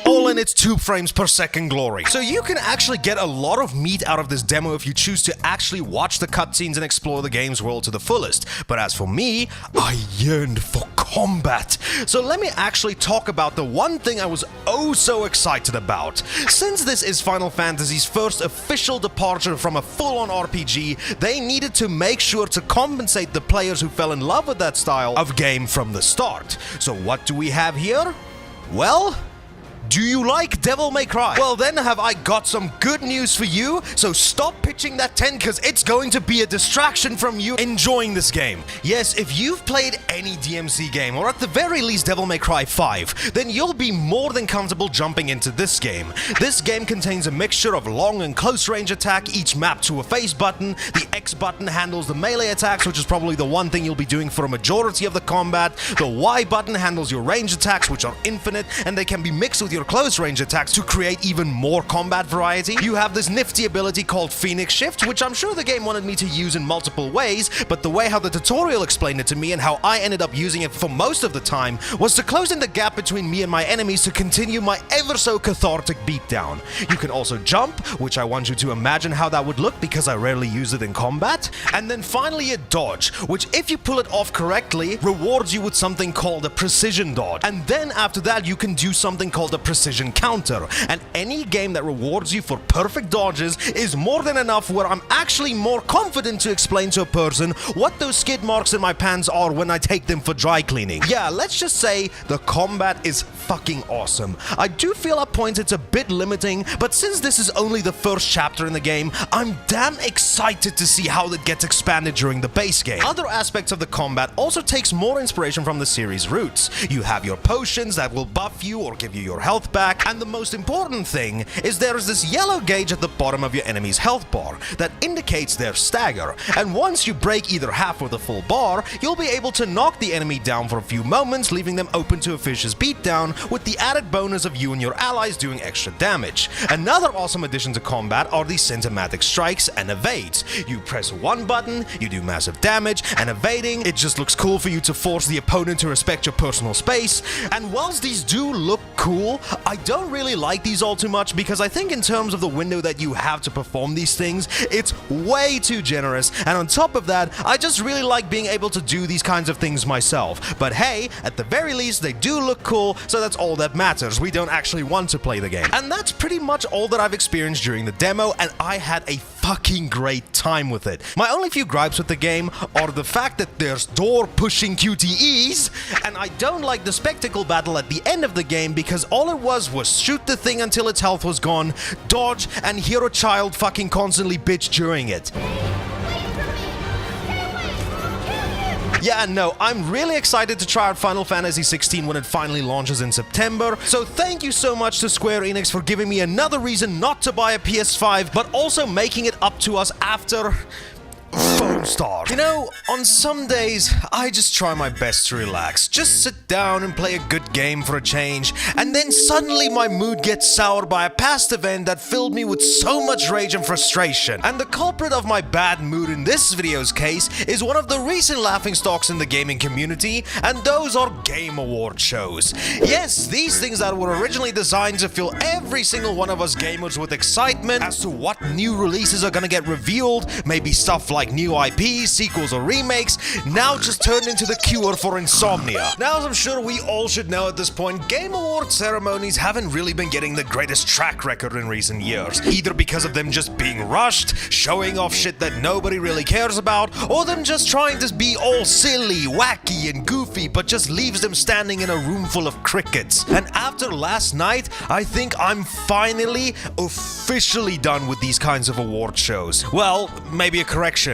all in its 2 frames per second glory. So you can actually get a lot of meat out of this demo if you choose to actually watch the cutscenes and explore the game's world to the fullest. But as for me, I yearned for combat. So let me actually talk about the one thing I was oh so excited about. Since this is Final Fantasy's first official departure from a full-on RPG, they needed to make sure to compensate the players who fell in love with that style of game from the start. So what do we have here? Well, do you like Devil May Cry? Well then have I got some good news for you, so stop pitching that tent because it's going to be a distraction from you enjoying this game. Yes, if you've played any DMC game, or at the very least Devil May Cry 5, then you'll be more than comfortable jumping into this game. This game contains a mixture of long and close range attack, each mapped to a face button. The X button handles the melee attacks, which is probably the one thing you'll be doing for a majority of the combat. The Y button handles your range attacks, which are infinite, and they can be mixed with your close range attacks to create even more combat variety. You have this nifty ability called Phoenix Shift, which I'm sure the game wanted me to use in multiple ways, but the way how the tutorial explained it to me and how I ended up using it for most of the time was to close in the gap between me and my enemies to continue my ever so cathartic beatdown. You can also jump, which I want you to imagine how that would look because I rarely use it in combat. And then finally a dodge, which if you pull it off correctly, rewards you with something called a precision dodge. And then after that you can do something called a precision counter, and any game that rewards you for perfect dodges is more than enough where I'm actually more confident to explain to a person what those skid marks in my pants are when I take them for dry cleaning. Yeah, let's just say the combat is fucking awesome. I do feel at points it's a bit limiting, but since this is only the first chapter in the game, I'm damn excited to see how it gets expanded during the base game. Other aspects of the combat also takes more inspiration from the series' roots. You have your potions that will buff you or give you your health back, and the most important thing is there is this yellow gauge at the bottom of your enemy's health bar that indicates their stagger, and once you break either half or the full bar, you'll be able to knock the enemy down for a few moments, leaving them open to a vicious beatdown, with the added bonus of you and your allies doing extra damage. Another awesome addition to combat are the cinematic strikes and evades. You press one button, you do massive damage, and evading, it just looks cool for you to force the opponent to respect your personal space. And whilst these do look cool, I don't really like these all too much because I think in terms of the window that you have to perform these things, it's way too generous, and on top of that, I just really like being able to do these kinds of things myself. But hey, at the very least, they do look cool, so that's all that matters. We don't actually want to play the game. And that's pretty much all that I've experienced during the demo, and I had a fucking great time with it. My only few gripes with the game are the fact that there's door-pushing QTEs, and I don't like the spectacle battle at the end of the game because all it was shoot the thing until its health was gone, dodge, and hear a child fucking constantly bitch during it. Yeah, no, I'm really excited to try out Final Fantasy 16 when it finally launches in September, so thank you so much to Square Enix for giving me another reason not to buy a PS5, but also making it up to us after Foam Star. You know, on some days, I just try my best to relax. Just sit down and play a good game for a change, and then suddenly my mood gets soured by a past event that filled me with so much rage and frustration. And the culprit of my bad mood in this video's case is one of the recent laughingstocks in the gaming community, and those are Game Award shows. Yes, these things that were originally designed to fill every single one of us gamers with excitement as to what new releases are gonna get revealed, maybe stuff like new IPs, sequels or remakes, now just turned into the cure for insomnia. Now, as I'm sure we all should know at this point, Game Award ceremonies haven't really been getting the greatest track record in recent years, either because of them just being rushed, showing off shit that nobody really cares about, or them just trying to be all silly, wacky and goofy, but just leaves them standing in a room full of crickets. And after last night, I think I'm finally officially done with these kinds of award shows. Well, maybe a correction.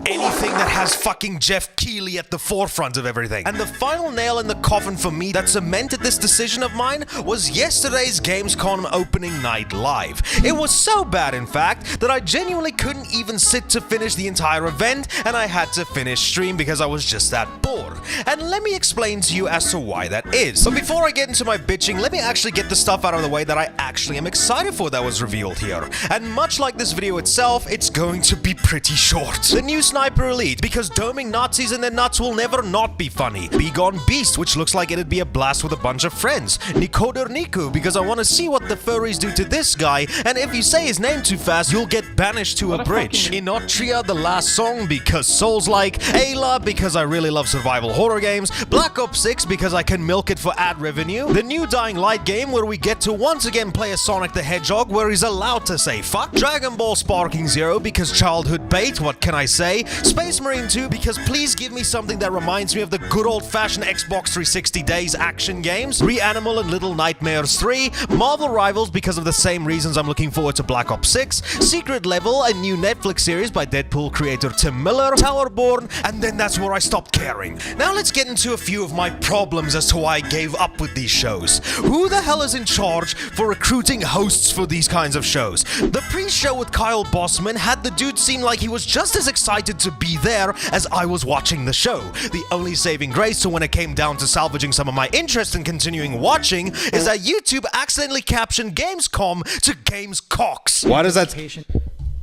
anything that has fucking Jeff Keighley at the forefront of everything. And the final nail in the coffin for me that cemented this decision of mine was yesterday's Gamescom opening night live. It was so bad, in fact, that I genuinely couldn't even sit to finish the entire event, and I had to finish stream because I was just that bored. And let me explain to you as to why that is. But before I get into my bitching, let me actually get the stuff out of the way that I actually am excited for that was revealed here. And much like this video itself, it's going to be pretty short. The new Sniper Elite, because doming Nazis in their nuts will never not be funny. Begone Beast, which looks like it'd be a blast with a bunch of friends. Nikoder Niku, because I want to see what the furries do to this guy, and if you say his name too fast, you'll get banished to a bridge. Inotria, the last song, because Souls-like. Ayla, because I really love survival horror games. Black Ops 6, because I can milk it for ad revenue. The new Dying Light game, where we get to once again play as Sonic the Hedgehog, where he's allowed to say fuck. Dragon Ball Sparking Zero, because childhood bait, what can I say? Space Marine 2, because please give me something that reminds me of the good old-fashioned Xbox 360 days action games. Reanimal and Little Nightmares 3. Marvel Rivals, because of the same reasons I'm looking forward to Black Ops 6. Secret Level, a new Netflix series by Deadpool creator Tim Miller. Towerborn, and then that's where I stopped caring. Now let's get into a few of my problems as to why I gave up with these shows. Who the hell is in charge for recruiting hosts for these kinds of shows? The pre-show with Kyle Bossman had the dude seem like he was just as excited to be there as I was watching the show. The only saving grace to when it came down to salvaging some of my interest in continuing watching is that YouTube accidentally captioned Gamescom to Gamescocks. Why does that...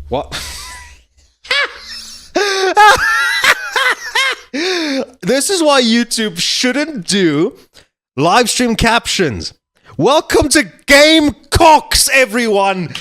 What? This is why YouTube shouldn't do live stream captions. Welcome to Gamecocks, everyone!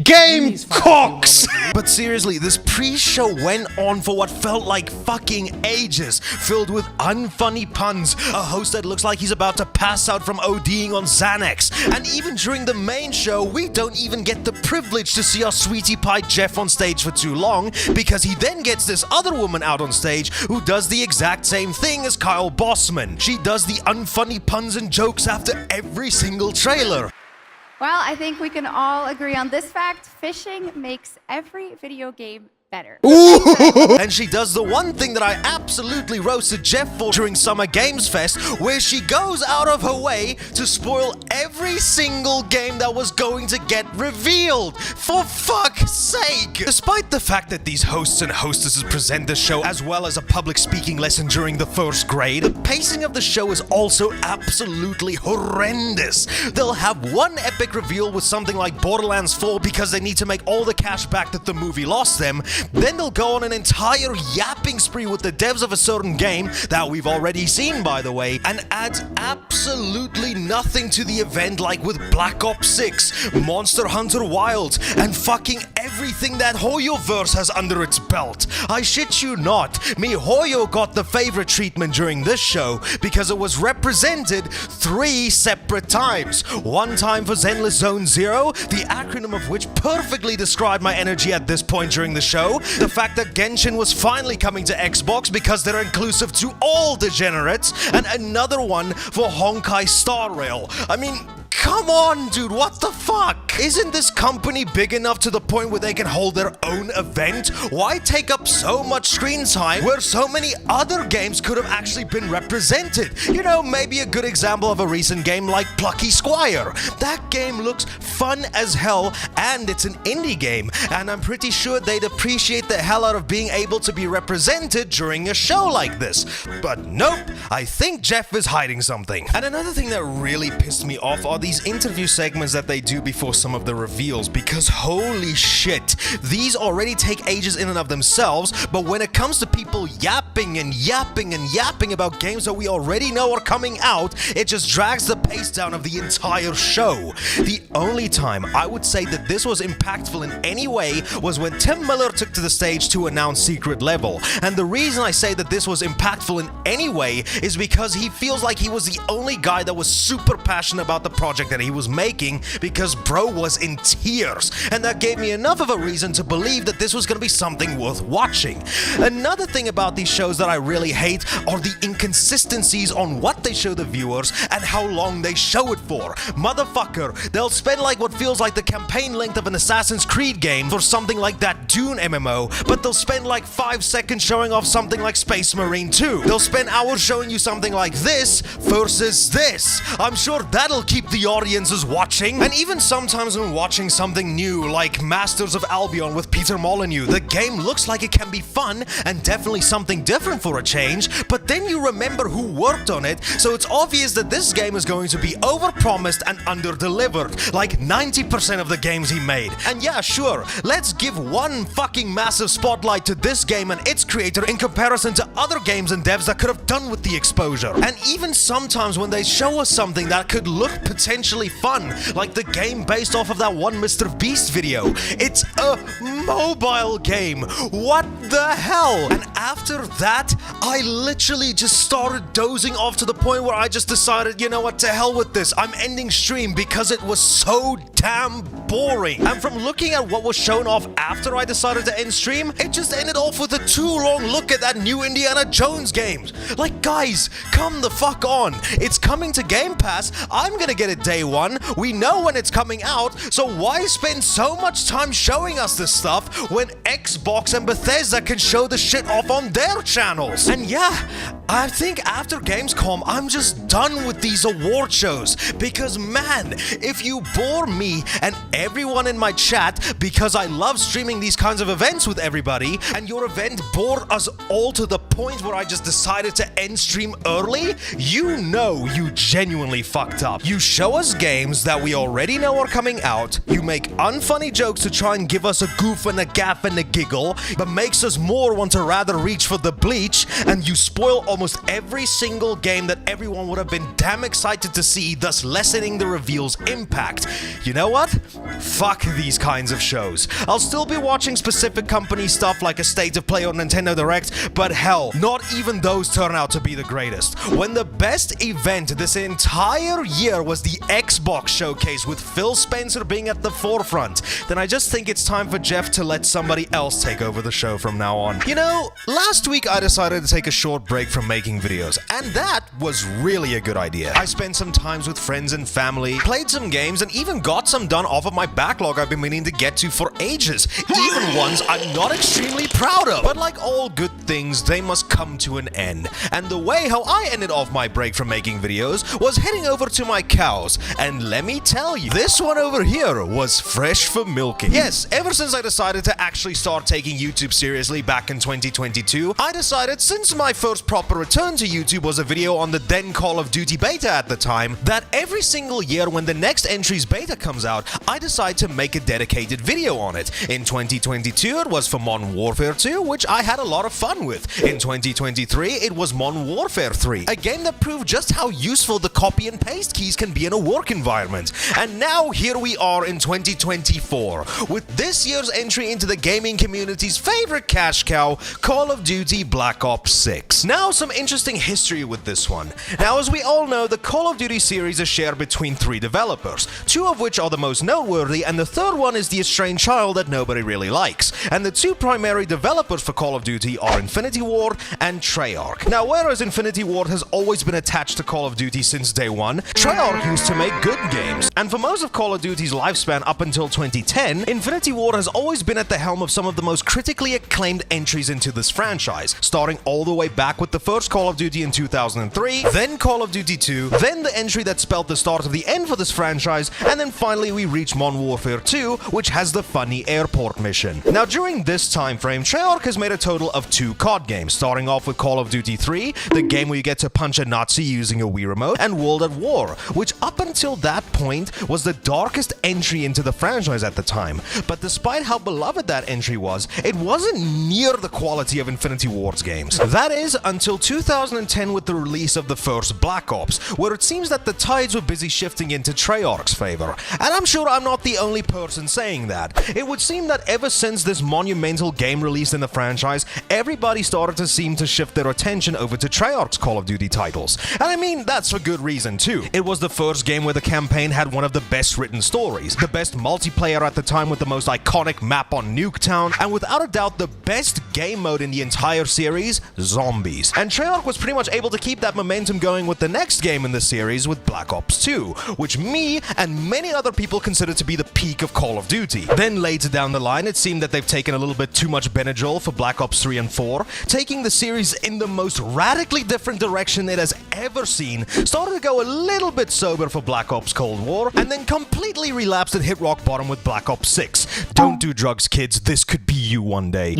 Gamecocks! But seriously, this pre-show went on for what felt like fucking ages, filled with unfunny puns, a host that looks like he's about to pass out from ODing on Xanax, and even during the main show, we don't even get the privilege to see our sweetie pie Jeff on stage for too long, because he then gets this other woman out on stage who does the exact same thing as Kyle Bossman. She does the unfunny puns and jokes after every single trailer. Well, I think we can all agree on this fact. Fishing makes every video game better. Ooh. And she does the one thing that I absolutely roasted Jeff for during Summer Games Fest, where she goes out of her way to spoil every single game that was going to get revealed. For fuck's sake! Despite the fact that these hosts and hostesses present the show as well as a public speaking lesson during the first grade, the pacing of the show is also absolutely horrendous. They'll have one epic reveal with something like Borderlands 4 because they need to make all the cash back that the movie lost them. Then they'll go on an entire yapping spree with the devs of a certain game that we've already seen, by the way, and adds absolutely nothing to the event, like with Black Ops 6, Monster Hunter Wilds, and fucking everything that Hoyoverse has under its belt. I shit you not, MiHoYo got the favorite treatment during this show because it was represented 3 separate times. One time for Zenless Zone Zero, the acronym of which perfectly described my energy at this point during the show. The fact that Genshin was finally coming to Xbox because they're inclusive to all degenerates, and another one for Honkai Star Rail. I mean, come on, dude, what the fuck? Isn't this company big enough to the point where they can hold their own event? Why take up so much screen time where so many other games could have actually been represented? You know, maybe a good example of a recent game like Plucky Squire. That game looks fun as hell, and it's an indie game, and I'm pretty sure they'd appreciate the hell out of being able to be represented during a show like this. But nope, I think Jeff is hiding something. And another thing that really pissed me off are these interview segments that they do before some of the reveals, because holy shit, these already take ages in and of themselves, but when it comes to people yapping and yapping and yapping about games that we already know are coming out, it just drags the pace down of the entire show. The only time I would say that this was impactful in any way was when Tim Miller took to the stage to announce Secret Level, and the reason I say that this was impactful in any way is because he feels like he was the only guy that was super passionate about the project that he was making, because bro was in tears, and that gave me enough of a reason to believe that this was going to be something worth watching. Another thing about these shows that I really hate are the inconsistencies on what they show the viewers and how long they show it for. Motherfucker, they'll spend like what feels like the campaign length of an Assassin's Creed game for something like that Dune MMO, but they'll spend like 5 seconds showing off something like Space Marine 2. They'll spend hours showing you something like this versus this. I'm sure that'll keep the audiences watching. And even sometimes when watching something new like Masters of Albion with Peter Molyneux, the game looks like it can be fun and definitely something different for a change, but then you remember who worked on it, so it's obvious that this game is going to be overpromised and underdelivered, like 90% of the games he made. And yeah, sure, let's give one fucking massive spotlight to this game and its creator in comparison to other games and devs that could have done with the exposure. And even sometimes when they show us something that could look potentially fun, like the game based off of that one Mr. Beast video, it's a mobile game. What the hell? And after that, I literally just started dozing off to the point where I just decided, you know what, to hell with this. I'm ending stream because it was so damn boring. And from looking at what was shown off after I decided to end stream, it just ended off with a too long look at that new Indiana Jones games. Like, guys, come the fuck on. It's coming to Game Pass. I'm gonna get it day one. We know when it's coming out, so why spend so much time showing us this stuff when Xbox and Bethesda can show the shit off on their channels? And yeah, I think after Gamescom, I'm just done with these award shows, because man, if you bore me and everyone in my chat because I love streaming these kinds of events with everybody, and your event bored us all to the point where I just decided to end stream early, you know you genuinely fucked up. You show us games that we already know are coming out, you make unfunny jokes to try and give us a goof and a gaff and a giggle, but makes us more want to rather reach for the bleach, and you spoil almost every single game that everyone would have been damn excited to see, thus lessening the reveal's impact. You know what? Fuck these kinds of shows. I'll still be watching specific company stuff like a State of Play or Nintendo Direct, but hell, not even those turn out to be the greatest. When the best event this entire year was the Xbox showcase with Phil Spencer being at the forefront, then I just think it's time for Jeff to let somebody else take over the show from now on. You know, last week I decided to take a short break from making videos, and that was really a good idea. I spent some times with friends and family, played some games, and even got some done off of my backlog I've been meaning to get to for ages, even ones I'm not extremely proud of. But like all good things, they must come to an end. And the way how I ended off my break from making videos was heading over to my cows, and let me tell you, this one over here was fresh for milking. Yes, ever since I decided to actually start taking YouTube seriously back in 2022, I decided, since my first proper return to YouTube was a video on the then Call of Duty beta at the time, that every single year when the next entry's beta comes out, I decide to make a dedicated video on it. In 2022, it was for Modern Warfare 2, which I had a lot of fun with. In 2023, it was Modern Warfare 3, a game that proved just how useful the copy and paste keys can be in a work environment. And now here we are in 2024, with this year's entry into the gaming community's favorite cash cow, Call of Duty Black Ops 6. Now, some interesting history with this one. Now, as we all know, the Call of Duty series is shared between 3 developers, 2 of which are the most noteworthy, and the third one is the estranged child that nobody really likes. And the 2 primary developers for Call of Duty are Infinity Ward and Treyarch. Now, whereas Infinity Ward has always been attached to Call of Duty since day one, Treyarch used to make good games. And for most of Call of Duty's lifespan up until 2010, Infinity Ward has always been at the helm of some of the most critically acclaimed entries into this franchise, starting all the way back with the first Call of Duty in 2003, then Call of Duty 2, then the entry that spelled the start of the end for this franchise, and then finally we reach Modern Warfare 2, which has the funny airport mission. Now, during this time frame, Treyarch has made a total of 2 COD games, starting off with Call of Duty 3, the game where you get to punch a Nazi using a Wii remote, and World at War, which up until that point was the darkest entry into the franchise at the time. But despite how beloved that entry was, it wasn't near the quality of Infinity Ward's games. That is, until 2010 with the release of the first Black Ops, where it seems that the tides were busy shifting into Treyarch's favor. And I'm sure I'm not the only person saying that. It would seem that ever since this monumental game released in the franchise, everybody started to seem to shift their attention over to Treyarch's Call of Duty titles. And I mean, that's for good reason too. It was the first game where the campaign had one of the best written stories, the best multiplayer at the time with the most iconic map on Nuketown, and without a doubt the best game mode in the entire series, zombies. And Treyarch was pretty much able to keep that momentum going with the next game in the series with Black Ops 2, which me and many other people consider to be the peak of Call of Duty. Then later down the line, it seemed that they've taken a little bit too much Benadryl for Black Ops 3 and 4, taking the series in the most radically different direction it has ever seen, started to go a little bit sober for Black Ops Cold War, and then completely relapsed and hit rock bottom with Black Ops 6. Don't do drugs, kids, this could be you one day.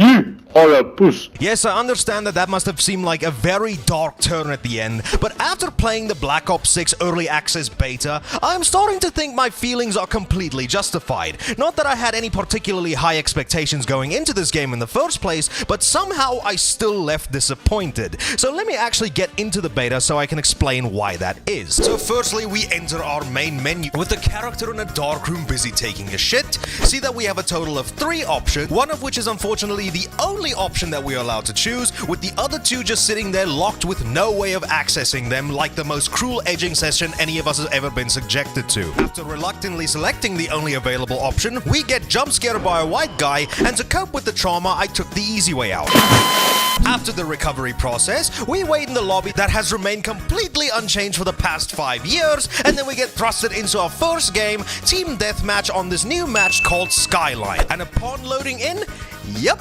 Yes, I understand that must have seemed like a very dark turn at the end, but after playing the Black Ops 6 Early Access Beta, I'm starting to think my feelings are completely justified. Not that I had any particularly high expectations going into this game in the first place, but somehow I still left disappointed. So let me actually get into the beta so I can explain why that is. So firstly, we enter our main menu with the character in a dark room busy taking a shit. See that we have a total of 3 options, one of which is unfortunately the only option that we are allowed to choose, with the other 2 just sitting there locked with no way of accessing them, like the most cruel edging session any of us has ever been subjected to. After reluctantly selecting the only available option, we get jump scared by a white guy, and to cope with the trauma, I took the easy way out. After the recovery process, we wait in the lobby that has remained completely unchanged for the past 5 years, and then we get thrusted into our first game, Team Deathmatch, on this new match called Skyline. And upon loading in, yep,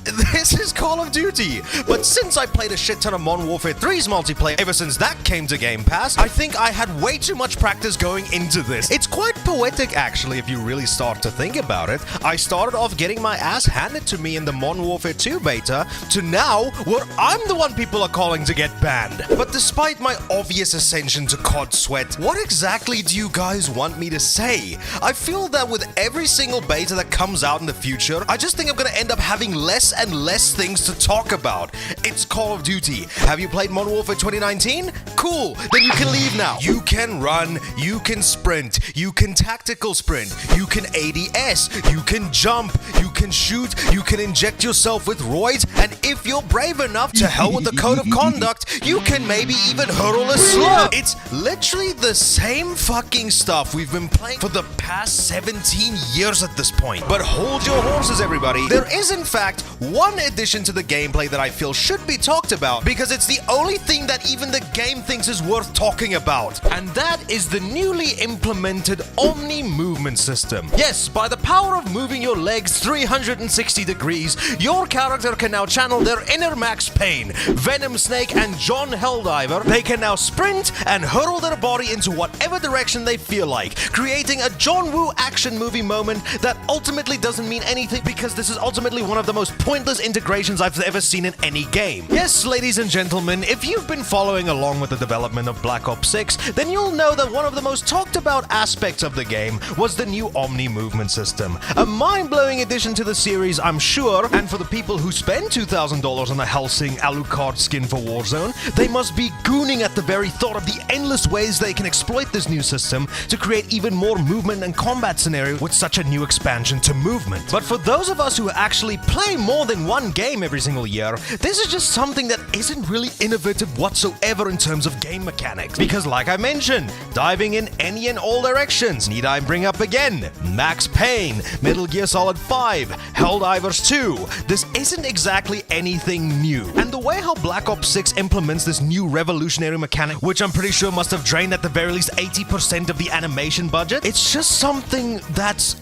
this is Call of Duty. But since I played a shit ton of Modern Warfare 3's multiplayer ever since that came to Game Pass, I think I had way too much practice going into this. It's quite poetic actually if you really start to think about it. I started off getting my ass handed to me in the Modern Warfare 2 beta, to now where I'm the one people are calling to get banned. But despite my obvious ascension to COD sweat, what exactly do you guys want me to say? I feel that with every single beta that comes out in the future, I just think I'm gonna end up having less and less things to talk about. It's Call of Duty. Have you played Modern Warfare 2019? Cool, then you can leave now. You can run, you can sprint, you can tactical sprint, you can ADS, you can jump, you can shoot, you can inject yourself with roids, and if you're brave enough, to hell with the code of conduct, you can maybe even hurl a slur. It's literally the same fucking stuff we've been playing for the past 17 years at this point. But hold your horses, everybody. There is in fact one addition to the gameplay that I feel should be talked about, because it's the only thing that even the game thinks is worth talking about, and that is the newly implemented Omni movement system. Yes, by the power of moving your legs 360 degrees, your character can now channel their inner Max Payne, Venom Snake, and John Helldiver. They can now sprint and hurl their body into whatever direction they feel like, creating a John Woo action movie moment that ultimately doesn't mean anything, because this is ultimately one of the most pointless integrations I've ever seen in any game. Yes, ladies and gentlemen, if you've been following along with the development of Black Ops 6, then you'll know that one of the most talked about aspects of the game was the new Omni movement system. A mind-blowing addition to the series, I'm sure, and for the people who spend $2,000 on a Helsing Alucard skin for Warzone, they must be gooning at the very thought of the endless ways they can exploit this new system to create even more movement and combat scenarios with such a new expansion to movement. But for those of us who actually play more than one game every single year, this is just something that isn't really innovative whatsoever in terms of game mechanics. Because like I mentioned, diving in any and all directions. Need I bring up again? Max Payne, Metal Gear Solid 5, Helldivers 2. This isn't exactly anything new. And the way how Black Ops 6 implements this new revolutionary mechanic, which I'm pretty sure must have drained at the very least 80% of the animation budget, it's just something that's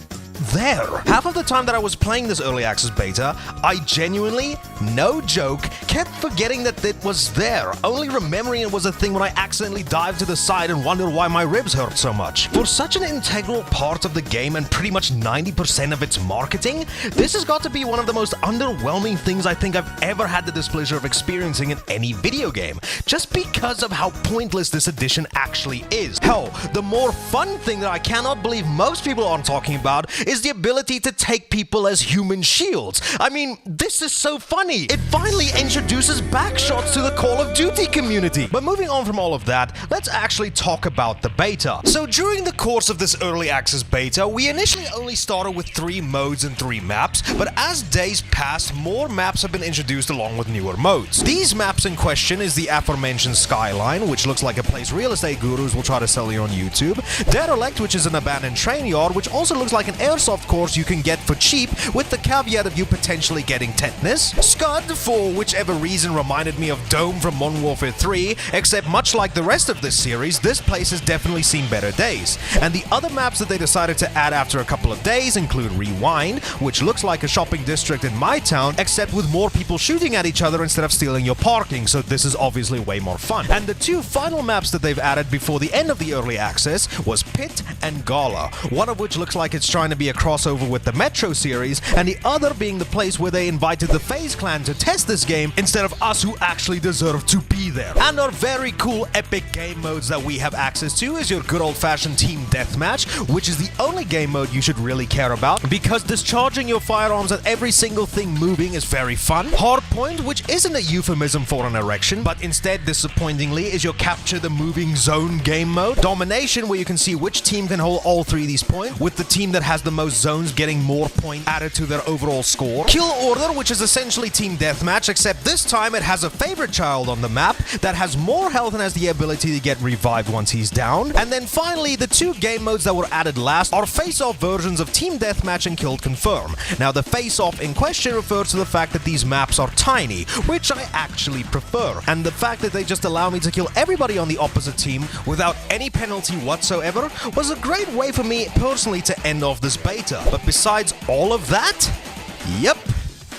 there. Half of the time that I was playing this early access beta, I genuinely, no joke, kept forgetting that it was there, only remembering it was a thing when I accidentally dived to the side and wondered why my ribs hurt so much. For such an integral part of the game and pretty much 90% of its marketing, this has got to be one of the most underwhelming things I think I've ever had the displeasure of experiencing in any video game, just because of how pointless this addition actually is. Hell, the more fun thing that I cannot believe most people aren't talking about is the ability to take people as human shields. I mean, this is so funny. It finally introduces backshots to the Call of Duty community. But moving on from all of that, let's actually talk about the beta. So during the course of this early access beta, we initially only started with 3 modes and 3 maps, but as days passed, more maps have been introduced along with newer modes. These maps in question is the aforementioned Skyline, which looks like a place real estate gurus will try to sell you on YouTube, Derelict, which is an abandoned train yard, which also looks like an airsoft course you can get for cheap, with the caveat of you potentially getting tetanus, Scud, for whichever reason reminded me of Dome from Modern Warfare 3, except much like the rest of this series, this place has definitely seen better days. And the other maps that they decided to add after a couple of days include Rewind, which looks like a shopping district in my town, except with more people shooting at each other instead of stealing your parking, so this is obviously way more fun. And the 2 final maps that they've added before the end of the early access was Pit and Gala, one of which looks like it's trying to be a crossover with the Metro series, and the other being the place where they invited the FaZe clan to test this game instead of us who actually deserve to be there. And our very cool epic game modes that we have access to is your good old-fashioned team deathmatch, which is the only game mode you should really care about because discharging your firearms at every single thing moving is very fun. Hardpoint, which isn't a euphemism for an erection, but instead, disappointingly, is your capture the moving zone game mode. Domination, where you can see which team can hold all 3 of these points, with the team that has the most zones getting more points added to their overall score. Kill Order, which is essentially team deathmatch, except this time it has a favorite child on the map that has more health and has the ability to get revived once he's down. And then finally, the 2 game modes that were added last are face-off versions of Team Deathmatch and Killed Confirm. Now, the face-off in question refers to the fact that these maps are tiny, which I actually prefer, and the fact that they just allow me to kill everybody on the opposite team without any penalty whatsoever was a great way for me personally to end off this beta. But besides all of that, yep,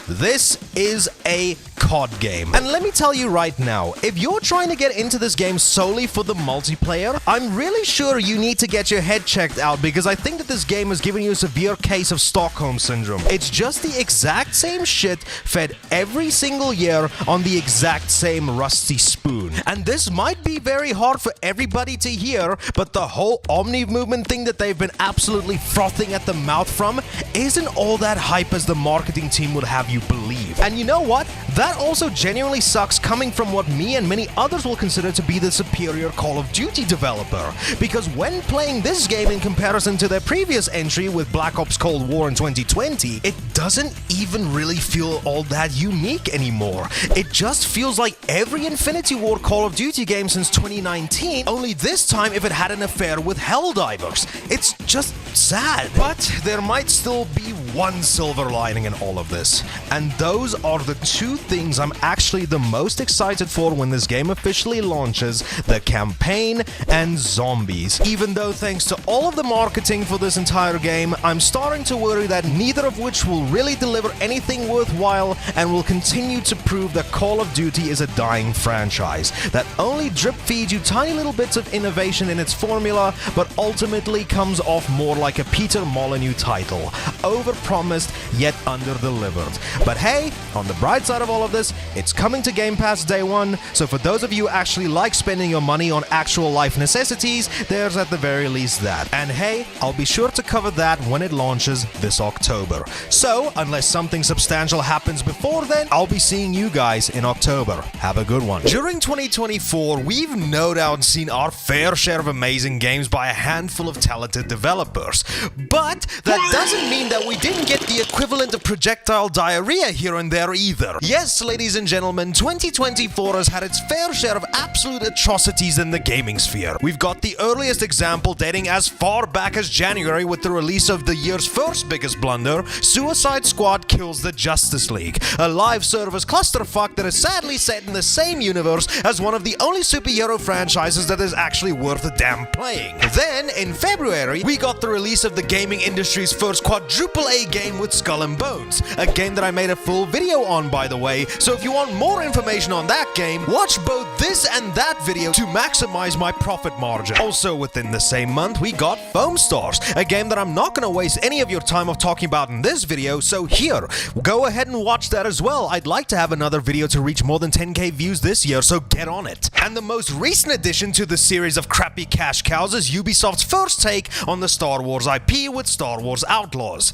this is a COD game. And let me tell you right now, if you're trying to get into this game solely for the multiplayer, I'm really sure you need to get your head checked out because I think that this game is giving you a severe case of Stockholm Syndrome. It's just the exact same shit fed every single year on the exact same rusty spoon. And this might be very hard for everybody to hear, but the whole Omni movement thing that they've been absolutely frothing at the mouth from isn't all that hype as the marketing team would have you believe. And you know what? That also genuinely sucks coming from what me and many others will consider to be the superior Call of Duty developer. Because when playing this game in comparison to their previous entry with Black Ops Cold War in 2020, it doesn't even really feel all that unique anymore. It just feels like every Infinity Ward Call of Duty game since 2019, only this time if it had an affair with Helldivers. It's just sad. But there might still be one silver lining in all of this, and those are the 2 things I'm actually the most excited for when this game officially launches: the campaign and zombies. Even though thanks to all of the marketing for this entire game, I'm starting to worry that neither of which will really deliver anything worthwhile and will continue to prove that Call of Duty is a dying franchise that only drip feeds you tiny little bits of innovation in its formula, but ultimately comes off more like a Peter Molyneux title, overpromised yet under-delivered. But hey, on the bright side of all of this, it's coming to Game Pass day 1, so for those of you who actually like spending your money on actual life necessities, there's at the very least that. And hey, I'll be sure to cover that when it launches this October. So, unless something substantial happens before then, I'll be seeing you guys in October. Have a good one. During 2024, we've no doubt seen our fair share of amazing games by a handful of talented developers. But that doesn't mean that we didn't get the equivalent of projectile diarrhea here and there either. Yes, ladies and gentlemen, 2024 has had its fair share of absolute atrocities in the gaming sphere. We've got the earliest example dating as far back as January with the release of the year's first biggest blunder, Suicide Squad Kills the Justice League, a live service clusterfuck that is sadly set in the same universe as one of the only superhero franchises that is actually worth a damn playing. Then, in February, we got the release of the gaming industry's first quadruple A Payday game with Skull and Bones, a game that I made a full video on, by the way, so if you want more information on that game, watch both this and that video to maximize my profit margin. Also within the same month, we got Foam Stars, a game that I'm not going to waste any of your time of talking about in this video, so here, go ahead and watch that as well. I'd like to have another video to reach more than 10k views this year, so get on it. And the most recent addition to the series of crappy cash cows is Ubisoft's first take on the Star Wars IP with Star Wars Outlaws.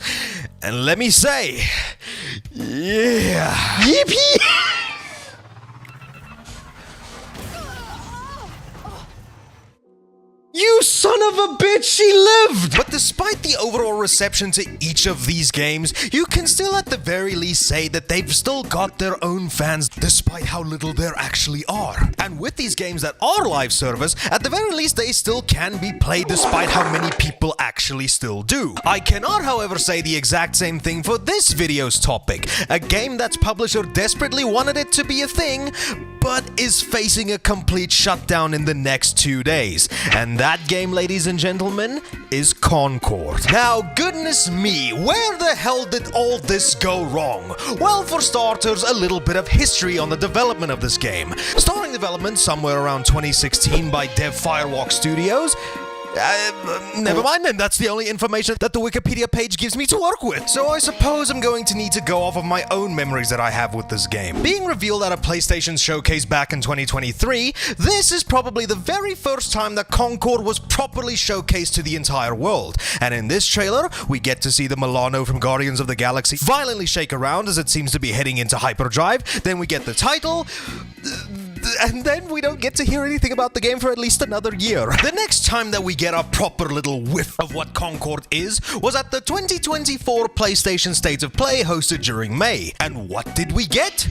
And let me say, yeah. Yippee! You son of a bitch, she lived! But despite the overall reception to each of these games, you can still at the very least say that they've still got their own fans despite how little there actually are. And with these games that are live service, at the very least they still can be played despite how many people actually still do. I cannot, however, say the exact same thing for this video's topic, a game that's publisher desperately wanted it to be a thing, but is facing a complete shutdown in the next 2 days. And that game, ladies and gentlemen, is Concord. Now, goodness me, where the hell did all this go wrong? Well, for starters, a little bit of history on the development of this game. Starting development somewhere around 2016 by Dev Firewalk Studios. Never mind then, that's the only information that the Wikipedia page gives me to work with. So I suppose I'm going to need to go off of my own memories that I have with this game. Being revealed at a PlayStation showcase back in 2023, this is probably the very first time that Concord was properly showcased to the entire world. And in this trailer, we get to see the Milano from Guardians of the Galaxy violently shake around as it seems to be heading into hyperdrive. Then we get the title, and then we don't get to hear anything about the game for at least another year. The next time that we get a proper little whiff of what Concord is was at the 2024 PlayStation State of Play hosted during May. And what did we get?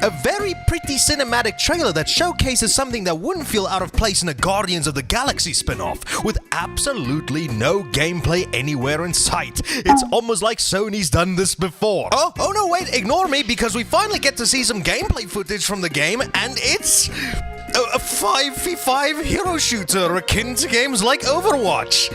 A very pretty cinematic trailer that showcases something that wouldn't feel out of place in a Guardians of the Galaxy spin-off, with absolutely no gameplay anywhere in sight. It's almost like Sony's done this before. Oh no, wait, ignore me, because we finally get to see some gameplay footage from the game, and it's a 5v5 hero shooter akin to games like Overwatch.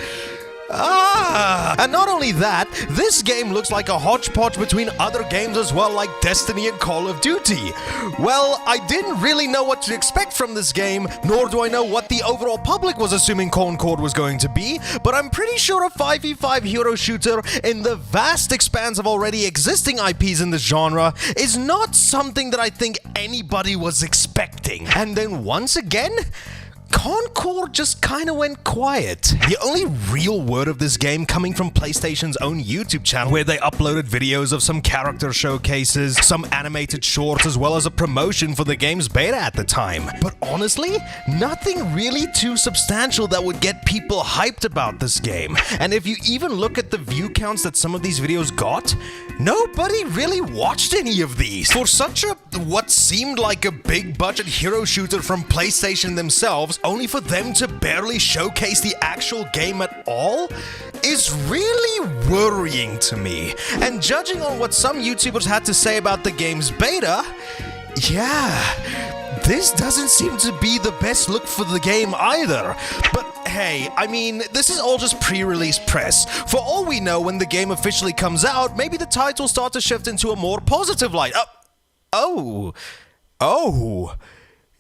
And not only that, this game looks like a hodgepodge between other games as well, like Destiny and Call of Duty. Well, I didn't really know what to expect from this game, nor do I know what the overall public was assuming Concord was going to be, but I'm pretty sure a 5v5 hero shooter in the vast expanse of already existing IPs in this genre is not something that I think anybody was expecting. And then once again, Concord just kinda went quiet. The only real word of this game coming from PlayStation's own YouTube channel, where they uploaded videos of some character showcases, some animated shorts, as well as a promotion for the game's beta at the time. But honestly, nothing really too substantial that would get people hyped about this game. And if you even look at the view counts that some of these videos got, nobody really watched any of these. For such a, what seemed like a big budget hero shooter from PlayStation themselves, only for them to barely showcase the actual game at all, is really worrying to me. And judging on what some YouTubers had to say about the game's beta, yeah, this doesn't seem to be the best look for the game either. But hey, I mean, this is all just pre-release press. For all we know, when the game officially comes out, maybe the tide will start to shift into a more positive light. Oh.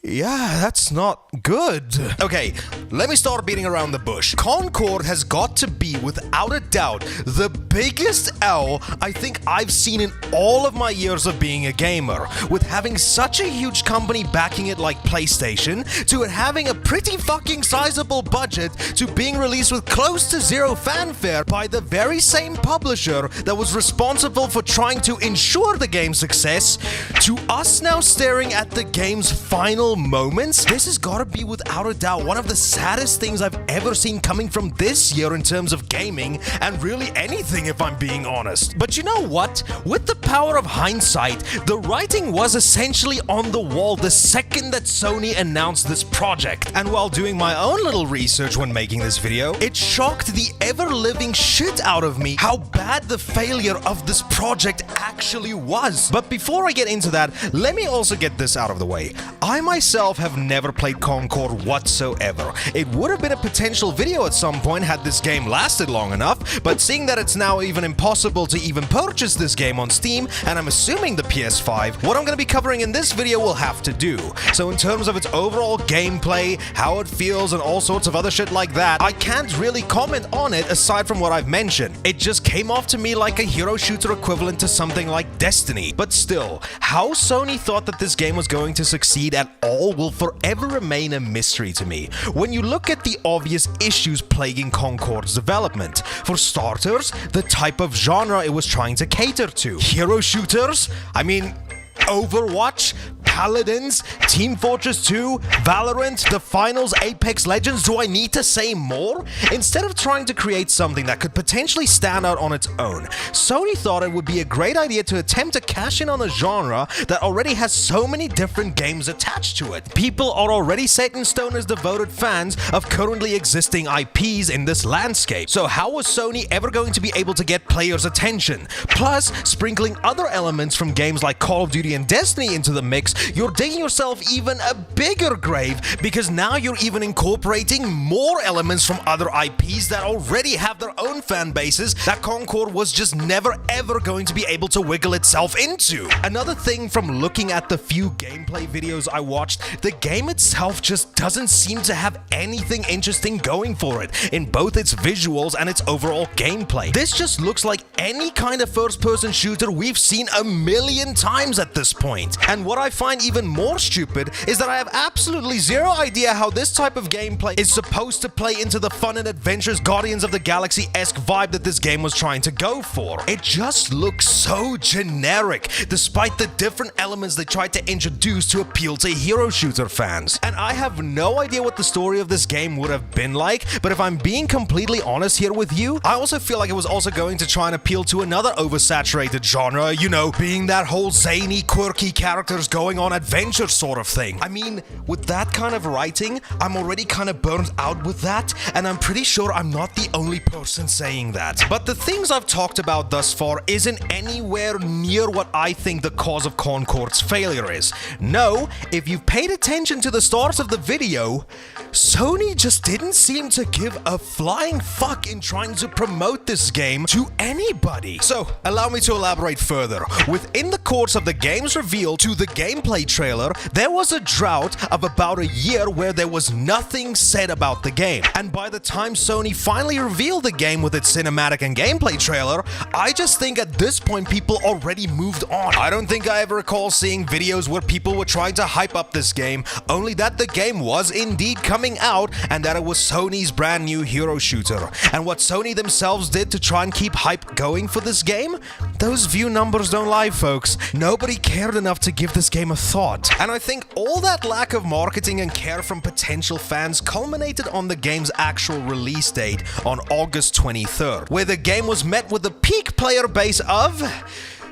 Yeah, that's not good. Okay, let me start beating around the bush. Concord has got to be, without a doubt, the biggest L I think I've seen in all of my years of being a gamer. With having such a huge company backing it like PlayStation, to it having a pretty fucking sizable budget, to being released with close to zero fanfare by the very same publisher that was responsible for trying to ensure the game's success, to us now staring at the game's final moments. This has got to be, without a doubt, one of the saddest things I've ever seen coming from this year in terms of gaming, and really anything if I'm being honest. But you know what? With the power of hindsight, the writing was essentially on the wall the second that Sony announced this project. And while doing my own little research when making this video, it shocked the ever-living shit out of me how bad the failure of this project actually was. But before I get into that, let me also get this out of the way. I myself have never played Concord whatsoever. It would have been a potential video at some point had this game lasted long enough, but seeing that it's now even impossible possible to even purchase this game on Steam, and I'm assuming the PS5, what I'm going to be covering in this video will have to do. So in terms of its overall gameplay, how it feels, and all sorts of other shit like that, I can't really comment on it aside from what I've mentioned. It just came off to me like a hero shooter equivalent to something like Destiny. But still, how Sony thought that this game was going to succeed at all will forever remain a mystery to me. When you look at the obvious issues plaguing Concord's development. For starters, the type of genre it was trying to cater to. Hero shooters? I mean, Overwatch, Paladins, Team Fortress 2, Valorant, The Finals, Apex Legends, do I need to say more? Instead of trying to create something that could potentially stand out on its own, Sony thought it would be a great idea to attempt to cash in on a genre that already has so many different games attached to it. People are already set in stone as devoted fans of currently existing IPs in this landscape, so how was Sony ever going to be able to get players' attention? Plus, sprinkling other elements from games like Call of Duty and Destiny into the mix, you're digging yourself even a bigger grave, because now you're even incorporating more elements from other IPs that already have their own fan bases that Concord was just never ever going to be able to wiggle itself into. Another thing from looking at the few gameplay videos I watched, the game itself just doesn't seem to have anything interesting going for it in both its visuals and its overall gameplay. This just looks like any kind of first-person shooter we've seen a million times at this point. And what I find even more stupid is that I have absolutely zero idea how this type of gameplay is supposed to play into the fun and adventurous Guardians of the Galaxy-esque vibe that this game was trying to go for. It just looks so generic, despite the different elements they tried to introduce to appeal to hero shooter fans. And I have no idea what the story of this game would have been like, but if I'm being completely honest here with you, I also feel like it was also going to try and appeal to another oversaturated genre, you know, being that whole zany, quirky characters going on adventure sort of thing. I mean, with that kind of writing, I'm already kind of burned out with that, and I'm pretty sure I'm not the only person saying that. But the things I've talked about thus far isn't anywhere near what I think the cause of Concord's failure is. No, if you've paid attention to the start of the video, Sony just didn't seem to give a flying fuck in trying to promote this game to anybody. So, allow me to elaborate further. Within the course of the game's reveal to the gameplay trailer, there was a drought of about a year where there was nothing said about the game. And by the time Sony finally revealed the game with its cinematic and gameplay trailer, I just think at this point people already moved on. I don't think I ever recall seeing videos where people were trying to hype up this game, only that the game was indeed coming out and that it was Sony's brand new hero shooter. And what Sony themselves did to try and keep hype going for this game? Those view numbers don't lie, folks. Nobody cared enough to give this game a thought. And I think all that lack of marketing and care from potential fans culminated on the game's actual release date on August 23rd, where the game was met with a peak player base of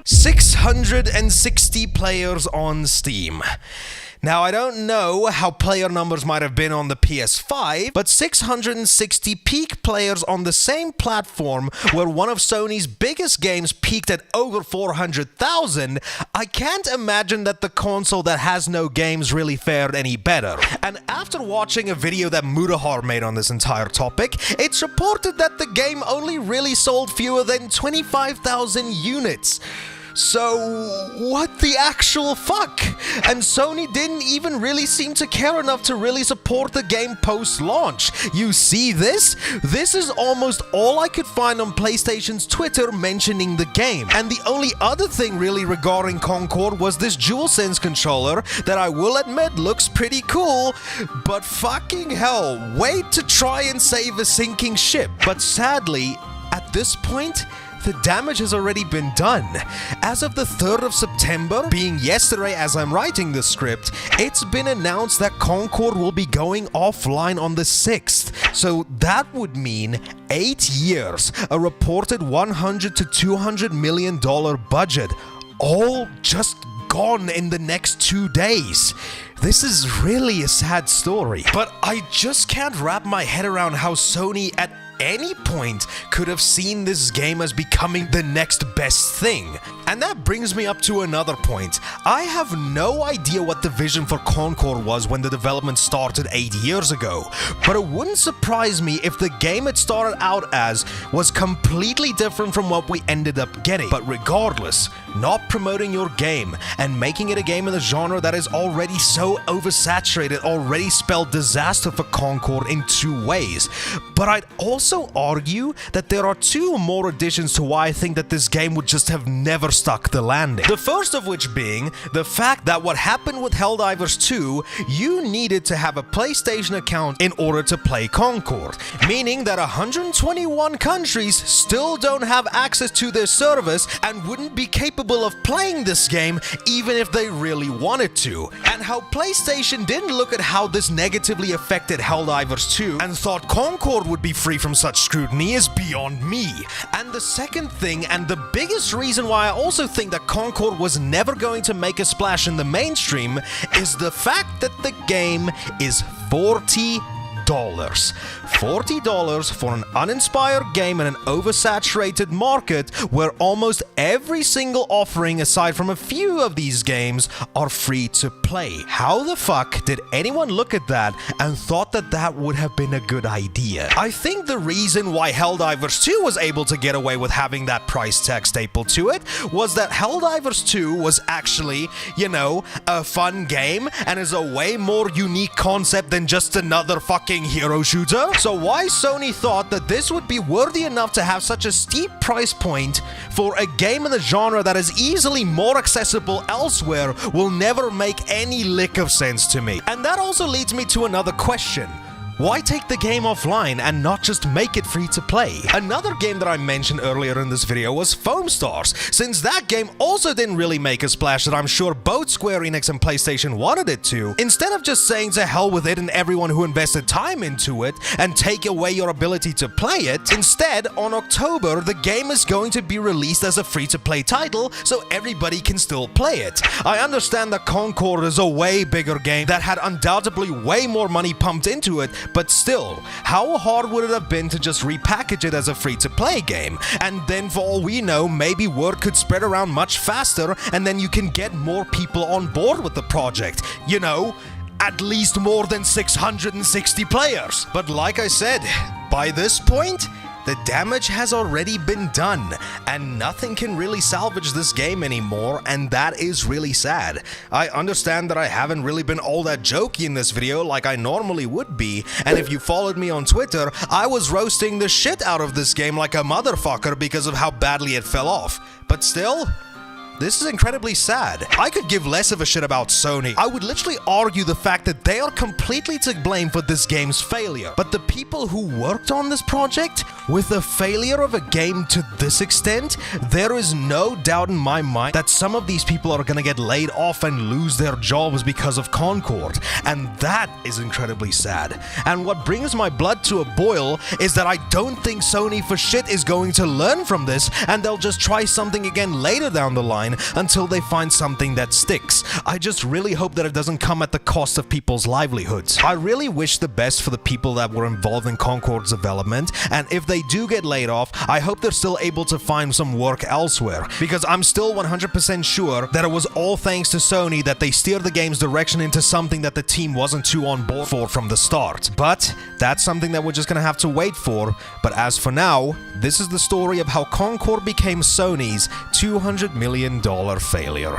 660 players on Steam. Now, I don't know how player numbers might have been on the PS5, but 660 peak players on the same platform where one of Sony's biggest games peaked at over 400,000, I can't imagine that the console that has no games really fared any better. And after watching a video that Mudahar made on this entire topic, it's reported that the game only really sold fewer than 25,000 units. So, what the actual fuck? And Sony didn't even really seem to care enough to really support the game post-launch. You see this? This is almost all I could find on PlayStation's Twitter mentioning the game. And the only other thing really regarding Concord was this DualSense controller that I will admit looks pretty cool, but fucking hell, wait to try and save a sinking ship. But sadly, at this point, the damage has already been done. As of the 3rd of September, being yesterday as I'm writing this script, it's been announced that Concord will be going offline on the 6th. So that would mean 8 years, a reported $100 to $200 million budget, all just gone in the next 2 days. This is really a sad story, but I just can't wrap my head around how Sony, at any point could have seen this game as becoming the next best thing. And that brings me up to another point. I have no idea what the vision for Concord was when the development started 8 years ago, but it wouldn't surprise me if the game it started out as was completely different from what we ended up getting. But regardless, not promoting your game and making it a game in the genre that is already so oversaturated already spelled disaster for Concord in two ways. But I'd also argue that there are two more additions to why I think that this game would just have never stuck the landing. The first of which being the fact that what happened with Helldivers 2, you needed to have a PlayStation account in order to play Concord, meaning that 121 countries still don't have access to their service and wouldn't be capable of playing this game even if they really wanted to. And how PlayStation didn't look at how this negatively affected Helldivers 2 and thought Concord would be free from such scrutiny is beyond me. And the second thing, and the biggest reason why I also think that Concord was never going to make a splash in the mainstream, is the fact that the game is $40. $40 for an uninspired game in an oversaturated market where almost every single offering aside from a few of these games are free to play. How the fuck did anyone look at that and thought that that would have been a good idea? I think the reason why Helldivers 2 was able to get away with having that price tag stapled to it was that Helldivers 2 was actually, you know, a fun game and is a way more unique concept than just another fucking hero shooter. So why Sony thought that this would be worthy enough to have such a steep price point for a game in the genre that is easily more accessible elsewhere will never make any lick of sense to me. And that also leads me to another question. Why take the game offline and not just make it free to play? Another game that I mentioned earlier in this video was Foam Stars, since that game also didn't really make a splash that I'm sure both Square Enix and PlayStation wanted it to. Instead of just saying to hell with it and everyone who invested time into it and take away your ability to play it, instead on October the game is going to be released as a free-to-play title so everybody can still play it. I understand that Concord is a way bigger game that had undoubtedly way more money pumped into it, but still, how hard would it have been to just repackage it as a free-to-play game? And then for all we know, maybe word could spread around much faster and then you can get more people on board with the project. You know, at least more than 660 players. But like I said, by this point, the damage has already been done, and nothing can really salvage this game anymore, and that is really sad. I understand that I haven't really been all that jokey in this video like I normally would be, and if you followed me on Twitter, I was roasting the shit out of this game like a motherfucker because of how badly it fell off. But still, this is incredibly sad. I could give less of a shit about Sony. I would literally argue the fact that they are completely to blame for this game's failure. But the people who worked on this project, with the failure of a game to this extent, there is no doubt in my mind that some of these people are gonna get laid off and lose their jobs because of Concord. And that is incredibly sad. And what brings my blood to a boil is that I don't think Sony for shit is going to learn from this, and they'll just try something again later down the line until they find something that sticks. I just really hope that it doesn't come at the cost of people's livelihoods. I really wish the best for the people that were involved in Concord's development, and if they do get laid off, I hope they're still able to find some work elsewhere, because I'm still 100% sure that it was all thanks to Sony that they steered the game's direction into something that the team wasn't too on board for from the start. But that's something that we're just gonna have to wait for. But as for now, this is the story of how Concord became Sony's $200 million failure.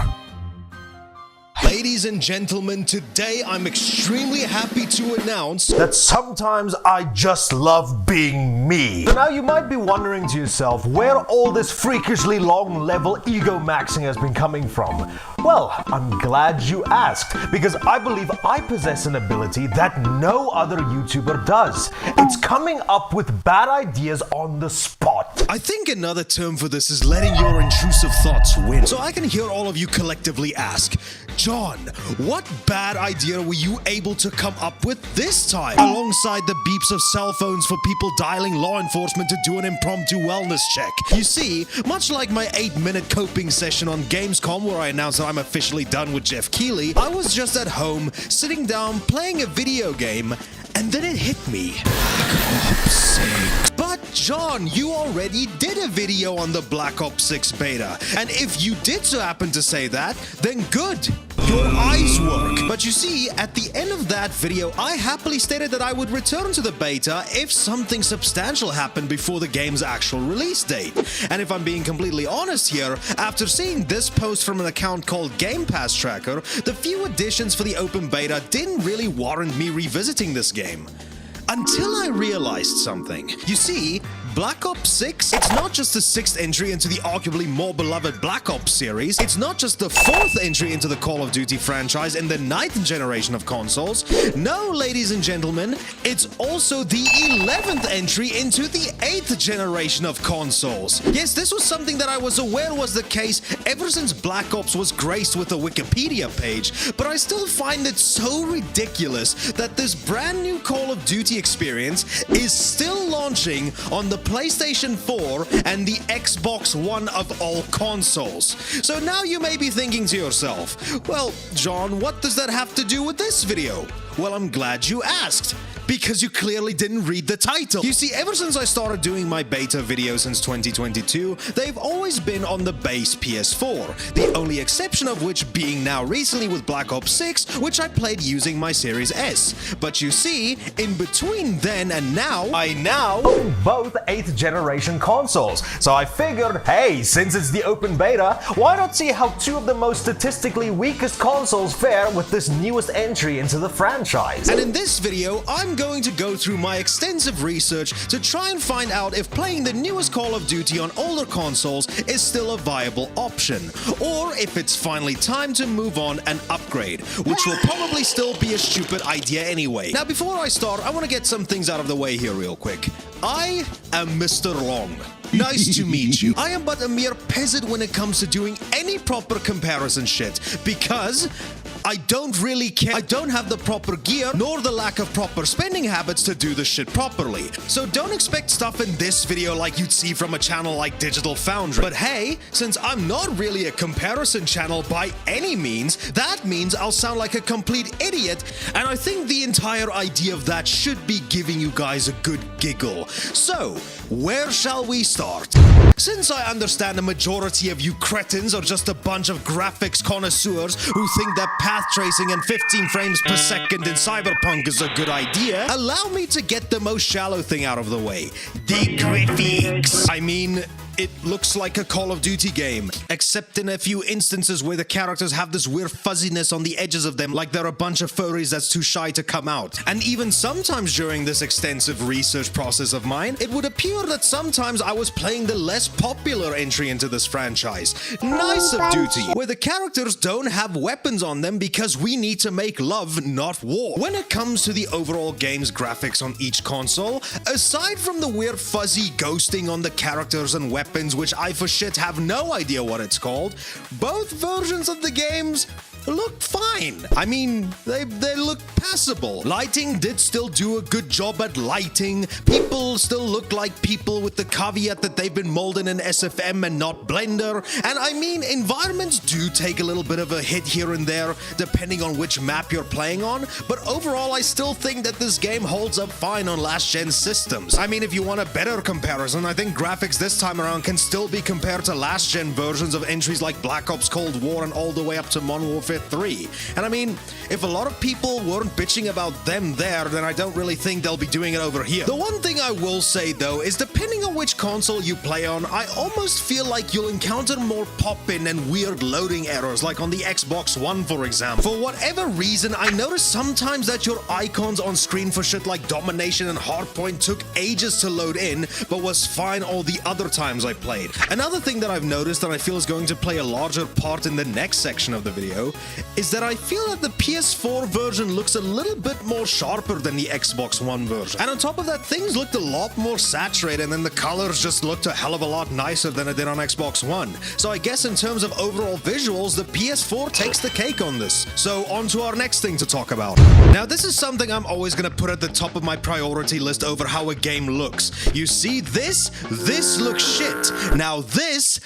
Ladies and gentlemen, today I'm extremely happy to announce that sometimes I just love being me. So now you might be wondering to yourself where all this freakishly long level ego maxing has been coming from. Well, I'm glad you asked, because I believe I possess an ability that no other YouTuber does. It's coming up with bad ideas on the spot. I think another term for this is letting your intrusive thoughts win. So I can hear all of you collectively ask, John, what bad idea were you able to come up with this time? Alongside the beeps of cell phones for people dialing law enforcement to do an impromptu wellness check. You see, much like my 8-minute coping session on Gamescom where I announced that I'm officially done with Jeff Keighley, I was just at home, sitting down, playing a video game, and then it hit me. But John, you already did a video on the Black Ops 6 beta. And if you did so happen to say that, then good. Your eyes work. But you see, at the end of that video, I happily stated that I would return to the beta if something substantial happened before the game's actual release date. And if I'm being completely honest here, after seeing this post from an account called Game Pass Tracker, the few additions for the open beta didn't really warrant me revisiting this game. Until I realized something. You see, Black Ops 6, it's not just the 6th entry into the arguably more beloved Black Ops series, it's not just the 4th entry into the Call of Duty franchise in the 9th generation of consoles. No, ladies and gentlemen, it's also the 11th entry into the 8th generation of consoles. Yes, this was something that I was aware was the case ever since Black Ops was graced with a Wikipedia page, but I still find it so ridiculous that this brand new Call of Duty experience is still launching on the PlayStation 4 and the Xbox One of all consoles. So now you may be thinking to yourself, well, John, what does that have to do with this video? Well, I'm glad you asked, because you clearly didn't read the title. You see, ever since I started doing my beta videos since 2022, they've always been on the base PS4, the only exception of which being now recently with Black Ops 6, which I played using my Series S. But you see, in between then and now, I now own both 8th generation consoles. So I figured, hey, since it's the open beta, why not see how two of the most statistically weakest consoles fare with this newest entry into the franchise? And in this video, I'm going to go through my extensive research to try and find out if playing the newest Call of Duty on older consoles is still a viable option, or if it's finally time to move on and upgrade, which will probably still be a stupid idea anyway. Now, before I start, I want to get some things out of the way here real quick. I am Mr. Long. Nice to meet you. I am but a mere peasant when it comes to doing any proper comparison shit, because I don't really care. I don't have the proper gear, nor the lack of proper spending habits to do this shit properly. So don't expect stuff in this video like you'd see from a channel like Digital Foundry. But hey, since I'm not really a comparison channel by any means, that means I'll sound like a complete idiot, and I think the entire idea of that should be giving you guys a good giggle. So, where shall we start? Since I understand the majority of you cretins are just a bunch of graphics connoisseurs who think that path tracing and 15 frames per second in Cyberpunk is a good idea, allow me to get the most shallow thing out of the way. The graphics! I mean, it looks like a Call of Duty game, except in a few instances where the characters have this weird fuzziness on the edges of them, like they're a bunch of furries that's too shy to come out. And even sometimes during this extensive research process of mine, it would appear that sometimes I was playing the less popular entry into this franchise, Nice of Duty, where the characters don't have weapons on them because we need to make love, not war. When it comes to the overall game's graphics on each console, aside from the weird fuzzy ghosting on the characters and weapons, which I for shit have no idea what it's called, both versions of the games look fine. I mean, they look passable. Lighting did still do a good job at lighting. People still look like people with the caveat that they've been molded in SFM and not Blender. And I mean, environments do take a little bit of a hit here and there, depending on which map you're playing on, but overall I still think that this game holds up fine on last-gen systems. I mean, if you want a better comparison, I think graphics this time around can still be compared to last-gen versions of entries like Black Ops Cold War and all the way up to Modern Warfare 3. And I mean, if a lot of people weren't bitching about them there, then I don't really think they'll be doing it over here. The one thing I will say though is depending on which console you play on, I almost feel like you'll encounter more pop-in and weird loading errors, like on the Xbox One for example. For whatever reason, I noticed sometimes that your icons on screen for shit like Domination and Hardpoint took ages to load in, but was fine all the other times I played. Another thing that I've noticed that I feel is going to play a larger part in the next section of the video is that I feel that the PS4 version looks a little bit more sharper than the Xbox One version. And on top of that, things looked a lot more saturated, and then the colors just looked a hell of a lot nicer than it did on Xbox One. So I guess in terms of overall visuals, the PS4 takes the cake on this. So on to our next thing to talk about. Now this is something I'm always gonna put at the top of my priority list over how a game looks. You see this looks shit. Now this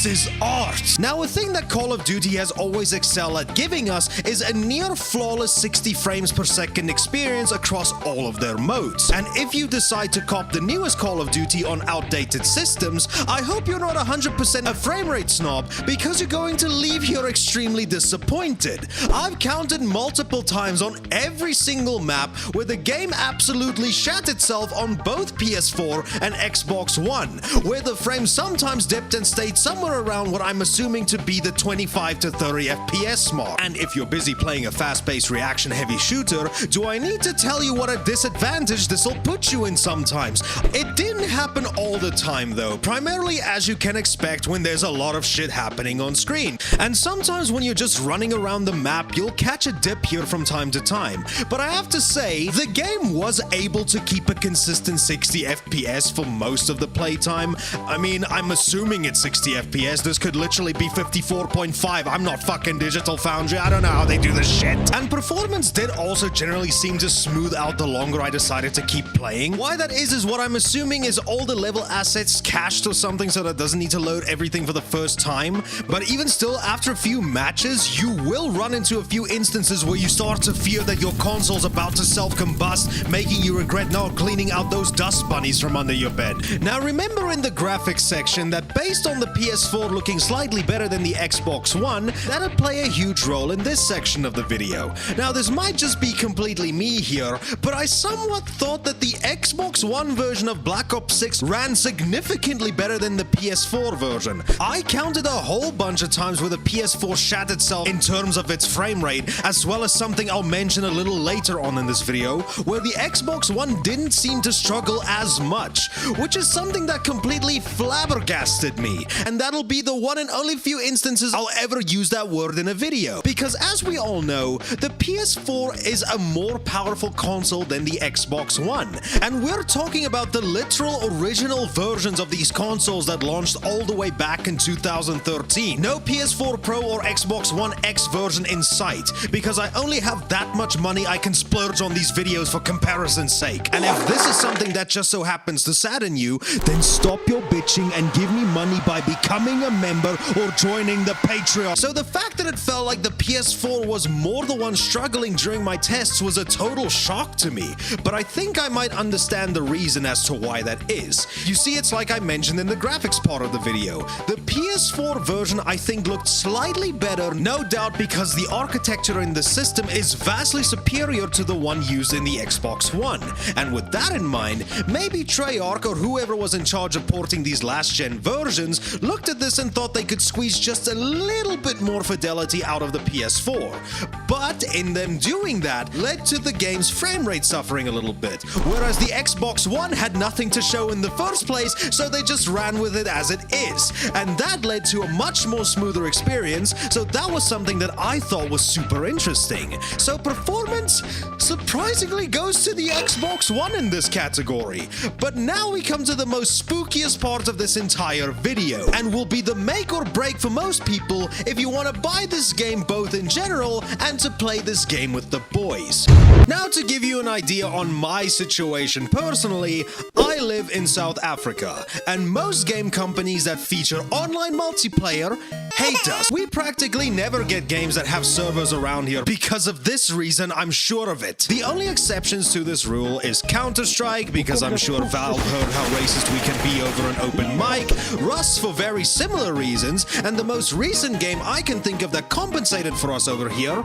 is art. Now a thing that Call of Duty has always excelled excel at giving us is a near flawless 60 frames per second experience across all of their modes. And if you decide to cop the newest Call of Duty on outdated systems, I hope you're not 100% a frame rate snob, because you're going to leave here extremely disappointed. I've counted multiple times on every single map where the game absolutely shat itself on both PS4 and Xbox One, where the frame sometimes dipped and stayed somewhere around what I'm assuming to be the 25 to 30 FPS mark. And if you're busy playing a fast-paced reaction-heavy shooter, do I need to tell you what a disadvantage this'll put you in sometimes? It didn't happen all the time though, primarily as you can expect when there's a lot of shit happening on screen. And sometimes when you're just running around the map, you'll catch a dip here from time to time. But I have to say, the game was able to keep a consistent 60 FPS for most of the playtime. I mean, I'm assuming it's 60 FPS. This could literally be 54.5. I'm not fucking Digital Foundry. I don't know how they do this shit. And performance did also generally seem to smooth out the longer I decided to keep playing. Why that is what I'm assuming is all the level assets cached or something, so that it doesn't need to load everything for the first time. But even still, after a few matches, you will run into a few instances where you start to fear that your console's about to self-combust, making you regret not cleaning out those dust bunnies from under your bed. Now remember in the graphics section that based on the PS4 looking slightly better than the Xbox One, that'll play a huge role in this section of the video. Now this might just be completely me here, but I somewhat thought that the Xbox One version of Black Ops 6 ran significantly better than the PS4 version. I counted a whole bunch of times where the PS4 shat itself in terms of its frame rate, as well as something I'll mention a little later on in this video, where the Xbox One didn't seem to struggle as much, which is something that completely flabbergasted me, and that'll be the one and only few instances I'll ever use that word in a video, because as we all know, the PS4 is a more powerful console than the Xbox One, and we're talking about the literal original versions of these consoles that launched all the way back in 2013. No PS4 Pro or Xbox One X version in sight, because I only have that much money I can splurge on these videos for comparison's sake. And if this is something that just so happens to sadden you, then stop your bitching and give me money by becoming a member or joining the Patreon. So the fact that it felt like the PS4 was more the one struggling during my tests was a total shock to me, but I think I might understand the reason as to why that is. You see, it's like I mentioned in the graphics part of the video. The PS4 version I think looked slightly better, no doubt because the architecture in the system is vastly superior to the one used in the Xbox One. And with that in mind, maybe Treyarch or whoever was in charge of porting these last-gen versions looked at this and thought they could squeeze just a little bit more fidelity out of the PS4. But in them doing that, led to the game's frame rate suffering a little bit, whereas the Xbox One had nothing to show in the first place, so they just ran with it as it is. And that led to a much more smoother experience, so that was something that I thought was super interesting. So performance surprisingly goes to the Xbox One in this category. But now we come to the most spookiest part of this entire video, and will be the make or break for most people if you want to buy this game both in general and to play this game with the boys. Now to give you an idea on my situation personally, I live in South Africa, and most game companies that feature online multiplayer hate us. We practically never get games that have servers around here because of this reason, I'm sure of it. The only exceptions to this rule is Counter-Strike, because I'm sure Valve heard how racist we can be over an open mic, Rust for very similar reasons, and the most recent game I can think of that compensated for us over here,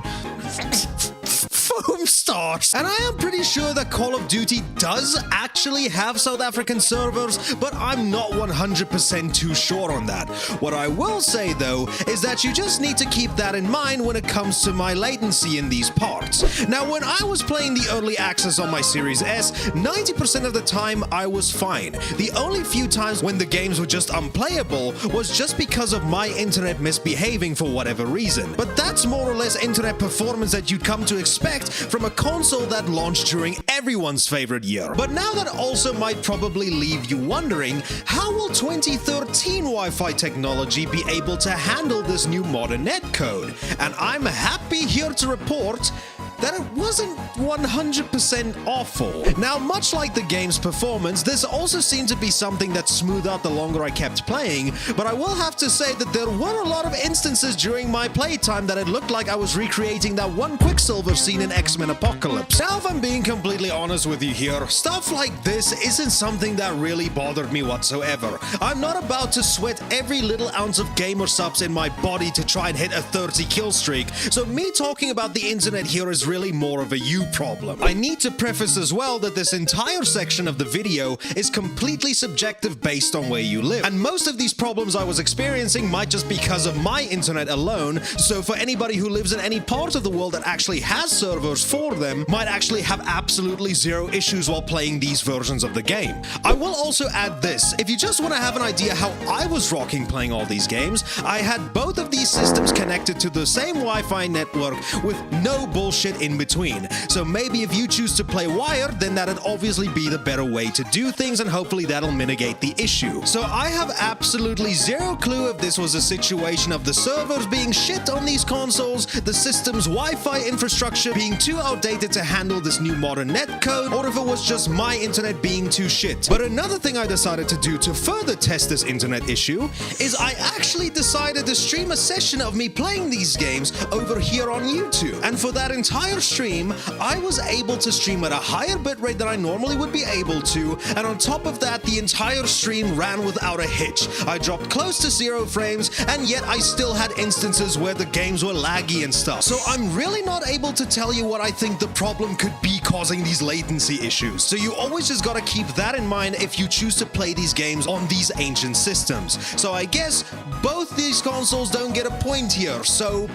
Foam Stars. And I am pretty sure that Call of Duty does actually have South African servers, but I'm not 100% too sure on that. What I will say though is that you just need to keep that in mind when it comes to my latency in these parts. Now when I was playing the early access on my Series S, 90% of the time I was fine. The only few times when the games were just unplayable was just because of my internet misbehaving for whatever reason. But that's more or less internet performance that you'd come to expect from a console that launched during everyone's favorite year. But now that also might probably leave you wondering, how will 2013 Wi-Fi technology be able to handle this new modern netcode? And I'm happy here to report that it wasn't 100% awful. Now, much like the game's performance, this also seemed to be something that smoothed out the longer I kept playing, but I will have to say that there were a lot of instances during my playtime that it looked like I was recreating that one Quicksilver scene in X-Men Apocalypse. Now, if I'm being completely honest with you here, stuff like this isn't something that really bothered me whatsoever. I'm not about to sweat every little ounce of gamer subs in my body to try and hit a 30 kill streak, so me talking about the internet here is really more of a you problem. I need to preface as well that this entire section of the video is completely subjective based on where you live, and most of these problems I was experiencing might just be because of my internet alone, so for anybody who lives in any part of the world that actually has servers for them, might actually have absolutely zero issues while playing these versions of the game. I will also add this, if you just want to have an idea how I was rocking playing all these games, I had both of these systems connected to the same Wi-Fi network with no bullshit in between. So maybe if you choose to play wired, then that'd obviously be the better way to do things, and hopefully that'll mitigate the issue. So I have absolutely zero clue if this was a situation of the servers being shit on these consoles, the system's Wi-Fi infrastructure being too outdated to handle this new modern netcode, or if it was just my internet being too shit. But another thing I decided to do to further test this internet issue is I actually decided to stream a session of me playing these games over here on YouTube. And for that entire stream, I was able to stream at a higher bitrate than I normally would be able to, and on top of that, the entire stream ran without a hitch. I dropped close to 0 frames, and yet I still had instances where the games were laggy and stuff. So I'm really not able to tell you what I think the problem could be causing these latency issues. So you always just gotta keep that in mind if you choose to play these games on these ancient systems. So I guess both these consoles don't get a point here, so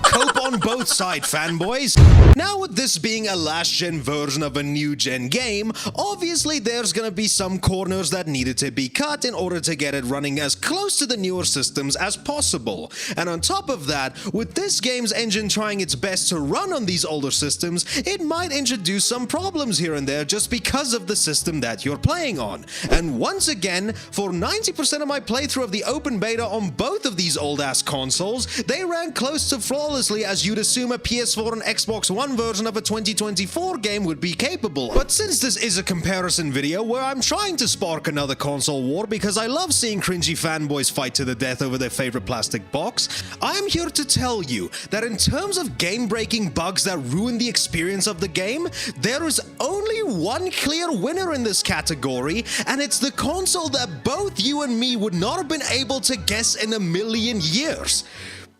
cope on both sides, fanboys. Now, with this being a last-gen version of a new-gen game, obviously there's gonna be some corners that needed to be cut in order to get it running as close to the newer systems as possible. And on top of that, with this game's engine trying its best to run on these older systems, it might introduce some problems here and there just because of the system that you're playing on. And once again, for 90% of my playthrough of the open beta on both of these old-ass consoles, they ran close to flawlessly as you'd assume a PS4 and Xbox One version of a 2024 game would be capable. But since this is a comparison video where I'm trying to spark another console war because I love seeing cringy fanboys fight to the death over their favorite plastic box, I'm here to tell you that in terms of game-breaking bugs that ruin the experience of the game, there is only one clear winner in this category, and it's the console that both you and me would not have been able to guess in a million years.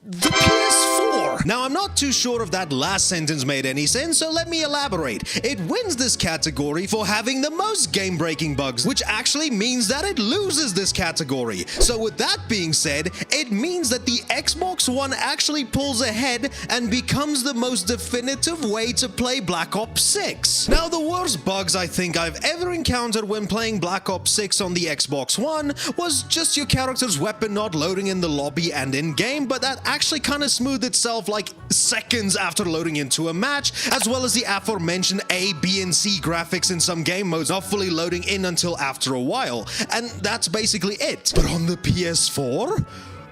The PS4! Now, I'm not too sure if that last sentence made any sense, so let me elaborate. It wins this category for having the most game-breaking bugs, which actually means that it loses this category. So with that being said, it means that the Xbox One actually pulls ahead and becomes the most definitive way to play Black Ops 6. Now, the worst bugs I think I've ever encountered when playing Black Ops 6 on the Xbox One was just your character's weapon not loading in the lobby and in-game, but that actually kind of smoothed itself like seconds after loading into a match, as well as the aforementioned A, B, and C graphics in some game modes not fully loading in until after a while. And that's basically it. But on the PS4?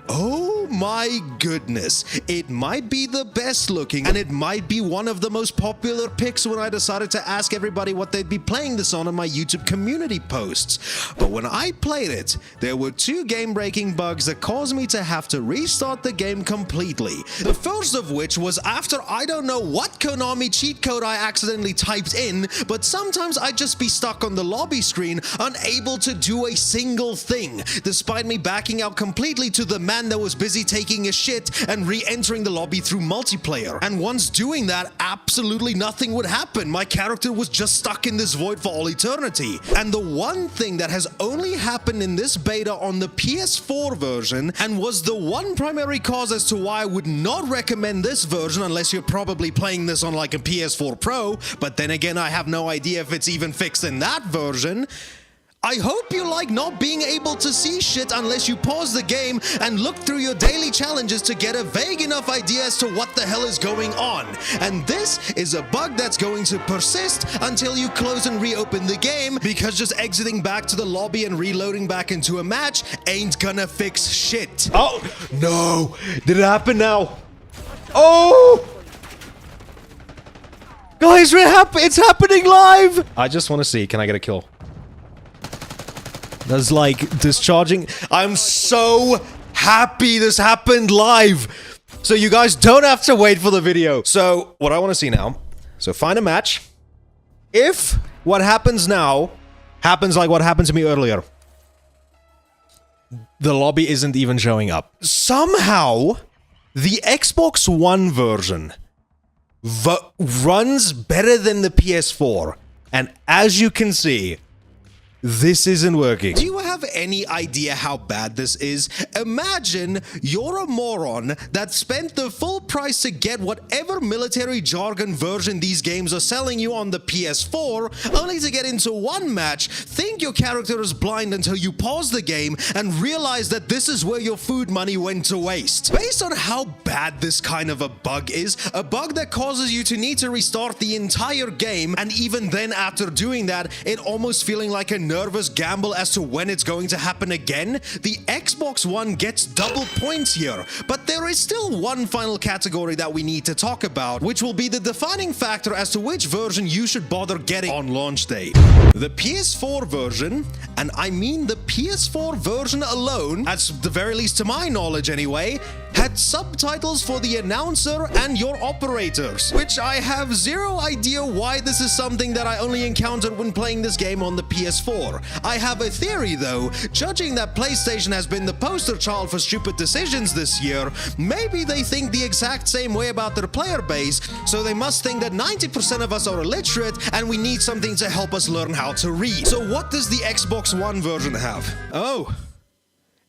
Oh my goodness, it might be the best looking, and it might be one of the most popular picks when I decided to ask everybody what they'd be playing this on my YouTube community posts. But when I played it, there were 2 game-breaking bugs that caused me to have to restart the game completely. The first of which was after I don't know what Konami cheat code I accidentally typed in, but sometimes I'd just be stuck on the lobby screen, unable to do a single thing, despite me backing out completely to the man that was busy taking a shit and re-entering the lobby through multiplayer. And once doing that, absolutely nothing would happen. My character was just stuck in this void for all eternity. And the one thing that has only happened in this beta on the PS4 version, and was the one primary cause as to why I would not recommend this version unless you're probably playing this on like a PS4 Pro, but then again, I have no idea if it's even fixed in that version. I hope you like not being able to see shit unless you pause the game and look through your daily challenges to get a vague enough idea as to what the hell is going on. And this is a bug that's going to persist until you close and reopen the game, because just exiting back to the lobby and reloading back into a match ain't gonna fix shit. Oh, no. Did it happen now? Oh! Guys, it's happening live! I just want to see, can I get a kill? There's like discharging. I'm so happy this happened live! So you guys don't have to wait for the video. So, what I want to see now, so find a match. If what happens now happens like what happened to me earlier, the lobby isn't even showing up. Somehow, the Xbox One version runs better than the PS4. And as you can see, this isn't working. Do you have any idea how bad this is? Imagine you're a moron that spent the full price to get whatever military jargon version these games are selling you on the PS4, only to get into one match, think your character is blind until you pause the game and realize that this is where your food money went to waste. Based on how bad this kind of a bug is, a bug that causes you to need to restart the entire game, and even then after doing that, it almost feeling like a nervous gamble as to when it's going to happen again, the Xbox One gets double points here. But there is still one final category that we need to talk about, which will be the defining factor as to which version you should bother getting on launch day. The PS4 version, and I mean the PS4 version alone, at the very least to my knowledge anyway, had subtitles for the announcer and your operators, which I have zero idea why this is something that I only encountered when playing this game on the PS4. I have a theory though, judging that PlayStation has been the poster child for stupid decisions this year, maybe they think the exact same way about their player base, so they must think that 90% of us are illiterate and we need something to help us learn how to read. So what does the Xbox One version have? Oh.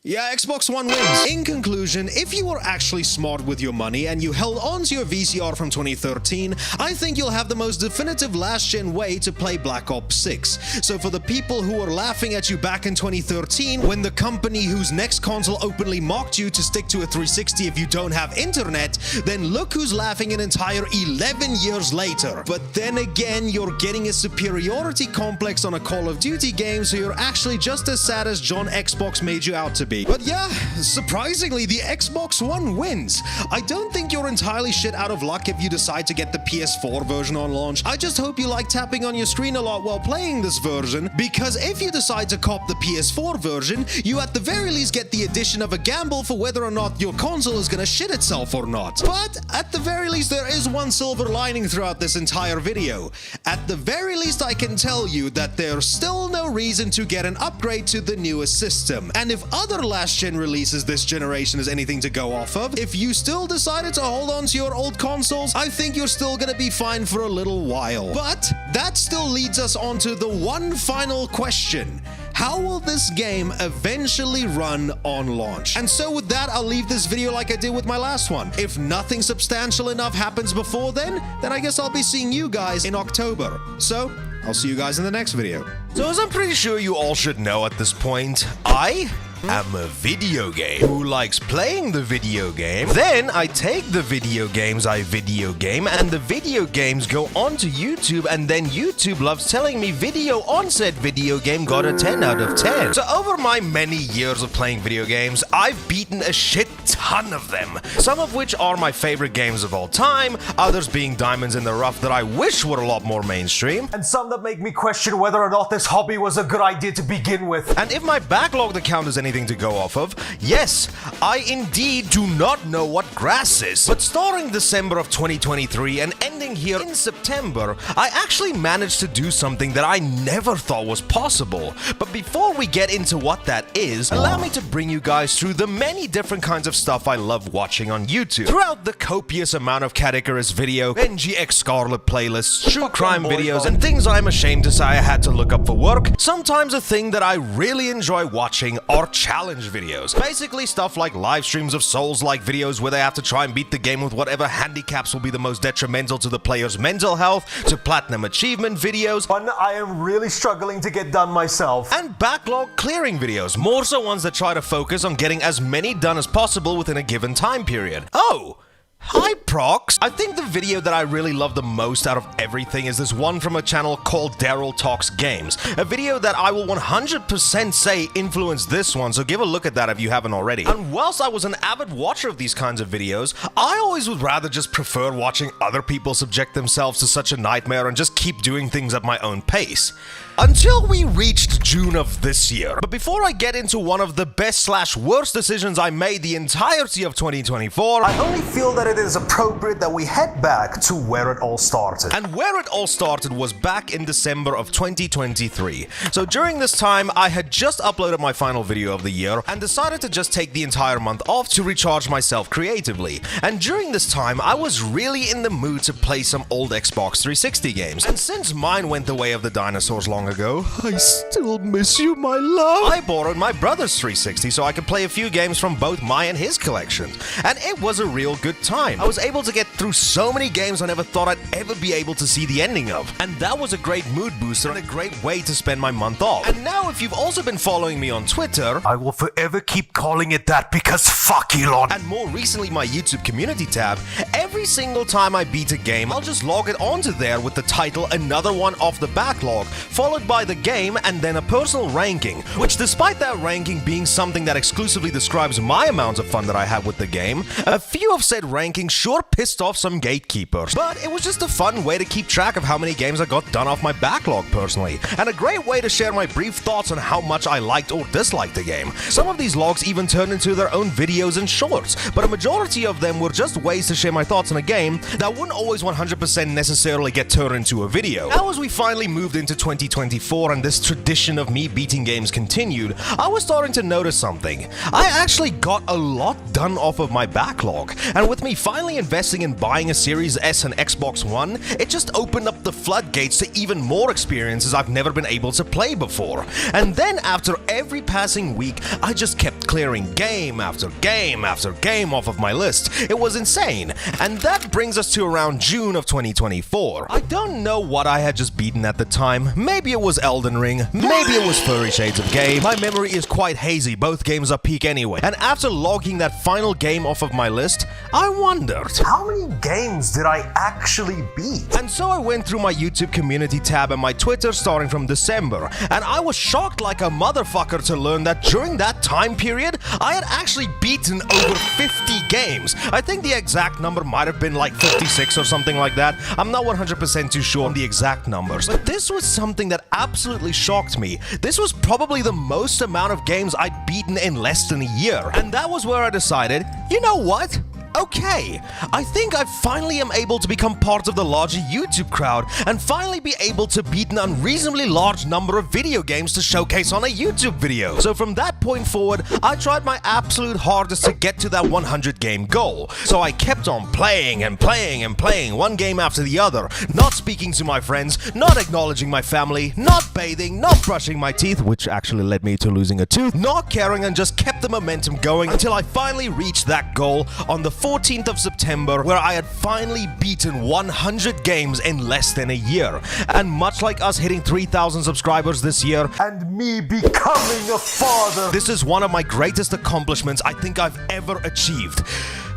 Yeah, Xbox One wins. In conclusion, if you were actually smart with your money and you held on to your VCR from 2013, I think you'll have the most definitive last-gen way to play Black Ops 6. So for the people who were laughing at you back in 2013, when the company whose next console openly mocked you to stick to a 360 if you don't have internet, then look who's laughing an entire 11 years later. But then again, you're getting a superiority complex on a Call of Duty game, so you're actually just as sad as John Xbox made you out to be. But yeah, surprisingly, the Xbox One wins. I don't think you're entirely shit out of luck if you decide to get the PS4 version on launch. I just hope you like tapping on your screen a lot while playing this version, because if you decide to cop the PS4 version, you at the very least get the addition of a gamble for whether or not your console is gonna shit itself or not. But at the very least, there is one silver lining throughout this entire video. At the very least, I can tell you that there's still no reason to get an upgrade to the newest system. And if other last-gen releases this generation is anything to go off of, if you still decided to hold on to your old consoles, I think you're still gonna be fine for a little while. But that still leads us on to the one final question. How will this game eventually run on launch? And so with that, I'll leave this video like I did with my last one. If nothing substantial enough happens before then I guess I'll be seeing you guys in October. So, I'll see you guys in the next video. So as I'm pretty sure you all should know at this point, I am a video game who likes playing the video game. Then I take the video games I video game, and the video games go onto YouTube, and then YouTube loves telling me video on said video game got a 10 out of 10. So over my many years of playing video games, I've beaten a shit ton of them. Some of which are my favorite games of all time, others being diamonds in the rough that I wish were a lot more mainstream, and some that make me question whether or not this hobby was a good idea to begin with. And if my backlog account is anything to go off of, yes, I indeed do not know what grass is. But starting December of 2023 and ending here in September, I actually managed to do something that I never thought was possible. But before we get into what that is, allow me to bring you guys through the many different kinds of stuff I love watching on YouTube. Throughout the copious amount of categories video, NGX Scarlet playlists, true crime videos, and things I'm ashamed to say I had to look up for work, sometimes a thing that I really enjoy watching are challenge videos. Basically stuff like live streams of Souls-like videos where they have to try and beat the game with whatever handicaps will be the most detrimental to the player's mental health, to platinum achievement videos, one I am really struggling to get done myself, and backlog clearing videos, more so ones that try to focus on getting as many done as possible within a given time period. Oh! Hi Prox! I think the video that I really love the most out of everything is this one from a channel called Daryl Talks Games. A video that I will 100% say influenced this one, so give a look at that if you haven't already. And whilst I was an avid watcher of these kinds of videos, I always would rather just prefer watching other people subject themselves to such a nightmare and just keep doing things at my own pace. Until we reached June of this year. But before I get into one of the best/worst decisions I made the entirety of 2024, I only feel that it is appropriate that we head back to where it all started. And where it all started was back in December of 2023. So during this time, I had just uploaded my final video of the year and decided to just take the entire month off to recharge myself creatively. And during this time, I was really in the mood to play some old Xbox 360 games. And since mine went the way of the dinosaurs long ago, I still miss you, my love. I borrowed my brother's 360 so I could play a few games from both my and his collections. And it was a real good time. I was able to get through so many games I never thought I'd ever be able to see the ending of. And that was a great mood booster and a great way to spend my month off. And now if you've also been following me on Twitter, I will forever keep calling it that because fuck Elon. And more recently my YouTube community tab, every single time I beat a game, I'll just log it onto there with the title Another One Off the Backlog, followed by the game and then a personal ranking, which despite that ranking being something that exclusively describes my amounts of fun that I have with the game, a few of said rankings sure pissed off some gatekeepers. But it was just a fun way to keep track of how many games I got done off my backlog personally, and a great way to share my brief thoughts on how much I liked or disliked the game. Some of these logs even turned into their own videos and shorts, but a majority of them were just ways to share my thoughts on a game that wouldn't always 100% necessarily get turned into a video. Now as we finally moved into 2024 and this tradition of me beating games continued, I was starting to notice something. I actually got a lot done off of my backlog, and with me finally investing in buying a Series S and Xbox One, it just opened up the floodgates to even more experiences I've never been able to play before. And then after every passing week, I just kept clearing game after game after game off of my list. It was insane. And that brings us to around June of 2024. I don't know what I had just beaten at the time. Maybe it was Elden Ring, maybe it was Furry Shades of Gay. My memory is quite hazy, both games are peak anyway. And after logging that final game off of my list, I wondered, how many games did I actually beat? And so I went through my YouTube community tab and my Twitter starting from December, and I was shocked like a motherfucker to learn that during that time period, I had actually beaten over 50 games. I think the exact number might have been like 56 or something like that. I'm not 100% too sure on the exact numbers, but this was something that absolutely shocked me. This was probably the most amount of games I'd beaten in less than a year, and that was where I decided, you know what? Okay, I think I finally am able to become part of the larger YouTube crowd and finally be able to beat an unreasonably large number of video games to showcase on a YouTube video. So from that point forward, I tried my absolute hardest to get to that 100 game goal. So I kept on playing and playing and playing one game after the other, not speaking to my friends, not acknowledging my family, not bathing, not brushing my teeth, which actually led me to losing a tooth, not caring, and just kept the momentum going until I finally reached that goal on the 14th of September, where I had finally beaten 100 games in less than a year. And much like us hitting 3,000 subscribers this year, and me becoming a father, this is one of my greatest accomplishments I think I've ever achieved.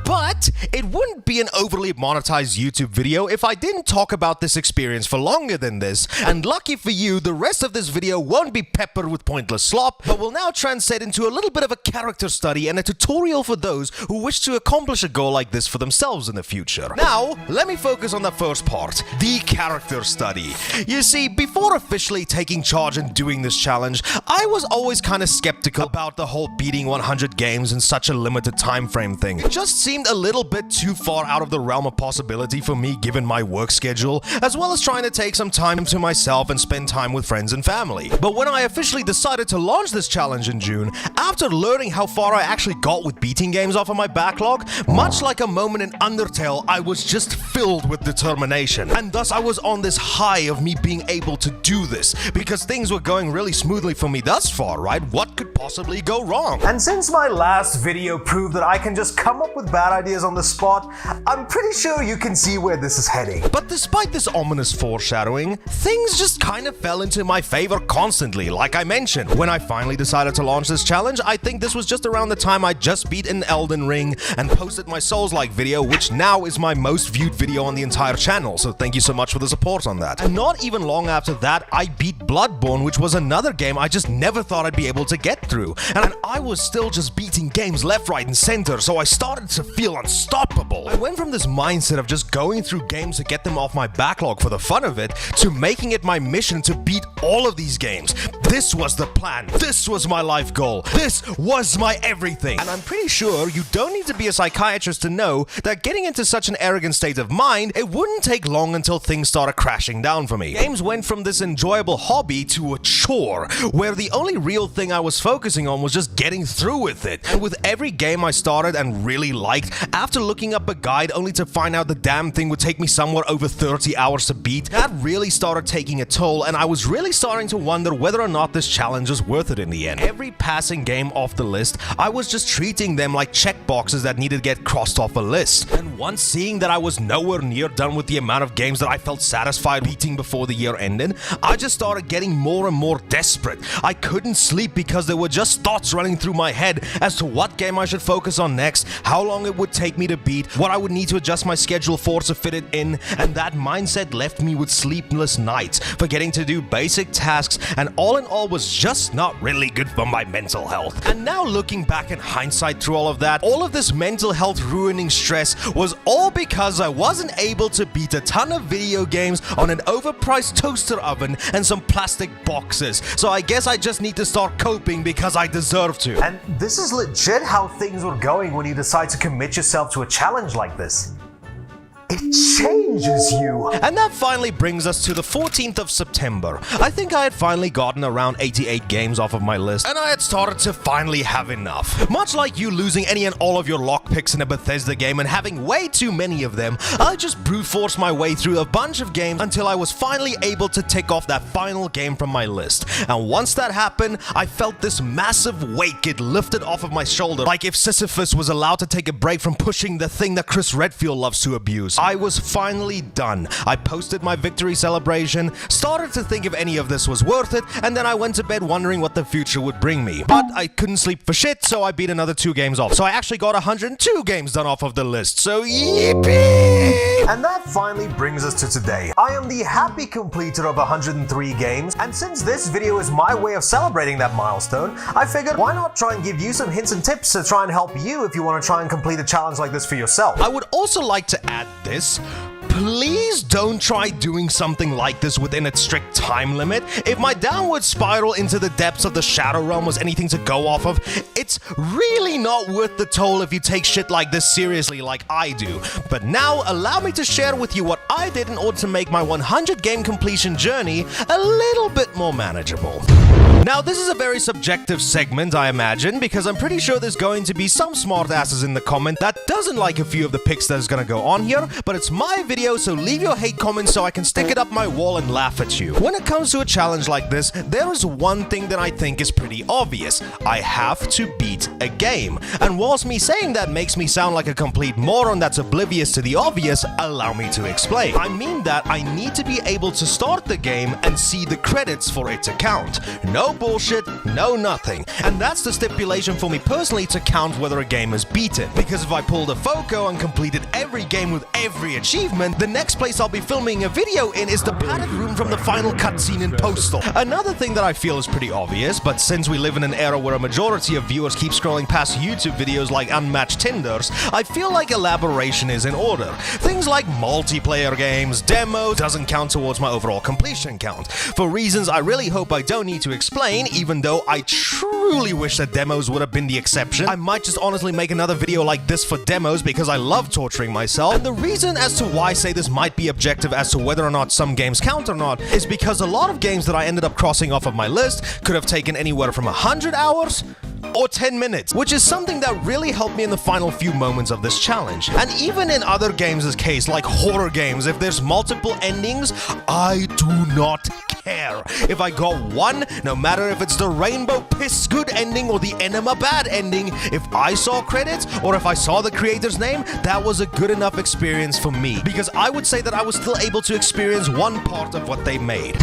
But it wouldn't be an overly monetized YouTube video if I didn't talk about this experience for longer than this, and lucky for you, the rest of this video won't be peppered with pointless slop, but will now translate into a little bit of a character study and a tutorial for those who wish to accomplish a goal like this for themselves in the future. Now, let me focus on the first part, the character study. You see, before officially taking charge and doing this challenge, I was always kind of skeptical about the whole beating 100 games in such a limited time frame thing. It just seemed a little bit too far out of the realm of possibility for me given my work schedule, as well as trying to take some time to myself and spend time with friends and family. But when I officially decided to launch this challenge in June, after learning how far I actually got with beating games off of my backlog, much like a moment in Undertale, I was just filled with determination. And thus I was on this high of me being able to do this, because things were going really smoothly for me thus far, right? What could possibly go wrong? And since my last video proved that I can just come up with bad ideas on the spot, I'm pretty sure you can see where this is heading. But despite this ominous foreshadowing, things just kind of fell into my favor constantly, like I mentioned. When I finally decided to launch this challenge, I think this was just around the time I just beat an Elden Ring and posted my Souls-like video, which now is my most viewed video on the entire channel, so thank you so much for the support on that. And not even long after that, I beat Bloodborne, which was another game I just never thought I'd be able to get through. And I was still just beating games left, right, and center, so I started to feel unstoppable. I went from this mindset of just going through games to get them off my backlog for the fun of it, to making it my mission to beat all of these games. This was the plan. This was my life goal. This was my everything. And I'm pretty sure you don't need to be a psychiatrist to know that getting into such an arrogant state of mind, it wouldn't take long until things started crashing down for me. Games went from this enjoyable hobby to a chore, where the only real thing I was focusing on was just getting through with it. And with every game I started and really liked, after looking up a guide only to find out the damn thing would take me somewhere over 30 hours to beat, that really started taking a toll, and I was really starting to wonder whether or not this challenge was worth it in the end. Every passing game off the list, I was just treating them like checkboxes that needed to get crossed off a list. And once seeing that I was nowhere near done with the amount of games that I felt satisfied beating before the year ended, I just started getting more and more desperate. I couldn't sleep because there were just thoughts running through my head as to what game I should focus on next, how long it would take me to beat, what I would need to adjust my schedule for to fit it in, and that mindset left me with sleepless nights, forgetting to do basic tasks, and all in all was just not really good for my mental health. And now looking back in hindsight through all of that, all of this mental health ruining stress was all because I wasn't able to beat a ton of video games on an overpriced toaster oven and some plastic boxes. So I guess I just need to start coping because I deserve to. And this is legit how things were going when you decide to commit yourself to a challenge like this. It changes you. And that finally brings us to the 14th of September. I think I had finally gotten around 88 games off of my list, and I had started to finally have enough. Much like you losing any and all of your lockpicks in a Bethesda game and having way too many of them, I just brute forced my way through a bunch of games until I was finally able to tick off that final game from my list. And once that happened, I felt this massive weight get lifted off of my shoulder, like if Sisyphus was allowed to take a break from pushing the thing that Chris Redfield loves to abuse. I was finally done. I posted my victory celebration, started to think if any of this was worth it, and then I went to bed wondering what the future would bring me. But I couldn't sleep for shit, so I beat another 2 games off. So I actually got 102 games done off of the list, so yippee! And that finally brings us to today. I am the happy completer of 103 games, and since this video is my way of celebrating that milestone, I figured why not try and give you some hints and tips to try and help you if you want to try and complete a challenge like this for yourself. I would also like to add this. Please don't try doing something like this within a strict time limit. If my downward spiral into the depths of the Shadow Realm was anything to go off of, it's really not worth the toll if you take shit like this seriously like I do. But now, allow me to share with you what I did in order to make my 100 game completion journey a little bit more manageable. Now, this is a very subjective segment, I imagine, because I'm pretty sure there's going to be some smartasses in the comment that doesn't like a few of the picks that is going to go on here, but it's my video, so leave your hate comments so I can stick it up my wall and laugh at you. When it comes to a challenge like this, there is one thing that I think is pretty obvious. I have to beat a game. And whilst me saying that makes me sound like a complete moron that's oblivious to the obvious, allow me to explain. I mean that I need to be able to start the game and see the credits for it to count. No bullshit, no nothing. And that's the stipulation for me personally to count whether a game is beaten. Because if I pulled a FOCO and completed every game with every achievement, the next place I'll be filming a video in is the padded room from the final cutscene in Postal. Another thing that I feel is pretty obvious, but since we live in an era where a majority of viewers keep scrolling past YouTube videos like unmatched Tinders, I feel like elaboration is in order. Things like multiplayer games, demos, doesn't count towards my overall completion count. For reasons I really hope I don't need to explain, even though I truly wish that demos would have been the exception. I might just honestly make another video like this for demos because I love torturing myself. And the reason as to why I say this might be objective as to whether or not some games count or not is because a lot of games that I ended up crossing off of my list could have taken anywhere from 100 hours or 10 minutes, which is something that really helped me in the final few moments of this challenge. And even in other games' case, like horror games, if there's multiple endings, I do not care if I got one, no matter if it's the rainbow piss good ending or the enema bad ending. If I saw credits or if I saw the creator's name, that was a good enough experience for me, because I would say that I was still able to experience one part of what they made.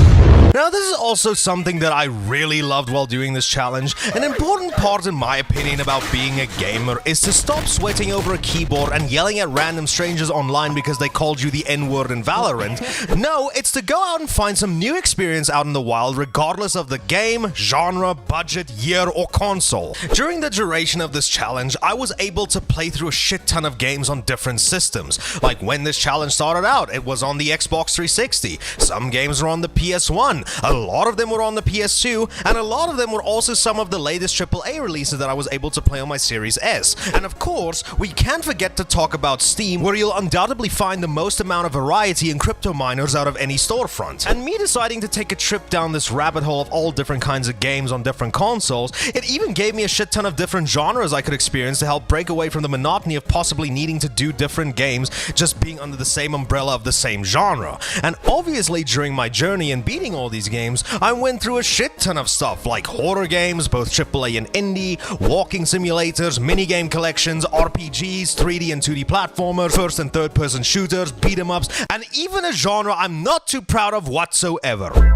Now, this is also something that I really loved while doing this challenge. An important part, in my opinion, about being a gamer is to stop sweating over a keyboard and yelling at random strangers online because they called you the N-word in Valorant. No, it's to go out and find some new experience out in the wild, regardless of the game, genre, budget, year, or console. During the duration of this challenge, I was able to play through a shit ton of games on different systems. Like when this challenge started out, it was on the Xbox 360. Some games were on the PS1. A lot of them were on the PS2, and a lot of them were also some of the latest AAA releases that I was able to play on my Series S. And of course, we can't forget to talk about Steam, where you'll undoubtedly find the most amount of variety in crypto miners out of any storefront. And me deciding to take a trip down this rabbit hole of all different kinds of games on different consoles, it even gave me a shit ton of different genres I could experience to help break away from the monotony of possibly needing to do different games just being under the same umbrella of the same genre. And obviously, during my journey in beating all these games, I went through a shit ton of stuff like horror games, both AAA and indie, walking simulators, minigame collections, RPGs, 3D and 2D platformers, first and third person shooters, beat 'em ups, and even a genre I'm not too proud of whatsoever.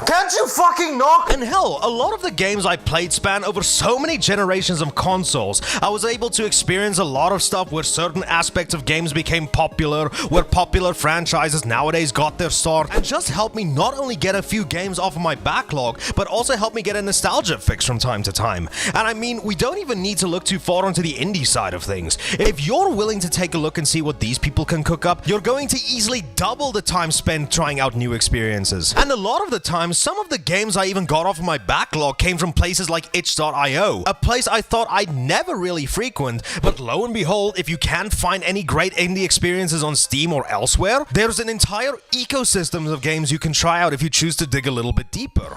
Can't you fucking knock? And hell, a lot of the games I played span over so many generations of consoles. I was able to experience a lot of stuff where certain aspects of games became popular, where popular franchises nowadays got their start, and just helped me not only get a few games off of my backlog, but also helped me get a nostalgia fix from time to time. And I mean, we don't even need to look too far onto the indie side of things. If you're willing to take a look and see what these people can cook up, you're going to easily double the time spent trying out new experiences. And a lot of the time, some of the games I even got off of my backlog came from places like itch.io, a place I thought I'd never really frequent, but lo and behold, if you can't find any great indie experiences on Steam or elsewhere, there's an entire ecosystem of games you can try out if you choose to dig a little bit deeper.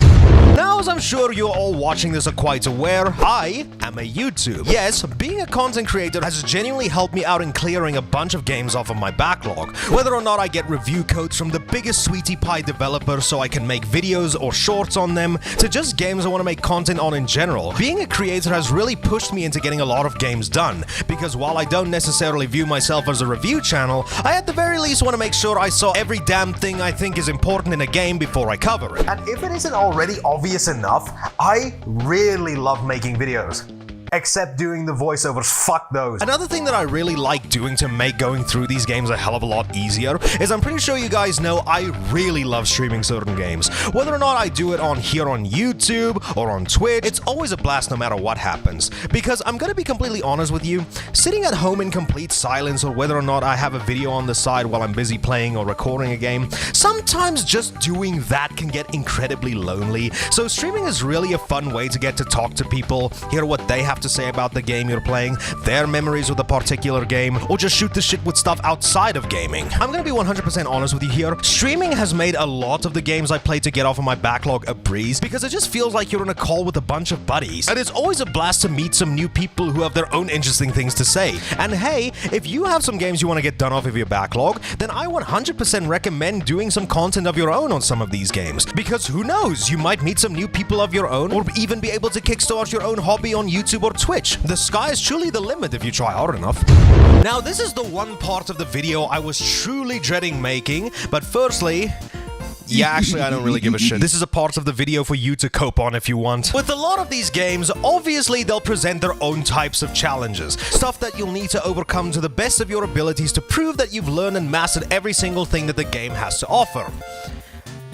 Now, as I'm sure you're all watching this are quite aware, I am a YouTuber. Yes, being a content creator has genuinely helped me out in clearing a bunch of games off of my backlog, whether or not I get review codes from the biggest sweetie pie developers so I can make videos or shorts on them, to just games I want to make content on in general. Being a creator has really pushed me into getting a lot of games done, because while I don't necessarily view myself as a review channel, I at the very least want to make sure I saw every damn thing I think is important in a game before I cover it. And if it isn't already obvious enough, I really love making videos. Except doing the voiceovers, fuck those. Another thing that I really like doing to make going through these games a hell of a lot easier is, I'm pretty sure you guys know, I really love streaming certain games. Whether or not I do it on YouTube or on Twitch, it's always a blast no matter what happens. Because I'm gonna be completely honest with you, sitting at home in complete silence, or whether or not I have a video on the side while I'm busy playing or recording a game, sometimes just doing that can get incredibly lonely. So streaming is really a fun way to get to talk to people, hear what they have to say about the game you're playing, their memories with a particular game, or just shoot the shit with stuff outside of gaming. I'm gonna be 100% honest with you here. Streaming has made a lot of the games I play to get off of my backlog a breeze, because it just feels like you're on a call with a bunch of buddies. And it's always a blast to meet some new people who have their own interesting things to say. And hey, if you have some games you want to get done off of your backlog, then I 100% recommend doing some content of your own on some of these games. Because who knows, you might meet some new people of your own, or even be able to kickstart your own hobby on YouTube or Twitch. The sky is truly the limit if you try hard enough. Now, this is the one part of the video I was truly dreading making, but firstly, yeah, actually, I don't really give a shit. This is a part of the video for you to cope on if you want. With a lot of these games, obviously they'll present their own types of challenges. Stuff that you'll need to overcome to the best of your abilities to prove that you've learned and mastered every single thing that the game has to offer.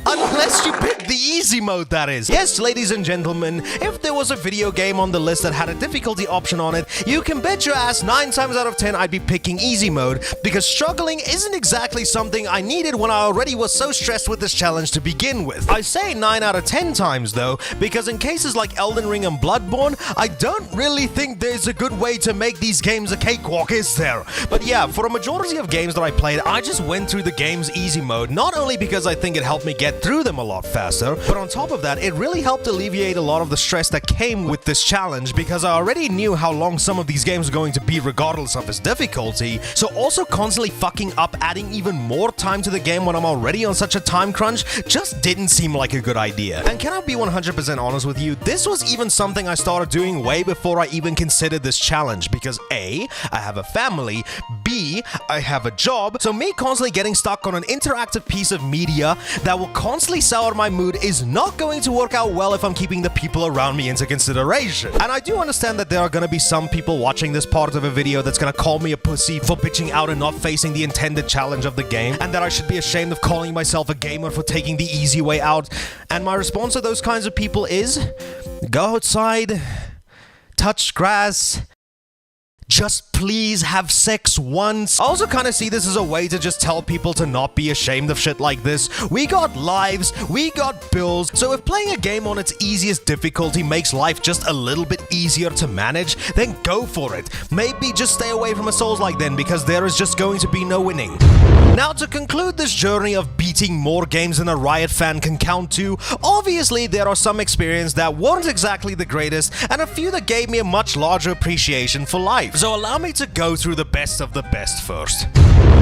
Unless you pick the easy mode, that is. Yes, ladies and gentlemen, if there was a video game on the list that had a difficulty option on it, you can bet your ass 9 times out of 10 I'd be picking easy mode, because struggling isn't exactly something I needed when I already was so stressed with this challenge to begin with. I say 9 out of 10 times though, because in cases like Elden Ring and Bloodborne, I don't really think there's a good way to make these games a cakewalk, is there? But yeah, for a majority of games that I played, I just went through the game's easy mode, not only because I think it helped me get get through them a lot faster, but on top of that, it really helped alleviate a lot of the stress that came with this challenge because I already knew how long some of these games were going to be regardless of its difficulty, so also constantly fucking up adding even more time to the game when I'm already on such a time crunch just didn't seem like a good idea. And can I be 100% honest with you, this was even something I started doing way before I even considered this challenge because A, I have a family, B, I have a job, so me constantly getting stuck on an interactive piece of media that will constantly sour my mood is not going to work out well if I'm keeping the people around me into consideration. And I do understand that there are gonna be some people watching this part of a video that's gonna call me a pussy for bitching out and not facing the intended challenge of the game, and that I should be ashamed of calling myself a gamer for taking the easy way out. And my response to those kinds of people is, go outside, touch grass, just please have sex once. I also kind of see this as a way to just tell people to not be ashamed of shit like this. We got lives, we got bills, so if playing a game on its easiest difficulty makes life just a little bit easier to manage, then go for it. Maybe just stay away from a Souls-like then, because there is just going to be no winning. Now, to conclude this journey of beating more games than a Riot fan can count to, obviously there are some experiences that weren't exactly the greatest, and a few that gave me a much larger appreciation for life. So allow me to go through the best of the best first.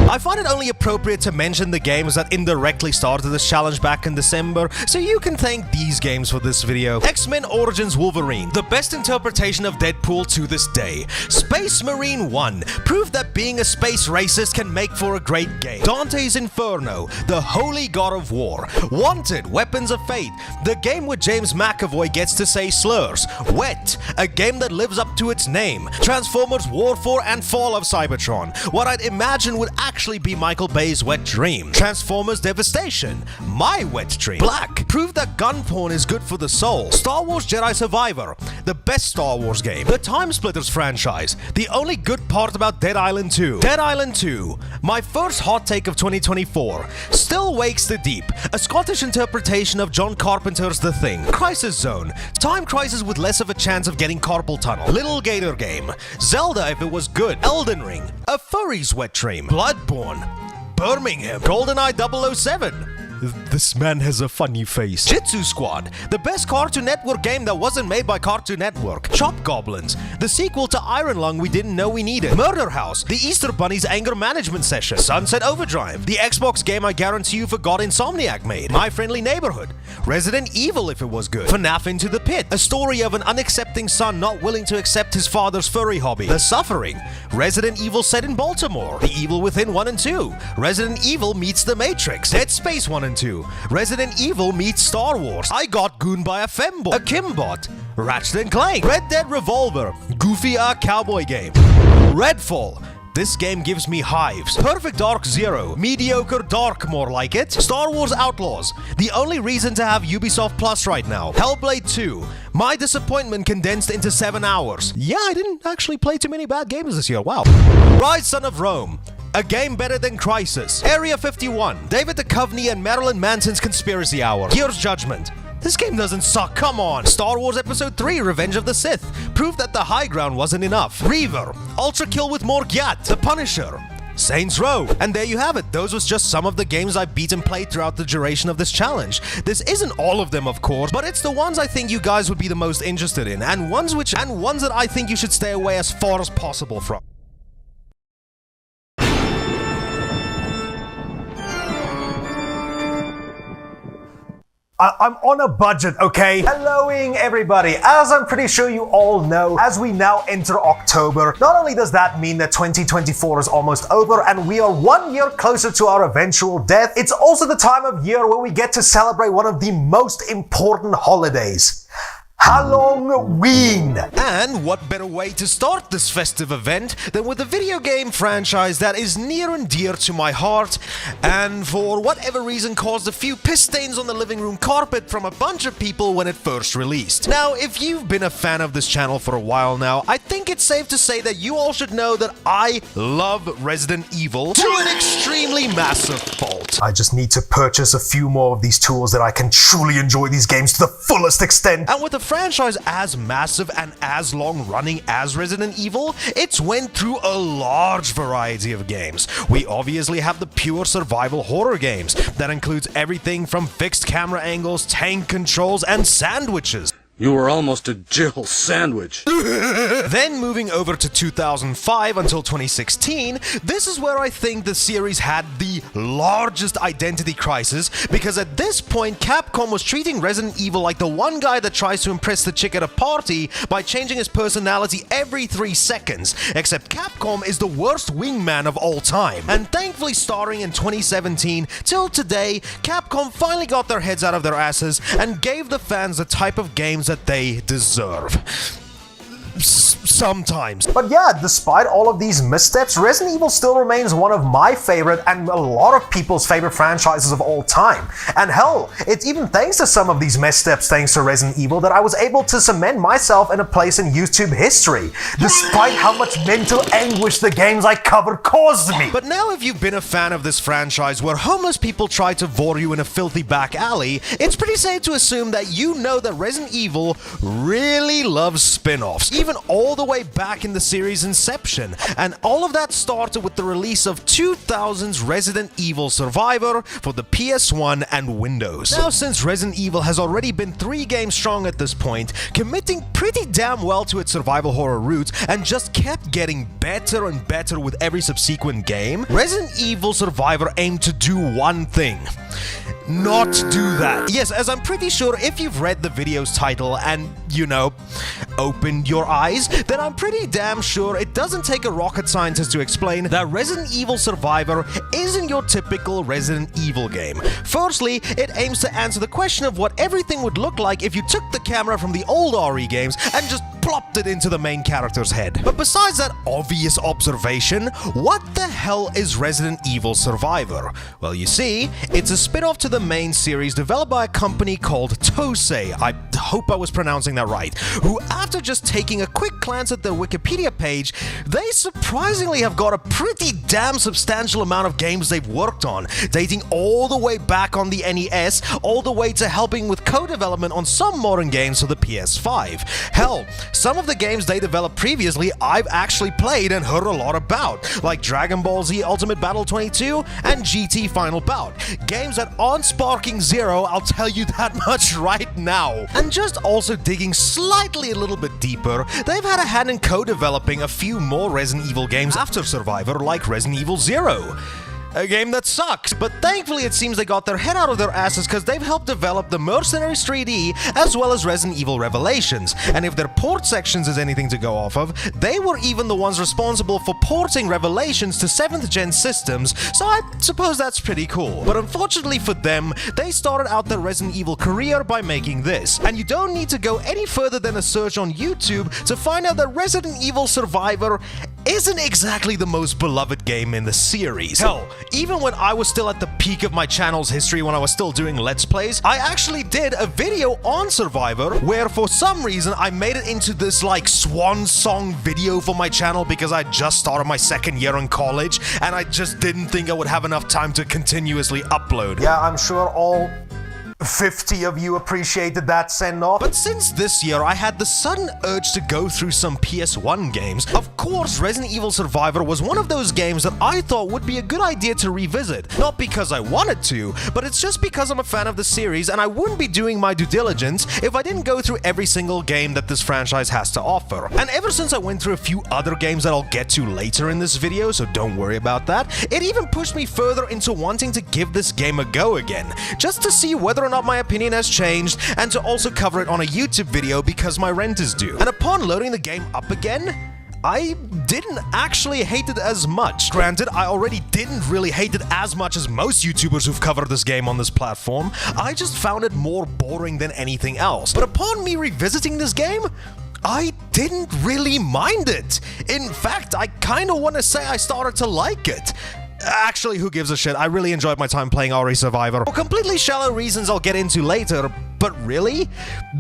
I find it only appropriate to mention the games that indirectly started this challenge back in December, so you can thank these games for this video. X-Men Origins Wolverine, the best interpretation of Deadpool to this day. Space Marine 1, proof that being a space racist can make for a great game. Dante's Inferno, the holy god of war. Wanted, Weapons of Fate, the game where James McAvoy gets to say slurs. Wet, a game that lives up to its name. Transformers War for and Fall of Cybertron, what I'd imagine would actually be Michael Bay's wet dream. Transformers Devastation, my wet dream. Black, prove that gun porn is good for the soul. Star Wars Jedi Survivor, the best Star Wars game. The Time Splitters franchise, the only good part about Dead Island 2. Dead Island 2, my first hot take of 2024. Still Wakes the Deep, a Scottish interpretation of John Carpenter's The Thing. Crisis Zone, Time Crisis with less of a chance of getting carpal tunnel. Little Gator Game, Zelda if it was good. Elden Ring, a furry's wet dream. Bloodborne, Birmingham, GoldenEye 007. This man has a funny face. Jitsu Squad, the best Cartoon Network game that wasn't made by Cartoon Network. Chop Goblins, the sequel to Iron Lung we didn't know we needed. Murder House, the Easter Bunny's anger management session. Sunset Overdrive, the Xbox game I guarantee you forgot Insomniac made. My Friendly Neighborhood, Resident Evil if it was good. FNAF Into the Pit, a story of an unaccepting son not willing to accept his father's furry hobby. The Suffering, Resident Evil set in Baltimore. The Evil Within 1 and 2, Resident Evil meets The Matrix. Dead Space 1 and 2, Resident Evil meets Star Wars. I Got Gooned by a Femboy. A Kimbot, Ratchet & Clank. Red Dead Revolver, goofy cowboy game. Redfall, this game gives me hives. Perfect Dark Zero, mediocre dark more like it. Star Wars Outlaws, the only reason to have Ubisoft Plus right now. Hellblade 2, my disappointment condensed into 7 hours. Yeah, I didn't actually play too many bad games this year, wow. Rise Son of Rome, a game better than Crysis. Area 51, David Duchovny and Marilyn Manson's Conspiracy Hour. Gears Judgment, this game doesn't suck, come on. Star Wars Episode 3, Revenge of the Sith, proof that the high ground wasn't enough. Reaver, Ultra Kill with Morgyat. The Punisher, Saints Row. And there you have it. Those was just some of the games I beat and played throughout the duration of this challenge. This isn't all of them, of course, but it's the ones I think you guys would be the most interested in, and ones that I think you should stay away as far as possible from. I'm on a budget, okay? Helloing everybody. As I'm pretty sure you all know, as we now enter October, not only does that mean that 2024 is almost over and we are 1 year closer to our eventual death, it's also the time of year where we get to celebrate one of the most important holidays. Halloween! And what better way to start this festive event than with a video game franchise that is near and dear to my heart, and for whatever reason caused a few piss stains on the living room carpet from a bunch of people when it first released. Now, if you've been a fan of this channel for a while now, I think it's safe to say that you all should know that I love Resident Evil to an extremely massive fault. I just need to purchase a few more of these tools that I can truly enjoy these games to the fullest extent. And with a franchise as massive and as long-running as Resident Evil, it's went through a large variety of games. We obviously have the pure survival horror games. That includes everything from fixed camera angles, tank controls, and sandwiches. You were almost a Jill sandwich. Then moving over to 2005 until 2016, this is where I think the series had the largest identity crisis, because at this point Capcom was treating Resident Evil like the one guy that tries to impress the chick at a party by changing his personality every 3 seconds, except Capcom is the worst wingman of all time. And thankfully, starting in 2017 till today, Capcom finally got their heads out of their asses and gave the fans the type of games that they deserve. Sometimes. But yeah, despite all of these missteps, Resident Evil still remains one of my favorite and a lot of people's favorite franchises of all time. And hell, it's even thanks to some of these missteps, thanks to Resident Evil, that I was able to cement myself in a place in YouTube history, despite how much mental anguish the games I covered caused me. But now if you've been a fan of this franchise where homeless people try to vore you in a filthy back alley, it's pretty safe to assume that you know that Resident Evil really loves spin-offs, even all the way back in the series' inception. And all of that started with the release of 2000's Resident Evil Survivor for the PS1 and Windows. Now, since Resident Evil has already been 3 games strong at this point, committing pretty damn well to its survival horror roots and just kept getting better and better with every subsequent game, Resident Evil Survivor aimed to do one thing: not do that. Yes, as I'm pretty sure if you've read the video's title and, you know, opened your eyes, then I'm pretty damn sure it doesn't take a rocket scientist to explain that Resident Evil Survivor isn't your typical Resident Evil game. Firstly, it aims to answer the question of what everything would look like if you took the camera from the old RE games and just plopped it into the main character's head. But besides that obvious observation, what the hell is Resident Evil Survivor? Well, you see, it's a spin-off to the main series developed by a company called Tosei, I hope I was pronouncing that right, who, after just taking a quick glance at their Wikipedia page, they surprisingly have got a pretty damn substantial amount of games they've worked on, dating all the way back on the NES, all the way to helping with co-development on some modern games for the PS5. Hell, some of the games they developed previously I've actually played and heard a lot about, like Dragon Ball Z Ultimate Battle 22 and GT Final Bout. Games that aren't sparking zero, I'll tell you that much right now. And just also digging slightly a little bit deeper, they've had a hand in co-developing a few more Resident Evil games after Survivor, like Resident Evil 0. A game that sucks, but thankfully it seems they got their head out of their asses because they've helped develop the Mercenaries 3D as well as Resident Evil Revelations, and if their port sections is anything to go off of, they were even the ones responsible for porting Revelations to 7th gen systems, so I suppose that's pretty cool. But unfortunately for them, they started out their Resident Evil career by making this, and you don't need to go any further than a search on YouTube to find out that Resident Evil Survivor isn't exactly the most beloved game in the series. Hell, even when I was still at the peak of my channel's history, when I was still doing Let's Plays, I actually did a video on Survivor where for some reason I made it into this like swan song video for my channel because I just started my 2nd year in college and I just didn't think I would have enough time to continuously upload. Yeah, I'm sure all 50 of you appreciated that send-off. But since this year I had the sudden urge to go through some PS1 games, of course Resident Evil Survivor was one of those games that I thought would be a good idea to revisit. Not because I wanted to, but it's just because I'm a fan of the series and I wouldn't be doing my due diligence if I didn't go through every single game that this franchise has to offer. And ever since I went through a few other games that I'll get to later in this video, so don't worry about that, it even pushed me further into wanting to give this game a go again, just to see whether or not my opinion has changed, and to also cover it on a YouTube video because my rent is due. And upon loading the game up again, I didn't actually hate it as much. Granted, I already didn't really hate it as much as most YouTubers who've covered this game on this platform. I just found it more boring than anything else. But upon me revisiting this game, I didn't really mind it. In fact, I kinda wanna say I started to like it. Actually, who gives a shit? I really enjoyed my time playing RE Survivor. For completely shallow reasons I'll get into later, but really,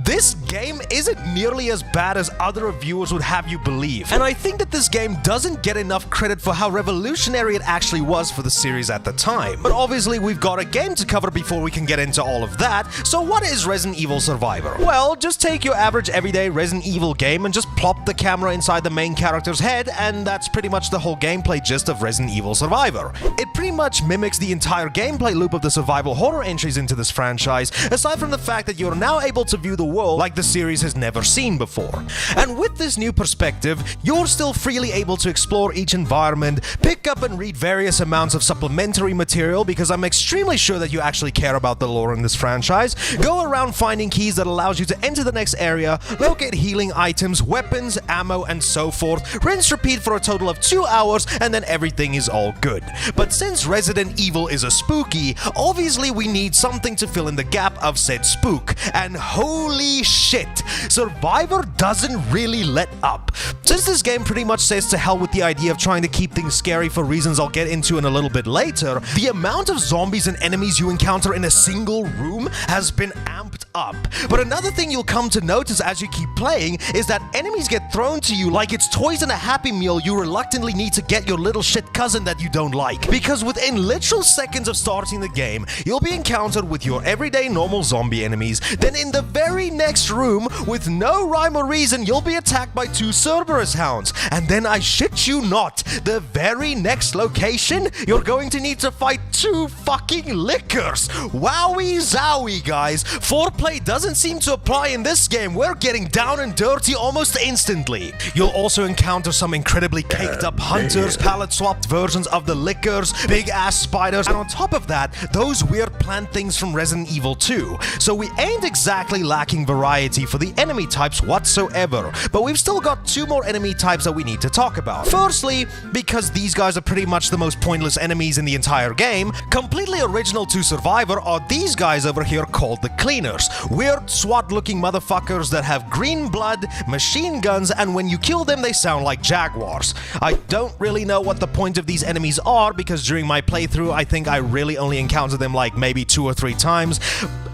this game isn't nearly as bad as other reviewers would have you believe. And I think that this game doesn't get enough credit for how revolutionary it actually was for the series at the time. But obviously we've got a game to cover before we can get into all of that, so what is Resident Evil Survivor? Well, just take your average everyday Resident Evil game and just plop the camera inside the main character's head, and that's pretty much the whole gameplay gist of Resident Evil Survivor. It pretty much mimics the entire gameplay loop of the survival horror entries into this franchise, aside from the fact that you're now able to view the world like the series has never seen before. And with this new perspective, you're still freely able to explore each environment, pick up and read various amounts of supplementary material, because I'm extremely sure that you actually care about the lore in this franchise, go around finding keys that allows you to enter the next area, locate healing items, weapons, ammo, and so forth, rinse repeat for a total of 2 hours, and then everything is all good. But since Resident Evil is a spooky, obviously we need something to fill in the gap of said spook, and holy shit, Survivor doesn't really let up. Since this game pretty much says to hell with the idea of trying to keep things scary for reasons I'll get into in a little bit later, the amount of zombies and enemies you encounter in a single room has been amped up. But another thing you'll come to notice as you keep playing is that enemies get thrown to you like it's toys in a Happy Meal you reluctantly need to get your little shit cousin that you don't like. Because within literal seconds of starting the game, you'll be encountered with your everyday normal zombie enemies, then in the very next room, with no rhyme or reason, you'll be attacked by 2 Cerberus hounds, and then I shit you not, the very next location, you're going to need to fight 2 fucking lickers. Wowie zowie, guys. Foreplay doesn't seem to apply in this game. We're getting down and dirty almost instantly. You'll also encounter some incredibly caked up hunters, palette swapped versions of the lickers, big ass spiders, and on top of that, those weird plant things from Resident Evil 2. So we ain't exactly lacking variety for the enemy types whatsoever, but we've still got 2 more enemy types that we need to talk about. Firstly, because these guys are pretty much the most pointless enemies in the entire game, completely original to Survivor are these guys over here called the Cleaners. Weird SWAT-looking motherfuckers that have green blood, machine guns, and when you kill them they sound like jaguars. I don't really know what the point of these enemies are, because during my playthrough I think I really only encountered them like maybe 2 or 3 times,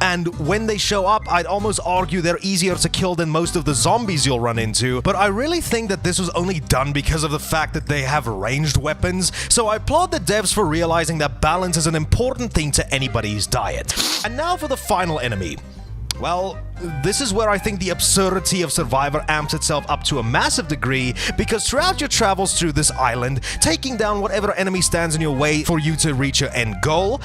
and when they show up I'd almost argue they're easier to kill than most of the zombies you'll run into, but I really think that this was only done because of the fact that they have ranged weapons, so I applaud the devs for realizing that balance is an important thing to anybody's diet. And now for the final enemy. Well, this is where I think the absurdity of Survivor amps itself up to a massive degree, because throughout your travels through this island, taking down whatever enemy stands in your way for you to reach your end goal,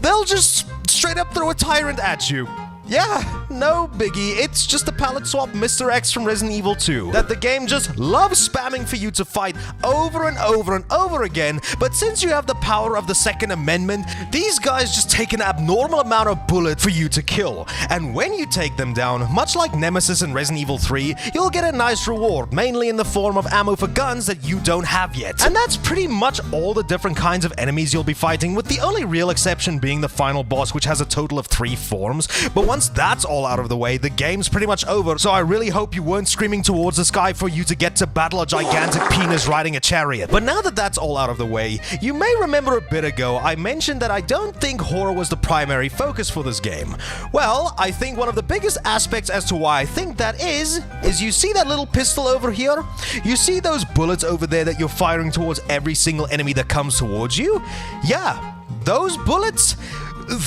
they'll just straight up throw a tyrant at you. Yeah, no biggie, it's just a palette swap Mr. X from Resident Evil 2 that the game just loves spamming for you to fight over and over and over again, but since you have the power of the Second Amendment, these guys just take an abnormal amount of bullet for you to kill, and when you take them down, much like Nemesis in Resident Evil 3, you'll get a nice reward, mainly in the form of ammo for guns that you don't have yet. And that's pretty much all the different kinds of enemies you'll be fighting, with the only real exception being the final boss, which has a total of 3 forms, but once that's all out of the way, the game's pretty much over, so I really hope you weren't screaming towards the sky for you to get to battle a gigantic penis riding a chariot. But now that that's all out of the way, you may remember a bit ago I mentioned that I don't think horror was the primary focus for this game. Well, I think one of the biggest aspects as to why I think that is you see that little pistol over here? You see those bullets over there that you're firing towards every single enemy that comes towards you? Yeah, those bullets?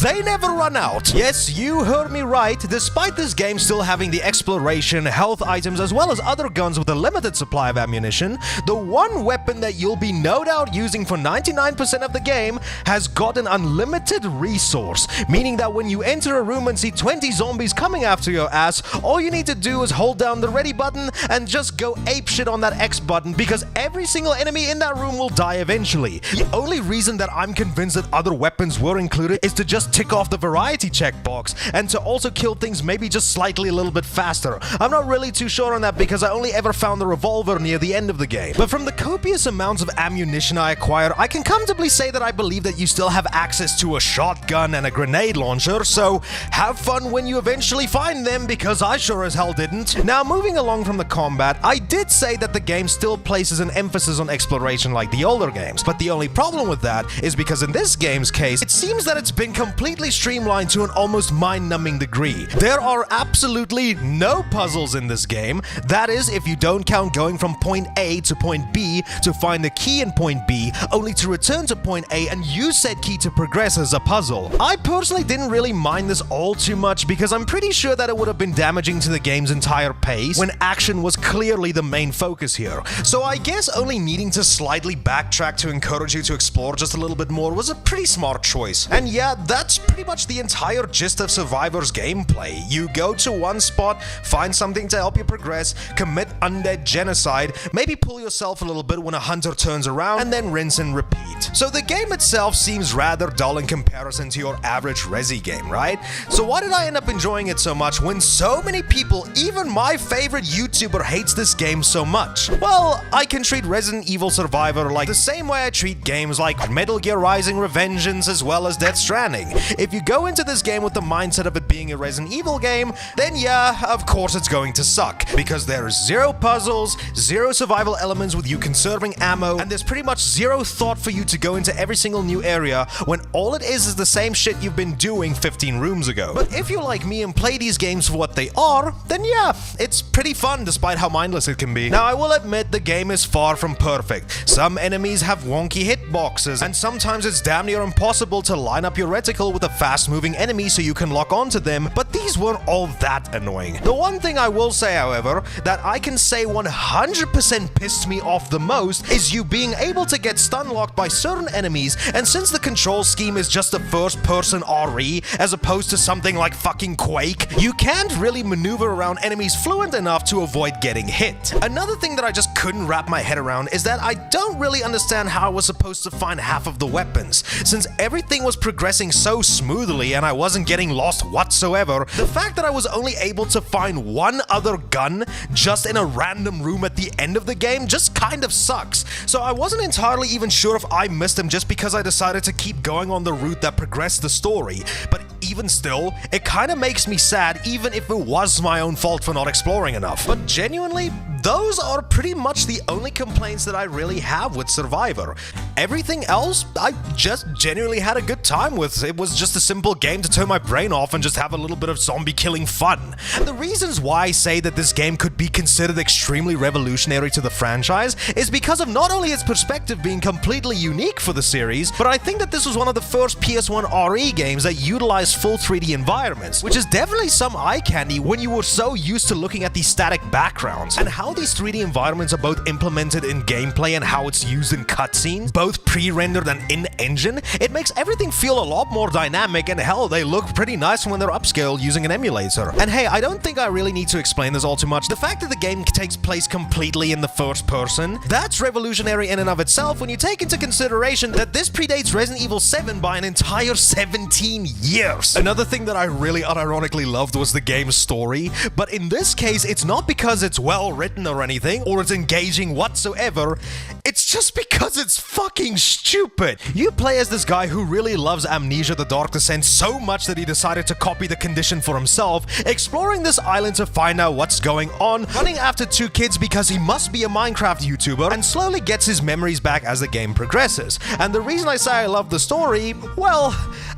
They never run out. Yes, you heard me right. Despite this game still having the exploration, health items, as well as other guns with a limited supply of ammunition, the one weapon that you'll be no doubt using for 99% of the game has got an unlimited resource, meaning that when you enter a room and see 20 zombies coming after your ass, all you need to do is hold down the ready button and just go apeshit on that X button, because every single enemy in that room will die eventually. The only reason that I'm convinced that other weapons were included is to just tick off the variety checkbox, and to also kill things maybe just slightly a little bit faster. I'm not really too sure on that because I only ever found the revolver near the end of the game. But from the copious amounts of ammunition I acquired, I can comfortably say that I believe that you still have access to a shotgun and a grenade launcher, so have fun when you eventually find them, because I sure as hell didn't. Now, moving along from the combat, I did say that the game still places an emphasis on exploration like the older games, but the only problem with that is because in this game, game's case, it seems that it's been completely streamlined to an almost mind-numbing degree. There are absolutely no puzzles in this game. That is, if you don't count going from point A to point B to find the key in point B, only to return to point A and use said key to progress as a puzzle. I personally didn't really mind this all too much because I'm pretty sure that it would have been damaging to the game's entire pace when action was clearly the main focus here. So I guess only needing to slightly backtrack to encourage you to explore just a little bit more was a pretty smart choice. And yeah, that's pretty much the entire gist of Survivor's gameplay. You go to one spot, find something to help you progress, commit undead genocide, maybe pull yourself a little bit when a hunter turns around, and then rinse and repeat. So the game itself seems rather dull in comparison to your average Resi game, right? So why did I end up enjoying it so much when so many people, even my favorite YouTuber, hates this game so much? Well, I can treat Resident Evil Survivor like the same way I treat games like Metal Gear Rising Revengeance as well as Death Stranding. If you go into this game with the mindset of it being a Resident Evil game, then yeah, of course it's going to suck, because there's zero puzzles, zero survival elements with you conserving ammo, and there's pretty much zero thought for you to go into every single new area when all it is the same shit you've been doing 15 rooms ago. But if you're like me and play these games for what they are, then yeah, it's pretty fun despite how mindless it can be. Now I will admit the game is far from perfect. Some enemies have wonky hitboxes, and sometimes it's damn near impossible to line up your reticle with a fast-moving enemy so you can lock onto them, but these weren't all that annoying. The one thing I will say, however, that I can say 100% pissed me off the most is you being able to get stun locked by certain enemies, and since the control scheme is just a first-person RE as opposed to something like fucking Quake, you can't really maneuver around enemies fluent enough to avoid getting hit. Another thing that I just couldn't wrap my head around is that I don't really understand how I was supposed to find half of the weapons. Since everything was progressing so smoothly and I wasn't getting lost whatsoever, the fact that I was only able to find one other gun just in a random room at the end of the game just kind of sucks. So I wasn't entirely even sure if I missed him just because I decided to keep going on the route that progressed the story, but even still, it kind of makes me sad even if it was my own fault for not exploring enough. But genuinely, those are pretty much the only complaints that I really have with Survivor. Everything else, I just genuinely had a good time with. It was just a simple game to turn my brain off and just have a little bit of zombie killing fun. And the reasons why I say that this game could be considered extremely revolutionary to the franchise is because of not only its perspective being completely unique for the series, but I think that this was one of the first PS1 RE games that utilized full 3D environments, which is definitely some eye candy when you were so used to looking at these static backgrounds. And how these 3D environments are both implemented in gameplay and how it's used in cutscenes, both pre-rendered and in-engine, it makes everything feel a lot more dynamic, and hell, they look pretty nice when they're upscaled using an emulator. And hey, I don't think I really need to explain this all too much. The fact that the game takes place completely in the first person, that's revolutionary in and of itself when you take into consideration that this predates Resident Evil 7 by an entire 17 years. Another thing that I really unironically loved was the game's story, but in this case, it's not because it's well written or anything, or it's engaging whatsoever, it's just because it's fucking stupid. You play as this guy who really loves Amnesia: The Dark Descent so much that he decided to copy the condition for himself, exploring this island to find out what's going on, running after two kids because he must be a Minecraft YouTuber, and slowly gets his memories back as the game progresses. And the reason I say I love the story, well,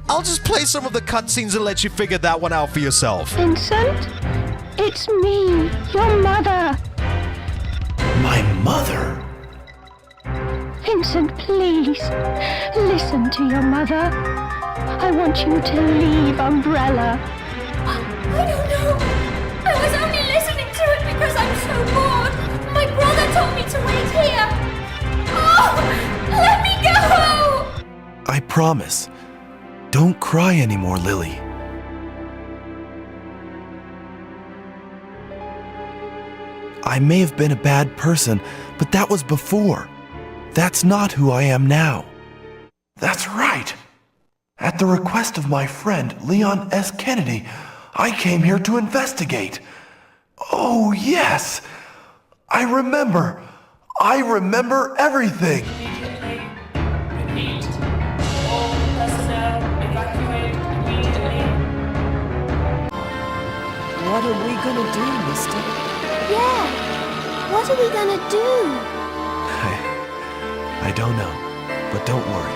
I'll just play some of the cutscenes and let you figure that one out for yourself. Vincent? It's me, your mother. My mother? Vincent, please, listen to your mother. I want you to leave Umbrella. I don't know. I was only listening to it because I'm so bored. My brother told me to wait here. Oh, let me go! I promise. Don't cry anymore, Lily. I may have been a bad person, but that was before. That's not who I am now. That's right. At the request of my friend, Leon S. Kennedy, I came here to investigate. Oh, yes. I remember everything. What are we gonna do, mister? Yeah, what are we gonna do? I don't know, but don't worry.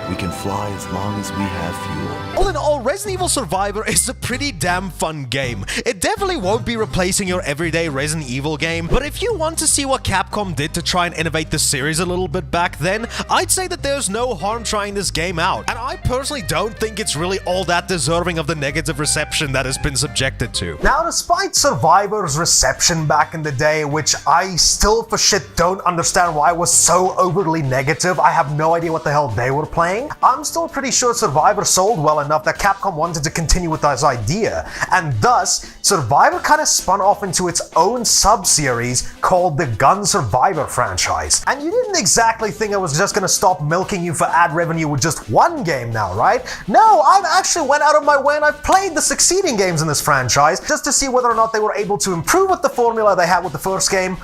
We can fly as long as we have fuel. All in all, Resident Evil Survivor is a pretty damn fun game. It definitely won't be replacing your everyday Resident Evil game, but if you want to see what Capcom did to try and innovate the series a little bit back then, I'd say that there's no harm trying this game out. And I personally don't think it's really all that deserving of the negative reception that has been subjected to. Now, despite Survivor's reception back in the day, which I still for shit don't understand why it was so overly negative, I have no idea what the hell they were playing, I'm still pretty sure Survivor sold well enough that Capcom wanted to continue with this idea, and thus, Survivor kind of spun off into its own sub-series called the Gun Survivor franchise. And you didn't exactly think I was just gonna stop milking you for ad revenue with just one game now, right? No, I've actually went out of my way and I've played the succeeding games in this franchise just to see whether or not they were able to improve with the formula they had with the first game,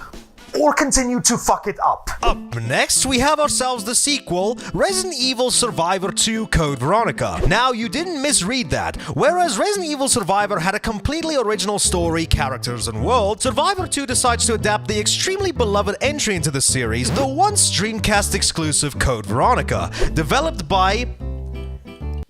or continue to fuck it up. Up next, we have ourselves the sequel, Resident Evil Survivor 2 Code Veronica. Now, you didn't misread that. Whereas Resident Evil Survivor had a completely original story, characters, and world, Survivor 2 decides to adapt the extremely beloved entry into the series, the once Dreamcast exclusive Code Veronica, developed by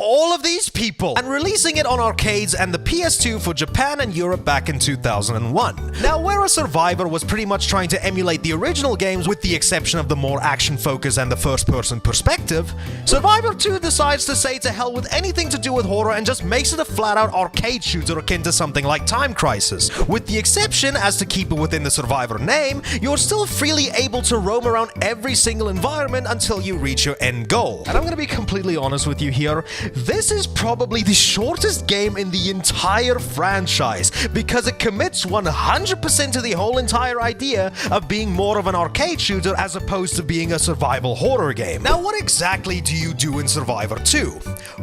all of these people, and releasing it on arcades and the PS2 for Japan and Europe back in 2001. Now, whereas Survivor was pretty much trying to emulate the original games with the exception of the more action focus and the first-person perspective, Survivor 2 decides to say to hell with anything to do with horror and just makes it a flat-out arcade shooter akin to something like Time Crisis. With the exception, as to keep it within the Survivor name, you're still freely able to roam around every single environment until you reach your end goal. And I'm gonna be completely honest with you here, this is probably the shortest game in the entire franchise because it commits 100% to the whole entire idea of being more of an arcade shooter as opposed to being a survival horror game. Now, what exactly do you do in Survivor 2?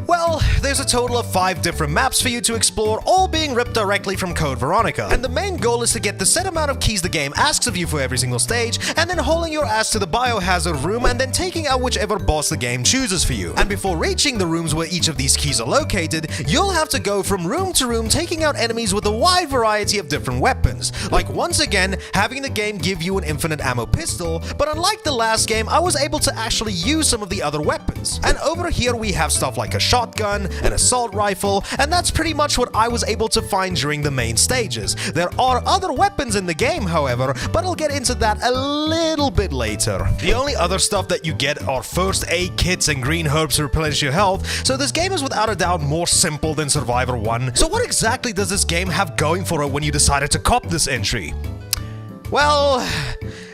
Well, there's a total of 5 different maps for you to explore, all being ripped directly from Code Veronica. And the main goal is to get the set amount of keys the game asks of you for every single stage, and then hauling your ass to the biohazard room and then taking out whichever boss the game chooses for you. And before reaching the rooms where each of these keys are located, you'll have to go from room to room taking out enemies with a wide variety of different weapons. Like, once again, having the game give you an infinite ammo pistol, but unlike the last game, I was able to actually use some of the other weapons. And over here we have stuff like a shotgun, an assault rifle, and that's pretty much what I was able to find during the main stages. There are other weapons in the game, however, but I'll get into that a little bit later. The only other stuff that you get are first aid kits and green herbs to replenish your health, so this game is without a doubt more simple than Survivor 1. So what exactly does this game have going for it when you decided to cop this entry? Well,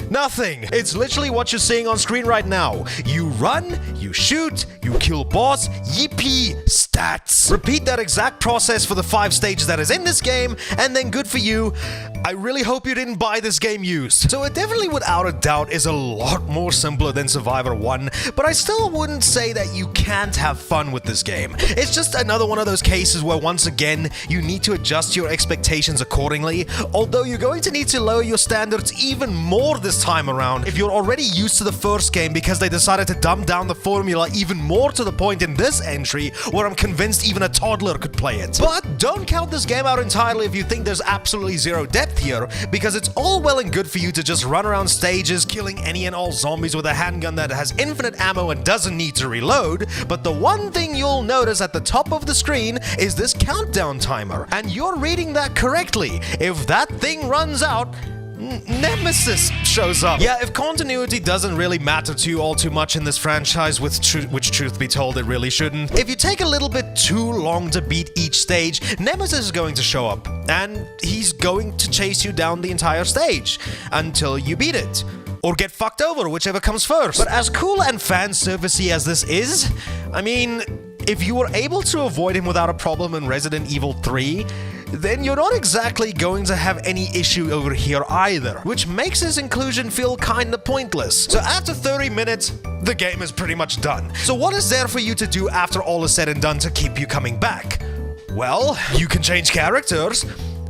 nothing. It's literally what you're seeing on screen right now. You run, you shoot, you kill boss, yippee, stats. Repeat that exact process for the 5 stages that is in this game, and then good for you. I really hope you didn't buy this game used. So it definitely without a doubt is a lot more simpler than Survivor 1, but I still wouldn't say that you can't have fun with this game. It's just another one of those cases where once again, you need to adjust your expectations accordingly, although you're going to need to lower your standards even more this time around if you're already used to the first game because they decided to dumb down the formula even more to the point in this entry where I'm convinced even a toddler could play it. But don't count this game out entirely if you think there's absolutely zero depth here, because it's all well and good for you to just run around stages killing any and all zombies with a handgun that has infinite ammo and doesn't need to reload, but the one thing you'll notice at the top of the screen is this countdown timer, and you're reading that correctly. If that thing runs out, Nemesis shows up. Yeah, if continuity doesn't really matter to you all too much in this franchise, which truth be told it really shouldn't, if you take a little bit too long to beat each stage, Nemesis is going to show up, and he's going to chase you down the entire stage until you beat it. Or get fucked over, whichever comes first. But as cool and fan-servicey as this is, I mean, if you were able to avoid him without a problem in Resident Evil 3, then you're not exactly going to have any issue over here either, which makes his inclusion feel kinda pointless. So after 30 minutes, the game is pretty much done. So what is there for you to do after all is said and done to keep you coming back? Well, you can change characters,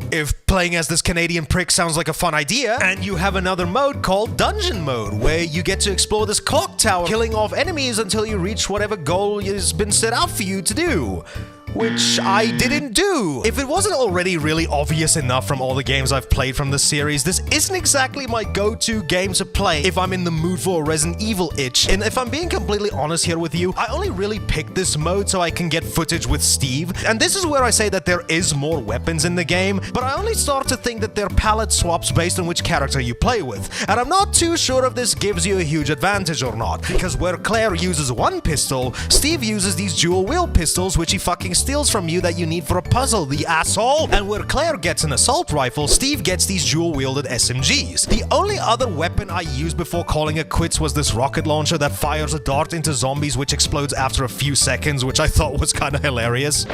if playing as this Canadian prick sounds like a fun idea, and you have another mode called Dungeon Mode, where you get to explore this clock tower, killing off enemies until you reach whatever goal has been set out for you to do. which I didn't do. If it wasn't already really obvious enough from all the games I've played from the series, this isn't exactly my go-to game to play if I'm in the mood for a Resident Evil itch. And if I'm being completely honest here with you, I only really picked this mode so I can get footage with Steve. And this is where I say that there is more weapons in the game, but I only start to think that they're palette swaps based on which character you play with. And I'm not too sure if this gives you a huge advantage or not, because where Claire uses one pistol, Steve uses these dual-wield pistols which he fucking steals from you that you need for a puzzle, the asshole! And where Claire gets an assault rifle, Steve gets these dual-wielded SMGs. The only other weapon I used before calling it quits was this rocket launcher that fires a dart into zombies which explodes after a few seconds, which I thought was kinda hilarious.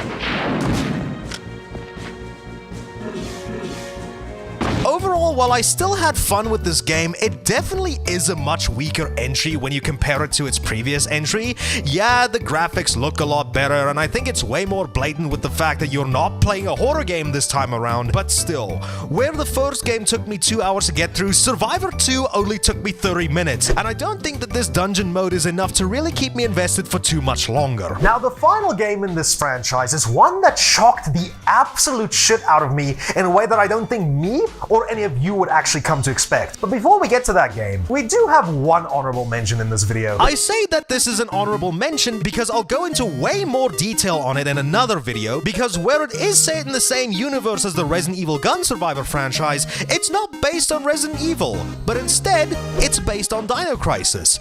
Overall, while I still had fun with this game, it definitely is a much weaker entry when you compare it to its previous entry. Yeah, the graphics look a lot better, and I think it's way more blatant with the fact that you're not playing a horror game this time around, but still. Where the first game took me 2 hours to get through, Survivor 2 only took me 30 minutes, and I don't think that this dungeon mode is enough to really keep me invested for too much longer. Now, the final game in this franchise is one that shocked the absolute shit out of me in a way that I don't think me or any of you would actually come to expect. But before we get to that game, we do have one honorable mention in this video. I say that this is an honorable mention because I'll go into way more detail on it in another video, because where it is set in the same universe as the Resident Evil Gun Survivor franchise, it's not based on Resident Evil, but instead, it's based on Dino Crisis.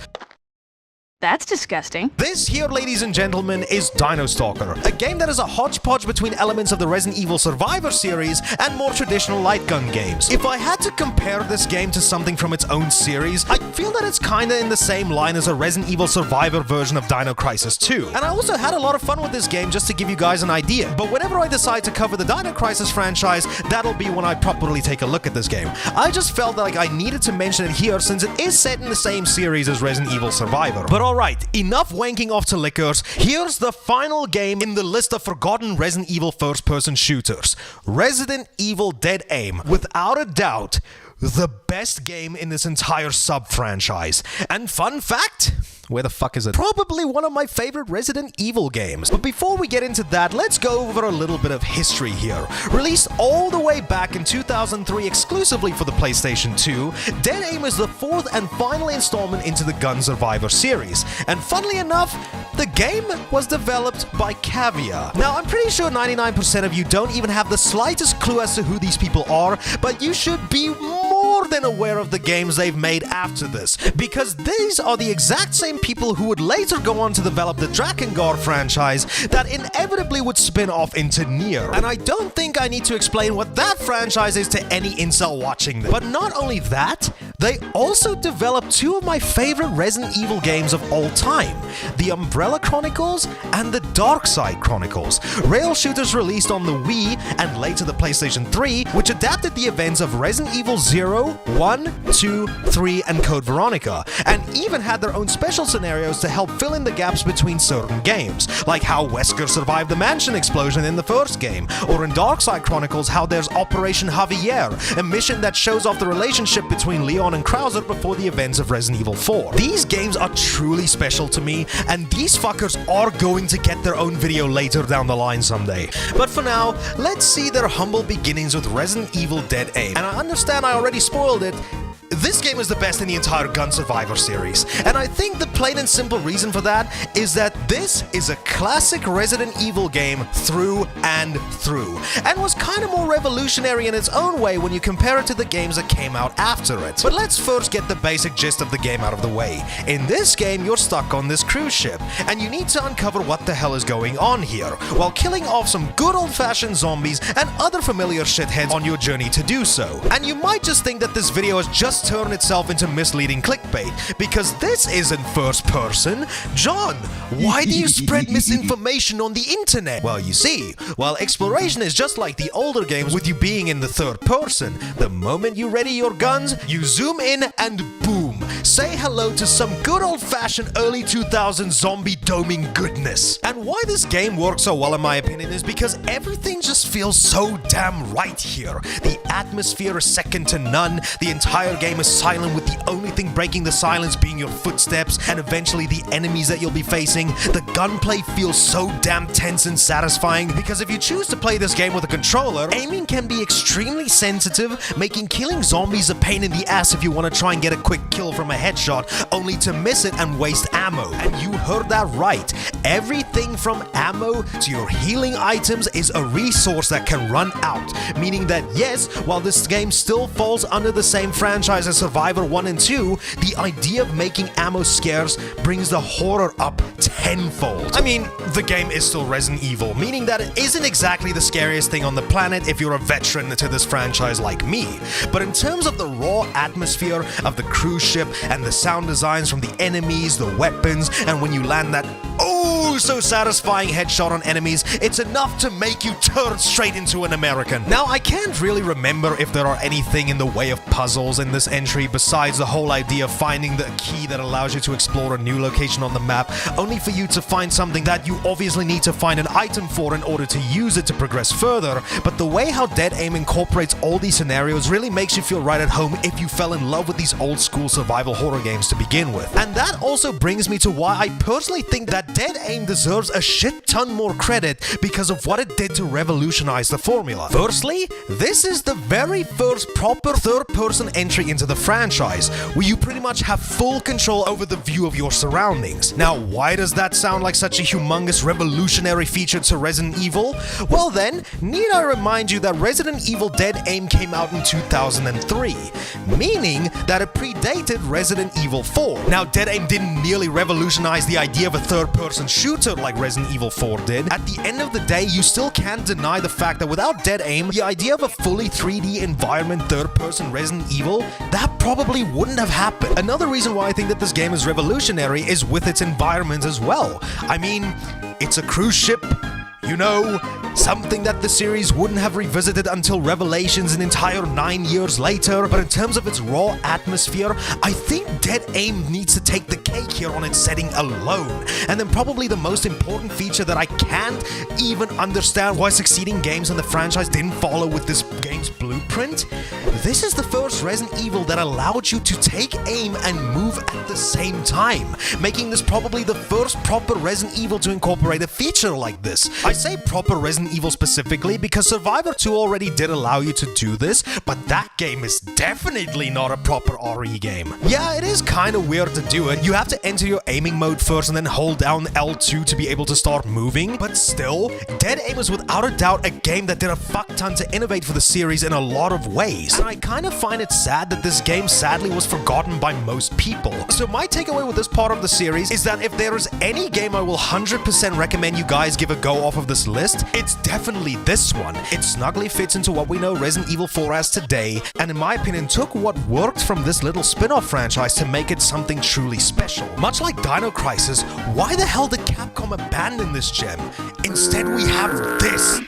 That's disgusting. This here, ladies and gentlemen, is Dino Stalker, a game that is a hodgepodge between elements of the Resident Evil Survivor series and more traditional light gun games. If I had to compare this game to something from its own series, I feel that it's kinda in the same line as a Resident Evil Survivor version of Dino Crisis 2. And I also had a lot of fun with this game, just to give you guys an idea. But whenever I decide to cover the Dino Crisis franchise, that'll be when I properly take a look at this game. I just felt like I needed to mention it here since it is set in the same series as Resident Evil Survivor. But alright, enough wanking off to liquors. Here's the final game in the list of forgotten Resident Evil first-person shooters. Resident Evil Dead Aim. Without a doubt, the best game in this entire sub-franchise. And fun fact... where the fuck is it? Probably one of my favorite Resident Evil games. But before we get into that, let's go over a little bit of history here. Released all the way back in 2003 exclusively for the PlayStation 2, Dead Aim is the fourth and final installment into the Gun Survivor series. And funnily enough, the game was developed by Cavia. Now, I'm pretty sure 99% of you don't even have the slightest clue as to who these people are, but you should be more than aware of the games they've made after this, because these are the exact same people who would later go on to develop the Drakengard franchise that inevitably would spin off into Nier. And I don't think I need to explain what that franchise is to any incel watching this. But not only that, they also developed two of my favorite Resident Evil games of all time, the Umbrella Chronicles and the Darkside Chronicles, rail shooters released on the Wii and later the PlayStation 3, which adapted the events of Resident Evil 0, 1, 2, 3, and Code Veronica, and even had their own special scenarios to help fill in the gaps between certain games, like how Wesker survived the mansion explosion in the first game, or in Darkside Chronicles how there's Operation Javier, a mission that shows off the relationship between Leon and Krauser before the events of Resident Evil 4. These games are truly special to me, and these fuckers are going to get their own video later down the line someday. But for now, let's see their humble beginnings with Resident Evil Dead Aim. And I understand I already spoiled it. This game is the best in the entire Gun Survivor series, and I think the plain and simple reason for that is that this is a classic Resident Evil game through and through, and was kind of more revolutionary in its own way when you compare it to the games that came out after it. But let's first get the basic gist of the game out of the way. In this game, you're stuck on this cruise ship, and you need to uncover what the hell is going on here, while killing off some good old-fashioned zombies and other familiar shitheads on your journey to do so. And you might just think that this video has just turned itself into misleading clickbait, because this isn't first person. John, why do you spread misinformation on the internet? Well, you see, while exploration is just like the older games with you being in the third person, the moment you ready your guns, you zoom in and boom, say hello to some good old-fashioned early 2000s zombie doming goodness. And why this game works so well in my opinion is because everything just feels so damn right here. The atmosphere is second to none, the entire game is silent with the only thing breaking the silence being your footsteps, and and eventually the enemies that you'll be facing. The gunplay feels so damn tense and satisfying because if you choose to play this game with a controller, aiming can be extremely sensitive, making killing zombies a pain in the ass if you want to try and get a quick kill from a headshot, only to miss it and waste ammo. And you heard that right. Everything from ammo to your healing items is a resource that can run out, meaning that yes, while this game still falls under the same franchise as Survivor 1 and 2, the idea of making ammo scarce brings the horror up tenfold. I mean, the game is still Resident Evil, meaning that it isn't exactly the scariest thing on the planet if you're a veteran to this franchise like me. But in terms of the raw atmosphere of the cruise ship and the sound designs from the enemies, the weapons, and when you land that so satisfying headshot on enemies, it's enough to make you turn straight into an American. Now, I can't really remember if there are anything in the way of puzzles in this entry besides the whole idea of finding the key that allows you to explore a new location on the map, only for you to find something that you obviously need to find an item for in order to use it to progress further, but the way how Dead Aim incorporates all these scenarios really makes you feel right at home if you fell in love with these old school survival horror games to begin with. And that also brings me to why I personally think that Dead Aim deserves a shit ton more credit because of what it did to revolutionize the formula. Firstly, this is the very first proper third-person entry into the franchise, where you pretty much have full control over the view of your surroundings. Now, why does that sound like such a humongous revolutionary feature to Resident Evil? Well then, need I remind you that Resident Evil Dead Aim came out in 2003, meaning that it predated Resident Evil 4. Now, Dead Aim didn't merely revolutionize the idea of a third-person shooter like Resident Evil 4 did. At the end of the day, you still can't deny the fact that without Dead Aim, the idea of a fully 3D environment third-person Resident Evil, that probably wouldn't have happened. Another reason why I think that this game is revolutionary is with its environment as well. I mean, it's a cruise ship, you know, something that the series wouldn't have revisited until Revelations an entire 9 years later, but in terms of its raw atmosphere, I think Dead Aim needs to take the cake here on its setting alone. And then probably the most important feature that I can't even understand why succeeding games in the franchise didn't follow with this game's blueprint. This is the first Resident Evil that allowed you to take aim and move at the same time, making this probably the first proper Resident Evil to incorporate a feature like this. I say proper Resident Evil specifically because Survivor 2 already did allow you to do this, but that game is definitely not a proper RE game. Yeah, it is kind of weird to do it. You have to enter your aiming mode first and then hold down L2 to be able to start moving, but still, Dead Aim is without a doubt a game that did a fuck ton to innovate for the series in a lot of ways, and I kind of find it sad that this game sadly was forgotten by most people. So my takeaway with this part of the series is that if there is any game I will 100% recommend you guys give a go off of this list, it's definitely this one. It snugly fits into what we know Resident Evil 4 as today, and in my opinion took what worked from this little spin-off franchise to make it something truly special. Much like Dino Crisis, why the hell did Capcom abandon this gem? Instead we have this.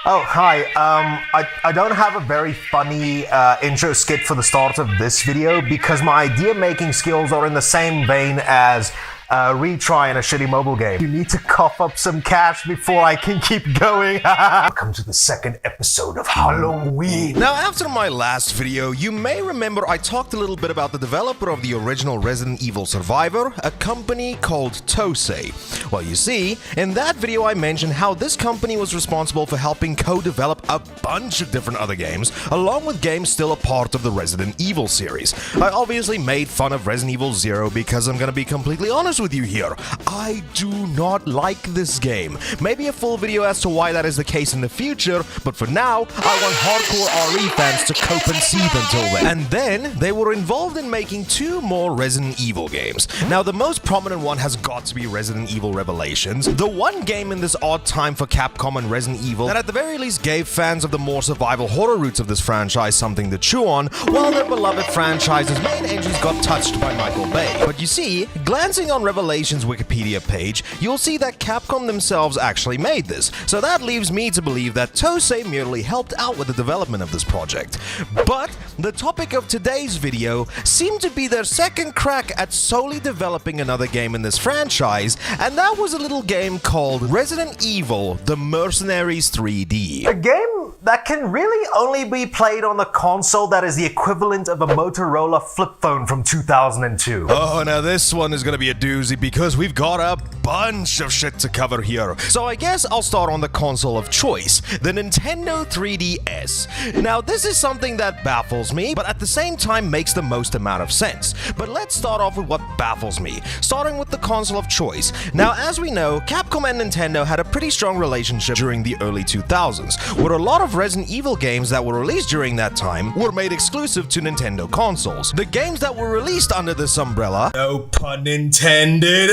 Oh, hi. I don't have a very funny intro skit for the start of this video because my idea-making skills are in the same vein as retrying a shitty mobile game. You need to cough up some cash before I can keep going. Welcome to the second episode of Halloween. Now, after my last video, you may remember I talked a little bit about the developer of the original Resident Evil Survivor, a company called Tosei. Well, you see, in that video I mentioned how this company was responsible for helping co-develop a bunch of different other games, along with games still a part of the Resident Evil series. I obviously made fun of Resident Evil 0 because I'm gonna be completely honest with you here. I do not like this game. Maybe a full video as to why that is the case in the future, but for now, I want hardcore RE fans to cope and seethe until then. And then, they were involved in making 2 more Resident Evil games. Now, the most prominent one has got to be Resident Evil Revelations, the one game in this odd time for Capcom and Resident Evil that at the very least gave fans of the more survival horror roots of this franchise something to chew on, while their beloved franchise's main engines got touched by Michael Bay. But you see, glancing on Revelations Wikipedia page, you'll see that Capcom themselves actually made this, so that leaves me to believe that Tosei merely helped out with the development of this project. But the topic of today's video seemed to be their second crack at solely developing another game in this franchise, and that was a little game called Resident Evil: The Mercenaries 3D. A game that can really only be played on the console that is the equivalent of a Motorola flip phone from 2002. Oh, now this one is gonna be a doozy because we've got a bunch of shit to cover here. So I guess I'll start on the console of choice, the Nintendo 3DS. Now this is something that baffles me, but at the same time makes the most amount of sense. But let's start off with what baffles me, starting with the console of choice. Now as we know, Capcom and Nintendo had a pretty strong relationship during the early 2000s, where a lot of Resident Evil games that were released during that time were made exclusive to Nintendo consoles. The games that were released under this umbrella, no pun intended,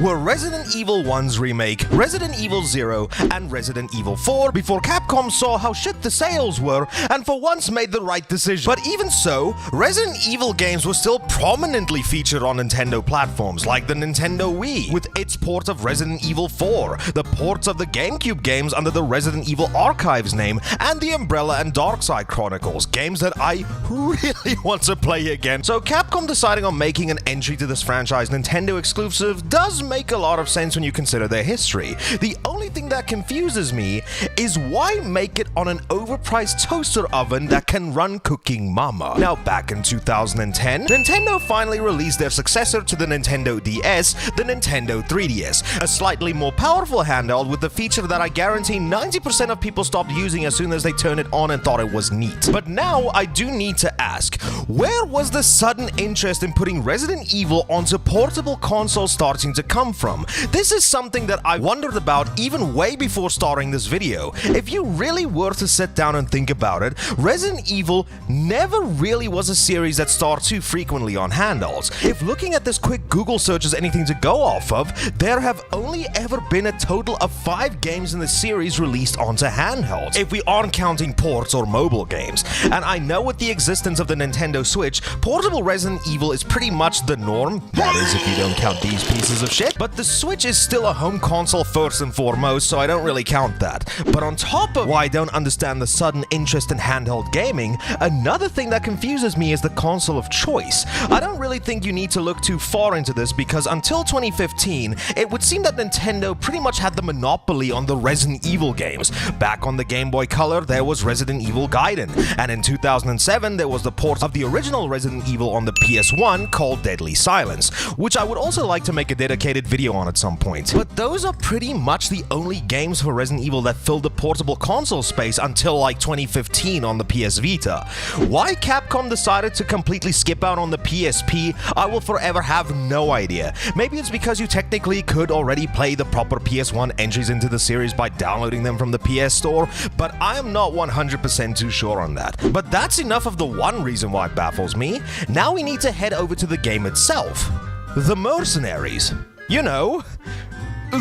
were Resident Evil 1's remake, Resident Evil 0, and Resident Evil 4 before Capcom saw how shit the sales were and for once made the right decision. But even so, Resident Evil games were still prominently featured on Nintendo platforms like the Nintendo Wii with its port of Resident Evil 4, the ports of the GameCube games under the Resident Evil Archives name, and the Umbrella and Darkside Chronicles, games that I really want to play again. So Capcom deciding on making an entry to this franchise Nintendo exclusive does make a lot of sense when you consider their history. The only thing that confuses me is why make it on an overpriced toaster oven that can run Cooking Mama? Now back in 2010, Nintendo finally released their successor to the Nintendo DS, the Nintendo 3DS, a slightly more powerful handheld with the feature that I guarantee 90% of people stopped using as soon as they turned it on and thought it was neat. But now I do need to ask, where was the sudden interest in putting Resident Evil onto portable consoles starting to come from? This is something that I wondered about even way before starting this video. If you really were to sit down and think about it, Resident Evil never really was a series that starred too frequently on handhelds. If looking at this quick Google search is anything to go off of, there have only ever been a total of 5 games in the series released onto handhelds, if we aren't counting ports or mobile games. And I know with the existence of the Nintendo Switch, portable Resident Evil is pretty much the norm, that is if you don't count these pieces of shit, but the Switch is still a home console first and foremost, so I don't really count that. But on top of why I don't understand the sudden interest in handheld gaming, another thing that confuses me is the console of choice. I don't really think you need to look too far into this because until 2015, it would seem that Nintendo pretty much had the monopoly on the Resident Evil games. Back on the Game Boy Color, there was Resident Evil Gaiden, and in 2007, there was the port of the original Resident Evil on the PS1 called Deadly Silence, which I would also like to make a dedicated video on at some point. But those are pretty much the only games for Resident Evil that filled the portable console space until like 2015 on the PS Vita. Why Capcom decided to completely skip out on the PSP, I will forever have no idea. Maybe it's because you technically could already play the proper PS1 entries into the series by downloading them from the PS Store, but I am not 100% too sure on that. But that's enough of the one reason why it baffles me. Now we need to head over to the game itself. The Mercenaries. You know,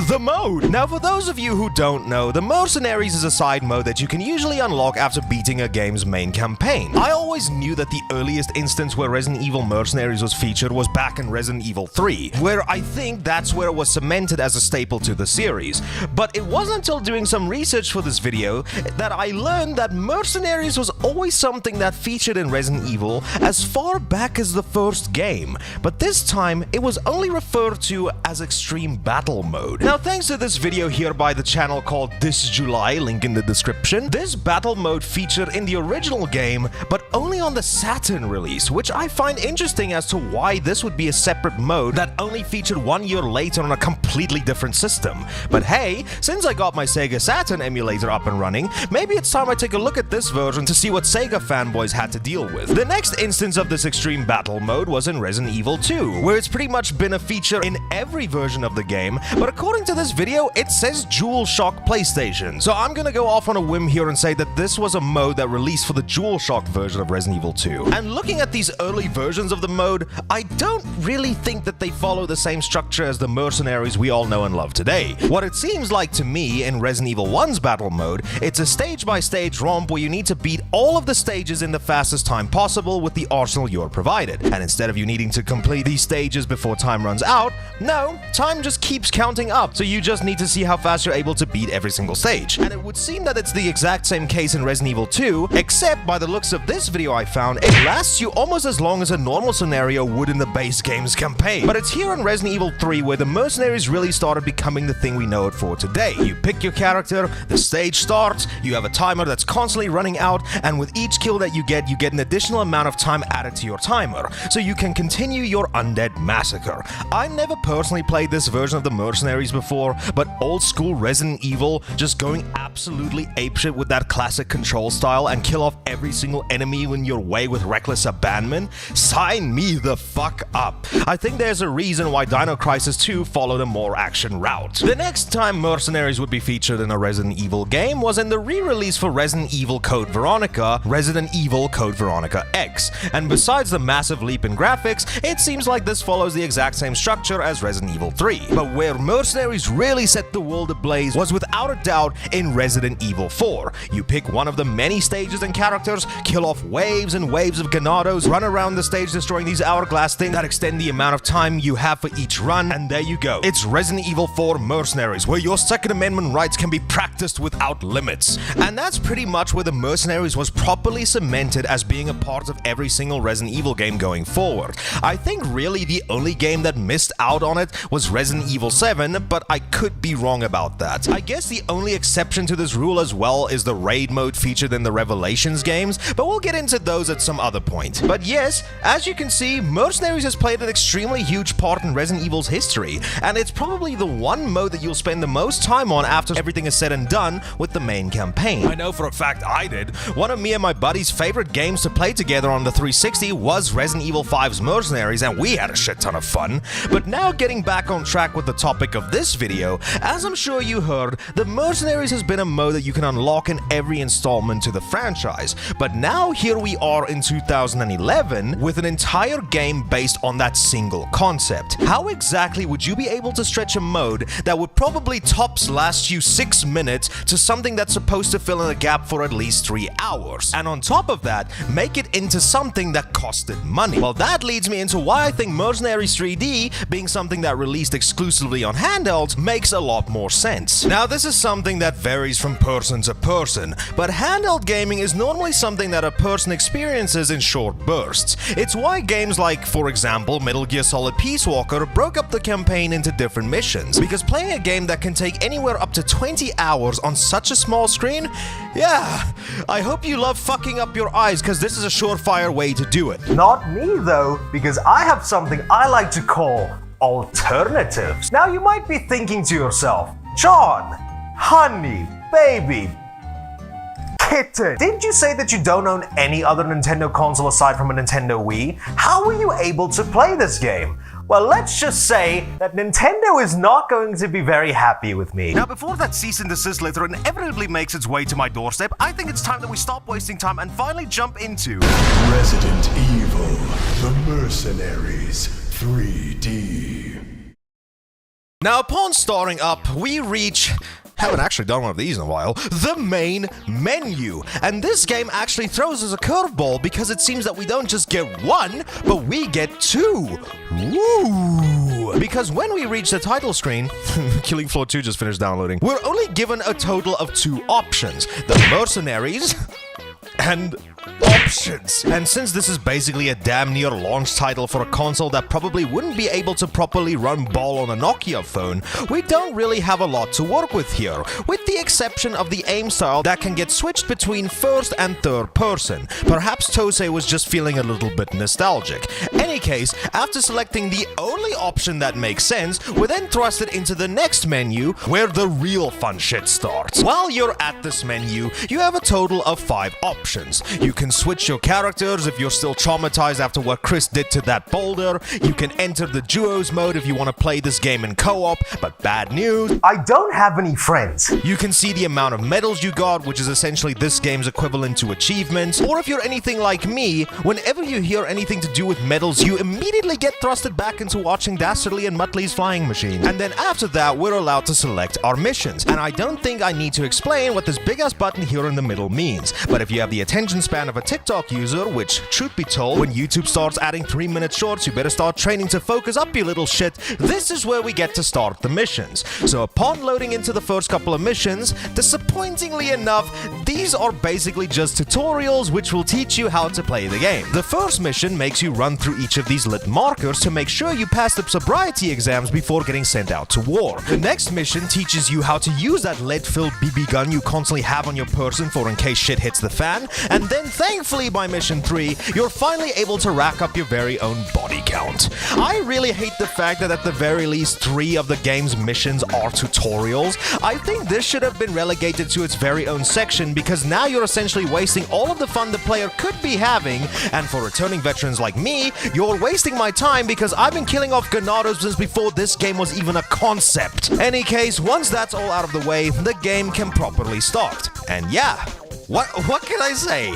the mode. Now for those of you who don't know, the Mercenaries is a side mode that you can usually unlock after beating a game's main campaign. I always knew that the earliest instance where Resident Evil Mercenaries was featured was back in Resident Evil 3, where I think that's where it was cemented as a staple to the series. But it wasn't until doing some research for this video that I learned that Mercenaries was always something that featured in Resident Evil as far back as the first game, but this time it was only referred to as Extreme Battle Mode. Now thanks to this video here by the channel called This July, link in the description, this battle mode featured in the original game, but only on the Saturn release, which I find interesting as to why this would be a separate mode that only featured 1 year later on a completely different system. But hey, since I got my Sega Saturn emulator up and running, maybe it's time I take a look at this version to see what Sega fanboys had to deal with. The next instance of this extreme battle mode was in Resident Evil 2, where it's pretty much been a feature in every version of the game, but according to this video, it says DualShock PlayStation. So I'm gonna go off on a whim here and say that this was a mode that released for the DualShock version of Resident Evil 2. And looking at these early versions of the mode, I don't really think that they follow the same structure as the Mercenaries we all know and love today. What it seems like to me in Resident Evil 1's battle mode, it's a stage-by-stage romp where you need to beat all of the stages in the fastest time possible with the arsenal you're provided. And instead of you needing to complete these stages before time runs out, no, time just keeps counting up. up, so you just need to see how fast you're able to beat every single stage. And it would seem that it's the exact same case in Resident Evil 2, except by the looks of this video I found, it lasts you almost as long as a normal scenario would in the base game's campaign. But it's here in Resident Evil 3 where the mercenaries really started becoming the thing we know it for today. You pick your character, the stage starts, you have a timer that's constantly running out, and with each kill that you get an additional amount of time added to your timer, so you can continue your undead massacre. I never personally played this version of the mercenaries before, but old school Resident Evil, just going absolutely apeshit with that classic control style and kill off every single enemy in your way with reckless abandon? Sign me the fuck up. I think there's a reason why Dino Crisis 2 followed a more action route. The next time mercenaries would be featured in a Resident Evil game was in the re-release for Resident Evil Code Veronica, Resident Evil Code Veronica X, and besides the massive leap in graphics, it seems like this follows the exact same structure as Resident Evil 3. But where mercenaries really set the world ablaze was without a doubt in Resident Evil 4. You pick one of the many stages and characters, kill off waves and waves of Ganados, run around the stage destroying these hourglass things that extend the amount of time you have for each run, and there you go. It's Resident Evil 4 Mercenaries, where your Second Amendment rights can be practiced without limits. And that's pretty much where the mercenaries was properly cemented as being a part of every single Resident Evil game going forward. I think really the only game that missed out on it was Resident Evil 7, but I could be wrong about that. I guess the only exception to this rule as well is the raid mode featured in the Revelations games, but we'll get into those at some other point. But yes, as you can see, Mercenaries has played an extremely huge part in Resident Evil's history, and it's probably the one mode that you'll spend the most time on after everything is said and done with the main campaign. I know for a fact I did. One of me and my buddy's favorite games to play together on the 360 was Resident Evil 5's Mercenaries, and we had a shit ton of fun. But now getting back on track with the topic of this video, as I'm sure you heard, the Mercenaries has been a mode that you can unlock in every installment to the franchise. But now here we are in 2011 with an entire game based on that single concept. How exactly would you be able to stretch a mode that would probably tops last you 6 minutes to something that's supposed to fill in a gap for at least 3 hours? And on top of that, make it into something that costed money. Well, that leads me into why I think Mercenaries 3D, being something that released exclusively on handhelds, makes a lot more sense. Now, this is something that varies from person to person, but handheld gaming is normally something that a person experiences in short bursts. It's why games like, for example, Metal Gear Solid Peace Walker broke up the campaign into different missions, because playing a game that can take anywhere up to 20 hours on such a small screen, yeah, I hope you love fucking up your eyes, because this is a surefire way to do it. Not me though, because I have something I like to call alternatives. Now you might be thinking to yourself, John, honey, baby, kitten, didn't you say that you don't own any other Nintendo console aside from a Nintendo Wii? How were you able to play this game? Well, let's just say that Nintendo is not going to be very happy with me. Now, before that cease and desist letter inevitably makes its way to my doorstep, I think it's time that we stop wasting time and finally jump into Resident Evil, The Mercenaries 3D. Now, upon starting up, we reach... haven't actually done one of these in a while, the main menu. And this game actually throws us a curveball because it seems that we don't just get one, but we get two. Woo! Because when we reach the title screen, Killing Floor 2 just finished downloading, we're only given a total of 2 options. The Mercenaries and options. And since this is basically a damn near launch title for a console that probably wouldn't be able to properly run ball on a Nokia phone, we don't really have a lot to work with here, with the exception of the aim style that can get switched between first and third person. Perhaps Tosei was just feeling a little bit nostalgic. Any case, after selecting the only option that makes sense, we're then thrusted into the next menu, where the real fun shit starts. While you're at this menu, you have a total of 5 options. You can switch your characters if you're still traumatized after what Chris did to that boulder. You can enter the duos mode if you want to play this game in co-op, but bad news, I don't have any friends. You can see the amount of medals you got, which is essentially this game's equivalent to achievements. Or if you're anything like me, whenever you hear anything to do with medals, you immediately get thrusted back into watching Dastardly and Muttley's Flying Machine. And then after that, we're allowed to select our missions. And I don't think I need to explain what this big ass button here in the middle means. But if you have the attention span fan of a TikTok user, which, truth be told, when YouTube starts adding 3-minute shorts, you better start training to focus up, you little shit, this is where we get to start the missions. So upon loading into the first couple of missions, disappointingly enough, these are basically just tutorials which will teach you how to play the game. The first mission makes you run through each of these lit markers to make sure you pass the sobriety exams before getting sent out to war. The next mission teaches you how to use that lead-filled BB gun you constantly have on your person for in case shit hits the fan, and then thankfully by mission 3, you're finally able to rack up your very own body count. I really hate the fact that at the very least 3 of the game's missions are tutorials. I think this should have been relegated to its very own section because now you're essentially wasting all of the fun the player could be having, and for returning veterans like me, you're wasting my time because I've been killing off Ganados since before this game was even a concept. Any case, once that's all out of the way, the game can properly start. And yeah, what can I say?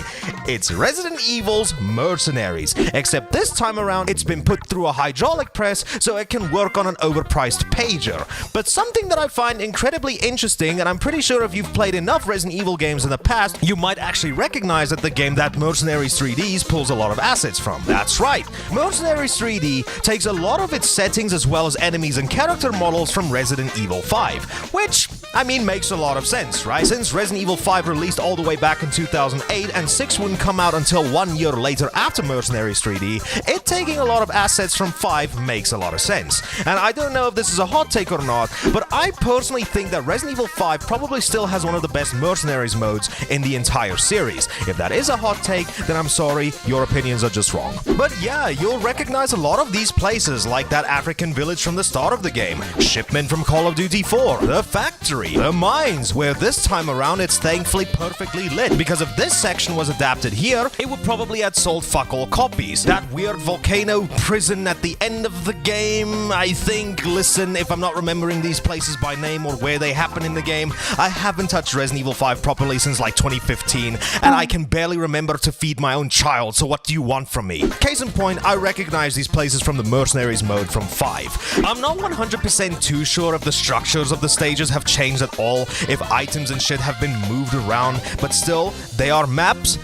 It's Resident Evil's Mercenaries, except this time around it's been put through a hydraulic press so it can work on an overpriced pager. But something that I find incredibly interesting, and I'm pretty sure if you've played enough Resident Evil games in the past, you might actually recognize that the game that Mercenaries 3D pulls a lot of assets from. That's right, Mercenaries 3D takes a lot of its settings as well as enemies and character models from Resident Evil 5, which, I mean, makes a lot of sense, right? Since Resident Evil 5 released all the way back in 2008 and 6 wouldn't come out until 1 year later after Mercenaries 3D, it taking a lot of assets from 5 makes a lot of sense. And I don't know if this is a hot take or not, but I personally think that Resident Evil 5 probably still has one of the best Mercenaries modes in the entire series. If that is a hot take, then I'm sorry, your opinions are just wrong. But yeah, you'll recognize a lot of these places, like that African village from the start of the game, Shipment from Call of Duty 4, the factory, the mines, where this time around it's thankfully perfectly lit, because if this section was adapted here, it would probably have sold fuck all copies. That weird volcano prison at the end of the game, I think, listen, if I'm not remembering these places by name or where they happen in the game, I haven't touched Resident Evil 5 properly since like 2015, and I can barely remember to feed my own child, so what do you want from me? Case in point, I recognize these places from the Mercenaries mode from 5. I'm not 100% too sure if the structures of the stages have changed at all, if items and shit have been moved around, but still, they are maps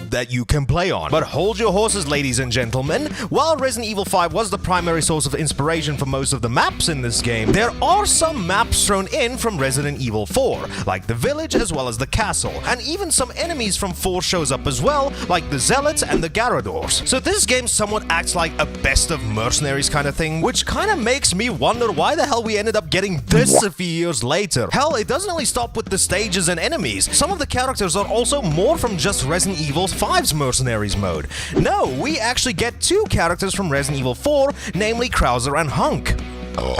that you can play on. But hold your horses, ladies and gentlemen. While Resident Evil 5 was the primary source of inspiration for most of the maps in this game, there are some maps thrown in from Resident Evil 4, like the village as well as the castle, and even some enemies from 4 shows up as well, like the Zealots and the Garradors. So this game somewhat acts like a best of Mercenaries kind of thing, which kind of makes me wonder why the hell we ended up getting this a few years later. Hell, it doesn't only stop with the stages and enemies. Some of the characters are also more from just Resident Evil 5's Mercenaries mode. No, we actually get 2 characters from Resident Evil 4, namely Krauser and Hunk.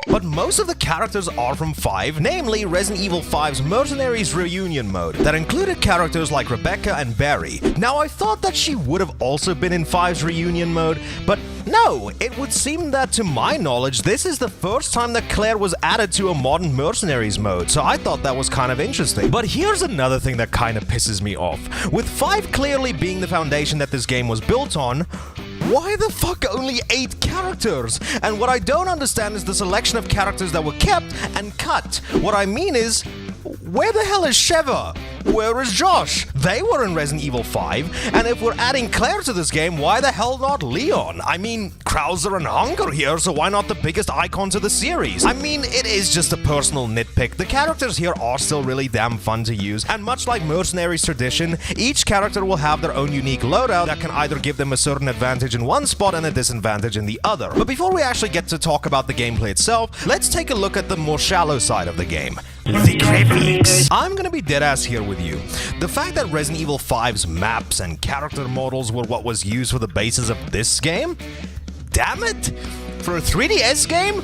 But most of the characters are from 5, namely Resident Evil 5's Mercenaries Reunion mode, that included characters like Rebecca and Barry. Now, I thought that she would have also been in 5's Reunion mode, but no, it would seem that, to my knowledge, this is the first time that Claire was added to a modern Mercenaries mode, so I thought that was kind of interesting. But here's another thing that kind of pisses me off. With 5 clearly being the foundation that this game was built on, why the fuck only 8 characters? And what I don't understand is the selection of characters that were kept and cut. What I mean is, where the hell is Sheva? Where is Josh? They were in Resident Evil 5, and if we're adding Claire to this game, why the hell not Leon? I mean, Krauser and Hunk are here, so why not the biggest icons of the series? I mean, it is just a personal nitpick. The characters here are still really damn fun to use, and much like Mercenaries tradition, each character will have their own unique loadout that can either give them a certain advantage in one spot and a disadvantage in the other. But before we actually get to talk about the gameplay itself, let's take a look at the more shallow side of the game. The graphics. I'm gonna be deadass here with you. The fact that Resident Evil 5's maps and character models were what was used for the basis of this game? Damn it! For a 3DS game?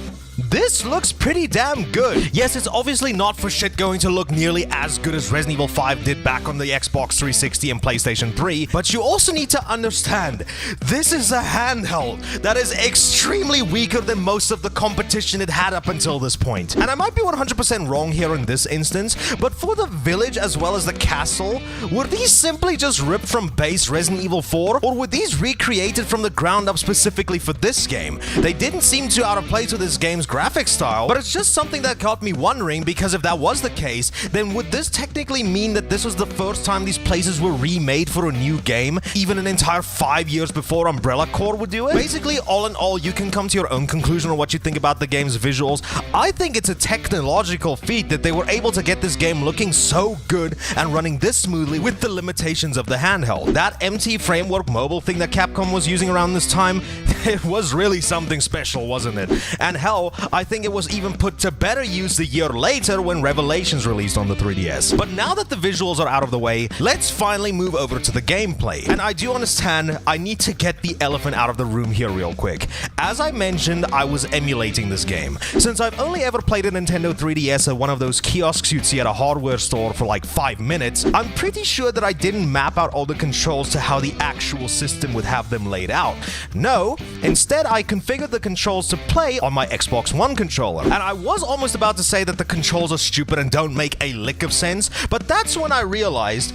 This looks pretty damn good. Yes, it's obviously not for shit going to look nearly as good as Resident Evil 5 did back on the Xbox 360 and PlayStation 3, but you also need to understand, this is a handheld that is extremely weaker than most of the competition it had up until this point. And I might be 100% wrong here in this instance, but for the village as well as the castle, were these simply just ripped from base Resident Evil 4, or were these recreated from the ground up specifically for this game? They didn't seem too out of place with this game's graphic style, but it's just something that got me wondering, because if that was the case, then would this technically mean that this was the first time these places were remade for a new game, even an entire 5 years before Umbrella Corps would do it? Basically, all in all, you can come to your own conclusion on what you think about the game's visuals. I think it's a technological feat that they were able to get this game looking so good and running this smoothly with the limitations of the handheld. That empty framework mobile thing that Capcom was using around this time, it was really something special, wasn't it? And hell, I think it was even put to better use a year later when Revelations released on the 3DS. But now that the visuals are out of the way, let's finally move over to the gameplay. And I do understand I need to get the elephant out of the room here real quick. As I mentioned, I was emulating this game. Since I've only ever played a Nintendo 3DS at one of those kiosks you'd see at a hardware store for like 5 minutes, I'm pretty sure that I didn't map out all the controls to how the actual system would have them laid out. No, instead I configured the controls to play on my Xbox One controller. And I was almost about to say that the controls are stupid and don't make a lick of sense, but that's when I realized,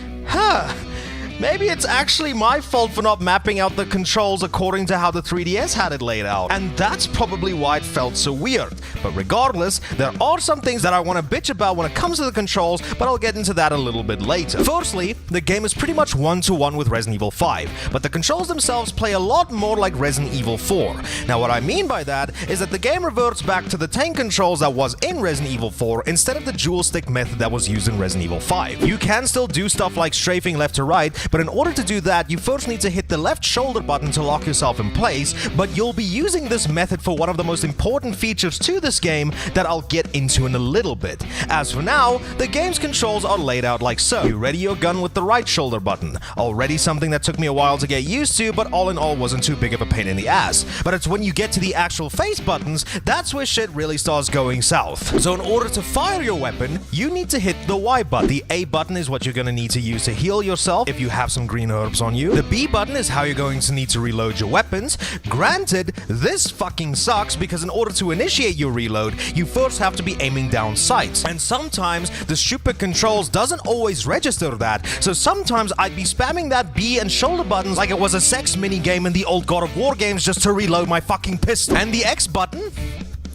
maybe it's actually my fault for not mapping out the controls according to how the 3DS had it laid out. And that's probably why it felt so weird. But regardless, there are some things that I want to bitch about when it comes to the controls, but I'll get into that a little bit later. Firstly, the game is pretty much one-to-one with Resident Evil 5, but the controls themselves play a lot more like Resident Evil 4. Now what I mean by that is that the game reverts back to the tank controls that was in Resident Evil 4 instead of the dual stick method that was used in Resident Evil 5. You can still do stuff like strafing left to right, but in order to do that, you first need to hit the left shoulder button to lock yourself in place, but you'll be using this method for one of the most important features to this game that I'll get into in a little bit. As for now, the game's controls are laid out like so. You ready your gun with the right shoulder button. Already something that took me a while to get used to, but all in all wasn't too big of a pain in the ass. But it's when you get to the actual face buttons, that's where shit really starts going south. So in order to fire your weapon, you need to hit the Y button. The A button is what you're gonna need to use to heal yourself if you have some green herbs on you. The B button is how you're going to need to reload your weapons. Granted, this fucking sucks because in order to initiate your reload, you first have to be aiming down sights. And sometimes the stupid controls doesn't always register that, so sometimes I'd be spamming that B and shoulder buttons like it was a sex minigame in the old God of War games just to reload my fucking pistol. And the X button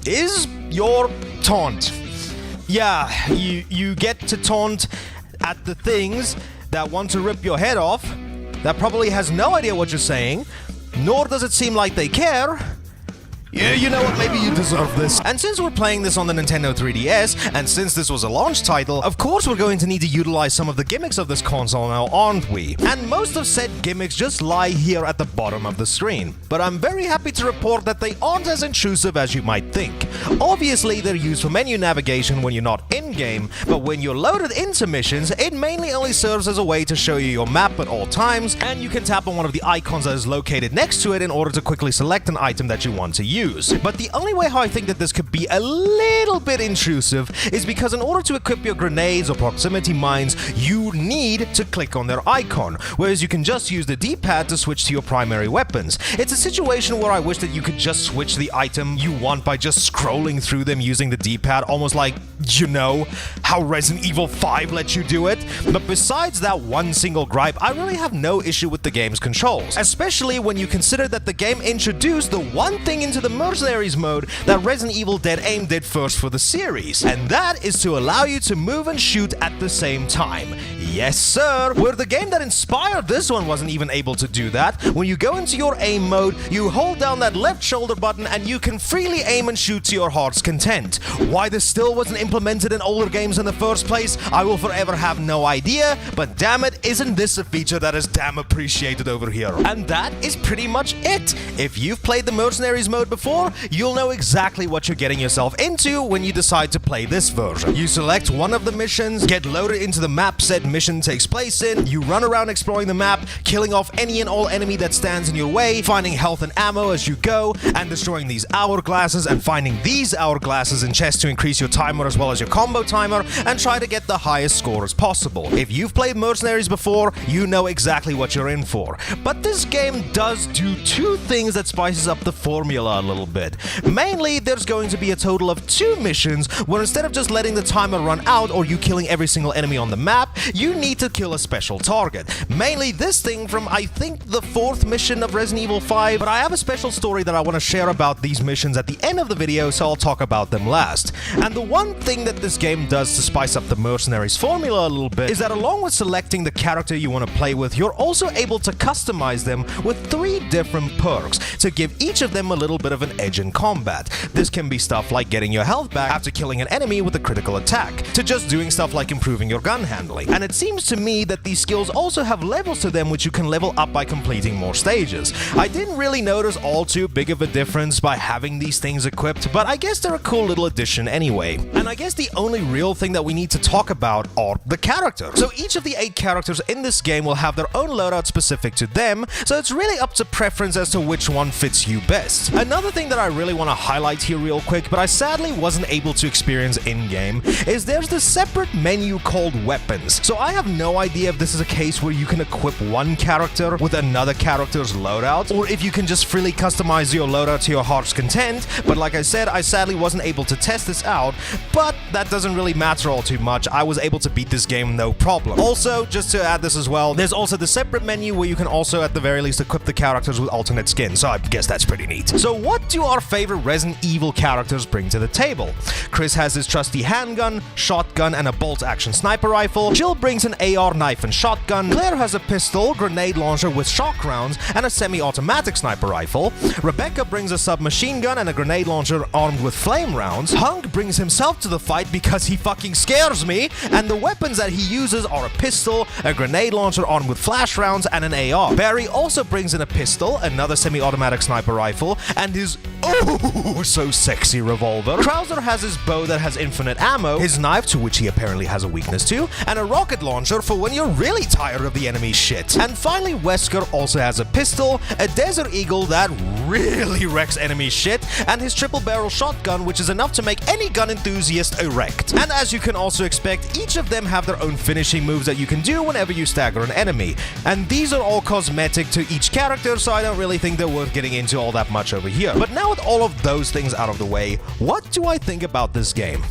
is your taunt. Yeah, you get to taunt at the things that want to rip your head off, that probably has no idea what you're saying, nor does it seem like they care. Yeah, you know what, maybe you deserve this. And since we're playing this on the Nintendo 3DS, and since this was a launch title, of course we're going to need to utilize some of the gimmicks of this console now, aren't we? And most of said gimmicks just lie here at the bottom of the screen. But I'm very happy to report that they aren't as intrusive as you might think. Obviously, they're used for menu navigation when you're not in-game, but when you're loaded into missions, it mainly only serves as a way to show you your map at all times, and you can tap on one of the icons that is located next to it in order to quickly select an item that you want to use. But the only way how I think that this could be a little bit intrusive is because in order to equip your grenades or proximity mines, you need to click on their icon, whereas you can just use the D-pad to switch to your primary weapons. It's a situation where I wish that you could just switch the item you want by just scrolling through them using the D-pad, almost like, you know, how Resident Evil 5 lets you do it. But besides that one single gripe, I really have no issue with the game's controls, especially when you consider that the game introduced the one thing into the Mercenaries mode that Resident Evil Dead Aim did first for the series, and that is to allow you to move and shoot at the same time. Yes sir, where the game that inspired this one wasn't even able to do that. When you go into your aim mode, you hold down that left shoulder button and you can freely aim and shoot to your heart's content. Why this still wasn't implemented in older games in the first place, I will forever have no idea, but damn it, isn't this a feature that is damn appreciated over here? And that is pretty much it. If you've played the Mercenaries mode before, you'll know exactly what you're getting yourself into when you decide to play this version. You select one of the missions, get loaded into the map said mission takes place in, you run around exploring the map, killing off any and all enemy that stands in your way, finding health and ammo as you go, and destroying these hourglasses and finding these hourglasses in chests to increase your timer as well as your combo timer, and try to get the highest score as possible. If you've played Mercenaries before, you know exactly what you're in for. But this game does do two things that spices up the formula a little bit. Mainly, there's going to be a total of 2 missions where instead of just letting the timer run out or you killing every single enemy on the map, you need to kill a special target. Mainly this thing from, I think, the 4th mission of Resident Evil 5, but I have a special story that I want to share about these missions at the end of the video, so I'll talk about them last. And the one thing that this game does to spice up the Mercenaries formula a little bit is that along with selecting the character you want to play with, you're also able to customize them with 3 different perks to give each of them a little bit of an edge in combat. This can be stuff like getting your health back after killing an enemy with a critical attack, to just doing stuff like improving your gun handling. And it seems to me that these skills also have levels to them which you can level up by completing more stages. I didn't really notice all too big of a difference by having these things equipped, but I guess they're a cool little addition anyway. And I guess the only real thing that we need to talk about are the characters. So each of the 8 characters in this game will have their own loadout specific to them, so it's really up to preference as to which one fits you best. Another thing that I really want to highlight here real quick, but I sadly wasn't able to experience in-game, is there's this separate menu called weapons. So I have no idea if this is a case where you can equip one character with another character's loadout, or if you can just freely customize your loadout to your heart's content, but like I said, I sadly wasn't able to test this out, but that doesn't really matter all too much. I was able to beat this game no problem. Also, just to add this as well, there's also the separate menu where you can also at the very least equip the characters with alternate skin, so I guess that's pretty neat. So what do our favorite Resident Evil characters bring to the table? Chris has his trusty handgun, shotgun, and a bolt-action sniper rifle. Jill brings an AR knife and shotgun. Claire has a pistol, grenade launcher with shock rounds, and a semi-automatic sniper rifle. Rebecca brings a submachine gun and a grenade launcher armed with flame rounds. Hunk brings himself to the fight because he fucking scares me, and the weapons that he uses are a pistol, a grenade launcher armed with flash rounds, and an AR. Barry also brings in a pistol, another semi-automatic sniper rifle, and his so sexy revolver. Krauser has his bow that has infinite ammo, his knife, to which he apparently has a weakness to, and a rocket launcher for when you're really tired of the enemy shit. And finally, Wesker also has a pistol, a Desert Eagle that really wrecks enemy shit, and his triple barrel shotgun, which is enough to make any gun enthusiast erect. And as you can also expect, each of them have their own finishing moves that you can do whenever you stagger an enemy. And these are all cosmetic to each character, so I don't really think they're worth getting into all that much over here. But now with all of those things out of the way, what do I think about this game?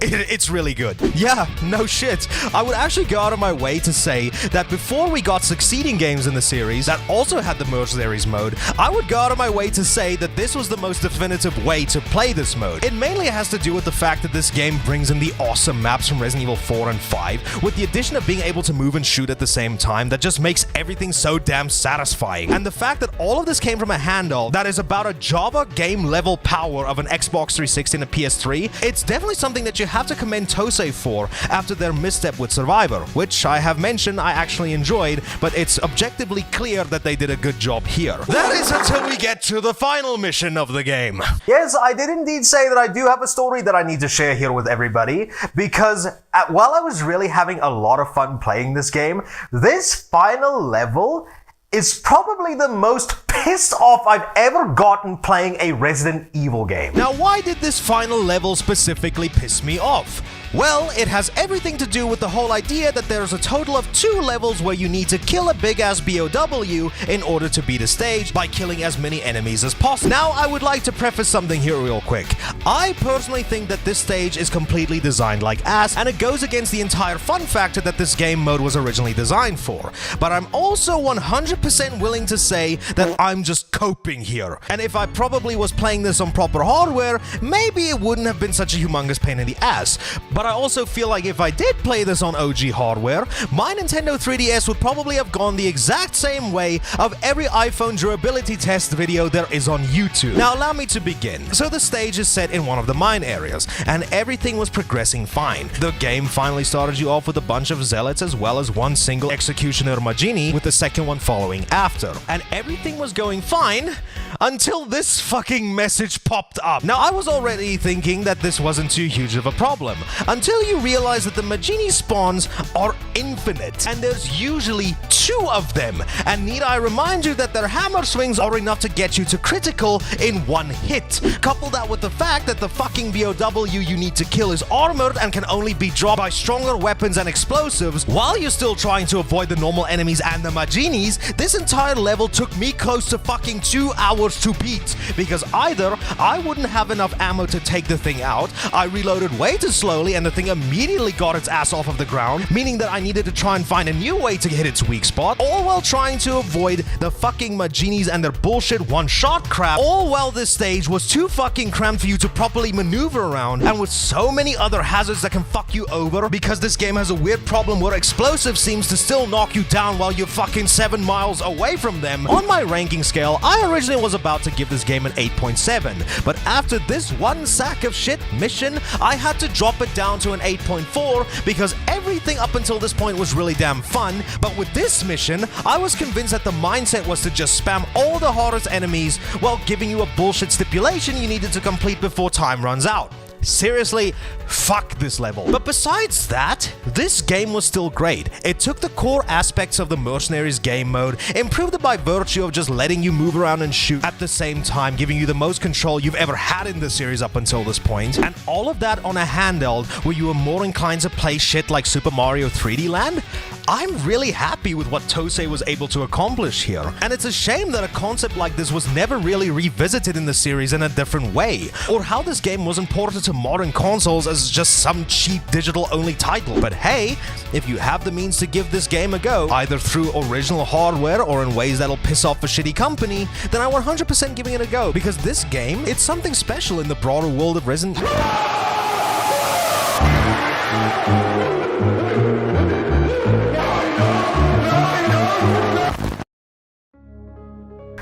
It's really good. Yeah, no shit. I would actually go out of my way to say that before we got succeeding games in the series that also had the Mercenaries mode, I would go out of my way to say that this was the most definitive way to play this mode. It mainly has to do with the fact that this game brings in the awesome maps from Resident Evil 4 and 5, with the addition of being able to move and shoot at the same time that just makes everything so damn satisfying. And the fact that all of this came from a handle that is about a Java game level power of an Xbox 360 and a PS3, it's definitely something that you have to commend Tosei for after their misstep with Survivor, which I have mentioned I actually enjoyed, but it's objectively clear that they did a good job here. That is until we get to the final mission of the game. Yes, I did indeed say that I do have a story that I need to share here with everybody, because while I was really having a lot of fun playing this game, this final level is probably the most pissed off I've ever gotten playing a Resident Evil game. Now, why did this final level specifically piss me off? Well, it has everything to do with the whole idea that there's a total of 2 levels where you need to kill a big-ass BOW in order to beat a stage by killing as many enemies as possible. Now, I would like to preface something here real quick. I personally think that this stage is completely designed like ass, and it goes against the entire fun factor that this game mode was originally designed for. But I'm also 100% willing to say that I'm just coping here. And if I probably was playing this on proper hardware, maybe it wouldn't have been such a humongous pain in the ass. But I also feel like if I did play this on OG hardware, my Nintendo 3DS would probably have gone the exact same way of every iPhone durability test video there is on YouTube. Now allow me to begin. So the stage is set in one of the mine areas, and everything was progressing fine. The game finally started you off with a bunch of zealots as well as one single executioner Majini, with the second one following after. And everything was going fine until this fucking message popped up. Now I was already thinking that this wasn't too huge of a problem, until you realize that the Majini spawns are infinite, and there's usually 2 of them, and need I remind you that their hammer swings are enough to get you to critical in 1 hit. Couple that with the fact that the fucking BOW you need to kill is armored and can only be dropped by stronger weapons and explosives, while you're still trying to avoid the normal enemies and the Majinis, this entire level took me close to fucking 2 hours hours to beat, because either I wouldn't have enough ammo to take the thing out, I reloaded way too slowly and the thing immediately got its ass off of the ground, meaning that I needed to try and find a new way to hit its weak spot, all while trying to avoid the fucking Maginis and their bullshit one-shot crap, all while this stage was too fucking cramped for you to properly maneuver around, and with so many other hazards that can fuck you over, because this game has a weird problem where explosive seems to still knock you down while you're fucking 7 miles away from them. On my ranking scale, I originally was about to give this game an 8.7, but after this one sack of shit mission, I had to drop it down to an 8.4 because everything up until this point was really damn fun, but with this mission, I was convinced that the mindset was to just spam all the hardest enemies while giving you a bullshit stipulation you needed to complete before time runs out. Seriously, fuck this level. But besides that, this game was still great. It took the core aspects of the Mercenaries game mode, improved it by virtue of just letting you move around and shoot at the same time, giving you the most control you've ever had in the series up until this point, and all of that on a handheld where you were more inclined to play shit like Super Mario 3D Land. I'm really happy with what Tosei was able to accomplish here, and it's a shame that a concept like this was never really revisited in the series in a different way, or how this game wasn't ported to modern consoles as just some cheap digital-only title. But hey, if you have the means to give this game a go, either through original hardware or in ways that'll piss off a shitty company, then I'm 100% giving it a go, because this game, it's something special in the broader world of Resident Evil.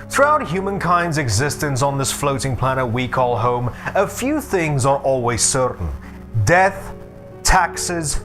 Throughout humankind's existence on this floating planet we call home, a few things are always certain. Death, taxes,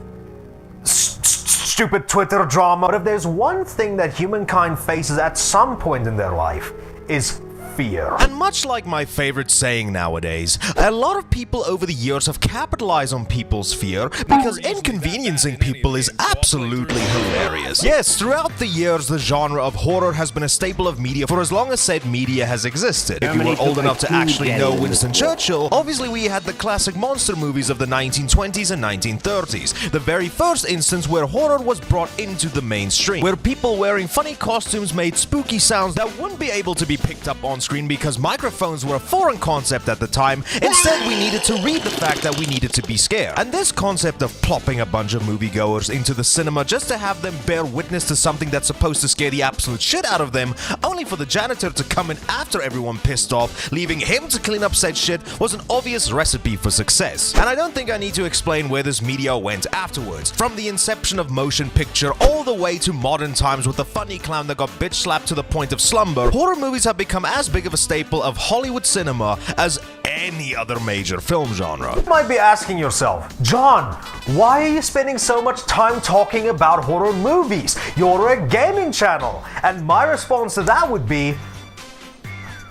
stupid Twitter drama. But if there's one thing that humankind faces at some point in their life, is fear. And much like my favorite saying nowadays, a lot of people over the years have capitalized on people's fear because inconveniencing people is absolutely hilarious. Yes, throughout the years, the genre of horror has been a staple of media for as long as said media has existed. If you were old enough to actually know Winston Churchill, obviously we had the classic monster movies of the 1920s and 1930s, the very first instance where horror was brought into the mainstream, where people wearing funny costumes made spooky sounds that wouldn't be able to be picked up on screen because microphones were a foreign concept at the time. Instead, we needed to read the fact that we needed to be scared. And this concept of plopping a bunch of moviegoers into the cinema just to have them bear witness to something that's supposed to scare the absolute shit out of them, only for the janitor to come in after everyone pissed off, leaving him to clean up said shit, was an obvious recipe for success. And I don't think I need to explain where this media went afterwards. From the inception of motion picture all the way to modern times with the funny clown that got bitch slapped to the point of slumber, horror movies have become as big of a staple of Hollywood cinema as any other major film genre. You might be asking yourself, John, why are you spending so much time talking about horror movies? You're a gaming channel. And my response to that would be,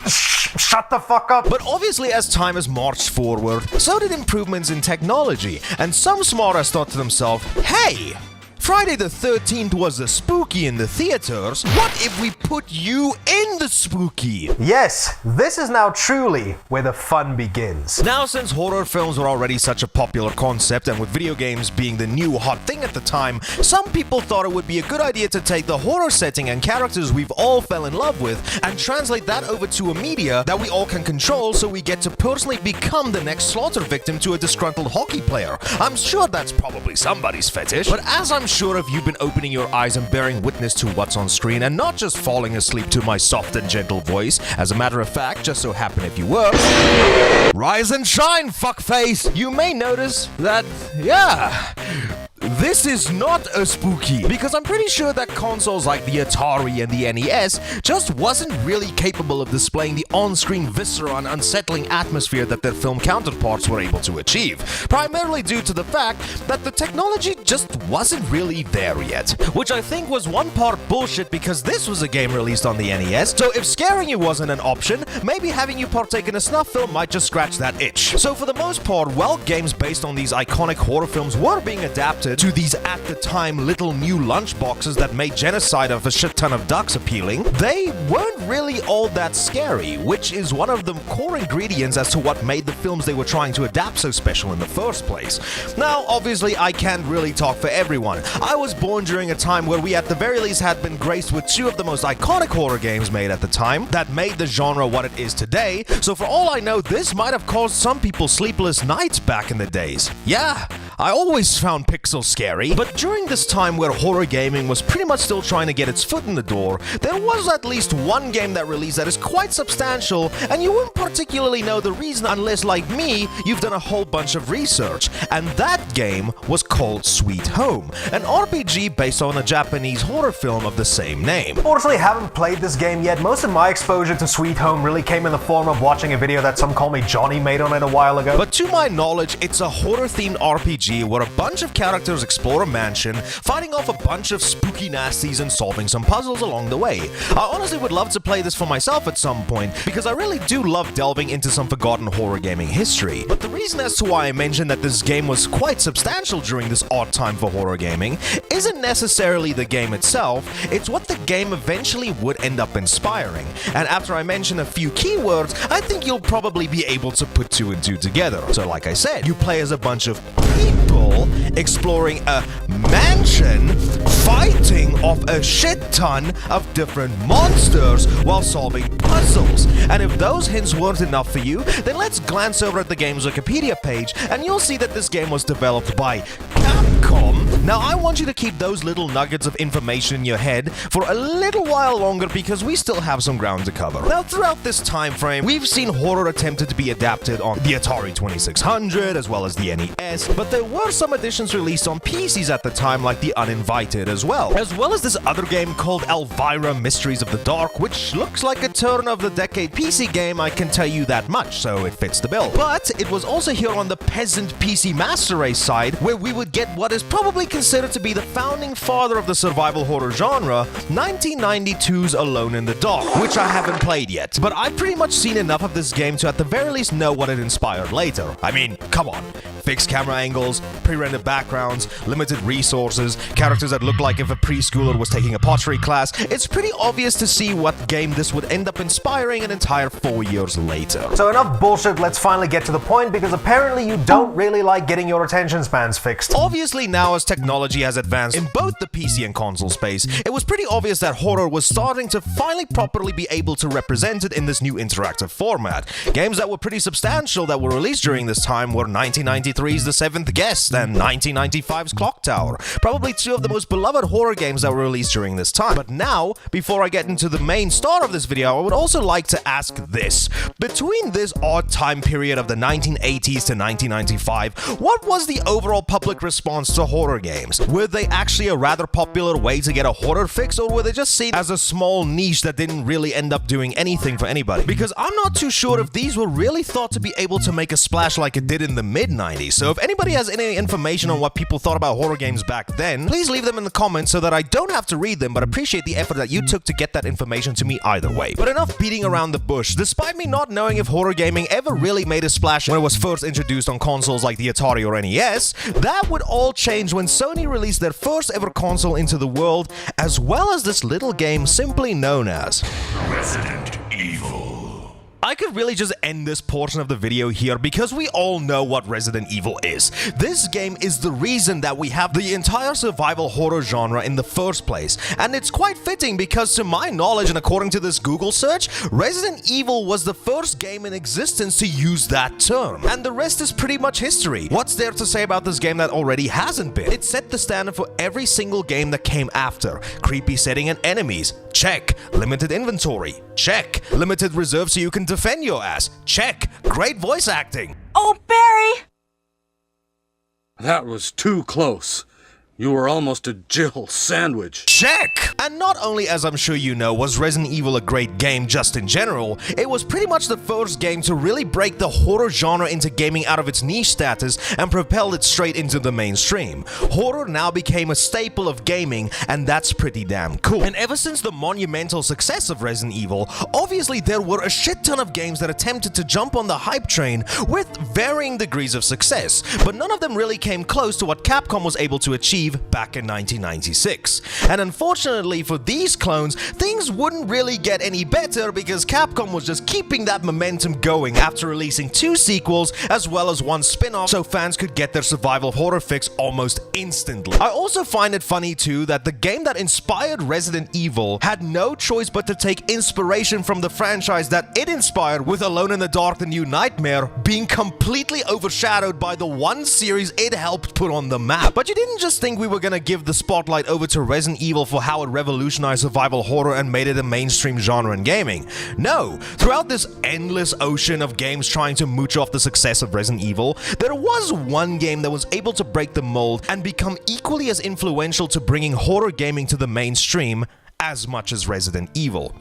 shut the fuck up. But obviously, as time has marched forward, so did improvements in technology, and some smartass thought to themselves, hey, Friday the 13th was the spooky in the theaters. What if we put you in the spooky? Yes, this is now truly where the fun begins. Now, since horror films were already such a popular concept, and with video games being the new hot thing at the time, some people thought it would be a good idea to take the horror setting and characters we've all fell in love with and translate that over to a media that we all can control, so we get to personally become the next slaughter victim to a disgruntled hockey player. I'm sure that's probably somebody's fetish, but as I'm sure if you've been opening your eyes and bearing witness to what's on screen and not just falling asleep to my soft and gentle voice, as a matter of fact, just so happen if you were, rise and shine, fuckface! You may notice that, yeah, this is not a spooky, because I'm pretty sure that consoles like the Atari and the NES just wasn't really capable of displaying the on-screen viscera and unsettling atmosphere that their film counterparts were able to achieve, primarily due to the fact that the technology just wasn't really there yet, which I think was one part bullshit because this was a game released on the NES, so if scaring you wasn't an option, maybe having you partake in a snuff film might just scratch that itch. So for the most part, while games based on these iconic horror films were being adapted to to these at the time little new lunchboxes that made genocide of a shit ton of ducks appealing, they weren't really all that scary, which is one of the core ingredients as to what made the films they were trying to adapt so special in the first place. Now, obviously, I can't really talk for everyone. I was born during a time where we at the very least had been graced with two of the most iconic horror games made at the time that made the genre what it is today, so for all I know, this might have caused some people sleepless nights back in the days. Yeah, I always found pixels scary, but during this time where horror gaming was pretty much still trying to get its foot in the door, there was at least one game that released that is quite substantial, and you wouldn't particularly know the reason unless, like me, you've done a whole bunch of research, and that game was called Sweet Home, an RPG based on a Japanese horror film of the same name. Unfortunately, I haven't played this game yet. Most of my exposure to Sweet Home really came in the form of watching a video that some call me Johnny made on it a while ago. But to my knowledge, it's a horror-themed RPG where a bunch of characters explore a mansion, fighting off a bunch of spooky nasties and solving some puzzles along the way. I honestly would love to play this for myself at some point, because I really do love delving into some forgotten horror gaming history. But the reason as to why I mentioned that this game was quite substantial during this odd time for horror gaming isn't necessarily the game itself, it's what the game eventually would end up inspiring. And after I mention a few keywords, I think you'll probably be able to put two and two together. So like I said, you play as a bunch of people exploring a mansion, fighting off a shit ton of different monsters while solving puzzles. And if those hints weren't enough for you, then let's glance over at the game's Wikipedia page and you'll see that this game was developed by Capcom. Now I want you to keep those little nuggets of information in your head for a little while longer because we still have some ground to cover. Now throughout this time frame, we've seen horror attempted to be adapted on the Atari 2600 as well as the NES, but there were some additions released on PCs at the time like the Uninvited as well as this other game called Elvira Mysteries of the Dark, which looks like a turn-of-the-decade PC game, I can tell you that much, so it fits the bill. But it was also here on the peasant PC Master Race side where we would get what is probably considered to be the founding father of the survival horror genre, 1992's Alone in the Dark, which I haven't played yet. But I've pretty much seen enough of this game to at the very least know what it inspired later. I mean, come on. Fixed camera angles, pre-rendered backgrounds, limited resources, characters that look like if a preschooler was taking a pottery class. It's pretty obvious to see what game this would end up inspiring an entire 4 years later. So enough bullshit, let's finally get to the point because apparently you don't really like getting your attention spans fixed. Obviously now as technology has advanced in both the PC and console space, it was pretty obvious that horror was starting to finally properly be able to represent it in this new interactive format. Games that were pretty substantial that were released during this time were 1993's The Seventh Guest and 1995's Clock Tower, probably two of the most beloved horror games that were released during this time. But now, before I get into the main star of this video, I would also like to ask this. Between this odd time period of the 1980s to 1995, what was the overall public response to horror games? Were they actually a rather popular way to get a horror fix, or were they just seen as a small niche that didn't really end up doing anything for anybody? Because I'm not too sure if these were really thought to be able to make a splash like it did in the mid-90s, so if anybody has any information on what people thought about horror games back then, please leave them in the comments so that I don't have to read them, but appreciate the effort that you took to get that information to me either way. But enough beating around the bush. Despite me not knowing if horror gaming ever really made a splash when it was first introduced on consoles like the Atari or NES, that would all change when Sony released their first ever console into the world, as well as this little game simply known as Resident Evil. I could really just end this portion of the video here because we all know what Resident Evil is. This game is the reason that we have the entire survival horror genre in the first place, and it's quite fitting because to my knowledge and according to this Google search, Resident Evil was the first game in existence to use that term, and the rest is pretty much history. What's there to say about this game that already hasn't been? It set the standard for every single game that came after. Creepy setting and enemies, check. Limited inventory, check. Limited reserve so you can defend your ass, check. Great voice acting. Oh, Barry! That was too close. You were almost a Jill sandwich. Check! And not only, as I'm sure you know, was Resident Evil a great game just in general, it was pretty much the first game to really break the horror genre into gaming out of its niche status and propel it straight into the mainstream. Horror now became a staple of gaming, and that's pretty damn cool. And ever since the monumental success of Resident Evil, obviously there were a shit ton of games that attempted to jump on the hype train with varying degrees of success, but none of them really came close to what Capcom was able to achieve back in 1996. And unfortunately for these clones, things wouldn't really get any better because Capcom was just keeping that momentum going after releasing 2 sequels as well as 1 spin-off so fans could get their survival horror fix almost instantly. I also find it funny too that the game that inspired Resident Evil had no choice but to take inspiration from the franchise that it inspired, with Alone in the Dark: The New Nightmare being completely overshadowed by the one series it helped put on the map. But you didn't just think we were gonna give the spotlight over to Resident Evil for how it revolutionized survival horror and made it a mainstream genre in gaming. No, throughout this endless ocean of games trying to mooch off the success of Resident Evil, there was one game that was able to break the mold and become equally as influential to bringing horror gaming to the mainstream as much as Resident Evil.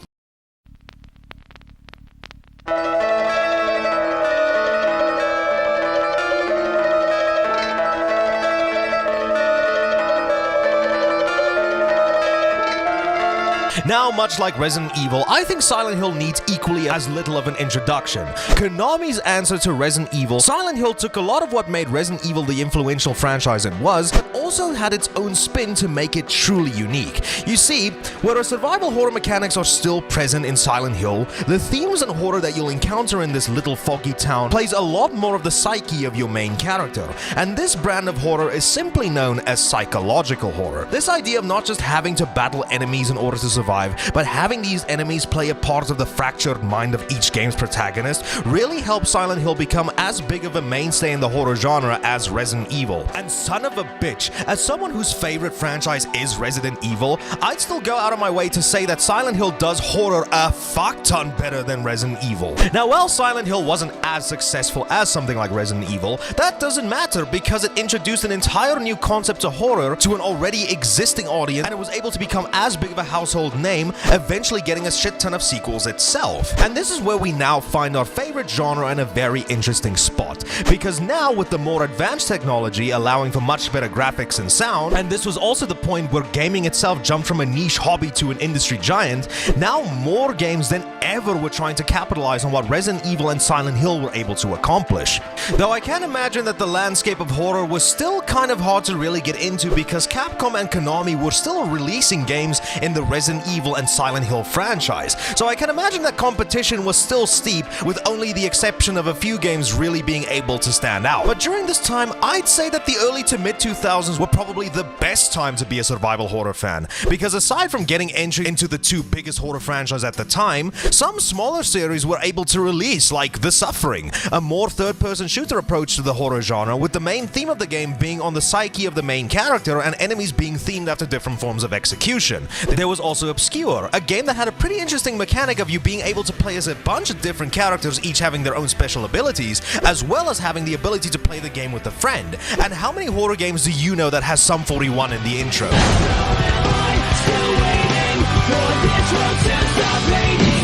Now, much like Resident Evil, I think Silent Hill needs equally as little of an introduction. Konami's answer to Resident Evil, Silent Hill took a lot of what made Resident Evil the influential franchise it was, but also had its own spin to make it truly unique. You see, whereas survival horror mechanics are still present in Silent Hill, the themes and horror that you'll encounter in this little foggy town plays a lot more of the psyche of your main character, and this brand of horror is simply known as psychological horror. This idea of not just having to battle enemies in order to survive, but having these enemies play a part of the fractured mind of each game's protagonist really helped Silent Hill become as big of a mainstay in the horror genre as Resident Evil. And son of a bitch, as someone whose favorite franchise is Resident Evil, I'd still go out of my way to say that Silent Hill does horror a fuck ton better than Resident Evil. Now, while Silent Hill wasn't as successful as something like Resident Evil, that doesn't matter because it introduced an entire new concept to horror to an already existing audience, and it was able to become as big of a household name, eventually getting a shit ton of sequels itself. And this is where we now find our favorite genre in a very interesting spot, because now with the more advanced technology allowing for much better graphics and sound, and this was also the point where gaming itself jumped from a niche hobby to an industry giant, now more games than ever were trying to capitalize on what Resident Evil and Silent Hill were able to accomplish. Though I can imagine that the landscape of horror was still kind of hard to really get into because Capcom and Konami were still releasing games in the Resident Evil and Silent Hill franchise, so I can imagine that competition was still steep, with only the exception of a few games really being able to stand out. But during this time, I'd say that the early to mid-2000s were probably the best time to be a survival horror fan, because aside from getting entry into the 2 biggest horror franchises at the time, some smaller series were able to release, like The Suffering, a more third-person shooter approach to the horror genre, with the main theme of the game being on the psyche of the main character and enemies being themed after different forms of execution. There was also Obscure, a game that had a pretty interesting mechanic of you being able to play as a bunch of different characters, each having their own special abilities, as well as having the ability to play the game with a friend. And how many horror games do you know that has Sum 41 in the intro?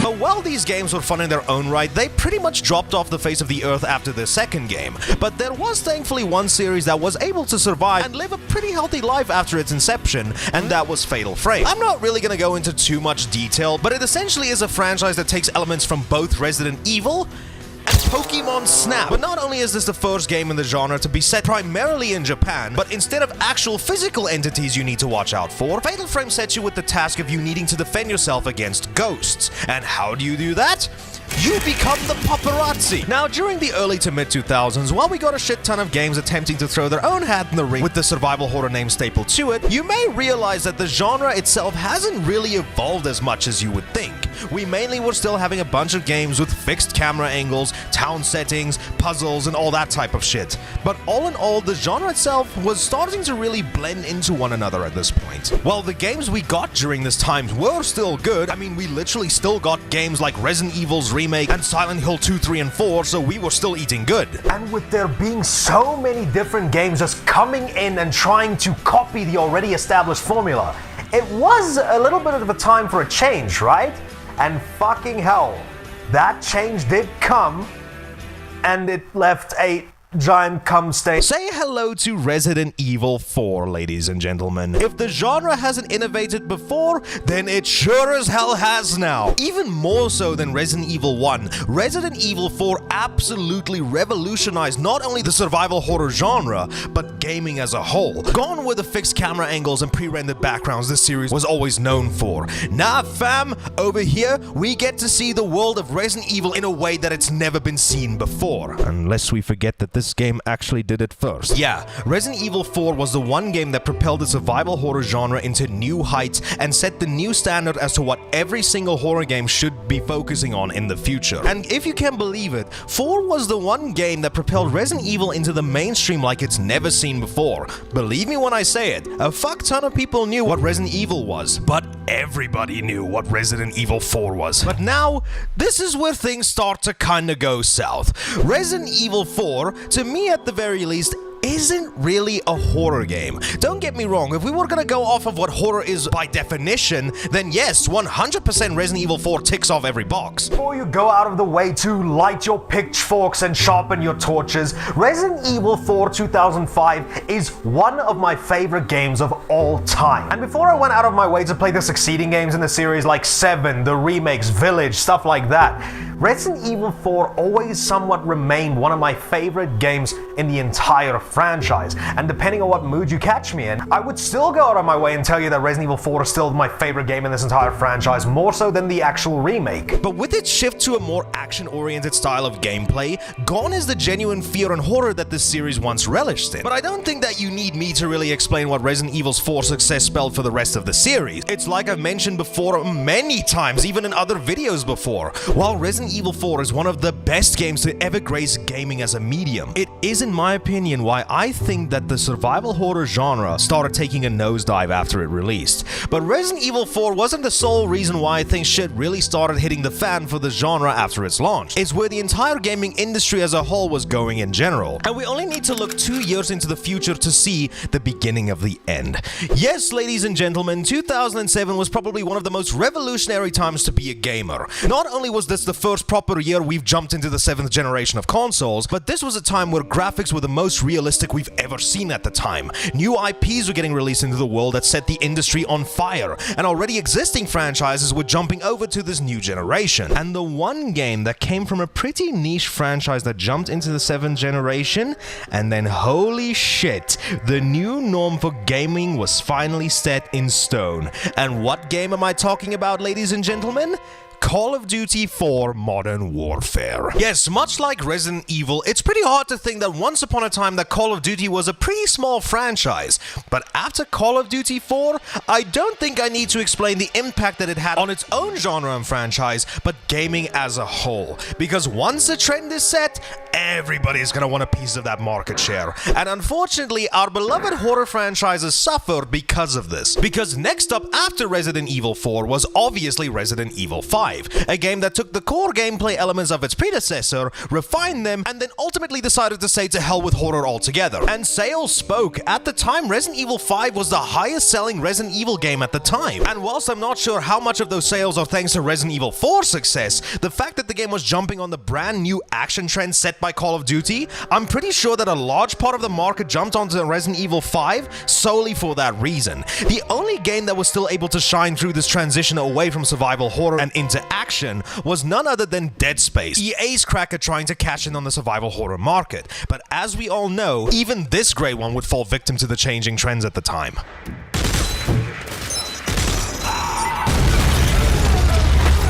But while these games were fun in their own right, they pretty much dropped off the face of the earth after the second game. But there was thankfully one series that was able to survive and live a pretty healthy life after its inception, and that was Fatal Frame. I'm not really gonna go into too much detail, but it essentially is a franchise that takes elements from both Resident Evil and Pokémon Snap. But not only is this the first game in the genre to be set primarily in Japan, but instead of actual physical entities you need to watch out for, Fatal Frame sets you with the task of you needing to defend yourself against ghosts. And how do you do that? You become the paparazzi! Now, during the early to mid-2000s, while we got a shit ton of games attempting to throw their own hat in the ring with the survival horror name stapled to it, you may realize that the genre itself hasn't really evolved as much as you would think. we mainly were still having a bunch of games with fixed camera angles, town settings, puzzles, and all that type of shit. But all in all, the genre itself was starting to really blend into one another at this point. While the games we got during this time were still good, I mean, we literally still got games like Resident Evil's remake and Silent Hill 2, 3, and 4, so we were still eating good. And with there being so many different games just coming in and trying to copy the already established formula, it was a little bit of a time for a change, right? And fucking hell, that change did come, and it left a giant cum stain. Say hello to Resident Evil 4, ladies and gentlemen. If the genre hasn't innovated before, then it sure as hell has now. Even more so than Resident Evil 1, Resident Evil 4 absolutely revolutionized not only the survival horror genre, but gaming as a whole. Gone were the fixed camera angles and pre-rendered backgrounds this series was always known for. Nah fam, over here, we get to see the world of Resident Evil in a way that it's never been seen before. Unless we forget that this game actually did it first. Yeah, Resident Evil 4 was the one game that propelled the survival horror genre into new heights and set the new standard as to what every single horror game should be focusing on in the future. And if you can believe it, 4 was the one game that propelled Resident Evil into the mainstream like it's never seen before. Believe me when I say it, a fuck ton of people knew what Resident Evil was, but everybody knew what Resident Evil 4 was. But now, this is where things start to kinda go south. Resident Evil 4, to me at the very least, isn't really a horror game. Don't get me wrong, if we were gonna go off of what horror is by definition, then yes, 100% Resident Evil 4 ticks off every box. Before you go out of the way to light your pitchforks and sharpen your torches, Resident Evil 4 2005 is one of my favorite games of all time. And before I went out of my way to play the succeeding games in the series like 7, the remakes, Village, stuff like that, Resident Evil 4 always somewhat remained one of my favorite games in the entire franchise. And depending on what mood you catch me in, I would still go out of my way and tell you that Resident Evil 4 is still my favorite game in this entire franchise, more so than the actual remake. But with its shift to a more action-oriented style of gameplay, gone is the genuine fear and horror that this series once relished in. But I don't think that you need me to really explain what Resident Evil's 4 success spelled for the rest of the series. It's like I've mentioned before many times, even in other videos before. While Resident Evil 4 is one of the best games to ever grace gaming as a medium, it is, in my opinion, why I think that the survival horror genre started taking a nosedive after it released. But Resident Evil 4 wasn't the sole reason why I think shit really started hitting the fan for the genre after its launch. It's where the entire gaming industry as a whole was going in general. And we only need to look 2 years into the future to see the beginning of the end. Yes, ladies and gentlemen, 2007 was probably one of the most revolutionary times to be a gamer. Not only was this the first proper year we've jumped into the 7th generation of consoles, but this was a time where graphics were the most realistic we've ever seen at the time. New IPs were getting released into the world that set the industry on fire, and already existing franchises were jumping over to this new generation. And the one game that came from a pretty niche franchise that jumped into the 7th generation, and then holy shit, the new norm for gaming was finally set in stone. And what game am I talking about, ladies and gentlemen? Call of Duty 4 Modern Warfare. Yes, much like Resident Evil, it's pretty hard to think that once upon a time that Call of Duty was a pretty small franchise. But after Call of Duty 4, I don't think I need to explain the impact that it had on its own genre and franchise, but gaming as a whole. Because once the trend is set, everybody's gonna want a piece of that market share. And unfortunately, our beloved horror franchises suffered because of this. Because next up after Resident Evil 4 was obviously Resident Evil 5. A game that took the core gameplay elements of its predecessor, refined them, and then ultimately decided to say to hell with horror altogether. And sales spoke. At the time, Resident Evil 5 was the highest selling Resident Evil game at the time. And whilst I'm not sure how much of those sales are thanks to Resident Evil 4's success, the fact that the game was jumping on the brand new action trend set by Call of Duty, I'm pretty sure that a large part of the market jumped onto Resident Evil 5 solely for that reason. The only game that was still able to shine through this transition away from survival horror and into action was none other than Dead Space, EA's cracker trying to cash in on the survival horror market. But as we all know, even this great one would fall victim to the changing trends at the time.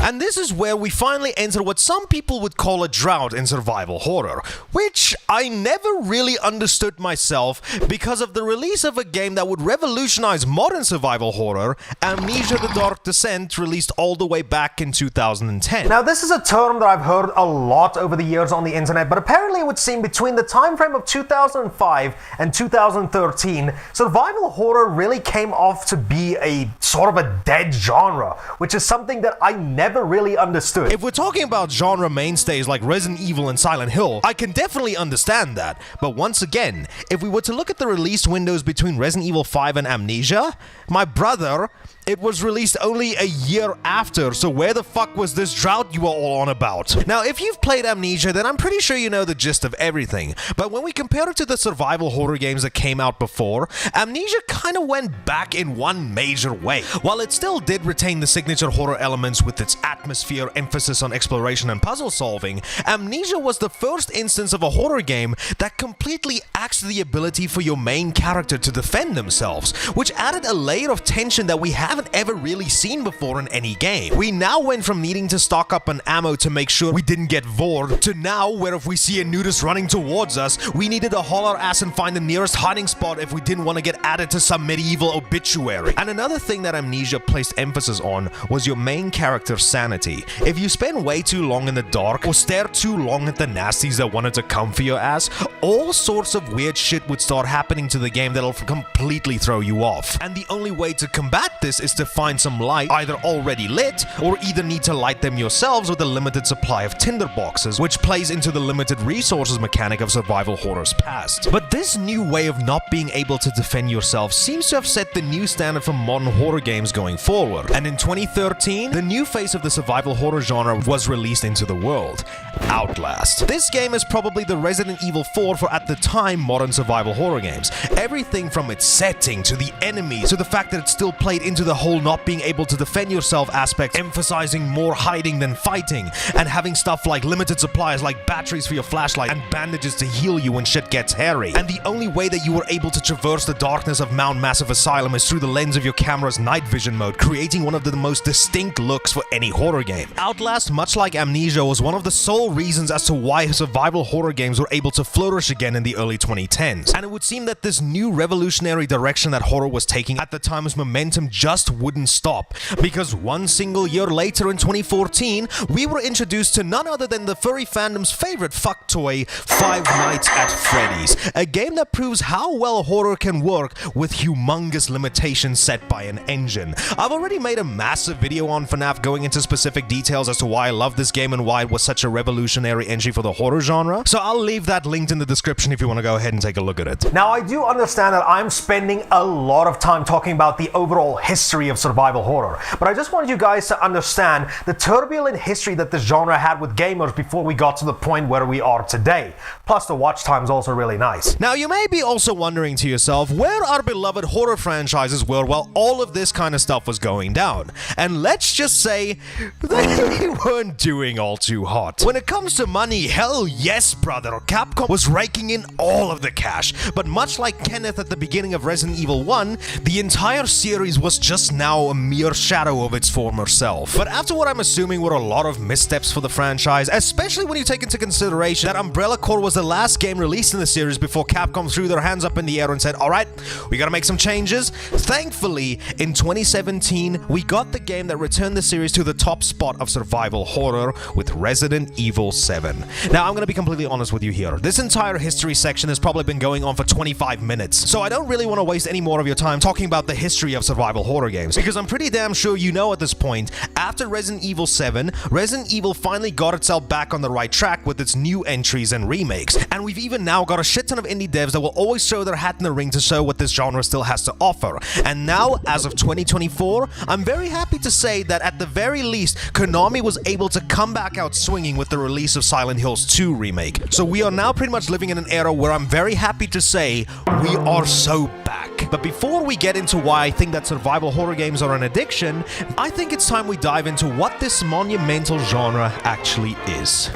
And this is where we finally enter what some people would call a drought in survival horror, which I never really understood myself because of the release of a game that would revolutionize modern survival horror, Amnesia: The Dark Descent, released all the way back in 2010. Now, this is a term that I've heard a lot over the years on the internet, but apparently it would seem between the time frame of 2005 and 2013, survival horror really came off to be a sort of a dead genre, which is something that I never really understood. If we're talking about genre mainstays like Resident Evil and Silent Hill, I can definitely understand that. But once again, if we were to look at the release windows between Resident Evil 5 and Amnesia, my brother, it was released only a year after, so where the fuck was this drought you are all on about? Now, if you've played Amnesia, then I'm pretty sure you know the gist of everything. But when we compare it to the survival horror games that came out before, Amnesia kind of went back in one major way. While it still did retain the signature horror elements with its atmosphere, emphasis on exploration and puzzle solving, Amnesia was the first instance of a horror game that completely axed the ability for your main character to defend themselves, which added a layer of tension that we haven't ever really seen before in any game. We now went from needing to stock up on ammo to make sure we didn't get vored, to now where if we see a nudist running towards us, we needed to haul our ass and find the nearest hiding spot if we didn't want to get added to some medieval obituary. And another thing that Amnesia placed emphasis on was your main character's sanity. If you spend way too long in the dark or stare too long at the nasties that wanted to come for your ass, all sorts of weird shit would start happening to the game that'll completely throw you off. And the only way to combat this is to find some light, either already lit, or either need to light them yourselves with a limited supply of tinder boxes, which plays into the limited resources mechanic of survival horror's past. But this new way of not being able to defend yourself seems to have set the new standard for modern horror games going forward. And in 2013, the new face of the survival horror genre was released into the world, Outlast. This game is probably the Resident Evil 4 for, at the time, modern survival horror games. Everything from its setting, to the enemies, to the fact that it still played into the whole not being able to defend yourself aspect, emphasizing more hiding than fighting, and having stuff like limited supplies like batteries for your flashlight and bandages to heal you when shit gets hairy. And the only way that you were able to traverse the darkness of Mount Massive Asylum is through the lens of your camera's night vision mode, creating one of the most distinct looks for any horror game. Outlast, much like Amnesia, was one of the sole reasons as to why survival horror games were able to flourish again in the early 2010s. And it would seem that this new revolutionary direction that horror was taking at the time's momentum just wouldn't stop, because one single year later in 2014, we were introduced to none other than the furry fandom's favorite fuck toy, Five Nights at Freddy's, a game that proves how well horror can work with humongous limitations set by an engine. I've already made a massive video on FNAF going into specific details as to why I love this game and why it was such a revolutionary entry for the horror genre, so I'll leave that linked in the description if you want to go ahead and take a look at it. Now, I do understand that I'm spending a lot of time talking about the overall history of survival horror, but I just want you guys to understand the turbulent history that this genre had with gamers before we got to the point where we are today. Plus, the watch time's also really nice. Now, you may be also wondering to yourself where our beloved horror franchises were while all of this kind of stuff was going down. And let's just say, they weren't doing all too hot. When it comes to money, hell yes, brother, Capcom was raking in all of the cash. But much like Kenneth at the beginning of Resident Evil 1, the entire series was just now a mere shadow of its former self. But after what I'm assuming were a lot of missteps for the franchise, especially when you take into consideration that Umbrella Corps was the last game released in the series before Capcom threw their hands up in the air and said, alright, we gotta make some changes. Thankfully, in 2017, we got the game that returned the series to the top spot of survival horror with Resident Evil 7. Now, I'm gonna be completely honest with you here. This entire history section has probably been going on for 25 minutes, so I don't really want to waste any more of your time talking about the history of survival horror games, because I'm pretty damn sure you know at this point, after Resident Evil 7, Resident Evil finally got itself back on the right track with its new entries and remakes, and we've even now got a shit ton of indie devs that will always throw their hat in the ring to show what this genre still has to offer. And now, as of 2024, I'm very happy to say that at the very least, Konami was able to come back out swinging with the release of Silent Hills 2 remake. So we are now pretty much living in an era where I'm very happy to say we are so back. But before we get into why I think that survival horror games are an addiction, I think it's time we dive into what this monumental genre actually is.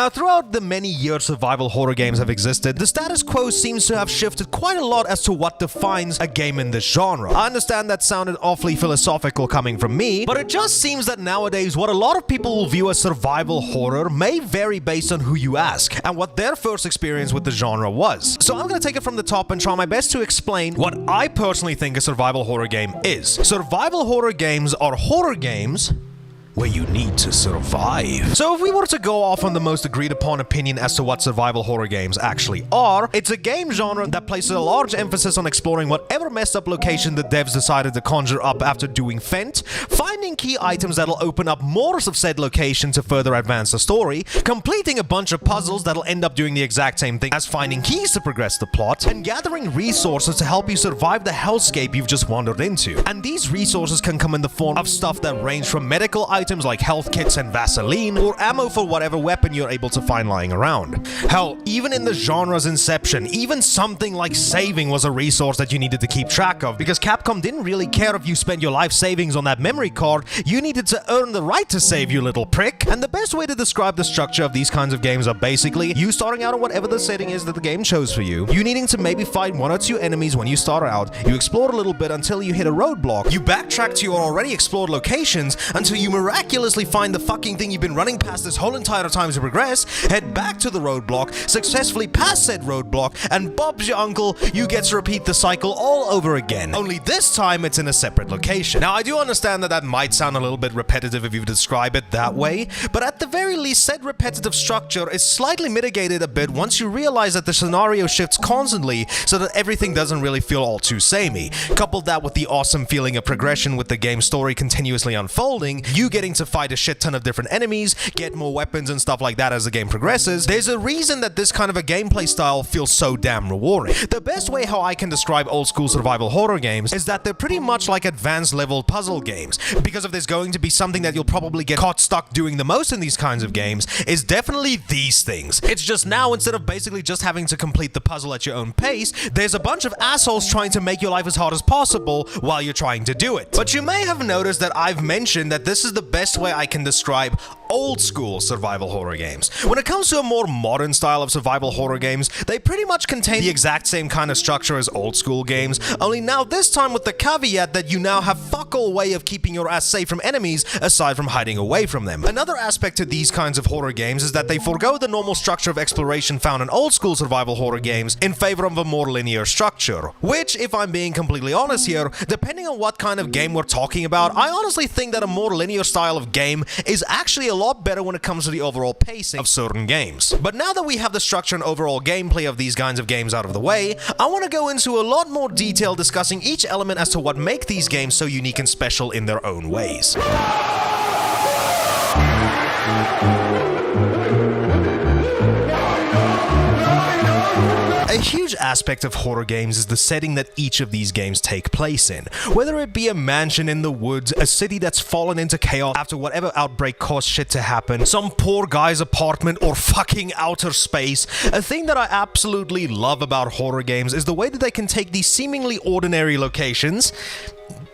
Now, throughout the many years survival horror games have existed, the status quo seems to have shifted quite a lot as to what defines a game in this genre. I understand that sounded awfully philosophical coming from me, but it just seems that nowadays what a lot of people will view as survival horror may vary based on who you ask and what their first experience with the genre was. So I'm gonna take it from the top and try my best to explain what I personally think a survival horror game is. Survival horror games are horror games where you need to survive. So if we were to go off on the most agreed upon opinion as to what survival horror games actually are, it's a game genre that places a large emphasis on exploring whatever messed up location the devs decided to conjure up after doing Fent, finding key items that'll open up more of said location to further advance the story, completing a bunch of puzzles that'll end up doing the exact same thing as finding keys to progress the plot, and gathering resources to help you survive the hellscape you've just wandered into. And these resources can come in the form of stuff that range from medical items like health kits and Vaseline, or ammo for whatever weapon you're able to find lying around. Hell, even in the genre's inception, even something like saving was a resource that you needed to keep track of, because Capcom didn't really care if you spent your life savings on that memory card, you needed to earn the right to save, you little prick. And the best way to describe the structure of these kinds of games are basically you starting out on whatever the setting is that the game chose for you, you needing to maybe fight 1 or 2 enemies when you start out, you explore a little bit until you hit a roadblock, you backtrack to your already explored locations until you miraculously find the fucking thing you've been running past this whole entire time to progress, head back to the roadblock, successfully pass said roadblock, and Bob's your uncle, you get to repeat the cycle all over again. Only this time it's in a separate location. Now, I do understand that that might sound a little bit repetitive if you describe it that way, but at the very least, said repetitive structure is slightly mitigated a bit once you realize that the scenario shifts constantly so that everything doesn't really feel all too samey. Couple that with the awesome feeling of progression with the game's story continuously unfolding, you getting to fight a shit ton of different enemies, get more weapons and stuff like that as the game progresses, there's a reason that this kind of a gameplay style feels so damn rewarding. The best way how I can describe old school survival horror games is that they're pretty much like advanced level puzzle games, because if there's going to be something that you'll probably get caught stuck doing the most in these kinds of games, is definitely these things. It's just now, instead of basically just having to complete the puzzle at your own pace, there's a bunch of assholes trying to make your life as hard as possible while you're trying to do it. But you may have noticed that I've mentioned that this is the best way I can describe old school survival horror games. When it comes to a more modern style of survival horror games, they pretty much contain the exact same kind of structure as old school games, only now this time with the caveat that you now have fuck all way of keeping your ass safe from enemies aside from hiding away from them. Another aspect to these kinds of horror games is that they forego the normal structure of exploration found in old school survival horror games in favor of a more linear structure, which, if I'm being completely honest here, depending on what kind of game we're talking about, I honestly think that a more linear style of game is actually a lot better when it comes to the overall pacing of certain games. But now that we have the structure and overall gameplay of these kinds of games out of the way, I want to go into a lot more detail discussing each element as to what make these games so unique and special in their own ways. A huge aspect of horror games is the setting that each of these games take place in. Whether it be a mansion in the woods, a city that's fallen into chaos after whatever outbreak caused shit to happen, some poor guy's apartment, or fucking outer space, a thing that I absolutely love about horror games is the way that they can take these seemingly ordinary locations,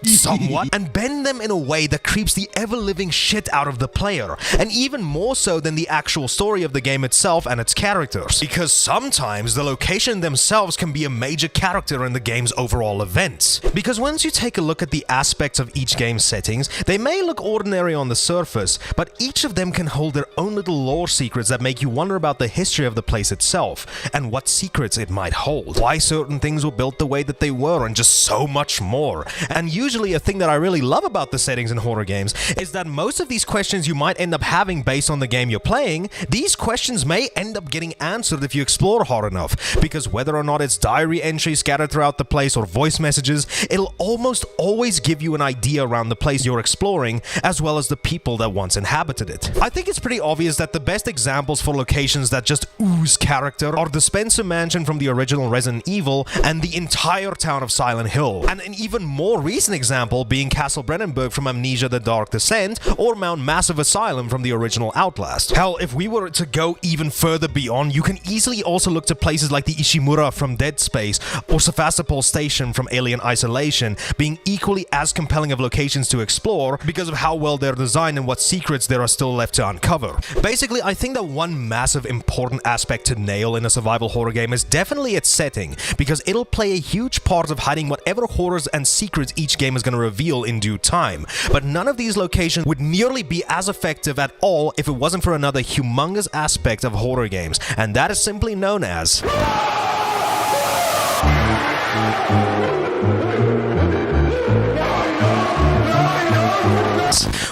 somewhat, and bend them in a way that creeps the ever-living shit out of the player, and even more so than the actual story of the game itself and its characters, because sometimes the location themselves can be a major character in the game's overall events. Because once you take a look at the aspects of each game's settings, they may look ordinary on the surface, but each of them can hold their own little lore secrets that make you wonder about the history of the place itself, and what secrets it might hold, why certain things were built the way that they were, and just so much more. And usually a thing that I really love about the settings in horror games is that most of these questions you might end up having based on the game you're playing, these questions may end up getting answered if you explore hard enough, because whether or not it's diary entries scattered throughout the place or voice messages, it'll almost always give you an idea around the place you're exploring, as well as the people that once inhabited it. I think it's pretty obvious that the best examples for locations that just ooze character are the Spencer Mansion from the original Resident Evil and the entire town of Silent Hill, and an even more recent example being Castle Brennenburg from Amnesia: The Dark Descent, or Mount Massive Asylum from the original Outlast. Hell, if we were to go even further beyond, you can easily also look to places like the Ishimura from Dead Space, or Sevastopol Station from Alien Isolation, being equally as compelling of locations to explore because of how well they're designed and what secrets there are still left to uncover. Basically, I think that one massive important aspect to nail in a survival horror game is definitely its setting, because it'll play a huge part of hiding whatever horrors and secrets each game is going to reveal in due time. But none of these locations would nearly be as effective at all if it wasn't for another humongous aspect of horror games, and that is simply known as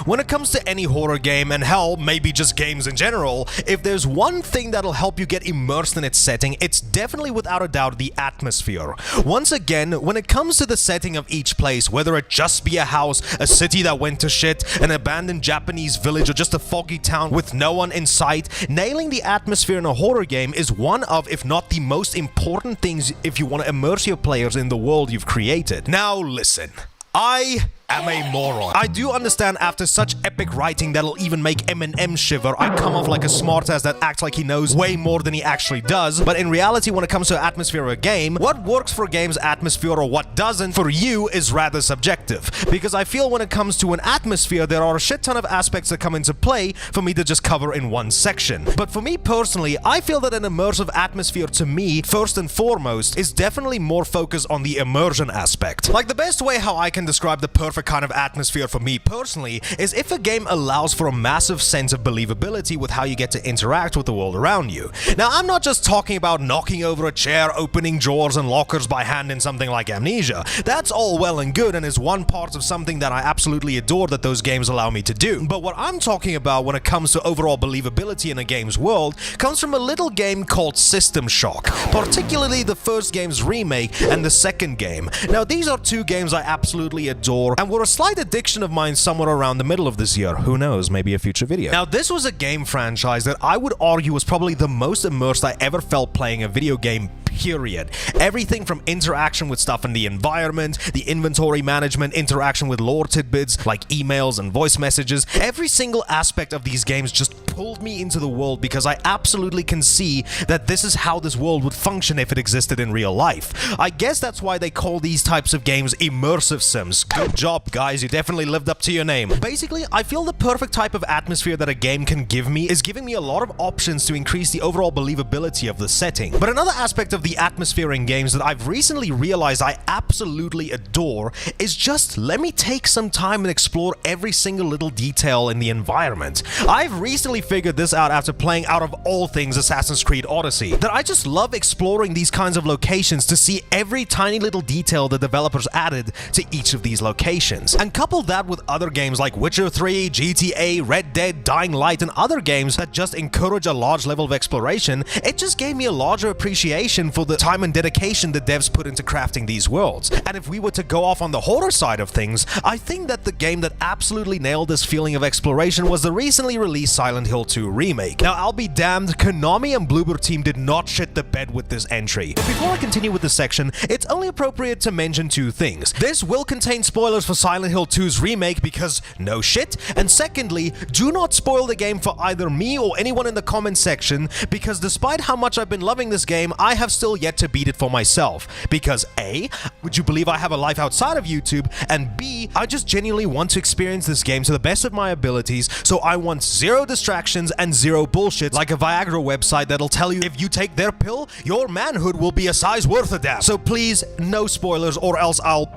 when it comes to any horror game, and hell, maybe just games in general, if there's one thing that'll help you get immersed in its setting, it's definitely without a doubt the atmosphere. Once again, when it comes to the setting of each place, whether it just be a house, a city that went to shit, an abandoned Japanese village, or just a foggy town with no one in sight, nailing the atmosphere in a horror game is one of, if not the most important things if you want to immerse your players in the world you've created. Now listen, I am a moron. I do understand after such epic writing that'll even make Eminem shiver, I come off like a smartass that acts like he knows way more than he actually does, but in reality, when it comes to atmosphere of a game, what works for a game's atmosphere or what doesn't for you is rather subjective, because I feel when it comes to an atmosphere, there are a shit ton of aspects that come into play for me to just cover in one section. But for me personally, I feel that an immersive atmosphere to me, first and foremost, is definitely more focused on the immersion aspect. Like the best way how I can describe the perfect kind of atmosphere for me personally is if a game allows for a massive sense of believability with how you get to interact with the world around you. Now, I'm not just talking about knocking over a chair, opening drawers and lockers by hand in something like Amnesia. That's all well and good and is one part of something that I absolutely adore that those games allow me to do. But what I'm talking about when it comes to overall believability in a game's world comes from a little game called System Shock, particularly the first game's remake and the second game. Now, these are two games I absolutely adore and were a slight addiction of mine somewhere around the middle of this year. Who knows, maybe a future video. Now, this was a game franchise that I would argue was probably the most immersed I ever felt playing a video game, period. Everything from interaction with stuff in the environment, the inventory management, interaction with lore tidbits like emails and voice messages, every single aspect of these games just pulled me into the world because I absolutely can see that this is how this world would function if it existed in real life. I guess that's why they call these types of games immersive sims. Good job, guys, you definitely lived up to your name. Basically, I feel the perfect type of atmosphere that a game can give me is giving me a lot of options to increase the overall believability of the setting. But another aspect of the atmosphere in games that I've recently realized I absolutely adore is just let me take some time and explore every single little detail in the environment. I've recently figured this out after playing out of all things Assassin's Creed Odyssey, that I just love exploring these kinds of locations to see every tiny little detail the developers added to each of these locations. And couple that with other games like Witcher 3, GTA, Red Dead, Dying Light, and other games that just encourage a large level of exploration, it just gave me a larger appreciation for the time and dedication the devs put into crafting these worlds. And if we were to go off on the horror side of things, I think that the game that absolutely nailed this feeling of exploration was the recently released Silent Hill 2 remake. Now, I'll be damned, Konami and Bloober Team did not shit the bed with this entry. But before I continue with this section, it's only appropriate to mention two things. This will contain spoilers for Silent Hill 2's remake because no shit, and secondly, do not spoil the game for either me or anyone in the comment section because despite how much I've been loving this game, I have still yet to beat it for myself. Because A, would you believe I have a life outside of YouTube, and B, I just genuinely want to experience this game to the best of my abilities, so I want zero distractions and zero bullshit like a Viagra website that'll tell you if you take their pill, your manhood will be a size worth a damn. So please, no spoilers or else I'll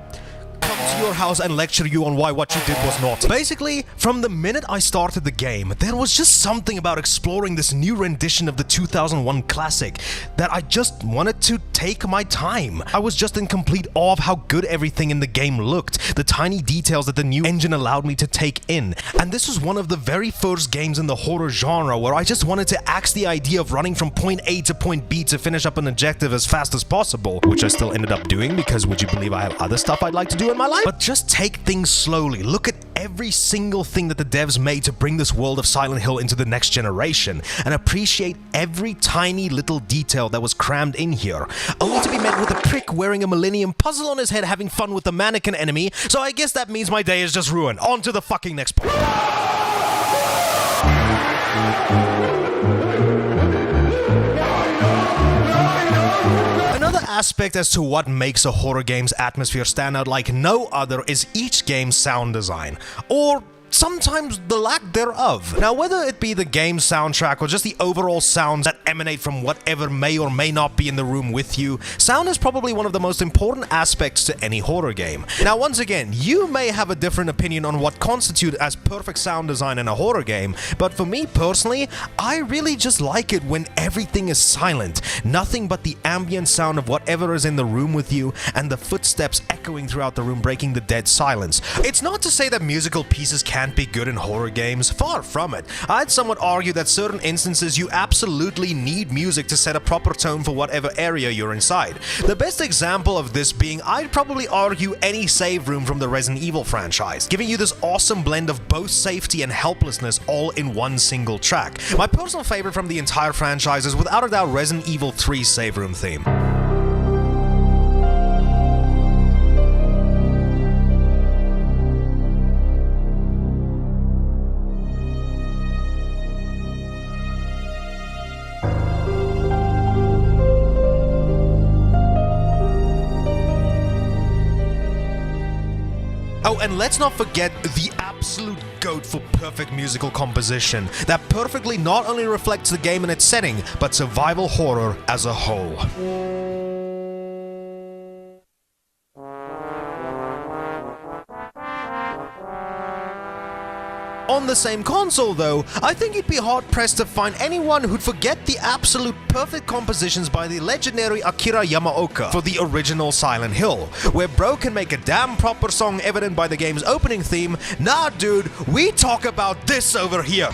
come to your house and lecture you on why what you did was naughty. Basically, from the minute I started the game, there was just something about exploring this new rendition of the 2001 classic that I just wanted to take my time. I was just in complete awe of how good everything in the game looked, the tiny details that the new engine allowed me to take in. And this was one of the very first games in the horror genre where I just wanted to axe the idea of running from point A to point B to finish up an objective as fast as possible, which I still ended up doing because would you believe I have other stuff I'd like to do in my life? But just take things slowly, look at every single thing that the devs made to bring this world of Silent Hill into the next generation, and appreciate every tiny little detail that was crammed in here, only to be met with a prick wearing a Millennium puzzle on his head having fun with the mannequin enemy, so I guess that means my day is just ruined. On to the fucking next part. Another aspect as to what makes a horror game's atmosphere stand out like no other is each game's sound design, or sometimes the lack thereof. Now, whether it be the game's soundtrack or just the overall sounds that emanate from whatever may or may not be in the room with you, sound is probably one of the most important aspects to any horror game. Now, once again, you may have a different opinion on what constitutes as perfect sound design in a horror game, but for me personally, I really just like it when everything is silent, nothing but the ambient sound of whatever is in the room with you, and the footsteps echoing throughout the room breaking the dead silence. It's not to say that musical pieces can't be good in horror games, far from it. I'd somewhat argue that certain instances you absolutely need music to set a proper tone for whatever area you're inside. The best example of this being, I'd probably argue, any save room from the Resident Evil franchise, giving you this awesome blend of both safety and helplessness all in one single track. My personal favorite from the entire franchise is without a doubt Resident Evil 3's save room theme. Oh, and let's not forget the absolute GOAT for perfect musical composition that perfectly not only reflects the game and its setting, but survival horror as a whole. On the same console though, I think you'd be hard-pressed to find anyone who'd forget the absolute perfect compositions by the legendary Akira Yamaoka for the original Silent Hill, where bro can make a damn proper song evident by the game's opening theme. Nah dude, we talk about this over here.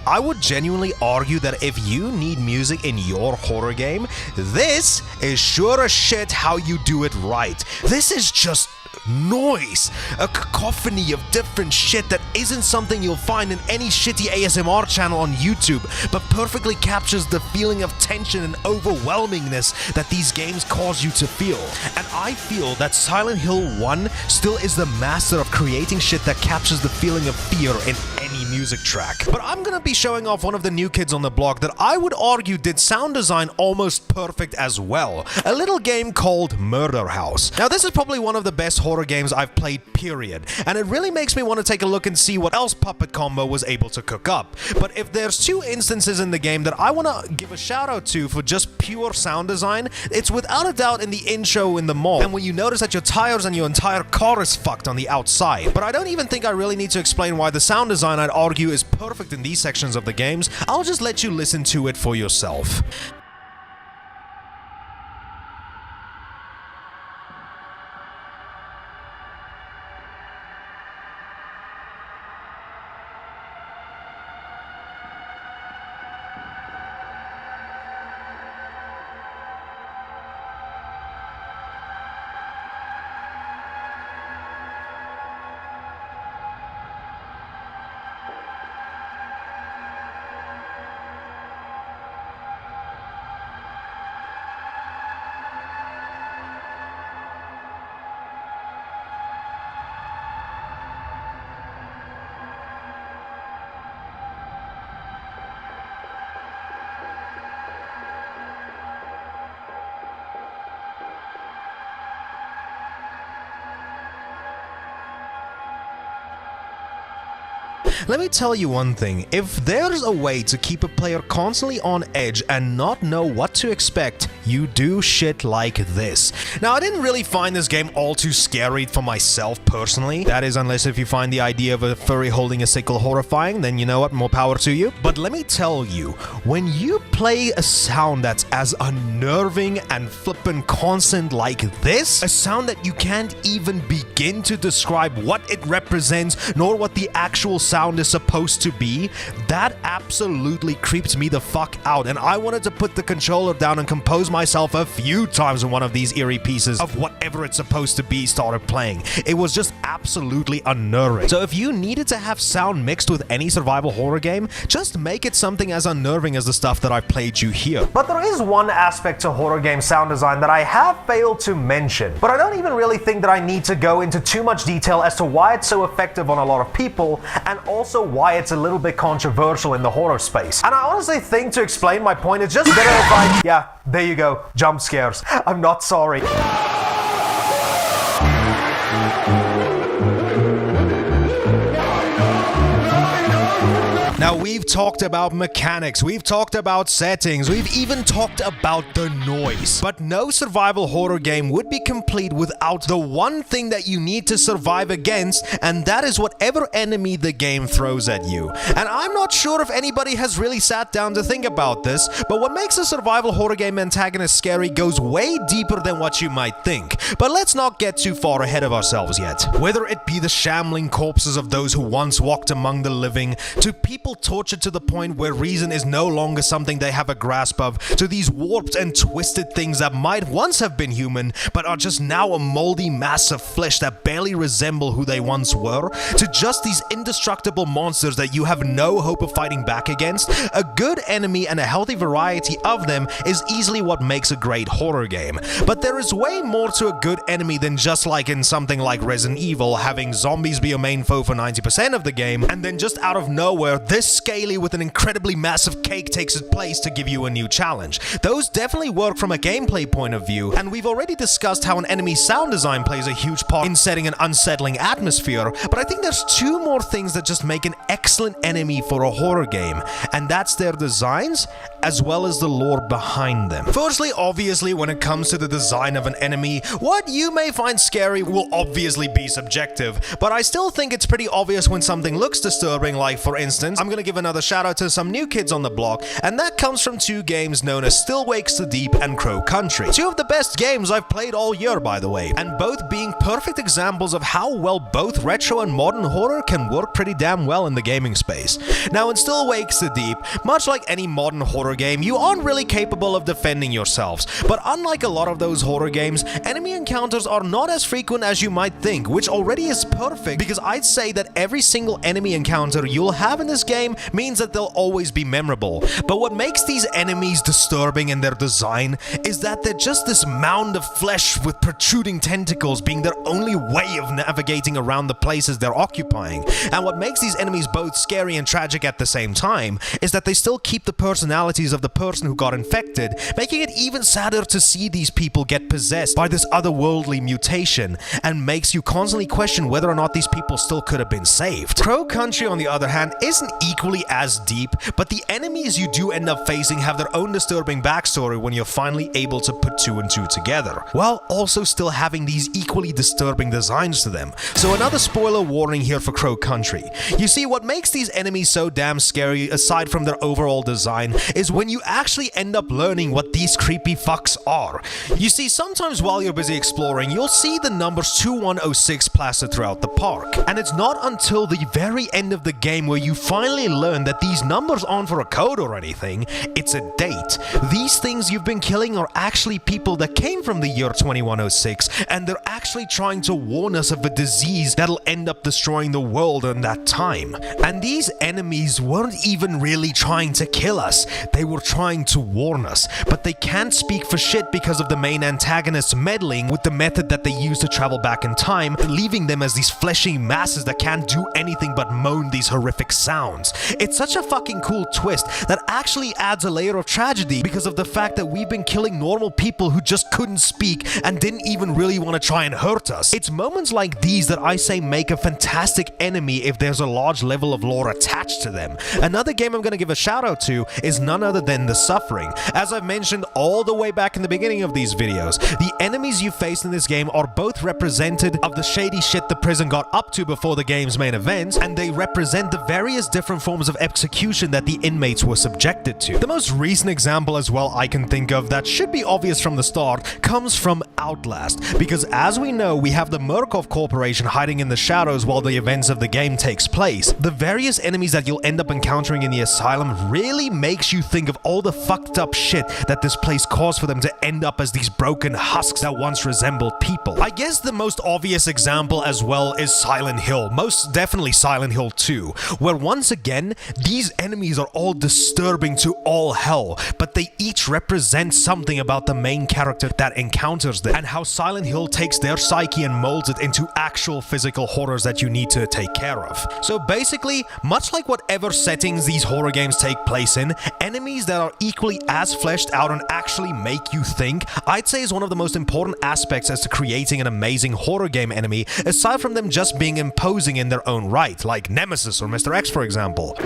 I would genuinely argue that if you need music in your horror game, this is sure as shit how you do it right. This is just noise, a cacophony of different shit that isn't something you'll find in any shitty ASMR channel on YouTube, but perfectly captures the feeling of tension and overwhelmingness that these games cause you to feel. And I feel that Silent Hill 1 still is the master of creating shit that captures the feeling of fear in any music track. But I'm gonna be showing off one of the new kids on the block that I would argue did sound design almost perfect as well. A little game called Murder House. Now this is probably one of the best horror games I've played, period, and it really makes me want to take a look and see what else Puppet Combo was able to cook up. But if there's two instances in the game that I want to give a shout out to for just pure sound design, it's without a doubt in the intro in the mall, and when you notice that your tires and your entire car is fucked on the outside. But I don't even think I really need to explain why the sound design, I'd argue, is perfect in these sections of the games. I'll just let you listen to it for yourself. Let me tell you one thing, if there's a way to keep a player constantly on edge and not know what to expect, you do shit like this. Now, I didn't really find this game all too scary for myself personally. That is, unless if you find the idea of a furry holding a sickle horrifying, then you know what, more power to you. But let me tell you, when you play a sound that's as unnerving and flippin' constant like this, a sound that you can't even begin to describe what it represents, nor what the actual sound is supposed to be, that absolutely creeps me the fuck out, and I wanted to put the controller down and compose myself a few times when one of these eerie pieces of whatever it's supposed to be started playing. It was just absolutely unnerving. So if you needed to have sound mixed with any survival horror game, just make it something as unnerving as the stuff that I've played you here. But there is one aspect to horror game sound design that I have failed to mention, but I don't even really think that I need to go into too much detail as to why it's so effective on a lot of people, and also why it's a little bit controversial in the horror space. And I honestly think to explain my point, it's just better if I... Yeah, there you go, jump scares. I'm not sorry. Now, we've talked about mechanics, we've talked about settings, we've even talked about the noise. But no survival horror game would be complete without the one thing that you need to survive against, and that is whatever enemy the game throws at you. And I'm not sure if anybody has really sat down to think about this, but what makes a survival horror game antagonist scary goes way deeper than what you might think. But let's not get too far ahead of ourselves yet. Whether it be the shambling corpses of those who once walked among the living, to people tortured to the point where reason is no longer something they have a grasp of, to these warped and twisted things that might once have been human, but are just now a moldy mass of flesh that barely resemble who they once were, to just these indestructible monsters that you have no hope of fighting back against, a good enemy and a healthy variety of them is easily what makes a great horror game. But there is way more to a good enemy than just like in something like Resident Evil, having zombies be your main foe for 90% of the game, and then just out of nowhere, this scaly with an incredibly massive cake takes its place to give you a new challenge. Those definitely work from a gameplay point of view, and we've already discussed how an enemy's sound design plays a huge part in setting an unsettling atmosphere, but I think there's two more things that just make an excellent enemy for a horror game, and that's their designs as well as the lore behind them. Firstly, obviously, when it comes to the design of an enemy, what you may find scary will obviously be subjective, but I still think it's pretty obvious when something looks disturbing. Like, for instance, I'm gonna give another shout out to some new kids on the block, and that comes from two games known as Still Wakes the Deep and Crow Country. Two of the best games I've played all year, by the way, and both being perfect examples of how well both retro and modern horror can work pretty damn well in the gaming space. Now, in Still Wakes the Deep, much like any modern horror game, you aren't really capable of defending yourselves, but unlike a lot of those horror games, enemy encounters are not as frequent as you might think, which already is perfect because I'd say that every single enemy encounter you'll have in this game means that they'll always be memorable. But what makes these enemies disturbing in their design is that they're just this mound of flesh with protruding tentacles being their only way of navigating around the places they're occupying. And what makes these enemies both scary and tragic at the same time is that they still keep the personalities of the person who got infected, making it even sadder to see these people get possessed by this otherworldly mutation, and makes you constantly question whether or not these people still could have been saved. Crow Country, on the other hand, isn't equally as deep, but the enemies you do end up facing have their own disturbing backstory when you're finally able to put two and two together, while also still having these equally disturbing designs to them. So another spoiler warning here for Crow Country. You see, what makes these enemies so damn scary, aside from their overall design, is when you actually end up learning what these creepy fucks are. You see, sometimes while you're busy exploring, you'll see the numbers 2106 plastered throughout the park, and it's not until the very end of the game where you finally learn that these numbers aren't for a code or anything, it's a date. These things you've been killing are actually people that came from the year 2106, and they're actually trying to warn us of a disease that'll end up destroying the world in that time. And these enemies weren't even really trying to kill us, they were trying to warn us, but they can't speak for shit because of the main antagonists meddling with the method that they use to travel back in time, leaving them as these fleshy masses that can't do anything but moan these horrific sounds. It's such a fucking cool twist that actually adds a layer of tragedy because of the fact that we've been killing normal people who just couldn't speak and didn't even really want to try and hurt us. It's moments like these that I say make a fantastic enemy if there's a large level of lore attached to them. Another game I'm going to give a shout out to is none other than the suffering. As I've mentioned all the way back in the beginning of these videos, the enemies you face in this game are both represented of the shady shit the prison got up to before the game's main events, and they represent the various different forms of execution that the inmates were subjected to. The most recent example as well I can think of that should be obvious from the start comes from Outlast, because as we know, we have the Murkoff Corporation hiding in the shadows while the events of the game takes place. The various enemies that you'll end up encountering in the asylum really makes you think of all the fucked up shit that this place caused for them to end up as these broken husks that once resembled people. I guess the most obvious example as well is Silent Hill, most definitely Silent Hill 2, where once again, these enemies are all disturbing to all hell, but they each represent something about the main character that encounters them, and how Silent Hill takes their psyche and molds it into actual physical horrors that you need to take care of. So basically, much like whatever settings these horror games take place in, enemies that are equally as fleshed out and actually make you think, I'd say is one of the most important aspects as to creating an amazing horror game enemy, aside from them just being imposing in their own right, like Nemesis or Mr. X for example.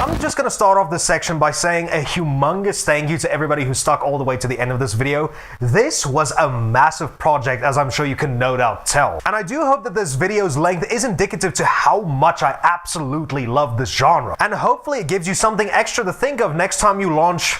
I'm just gonna start off this section by saying a humongous thank you to everybody who stuck all the way to the end of this video. This was a massive project, as I'm sure you can no doubt tell. And I do hope that this video's length is indicative to how much I absolutely love this genre. And hopefully it gives you something extra to think of next time you launch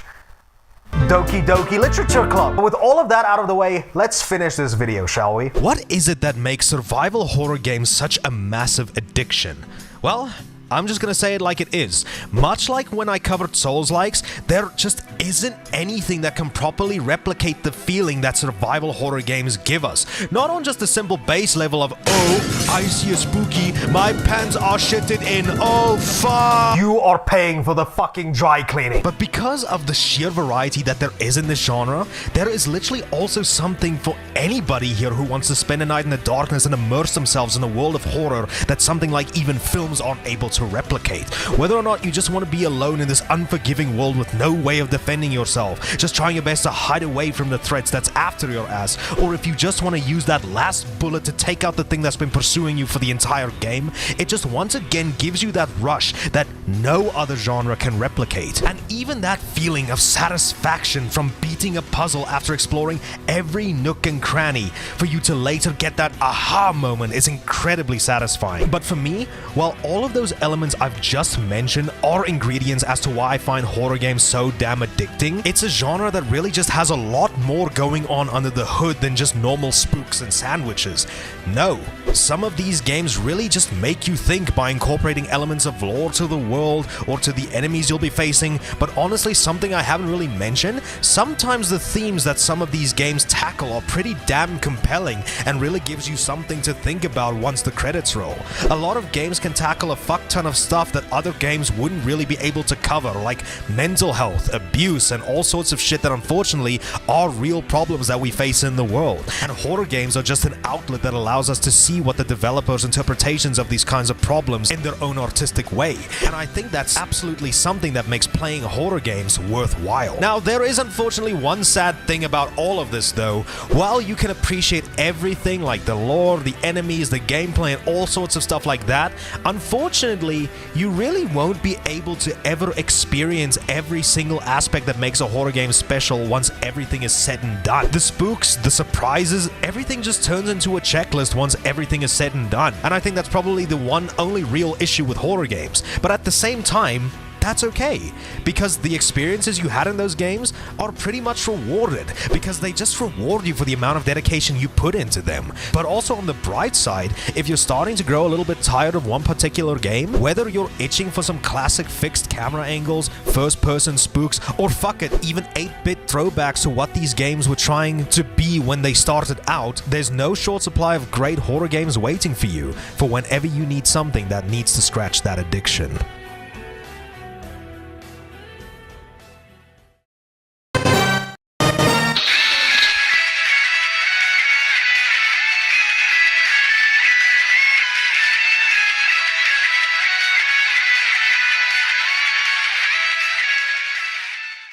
Doki Doki Literature Club. But with all of that out of the way, let's finish this video, shall we? What is it that makes survival horror games such a massive addiction? Well, I'm just gonna say it like it is. Much like when I covered Souls-likes, there just isn't anything that can properly replicate the feeling that survival horror games give us. Not on just a simple base level of, oh, I see a spooky, my pants are shitted in, oh fuck. You are paying for the fucking dry cleaning. But because of the sheer variety that there is in this genre, there is literally also something for anybody here who wants to spend a night in the darkness and immerse themselves in a world of horror that something like even films aren't able to replicate. Whether or not you just want to be alone in this unforgiving world with no way of defending yourself, just trying your best to hide away from the threats that's after your ass, or if you just want to use that last bullet to take out the thing that's been pursuing you for the entire game, it just once again gives you that rush that no other genre can replicate. And even that feeling of satisfaction from beating a puzzle after exploring every nook and cranny for you to later get that aha moment is incredibly satisfying. But for me, while all of those elements I've just mentioned are ingredients as to why I find horror games so damn addicting, it's a genre that really just has a lot more going on under the hood than just normal spooks and sandwiches. No, some of these games really just make you think by incorporating elements of lore to the world or to the enemies you'll be facing, but honestly, something I haven't really mentioned, sometimes the themes that some of these games tackle are pretty damn compelling and really gives you something to think about once the credits roll. A lot of games can tackle a fuck ton of stuff that other games wouldn't really be able to cover, like mental health, abuse, and all sorts of shit that unfortunately are real problems that we face in the world. And horror games are just an outlet that allows us to see what the developers' interpretations of these kinds of problems in their own artistic way. And I think that's absolutely something that makes playing horror games worthwhile. Now, there is unfortunately one sad thing about all of this though. While you can appreciate everything like the lore, the enemies, the gameplay, and all sorts of stuff like that, unfortunately, you really won't be able to ever experience every single aspect that makes a horror game special once everything is said and done. The spooks, the surprises, everything just turns into a checklist once everything is said and done. And I think that's probably the one only real issue with horror games. But at the same time, that's okay, because the experiences you had in those games are pretty much rewarded, because they just reward you for the amount of dedication you put into them. But also on the bright side, if you're starting to grow a little bit tired of one particular game, whether you're itching for some classic fixed camera angles, first-person spooks, or fuck it, even 8-bit throwbacks to what these games were trying to be when they started out, there's no short supply of great horror games waiting for you for whenever you need something that needs to scratch that addiction.